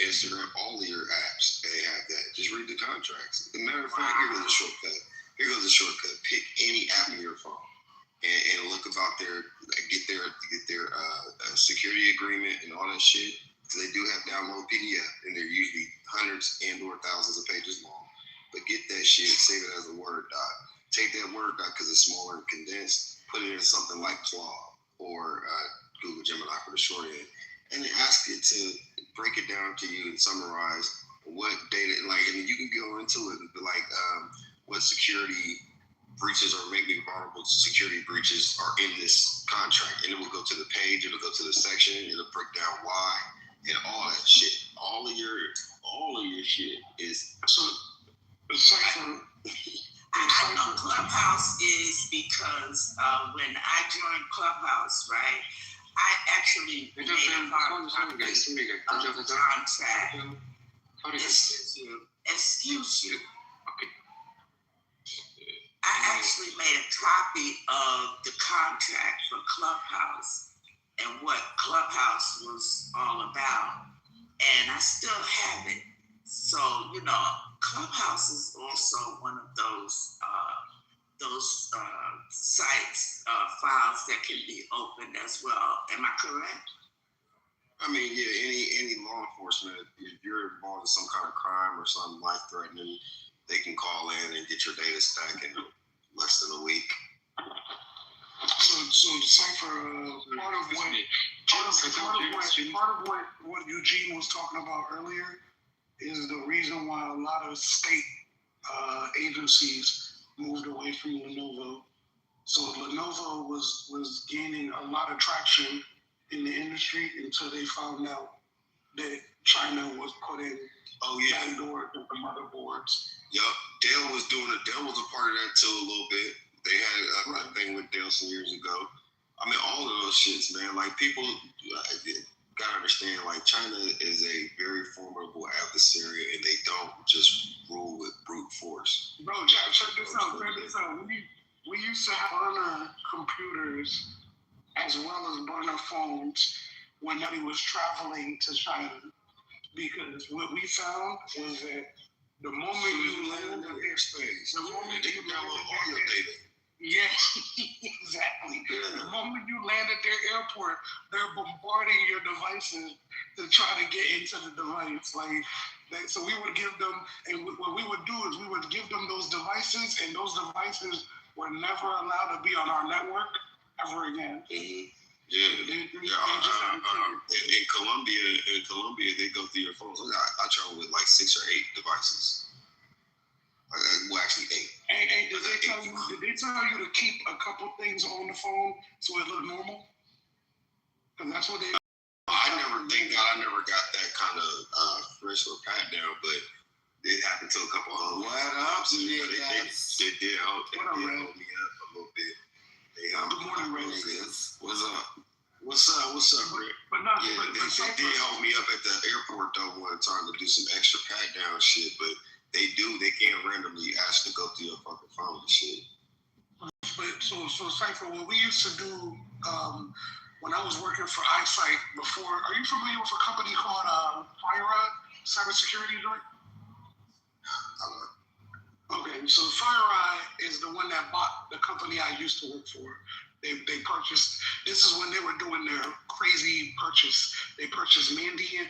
Instagram, all of your apps, they have that. Just read the contracts. As a matter of fact, here goes a shortcut. Pick any app in your phone. And look about get their security agreement and all that shit. Because they do have download PDF, and they're usually hundreds and/or thousands of pages long. But get that shit, save it as a Word doc. Take that Word doc because it's smaller and condensed. Put it in something like Claude or Google Gemini for the short end, and then ask it to break it down to you and summarize what data. And then you can go into it and be like, what security breaches or maybe vulnerable security breaches are in this contract. And it will go to the page, it'll go to the section, it'll break down why, and all that shit. All of your shit is I know Clubhouse is because when I joined Clubhouse, right, I actually made a copy of the contract. Excuse you. I actually made a copy of the contract for Clubhouse and what Clubhouse was all about, and I still have it. So, you know, Clubhouse is also one of those sites, files that can be opened as well. Am I correct? I mean, yeah, any law enforcement, if you're involved in some kind of crime or something life-threatening, they can call in and get your data stack in less than a week. So Cypher, part of what Eugene was talking about earlier is the reason why a lot of state agencies moved away from Lenovo. So Lenovo was gaining a lot of traction in the industry until they found out that China was putting backdoor into the motherboards. Yup, Dell was a part of that too a little bit. They had a thing with Dell some years ago. I mean, all of those shits, man. Like, people gotta understand, like, China is a very formidable adversary, and they don't just rule with brute force. Bro, check this out. We used to have burner computers as well as burner phones when nobody was traveling to China. Because what we found was that the moment you land in airspace, the moment you download all your data. Yeah, exactly. Yeah. The moment you land at their airport, they're bombarding your devices to try to get into the device. So we would give them, and what we would do is we would give them those devices, and those devices were never allowed to be on our network ever again. Mm-hmm. In Colombia, they go through your phones. I travel with like 6 or 8 devices. Well, actually 8. Did they tell you to keep a couple things on the phone so it looked normal? Because that's what they. Thank God, I never got that kind of frisk or pat down, but it happened to a couple of them. They did help me up a little bit. Good morning, Rose. What's up, Rick? They did hold me up at the airport though one time to do some extra pat down shit, but they can't randomly ask to go through your fucking phone and shit. But so Cypher, what we used to do when I was working for iSight before, are you familiar with a company called FireEye Cybersecurity Joint? Okay, so FireEye is the one that bought the company I used to work for. They purchased, this is when they were doing their crazy purchase. They purchased Mandiant,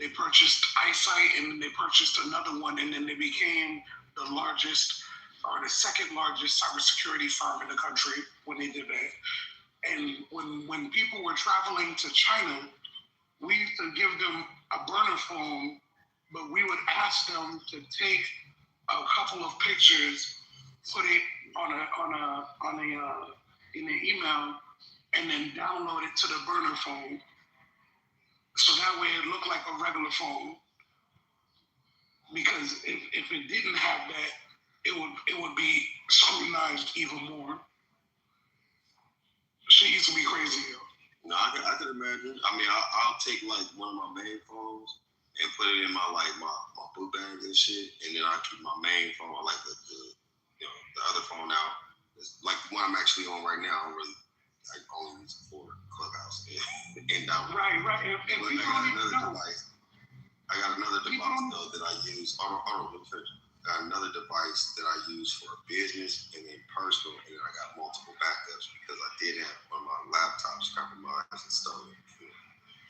they purchased iSight, and then they purchased another one, and then they became the largest or the second largest cybersecurity firm in the country when they did that. And when people were traveling to China, we used to give them a burner phone, but we would ask them to take a couple of pictures, put it in an email, and then download it to the burner phone. So that way it looked like a regular phone. Because if it didn't have that, it would be scrutinized even more. She used to be crazy, yo. No, I can imagine. I mean, I'll take like one of my main phones and put it in my boot bag and shit, and then I keep my main phone, like the other phone out. It's like the one I'm actually on right now. I'm really only use it for Clubhouse and download. Right. But I got another device though that I use. Hold on, let me finish. I got another device that I use for business and then personal, and then I got multiple backups because I did have one of my laptops compromised and stolen.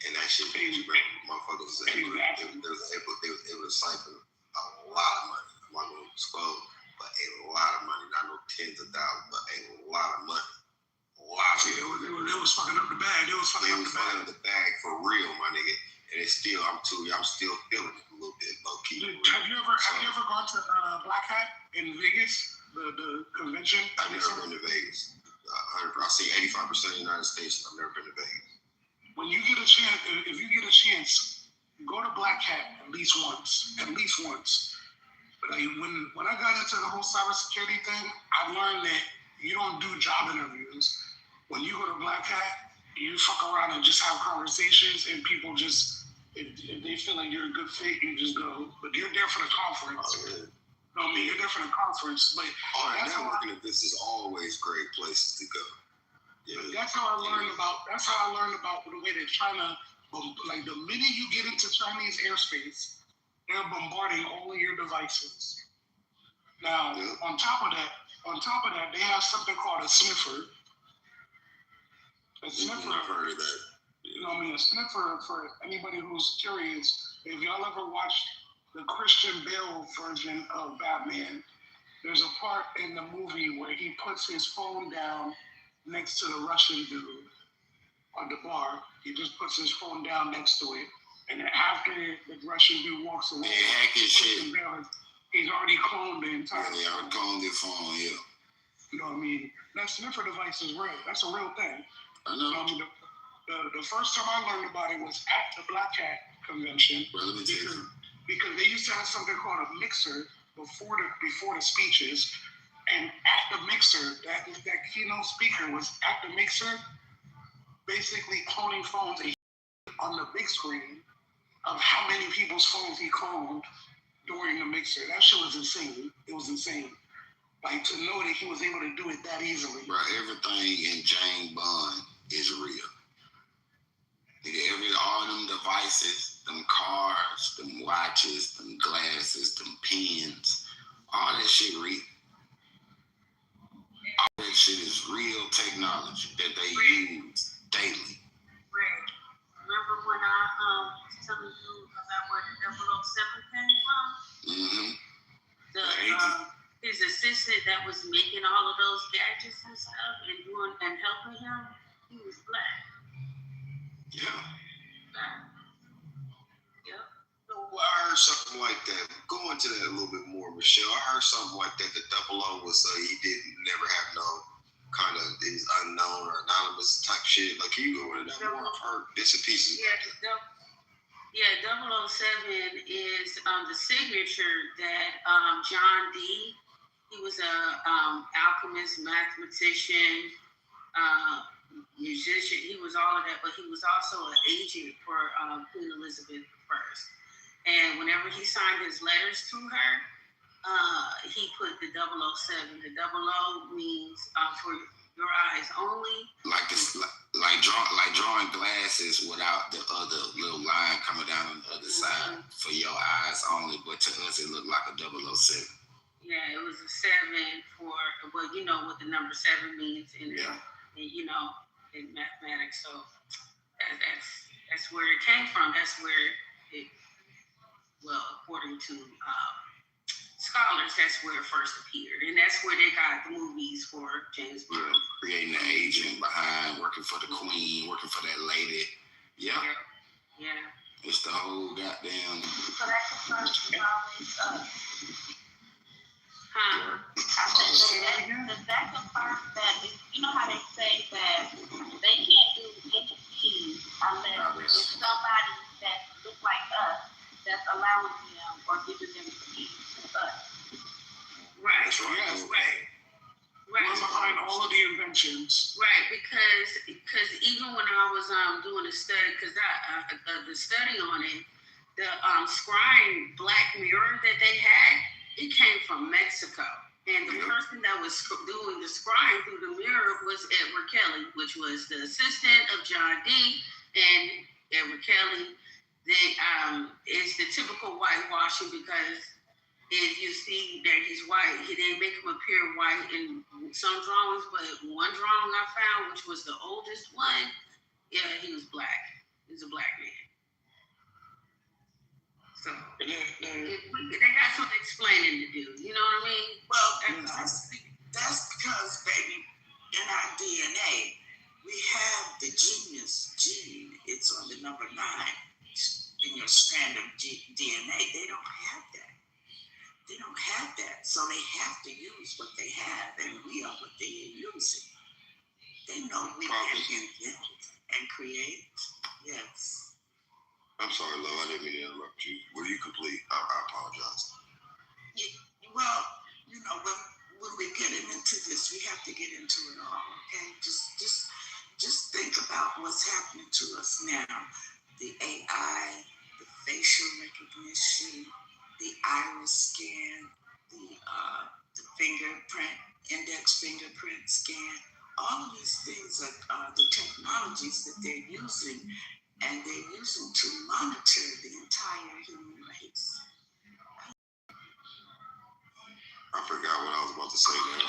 And that shit, motherfuckers was able to siphon a lot of money. I'm not going to disclose, but a lot of money. Not no tens of thousands, but a lot of money. They was fucking up the bag. They was fucking up the bag for real, my nigga. And it's still, I'm still feeling it a little bit low key. Have you ever gone to Black Hat in Vegas? the convention? I've never been to Vegas. I've seen 85% of the United States. I've never been to Vegas. When you get a chance, if you get a chance, go to Black Hat at least once. At least once. But like when I got into the whole cybersecurity thing, I learned that you don't do job interviews. When you go to Black Hat, you fuck around and just have conversations, and people just, if they feel like you're a good fit, you just go. But you're there for the conference. Oh, yeah. You know what I mean? You're there for the conference. But networking events is always great places to go. Yeah. That's how I learned about the way that China, like the minute you get into Chinese airspace, they're bombarding all of your devices. Now, on top of that, they have something called a sniffer. A sniffer. I've heard of that. You know what I mean? A sniffer, for anybody who's curious, if y'all ever watched the Christian Bale version of Batman, there's a part in the movie where he puts his phone down next to the Russian dude on the bar. He just puts his phone down next to it. And then after the Russian dude walks away, he's already cloned the entire phone. Yeah, already cloned the phone, yeah. You know what I mean? That sniffer device is real. That's a real thing. I know. You know what I mean? The first time I learned about it was at the Black Hat convention. Because they used to have something called a mixer before the speeches. And at the mixer, that keynote speaker was at the mixer, basically cloning phones on the big screen of how many people's phones he cloned during the mixer. That shit was insane. It was insane. Like, to know that he was able to do it that easily. Bro, everything in James Bond is real. All them devices, them cars, them watches, them glasses, them pens, all that shit real. All that shit is real technology that they use daily. Remember when I was telling you about where the 007 came from? Mm-hmm. His assistant that was making all of those gadgets and stuff and helping him, he was black. Yeah. Yep. Well, I heard something like that. Go into that a little bit more, Michelle. I heard something like that. The 00 was he didn't never have no kind of these unknown or anonymous type shit. Like, can you go into that more? I've heard bits and pieces. Yeah, 007 is the signature that John D. He was a alchemist, mathematician, musician. He was all of that, but he was also an agent for Queen Elizabeth I. And whenever he signed his letters to her, he put the 007. The 00 means for your eyes only. Like drawing glasses without the other little line coming down on the other side for your eyes only. But to us, it looked like a 007. Yeah, it was a 7 for, well, you know what the number 7 means in mathematics. So that's where it came from. That's where it, well, according to scholars, that's where it first appeared. And that's where they got the movies for James Bond. Yeah, creating an agent behind, working for the queen, working for that lady. Yeah. It's the whole goddamn... So that confirms always us. Does that confirm that, you know how they say that they can't do anything unless it's somebody that looks like us that's allowing them or giving them keys to us? Right. That's right. Yes. Right. We're behind all of the inventions. Right, because even when I was doing the study, because the study on it, the scrying black mirror that they had, it came from Mexico. And the person that was doing the scrying through the mirror was Edward Kelly, which was the assistant of John D. And Edward Kelly, is the typical whitewashing because if you see that he's white, they make him appear white in some drawings, but one drawing I found, which was the oldest one, he was black. He was a black man. So they got some explaining to do. You know what I mean? Well, that's because, baby, in our DNA, we have the genius gene. It's on the number 9 in your strand of DNA. They don't have that. So they have to use what they have, and we are what they are using. They know we can invent and create. Yes. I'm sorry, love. I didn't mean to interrupt you. Were you complete? I apologize. Well, you know, when we're getting into this, we have to get into it all. Okay, just think about what's happening to us now. The AI, the facial recognition, the iris scan, the fingerprint, index fingerprint scan. All of these things are the technologies that they're using, and they're using to monitor the entire human race. I forgot what I was about to say now.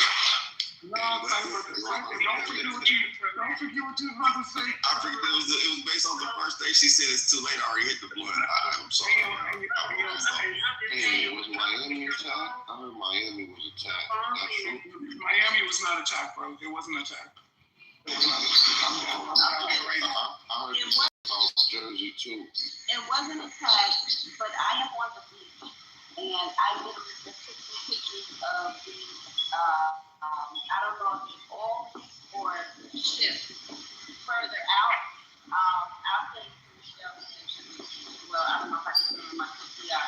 No, don't forget what you were about to say. I forget it was based on the first day she said it's too late. I already hit the blunt. I'm sorry. Hey, was Miami attacked? I heard Miami was attacked. That's true. Miami was not attacked, bro. It wasn't attacked. It was not attacked. I heard you say South Jersey too. It wasn't attacked, but I am on the beach, and I literally just took some pictures of the, I don't know if it's all or ship further out. I'll send you Michelle's pictures. Well, I don't know if I can put it on my PCR,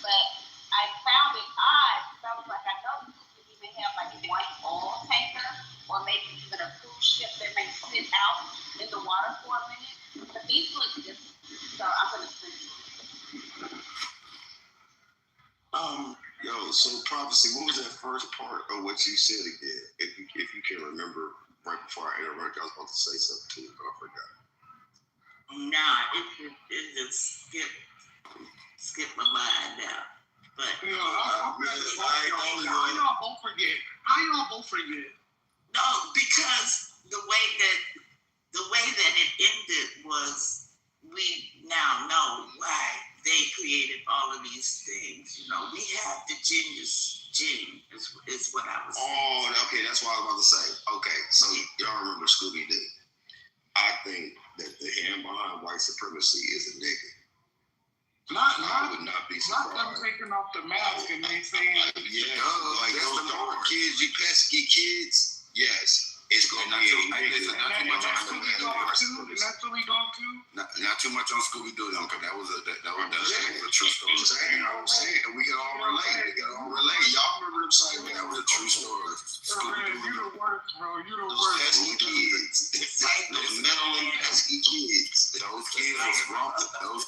but I found it odd because I was like, I know you could even have like one oil tanker or maybe even a cruise ship that may sit out in the water for a minute. But these look different, so I'm gonna send you. So Prophecy, what was that first part of what you said again? If you can remember right before I interrupted, I was about to say something to you, but I forgot. Nah, it just skipped my mind now. But How y'all both forget? No, because the way that it ended was we now know why they created all of these things. You know, we have the genius gene is what I was saying. Oh, okay, that's what I was about to say. Okay, so y'all remember Scooby-Doo. I think that the hand behind white supremacy is a nigga. I would not be surprised. Not them taking off the mask and they saying, like those dark kids, you pesky kids. Yes, it's gonna be a nigga. Not too much on Scooby-Doo. Not too much on Scooby-Doo, though, because that was a true story. I'm saying, we can all relate. Y'all remember them saying that was a true story. Scooby-Doo. You the worst, bro. You the Those worst. pesky kids. Those mentally pesky kids. Those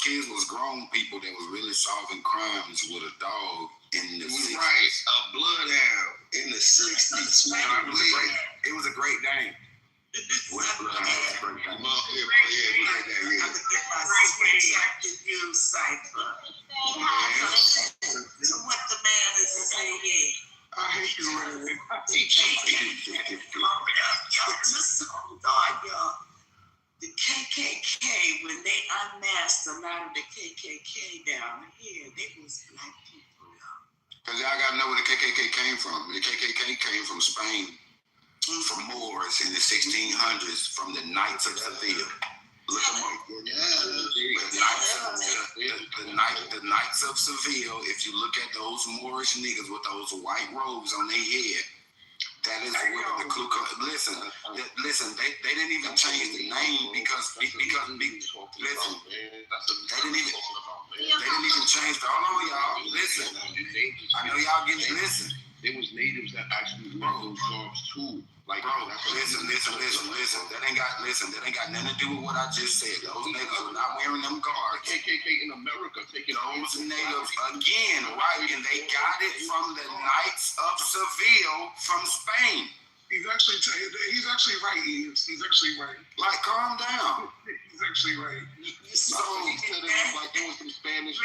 kids was grown people that was really solving crimes with a dog in the 60s. Right, a bloodhound in the 60s. Man, it was a great game. What bloodhound? So what the man is saying? I hate you, man. Y'all. The KKK, when they unmasked a lot of the KKK down here, they was black people, y'all. Because y'all got to know where the KKK came from. The KKK came from Spain, from Moors in the 1600s, from the Knights of Seville. Look them up. The Knights of Seville, if you look at those Moorish niggas with those white robes on their head, that is where the Ku Klux. Listen. They didn't even change the name because listen, they didn't even change the. Hold on, y'all. Listen, I know y'all getting listen. There was natives that actually wore those jobs too. Like, bro, listen. That ain't got nothing to do with what I just said. Those niggas are not wearing them guards. KKK in America taking those natives again, right? And they got it from the Knights of Seville from Spain. He's actually right. He's actually right. Like, calm down. He's actually right. So he said it was like there was some Spanish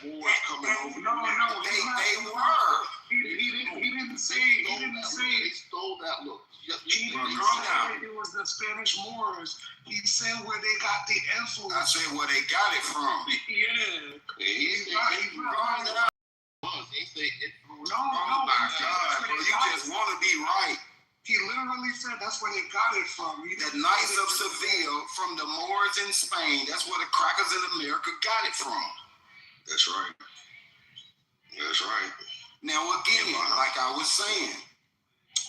wars coming over. No, they were. He didn't say. They stole that look. He didn't say it was the Spanish Moors. He said where they got the influence. I said where they got it from. Yeah. He's right. No, my God, bro, you just want to be right. He literally said that's where they got it from. The Knights of Seville from the Moors in Spain. That's where the crackers in America got it from. That's right. Now again, like I was saying,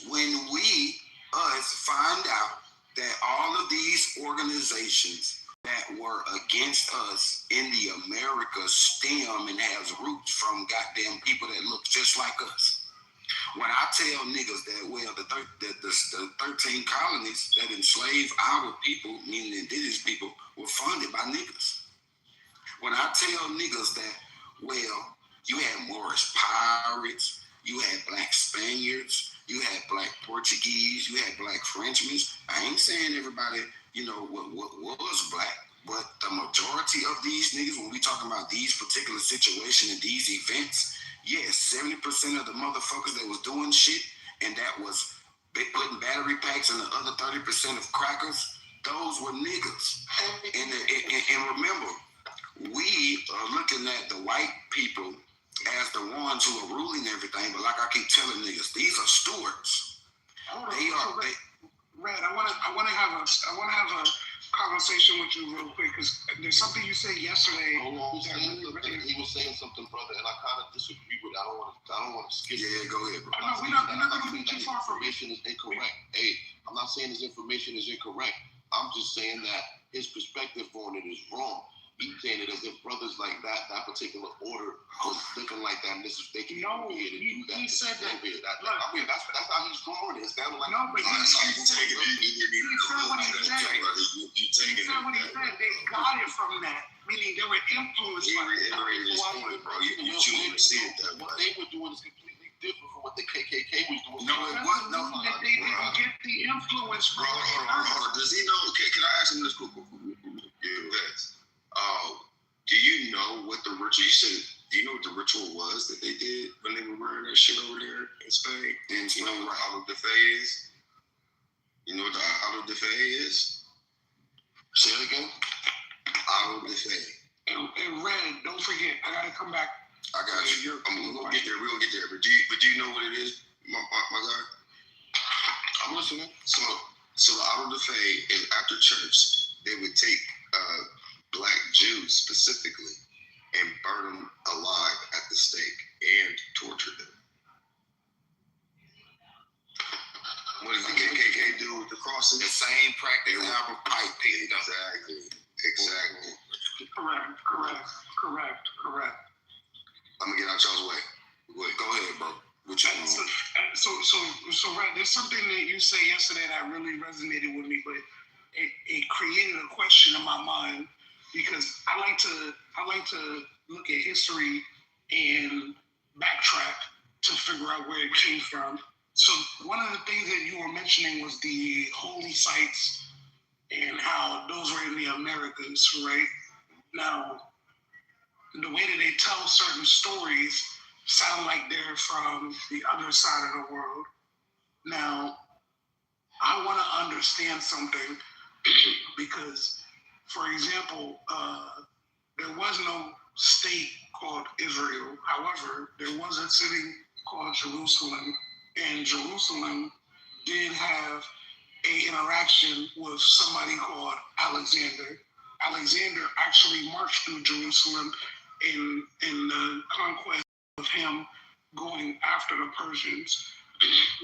when we, us, find out that all of these organizations that were against us in the America stem and has roots from goddamn people that look just like us. When I tell niggas that, well, the 13 colonies that enslaved our people, meaning indigenous people, were funded by niggas. When I tell niggas that, well, you had Moorish pirates, you had black Spaniards, you had black Portuguese, you had black Frenchmen. I ain't saying everybody, what was black, but the majority of these niggas, when we talking about these particular situations and these events, yes, 70% of the motherfuckers that was doing shit and that was putting battery packs in the other 30% of crackers, those were niggas. And remember, we are looking at the white people as the ones who are ruling everything, but like I keep telling niggas, these are stewards. Red, I want to have a conversation with you real quick because there's something you said yesterday. Hold on, he was saying something, brother, and I kind of disagree with it. I don't want to skip. Yeah, go ahead, bro. No, we're not going to be too far from it. Information is incorrect. Hey, I'm not saying his information is incorrect. I'm just saying that his perspective on it is wrong. He's saying it as if brothers like that particular order was looking like that, and this is they can here to do that. He said that. I mean, that's how he's drawing it. It's kind of like no, but he said what he said. He said they got it from that, meaning they were influenced by it. Bro, you choose to see it that way. What they were doing is completely different from what the KKK was doing. No, it wasn't. No, that they didn't get the influence from. Hold on. Does he know? Can I ask him this quick? Yes. Do you know what the ritual? You said. Do you know what the ritual was that they did when they were wearing that shit over there in Spain? And you know what auto de fe is? You know what the auto de fe is? Say it again. Auto de fe. And Red, don't forget. I gotta come back. I got you. We're gonna get there. But do you know what it is, my guy? I'm listening. So the auto de fe is after church. They would take black Jews specifically and burn them alive at the stake and torture them. What does the KKK do with the crosses? The same practice Albert Pike picked up. Exactly. Correct. I'm gonna get out y'all's way. Go ahead, bro. What you want? So Red, there's something that you said yesterday that really resonated with me, but it created a question in my mind. Because I like to look at history and backtrack to figure out where it came from. So one of the things that you were mentioning was the holy sites and how those were in the Americas, right? Now, the way that they tell certain stories sound like they're from the other side of the world. Now, I want to understand something because, for example, there was no state called Israel. However, there was a city called Jerusalem, and Jerusalem did have an interaction with somebody called Alexander. Alexander actually marched through Jerusalem in the conquest of him going after the Persians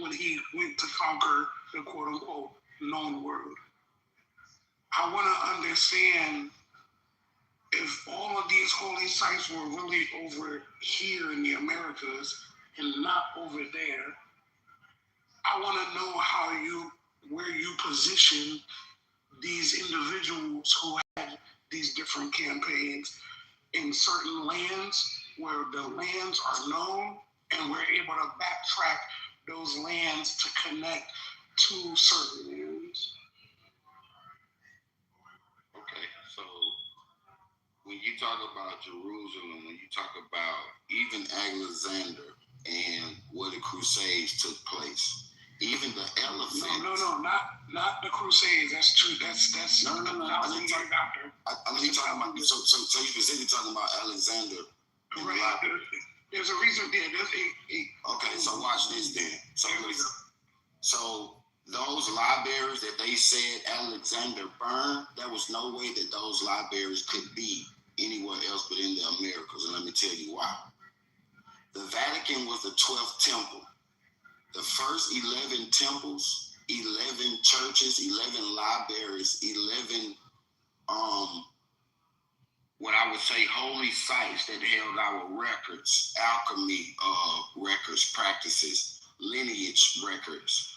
when he went to conquer the quote-unquote known world. I want to understand if all of these holy sites were really over here in the Americas and not over there. I want to know where you position these individuals who had these different campaigns in certain lands where the lands are known and we're able to backtrack those lands to connect to certain lands. Okay, so when you talk about Jerusalem, when you talk about even Alexander and where the Crusades took place, even the elephants. No, not the Crusades. That's true. That's no. I think you're talking about. So you specifically talking about Alexander. Right. There's a reason there. Okay, so watch this then. So those libraries that they said Alexander burned, there was no way that those libraries could be anywhere else but in the Americas. And let me tell you why. The Vatican was the 12th temple. The first 11 temples, 11 churches, 11 libraries, 11 what I would say holy sites that held our records, alchemy records, practices, lineage records,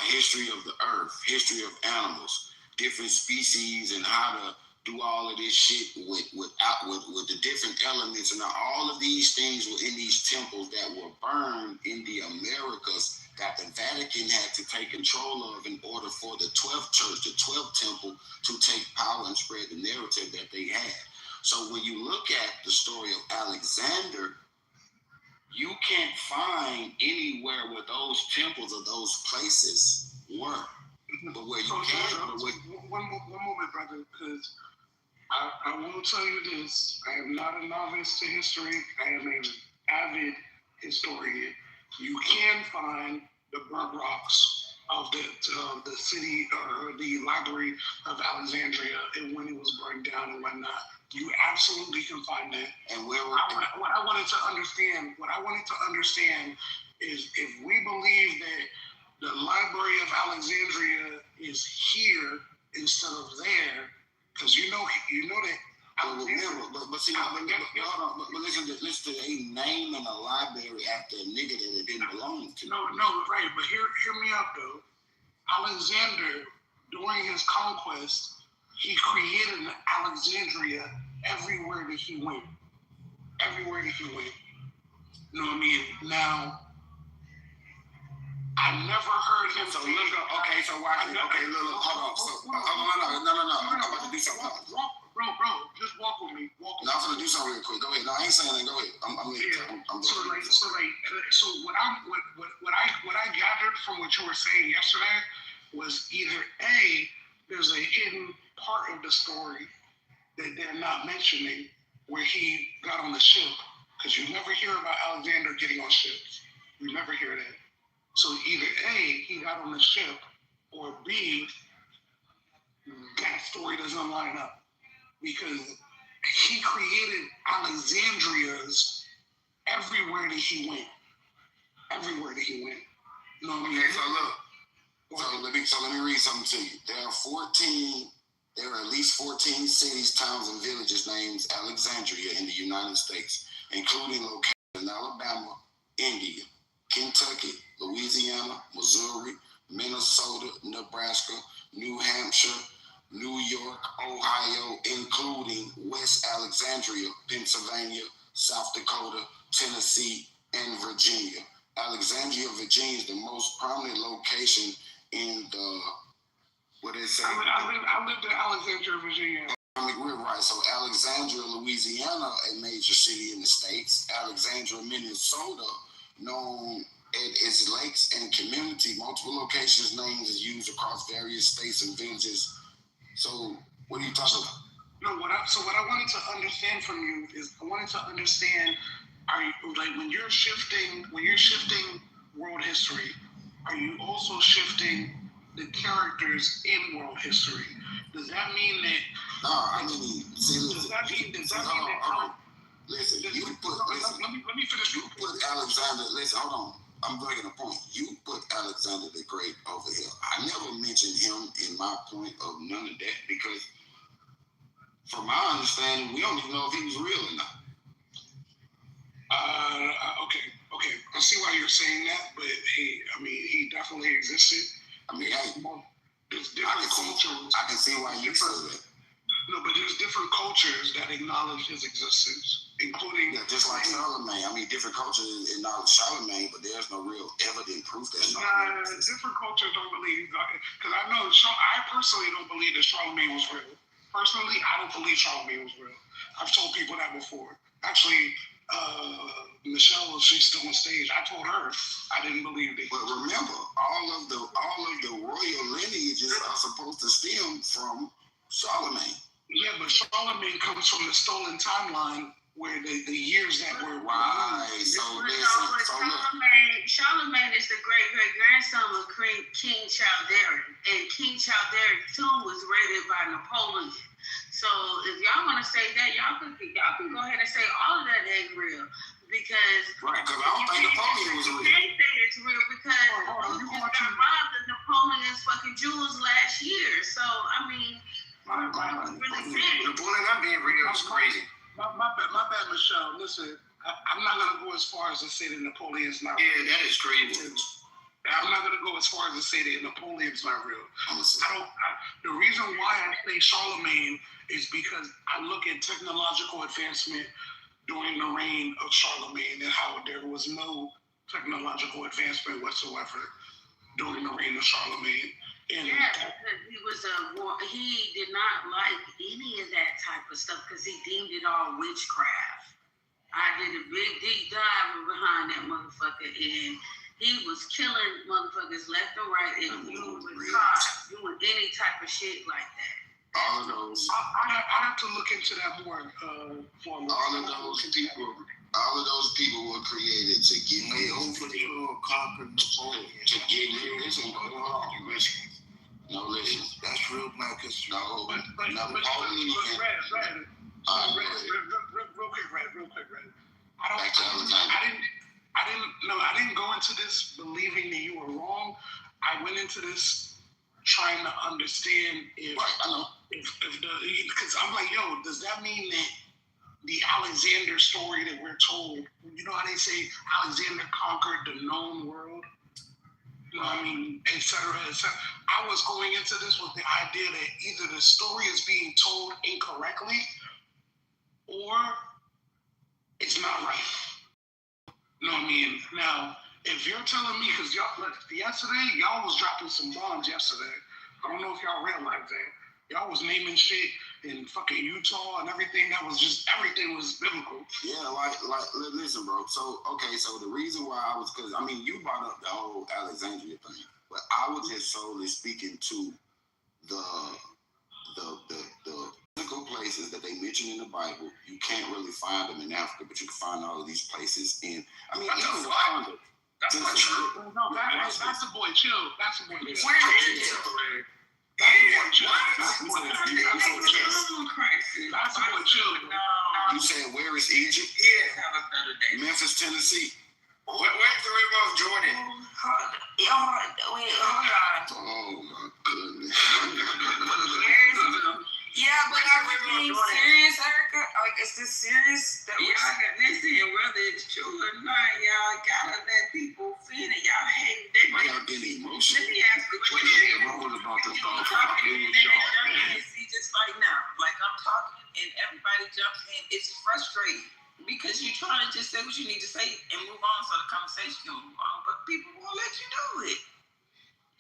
history of the earth, history of animals, different species, and how to do all of this shit with the different elements. And all of these things were in these temples that were burned in the Americas that the Vatican had to take control of in order for the 12th church, the 12th temple, to take power and spread the narrative that they had. So when you look at the story of Alexander, you can't find anywhere where those temples or those places were. But where you can. One moment, brother, because I will tell you this. I am not a novice to history. I am an avid historian. You can find the burnt rocks of the city or the library of Alexandria and when it was burned down and whatnot. You absolutely can find that. And what I wanted to understand is if we believe that the Library of Alexandria is here instead of there, because you know that. But listen, they naming a library after a nigga that it didn't belong to. No, right. But hear me out though. Alexander, during his conquest, he created an Alexandria everywhere that he went. Everywhere that he went. You know what I mean? Now, I never heard him say. Okay, so watch it. Okay, look, hold on. No. I'm about to do something. Bro, just walk with me. No, I'm gonna do something real quick. Go ahead. No, I ain't saying that. Go ahead. So what I gathered from what you were saying yesterday was either A, there's a hidden part of the story that they're not mentioning where he got on the ship, because you never hear about Alexander getting on ships. You never hear that. So either A, he got on the ship, or B, that story doesn't line up. Because he created Alexandrias everywhere that he went. Everywhere that he went. You know what I mean? Okay, so look. So let me read something to you. There are at least 14 cities, towns, and villages named Alexandria in the United States, including locations in Alabama, India, Kentucky, Louisiana, Missouri, Minnesota, Nebraska, New Hampshire, New York, Ohio, including West Alexandria, Pennsylvania, South Dakota, Tennessee, and Virginia. Alexandria, Virginia is the most prominent location in the, what they say? I lived in Alexandria, Virginia. We're right. So Alexandria, Louisiana, a major city in the States. Alexandria, Minnesota, known as its lakes and community. Multiple locations, names is used across various states and villages. So what are you talking about? No, what I wanted to understand from you is I wanted to understand, are you like when you're shifting world history, are you also shifting the characters in world history? Does that mean that? No, I mean, does that mean that? Listen, let me finish. You put Alexander. Listen, hold on. I'm making a point. You put Alexander the Great over here. I never mentioned him in my point of none of that because, from my understanding, we don't even know if he was real or not. Okay. I see why you're saying that, but he definitely existed. I mean, there's different cultures. I can see why you said that. No, but there's different cultures that acknowledge his existence, including... Yeah, just like Charlemagne. I mean, different cultures acknowledge Charlemagne, but there's no real evident proof that Charlemagne exists. Different cultures don't believe... Because I personally don't believe that Charlemagne was real. Personally, I don't believe Charlemagne was real. I've told people that before. Actually, Michelle, she's still on stage. I told her I didn't believe it. But remember, all of the royal lineages are supposed to stem from Charlemagne. Yeah, but Charlemagne comes from the stolen timeline where the years that were right. Charlemagne is the great-great-grandson of King Childeric, and King Childeric's tomb was raided by Napoleon. So if y'all want to say that, y'all can go ahead and say all of that ain't real. because right, because I don't think Napoleon was real. They say it's real because Luther just got robbed of Napoleon's fucking jewels last year. So I mean, Napoleon not being real is crazy. My bad, Michelle. Listen, I'm not gonna go as far as to say that Napoleon's not real. Yeah, that is crazy. I'm not gonna go as far as to say that Napoleon's not real. The reason why I say Charlemagne is because I look at technological advancement during the reign of Charlemagne and how there was no technological advancement whatsoever during the reign of Charlemagne. And because he did not like any of that type of stuff because he deemed it all witchcraft. I did a big deep dive behind that motherfucker, and he was killing motherfuckers left and right if you was caught doing any type of shit like that. All of those. I have to look into that more. All of those people were created to get conquer Napoleon. To get listen. No, listen. That's real black history. No, real quick, Red. I didn't go into this believing that you were wrong. I went into this trying to understand because I'm like, yo, does that mean that the Alexander story that we're told, you know how they say Alexander conquered the known world? You know what I mean? Et cetera, et cetera. I was going into this with the idea that either the story is being told incorrectly or it's not right. You know what I mean? Now, if you're telling me, because yesterday, y'all was dropping some bombs yesterday. I don't know if y'all realize that. Y'all was naming shit in fucking Utah and everything everything was biblical. Yeah, like listen, bro. So the reason why I was, because I mean, you brought up the whole Alexandria thing, but I was just solely speaking to the physical places that they mention in the Bible. You can't really find them in Africa, but you can find all of these places in. I mean, even Wakanda. That's not true. No, that's the boy chill. That's the boy chill. Where is it? You saying where is Egypt? Yeah. Memphis, Tennessee. Where's the river of Jordan? Hold on. Oh my goodness. Yeah, but are we being serious, Erica? Like, is this serious? Listen, whether it's true or not, y'all gotta let people feel it. Y'all hate that. Y'all getting emotional. Let me ask the question. See, just like now, like I'm talking and everybody jumps in. It's frustrating because you're trying to just say what you need to say and move on so the conversation can move on, but people won't let you do it.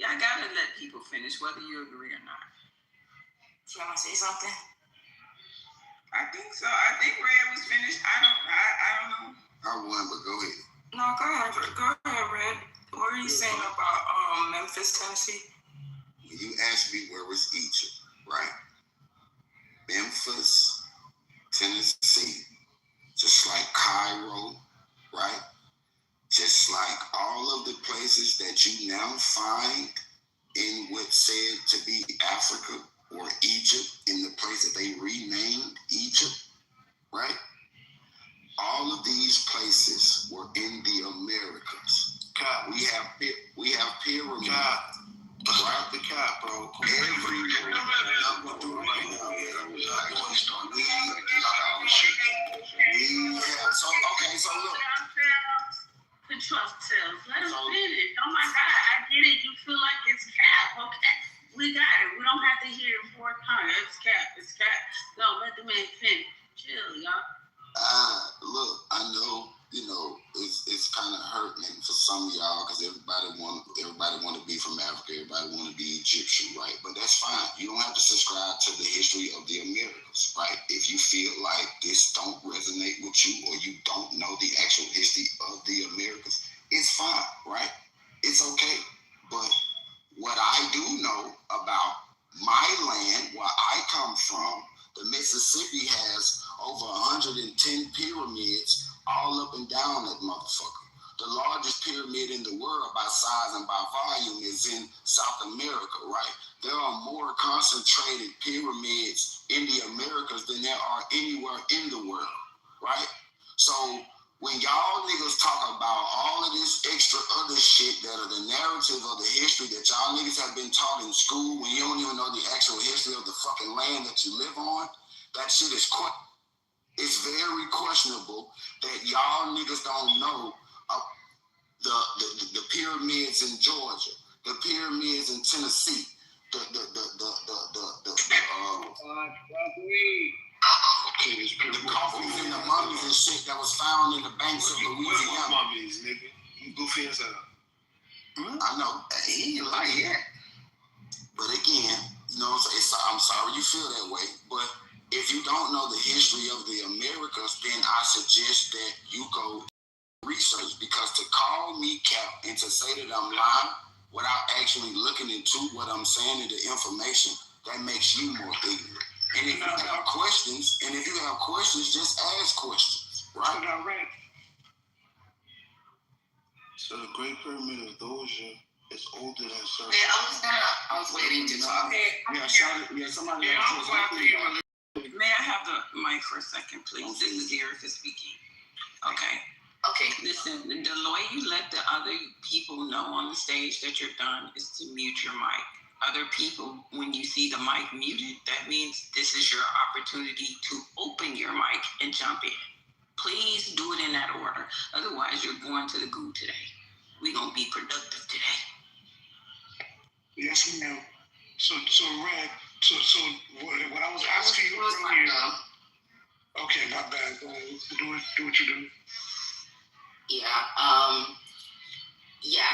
Y'all gotta let people finish, whether you agree or not. Do you want to say something? I think so. I think Red was finished. I don't know. I won, but go ahead. No, go ahead, Red. What are you saying about Memphis, Tennessee? When you asked me where was Egypt, right? Memphis, Tennessee, just like Cairo, right? Just like all of the places that you now find in what's said to be Africa or Egypt, in the place that they renamed Egypt, right? All of these places were in the Americas. God, we have pyramids. God, stop the cap, bro. Everywhere. So look. Control ourselves. Let us finish. Oh my God, I get it. You feel like it's cap. Okay, we got it. We don't have to hear it 4 times. It's cap. It's cap. No, let the man finish. Chill, y'all. Look, I know, it's kind of hurting for some of y'all because everybody want to be from Africa, everybody want to be Egyptian, right? But that's fine. You don't have to subscribe to the history of the Americas, right? If you feel like this don't resonate with you or you don't know the actual history of the Americas, it's fine, right? It's okay. But what I do know about my land, where I come from, the Mississippi has over 110 pyramids all up and down that motherfucker. The largest pyramid in the world by size and by volume is in South America, right? There are more concentrated pyramids in the Americas than there are anywhere in the world, right? So When y'all niggas talk about all of this extra other shit that are the narrative of the history that y'all niggas have been taught in school, when you don't even know the actual history of the fucking land that you live on, that shit is it's very questionable that y'all niggas don't know the pyramids in Georgia, the pyramids in Tennessee, the coffins and the mummies and shit that was found in the banks of Louisiana. Mummies, nigga. You goofy as hell. I know. He ain't like that. But again, you know, I'm sorry you feel that way. But if you don't know the history of the Americas, then I suggest that you go research, because to call me cap and to say that I'm lying without actually looking into what I'm saying and the information, that makes you more ignorant. And if you have questions, just ask questions, right? So the Great Pyramid of Giza is older than Circle. I was waiting to talk. Somebody else. May I have the mic for a second, please? This is Erica speaking. Okay, listen, the way you let the other people know on the stage that you're done is to mute your mic. Other people, when you see the mic muted, that means this is your opportunity to open your mic and jump in. Please do it in that order. Otherwise, you're going to the goo today. We're going to be productive today. Yes, ma'am. So Red, what I was asking you earlier. Okay, not bad. Go ahead. Do what you do.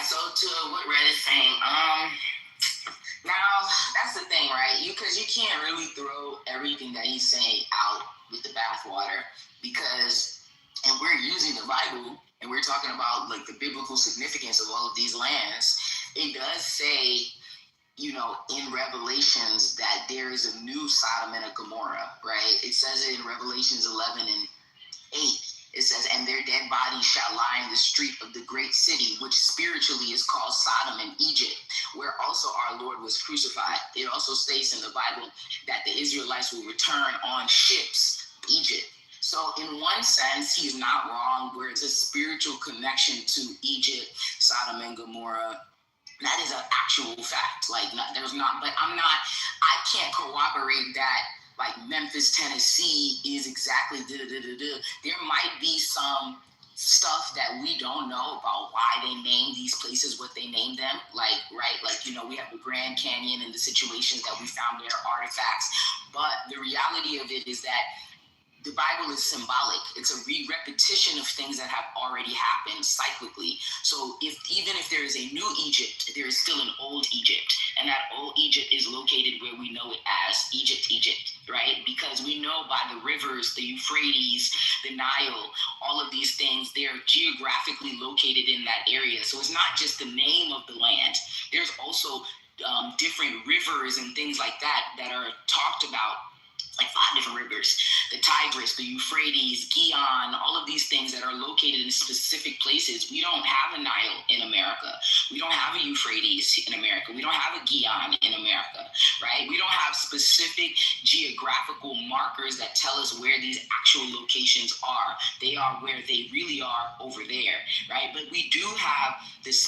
So to what Red is saying, now that's the thing, right? Because you can't really throw everything that he's saying out with the bathwater, because, and we're using the Bible, and we're talking about like the biblical significance of all of these lands. It does say, you know, in Revelations that there is a new Sodom and a Gomorrah, right? It says it in Revelations 11 and 8. It says, and their dead bodies shall lie in the street of the great city, which spiritually is called Sodom and Egypt, where also our Lord was crucified. It also states in the Bible that the Israelites will return on ships, Egypt. So in one sense, he's not wrong, where it's a spiritual connection to Egypt, Sodom and Gomorrah. That is an actual fact. Like, I can't corroborate that. Like Memphis, Tennessee is exactly There might be some stuff that we don't know about why they named these places what they named them. Like, right? Like, you know, we have the Grand Canyon and the situations that we found there, artifacts. But the reality of it is that the Bible is symbolic. It's a repetition of things that have already happened cyclically. So even if there is a new Egypt, there is still an old Egypt. And that old Egypt is located where we know it as Egypt, right? Because we know by the rivers, the Euphrates, the Nile, all of these things, they're geographically located in that area. So it's not just the name of the land. There's also different rivers and things like that are talked about, like 5 different rivers, the Tigris, the Euphrates, Gihon, all of these things that are located in specific places. We don't have a Nile in America. We don't have a Euphrates in America. We don't have a Gihon in America, right? We don't have specific geographical markers that tell us where these actual locations are. They are where they really are over there, right? But we do have this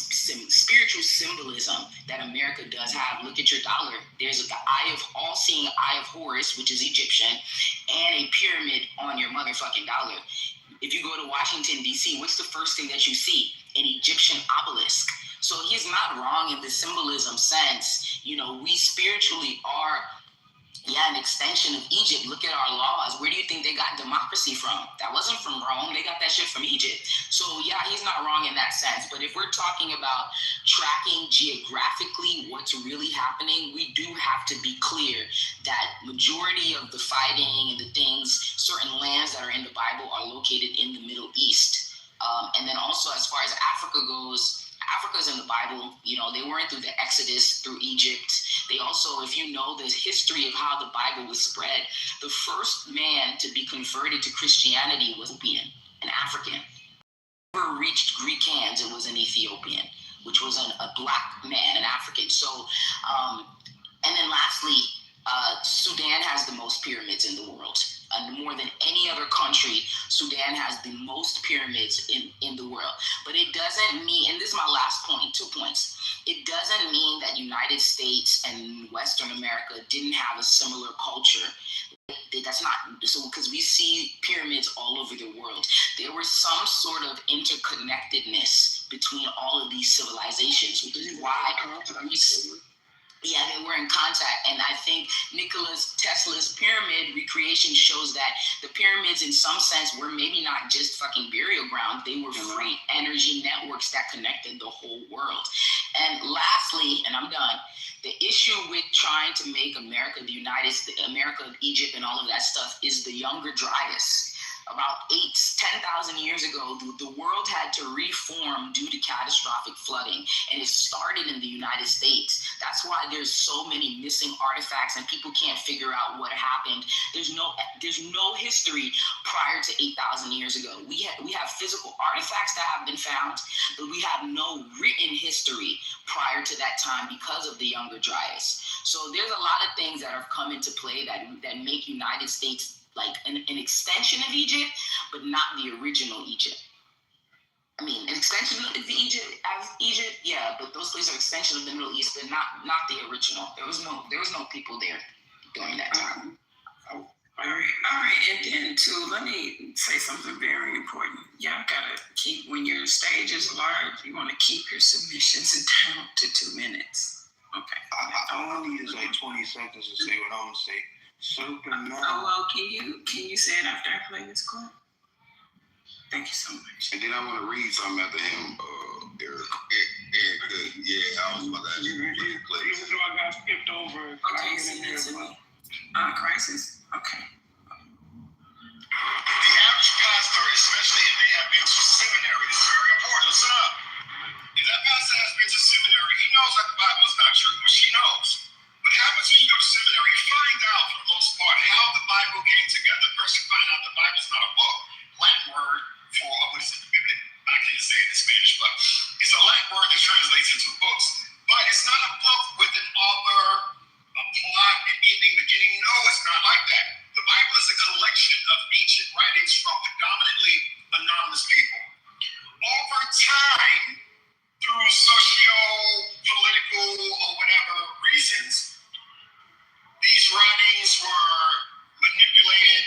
spiritual symbolism that America does have. Look at your dollar. There's the all-seeing eye of Horus, which is Egyptian, and a pyramid on your motherfucking dollar. If you go to Washington, D.C., what's the first thing that you see? An Egyptian obelisk. So he's not wrong in the symbolism sense. You know, we spiritually are, an extension of Egypt. Look at our laws. Where do you think they got democracy from? That wasn't from Rome. They got that shit from Egypt. So he's not wrong in that sense. But if we're talking about tracking geographically what's really happening, we do have to be clear that majority of the fighting and the things, certain lands that are in the Bible are located in the Middle East. And then also as far as Africa goes, Africa's in the Bible. You know, they weren't through the Exodus, through Egypt. They also, if you know the history of how the Bible was spread, the first man to be converted to Christianity was an African. Never reached Greek hands, it was an Ethiopian, which was a black man, an African. So, and then lastly, Sudan has the most pyramids in the world, more than any other country. Sudan has the most pyramids in the world. But it doesn't mean, and this is my last point, 2 points. It doesn't mean that United States and Western America didn't have a similar culture. That's not so, because we see pyramids all over the world. There was some sort of interconnectedness between all of these civilizations, which is why they were in contact. And I think Nikola Tesla's pyramid recreation shows that the pyramids, in some sense, were maybe not just fucking burial ground. They were free energy networks that connected the whole world. And lastly, and I'm done, the issue with trying to make America the United States, America, Egypt, and all of that stuff is the Younger Dryas. About 10,000 years ago, the world had to reform due to catastrophic flooding, and it started in the United States. That's why there's so many missing artifacts, and people can't figure out what happened. There's no history prior to 8,000 years ago. We have physical artifacts that have been found, but we have no written history prior to that time because of the Younger Dryas. So there's a lot of things that have come into play that make United States like an extension of Egypt, but not the original Egypt. I mean, an extension of Egypt, yeah, but those places are extension of the Middle East, but not the original. There was no people there during that time. All right, and then too, let me say something very important. Y'all gotta keep, when your stage is large, you want to keep your submissions down to 2 minutes. Okay. I only use like 20 seconds to say what I'm gonna say. Well, can you say it after I play this clip? Thank you so much. And then I want to read something after him, Eric. Yeah, I was about to ask you to read clip. Even though I got skipped over. Okay, send it to me. Crisis. Okay. The average pastor, especially if they have been to seminary, this is very important. Listen up. If that pastor has been to seminary, he knows that the Bible is not true, or she knows. What happens when you go to seminary, you find out, for the most part, how the Bible came together. First, you find out the Bible is not a book. Latin word for, what is it, I can't say it in Spanish, but it's a Latin word that translates into books. But it's not a book with an author, a plot, an ending, beginning. No, it's not like that. The Bible is a collection of ancient writings from predominantly anonymous people. Over time, through socio-political or whatever reasons, these writings were manipulated,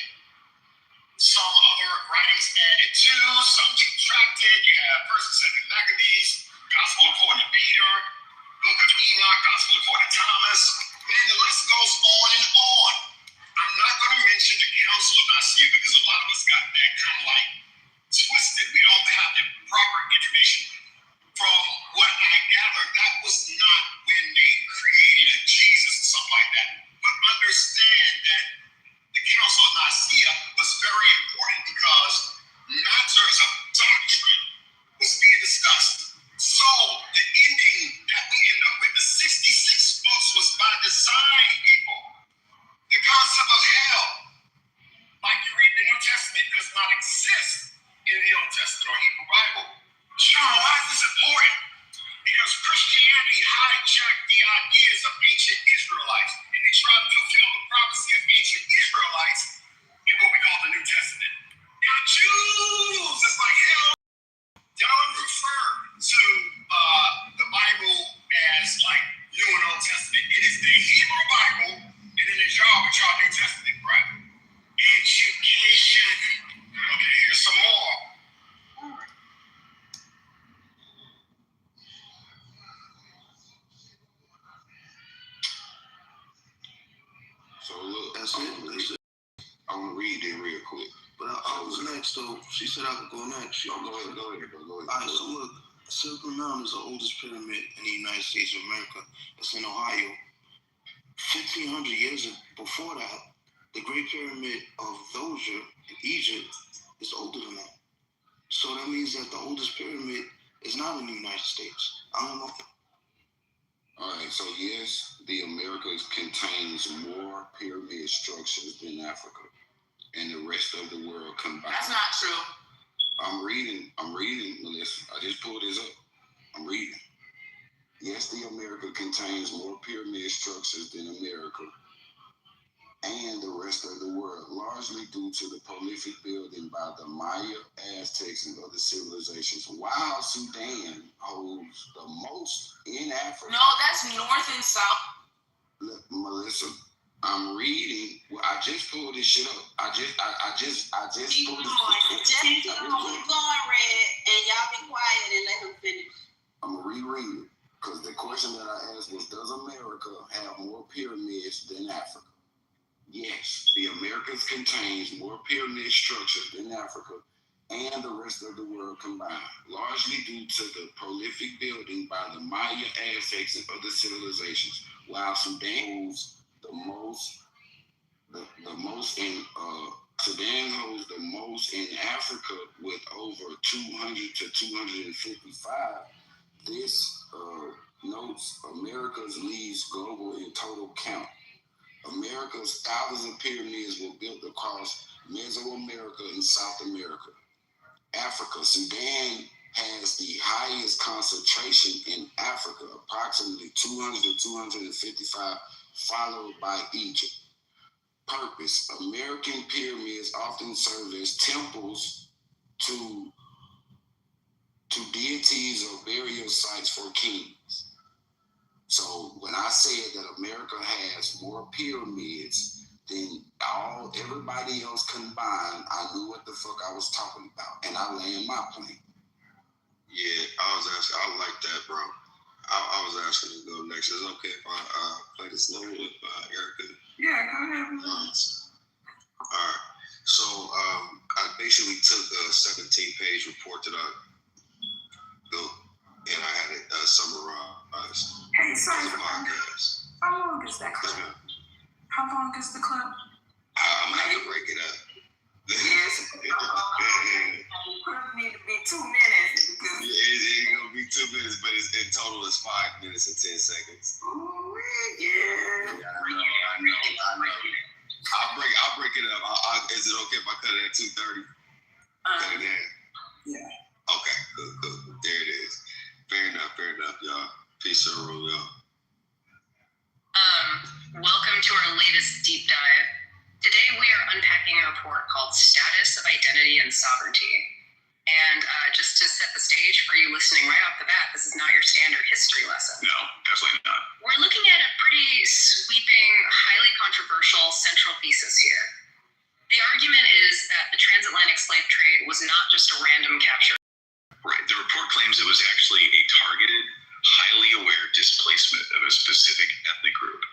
some other writings added to, some subtracted. You have 1st and 2nd Maccabees, Gospel according to Peter, Book of Enoch, Gospel according to Thomas, and the list goes on and on. I'm not going to mention the Council of Nicaea because a lot of us got that kind of like twisted. We don't have the proper information. From what I gather, that was not when they created a Jesus or something like that. But understand that the Council of Nicaea was very important because matters of doctrine was being discussed. So the ending that we end up with, the 66 books, was by design, people. The concept of hell, like you read the New Testament, does not exist in the Old Testament or Hebrew Bible. Sean, why is this important? Because Christianity hijacked the ideas of ancient Israelites, and they tried to fulfill the prophecy of ancient Israelites in what we call the New Testament. Now, Jews, it's like hell. Y'all refer to the Bible as like New and Old Testament. It is the Hebrew Bible, and then there's y'all with y'all New Testament, right? Education. Okay, here's some more. So look, that's it. I want to read it real quick. But I was next, so she said I could go next. Go ahead. All right, so look, Circle Mountain is the oldest pyramid in the United States of America. It's in Ohio. 1,500 years before that, the Great Pyramid of Djoser in Egypt is older than that. So that means that the oldest pyramid is not in the United States. I don't know. All right, so yes, the Americas contains more pyramid structures than Africa and the rest of the world combined. That's not true. I'm reading, Melissa. I just pulled this up. I'm reading. Yes, the America contains more pyramid structures than America and the rest of the world, largely due to the prolific building by the Maya, Aztecs, and other civilizations, while Sudan holds the most in Africa. No, that's north and south. Look, Melissa, I'm reading. Well, I just pulled this shit up. I just Keep pulled going. this. Just keep going, Red, and y'all be quiet and let him finish. I'm gonna reread it because the question that I asked was, does America have more pyramids than Africa? Yes, the Americas contains more pyramid structures than Africa and the rest of the world combined, largely due to the prolific building by the Maya, Aztecs, and other civilizations, while Sudan holds the most in Sudan holds the most in Africa with over 200 to 255. This notes America's leads global in total count. America's thousands of pyramids were built across Mesoamerica and South America. Africa, Sudan has the highest concentration in Africa, approximately 200 to 255, followed by Egypt. Purpose: American pyramids often serve as temples to deities or burial sites for kings. So when I said that America has more pyramids than everybody else combined, I knew what the fuck I was talking about, and I land my plane. Yeah, I like that, bro. I was asking to go next. Is it okay if I play this slow with Erica? Yeah, go ahead. All right. So I basically took a 17-page report that I built, and I had it summarized. Hey, sorry. As a podcast. How long is that clip? How long is the clip? I'm gonna have to break it up. Yes. Need to be 2 minutes. Because it's gonna be 2 minutes, but in total it's 5 minutes and 10 seconds. Ooh, yeah. I know. I'll break it up. Is it okay if I cut it at 2:30? Cut it in. Yeah. Okay, cool. There it is. Fair enough, y'all. Peace and rule, y'all. Welcome to our latest deep dive. Today we are unpacking a report called Status of Identity and Sovereignty. And just to set the stage for you listening right off the bat, this is not your standard history lesson. No, definitely not. We're looking at a pretty sweeping, highly controversial central thesis here. The argument is that the transatlantic slave trade was not just a random capture. Right. The report claims it was actually a targeted, highly aware displacement of a specific ethnic group,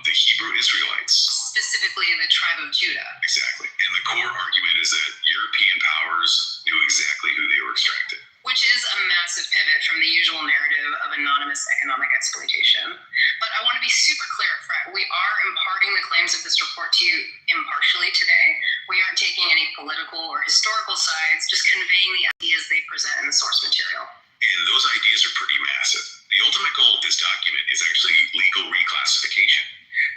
the Hebrew Israelites. Specifically the tribe of Judah. Exactly. And the core argument is that European powers knew exactly who they were extracting. Which is a massive pivot from the usual narrative of anonymous economic exploitation. But I want to be super clear up front. We are imparting the claims of this report to you impartially today. We aren't taking any political or historical sides, just conveying the ideas they present in the source material. And those ideas are pretty massive. The ultimate goal of this document is actually legal reclassification.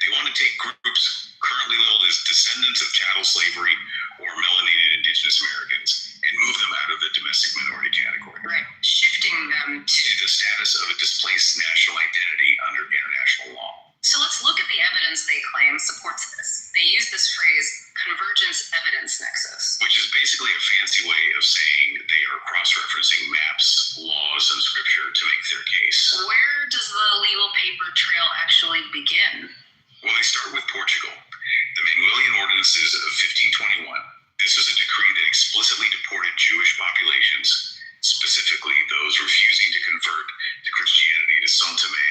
They want to take groups currently labeled as descendants of chattel slavery or melanated indigenous Americans and move them out of the domestic minority category. Right. Shifting them to the status of a displaced national identity under international law. So let's look at the evidence they claim supports this. They use this phrase, convergence evidence nexus. Which is basically a fancy way of saying they are cross-referencing maps, laws, and scripture to make their case. Where does the legal paper trail actually begin? Well, they start with Portugal. The Manuelian Ordinances of 1521. This was a decree that explicitly deported Jewish populations, specifically those refusing to convert to Christianity, to São Tomé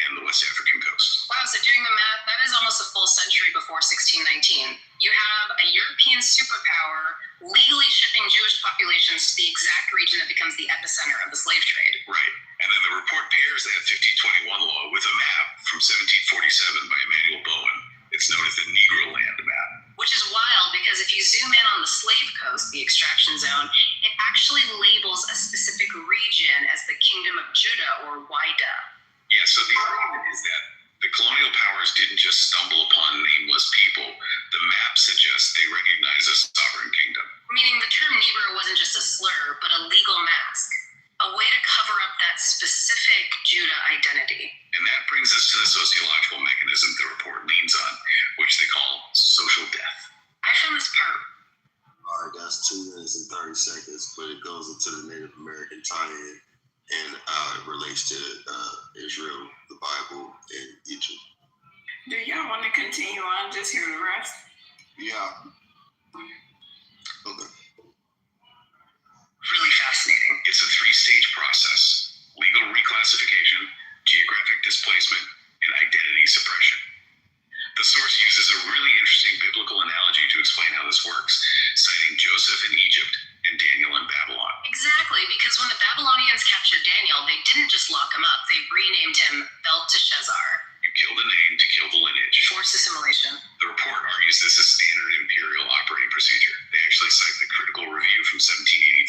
and the West African coast. Wow, so doing the math, that is almost a full century before 1619. You have a European superpower legally shipping Jewish populations to the exact region that becomes the epicenter of the slave trade. Right. And then the report pairs that 1521 law with a map from 1747 by Emmanuel Bowen. It's known as the Negro Land map. Which is wild because if you zoom in on the slave coast, the extraction zone, it actually labels a specific region as the Kingdom of Judah, or Wida. Yeah, so the argument is that the colonial powers didn't just stumble upon nameless people. The map suggests they recognize a sovereign kingdom. Meaning the term Negro wasn't just a slur, but a legal mask. A way to cover up that specific Judah identity. And that brings us to the sociological mechanism the report leans on, which they don't want to continue on, just hear the rest. Yeah. Okay. Really fascinating. It's a 3-stage process: legal reclassification, geographic displacement, and identity suppression. The source uses a really interesting biblical analogy to explain how this works, citing Joseph in Egypt and Daniel in Babylon. Exactly, because when the Babylonians captured Daniel, they didn't just lock him up, they renamed him Belteshazzar. You kill the name to kill the lineage. Forced assimilation. The report argues this is standard imperial operating procedure. They actually cite the Critical Review from 1783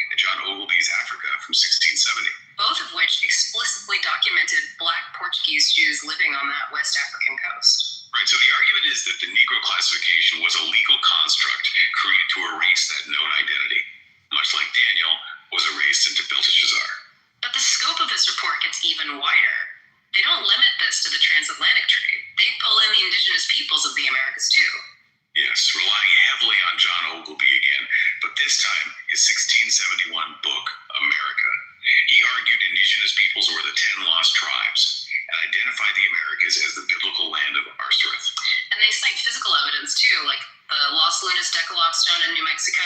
and John Ogilvy's Africa from 1670. Both of which explicitly documented Black Portuguese Jews living on that West African coast. Right, so the argument is that the Negro classification was a legal construct created to erase that known identity, much like Daniel was erased into Belteshazzar. But the scope of this report gets even wider. They don't limit this to the transatlantic trade. They pull in the indigenous peoples of the Americas too. Yes, relying heavily on John Ogilvy again, but this time his 1671 book, America. He argued indigenous peoples were the 10 lost tribes and identified the Americas as the biblical land of Arsareth. And they cite physical evidence too, like the Los Lunas Decalogue stone in New Mexico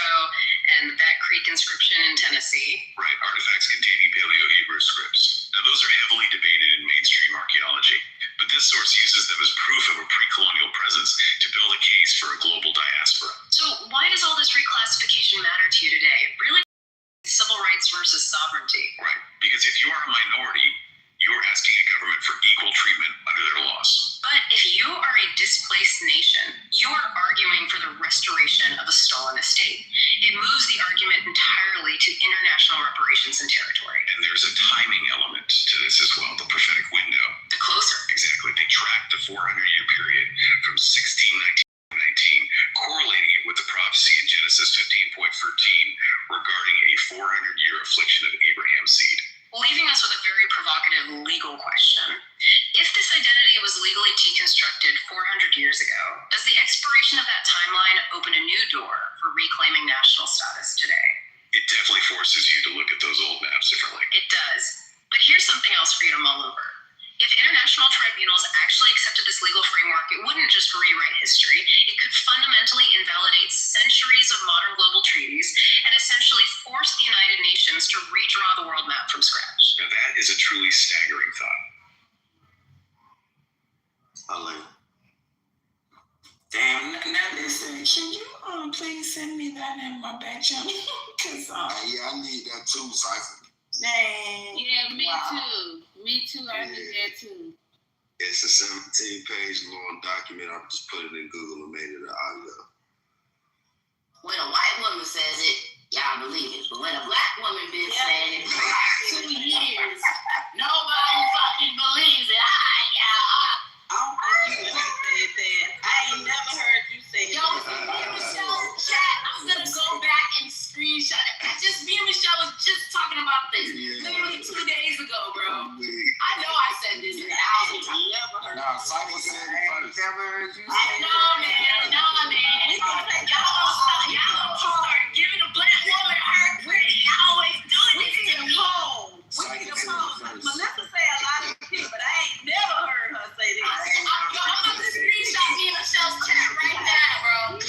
and the Bat Creek inscription in Tennessee. Right, artifacts containing Paleo-Hebrew scripts. Now those are heavily debated in mainstream archaeology, but this source uses them as proof of a pre-colonial presence to build a case for a global diaspora. So why does all this reclassification matter to you today? Really, civil rights versus sovereignty. Right, because if you are a minority, you're asking a government for equal treatment under their laws. But if you are a displaced nation, you are arguing for the restoration of a stolen estate. It moves the argument entirely to international reparations and territory. And there's a timing element to this as well, the prophetic window. The closer. Exactly. They track the 400-year period from 1619 to 19, correlating it with the prophecy in Genesis 15:13 regarding a 400-year affliction of Abraham's seed. Leaving us with a very provocative legal question. If this identity was legally deconstructed 400 years ago, does the expiration of that timeline open a new door for reclaiming national status today? It definitely forces you to look at those old maps differently. It does. But here's something else for you to mull over. If international tribunals actually accepted this legal framework, it wouldn't just rewrite history. It could fundamentally invalidate centuries of modern global treaties and essentially force the United Nations to redraw the world map from scratch. Now that is a truly staggering thought. Damn, now listen, can you please send me that in my back channel? Cause yeah, I need that too, Cypher. Dang. Yeah, me too. Me too. I need that too. It's a 17-page long document. I just put it in Google and made it an audio. When a white woman says it, y'all believe it. But when a black woman been saying it for 2 years, nobody fucking believes it. I don't think you ever said that. I ain't never heard you say Yo, me and Michelle chat. I'm gonna go back and screenshot it. Me and Michelle was just talking about this literally 2 days ago, bro. I know I said this 1,000 times. Nah, Cypher said it first. Never heard you say I know, man. Y'all start giving a black woman her credit. Y'all always doing this to me. Melissa say a lot of shit, but I ain't never heard her say this. I'm about to screenshot me and Michelle's chat right now, bro. Good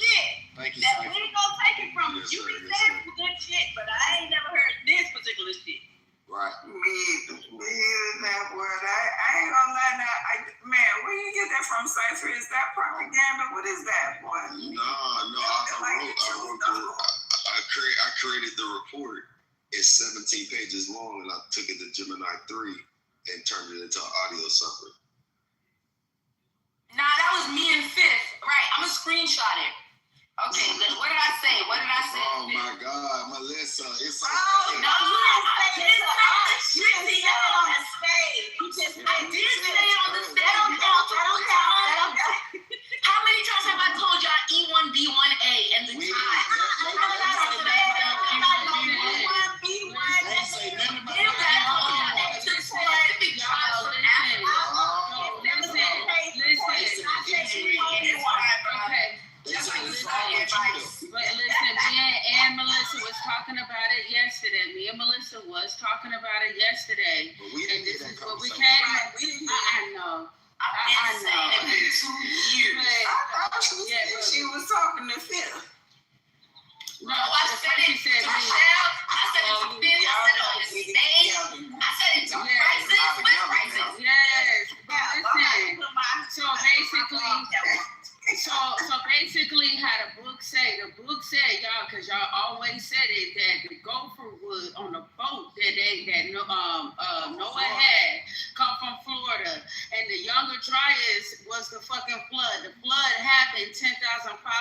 shit. Thank you, That we ain't gonna take it from you. You be saying some good shit, but I ain't never heard this particular shit. Right. Me that word. I ain't gonna lie now. Man, where you get that from, Cypher? Is that propaganda? What is that, boy? No, I created the report. It's 17 pages long, and I took it to Gemini 3 and turned it into an audio summary. Nah, that was me and Fifth. Right, I'm gonna screenshot it. Okay, what did I say? Oh my God, Melissa, it's okay. No, I didn't say You said it on the stage. I did say it on the stage. How many times have I told y'all E1B1A and the time? But listen, me and Melissa was talking about it yesterday. Me and Melissa was talking about it yesterday. But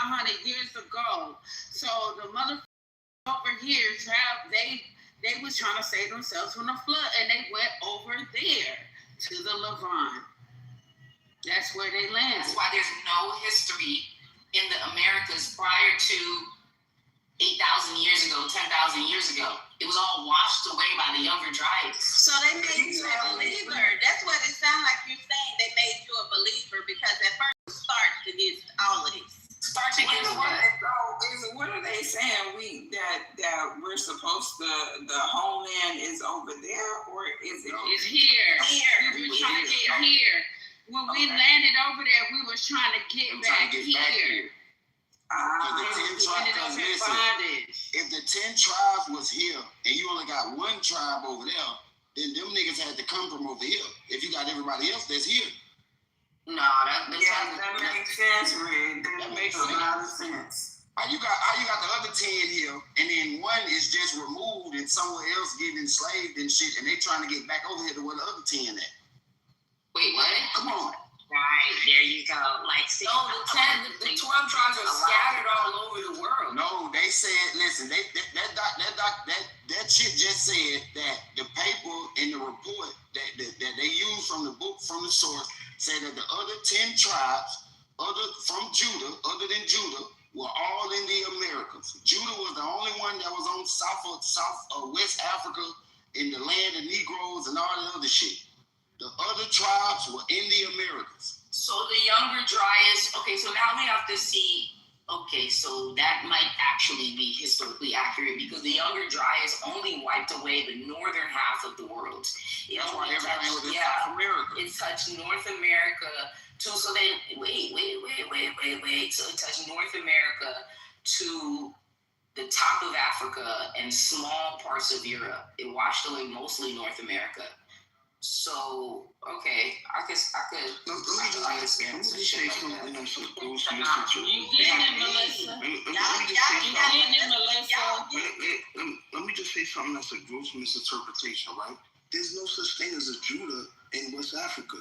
500 years ago. So the motherfuckers over here, they was trying to save themselves from the flood, and they went over there to the Levant. That's where they landed. That's why there's no history in the Americas prior to 8,000 years ago, 10,000 years ago. It was all washed away by the Younger Dryas. So they made you a believer. That's what it sounds like you're saying. They made you a believer because at first it starts against all of this. Starts against what? What are they saying? That we're supposed to, the homeland is over there, or is it? It's here. We were trying to get here. When we landed over there, we was trying to get back here. If the 10 tribes was here and you only got one tribe over there, then them niggas had to come from over here. If you got everybody else that's here. No, that makes sense, Red. That makes a lot of sense. How you got the other 10 here, and then one is just removed and somewhere else getting enslaved and shit, and they trying to get back over here to where the other 10 at. Wait, what? Come on. Right, there you go. Like, see, no, the 12 tribes are scattered all over the world. No, they said, listen, that shit just said that the paper in the report that they used from the book, from the source, said that the other 10 tribes, other than Judah, were all in the Americas. Judah was the only one that was on West Africa, in the land of Negroes and all that other shit. The other tribes were in the Americas. So the Younger Dryas, okay, so now we have to see, okay, so that might actually be historically accurate because the Younger Dryas only wiped away the northern half of the world. That's why everybody was in South America. It touched North America too, so then, wait. So it touched North America to the top of Africa and small parts of Europe. It washed away mostly North America. So, okay, I could understand some shit like that. You getting it, Melissa. Let me just say something that's a gross misinterpretation, right? There's no such thing as a Judah in West Africa.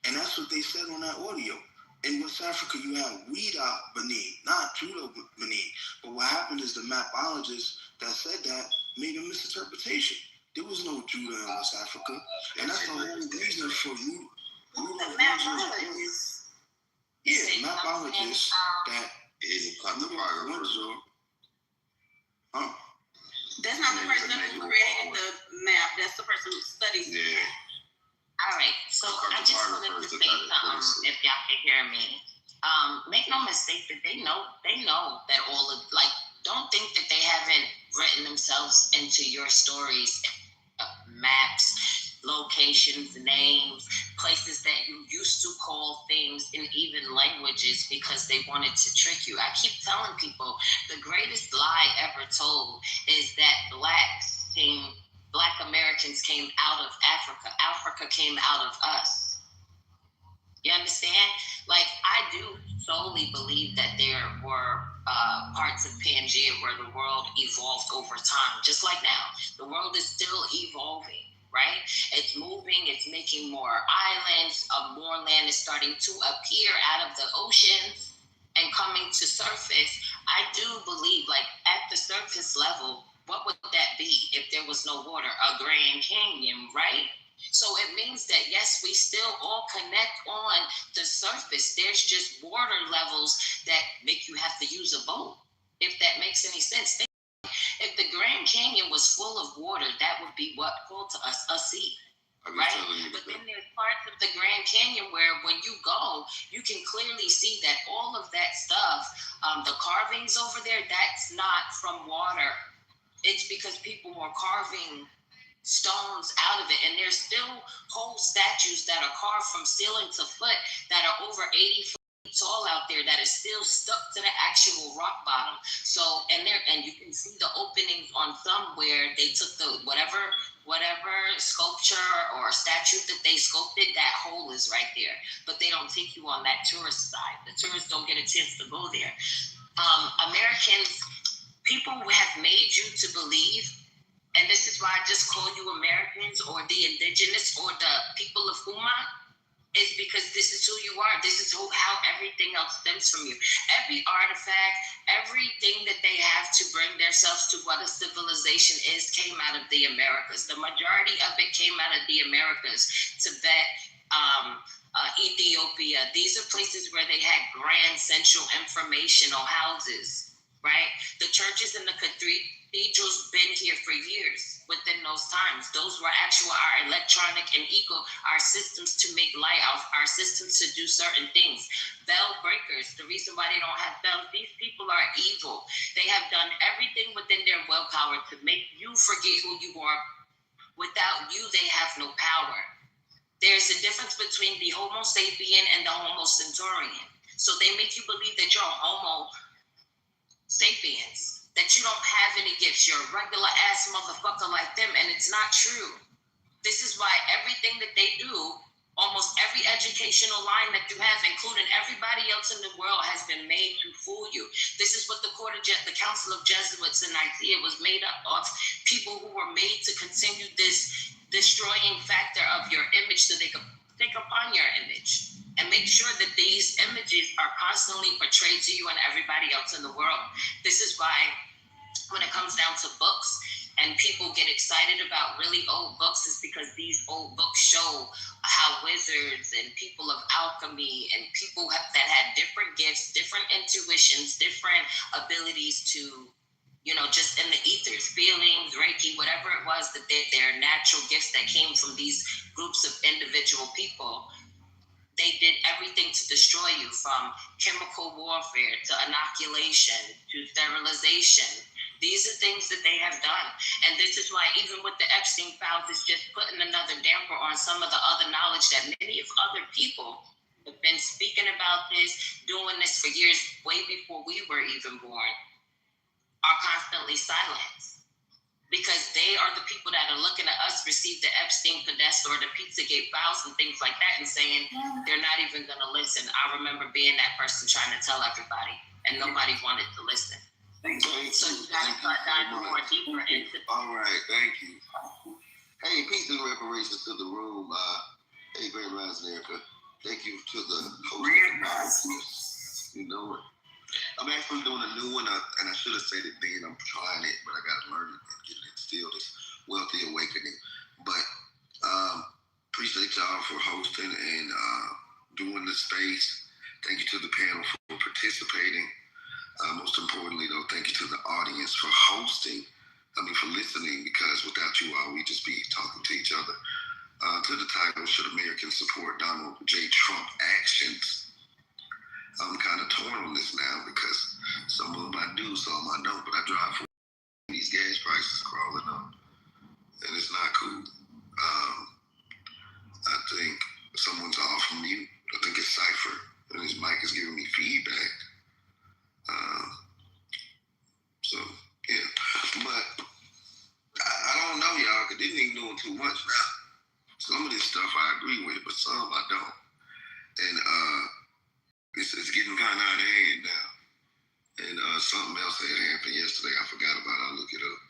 And that's what they said on that audio. In West Africa, you have Wida Benin, not Judah Benin. But what happened is the mapologist that said that made a misinterpretation. There was no Judah in West Africa, and that's the whole reason for you. Mapologist. Yeah, mapologist that is Windsor. That's not the person who created the map. That's the person who studies. Yeah. All right, so I just wanted to say something, if y'all can hear me. Make no mistake that they know that all of, like, don't think that they haven't written themselves into your stories, maps, locations, names, places that you used to call things in even languages because they wanted to trick you. I keep telling people the greatest lie ever told is that Black Americans came out of Africa. Africa came out of us. You understand? Like, I do solely believe that there were parts of Pangea where the world evolved over time, just like now. The world is still evolving, right? It's moving, it's making more islands, more land is starting to appear out of the oceans and coming to surface. I do believe, like, at the surface level, what would that be if there was no water? A Grand Canyon, right? So it means that, yes, we still all connect on the surface. There's just water levels that make you have to use a boat, if that makes any sense. If the Grand Canyon was full of water, that would be what called to us a sea, right? But then there's parts of the Grand Canyon where when you go, you can clearly see that all of that stuff, the carvings over there, that's not from water. It's because people were carving stones out of it, and there's still whole statues that are carved from ceiling to foot that are over 80 feet tall out there that is still stuck to the actual rock bottom. So, and you can see the openings on some where they took the whatever sculpture or statue that they sculpted, that hole is right there. But they don't take you on that tourist side. The tourists don't get a chance to go there. Americans, people have made you to believe, and this is why I just call you Americans or the indigenous or the people of Huma, is because this is who you are. This is how everything else stems from you. Every artifact, everything that they have to bring themselves to what a civilization is came out of the Americas. The majority of it came out of the Americas. Tibet, Ethiopia. These are places where they had grand central informational houses, right? The churches and the cathedrals been here for years. Within those times, those were our electronic and our systems to make light, our systems to do certain things. Bell breakers, the reason why they don't have bells, these people are evil. They have done everything within their willpower to make you forget who you are. Without you, they have no power. There's a difference between the Homo sapien and the Homo centaurian. So they make you believe that you're a Homo sapiens, that you don't have any gifts. You're a regular ass motherfucker like them, and it's not true. This is why everything that they do, almost every educational line that you have, including everybody else in the world, has been made to fool you. This is what the Council of Jesuits in Nicaea was made up of. People who were made to continue this destroying factor of your image so they could take upon your image and make sure that these images are constantly portrayed to you and everybody else in the world. This is why when it comes down to books and people get excited about really old books, is because these old books show how wizards and people of alchemy and people that had different gifts, different intuitions, different abilities to, just in the ethers, feelings, Reiki, whatever it was, that their natural gifts that came from these groups of individual people. They did everything to destroy you, from chemical warfare to inoculation to sterilization. These are things that they have done. And this is why even with the Epstein files, it's just putting another damper on some of the other knowledge that many of other people have been speaking about this, doing this for years, way before we were even born, are constantly silenced. Because they are the people that are looking at us receive the Epstein pedestal or the Pizzagate files and things like that and saying they're not even going to listen. I remember being that person trying to tell everybody, and nobody wanted to listen. So you got to start diving more deeper into. All right, thank you. Hey, peace and reparations to the room. Hey, Grand Rising Erica. Thank you to the host. You know it. I'm actually doing a new one, and I should have said it then. I'm trying it, but I got to learn it and get it instilled. This wealthy awakening. But appreciate y'all for hosting and doing the space. Thank you to the panel for participating. Most importantly, though, thank you to the audience for for listening, because without you all, we just be talking to each other. To the title, Should Americans Support Donald J. Trump Actions? I'm kind of torn on this now, because some of them I do, some I don't, but I drive for these gas prices crawling up, and it's not cool. I think someone's off from mute. I think it's Cypher, and his mic is giving me feedback. So, yeah. But I don't know, y'all, because they ain't doing too much now. Some of this stuff I agree with, but some I don't. And it's getting kind of out of hand now. And something else had happened yesterday. I forgot about it. I'll look it up.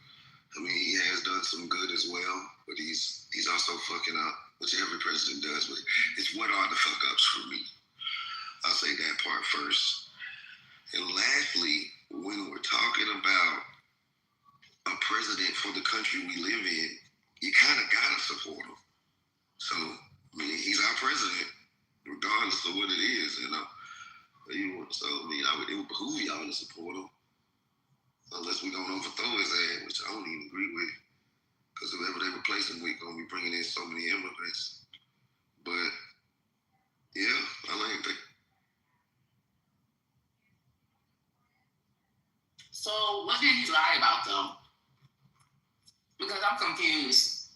I mean, he has done some good as well, but he's also fucking up, which every president does. But it's what are the fuck ups for me? I'll say that part first. And lastly, when we're talking about a president for the country we live in, you kind of gotta support him. So, I mean, he's our president, regardless of what it is, So, I would, it would behoove y'all to support him, unless we're gonna overthrow his ass, which I don't even agree with, because whoever they replace him with gonna be bringing in so many immigrants. But yeah, I like that. So what did he lie about, though? Because I'm confused.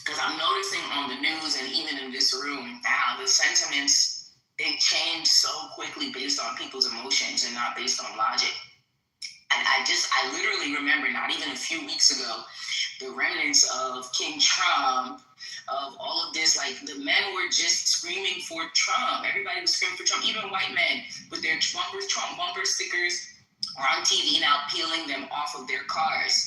Because I'm noticing on the news and even in this room how the sentiments, they change so quickly based on people's emotions and not based on logic. And I literally remember not even a few weeks ago, the remnants of King Trump, of all of this, like the men were just screaming for Trump. Everybody was screaming for Trump, even white men with their Trump bumper stickers are on TV now, peeling them off of their cars.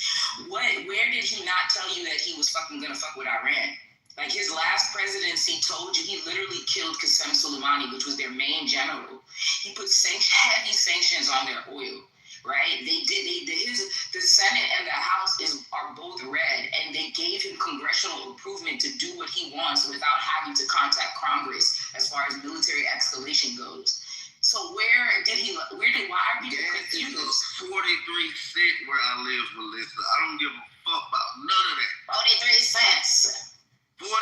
Where did he not tell you that he was fucking gonna fuck with Iran? Like his last presidency told you he literally killed Qasem Soleimani, which was their main general. He put heavy sanctions on their oil, right? The Senate and the House are both red, and they gave him congressional approval to do what he wants without having to contact Congress as far as military escalation goes. So why are people confused? 43 cents where I live, Melissa. I don't give a fuck about none of that. 43 cents. 43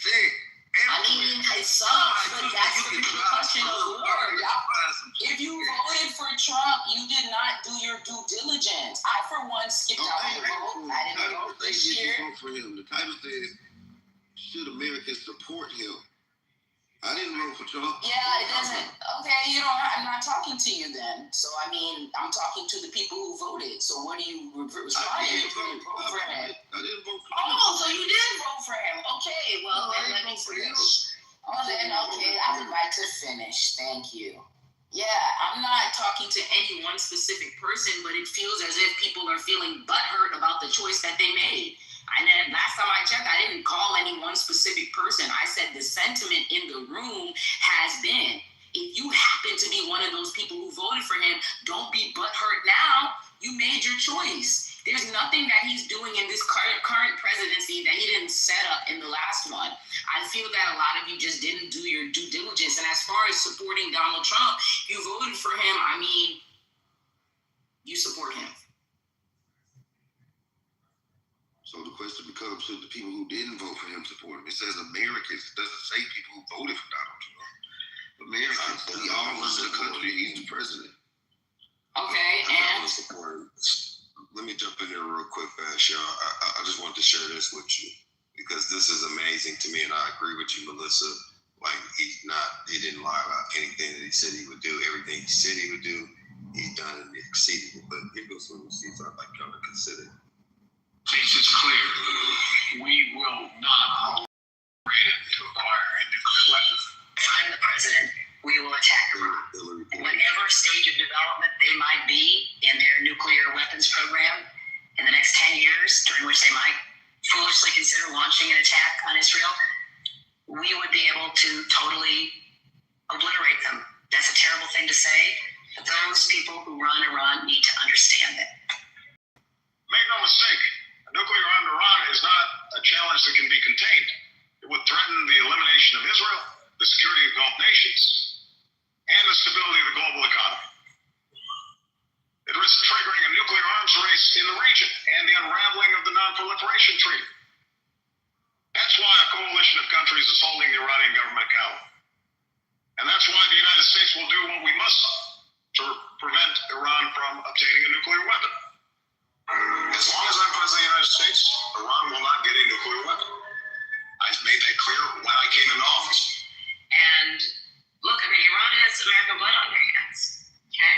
cents. I mean, it sucks, but that's the repercussion of war. If you voted for Trump, you did not do your due diligence. I, for one, skipped out on the vote. I didn't vote this year. The title says, should Americans support him? I didn't vote for Trump. Yeah, it doesn't. Okay, I'm not talking to you then. So, I mean, I'm talking to the people who voted. So, what do you respond? I didn't vote for him. Oh, so you did vote for him. Okay, well, then let me finish. Oh, then, okay, I would like to finish. Thank you. Yeah, I'm not talking to any one specific person, but it feels as if people are feeling butthurt about the choice that they made. And then last time I checked, I didn't call any one specific person. I said the sentiment in the room has been, if you happen to be one of those people who voted for him, don't be butthurt now. You made your choice. There's nothing that he's doing in this current presidency that he didn't set up in the last one. I feel that a lot of you just didn't do your due diligence. And as far as supporting Donald Trump, you voted for him. I mean, you support him. So the question becomes, should the people who didn't vote for him support him? It says Americans. It doesn't say people who voted for Donald Trump. Americans. We all run the country. He's the president. Okay, and let me jump in there real quick, fast, y'all. I just wanted to share this with you because this is amazing to me, and I agree with you, Melissa. Like he didn't lie about anything that he said he would do. Everything he said he would do, he's done and exceeded it. But here goes some receipts I'd like y'all to consider. Since it's clear, we will not hold Iran to acquire a nuclear weapon. If I'm the president, we will attack Iran. Whatever stage of development they might be in their nuclear weapons program in the next 10 years, during which they might foolishly consider launching an attack on Israel, we would be able to totally obliterate them. That's a terrible thing to say, but those people who run Iran need to understand it. Make no mistake, a nuclear armed Iran is not a challenge that can be contained. It would threaten the elimination of Israel, the security of Gulf nations, and the stability of the global economy. It risks triggering a nuclear arms race in the region and the unraveling of the Non-Proliferation Treaty. That's why a coalition of countries is holding the Iranian government accountable. And that's why the United States will do what we must to prevent Iran from obtaining a nuclear weapon. As long as I'm president of the United States, Iran will not get a nuclear weapon. I made that clear when I came into office. And look, I mean, Iran has American blood on their hands, okay?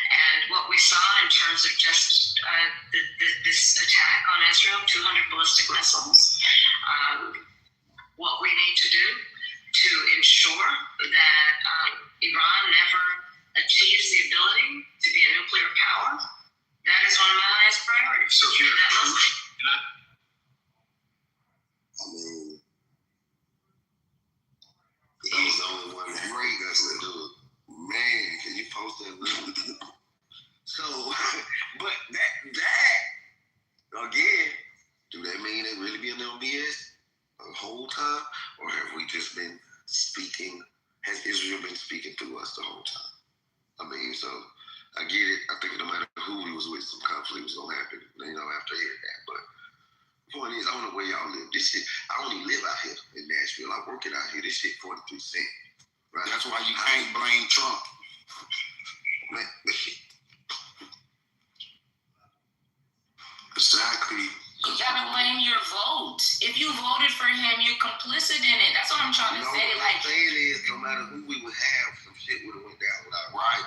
And what we saw in terms of just this attack on Israel, 200 ballistic missiles, what we need to do to ensure that Iran never achieves the ability to be a nuclear power, that is one of my highest priorities. So if you're I mean, he was the only one that great us to do it. Man, can you post that link? So, but that again, do that mean they really be in their BS the whole time, or have we just been speaking? Has Israel been speaking through us the whole time? I mean, so I get it. I think no matter who we was with, some conflict was gonna happen. After hearing that, but. The point is, I don't know where y'all live. This shit, I don't even live out here in Nashville. I'm working out here. This shit 43 cents. Right? That's why you can't blame Trump. Man, this shit. Exactly. You gotta blame your vote. If you voted for him, you're complicit in it. That's what I'm trying to say. What I'm saying is, no matter who we would have, some shit would have went down without Right.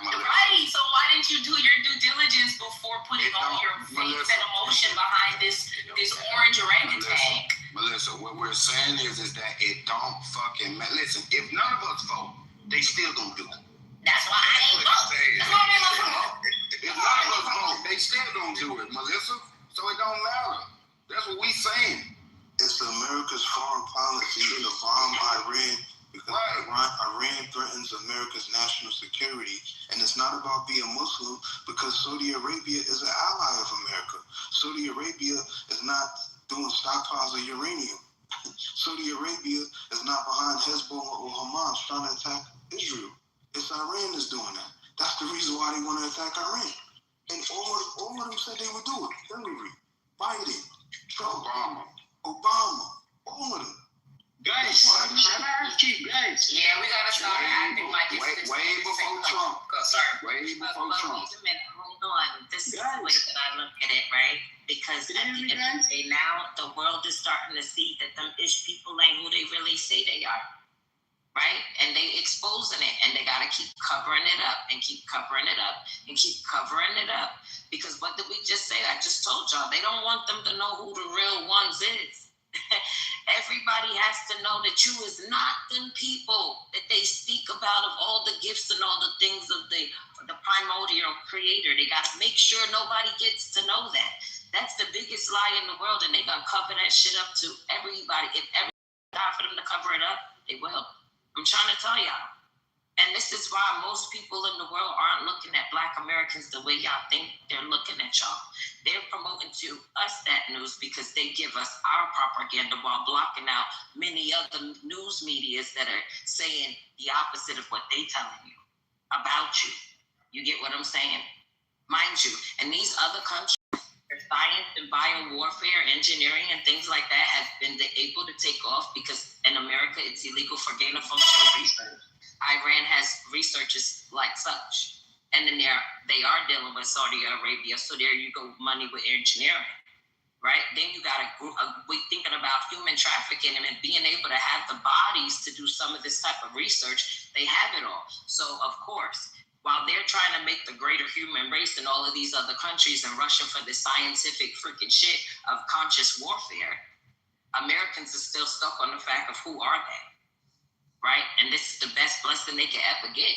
So why didn't you do your due diligence before putting all your faith and emotion behind this orange orangutan? Melissa, what we're saying is that it don't fucking matter. Listen, if none of us vote, they still gonna do it. That's why I ain't vote. That's why I ain't vote. If none of us vote, they still gonna do it, Melissa. So it don't matter. That's what we saying. It's America's foreign policy, the foreign Iran because Iran threatens America's national security, and it's not about being Muslim because Saudi Arabia is an ally of America. Saudi Arabia is not doing stockpiles of uranium. Saudi Arabia is not behind Hezbollah or Hamas trying to attack Israel. It's Iran that's doing that. That's the reason why they want to attack Iran. And all of them said they would do it. Hillary, Biden, Trump, Obama, all of them. Guys, Yeah, we gotta start acting like it's way before Trump. Sorry. Way before Trump. Wait a minute, hold on. This is the way that I look at it, right? Because at the end of the day, now the world is starting to see that them ish people ain't who they really say they are, right? And they exposing it, and they gotta keep covering it up and keep covering it up and keep covering it up. Because what did we just say? I just told y'all they don't want them to know who the real ones is. Everybody has to know that you is not them people that they speak about of all the gifts and all the things of the primordial creator. They got to make sure nobody gets to know that. That's the biggest lie in the world, and they gonna cover that shit up to everybody. If everybody die for them to cover it up, they will. I'm trying to tell y'all. And this is why most people in the world aren't looking at Black Americans the way y'all think they're looking at y'all. They're promoting to us that news because they give us our propaganda while blocking out many other news medias that are saying the opposite of what they telling you about you. You get what I'm saying? Mind you, and these other countries, their science and biowarfare, engineering, and things like that have been able to take off because in America it's illegal for gain of function research. Iran has researchers like such. And then they are dealing with Saudi Arabia. So there you go, money with engineering, right? Then you got we thinking about human trafficking and being able to have the bodies to do some of this type of research. They have it all. So of course, while they're trying to make the greater human race in all of these other countries and rushing for this scientific freaking shit of conscious warfare, Americans are still stuck on the fact of who are they? Right? And this is the best blessing they can ever get.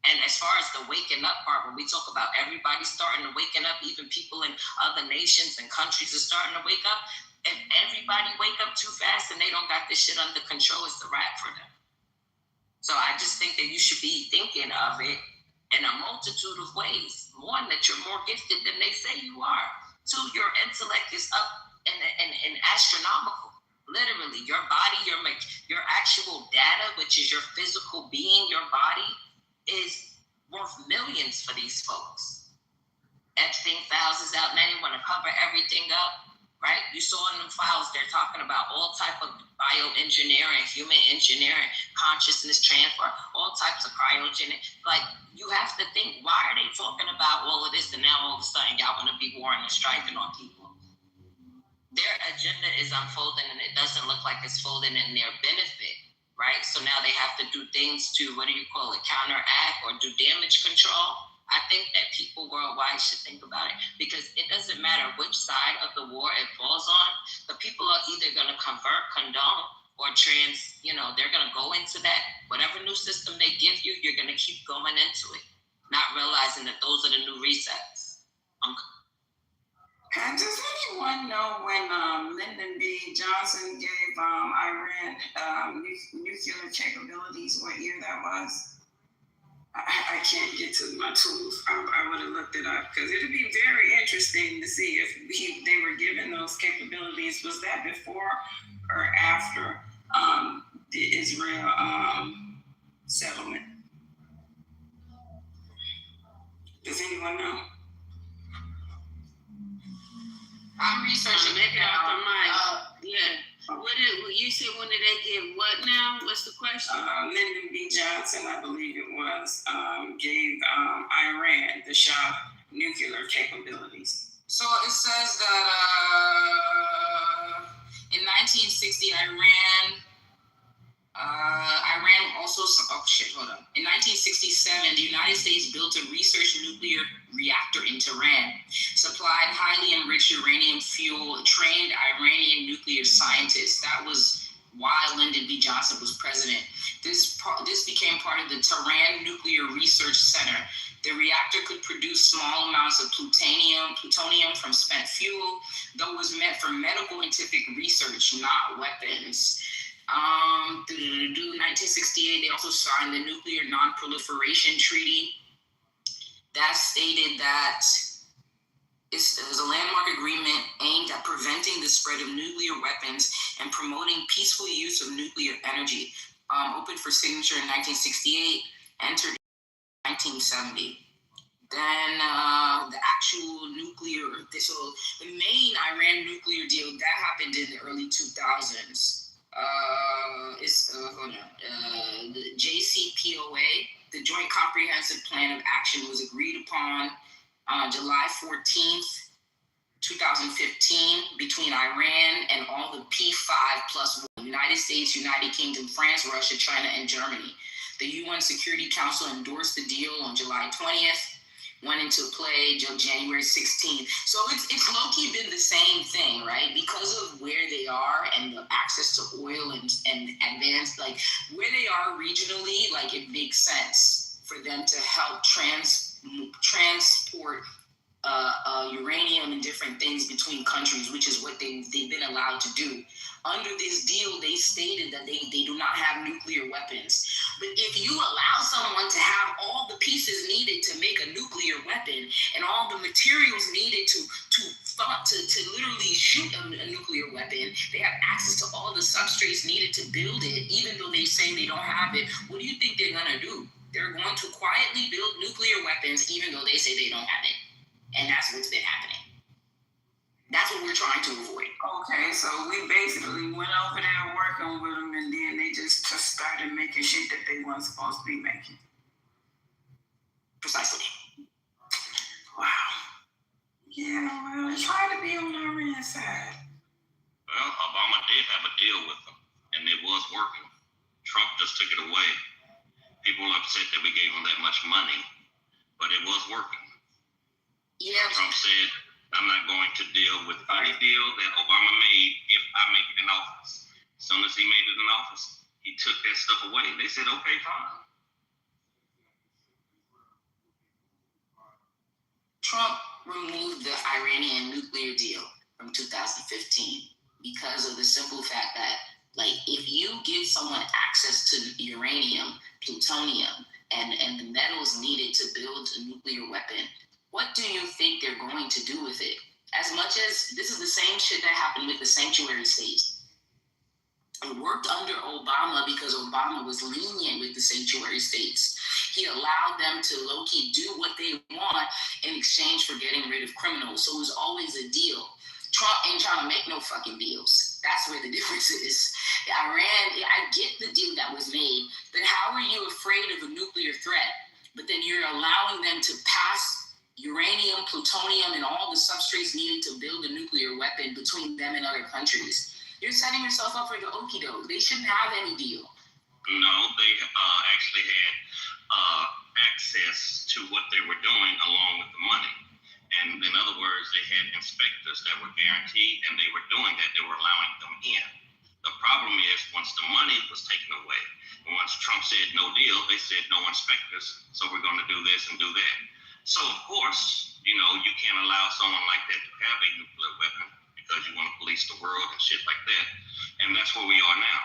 And as far as the waking up part, when we talk about everybody starting to waken up, even people in other nations and countries are starting to wake up, if everybody wake up too fast and they don't got this shit under control, it's a wrap for them. So I just think that you should be thinking of it in a multitude of ways. One, that you're more gifted than they say you are. Two, your intellect is up and astronomical. Literally, your body, your actual data, which is your physical being, your body, is worth millions for these folks. Epstein files is out now. They want to cover everything up, right? You saw in them files, they're talking about all type of bioengineering, human engineering, consciousness transfer, all types of cryogenic. Like, you have to think, why are they talking about all of this and now all of a sudden y'all want to be warring and striking on people? Their agenda is unfolding and it doesn't look like it's folding in their benefit, right? So now they have to do things to, counteract or do damage control. I think that people worldwide should think about it because it doesn't matter which side of the war it falls on. The people are either going to convert, condone, or they're going to go into that. Whatever new system they give you, you're going to keep going into it, not realizing that those are the new resets. Does anyone know when Lyndon B. Johnson gave Iran nuclear capabilities, what year that was? I can't get to my tools. I would have looked it up because it would be very interesting to see if they were given those capabilities. Was that before or after the Israel settlement? Does anyone know? I'm researching it now. What did you say? When did they give what now? What's the question? Lyndon B. Johnson, I believe it was, gave Iran, the Shah, nuclear capabilities. So it says that in 1960, Iran also, in 1967, the United States built a research nuclear reactor in Tehran, supplied highly enriched uranium fuel, trained Iranian nuclear scientists. That was why Lyndon B. Johnson was president. This became part of the Tehran Nuclear Research Center. The reactor could produce small amounts of plutonium from spent fuel, though it was meant for medical and scientific research, not weapons. 1968, they also signed the Nuclear Non-Proliferation Treaty. That stated that it was a landmark agreement aimed at preventing the spread of nuclear weapons and promoting peaceful use of nuclear energy. Opened for signature in 1968, entered in 1970. Then the actual nuclear, so the main Iran nuclear deal, that happened in the early 2000s. The JCPOA, the Joint Comprehensive Plan of Action, was agreed upon July 14th, 2015, between Iran and all the P5 plus United States, United Kingdom, France, Russia, China, and Germany. The UN Security Council endorsed the deal on July 20th, went into play January 16th. So it's low-key been the same thing, right? Because of where they are and the access to oil and advanced, like where they are regionally, like it makes sense for them to help transport uranium and different things between countries, which is what they've been allowed to do. Under this deal, they stated that they do not have nuclear weapons. But if you allow someone to have all the pieces needed to make a nuclear weapon and all the materials needed to literally shoot a nuclear weapon, they have access to all the substrates needed to build it, even though they say they don't have it, what do you think they're going to do? They're going to quietly build nuclear weapons, even though they say they don't have it. And that's what's been happening. That's what we're trying to avoid. Okay, so we basically went over there working with them, and then they just started making shit that they weren't supposed to be making. Precisely. Wow. Yeah, well, try to be on our side. Well, Obama did have a deal with them, and it was working. Trump just took it away. People were upset that we gave them that much money, but it was working. Yeah. Trump said, I'm not going to deal with any deal that Obama made if I make it in office. As soon as he made it in office, he took that stuff away. They said, okay, fine. Trump removed the Iranian nuclear deal from 2015 because of the simple fact that, like, if you give someone access to uranium, plutonium, and the metals needed to build a nuclear weapon, what do you think they're going to do with it? As much as this is the same shit that happened with the sanctuary states. It worked under Obama because Obama was lenient with the sanctuary states. He allowed them to low-key do what they want in exchange for getting rid of criminals. So it was always a deal. Trump ain't trying to make no fucking deals. That's where the difference is. Iran, I get the deal that was made, but how are you afraid of a nuclear threat? But then you're allowing them to pass uranium, plutonium, and all the substrates needed to build a nuclear weapon between them and other countries. You're setting yourself up for the okie doke. They shouldn't have any deal. No, they actually had access to what they were doing along with the money. And in other words, they had inspectors that were guaranteed, and they were doing that. They were allowing them in. The problem is once the money was taken away, and once Trump said no deal, they said no inspectors, so we're going to do this and do that. So, of course, you can't allow someone like that to have a nuclear weapon because you want to police the world and shit like that. And that's where we are now.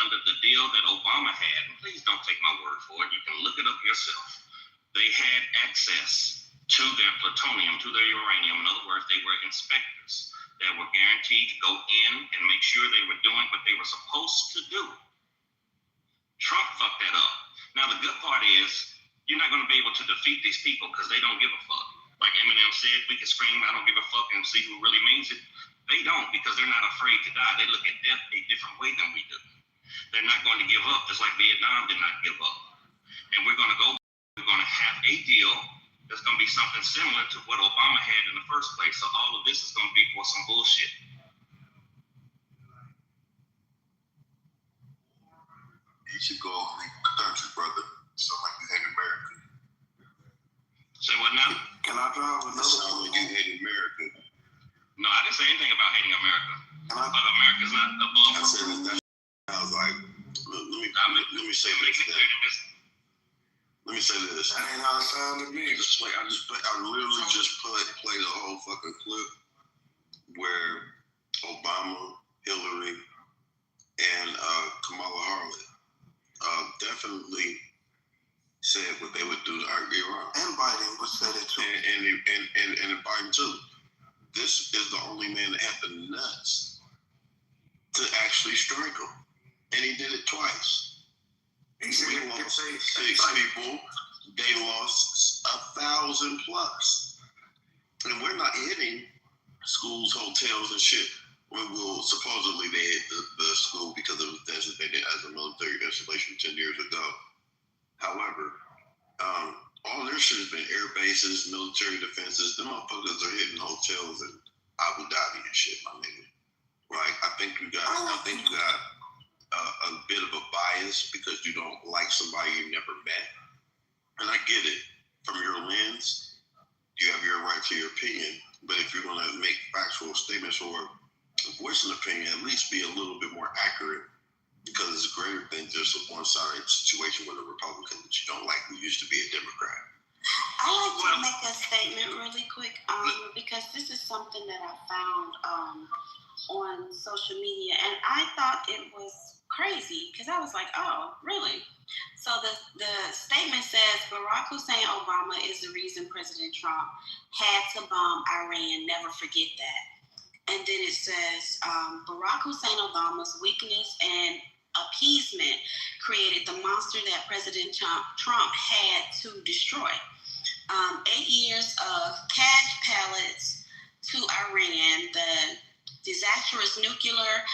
Under the deal that Obama had, and please don't take my word for it, you can look it up yourself. They had access to their plutonium, to their uranium. In other words, they were inspectors that were guaranteed to go in and make sure they were doing what they were supposed to do. Trump fucked that up. Now, the good part is you're not going to be able to defeat these people because they don't give a fuck. Like Eminem said, we can scream, I don't give a fuck, and see who really means it. They don't, because they're not afraid to die. They look at death a different way than we do. They're not going to give up, just like Vietnam did not give up. And we're going to have a deal that's going to be something similar to what Obama had in the first place. So all of this is going to be for some bullshit. You should go and leave the country, brother. Sound like you hate America. Say what now? Can I drive another? Sound like you hate America. No, I didn't say anything about hating America. But America's not above. I said that. I was like, let me say this. Let me say this. That ain't how it sounded to me. I literally just played a whole fucking clip where Obama, Hillary, and Kamala Harris definitely said what they would do to Iran. And Biden would say that too. And Biden too. This is the only man that had the nuts to actually strike him. And he did it twice. We lost 6 people. They lost 1,000 plus. And we're not hitting schools, hotels, and shit. Well, supposedly they hit the school because it was designated as a military installation 10 years ago. However, all their shit has been air bases, military defenses. Them motherfuckers are hitting hotels in Abu Dhabi and shit, my nigga. Like, I think you got a bit of a bias because you don't like somebody you never met. And I get it. From your lens, you have your right to your opinion. But if you're going to make factual statements or voice an opinion, at least be a little bit more accurate, because it's greater than just a one-sided situation with a Republican that you don't like who used to be a Democrat. I like to make a statement really quick, because this is something that I found on social media, and I thought it was crazy because I was like, oh, really? So the statement says Barack Hussein Obama is the reason President Trump had to bomb Iran. Never forget that. And then it says Barack Hussein Obama's weakness and appeasement created the monster that President Trump had to destroy. 8 years of cash pallets to Iran, the disastrous nuclear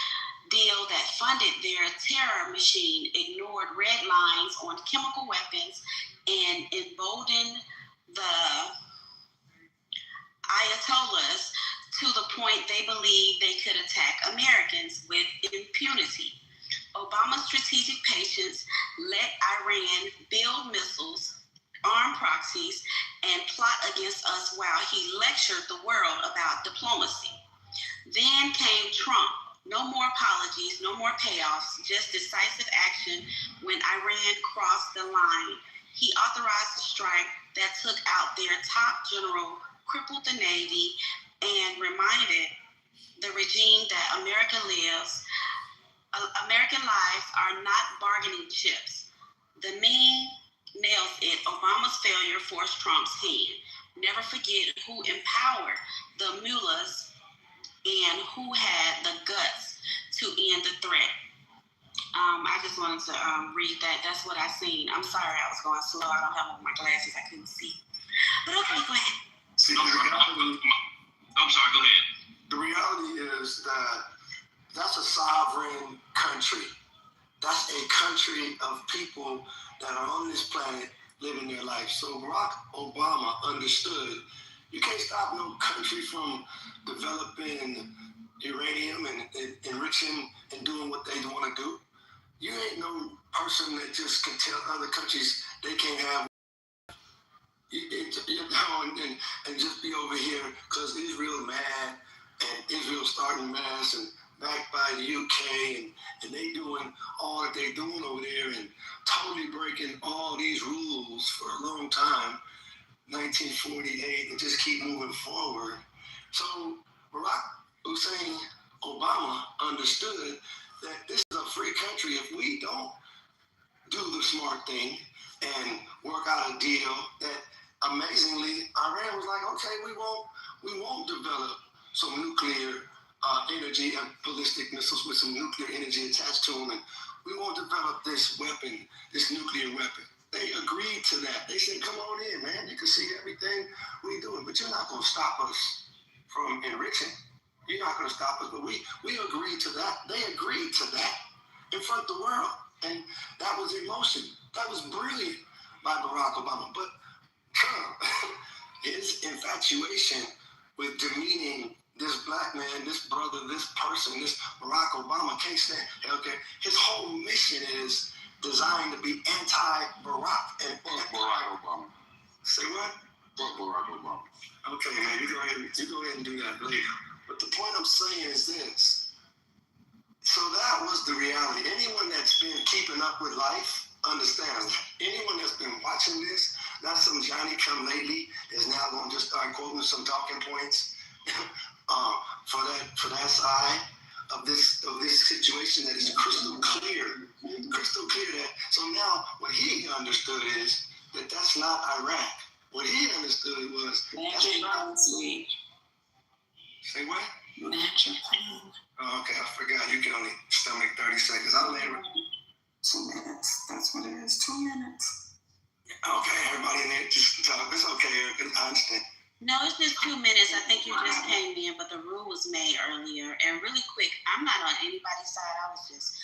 deal that funded their terror machine, ignored red lines on chemical weapons, and emboldened the Ayatollahs to the point they believed they could attack Americans with impunity. Obama's strategic patience let Iran build missiles, arm proxies, and plot against us while he lectured the world about diplomacy. Then came Trump. No more apologies, no more payoffs, just decisive action when Iran crossed the line. He authorized a strike that took out their top general, crippled the Navy, and reminded the regime that American lives are not bargaining chips. The meme nails it. Obama's failure forced Trump's hand. Never forget who empowered the mullahs and who had the guts to end the threat. I just wanted to read that. That's what I seen. I'm sorry I was going slow. I don't have on my glasses. I couldn't see. But okay, go ahead. See, I'm sorry, go ahead. The reality is that that's a sovereign country. That's a country of people that are on this planet living their life. So Barack Obama understood you can't stop no country from developing uranium and enriching and doing what they want to do. You ain't no person that just can tell other countries they can't have. And just be over here because Israel mad and Israel starting mass and backed by the UK and they doing all that they doing over there and totally breaking all these rules for a long time. 1948 and just keep moving forward. So Barack Hussein Obama understood that this is a free country. If we don't do the smart thing and work out a deal, that amazingly Iran was like, okay, we won't develop some nuclear energy and ballistic missiles with some nuclear energy attached to them, and we won't develop this weapon, this nuclear weapon. They agreed to that. They said, come on in, man. You can see everything we're doing, but you're not going to stop us from enriching. You're not going to stop us, but we agreed to that. They agreed to that in front of the world, and that was emotion. That was brilliant by Barack Obama. But Trump, his infatuation with demeaning this black man, this brother, this person, this Barack Obama, can't stand. Okay, his whole mission is designed to be anti-Barack and Barack Obama. Say what? Barack Obama. Okay, man, you go ahead and do that later. But the point I'm saying is this. So that was the reality. Anyone that's been keeping up with life understands that. Anyone that's been watching this, not some Johnny come lately, is now going to just start quoting some talking points for that side. of this situation that is crystal clear that. So now what he understood is that that's not Iraq. What he understood was that's not. Say what? Oh, okay, I forgot. You can only stomach 30 seconds. I'll land with 2 minutes. That's what it is. 2 minutes. Okay, everybody in there just talk. It's okay, Erica. I understand. No, it's just 2 minutes. I think you just came in, but the rule was made earlier. And really quick, I'm not on anybody's side. I was just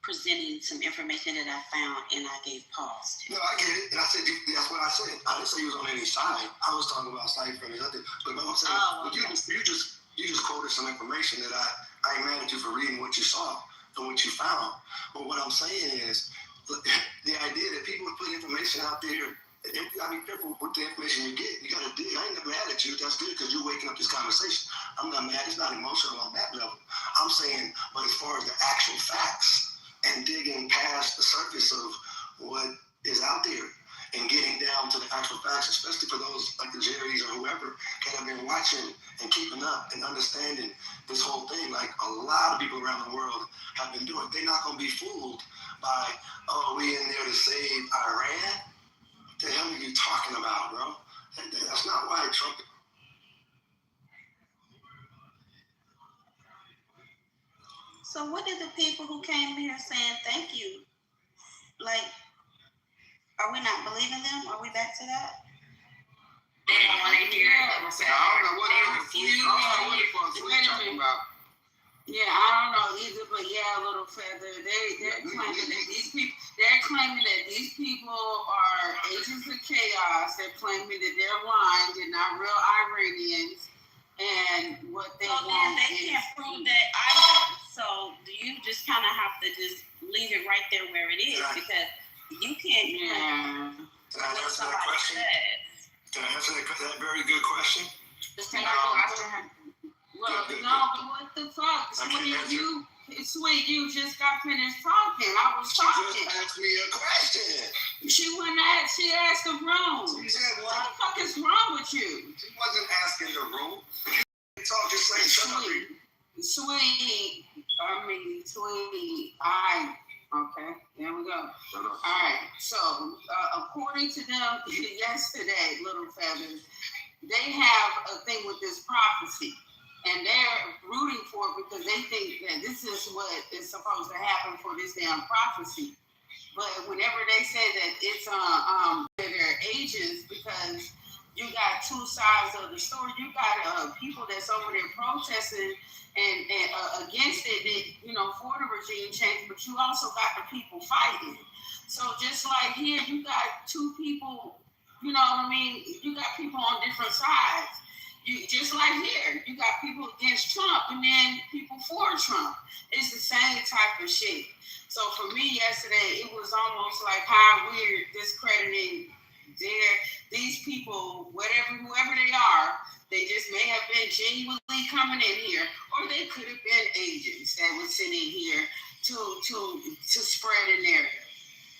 presenting some information that I found and I gave pause to. No, I get it. And I said, that's what I said. I didn't say you was on any side. I was talking about side from the other. But I'm saying, you just quoted some information that I ain't mad at you for reading what you saw and what you found. But what I'm saying is, the idea that people would put information out there, you gotta be careful with the information you get. You gotta dig. I ain't mad at you. That's good because you're waking up this conversation. I'm not mad. It's not emotional on that level. I'm saying, but as far as the actual facts and digging past the surface of what is out there and getting down to the actual facts, especially for those like the Jerrys or whoever that have been watching and keeping up and understanding this whole thing, like a lot of people around the world have been doing. They're not gonna be fooled by, oh, we in there to save Iran. What the hell are you talking about, bro? That's not why Trump. So what did the people who came here saying thank you, like, are we not believing them? Are we back to that? They don't want to hear it. I don't know what the fuck we're talking about. Yeah, I don't know either, but yeah, Little Feather. They're claiming that these people are agents of chaos. They're claiming that they're blind. They're not real Iranians. And what they want then they can't prove that either. So you just kind of have to just leave it right there where it is because you can't. Can I answer that question? Can I answer that very good question? Just well, no, but what the fuck? Sweet, you just got finished talking. I was talking. She just asked me a question. She asked the room. She said, what the fuck is wrong with you? She wasn't asking the room. You talk, just say something. Sweet. Okay, there we go. All right, so according to them yesterday, Little Feathers, they have a thing with this prophecy. And they're rooting for it because they think that this is what is supposed to happen for this damn prophecy. But whenever they say that it's they're agents, because you got two sides of the story. You got people that's over there protesting and against it, for the regime change, but you also got the people fighting. So just like here, you got two people, you know what I mean? You got people on different sides. You just like here, you got people against Trump and then people for Trump. It's the same type of shit. So for me yesterday, it was almost like how we're discrediting these people, whoever they are. They just may have been genuinely coming in here, or they could have been agents that were sitting here to spread a narrative.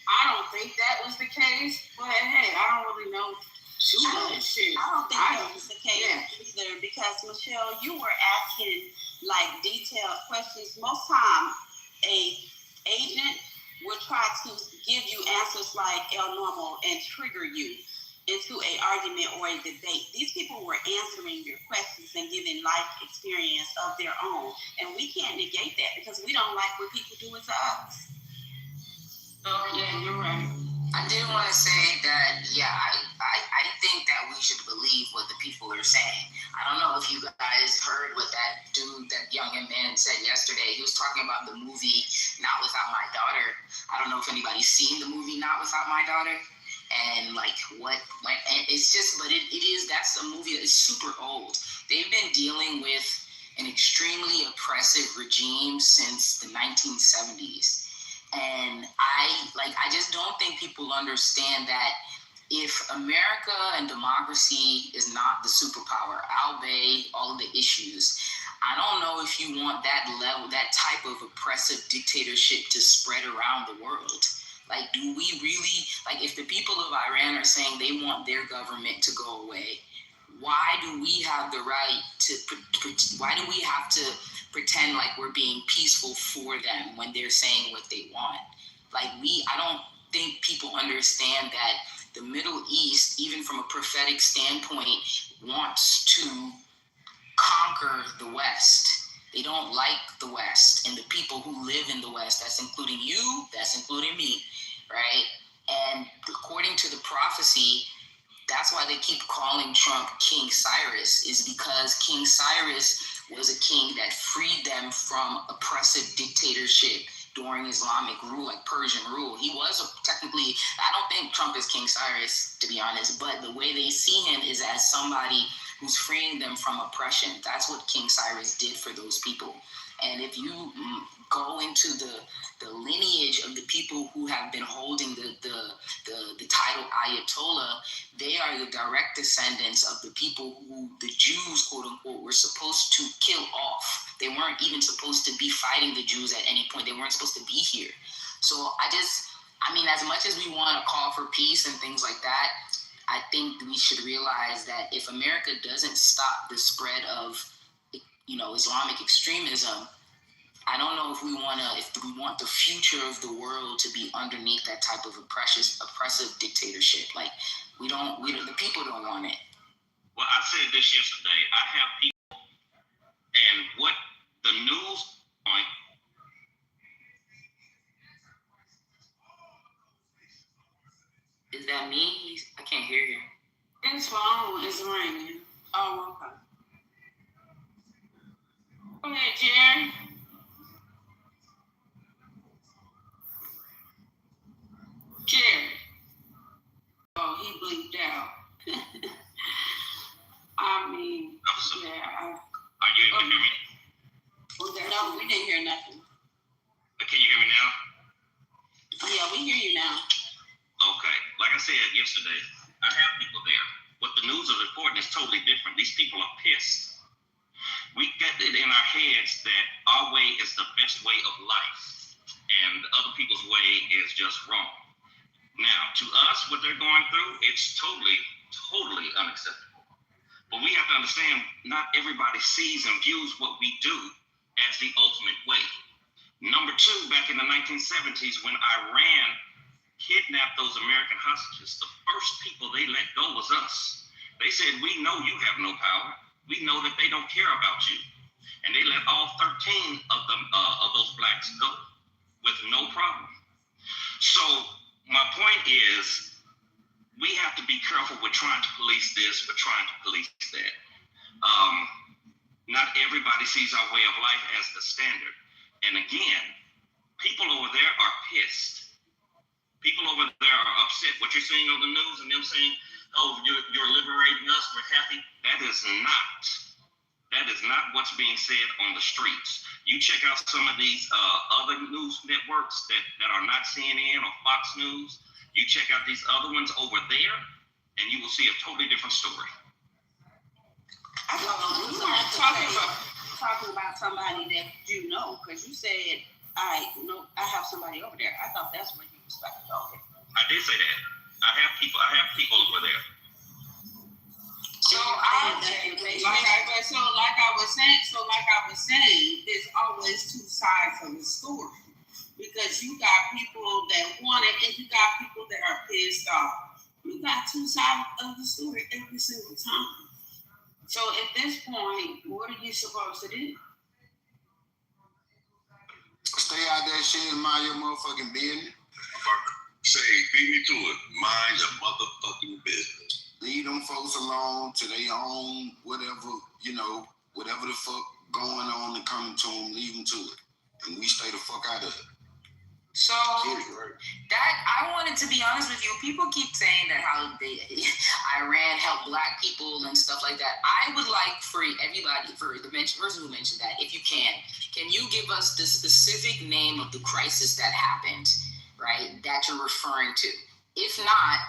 I don't think that was the case, but hey, I don't really know. I don't think that was the case either because Michelle, you were asking like detailed questions. Most time, a agent will try to give you answers like El Normal and trigger you into a argument or a debate. These people were answering your questions and giving life experience of their own, and we can't negate that because we don't like what people do it to us. Oh yeah, you're right. I did want to say that, I think that we should believe what the people are saying. I don't know if you guys heard what that young man said yesterday. He was talking about the movie Not Without My Daughter. I don't know if anybody's seen the movie Not Without My Daughter. And that's a movie that's super old. They've been dealing with an extremely oppressive regime since the 1970s. And I just don't think people understand that if America and democracy is not the superpower, albeit all of the issues, I don't know if you want that type of oppressive dictatorship to spread around the world. Like, do we really, if the people of Iran are saying they want their government to go away, why do we have the right to, why do we have to pretend like we're being peaceful for them when they're saying what they want. Like I don't think people understand that the Middle East, even from a prophetic standpoint, wants to conquer the West. They don't like the West and the people who live in the West. That's including you, that's including me, right? And according to the prophecy, that's why they keep calling Trump King Cyrus, is because King Cyrus was a king that freed them from oppressive dictatorship during Islamic rule, like Persian rule. He was technically, I don't think Trump is King Cyrus, to be honest, but the way they see him is as somebody who's freeing them from oppression. That's what King Cyrus did for those people. And if you go into the lineage of the people who have been holding the title Ayatollah, they are the direct descendants of the people who the Jews, quote unquote, were supposed to kill off. They weren't even supposed to be fighting the Jews at any point. They weren't supposed to be here. So I mean, as much as we want to call for peace and things like that, I think we should realize that if America doesn't stop the spread of, Islamic extremism, I don't know if we want the future of the world to be underneath that type of oppressive dictatorship. Like the people don't want it. Well, I said this yesterday. I have people, and what the news point. Is that me? I can't hear you. His phone is ringing. Oh, okay. Go ahead, Jerry. Jerry. Oh, he bleeped out. I mean, yeah. Are you able to hear me? No, we didn't hear nothing. Can you hear me now? Yeah, we hear you now. Okay. Like I said yesterday, I have people there. What the news is reporting is totally different. These people are pissed. We get it in our heads that our way is the best way of life, and other people's way is just wrong. Now, to us, what they're going through, it's totally unacceptable. But we have to understand, not everybody sees and views what we do as the ultimate way. Number two, back in the 1970s, when Iran kidnapped those American hostages, the first people they let go was us. They said, we know you have no power. We know that they don't care about you. And they let all 13 of them, of those blacks go with no problem. So my point is, we have to be careful with trying to police this, with trying to police that. Not everybody sees our way of life as the standard. And again, people over there are pissed. People over there are upset. What you're seeing on the news and them saying, oh, you're liberating us, we're happy. That is not what's being said on the streets. You check out some of these other news networks that are not CNN or Fox News. You check out these other ones over there, and you will see a totally different story. Well, we weren't talking about somebody that you know, because you said, I have somebody over there. I thought that's what you was talking about. I did say that. I have people over there. So like I was saying, there's always two sides of the story. Because you got people that want it and you got people that are pissed off. You got two sides of the story every single time. So at this point, what are you supposed to do? Stay out that shit and mind your motherfucking business. Say, beat me to it. Mind your motherfucking business. Leave them folks alone to their own whatever the fuck going on and coming to them, leave them to it. And we stay the fuck out of it. So that I wanted to be honest with you. People keep saying that how Iran helped black people and stuff like that. I would like for everybody, for the person who mentioned that, if you can you give us the specific name of the crisis that happened, right? That you're referring to. If not,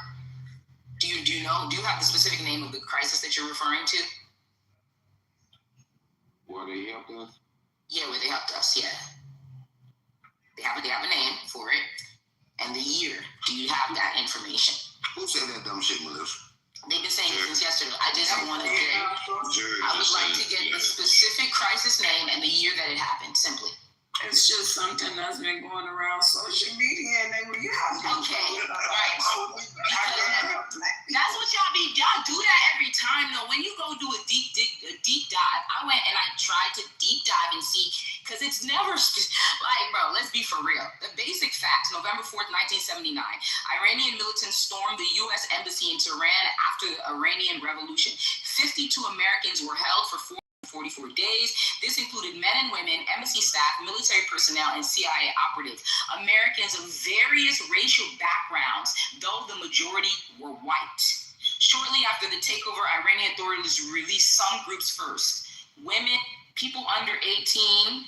do you have the specific name of the crisis that you're referring to? Where they helped us? Yeah, where they helped us. Yeah. They have a name for it, and the year. Do you have that information? Who said that dumb shit, Melissa? They've been saying it since yesterday. I just want to get, I would like to get the specific crisis name and the year that it happened, simply. It's just something that's been going around social media, and then we have to. Okay, right. That's what y'all do that every time though. When you go do a deep dive, I went and I tried to deep dive and see, because it's never like, bro, let's be for real. The basic facts: November 4th, 1979, Iranian militants stormed the U.S. embassy in Tehran after the Iranian Revolution. 52 Americans were held for 44 days. This included men and women, embassy staff, military personnel, and CIA operatives. Americans of various racial backgrounds, though the majority were white. Shortly after the takeover, Iranian authorities released some groups first. Women, people under 18.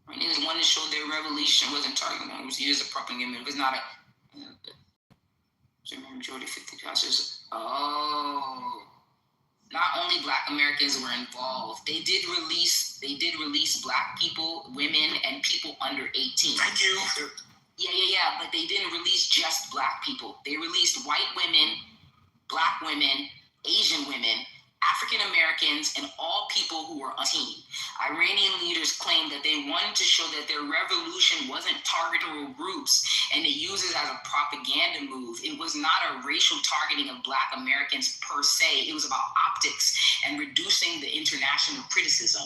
Iranians wanted to show their revolution wasn't targeting them. It was used as a propaganda. It was not a majority 50 houses. Oh. Not only Black Americans were involved, they did release Black people, women, and people under 18. Thank you. Yeah, but they didn't release just Black people. They released white women, Black women, Asian women, African Americans, and all people who were 18. Iranian leaders claimed that they wanted to show that their revolution wasn't targeting groups, and they used it as a propaganda move. It was not a racial targeting of Black Americans per se. It was about optics and reducing the international criticism.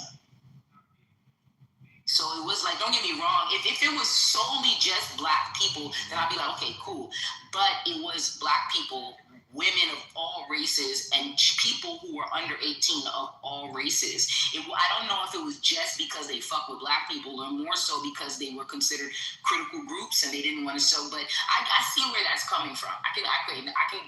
So it was like, don't get me wrong, if it was solely just Black people, then I'd be like, okay, cool. But it was Black people, women of all races, and people who were under 18 of all races. I don't know if it was just because they fuck with Black people, or more so because they were considered critical groups and they didn't want to show. But I see where that's coming from. I can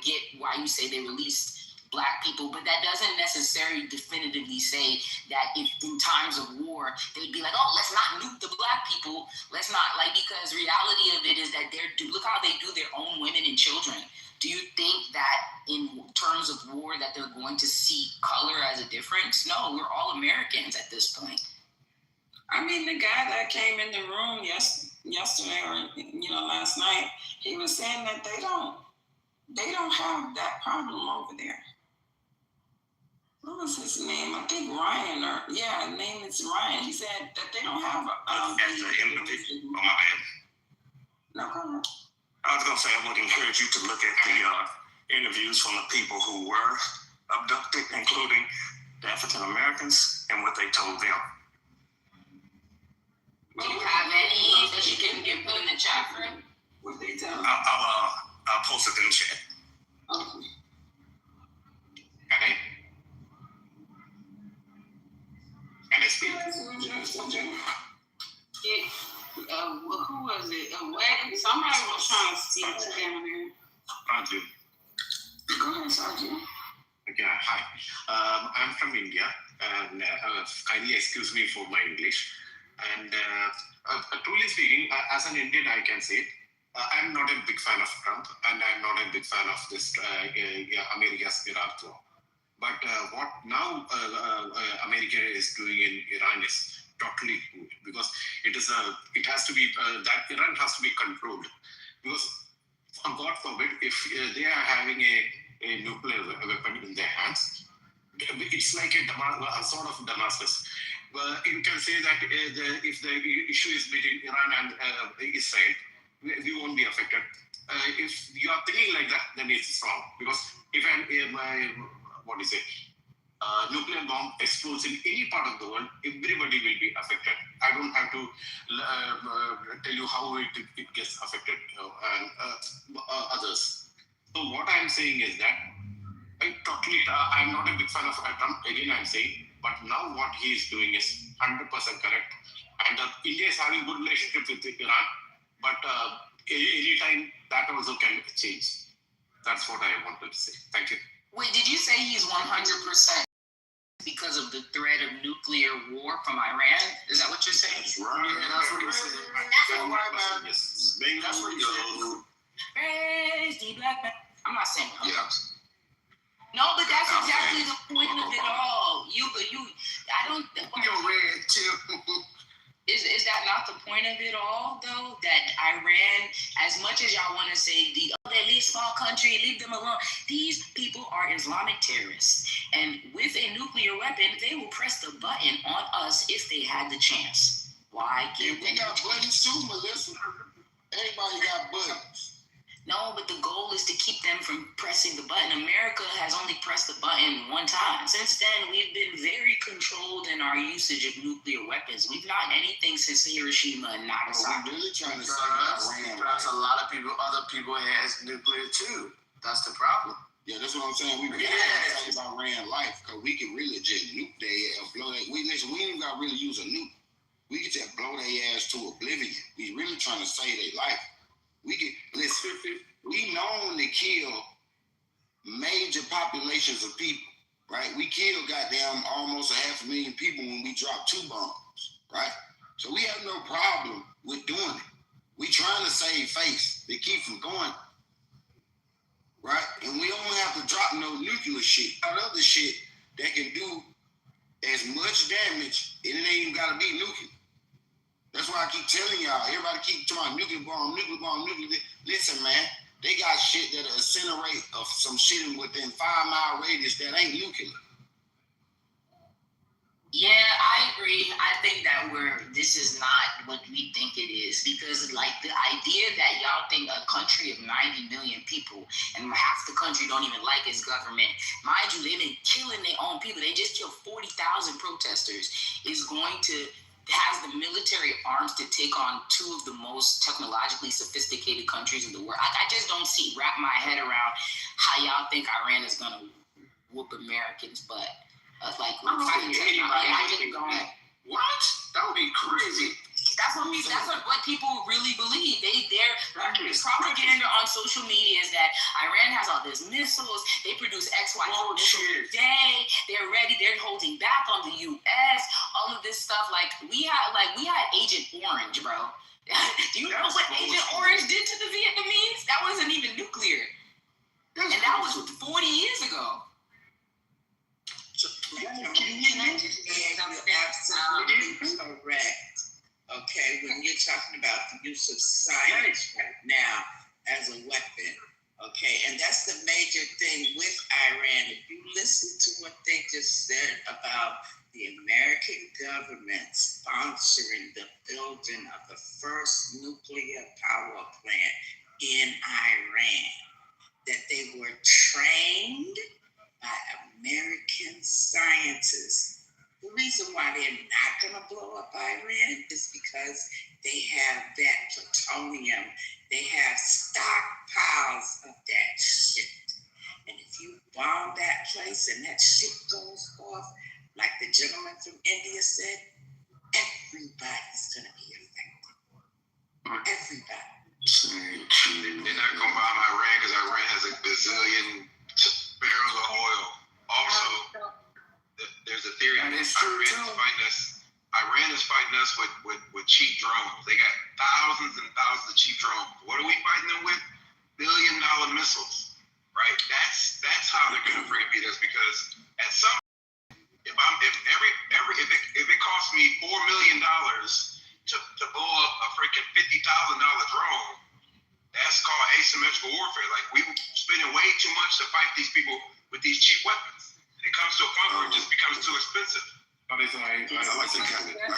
get why you say they released Black people, but that doesn't necessarily definitively say that if in times of war, they'd be like, oh, let's not nuke the Black people. Let's not, because reality of it is that look how they do their own women and children. Do you think that in terms of war that they're going to see color as a difference? No, we're all Americans at this point. I mean, the guy that came in the room yesterday or last night, he was saying that they don't have that problem over there. What was his name? I think Ryan, his name is Ryan. He said that they don't have That's the empathy. Oh, my bad. No, go ahead. I was going to say, I would encourage you to look at the interviews from the people who were abducted, including the African Americans, and what they told them. Do you have any that you can get put in the chat room? What they tell them? I'll post it in the chat. Okay. Okay? And it's Who was it? Somebody was trying to speak to them there. Raju. Go ahead, Sergeant. Okay, hi. I'm from India, and kindly excuse me for my English. And truly speaking, as an Indian, I can say, I'm not a big fan of Trump, and I'm not a big fan of this America's Iraq war. But what now America is doing in Iran is totally good, because it has to be that Iran has to be controlled, because God forbid if they are having a nuclear weapon in their hands, it's like a sort of Damascus. You can say that if the issue is between Iran and Israel, we won't be affected. If you are thinking like that, then it's wrong, because if nuclear bomb explodes in any part of the world, everybody will be affected. I don't have to tell you how it gets affected and others. So what I'm saying is that I'm not a big fan of Trump. Again, I'm saying, but now what he is doing is 100% correct. And India is having good relationship with Iran, but anytime that also can change. That's what I wanted to say. Thank you. Wait, did you say he's 100% because of the threat of nuclear war from Iran? Is that what you're saying? That's right. Yeah, that's what he said. Yes. That's what he said. Praise the black man. I'm not saying 100%. Yeah. No, but that's exactly the point of it all. I don't. You're red too. Is that not the point of it all, though? That Iran, as much as y'all want to say they're a small country, leave them alone. These people are Islamic terrorists, and with a nuclear weapon, they will press the button on us if they had the chance. Why give We got buttons too, Melissa. Everybody got buttons. No, but the goal is to keep them from pressing the button. America has only pressed the button one time. Since then, we've been very controlled in our usage of nuclear weapons. We've not anything since Hiroshima and Nagasaki. We're really trying to say Iran. That's a lot of people. Other people has nuclear too. That's the problem. Yeah, that's what I'm saying. We really talk about Iran life because we can really just nuke their blow that. We ain't got to really use a nuke. We can just blow their ass to oblivion. We really trying to save their life. We can listen. We known to kill major populations of people, right? We killed goddamn almost 500,000 people when we dropped 2 bombs, right? So we have no problem with doing it. We trying to save face. They keep from going, right? And we don't have to drop no nuclear shit. That other shit that can do as much damage, and it ain't even gotta be nuclear. That's why I keep telling y'all, everybody keep talking nuclear bomb. Listen, man, they got shit that'll incinerate of some shit within 5-mile radius that ain't nuclear. Yeah, I agree. I think that this is not what we think it is, because like the idea that y'all think a country of 90 million people and half the country don't even like its government, mind you, they've been killing their own people. They just killed 40,000 protesters, is going to has the military arms to take on 2 of the most technologically sophisticated countries in the world. I just don't wrap my head around how y'all think Iran is going to whoop Americans' butt. Like, I just don't. What? That would be crazy. That's what people really believe. Their propaganda on social media is that Iran has all these missiles. They produce XY missiles a day. They're ready. They're holding back on the U.S. All of this stuff. We had Agent Orange, bro. Do you know what Agent Orange did to the Vietnamese? That wasn't even nuclear, and that was 40 years ago. Can I just say you're absolutely correct? Okay, when you're talking about the use of science right now as a weapon, okay, and that's the major thing with Iran. If you listen to what they just said about the American government sponsoring the building of the first nuclear power plant in Iran, that they were trained by American scientists. The reason why they're not going to blow up Iran is because they have that plutonium. They have stockpiles of that shit. And if you bomb that place and that shit goes off, like the gentleman from India said, everybody's going to be affected. Everybody. They're not going to bomb Iran because Iran has a bazillion barrels of oil. Also, there's a theory that Iran is fighting us with cheap drones. They got thousands and thousands of cheap drones. What are we fighting them with? $1 billion missiles, right? That's how they're gonna freaking beat us, because at some if it costs me $4 million to blow up a freaking $50,000 drone, that's called asymmetrical warfare. Like, we were spending way too much to fight these people with these cheap weapons. And it comes to a point where it just becomes too expensive. I like to counter that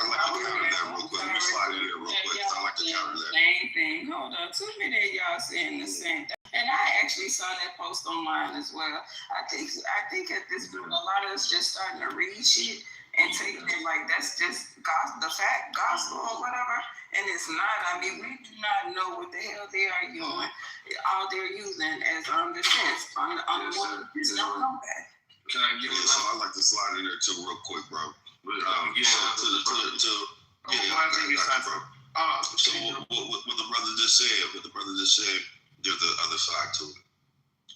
real quick. Let me slide in here real quick. I like to counter that. Same thing. Hold on. Too many of y'all saying the same thing. And I actually saw that post online as well. I think at this point, a lot of us just starting to read shit and take it like that's just gospel or whatever. And it's not. I mean, we do not know what the hell they are using. All they're using as defense on the combat. Can I give you so I like to slide in there too real quick, bro. So what the brother just said, there's the other side to it.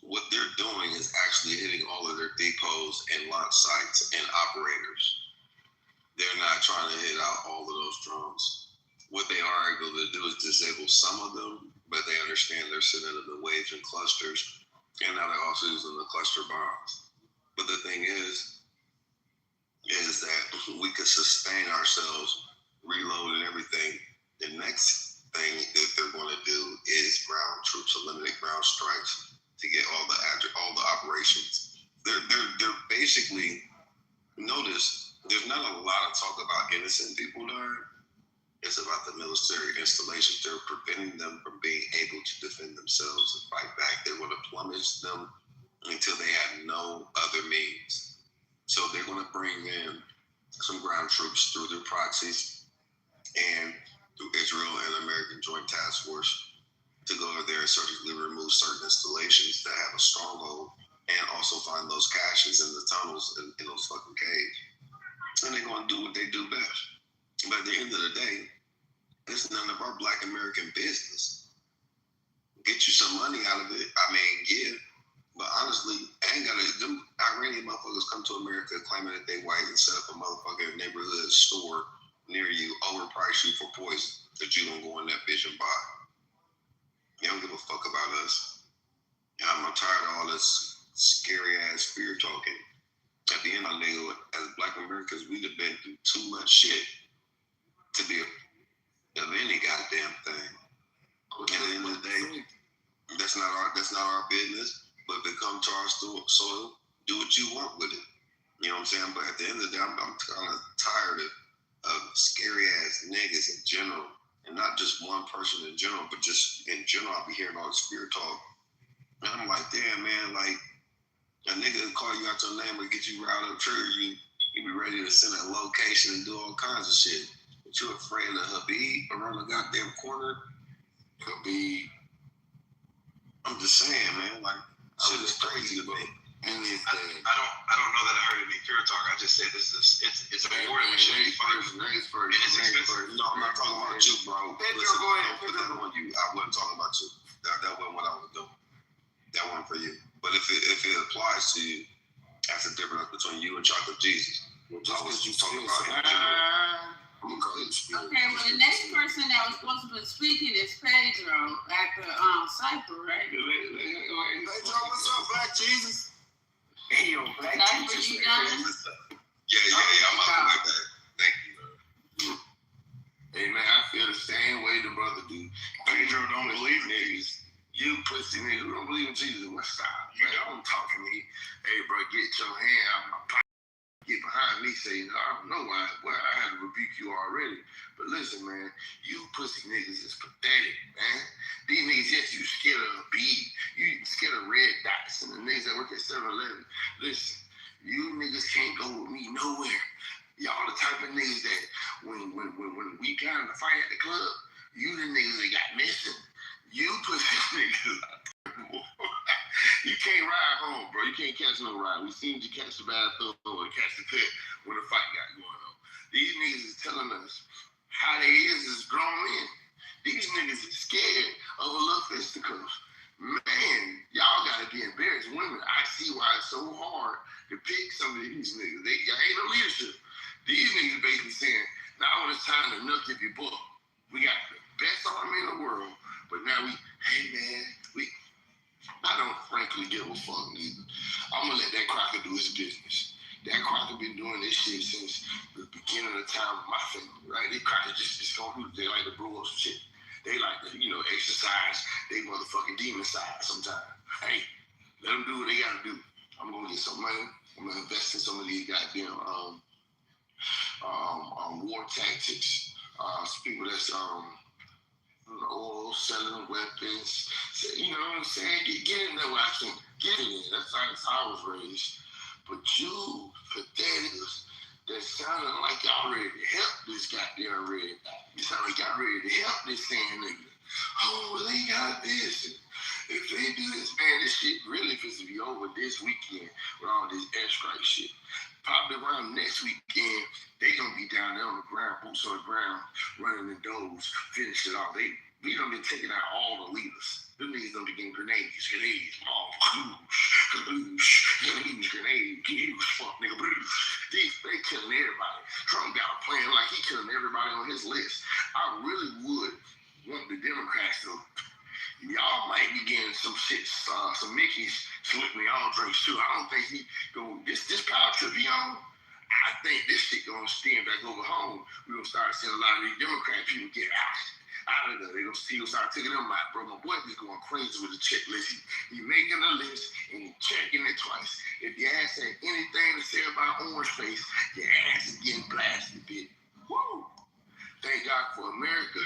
What they're doing is actually hitting all of their depots and launch sites and operators. They're not trying to hit out all of those drones. What they are able to do is disable some of them, but they understand they're sending in the waves and clusters, and now they're also using the cluster bombs. But the thing is that we could sustain ourselves reload and everything. The next thing that they're going to do is ground troops, eliminate ground strikes to get all the operations. They're basically, notice there's not a lot of talk about innocent people dying. It's about the military installations. They're preventing them from being able to defend themselves and fight back. They're going to plummet them until they have no other means. So they're going to bring in some ground troops through their proxies and through Israel and American Joint Task Force to go over there and surgically remove certain installations that have a stronghold and also find those caches in the tunnels in those fucking caves. And they're going to do what they do best. But at the end of the day, it's none of our Black American business. Get you some money out of it. I mean, yeah. But honestly, I ain't got to. Them Iranian motherfuckers come to America claiming that they white and set up a motherfucking neighborhood store near you, overprice you for poison that you don't go in that bitch and buy. You don't give a fuck about us. I'm tired of all this scary ass fear talking. At the end of the day, as Black Americans, we've been through too much shit to be of any goddamn thing. At the end of the day, that's not our business. But if it comes to our soil, do what you want with it. You know what I'm saying? But at the end of the day, I'm kind of tired of scary ass niggas in general, and not just one person in general, but just in general. I'll be hearing all the spirit talk, and I'm like, damn man, like a nigga will call you out your name and get you riled up, trigger you. You be ready to send a location and do all kinds of shit. But you afraid of Habib around the goddamn corner? Habib. I'm just saying, man, like shit is crazy to me. I don't know that I heard any pure talk. I just said this is it's important. It should be fun. Names first. It is expensive. No, I'm not talking about you, bro. Listen, don't put that on you. I wasn't talking about you. That wasn't what I was doing. That wasn't for you. But if it applies to you, that's the difference between you and Chocolate Jesus. I was just talking about him in general. I'm gonna call you spirit. Okay, well the next person that was supposed to be speaking is Pedro at the cypher, right? Pedro, what's up, Black Jesus? Hey, yo, Black Jesus. You done? Yeah, I'm on the way back. Thank you. Hey man, I feel the same way the brother do. Pedro don't believe niggas. You pussy nigga who don't believe in Jesus, what stop? Man, don't talk to me. Hey bro, get your hand out my pocket. Get behind me saying, I don't know why I had to rebuke you already. But listen, man, you pussy niggas is pathetic, man. These niggas, yes, you scared of a bee. You scared of red dots and the niggas that work at 7-Eleven. Listen, you niggas can't go with me nowhere. Y'all the type of niggas that when we got in the fight at the club, you the niggas that got missing. You pussy niggas. You can't ride home, bro. You can't catch no ride. We seen you catch the bad throw or catch the pit when the fight got going on. These niggas is telling us how they is as grown men. These niggas is scared of a little fisticuffs. Man, y'all gotta be embarrassed. Women, I see why it's so hard to pick some of these niggas. Y'all ain't no leadership. These niggas basically saying, now when it's time to nuke if you buck. We got the best army in the world, but now hey man, I don't frankly give a fuck, nigga. I'm gonna let that cracker do his business. That cracker been doing this shit since the beginning of the time of my family, right? They cracker just don't do it. They like to blow up some shit. They like to, exercise they motherfucking demon side sometimes. Hey, let them do what they gotta do. I'm gonna get some money. I'm gonna invest in some of these goddamn war tactics. People that's oil, selling weapons. You know what I'm saying? Get in there where I can get in there. That's how I was raised. But you pathetic that sounding like y'all ready to help this goddamn red. You sound like y'all ready to help this sand nigga. Oh, well, they got this. If they do this, man, this shit really supposed to be over this weekend with all this airstrike shit. Probably around next weekend, they gonna be down there on the ground, boots on the ground, running the doors, finish it off. We done been taking out all the leaders. Them niggas done be getting grenades, fuck nigga, they killing everybody. Trump got a plan like he killing everybody on his list. I really would want the Democrats to. Y'all might be getting some shit, some Mickey's slipping y'all drinks too. I don't think he go this power trip he on. I I think this shit gonna stand back over home. We're gonna start seeing a lot of these Democrat people get out of there. He gonna start taking them out, bro. My boy is going crazy with the checklist. He making a list and he checking it twice. If your ass had anything to say about orange face, your ass is getting blasted, bitch. Woo! Thank God for America.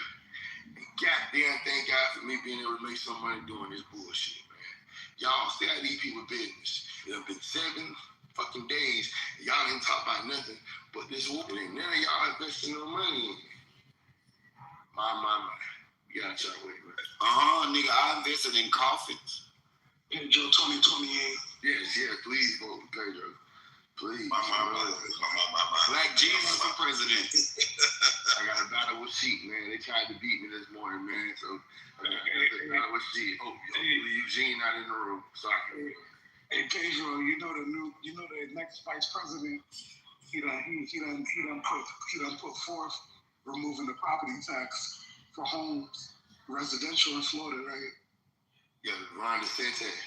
And goddamn, thank God for me being able to make some money doing this bullshit, man. Y'all stay out of these people's business. It have been 7 fucking days. Y'all didn't talk about nothing but this war. And none of y'all investing no money in it. My. You gotta try to wait, man. Nigga, I invested in coffins. Pedro 2028. Yes, please vote for Pedro. Please. My. Black Jesus for president. I got a battle with sheep, man. They tried to beat me this morning, man. So I got a battle with sheep. Hopefully Eugene not in the room. So I can. Hey Pedro, you know the next vice president. He done put forth removing the property tax for homes, residential in Florida, right? Yeah, Ron DeSantis.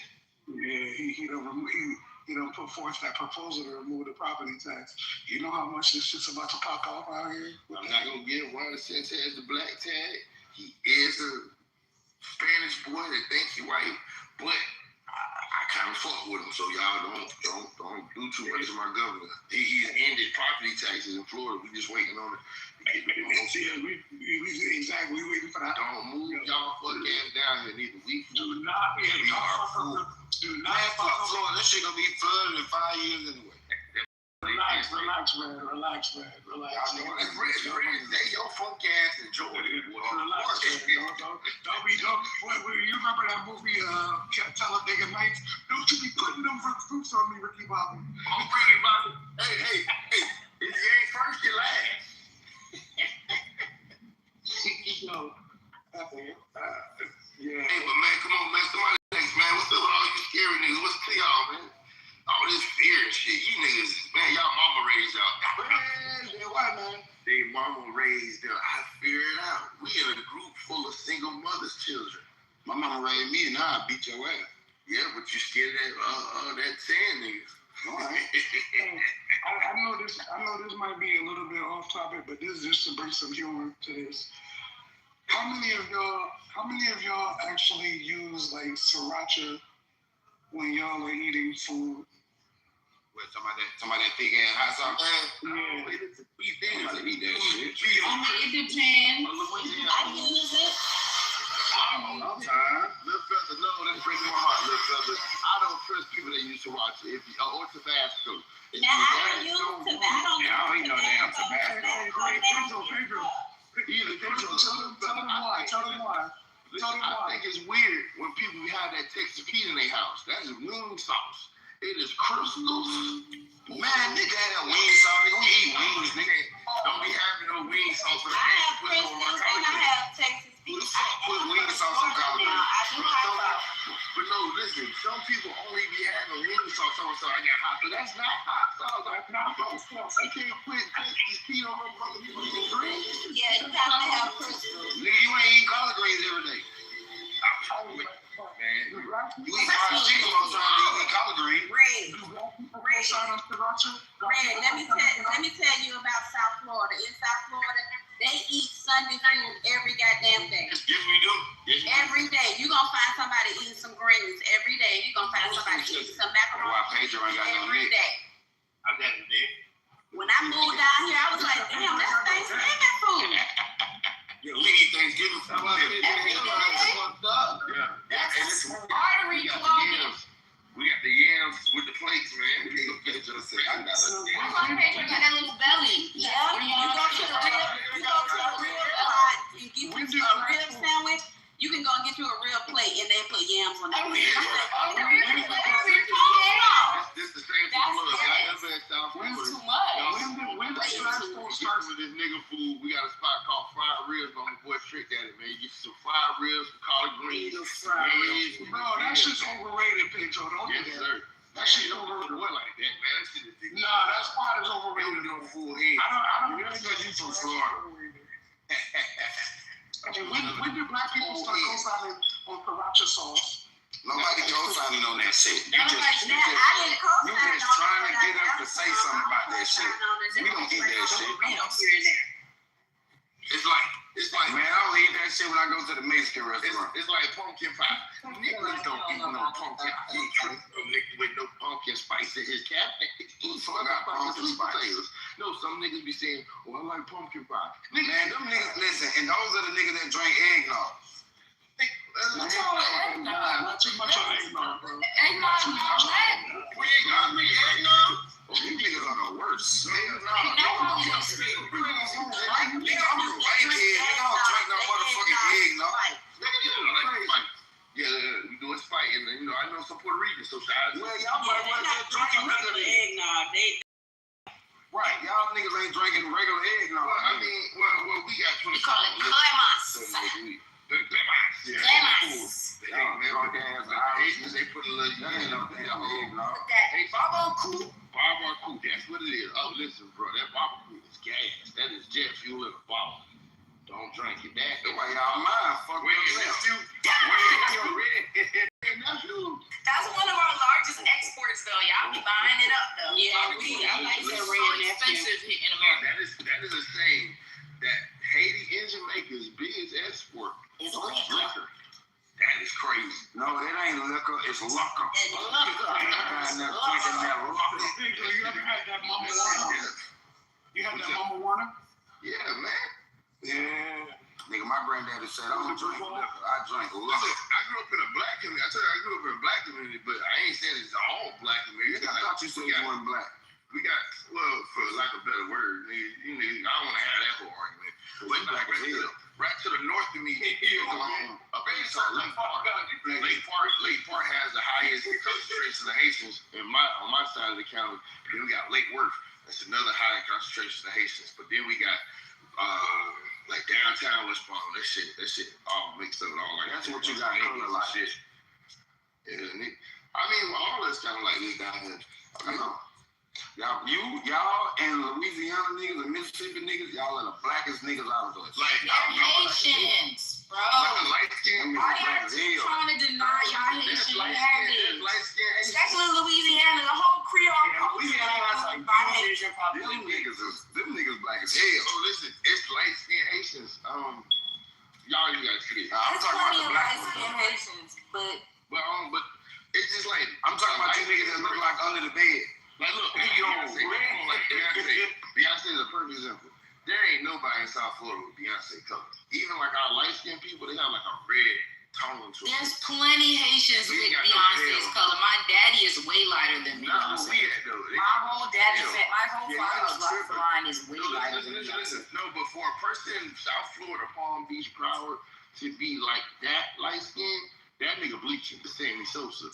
Yeah, he done put forth that proposal to remove the property tax. You know how much this shit's about to pop off out here? I'm not gonna give Ron DeSantis the black tag. He is a Spanish boy that thinks he white, but I kind of fuck with him, so y'all don't do too much to my governor. He ended property taxes in Florida. We just waiting on it. Exactly, we waiting for that. Don't move y'all fuck ass down here, neither. We do not fuck Florida. This shit gonna be flooded in 5 years anyway. Relax, man. Relax. Y'all know that's red. They your funk ass in Georgia. Relax, man. Don't be. You remember that movie, Talladega Nights? Don't you be putting them fruits on me, Ricky Bobby. I'm ready, Bobby. Hey. If you ain't first, you last. Yeah. Hey, but man, come on, man. Somebody next, man. What's up with all you scary niggas? What's to y'all, man? All this fear and shit. You niggas, man, y'all mama raised y'all. Man, why, man? They mama raised them. I figured it out. We in a group full of single mothers' children. My mama raised me and I beat your ass. Yeah, but you scared that sand niggas. All right. I know this might be a little bit off topic, but this is just to bring some humor to this. How many of y'all actually use like sriracha when y'all are eating food? What, somebody that thick ass hot sauce? Yeah. We dance to eat that shit. It depends. I use it. All time. Little fella, no, that's breaking my heart, little fella. I don't trust people that use sriracha or Tabasco. Now, I don't use Tabasco. Yeah, I don't eat no damn Tabasco. Pedro. Tell them why. I think it's weird when people have that Texas Pete in their house. That is wing sauce. It is crystals. Man, nigga had that wing sauce. Nigga, we eat wings, nigga. Don't be having no wing sauce for the I have crystals and I have Texas Who the fuck put wing sauce on collard greens? I do hot sauce. But no, listen, some people only be having wing sauce on, so I got hot sauce. That's not hot sauce. That's not hot sauce. I can't put Texas Pete on my motherfucking greens. Yeah, you have to have crystals. Nigga, you ain't eating collard greens every day. Man, you eat fried chicken most of the time, you eat collard greens. Red, let me tell you about South Florida. In South Florida, they eat Sunday food every goddamn day. Yes, we do. Every day. You're going to find somebody eating some greens every day. You're going to find somebody eating some macaroni every day. I got it there. When I moved down here, I was like, damn, that's Thanksgiving food. Yeah, we eat Thanksgiving food every day. That's artery clogging. We got the yams with the plates, man. We got Pedro got that little belly. Yeah, you go to the rib spot and get you a rib sandwich. You can go and get you a real plate and they put yams on that. This the same That's too much. When the start with this nigga food, we got a spot called Fried Ribs on the boy Trick Daddy, man. You get some fried ribs, some collard greens. Bro, that shit's overrated, Pedro. Don't do that. That shit overrated. What like that, man? That shit is Nah, that spot is overrated. Full head. I don't think you from Florida. When did black people start co-signing on sriracha sauce? Nobody co-signing co-signing on that shit. You just I didn't co-sign you just trying to get us to say something about that shit. We don't eat that shit. It's like man, I don't eat that shit when I go to the Mexican restaurant. It's like pumpkin pie. Niggas don't eat no pumpkin pie. Niggas with no pumpkin spice in his cabinet. Who the fuck got pumpkin spice? No, some niggas be saying, "Oh, I like pumpkin pie." Man, them niggas, listen, and those are the niggas that drink eggnog. What's wrong with eggnog? Not too much on eggnog, bro. Eggnog is black. Eggnog. These niggas are the worst. Nigga, I'm a white kid. Nigga, don't drink no motherfucking eggnog. Yeah, we do a fight, and you know I know some Puerto Ricans, so well, y'all might want to drink regular eggnog. Right, y'all niggas ain't drinking regular eggnog. Well, I mean, well, we got 20. We call it clemas. Clemas. Y'all drunk ass Asians, they put a little eggnog. Hey, barbecue. Barbecue, that's what it is. Oh, listen, bro, that barbecue is gas. That is jet fuel in a bottle. Don't drink it. That's why y'all mind fuck with yourself. That's one of our largest exports, though. Y'all be buying it up, though. Yeah, I like that red expensive in America. That is a saying that Haiti and Jamaica's biggest export is liquor. That is crazy. No, it ain't liquor, it's lucker. It's lucker. You ever had that Mama Warner? You had that Mama Warner? Yeah, man. Yeah. Nigga, my granddaddy said I don't drink liquor. I drink liquor. I grew up in a black community. I tell you, I grew up in a black community, but I ain't saying it's all black community. I thought you said you weren't black. We got, well, for lack of a better word, I don't want to have that whole argument. But black as hell. Right to the north of me, up in Lake Park. Lake Park has the highest concentration of Haitians on my side of the county. Then we got Lake Worth. That's another high concentration of Haitians. But then we got like downtown West Palm. That shit all mixed up and all like that's what you got color like. Shit. Yeah, I mean, well, all that's kind of like this down here. I know. Y'all and Louisiana niggas and Mississippi niggas, y'all are the blackest niggas out of us. Like Haitians, bro. Light skin, why y'all trying to deny y'all Haitian heritage? Especially Louisiana, the whole Creole culture. Them niggas black as hell. Oh, listen, it's light skin Haitians. Y'all, you guys see it. I'm talking about the black skin Haitians, but it's just like I'm talking about you niggas that look like under the bed. Like, look, Beyonce is a perfect example. There ain't nobody in South Florida with Beyonce color. Even like our light-skinned people, they have like a red tone to it. There's plenty Haitians with Beyonce's color. My daddy is way lighter than Beyonce. My whole father's line is way lighter than Beyonce. No, but for a person in South Florida, Palm Beach, Broward, to be like that light-skinned, that nigga bleaching, the Sammy Sosa.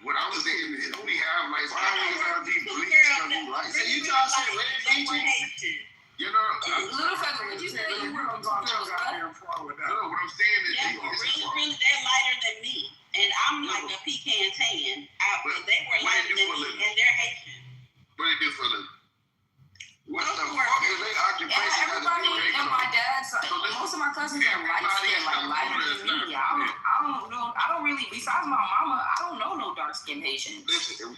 What I'm saying is, we have like why we gotta be bleached? You trying to say red bleaching? You know, Little Feather, would you say you were on top of that? No, what I'm saying is, they were really that lighter than me, and I'm like a pecan tan. But they were lighter than me, and they're Haitian. What they do for a living? What the fuck is their occupation? Everybody and my dad's side, most of my cousins are light skinned, like lighter than me. I don't know. I don't really. Besides my mama, I don't know no dark skinned Haitians. Listen,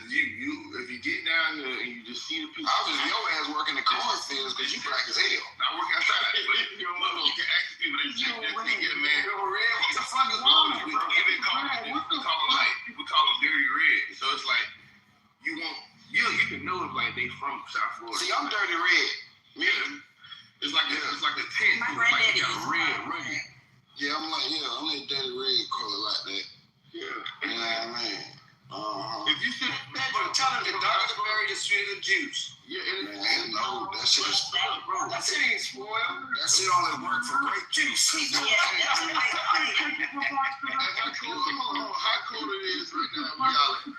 you if you get down there and you just see the people. I was your ass working the cornfields because you black as hell. I work outside, but you don't know. You can ask people. They get man. What the fuck is wrong with you, bro? We call them dirty red. So it's like you want. You can know if like they from South Florida. See, I'm dirty red. It's like a tint. My granddaddy is red. Yeah, I'm that dirty red color like that. Yeah. You know what I mean? If you should, tell them the darker the berry, the sweeter the juice. Yeah, man, no, that shit is spoiled, bro. That shit ain't spoiled. That shit only work for grape juice. How cool it is right now,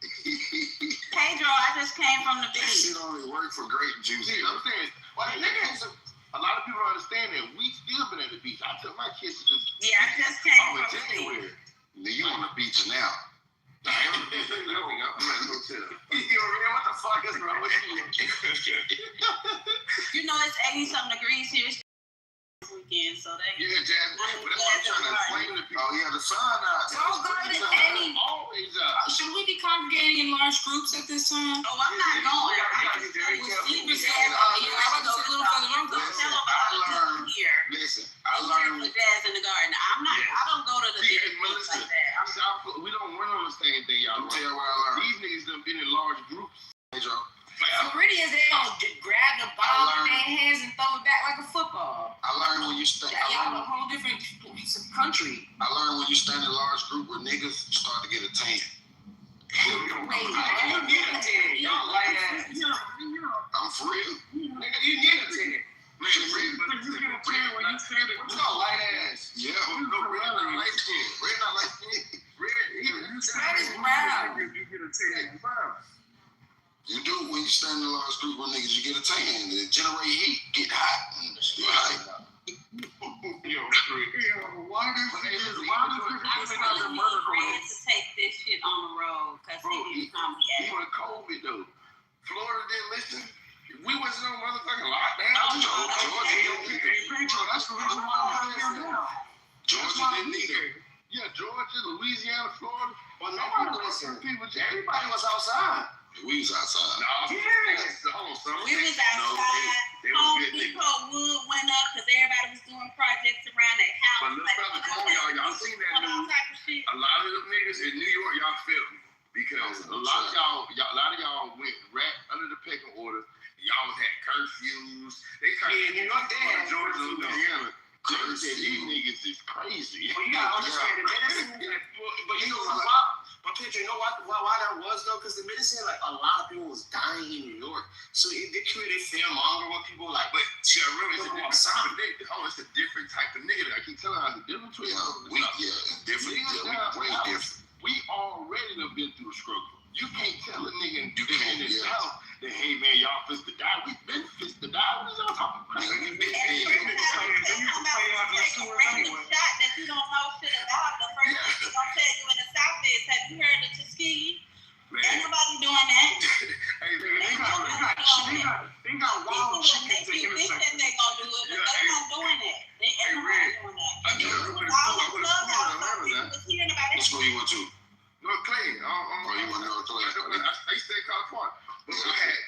Pedro, I just came from the beach. That shit only work for grape juice. See, I'm saying, a lot of people don't understand that we still been at the beach. I tell my kids to just. Yeah, I just came from the beach. You on the beach now? I am. I'm at the hotel. What the fuck is wrong with you? You know it's 80-something degrees here this weekend, so they. Yeah, Jasmine. But that's what I'm trying to explain to people. Oh yeah, the sun out. Don't go to any. Always up. Should we be congregating in large groups at this time? Oh, I'm not going. Listen, I learned. Jazz in the garden. I'm not. I don't go to the big groups like that. We don't run on the same thing, y'all. Tell you what I learned. These niggas done been in large groups. Hey, Joe. Floridians, they don't grab the ball in their hands and throw it back like a football. I learned when you stand. Y'all a whole different country. I learned when you stand in a large group with niggas, you start to get a tan. Y'all like that. I'm for real. Nigga, you get a 10. Man, but you get a 10 when you say that. You got light ass. Yeah. You know, red not light skin. Red not light skin. Red is brown. You get a 10. You do when you stand in a large group with niggas, you get a tan. It generate heat, get hot, and get hot. Why does to take this shit on the road? Because he didn't come yet. Even COVID though, Florida didn't listen. We wasn't on motherfucking lockdown. That's the reason why I'm here now. Georgia didn't either. Yeah, Georgia, Louisiana, Florida. But nobody listened. Everybody was outside. We was outside. We was outside. Home Depot wood went up because everybody was doing projects around their house. But let's come on, y'all seen that news. A lot of them niggas in New York, y'all felt me. Because a lot of y'all went right under the pecking order. Y'all had curfews. They tried to New York, Georgia, Louisiana. These niggas is crazy. But you gotta understand the medicine. But you know what? But Pedro, you know why that was though? Because the medicine, like a lot of people was dying in New York, so they created fear monger with people like. But you gotta remember, it's a different type of nigga. I keep telling you, the difference between it's different. Way different. We already have been through a struggle. You can't tell a nigga in the South that, hey man, y'all fist to die. We been fist to die. What is y'all talking about? You been shot that you don't know shit about. The first thing they're gonna tell you in the South is, have you heard of Tuskegee? Ain't nobody doing that. Hey, they got wild chickens. You think that they gonna do it, but they're not doing it. Ain't nobody doing that. Which one you went to? North Clay. You went to North Clay? I stayed California. But I had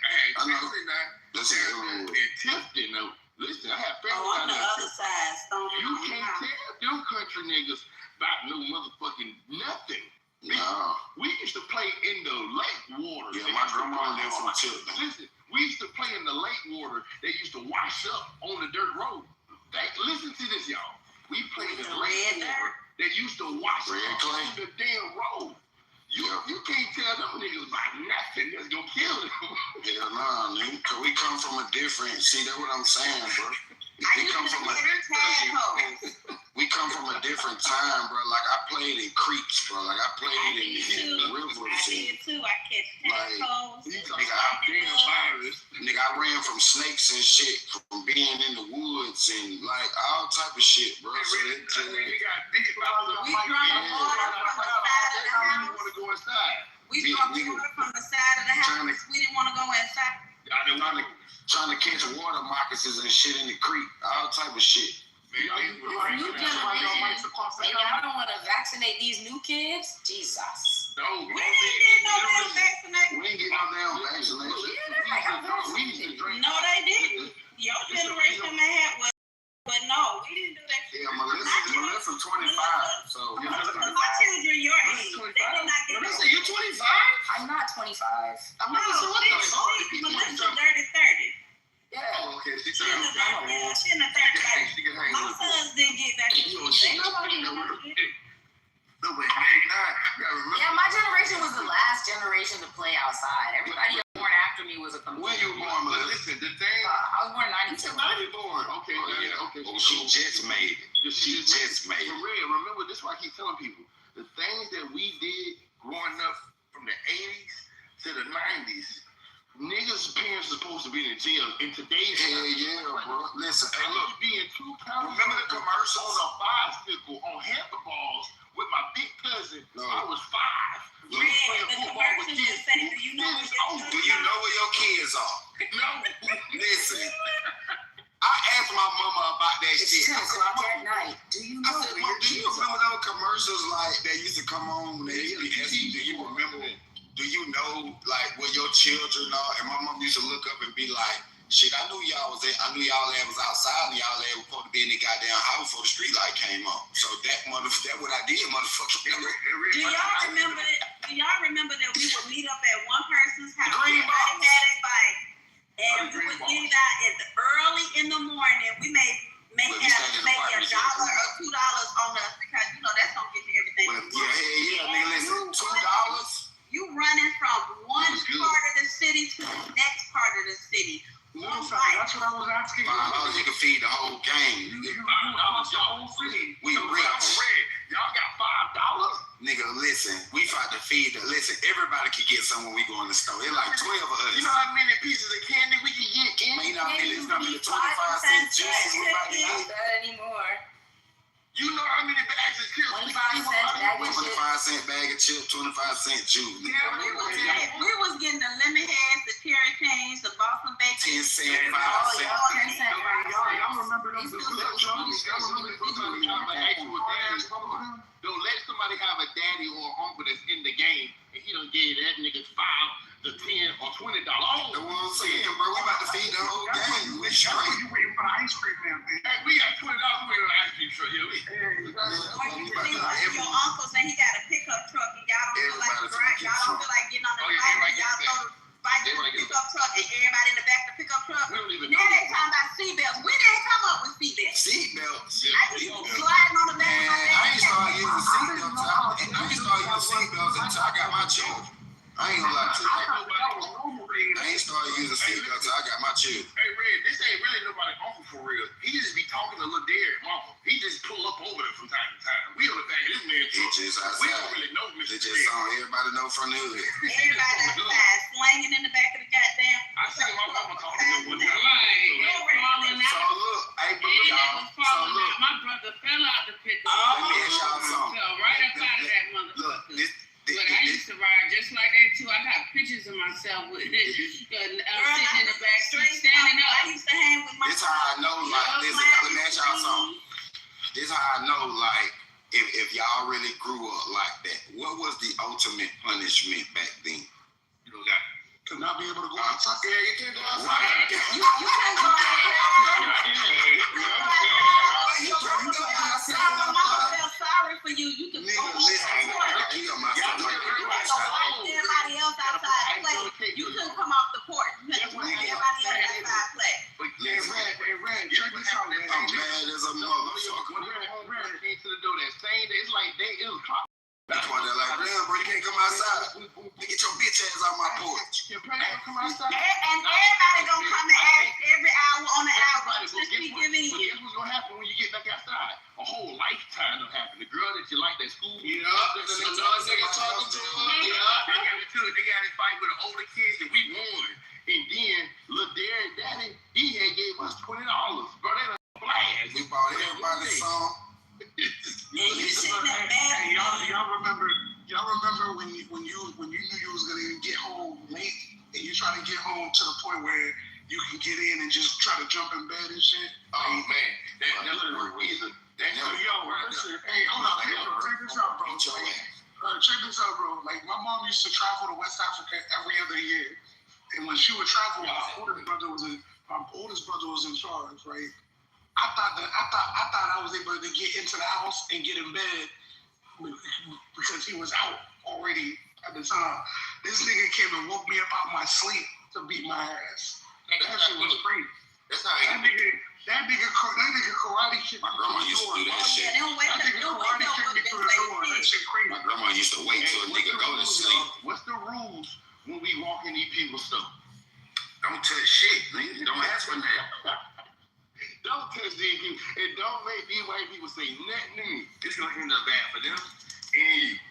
Tifton and Tifton. Listen, I had family on the other side. You can't tell them country niggas about no motherfucking nothing. No. We used to play in the lake water. Yeah, my grandma lived from Tifton. Listen, we used to play in the lake water. They used to wash up on the dirt road. Listen to this, y'all. We played in the lake water. They used to wash up on the damn road. You can't tell them niggas about nothing that's gonna kill them. Hell nah, nigga. Cause we come from a different. See, that's what I'm saying, bro. We come from a different time, bro. Like I played in creeks, bro. Like I played in rivers. I did too. I catch tadpoles. Nigga, I ran from snakes and shit, from being in the woods and like all type of shit, bro. So we got big about we drank water from the side of the house. Want to go inside? We drank water from the side of the house. We didn't want to go inside. Trying to catch water moccasins and shit in the creek, all type of shit. Y'all don't want to vaccinate these new kids? Jesus. No, we didn't get no damn vaccination. We didn't get no damn vaccination. No, they didn't. Your generation may have, but no, we didn't do that. Yeah, Melissa's 25, so my children your age. They did not get Melissa, you 25? I'm not 25. I'm not. So what the fuck? Melissa 30. Yeah. Oh, okay. She's in the 30. My sons didn't get vaccinated. Yeah, my generation was the last generation to play outside. Everybody born after me was a computer. When you were born, Melissa? Listen, the thing. I was born in 92. Born. Okay. Okay. Oh, she just made it. She just made it. For real. Remember, this is why I keep telling people. The things that we did growing up from the 80s to the 90s, niggas' parents are supposed to be in jail in today's Hell yeah, bro. Listen, hey, look, being 2 pounds. Remember the commercial on a bicycle on handlebars with my big cousin? No. I was 5. We was playing football with kids. Do you know where your kids are? No. Listen. I asked my mama about that shit. I said, like that used to come on when they used to be asking, do you remember? Do you know like where your children are? And my mom used to look up and be like, shit, I knew y'all was was outside and y'all was supposed to be in the goddamn house before the street light came on. So that what I did, motherfucker. Do y'all remember that we would meet up at one person's house? Everybody had a bike. And we would get it out early in the morning. We may have maybe $1 or $2 on us because that's gonna get you everything. Listen, $2. You running from one part of the city to the next part of the city. That's what I was asking. $5 you can feed the whole gang. $5 the whole city. We rich. Y'all got $5. Nigga, listen, we tried to feed everybody could get some when we go in the store. It's like 12 of us. You know how many pieces of candy we can get in? It's gonna be the 25-cent juices we about to eat. Not anymore. You know how many bags of chips? 25 cents bag of chips. 25-cent bag of chips, 25-cent juice. Yeah, we was getting the lemon heads, the cherry canes, the Boston bacon. 10 cent, 5 cent. Y'all remember them? Don't let somebody have a daddy or uncle that's in the game and he done gave that nigga $5 to $10 or $20. That's what I'm saying, bro. We about to feed the whole game. We straight. You waiting for the ice cream man. Hey, we got $20 waiting on the ice cream truck here. Your uncle said he got a pickup truck and y'all don't feel like getting on the bike. Y'all throw the bike in the pickup truck and everybody in the back of the pickup truck. Now they talking about seatbelts. We didn't come up with seatbelts. Seatbelts? I used to be sliding on the back of my bed. I ain't started using seatbelts until I got my children. I ain't gonna lie to you. I ain't started using seatbelts until I got my children. Hey, Red, this ain't really nobody uncle for real. He just be talking to little Derek mama. He just pull up over there from time to time. We on the back of this man's truck. We don't really know Mr. They just song everybody know from the hood. Everybody outside slanging in the back of the goddamn. I seen my mama talking to him one time. So look, hey, my brother fell out the pickup. Let me ask y'all something. Right up out of that motherfucker. But I used to ride just like that too. I got pictures of myself with sitting in the back seat, standing up. I used to hang with my. This how I know, like, listen, let me ask y'all something. This how I know, like, if y'all really grew up like that, what was the ultimate punishment back then? You know, to not be able to go outside. Yeah, you can't go outside. You can't go outside. My mama felt sorry for you. You can go everybody else outside play. You couldn't come off the porch. You had to let everybody else outside play. Red, check this out, man. I'm mad as a motherfucker. Red came to the door that same day. It's like it was clock. That's why they're like, damn, bro, you can't come outside. Get your bitch ass out my porch. Your parents come outside. And everybody gonna come and ask every hour on the hour. Guess what's gonna happen when you get back outside? A whole lifetime will happen. The girl that you like at school. Yeah. Another nigga talking to her. Yeah. They got to fight with the older kids and we won. And then little Derek Daddy, he had gave us $20. Bro, they done blast. We bought everybody some. Y'all remember when you knew you was gonna get home late and you try to get home to the point where you can get in and just try to jump in bed and shit? Oh man, that never worked either. Hey, hold on, check this out, bro. Check this out, bro. Like my mom used to travel to West Africa every other year, and when she would travel, my oldest brother was in charge, right? I thought I was able to get into the house and get in bed because he was out already at the time. This nigga came and woke me up out my sleep to beat my ass. That shit was crazy. That's how that nigga karate kicked my grandma used to do that shit. That nigga karate kicked me through the door. That shit crazy. My grandma used to wait till a nigga go to sleep. What's the rules when we walk in these people's stuff? Don't touch shit, nigga. Don't ask for that. Don't touch these people, and don't make these white people say nothing to me. It's gonna end up bad for them and you.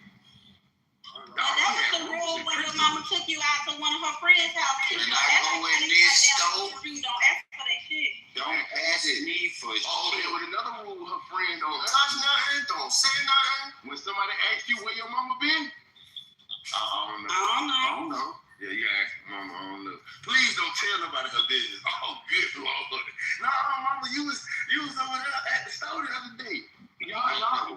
That was the rule when your mama took you out to one of her friends' house. Don't go in this stove. Don't ask for that shit. Don't ask me for shit. Oh, there was another rule her friend don't touch nothing, don't say nothing. When somebody asks you where your mama been, I don't know. Yeah, you ask mama, I don't know. Please don't tell nobody her business. Oh, good Lord. No, mama, you was over there at the store the other day. Y'all remember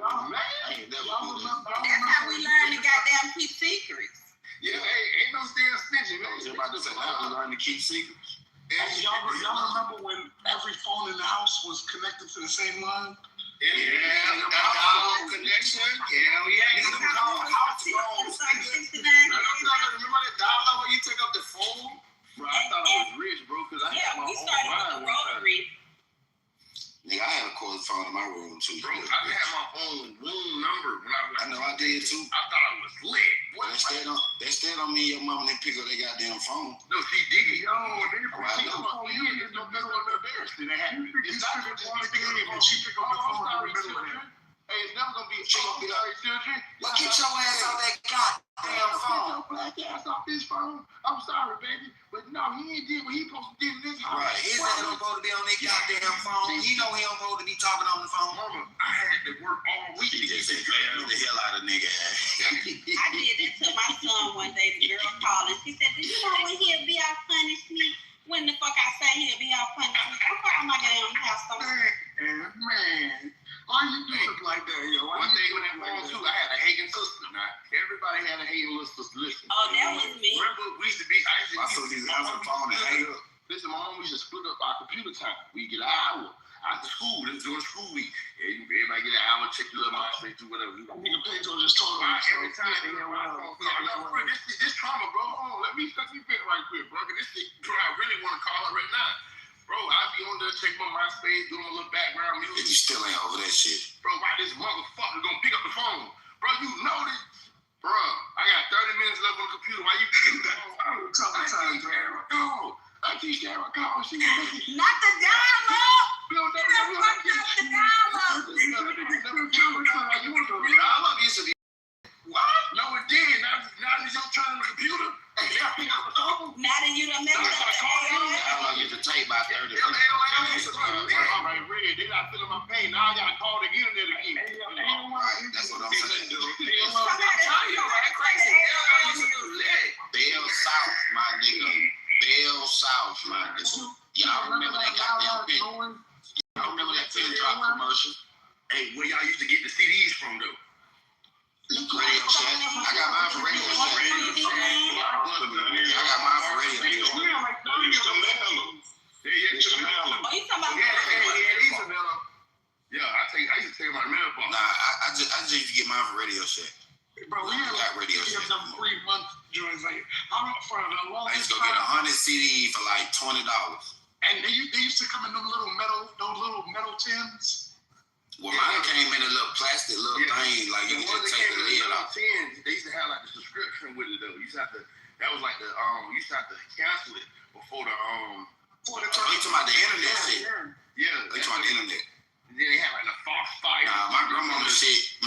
we keep secrets. And y'all remember when every phone in the house was connected to the same line? Yeah, dial-up connection. Hell yeah. You know house phones. Remember that dial-up where you took up the phone? Bro, I thought I was rich, bro, because I had my own line. Rotary. Nigga, I had a cordless phone in my room too. Bro, I had my own room number when I was like, I know I did too. I thought I was lit. They still don't mean your mama didn't pick up their goddamn phone. No, she did. Yo, they picked up the phone. You in the middle of the embarrassment. It's not just one game and she picked up the phone in the middle of that. Hey, it's never gonna be sorry, children. Well, get your ass off that goddamn phone. Get your black ass off this phone. I'm sorry, baby. But no, he ain't did what he supposed to do in this house. Right. His ass don't supposed to be on that goddamn phone. He know he don't supposed to be talking on the phone. Mama, I had to work all week. She just said, the hell out of nigga. I did it to my son one day. The girl called and she said, "Do you know when he'll be out punish me? When the fuck I say he'll be out punish me? I'm calling my damn house." Man, why you do it like that, yo? One day when that phone too, I had a hating sister. Now everybody had a hating little sister. Listen. Oh, that was me. Remember, we used to be. My sister used to have a phone and hang up. Listen, my mom used to split up our computer time. We get an hour after school. This during school week. Everybody get an hour, check your little MySpace, do whatever. Nigga Pedro just told me every time they hear my phone. This trauma, bro. Hold on, let me fit right quick, bro. This shit, bro, I really want to call it right now. Bro, I be on there, check my MySpace, doing a little background music. And you still ain't over that shit. Bro, why this motherfucker gonna pick up the phone? Bro, you know this. Bro, I got 30 minutes left on the computer. Why you picking the phone? Traumatized, bro. Auntie Sarah called. She gonna make it. Not the dial-up. You want the dial-up. You want the dial-up? Used to be. What? No, it did. Now it's your turn on the computer. Now that you done messed up the I get the tape by 30 minutes. Right, red. They not feeling my pain. Now I gotta call the internet again. That's what I'm saying. Bell South, my nigga. Bell South, my nigga. Y'all remember that goddamn pin? Y'all remember that pin drop commercial? Hey, where y'all used to get the CDs from though? Radio Shack. I got mine for Radio Shack. I got mine for Radio Shack. Oh, you talking about Yeah, I used to take my mail box. Nah, I just used to get mine for Radio Shack. Bro, we got Radio Shack. Them 3-month joints like for the I used longest to go get 100 CDs for like $20. And they used to come in those little metal tins. Well, mine came in a little plastic thing, like you could just take the lid off. They used to have like the subscription with it though. You used to have to. That was like the you used to have to cancel it before the you talking about the internet shit? Yeah. They talking about the internet. Then they had like the false fire. Nah, my grandmama shit.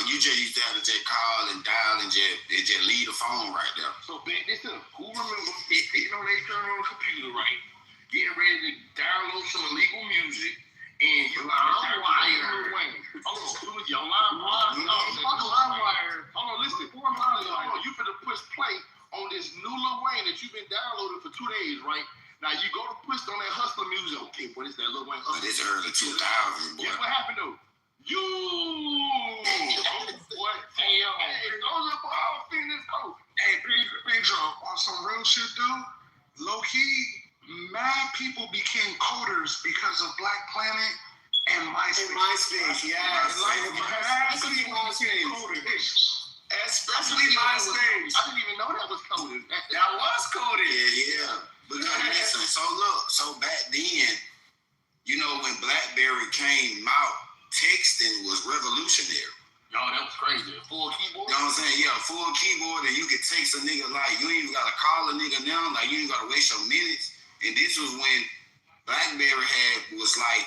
You just used to have to just call and dial and just leave the phone right there. So back this up. Who remember sitting on their turn on the computer, right? Getting ready to download some illegal music. And you listen. You finna push play on this new Lil Wayne that you've been downloading for 2 days, right? Now you go to push on that hustler music. Okay, what is that Lil Wayne hustler? This early 2000s, boy. Guess what happened though? Hey, Pedro, on some real shit though, low key, mad people became coders because of Black Planet and MySpace. Especially MySpace. I didn't even know that was coded. That was coded. Yeah. Because listen, so back then, you know, when BlackBerry came out, texting was revolutionary. Yo, that was crazy. Full keyboard? You know what I'm saying? Yeah, full keyboard, and you could text a nigga like, you ain't even gotta call a nigga now, like you ain't gotta waste your minutes. And this was when BlackBerry was like,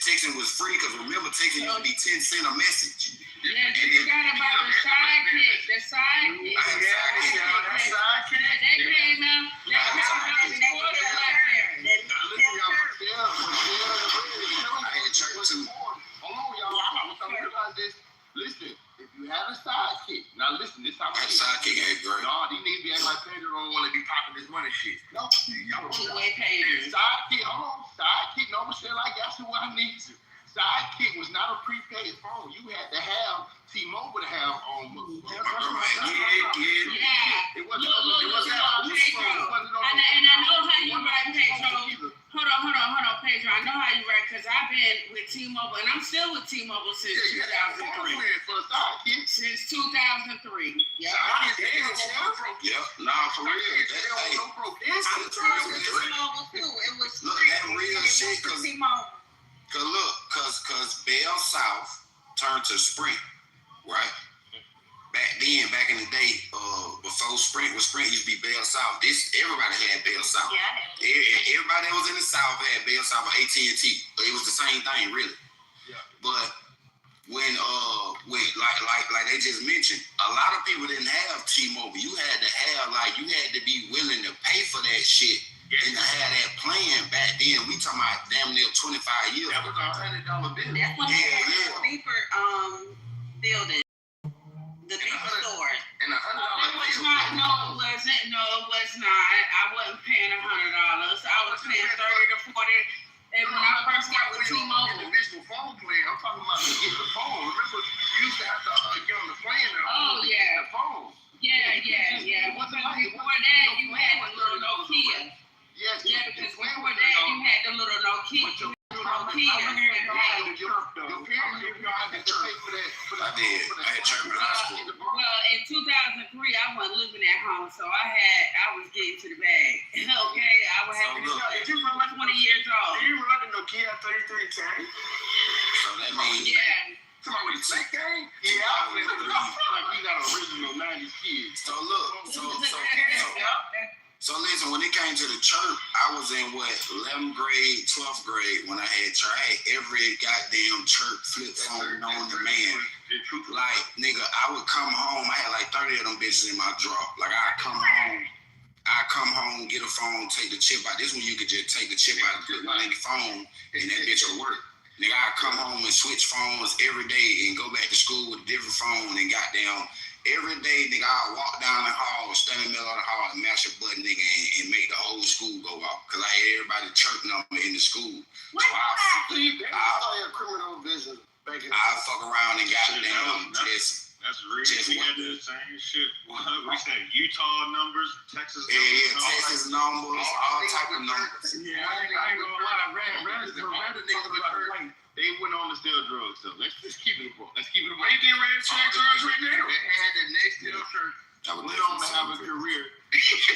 texting was free, because remember, texting used to be 10 cents a message. Yeah, you forgot about the sidekick. The sidekick. That came out. I had church too. Hold on, y'all. I want y'all to realize this. Listen, if you have a sidekick, now listen, this time. That sidekick ain't great. No, these niggas be acting like Pedro don't want to be popping this money shit. No, y'all two-way pages. Sidekick, hold on. Sidekick, no, Michelle, I got you what I need to. Sidekick was not a prepaid phone. You had to have T-Mobile to have on. Yeah. It wasn't on the I've been with T-Mobile, and I'm still with T-Mobile since 2003. Since 2003. Yeah. Yeah, nah, for real. I'm still with T-Mobile too. It was look, that real shit, cause Bell South turned to Sprint, right? Back in the day, before Sprint used to be Bell South. Everybody had Bell South. Yeah. Everybody that was in the South had Bell South or AT&T. It was the same thing, really. Yeah. But when like they just mentioned, a lot of people didn't have T-Mobile. You had to be willing to pay for that shit. And to have that plan back then, we talking about damn near 25 years. That was $100 bill. That's when the Beeper building. The Beeper store. And $100 No, it wasn't. I wasn't paying $100. I was paying 30 to 40. And when I first got with T-Mobile. Individual phone plan. I'm talking about to get the phone. Remember, you used to have to get on the plan. The phone. Yeah. Because before that, you had the little Nokia. Yes, because before that, you had the little Nokia. I did. I had church in high school. Well, in 2003, I wasn't living at home, so I was getting to the bag. Okay, I was having 20 years old. Do you run the Nokia 3310? So that means somebody with a sick game? Yeah, I was like you got original 90s kids. So look, so listen, when it came to the church, I was in 11th grade, 12th grade when I had church. I had every goddamn church flip phone known to man. Like, nigga, I would come home, I had like 30 of them bitches in my drawer. Like, I'd come home, get a phone, take the chip out. This one you could just take the chip out and put it in the phone, and that bitch would work. Nigga, I'd come home and switch phones every day and go back to school with a different phone and goddamn. Every day, nigga, I'll walk down the hall, stand in the middle of the hall and mash a button, nigga, and make the whole school go off. Because I had everybody's church number in the school. So I'll criminal business back in I'll fuck around and goddamn That's real. We had the same shit. We said Utah numbers, Texas numbers. Yeah, Texas numbers, all type of numbers. Yeah, I ain't gonna lie. They went on to steal drugs, so let's just keep it above. Let's keep it above. You think Red steal drugs right now? They had the next steal church. Went on to have a career.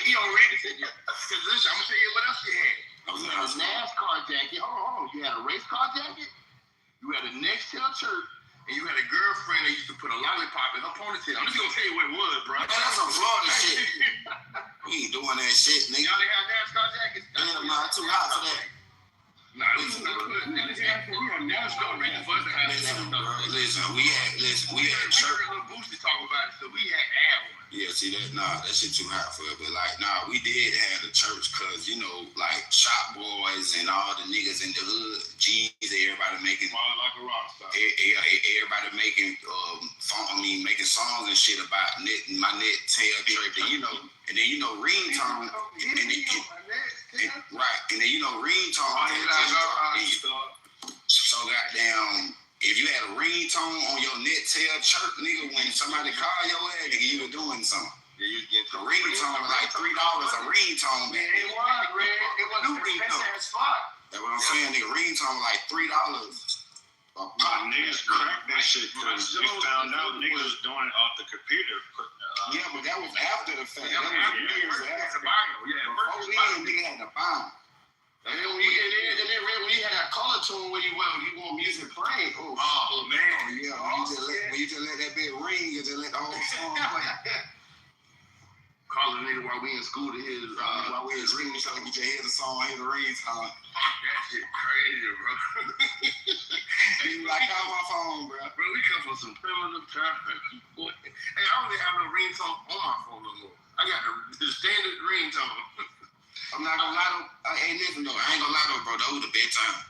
You already said because listen, I'm gonna tell you what else you had. You had a NASCAR jacket. Hold on. You had a race car jacket. You had a next tail church. And you had a girlfriend that used to put a lollipop in her ponytail. I'm just gonna tell you what it was, bro. Man, that's some Florida shit. We ain't doing that shit, nigga. Y'all didn't have NASCAR jackets? Damn, nah, too hot for that. Nah, we had NASCAR ready for us to have that. Listen, we had church. We heard little Boosie talk about it, so we had to have one. Yeah, see that? Nah, that shit too hot for it. But like, nah, we did have the church because, you know, like Shop Boys and all the niggas in the hood, G's, everybody making like a rock star. Everybody making making songs and shit about my net tail church. And then ringtone. And then ringtone. So goddamn. If you had a ringtone on your net tail chirp, nigga, when somebody call your ass, nigga, you were doing something. Yeah, you get the ringtone was like $3 a ringtone, man. It was, man. It was new ringtone. That's what I'm saying, nigga. Ringtone was like $3 a pop. Niggas cracked that shit because we found out niggas was doing it off the computer. Yeah, but that was after the fact. That was years after. Before then, nigga had to buy. And then when you had that color tune when you want music playing. Oh man. Yeah, when you just let that bit ring, you just let the whole song play. Call a nigga while we in school to his while we in school, so you just hear the song, hear the ringtone. That shit crazy, bro. You like call my phone, bro. Bro, we come from some primitive time. Hey, I don't even have no ringtone on my phone no more. I got the standard ringtone. I'm not gonna lie though. Hey, listen though. I ain't gonna lie though, bro. That was the bedtime.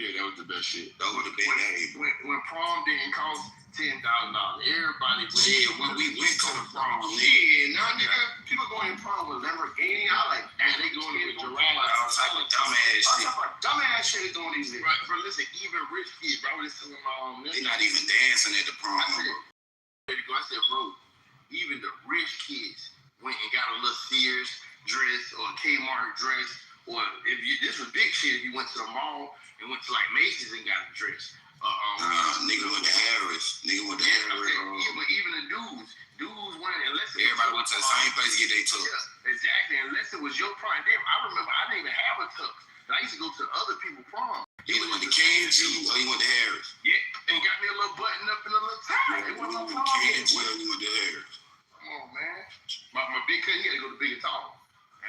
Yeah, that was the best shit. That was the best day. When prom didn't cost $10,000, everybody went. Yeah, when we went to the prom. Yeah, now nigga, people going to prom with Lamborghini. I like, man, they going to get Giraffe. All type of dumbass shit. Dumbass shit is doing these things. Right, bro, listen, even rich kids, bro, I was telling my they not even dancing at the prom. I said, bro, even the rich kids went and got a little Sears dress or a Kmart dress or if you this was big shit, if you went to the mall and went to like Macy's and got a dress. Nigga went to Harris. Nigga went to Harris. But even the dudes went unless everybody went to the same place to get their tux. Yeah, exactly. Unless it was your prime. Damn, I remember I didn't even have a tux. I used to go to other people's prom. You went to KG or you went to Harris? Yeah, and got me a little button up and a little tie. You went to KG or you went to Harris? Come on, man. My big cut, he had to go to Big and Tall.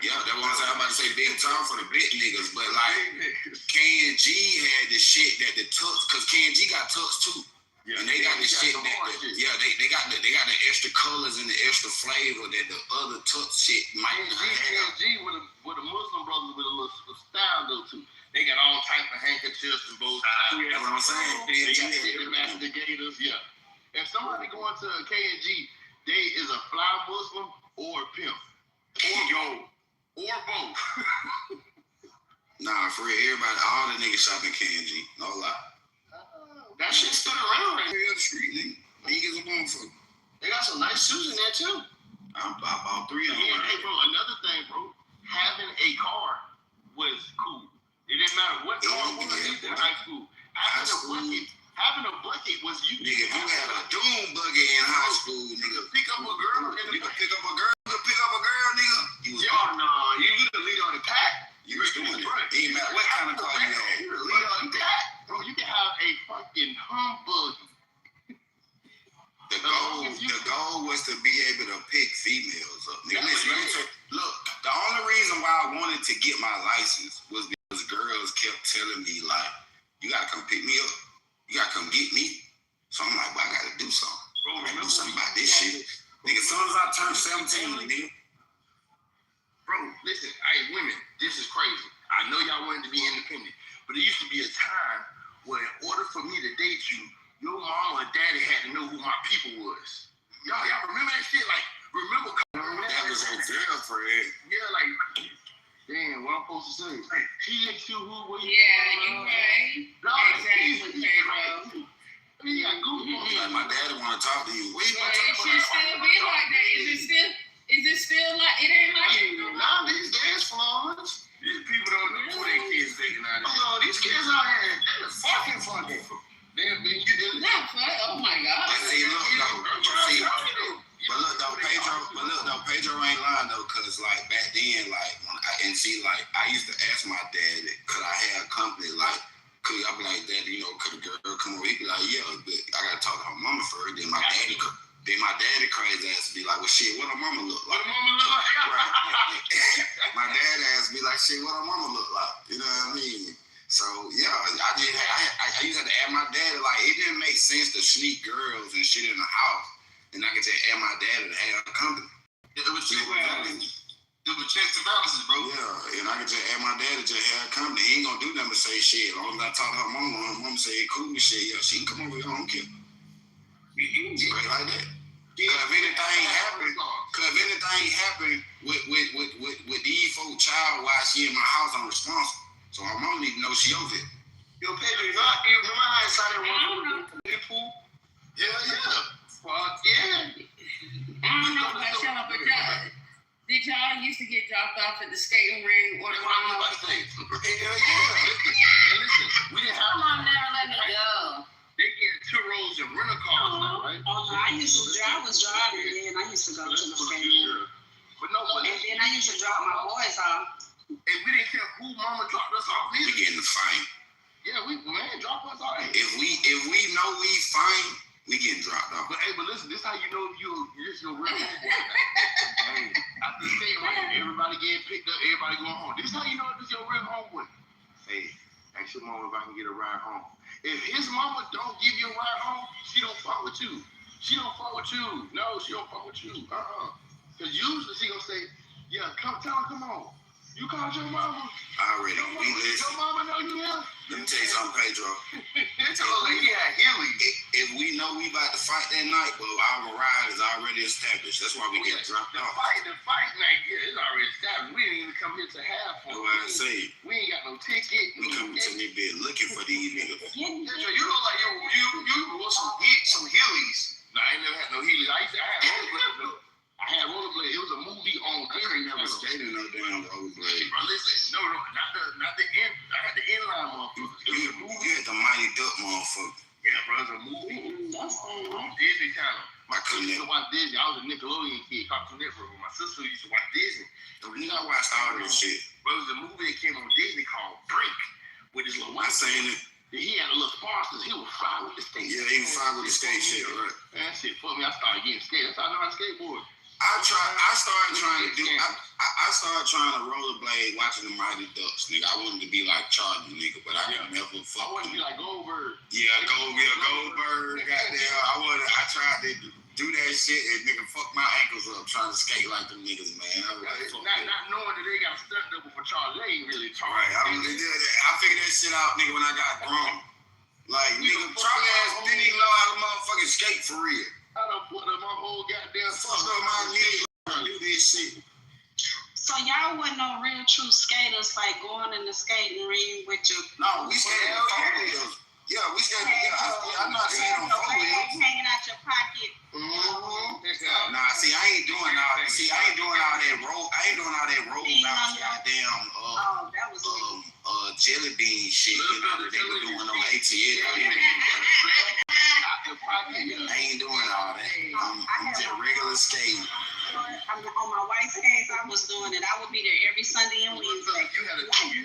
Yeah, that's what I'm about to say. Big and Tall for the big niggas, but like K&G had the shit that the tux, cause K&G got tux too. Yeah, and they got the shit that they got the extra colors and the extra flavor that the other tux shit might not have. K&G with the Muslim brothers with a little style though too. They got all type of handkerchiefs and bows. That's what I'm saying. They got the investigators. Yeah. If somebody going to a K&G, they is a fly Muslim or a pimp or both. Nah, for real, everybody, all the niggas shop in K&G. No lie. That shit stood around right here on the street, nigga. Niggas are going for. They got some nice shoes in there too. I bought 3 of them. Yeah, hey, bro, another thing, bro. Having a car was cool. It didn't matter what car it was in high school. Having a bucket was you. Nigga, if you had a doom buggy in high school, nigga. Pick up a girl. You could pick up a girl. Nigga. You was you the leader of the pack. You was doing it. It didn't matter what kind of car you had. You the leader of the pack. Bro, you can have a fucking humbug. The goal was to be able to pick females up. Nigga, listen, look, the only reason why I wanted to get my license was because girls kept telling me, like, you gotta come pick me up. You gotta come get me. So I'm like, well, I gotta do something. Bro, I gotta do something about this shit. Nigga, as soon as I turned 17, nigga. Bro, listen, hey, women, this is crazy. I know y'all wanted to be independent, but there used to be a time where in order for me to date you, your mama and daddy had to know who my people was. Y'all remember that shit? Like, remember? That was her girlfriend. Yeah, like, damn, what I'm supposed to say? She asked you who were you? Yeah, you right. No, exactly, Pedro. I mean, you got goosebumps. Like, my daddy want to talk to you. What you want to It talk should still be like that. Is it still like, it ain't like it? Nah, these gas flaws. These people don't know who their kids thinking out there. Oh, these kids out here, they're fucking funny. They're being not fun. Oh my God. See, look though. But look though, Pedro ain't lying though, cause like back then, like I used to ask my dad, could I have company? Like, could I be like, Dad, could a girl come over? He'd be like, yeah, but I gotta talk to her mama first. Then my daddy crazy ass be like, well, shit, what her mama look like? My dad asked me like, shit, what her mama look like? You know what I mean? So yeah, I used to have to ask my dad, like, it didn't make sense to sneak girls and shit in the house, and I could just ask my dad to have a company. It was checks and balances, bro. Yeah, and I could just ask my dad to just have a company. He ain't gonna do nothing but say shit. As long as I talk to her mama say cool and shit. Yeah, she can come over here, I don't care. Straight like that. Cause if anything happened with these folk child while she in my house, I'm responsible. So my mom need to know she over here. Yo, Pedro, you remember how I started working in the pool? Yeah. Fuck yeah. I don't know about y'all, but did y'all used to get dropped off at the skating ring or the mom? Hell yeah. Listen, we didn't have. My mom never let me go. They get 2 rows of rental cars now, right? I was driving then. I used to go to the skating. But no, and then I used to drop my boys off. And we didn't care who mama dropped us off. We get in the fight. Yeah, drop us off. If we know we fine, we getting dropped off. But listen, this how you know if this your real homeboy. Hey, after the day, right, everybody getting picked up, everybody going home. This how you know if this your real homeboy. Hey, ask your mama if I can get a ride home. If his mama don't give you a ride home, she don't fuck with you. She don't fuck with you. No, she don't fuck with you. Because usually she gonna say, yeah, come on. You called your mama? Already. We listen. Your mama know you here? Let me tell you something, Pedro. Hilly. If we know we about to fight that night, well, our ride is already established. That's why we get dropped off. The fight night, it's already established. We didn't even come here to have fun. That's why I say. We ain't got no ticket. We coming to me bed looking for these niggas. You look like you want some Hillies. No, I ain't never had no Heelys. I had rollerblades though. It was a movie on. I ain't never skating no damn rollerblade. Bro, listen, no, not the end. I had the inline motherfucker. You had the Mighty Duck motherfucker. Yeah, bro, it's a movie. That's on Disney Channel. My cousin used to watch Disney. I was a Nickelodeon kid, Cartoon Network. My sister used to watch Disney. And we not watched all this shit. Bro, it was a movie that came on Disney called Brink with this little white. I seen it. He had a little sponsors. He was fly with the skate. Yeah, he was fly with the skate shit, right? Man, that shit fucked me. I started getting scared. That's how I know how to skateboard. I started trying to rollerblade watching the Mighty Ducks, nigga. I wanted to be like Charlie, nigga, but I could never fuck. I wanted to be like Goldberg. Yeah, Goldberg. Goddamn, I tried to do that shit and nigga fuck my ankles up trying to skate like them niggas, man. Not knowing that they got a stunt double for Charlie. They ain't really Charlie. Right, I figured that shit out, nigga, when I got grown. Like, nigga, Charlie ass didn't even know how to motherfucking skate for real. I done put up my whole goddamn fuck up my knees to do this shit. So y'all wasn't no real true skaters, like going in the skating ring with your... No, we skated on 4 wheels. Yeah, we skated. I'm not saying on 4 wheels. Hanging out your pocket. Nah, see, I ain't doing all that. See, I ain't doing all that roll. I ain't doing all that roll bounce, goddamn. That was jelly bean shit. You know that they were doing on ATL. I ain't doing all that. I'm just regular skating. On my wife's case, I was doing it. I would be there every Sunday and Wednesday.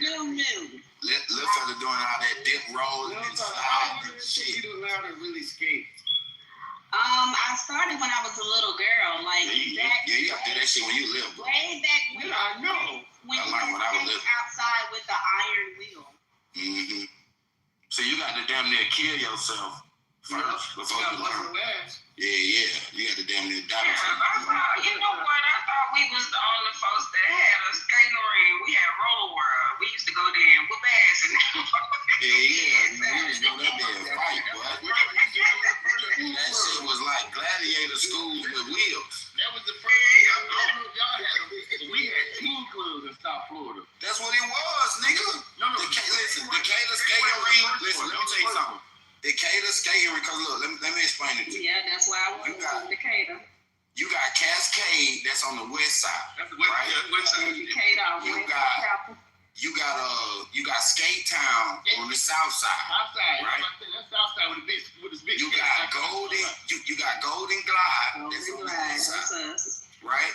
Little fella doing all that dip rolling and sliding and shit. You don't know how to really skate. I started when I was a little girl, like you got to do that shit when you live. Way back when. Yeah, I know. When you skate outside with the iron wheel. Mm-hmm. So you got to damn near kill yourself first before you learn. Yeah. You got to damn near die. You know what? I thought we was the only folks that had a skating ring. We had Roller World. We used to go there and whoop ass and Yeah. We used to go there and fight, boy. That shit was like gladiator schools with wheels. That was the first thing I don't know if y'all had. We had teen clubs in South Florida. That's what it was, nigga. Listen, Decatur skating ring. Listen, let me tell you something. Decatur skating ring, because look, let me explain it to you. Yeah, that's why I went to Decatur. You got Cascade, that's on the west side. That's the west side. Decatur. You got Skate Town on the south side. Outside, right? That's outside with the big. You got Golden Glide. That's on the west side. Right?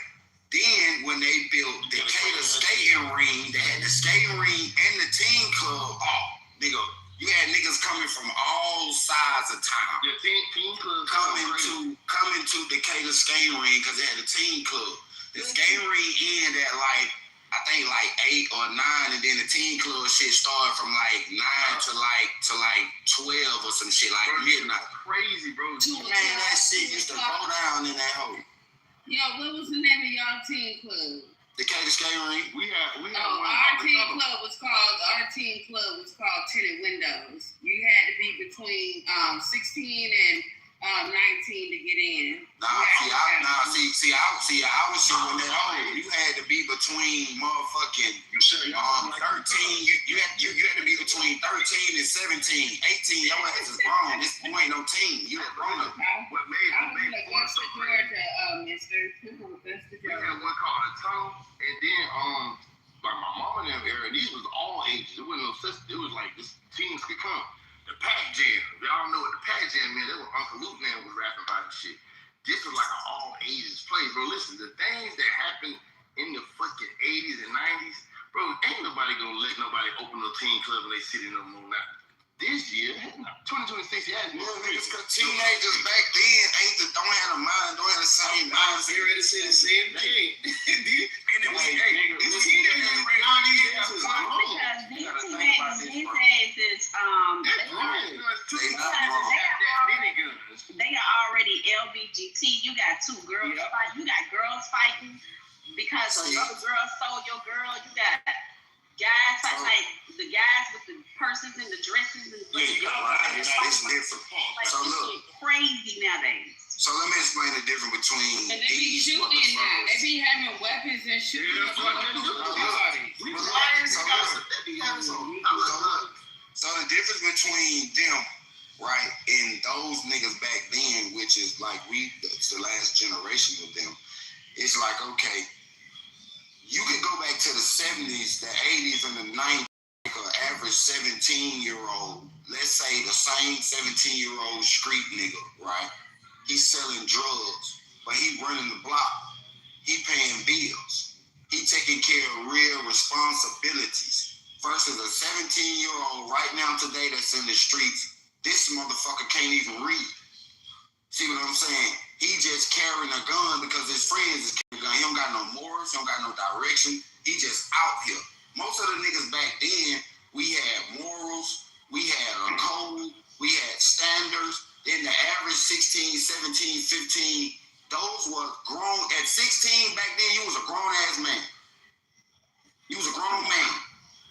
Then when they built Decatur skating ring, they had the skating ring and the teen club. Oh, nigga, you had niggas coming from all sides of town. The teen club coming to Decatur skating ring because they had a teen club. The skating ring ended at I think 8 or 9, and then the teen club shit started from 9 to 12 or some shit, midnight. Crazy, bro. Man, that shit used to go down in that hole. Yo, what was the name of y'all teen club? Decatur skating ring. We had one. Our teen club was called Tinted Windows. You had to be between 16 and 19 to get in. I was shit when that hole. You had to be between motherfucking 13. You had to be between 13 and 17. 18, your ass is grown. You ain't no teen. You a grown up. What made one so crazy? We had one called a tunnel, and then like my mama and them era, these was all ages. It wasn't no such. It was like this teens could come. The Pac Jam. Y'all know what the Pac Jam meant. That was Uncle Luke man was rapping about and shit. This was like an all ages place, bro. Listen, the things that happened in the fucking 80s and 90s, bro, ain't nobody gonna let nobody open no teen club and they sit in no more now. This year, 2026, teenagers back then don't have a mind, don't have the same mind. You ready to say the same thing? Because these teenagers these days is they are already LBGT. You got two girls fight. You got girls fighting because another girl stole your girl. You got guys like the guys with the purses and the dresses and it's different. So look, crazy nowadays. So let me explain the difference between and they be shooting now. They be having weapons and shooting. So the difference between them, right, and those niggas back then, which is it's the last generation of them, it's like, okay, You can go back to the 70s, the 80s, and the 90s. An average 17-year-old, let's say the same 17-year-old street nigga, right? He's selling drugs, but he running the block. He paying bills. He taking care of real responsibilities. Versus a 17-year-old right now today that's in the streets, this motherfucker can't even read. See what I'm saying? He just carrying a gun because his friends is carrying a gun. He don't got no morals, he don't got no direction. He just out here. Most of the niggas back then, we had morals, we had a code, we had standards. Then the average 16, 17, 15, those were grown. At 16 back then, you was a grown-ass man. You was a grown man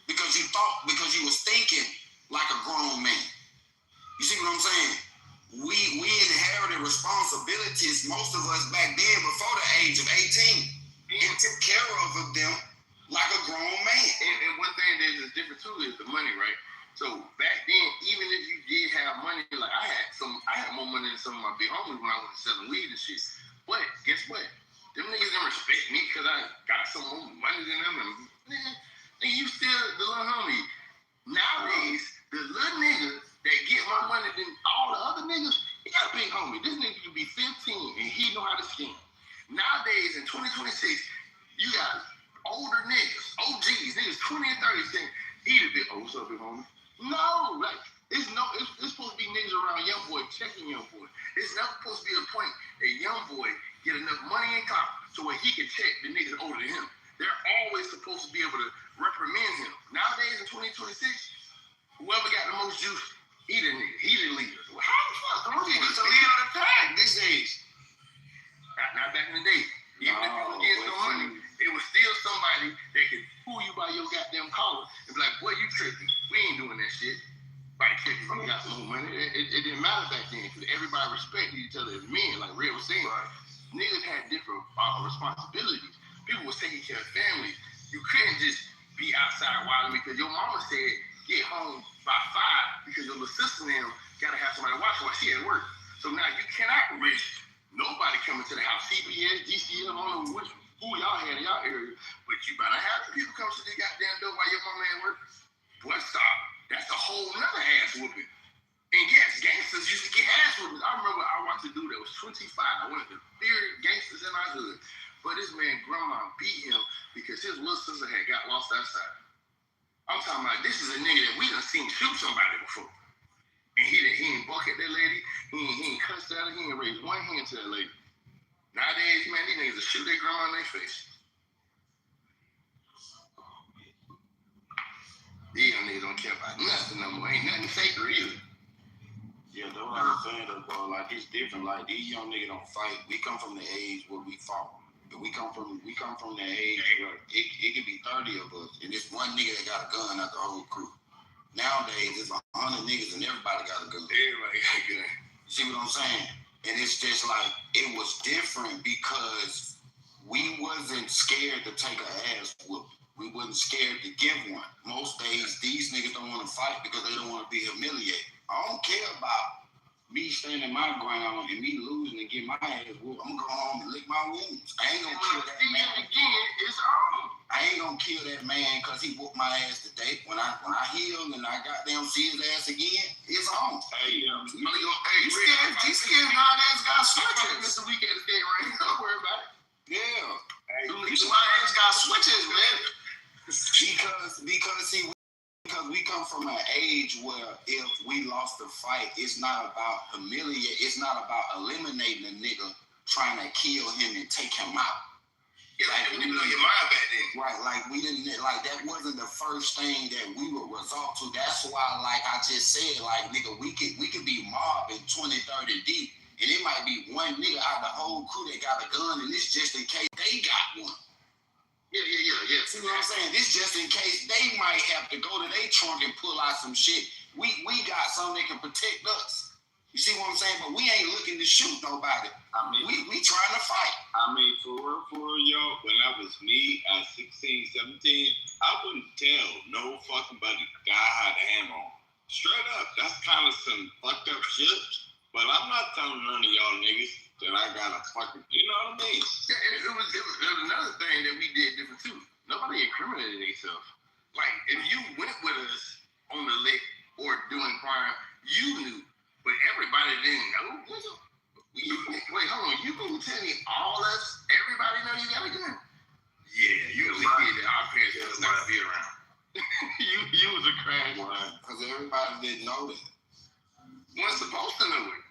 because you thought, because you was thinking like a grown man. You see what I'm saying? We inherited responsibilities, most of us back then, before the age of 18, and took care of them like a grown man. And one thing that is different too is the money, right? So back then, even if you did have money, like I had more money than some of my big homies when I was selling weed and shit. But guess what? Them niggas didn't respect me because I got some more money than them. And you still the little homie. Nowadays, the little nigga that get more money than all the other niggas, he got a big homie. This nigga could be 15 and he know how to scam. Nowadays, in 2026, you got older niggas, OGs, niggas 20 and 30 saying, he the big, oh, what's up, big homie? No, like, it's supposed to be niggas around young boy checking young boy. It's not supposed to be a point that young boy get enough money and clout so where he can check the niggas older than him. They're always supposed to be able to reprimand him. Nowadays in 2026, whoever got the most juice, he the nigga, he the leader. Well, how the fuck? I'm He's the leader of the pack these days. Not back in the day. Even if you was getting some money, it was still somebody that could pull you by your goddamn collar and be like, boy, you tripping. We ain't doing that shit. Right, tripping. You got some more money. It didn't matter back then because everybody respected each other as men, like Red was saying. Right. Niggas had different responsibilities. People was taking care of families. You couldn't just be outside wilding because your mama said get home by 5 because your little sister and them gotta have somebody to watch while she at work. So now you cannot risk nobody coming to the house. CPS, DCF, I don't know who y'all had in y'all area, but you better have the people come to the goddamn door while your mama at work. Boy, stop. That's a whole nother ass whooping. And yes, gangsters used to get ass whoopings. I remember I watched a dude that was 25, one of the feared gangsters in our hood. But this man, grandma beat him because his little sister had got lost outside. I'm talking about this is a nigga that we done seen shoot somebody before. And he ain't buck at that lady, he ain't cussed at her, he ain't raised one hand to that lady. Nowadays, man, these niggas will shoot their grandma in their face. These young niggas don't care about nothing no more. Ain't nothing sacred either. Yeah, that's what I'm saying though, bro. Like it's different. Like these young niggas don't fight. We come from the age where we fought. We come from the age where it could be 30 of us, and it's one nigga that got a gun out the whole crew. Nowadays, it's 100 niggas and everybody got a gun. Everybody got a gun. See what I'm saying? And it's just like it was different because we wasn't scared to take an ass whoop. We wasn't scared to give one. Most days, these niggas don't want to fight because they don't want to be humiliated. I don't care about me standing my ground and me losing and get my ass whooped. I'm gonna go home and lick my wounds. I ain't gonna kill that man again. It's on. I ain't gonna kill that man because he whooped my ass today. When I heal and I goddamn see his ass again, it's on. Hey, you scared my ass got switches. This week at the day, right? Don't worry about it. Yeah. Hey, my ass got switches, man. Because we come from an age where if we lost the fight, it's not about humiliating. It's not about eliminating a nigga, trying to kill him and take him out. Like, we didn't know your mind back then. Right, like we didn't, like that wasn't the first thing that we would resort to. That's why, like I just said, like nigga, we could be mobbing 20, 30 deep, and it might be one nigga out of the whole crew that got a gun, and it's just in case they got one. Yeah. See what I'm saying? This just in case they might have to go to their trunk and pull out some shit. We got something that can protect us. You see what I'm saying? But we ain't looking to shoot nobody. I mean, we trying to fight. I mean, for real, y'all, when I was me at 16, 17, I wouldn't tell no fucking buddy guy how to handle. Straight up, that's kind of some fucked up shit. But I'm not telling none of y'all niggas that I got a fucking, you know what I mean? Yeah, it was another thing that we did different too. nobody incriminated themselves. Like, if you went with us on the lick or doing crime, you knew, but everybody didn't know. Wait, hold on. You gonna tell me all us, everybody know you got a gun? Yeah, you was a kid that our parents was not be around. you was a crash. Because everybody didn't know that. Wasn't supposed to know it.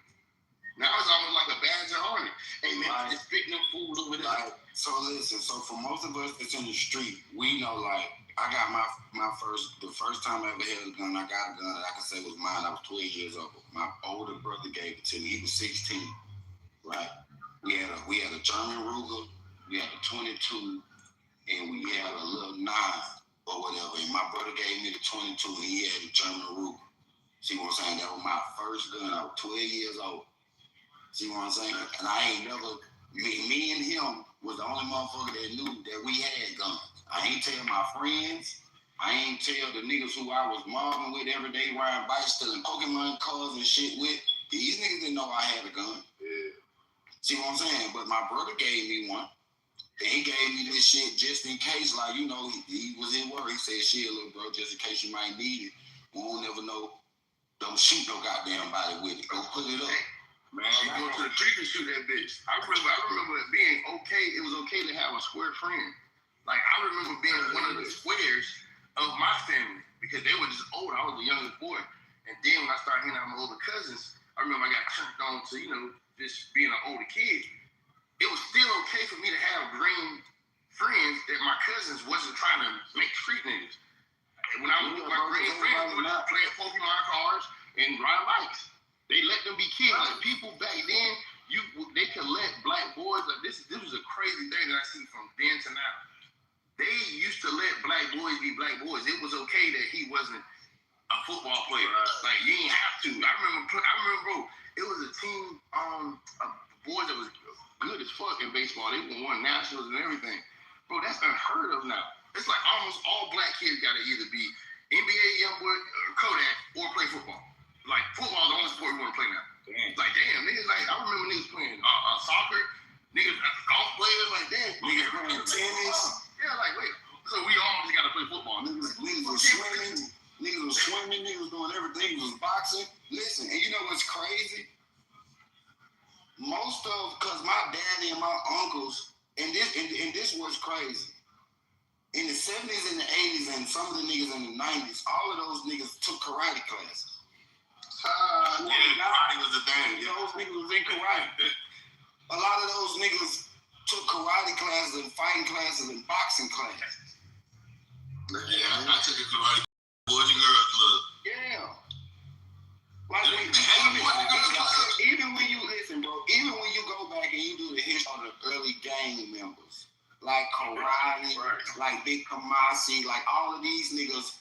Now it's almost like a badge of honor. Hey man, just pick them food over there. Like, so listen, so for most of us that's in the street, we know, like, I got the first time I ever held a gun, I got a gun that I can say was mine. I was 12 years old. My older brother gave it to me. He was 16, right? We had a German Ruger, we had a 22, and we had a little 9 or whatever. And my brother gave me the 22, and he had a German Ruger. See what I'm saying? That was my first gun. I was 12 years old. See what I'm saying? And I ain't never, me and him was the only motherfucker that knew that we had guns. I ain't tell my friends. I ain't tell the niggas who I was mobbing with every day, riding bikes, stealing Pokemon cards and shit with. These niggas didn't know I had a gun. Yeah. See what I'm saying? But my brother gave me one. And he gave me this shit just in case, like, you know, he was in work. He said, shit, little bro, just in case you might need it. We won't never know. Don't shoot no goddamn body with it. Go put it up. Man, you go to the creek and shoot that bitch. I remember it being okay. It was okay to have a square friend. Like, I remember being one of the squares of my family because they were just older. I was the youngest boy. And then when I started hanging out with my older cousins, I remember I got turned on to, you know, just being an older kid. It was still okay for me to have green friends that my cousins wasn't trying to make street niggas. And when I was with my green friends, we were just playing Pokemon cards and riding bikes. They let them be kids. Like, people back then, they could let black boys, like, this was a crazy thing that I see from then to now. They used to let black boys be black boys. It was okay that he wasn't a football player. Like, you ain't have to. I remember, bro, it was a team of boys that was good as fuck in baseball. They won nationals and everything. Bro, that's unheard of now. It's like almost all black kids got to either be NBA YoungBoy, Kodak, or play football. Like, football is the only sport we want to play now. Damn. Like, damn, niggas, like, I remember niggas playing soccer, niggas, golf players, like, damn. Niggas playing tennis. Yeah, like, wait, so we all just got to play football. Niggas was swimming, niggas was doing everything, niggas was boxing. Listen, and you know what's crazy? Because my daddy and my uncles, and this was crazy. In the 70s and the 80s and some of the niggas in the 90s, all of those niggas took karate classes. Karate was the thing. Those niggas was in karate. A lot of those niggas took karate classes and fighting classes and boxing classes. Yeah, I took a karate Boys and Girls Club. Yeah. Like, even when you listen, bro, even when you go back and you do the history of the early gang members, like karate, like Big Kamasi, like all of these niggas,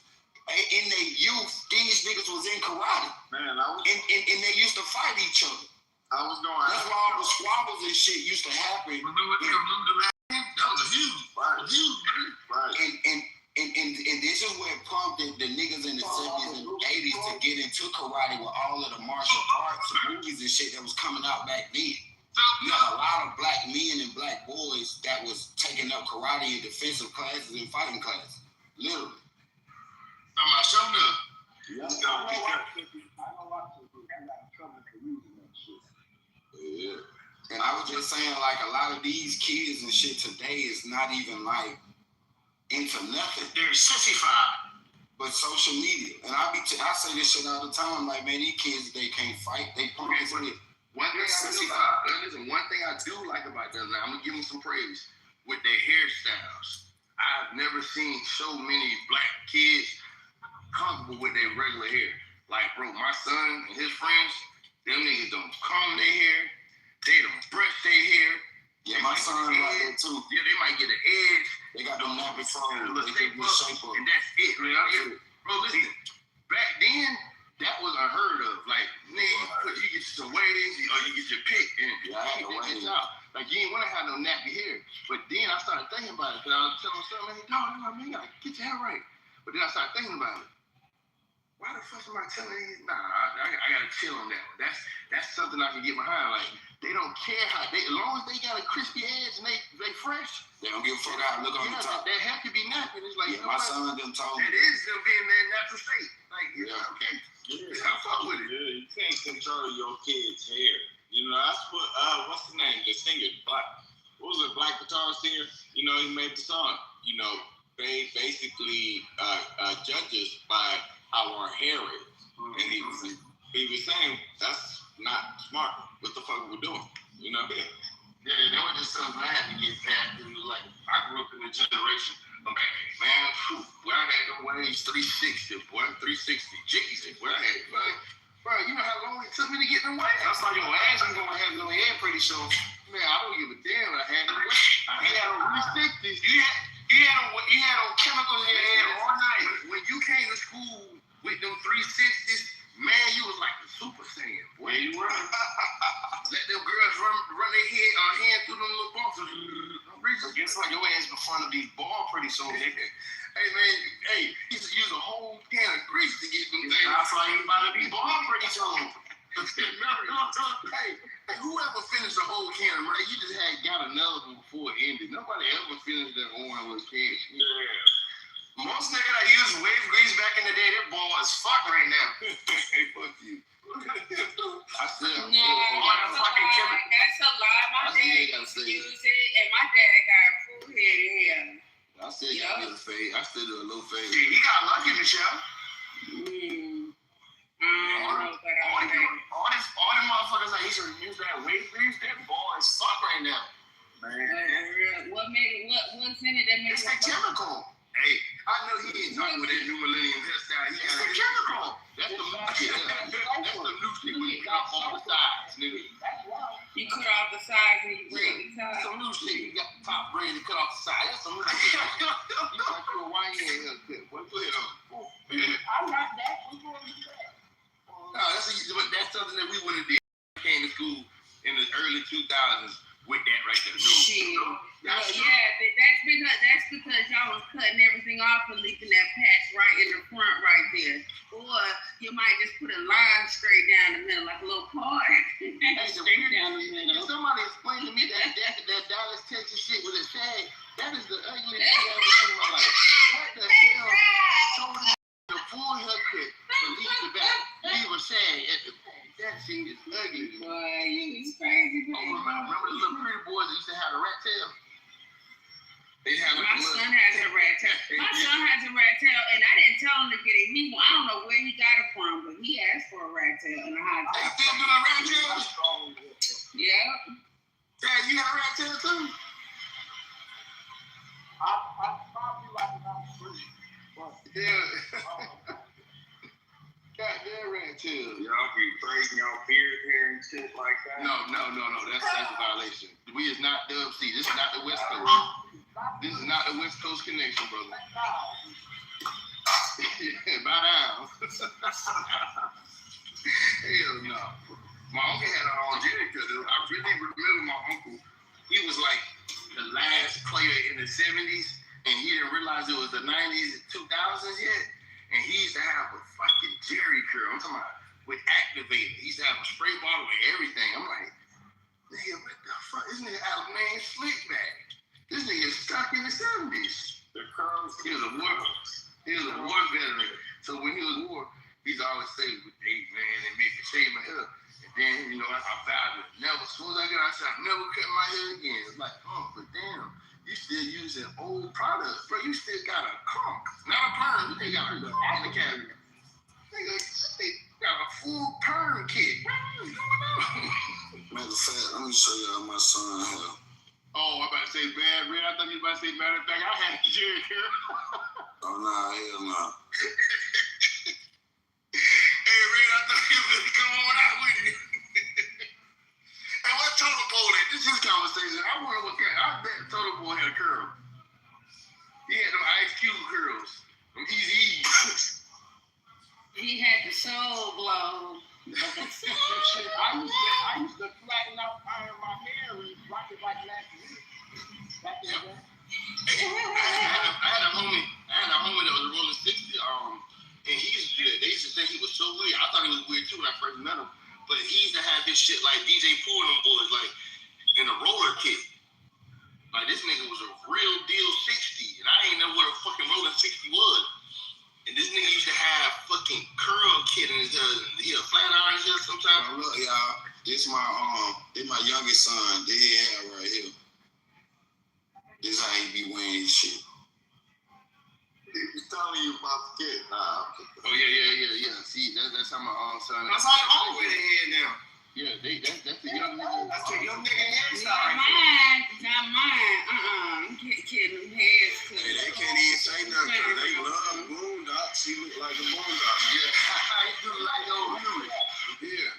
in their youth, these niggas was in karate. Man, and they used to fight each other. That's why all the squabbles and shit used to happen. That was huge. Right. And this is what prompted the niggas in the 70s and 80s to get into karate with all of the martial arts and movies and shit that was coming out back then. You had a lot of black men and black boys that was taking up karate in defensive classes and fighting classes. Literally. I'm not showing up. Yeah. And I was just saying, like, a lot of these kids and shit today is not even, like, into nothing. They're sissified. But social media. And I say this shit all the time, like, man, these kids, they can't fight. They punk as shit. One thing I do like about them, now I'm gonna give them some praise with their hairstyles. I've never seen so many black kids comfortable with their regular hair. Like, bro, my son and his friends, them niggas don't comb their hair, they don't brush their hair. Yeah, my son like that too. Yeah, they might get an edge. They got them nappy phones, they get the shape up, and that's it, man. Bro, listen, back then, that was unheard of. Like, nigga, you get some waves, or you get your pick, and it's out. Like, you ain't want to have no nappy hair. But then I started thinking about it, because I was telling myself, man, no, man, you gotta get your hair right. But then I started thinking about it. Why the fuck am I telling these? Nah, I gotta chill on that one. That's something I can get behind. Like, they don't care as long as they got a crispy edge and they fresh, they don't give a before God look on the top. That have to be napping. It's like, My son them told me. That is them being in that natural state. Like, okay. Yeah. I fuck with it. Yeah, you can't control your kid's hair. You know, that's what, what's the name? The singer, what was it, Black guitar singer? You know, he made the song. You know, they basically judge us by how our hair is. And he was saying, that's not smart. What the fuck we're doing? You know? Yeah, that was just something I had to get past. It was like, I grew up in a generation of, man, where I had no waves 360, boy, 360, Jesus, where I had, bro, you know how long it took me to get them waves? I thought your ass was going to have no hair pretty soon. Man, I don't give a damn. I had no waves. I had on 360s. You had on chemicals in your hair all night. When you came to school with them 360s, man, you was like the Super Saiyan, boy. You were. Let them girls run their hand through them little bumps. Guess what? Your ass been front of these ball pretty soon. Hey, man, he used to use a whole can of grease to get them things. That's why you about to be ball pretty soon. Hey, whoever finished the whole can of grease, you just got another one before it ended. Nobody ever finished that one with can. Yeah. Most niggas that use wave grease back in the day, they're ball as fuck right now. Hey, fuck you. I still. No, that's a lie. My dad used to use it, and my dad got full head of hair. I still got a little fade. I still do a little fade. He got lucky, Michelle. All them motherfuckers like, he should use that wave grease. That ball is fuck right now. Man. What's in it that makes it? It's the chemical. Hey, I know he ain't talking with that new millennium hairstyle. It's the chemical. That's the new shit. That's the new shit when you cut off all the sides, nigga. You cut off the sides and you braid the top. That's some new shit. You got the top braid and cut off the side. That's some new shit. You like you a YN haircut. What put it on? I'm not that. We're going to do that. No, that's something that we would have did. I came to school in the early 2000s with that right there. Shit. But that's because y'all was cutting everything off and leaving that patch right in the front right there. Or you might just put a line straight down the middle, like a little part. Straight down the middle. If somebody explained to me that Dallas, Texas shit with a tag, that is the ugliest shit I've ever seen in my life. What the hell? Showing the full haircut and leave the back. Leave a shag at the back. That shit is ugly. Boy, you is crazy. Remember the little pretty boys that used to have a rat tail? My son has a rat tail. My son has a rat tail, and I didn't tell him to get it. I don't know where he got it from, but he asked for a rat tail and a hot tail. Hey, still doing a rat tail? Yeah. Dad, you got a rat tail too? I probably like it on free. Yeah. Goddamn rat tail. Y'all be breaking y'all beard hair and shit like that? No. That's a violation. We is not Dub C. This is not the West Coast. This is not the West Coast connection, brother. Yeah, bow down. Hell no. My uncle had a longevity because I really remember my uncle. He was like the last player in the 70s, and he didn't realize it was the 90s and 2000s yet. And he used to have a fucking Jerry curl. I'm talking about with activator. He used to have a spray bottle with everything. I'm like, nigga, what the fuck? This nigga out of man slick back. This nigga is stuck in the 70s. The curls. He was a war veteran. So when he was war, he's always say, hey man, they make me shave my hair. And then, you know, I vowed to never, as soon as I get out, I said, I'll never cut my hair again. It's like, but damn. You still using old products, bro. You still got a conk, not a perm. You got a in the cabinet. Nigga, they got a full perm kit. Matter of fact, let me show y'all my son here. Oh, I'm about to say bad, Red. I thought you were about to say matter of fact. I had a Jerry curl. Oh, nah, hell no. Hey, Red, I thought you were going to come on out with it. Hey, what Total Bowl at? This is conversation. I wonder what kind. I bet Total Bowl had a curl. He had them Ice Cube curls. Them Easy. He had the soul glow. I used to flatten out iron my hair and rock it like last week. Back in the day. I had a homie that was rolling 60. And he used to do that. They used to think he was so weird. I thought he was weird too when I first met him. But he used to have this shit like DJ Pooh and them boys, like in a roller kit. Like this nigga was a real deal you about to get. Nah. Oh yeah. See, that's how my son. That's how I'm with it here now. Yeah, that's the young nigga. That's the young nigga hairstyle. Not mine. Getting them heads clean. Hey, they can't even say nothing because they love Boondocks. He look like a Boondock. Yeah, he do like old music. Yeah.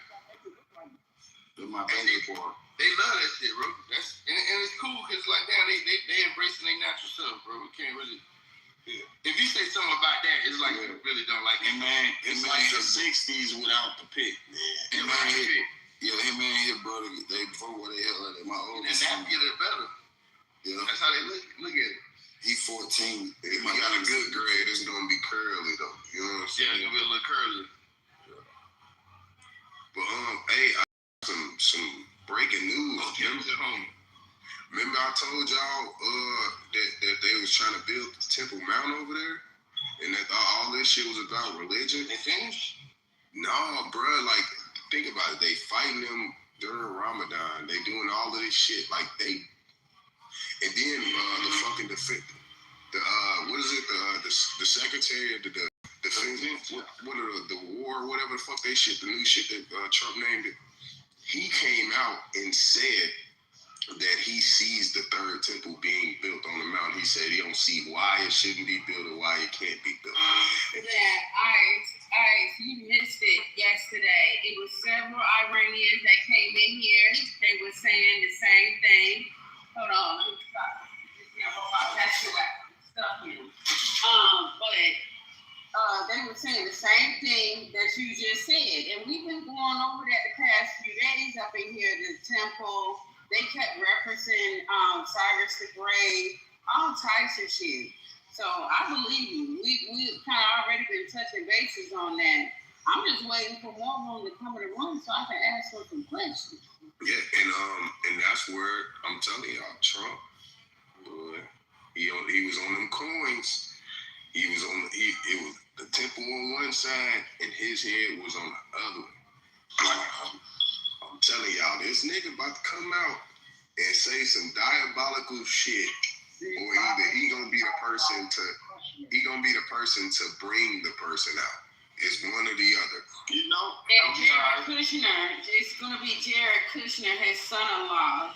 With my baby boy. They love that shit, bro. And it's cool because like damn, they embracing their natural self, bro. We can't really. Yeah. If you say something about that, it's like you really don't like it. Man, it's like the 60s without the pick, man. Him and his brother, they vote what the hell are they? My oldest. And that get it better. Yeah. That's how they look at it. He 14. If he got a good grade, it's gonna be curly though. You know what I'm saying? Yeah, it's gonna be a little curly. Yeah. But hey, I got some breaking news. Okay, Remember I told y'all that they was trying to build the Temple Mount over there, and that all this shit was about religion. They finished? No, bro. Like, think about it. They fighting them during Ramadan. They doing all of this shit. Like and then the fucking what is it? The secretary of the defense. What are the war? Whatever the fuck they shit. The new shit that Trump named it. He came out and said that he sees the third temple being built on the mountain. He said he don't see why it shouldn't be built or why it can't be built. You missed it yesterday. It was several Iranians that came in here. They were saying the same thing. Hold on, let me stop. That's the stuff here. But they were saying the same thing that you just said. And we've been going over that the past few days up in here, the temple. They kept referencing Cyrus the Great, all types of shit. So I believe you. We kind of already been touching bases on that. I'm just waiting for more of them to come in the room so I can ask them some questions. Yeah, and that's where I'm telling y'all, Trump, boy, he was on them coins. He was on it was the temple on one side and his head was on the other. I'm telling y'all, this nigga about to come out and say some diabolical shit, or either he gonna be the person to bring the person out. It's one or the other. You know, and Jared Kushner, it's gonna be Jared Kushner, his son-in-law.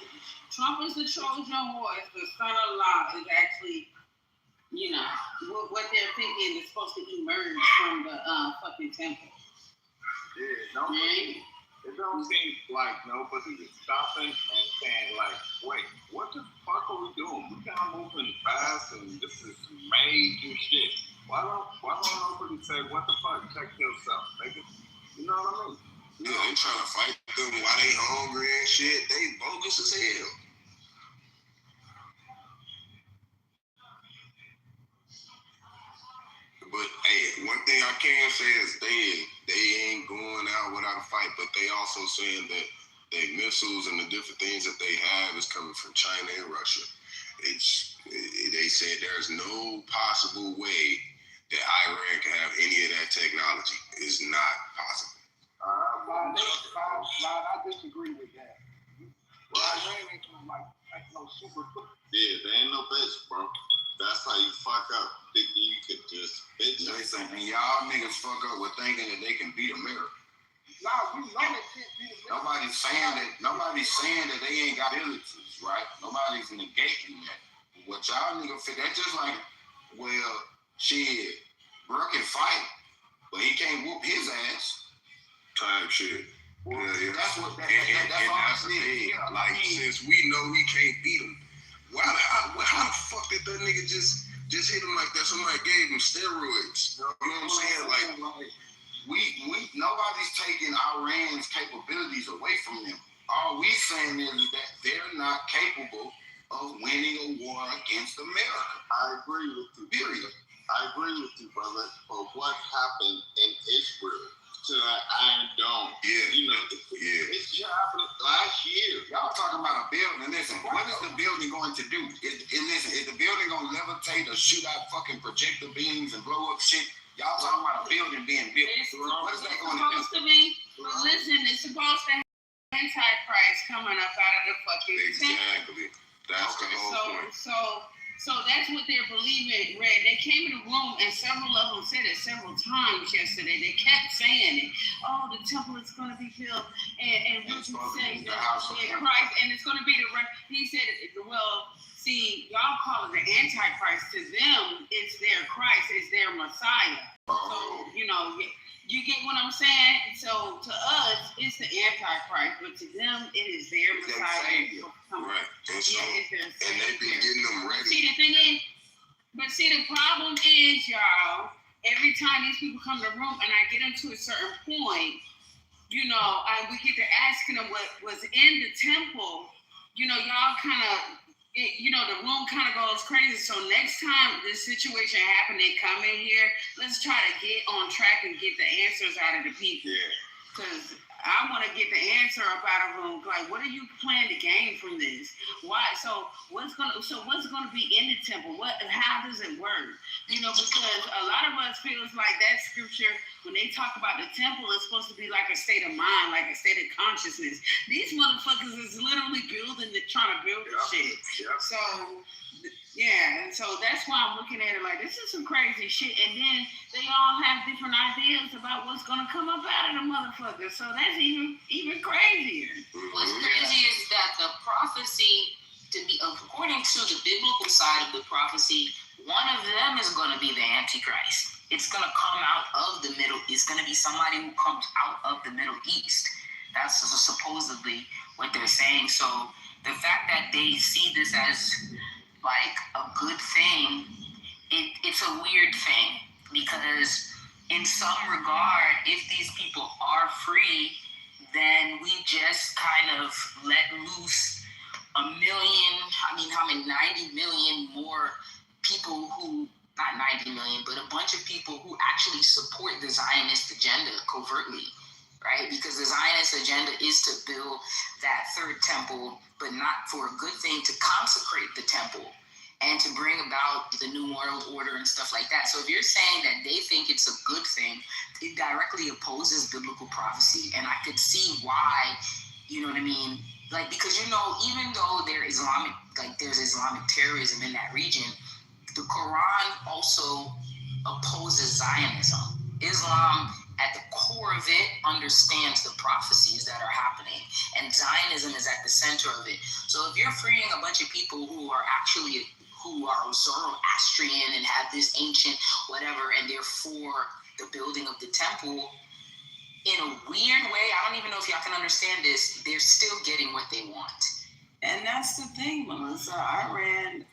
Trump is the Trojan horse, the son-in-law is actually, what they're thinking is supposed to emerge from the fucking temple. Yeah, it don't seem like nobody is stopping and saying like, wait, what the fuck are we doing? We kind of moving fast and this is major shit. Why don't nobody say, what the fuck, check yourself, nigga? You know what I mean? Yeah, they trying to fight them while they hungry and shit. They bogus as hell. But hey, one thing I can say is they ain't going out without a fight, but they also saying that their missiles and the different things that they have is coming from China and Russia. They said there's no possible way that Iran can have any of that technology. It's not possible. I disagree with that. Well, Iran ain't like no super. Yeah, they ain't no bitch, bro. That's how you fuck up. Thinking you could just bitch. Listen, and y'all niggas fuck up with thinking that they can beat America. Nah, we know they can't beat America. Nobody's saying that they ain't got abilities, right? Nobody's negating that. What y'all niggas feel, that's just like, well, shit, bro can fight, but he can't whoop his ass. Type shit. Well, yeah. That's what that's the thing. Yeah, like, since we know we can't beat him, how the fuck did that nigga just hit him like that? Somebody gave him steroids. You know what I'm saying? Like, we nobody's taking Iran's capabilities away from them. All we saying is that they're not capable of winning a war against America. I agree with you. Period. I agree with you, brother. But what happened in Israel to that Iron Dome? Yeah. It just happened last year. Y'all talking about a building. Listen, what is the building going to do? Is the building going to levitate or shoot out fucking projector beams and blow up shit? Y'all talking about a building being built. What is that going to do? Listen, it's supposed to have Antichrist coming up out of the fucking temple. Exactly. That's the whole point. So that's what they're believing, Red. They came in the room and several of them said it several times yesterday. They kept saying it. Oh, the temple is going to be built, and what you say that Christ, and it's going to be he said, well, see, y'all call it the Antichrist. To them, it's their Christ, it's their Messiah. So, you get what I'm saying? So to us, it's the Antichrist, but to them, it is their Messiah. Right. And so, and they've been getting them ready. See, the thing is, the problem is, y'all, every time these people come to the room and I get them to a certain point, we get to asking them what was in the temple, y'all kind of, the room kind of goes crazy. So next time this situation happens, they come in here, let's try to get on track and get the answers out of the people. Because I want to get the answer up out of them. Like, what are you planning to gain from this? Why? So what's gonna be in the temple? How does it work? Because a lot of us feels like that scripture, when they talk about the temple, it's supposed to be like a state of mind, like a state of consciousness. These motherfuckers is literally trying to build the shit. So and so that's why I'm looking at it like this is some crazy shit. And then they all have different ideas about what's gonna come up out of the motherfucker. So that's even crazier. What's crazy is that the prophecy, according to the biblical side of the prophecy, one of them is gonna be the Antichrist. It's gonna come out of the middle. It's gonna be somebody who comes out of the Middle East. That's supposedly what they're saying. So the fact that they see this as like a good thing, it's a weird thing, because in some regard, if these people are free, then we just kind of let loose 90 million more people who, not 90 million, but a bunch of people who actually support the Zionist agenda covertly, right? Because the Zionist agenda is to build that third temple, but not for a good thing, to consecrate the temple and to bring about the New World Order and stuff like that. So if you're saying that they think it's a good thing, it directly opposes biblical prophecy. And I could see why, you know what I mean? Like, because, even though there's Islamic terrorism in that region, the Quran also opposes Zionism. Islam, at the core of it, understands the prophecies that are happening, and Zionism is at the center of it. So if you're freeing a bunch of people who are Zoroastrian and have this ancient whatever, and they're for the building of the temple, in a weird way, I don't even know if y'all can understand this, they're still getting what they want. And that's the thing, Melissa. I read,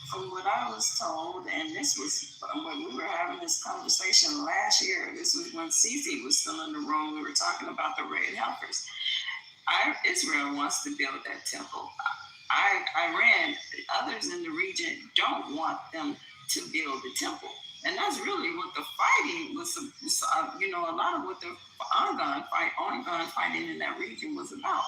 from what I was told, and this was when we were having this conversation last year. This was when Cece was still in the room. We were talking about the red heifers. Israel wants to build that temple. Iran, others in the region don't want them to build the temple. And that's really what the fighting was, a lot of what the ongoing fighting in that region was about,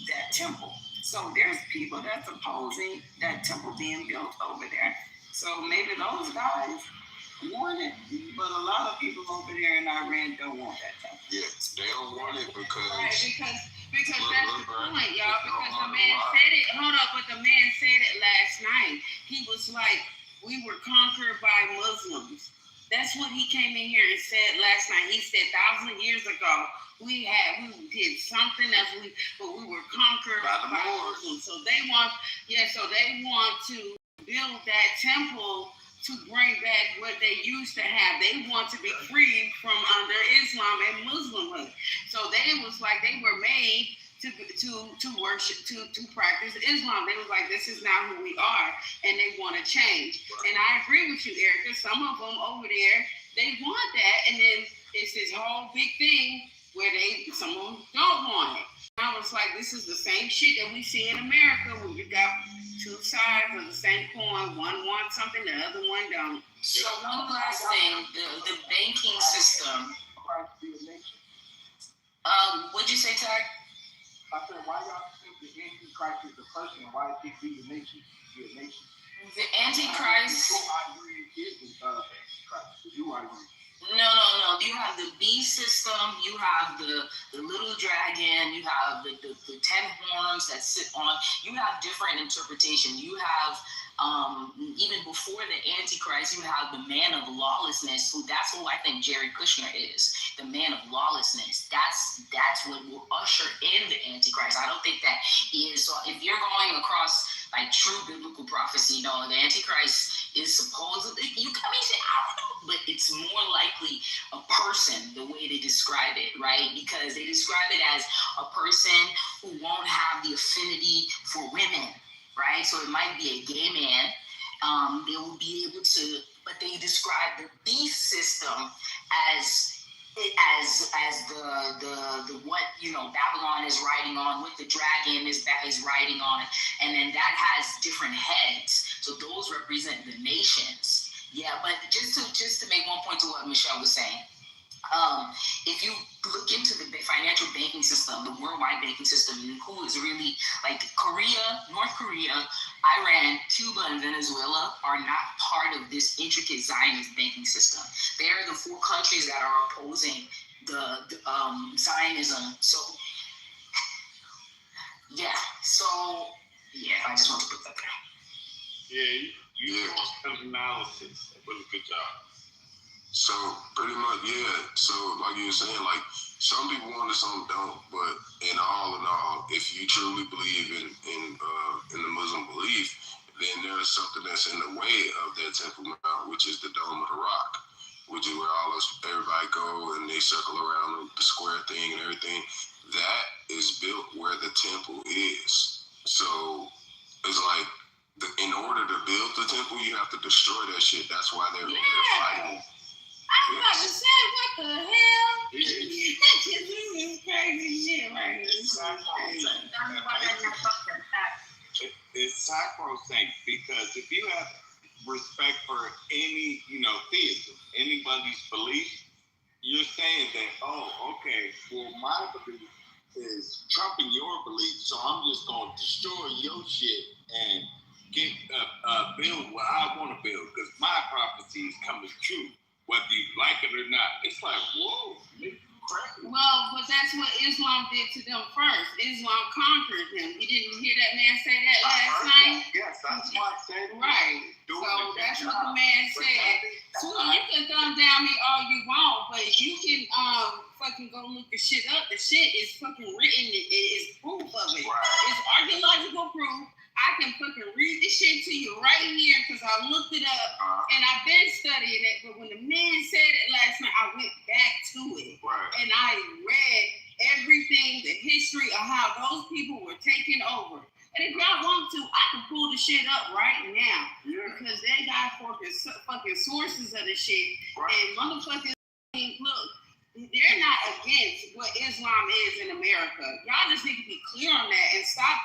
that temple. So there's people that's opposing that temple being built over there. So maybe those guys want it, but a lot of people over there in Iran don't want that temple. Yes, they don't want it because that's the point, y'all. Because the man said it. Hold up, but the man said it last night. He was like, we were conquered by Muslims. That's what he came in here and said last night. He said 1,000 years ago we did something but we were conquered by Muslims. So they want to build that temple to bring back what they used to have. They want to be free from under Islam and Muslimhood. So they was like, they were made to worship, to practice Islam. They was like, this is not who we are, and they want to change. And I agree with you, Erica. Some of them over there, they want that, and then it's this whole big thing where some of them don't want it. I was like, this is the same shit that we see in America, when you got two sides of the same coin. One wants something, the other one don't. So one last thing, the banking system. What'd you say, Ty? I said, why y'all think the Antichrist is the person? Why it can't be the nation? The Antichrist. I agree is the Antichrist. You agree. No. You have the beast system. You have the little dragon. You have the 10 10 horns that sit on. You have different interpretation. You have even before the Antichrist, you have the man of lawlessness. That's who I think Jared Kushner is, the man of lawlessness. That's what will usher in the Antichrist. I don't think that he is. So if you're going across like true biblical prophecy, the Antichrist is supposedly, I don't know, but it's more likely a person, the way they describe it, right? Because they describe it as a person who won't have the affinity for women, right? So it might be a gay man. They will be able to, but they describe the beast system as the what Babylon is riding on, what the dragon is riding on, and then that has different heads. So those represent the nations. Yeah, but just to make one point to what Michelle was saying. If you look into the financial banking system, the worldwide banking system, who is really like Korea, North Korea, Iran, Cuba, and Venezuela are not part of this intricate Zionist banking system. They are the 4 countries that are opposing the Zionism. So, yeah. I just want to put that there. Yeah, you do some analysis. Really good job. So pretty much, yeah. So like you were saying, like some people want it, some don't. But in all, if you truly believe in the Muslim belief, then there's something that's in the way of that Temple Mount, which is the Dome of the Rock, which is where everybody go and they circle around the square thing and everything. That is built where the temple is. So it's like in order to build the temple, you have to destroy that shit. That's why they're fighting. I'm about to say, what the hell? This is crazy shit right here. It's sacrosanct because if you have respect for any, theism, anybody's belief, you're saying that, okay, well, my belief is trumping your belief, so I'm just going to destroy your shit and build what I want to build because my prophecy is coming true. Whether you like it or not, it's like, whoa, nigga, crazy. Well, but that's what Islam did to them first. Islam conquered them. You didn't hear that man say that last night? Yes, that's what I said. Right. So that's what the man said. So you can thumb down me all you want, but you can fucking go look the shit up. The shit is fucking written. It is proof of it. Right. It's archaeological proof. I can fucking read this shit to you right here because I looked it up and I've been studying it. But when the man said it last night, I went back to it and I read everything, the history of how those people were taken over. And if y'all want to, I can pull the shit up right now because they got fucking sources of the shit. And motherfuckers, look, they're not against what Islam is in America. Y'all just need to be clear on that and stop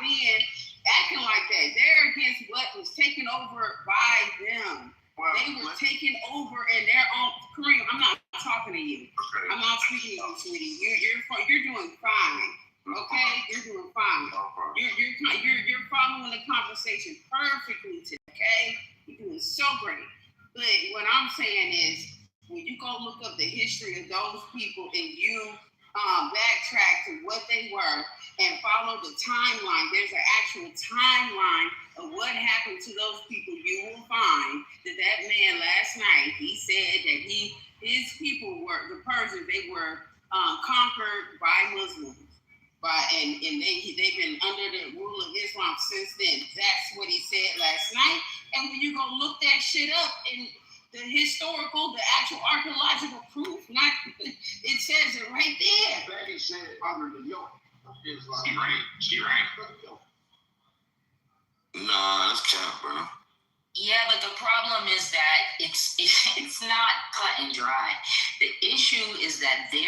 acting like that. They're against what was taken over by them. Well, they were taken over in their own. Kareem, I'm not talking to you. Okay. I'm not speaking to you, sweetie. You're doing fine. Okay, you're doing fine. You're following the conversation perfectly today. Okay, you're doing so great. But what I'm saying is, when you go look up the history of those people and you backtrack to what they were and follow the timeline. There's an actual timeline of what happened to those people. You will find that man last night, he said that his people were, the Persians, they were conquered by Muslims. And they've been under the rule of Islam since then. That's what he said last night. And when you go look that shit up and the actual archaeological proof, it says it right there. Betty said under the yoke. She right. Nah, that's cap, bro. Yeah, but the problem is that it's not cut and dry. The issue is that the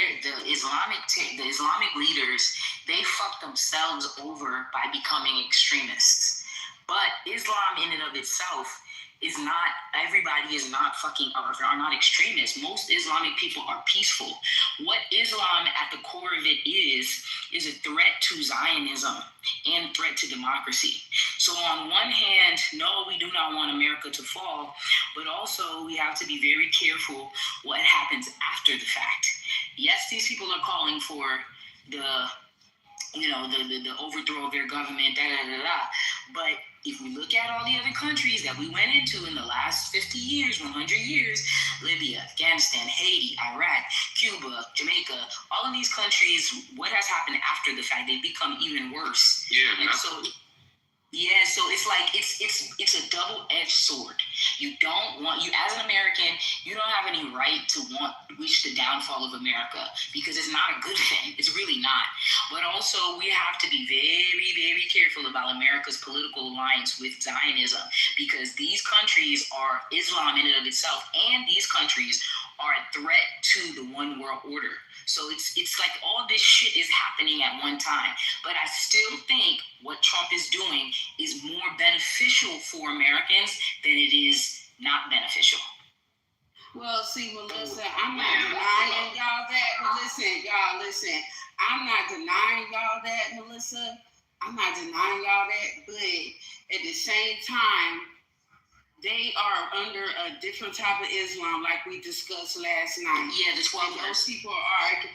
Islamic leaders, they fuck themselves over by becoming extremists. But Islam in and of itself is not, everybody is not are not extremists. Most Islamic people are peaceful. What Islam at the core of it is a threat to Zionism and threat to democracy. So on one hand, no, we do not want America to fall, but also we have to be very careful what happens after the fact. Yes, these people are calling for the the overthrow of their government, But if we look at all the other countries that we went into in the last 50 years, 100 years, Libya, Afghanistan, Haiti, Iraq, Cuba, Jamaica, all of these countries, what has happened after the fact? They've become even worse. Yeah, and so it's like it's a double-edged sword. You as an American, you don't have any right to wish the downfall of America, because it's not a good thing. It's really not. But also, we have to be very, very careful about America's political alliance with Zionism, because these countries are Islam in and of itself, and these countries are a threat to the one world order. So it's like all this shit is happening at one time. But I still think what Trump is doing is more beneficial for Americans than it is not beneficial. Well, see, Melissa, I'm not denying y'all that, but listen, I'm not denying y'all that, Melissa. I'm not denying y'all that, but at the same time, they are under a different type of Islam, like we discussed last night. Yeah, the 12 those people are,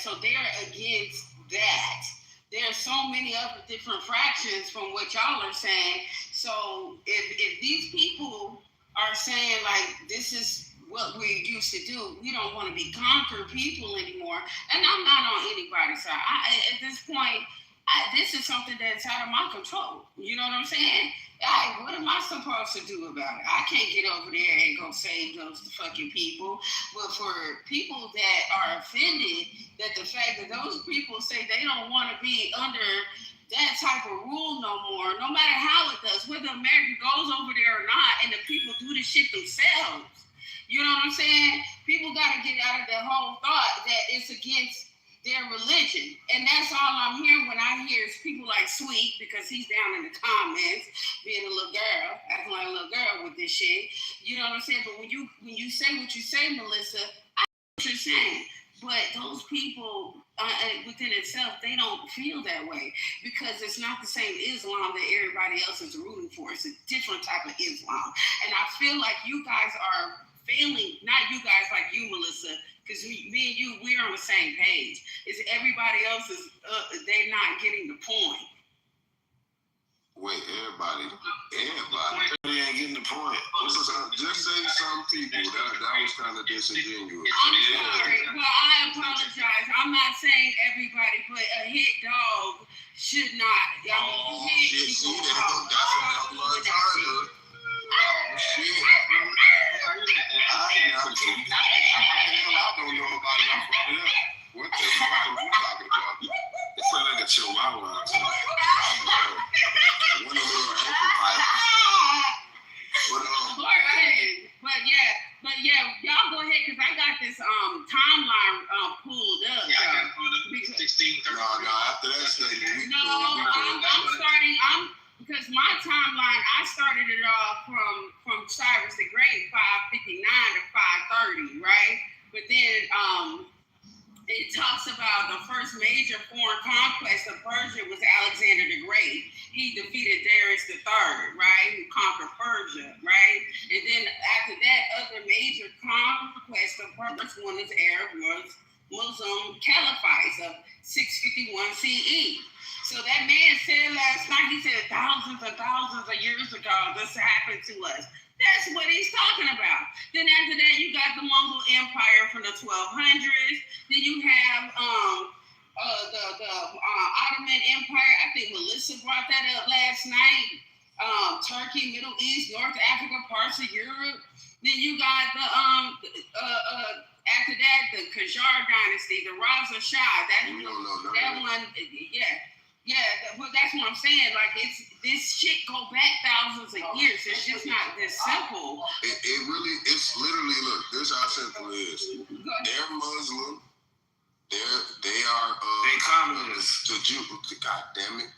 so they're against that. There are so many other different fractions from what y'all are saying. So if these people are saying, like, this is what we used to do, we don't want to be conquered people anymore. And I'm not on anybody's side. At this point, this is something that's out of my control. You know what I'm saying? What am I supposed to do about it? I can't get over there and go save those fucking people. But for people that are offended that the fact that those people say they don't want to be under that type of rule no more, no matter how it does, whether America goes over there or not, and the people do the shit themselves. You know what I'm saying? People got to get out of the whole thought that it's against their religion. And that's all I'm hearing when I hear is people like Sweet, because he's down in the comments being a little girl, acting like a little girl with this shit. You know what I'm saying? But when you say what you say, Melissa, I know what you're saying. But those people within itself, they don't feel that way, because it's not the same Islam that everybody else is rooting for. It's a different type of Islam. And I feel like you guys are failing, not you guys like you, Melissa, because me and you, we're on the same page. It's everybody else they're not getting the point. Wait, everybody ain't getting the point. Just say some people. That was kind of disingenuous. I'm sorry. Well, I apologize. I'm not saying everybody, but a hit dog should not. Shit, see, that's a lot of time. Shit. I don't know about y'all. What the fuck are we talking about? It sounds like a chihuahua or something. One of those amplified. But y'all go ahead, because I got this timeline pulled up. Yeah, I got it pulled up. 16, 13. No, after that statement. I'm starting. Because my timeline, I started it off from Cyrus the Great, 559 to 530, right? But then it talks about the first major foreign conquest of Persia was Alexander the Great. He defeated Darius III, right? Who conquered Persia, right? And then after that, other major conquest of Persia was Arab Muslim caliphites of 651 CE. So that man said last night, he said thousands and thousands of years ago, this happened to us. That's what he's talking about. Then after that, you got the Mongol Empire from the 1200s. Then you have the Ottoman Empire. I think Melissa brought that up last night. Turkey, Middle East, North Africa, parts of Europe. Then you got the after that, the Qajar dynasty, the Raza Shah. That one, well, that's what I'm saying. Like, this shit go back thousands of years. It's just not this simple. It's literally, look, this is how simple it is. They're Muslim. They are communists. The Jew, God damn it.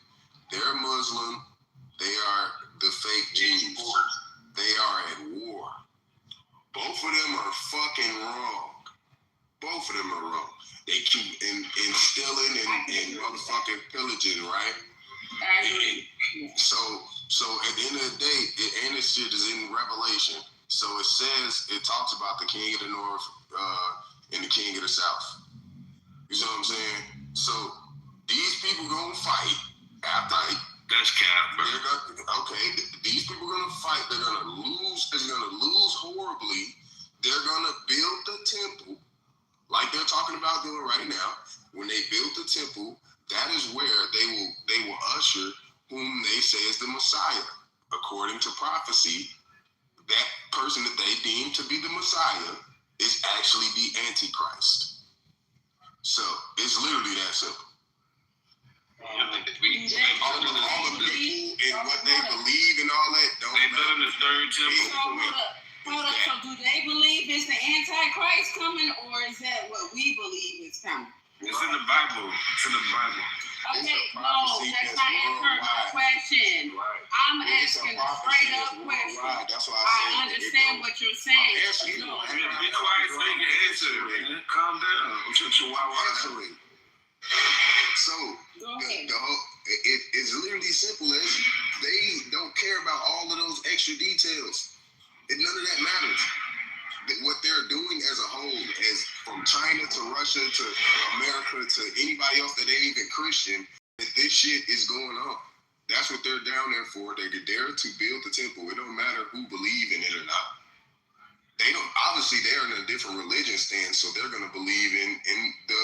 They're Muslim. They are the fake Jews. They are at war. Both of them are fucking wrong. Both of them are wrong. They keep instilling and motherfucking pillaging, right? So at the end of the day, and this shit is in Revelation. So it talks about the king of the north and the king of the south. You know what I'm saying? So these people gonna fight after. That's cap, bro. Okay, these people are gonna fight. They're gonna lose. They're gonna lose horribly. They're gonna build the temple, like they're talking about doing right now. When they build the temple, that is where they will usher whom they say is the Messiah, according to prophecy. That person that they deem to be the Messiah is actually the Antichrist. So it's literally that simple. I think that we all of the people and what they believe and all that don't they building the third temple. So hold up. So do they believe it's the Antichrist coming, or is that what we believe is coming? It's in the Bible. It's in the Bible. Okay, no, that's not answering my question. I'm asking a straight up question. That's why I understand what you're saying. Be quiet so you can answer, man. Calm down. Answering. So it's literally simple as they don't care about all of those extra details. None of that matters. What they're doing as a whole, as from China to Russia to America to anybody else that ain't even Christian, that this shit is going on. That's what they're down there for. They're there to build the temple. It don't matter who believe in it or not. They don't. Obviously, they're in a different religion stance, so they're gonna believe in the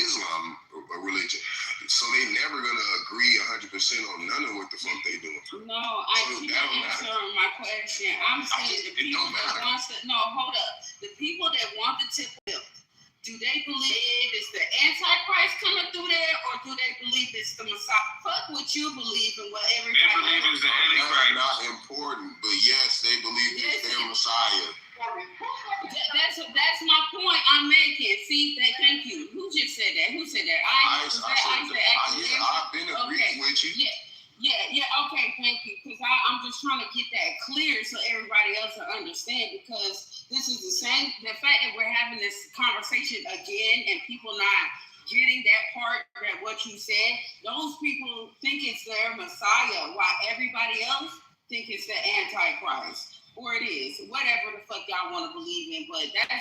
Islam religion. So they never gonna agree 100% on none of what the fuck they doing. No, I keep answering my question. I'm saying the people that want to. No, hold up. The people that want the temple built, do they believe it's the Antichrist coming through there, or do they believe it's the Messiah? Fuck what you believe and what everybody. They believe it's the Antichrist. That's not important, but yes, they believe it's their Messiah. That's my point I'm making. See, thank you. Who just said that? Who said that? I've been agreeing with you. Yeah. Okay, thank you. Because I'm just trying to get that clear so everybody else will understand. Because this is the same. The fact that we're having this conversation again and people not getting that part that what you said, those people think it's their Messiah, while everybody else think it's the Antichrist. Or it is, whatever the fuck y'all want to believe in, but I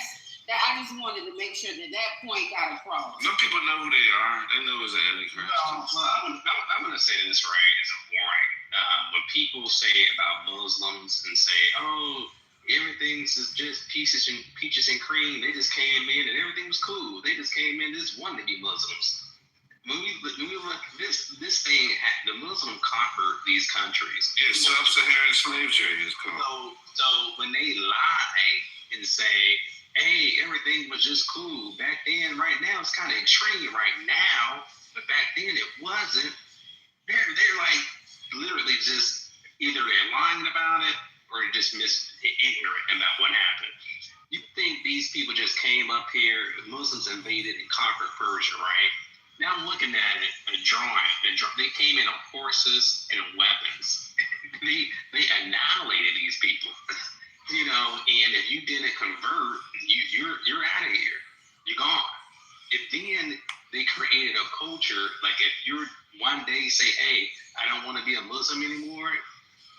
just wanted to make sure that point got across. Some people know who they are. They know it's an Antichrist. Well, I'm going to say this right as a warning. When people say about Muslims and say, "Oh, everything's just peaches and cream," they just came in and everything was cool. They just came in, just wanted to be Muslims. When we look, this thing, the Muslim conquered these countries. Yeah, sub-Saharan slave trade is cool. So when they lie and say, "Hey, everything was just cool back then," right now it's kind of extreme right now, but back then it wasn't. They're like literally just either they're lying about it or just ignorant about what happened. You think these people just came up here, Muslims invaded and conquered Persia, right? Now I'm looking at it, a drawing. They came in on horses and weapons. they annihilated these people, And if you didn't convert, you're out of here. You're gone. If then they created a culture, like if you're one day say, "Hey, I don't want to be a Muslim anymore,"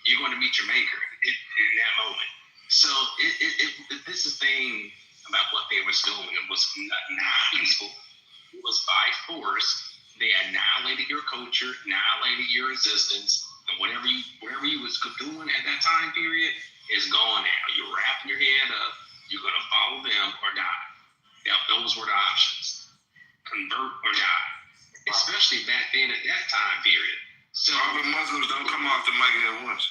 you're going to meet your maker in that moment. So this is the thing about what they was doing. It was not peaceful. It was by force. They annihilated your culture, annihilated your existence, and whatever you was doing at that time period is gone now. You're wrapping your head up. You're gonna follow them or die. Those were the options: convert or die. Especially back then at that time period. So all the Muslims don't come off the mic at once.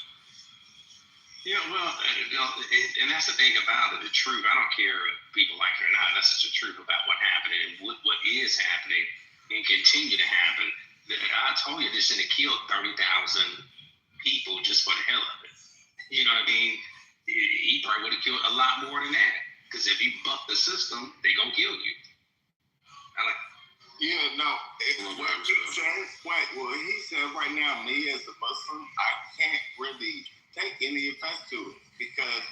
Yeah, well, and that's the thing about it. The truth. I don't care if people like it or not. That's just the truth about what happened and what is happening and continue to happen. I told you this should have killed 30,000 people just for the hell of it. You know what I mean? He probably would have killed a lot more than that. Because if you buck the system, they gonna kill you. He said right now, me as a Muslim, I can't really take any offense to it because,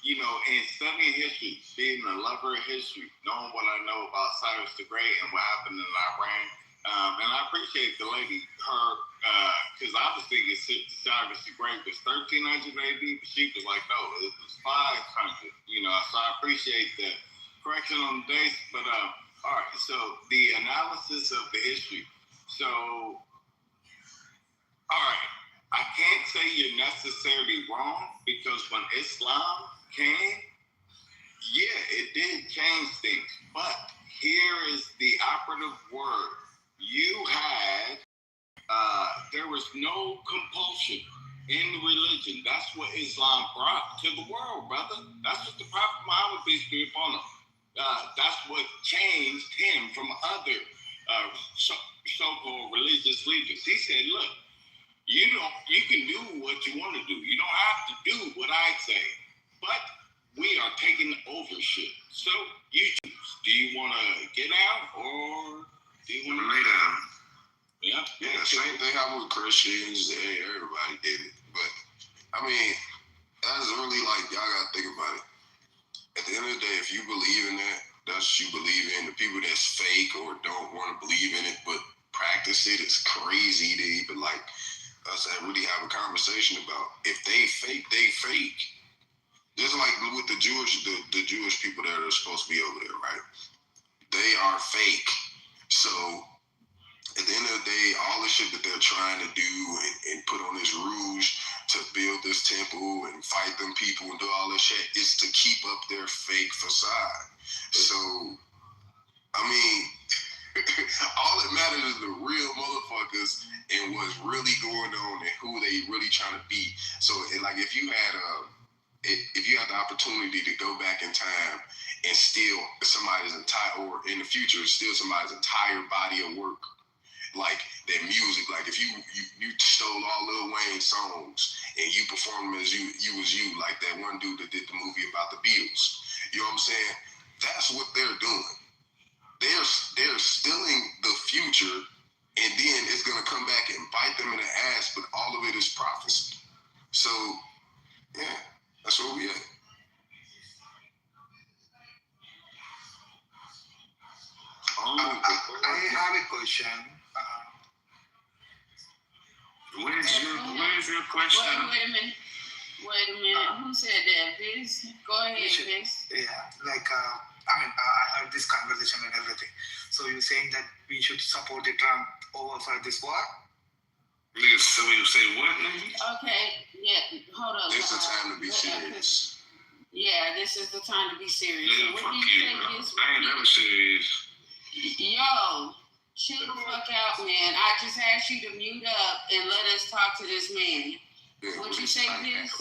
in studying history, being a lover of history, knowing what I know about Cyrus the Great and what happened in Iran, and I appreciate the lady, because obviously Cyrus the Great was 1300 AD, but she was like, no, it was 500, so I appreciate the correction on the dates, but all right, so the analysis of the history. So, all right, I can't say you're necessarily wrong because when Islam came, yeah, it did change things. But here is the operative word. You had, there was no compulsion in religion. That's what Islam brought to the world, brother. That's what the Prophet Muhammad, peace be upon him. That's what changed him from other so-called religious leaders. He said, look, you can do what you want to do. You don't have to do what I say. But we are taking over shit. So you choose. Do you want to get out or do you want to lay down? Yeah, same thing happened with Christians. Everybody did it. But, I mean, that's really like, y'all got to think about it. At the end of the day, if you believe in that, that's what you believe in. The people that's fake or don't want to believe in it but practice it, it's crazy to even like us really have a conversation about. If they fake, they fake. Just like with the Jewish people that are supposed to be over there, right? They are fake. So at the end of the day, all the shit that they're trying to do and put on this rouge to build this temple and fight them people and do all this shit is to keep up their fake facade. So, I mean, all that matters is the real motherfuckers and what's really going on and who they really trying to be. So, like, if you had the opportunity to go back in time and steal somebody's entire, or in the future, steal somebody's entire body of work, like their music, like if you stole all Lil Wayne's songs and you performed them as you was you, like that one dude that did the movie about the Beatles. You know what I'm saying? That's what they're doing. They're stealing the future, and then it's gonna come back and bite them in the ass. But all of it is prophecy. So yeah, that's where we at. I have a question. Where's your question? Wait a minute. Who said that, Vince? Go ahead, Vince. Yeah, like, I heard this conversation and everything. So you're saying that we should support the Trump over for this war? So you say what? Okay, yeah, hold up. This is the time to be serious. Yeah, this is the time to be serious. Yeah, So fuck what do you you, think bro. this I ain't never serious. Yo, chill the fuck out, man. I just asked you to mute up and let us talk to this man. Yeah, what you say, Vince?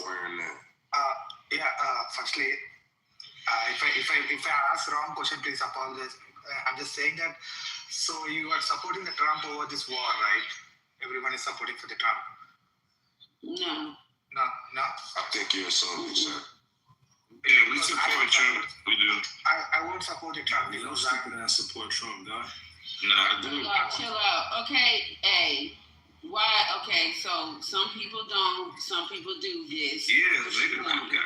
Firstly, if I ask wrong question, please apologize. I'm just saying that. So you are supporting the Trump over this war, right? Everyone is supporting for the Trump. No. No. I think you're assuming, sir. Yeah, we support Trump. We do. I won't support the Trump because I support Trump, dog. No, I do. Chill out. Okay, hey. Why? Okay, so some people don't. Some people do this. Yeah, nigga, goddamn.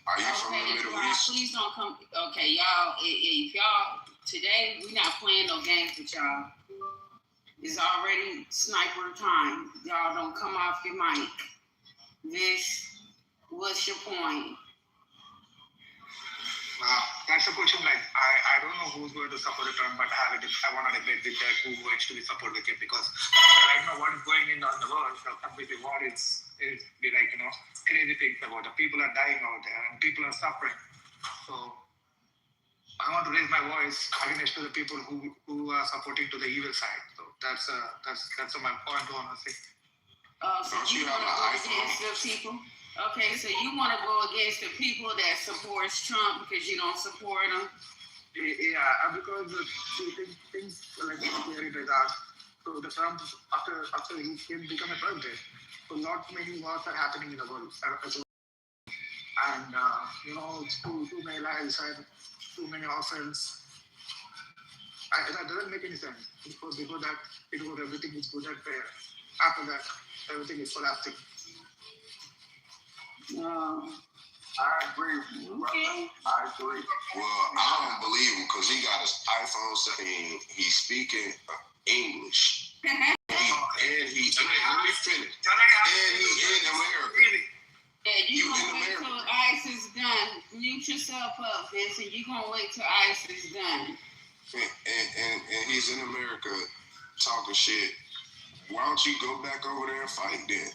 Are you from the Middle East? Please don't come. Okay, y'all. If y'all today, we not playing no games with y'all. It's already sniper time. Y'all don't come off your mic. This. What's your point? That's a question. Like I don't know who's going to support the Trump, but I want to debate with that who actually support the kid because right now what is going on the world, completely war is like crazy things about the people are dying out there and people are suffering. So I want to raise my voice against the people who are supporting to the evil side. So that's my point honestly. So you want to go against the people? Okay, so you want to go against the people that supports Trump because you don't support him? Yeah, because things like very bizarre. So the Trump after he can become a president, so not many wars are happening in the world, and too many lives and too many orphans. That doesn't make any sense because everything is good and fair. After that, everything is collapsing. I agree with you, brother. Okay. I agree. Well, I don't believe him because he got his iPhone 17. He's speaking English. And he in America. Yeah, you gonna wait till ICE is done. Mute yourself up, Vincent. You gonna wait till ICE is done. And he's in America talking shit, why don't you go back over there and fight then?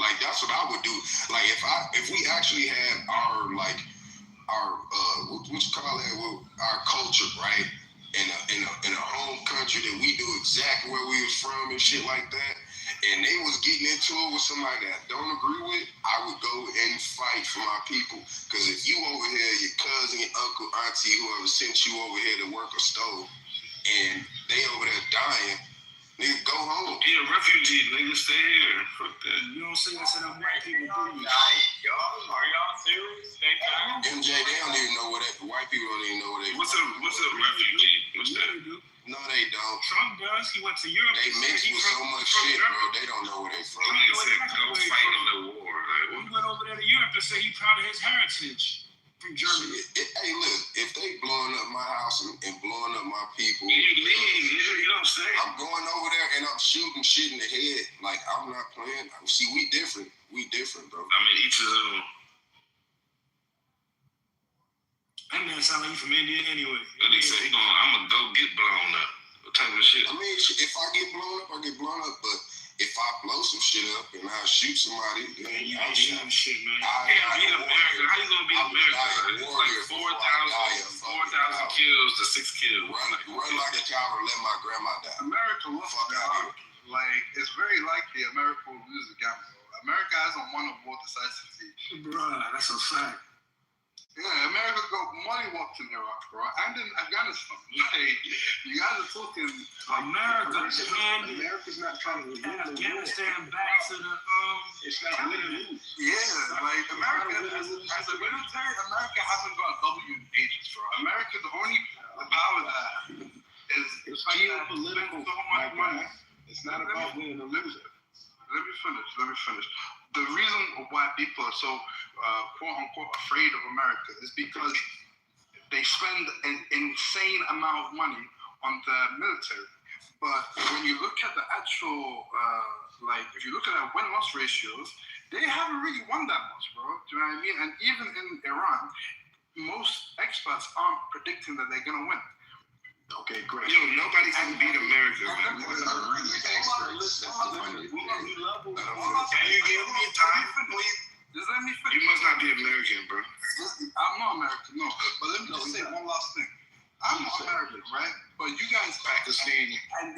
Like, that's what I would do. Like, if we actually had our what you call that, our culture, right? In a home country that we do exactly where we was from and shit like that, and they was getting into it with somebody that I don't agree with, I would go and fight for my people. Because if you over here, your cousin, your uncle, auntie, whoever sent you over here to work a stove, and they over there dying, nigga, go home. Yeah, refugee, nigga, stay here. Fuck that. You don't say that to them white people, do you? Are y'all serious? They MJ, they don't even know what that. White people don't even know what they. What's a refugee? What's that? No, they don't. Trump does. He went to Europe. They mixed with so much shit, bro. They don't know where they from. Nigga said go fight in the war. He went over there to Europe and said he's proud of his heritage from Germany. Hey, look, if they blowing up my house and blowing up my people, you leave. You know what I'm saying? I'm going over there and I'm shooting shit in the head. Like, I'm not playing. See, we different. We different, bro. I mean, each his own. That man sound like he from India anyway. And he said I'm gonna go get blown up. What type of shit? I mean, if I get blown up, I get blown up. But if I blow some shit up and I shoot somebody, then you ain't shooting shit, man. You can't beat America. How you gonna beat America? It's like 4,000 kills to 6 kills. Run like a coward, let my grandma die. America will fuck out here. Like, it's very likely America will lose the game. America hasn't won a war decisively. Bruh, that's a fact. Yeah, America got money walked in Iraq, bro, and in Afghanistan. Like, you guys are talking. America's not trying to win Afghanistan back to the It's not winning. Yeah, like America as a military, America hasn't got W in ages, bro. America, the only power that is geopolitical. So much money. It's not about winning or losing. Let me finish. The reason why people are so quote unquote afraid of America is because they spend an insane amount of money on the military. But when you look at the actual, if you look at our win-loss ratios, they haven't really won that much, bro. Do you know what I mean? And even in Iran, most experts aren't predicting that they're gonna win. Okay, great. Yo, nobody can beat America, man. Can you give me time? Just let me finish. You must not be American, bro. I'm not American, no. But let me just say one last thing. I'm not American, right? But you guys Pakistani. And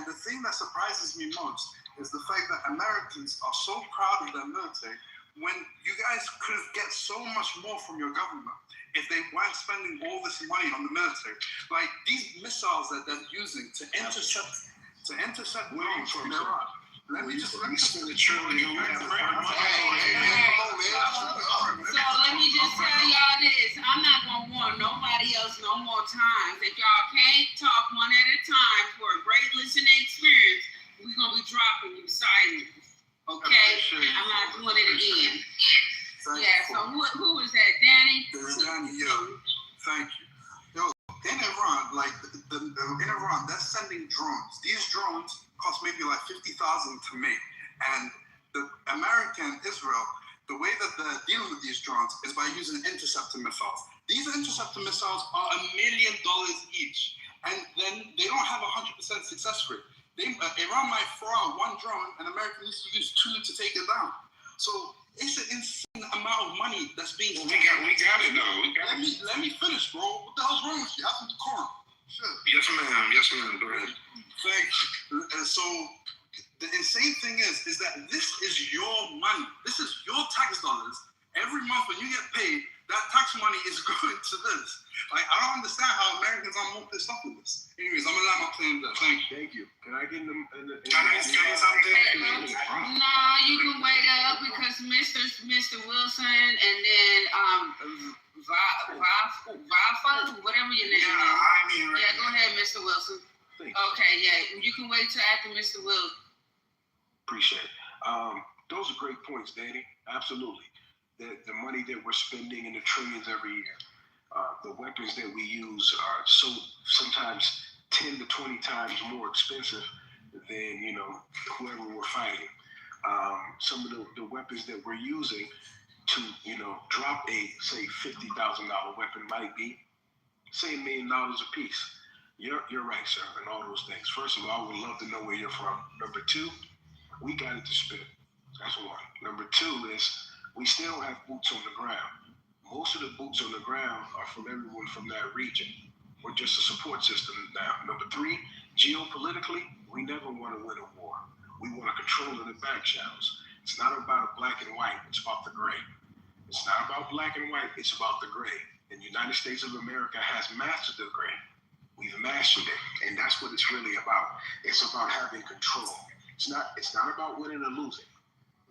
the thing that surprises me most is the fact that Americans are so proud of their military when you guys could get so much more from your government if they weren't spending all this money on the military. Like these missiles that they're using to intercept drones from Iran. Let me spend $1 trillion. So let me just tell y'all this. I'm not gonna warn nobody else no more times. If y'all can't talk one at a time for a great listening experience, we're gonna be dropping you silent. Okay? I'm not doing it again. So who is that, Danny? Danny, yo. Thank you. Yo, in Iran, in Iran, they're sending drones. These drones cost maybe like $50,000 to make. And the American Israel, the way that they're dealing with these drones is by using interceptor missiles. These interceptor missiles are $1 million each. And then they don't have 100% success rate. Iran might throw out one drone and America needs to use 2 to take it down. So it's an insane amount of money that's being spent. We got it though. Let me finish, bro. What the hell's wrong with you? Have some decorum. Sure. Yes, ma'am. Go ahead. Thank you. So the insane thing is that this is your money. This is your tax dollars. Every month when you get paid, that tax money is going to this. Like, I don't understand how Americans are more pissed off with this. Anyways, I'm gonna let my claim there. Thank you. Can I get in the Can I say something? No, you can wait up because Mr. Wilson and then Vafa, whatever your name is. Yeah, go ahead, Mr. Wilson. Okay, yeah, you can wait till after Mr. Wilson. Appreciate it. Those are great points, Danny. Absolutely. The money that we're spending in the trillions every year, the weapons that we use are sometimes 10 to 20 times more expensive than whoever we're fighting. Some of the weapons that we're using to drop a say $50,000 weapon might be say $1 million a piece. You're right, sir, and all those things. First of all, I would love to know where you're from. Number two, we got it to spit. That's one. Number two is we still don't have boots on the ground. Most of the boots on the ground are from everyone from that region. We're just a support system now. Number three, geopolitically, we never want to win a war. We want to control the back channels. It's not about black and white. It's about the gray. It's not about black and white. It's about the gray. And the United States of America has mastered the gray. We've mastered it, and that's what it's really about. It's about having control. It's not about winning or losing,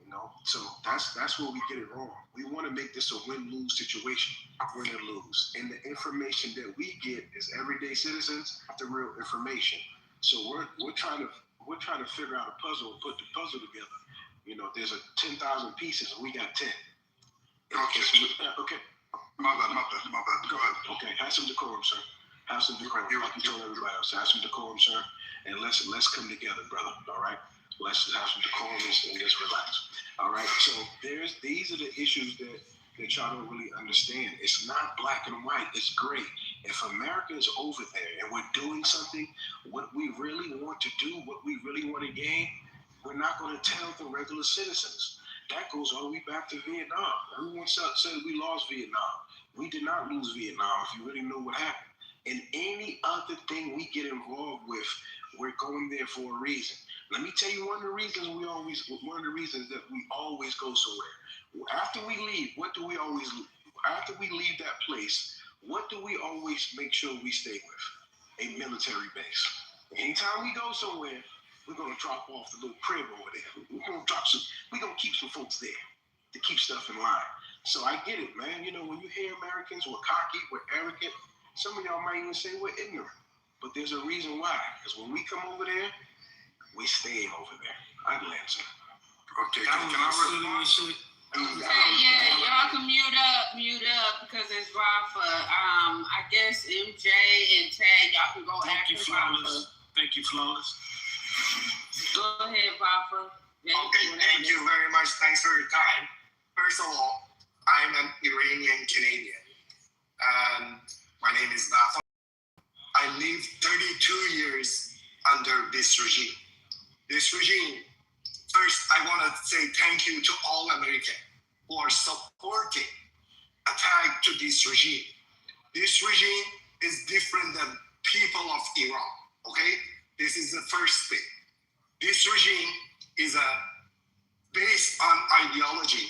you know. So that's where we get it wrong. We want to make this a win-lose situation, win or lose. And the information that we get as everyday citizens, the real information. So we're trying to figure out a puzzle and put the puzzle together. You know, there's 10,000 pieces, and we got 10. Okay. My bad. Go ahead. Okay, have some decorum, sir. Have some decorum. Like you told everybody else, have some decorum, sir. And let's come together, brother. All right. Let's just have some decorum and let's relax. All right. So these are the issues that y'all don't really understand. It's not black and white. It's gray. If America is over there and we're doing something, what we really want to do, what we really want to gain, we're not going to tell the regular citizens. That goes all the way back to Vietnam. Everyone said we lost Vietnam. We did not lose Vietnam, if you really know what happened. And any other thing we get involved with, we're going there for a reason. Let me tell you one of the reasons that we always go somewhere. After we leave, after we leave that place, what do we always make sure we stay with? A military base. Anytime we go somewhere, we're gonna drop off the little crib over there. We're gonna keep some folks there to keep stuff in line. So I get it, man. You know, when you hear Americans, we're cocky, we're arrogant. Some of y'all might even say we're ignorant, but there's a reason why. Because when we come over there, we stay over there. I'd answer. Okay, can I respond? Yeah, y'all can mute up because it's Rafa. I guess MJ and Tag, y'all can go after Rafa. Thank you, Flawless. Go ahead, Rafa. Okay, thank you very much. Thanks for your time. First of all, I'm an Iranian Canadian, and my name is Rafa. I lived 32 years under this regime. This regime, first, I want to say thank you to all Americans who are supporting attack to this regime. This regime is different than people of Iran, okay? This is the first thing. This regime is based on ideology,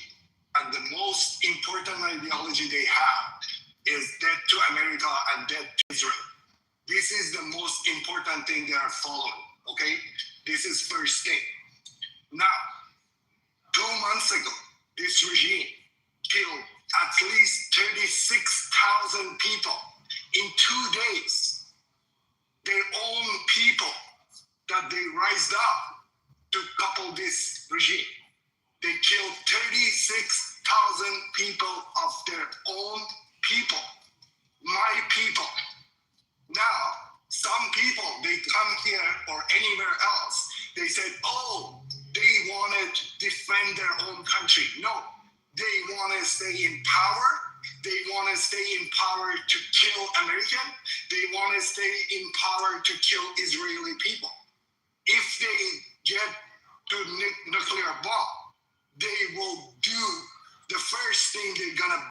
and the most important ideology they have is death to America and death to Israel. This is the most important thing they are following, okay? This is first thing. Now, 2 months ago, this regime killed at least 36,000 people in 2 days. Their own people that they rised up to couple this regime. They killed 36,000 people of their own people, my people. Now, some people, they come here or anywhere else, they said, oh, they want to defend their own country. No, they want to stay in power. They want to stay in power to kill American. They want to stay in power to kill Israeli people. If they get to nuclear bomb, they will do the first thing they're gonna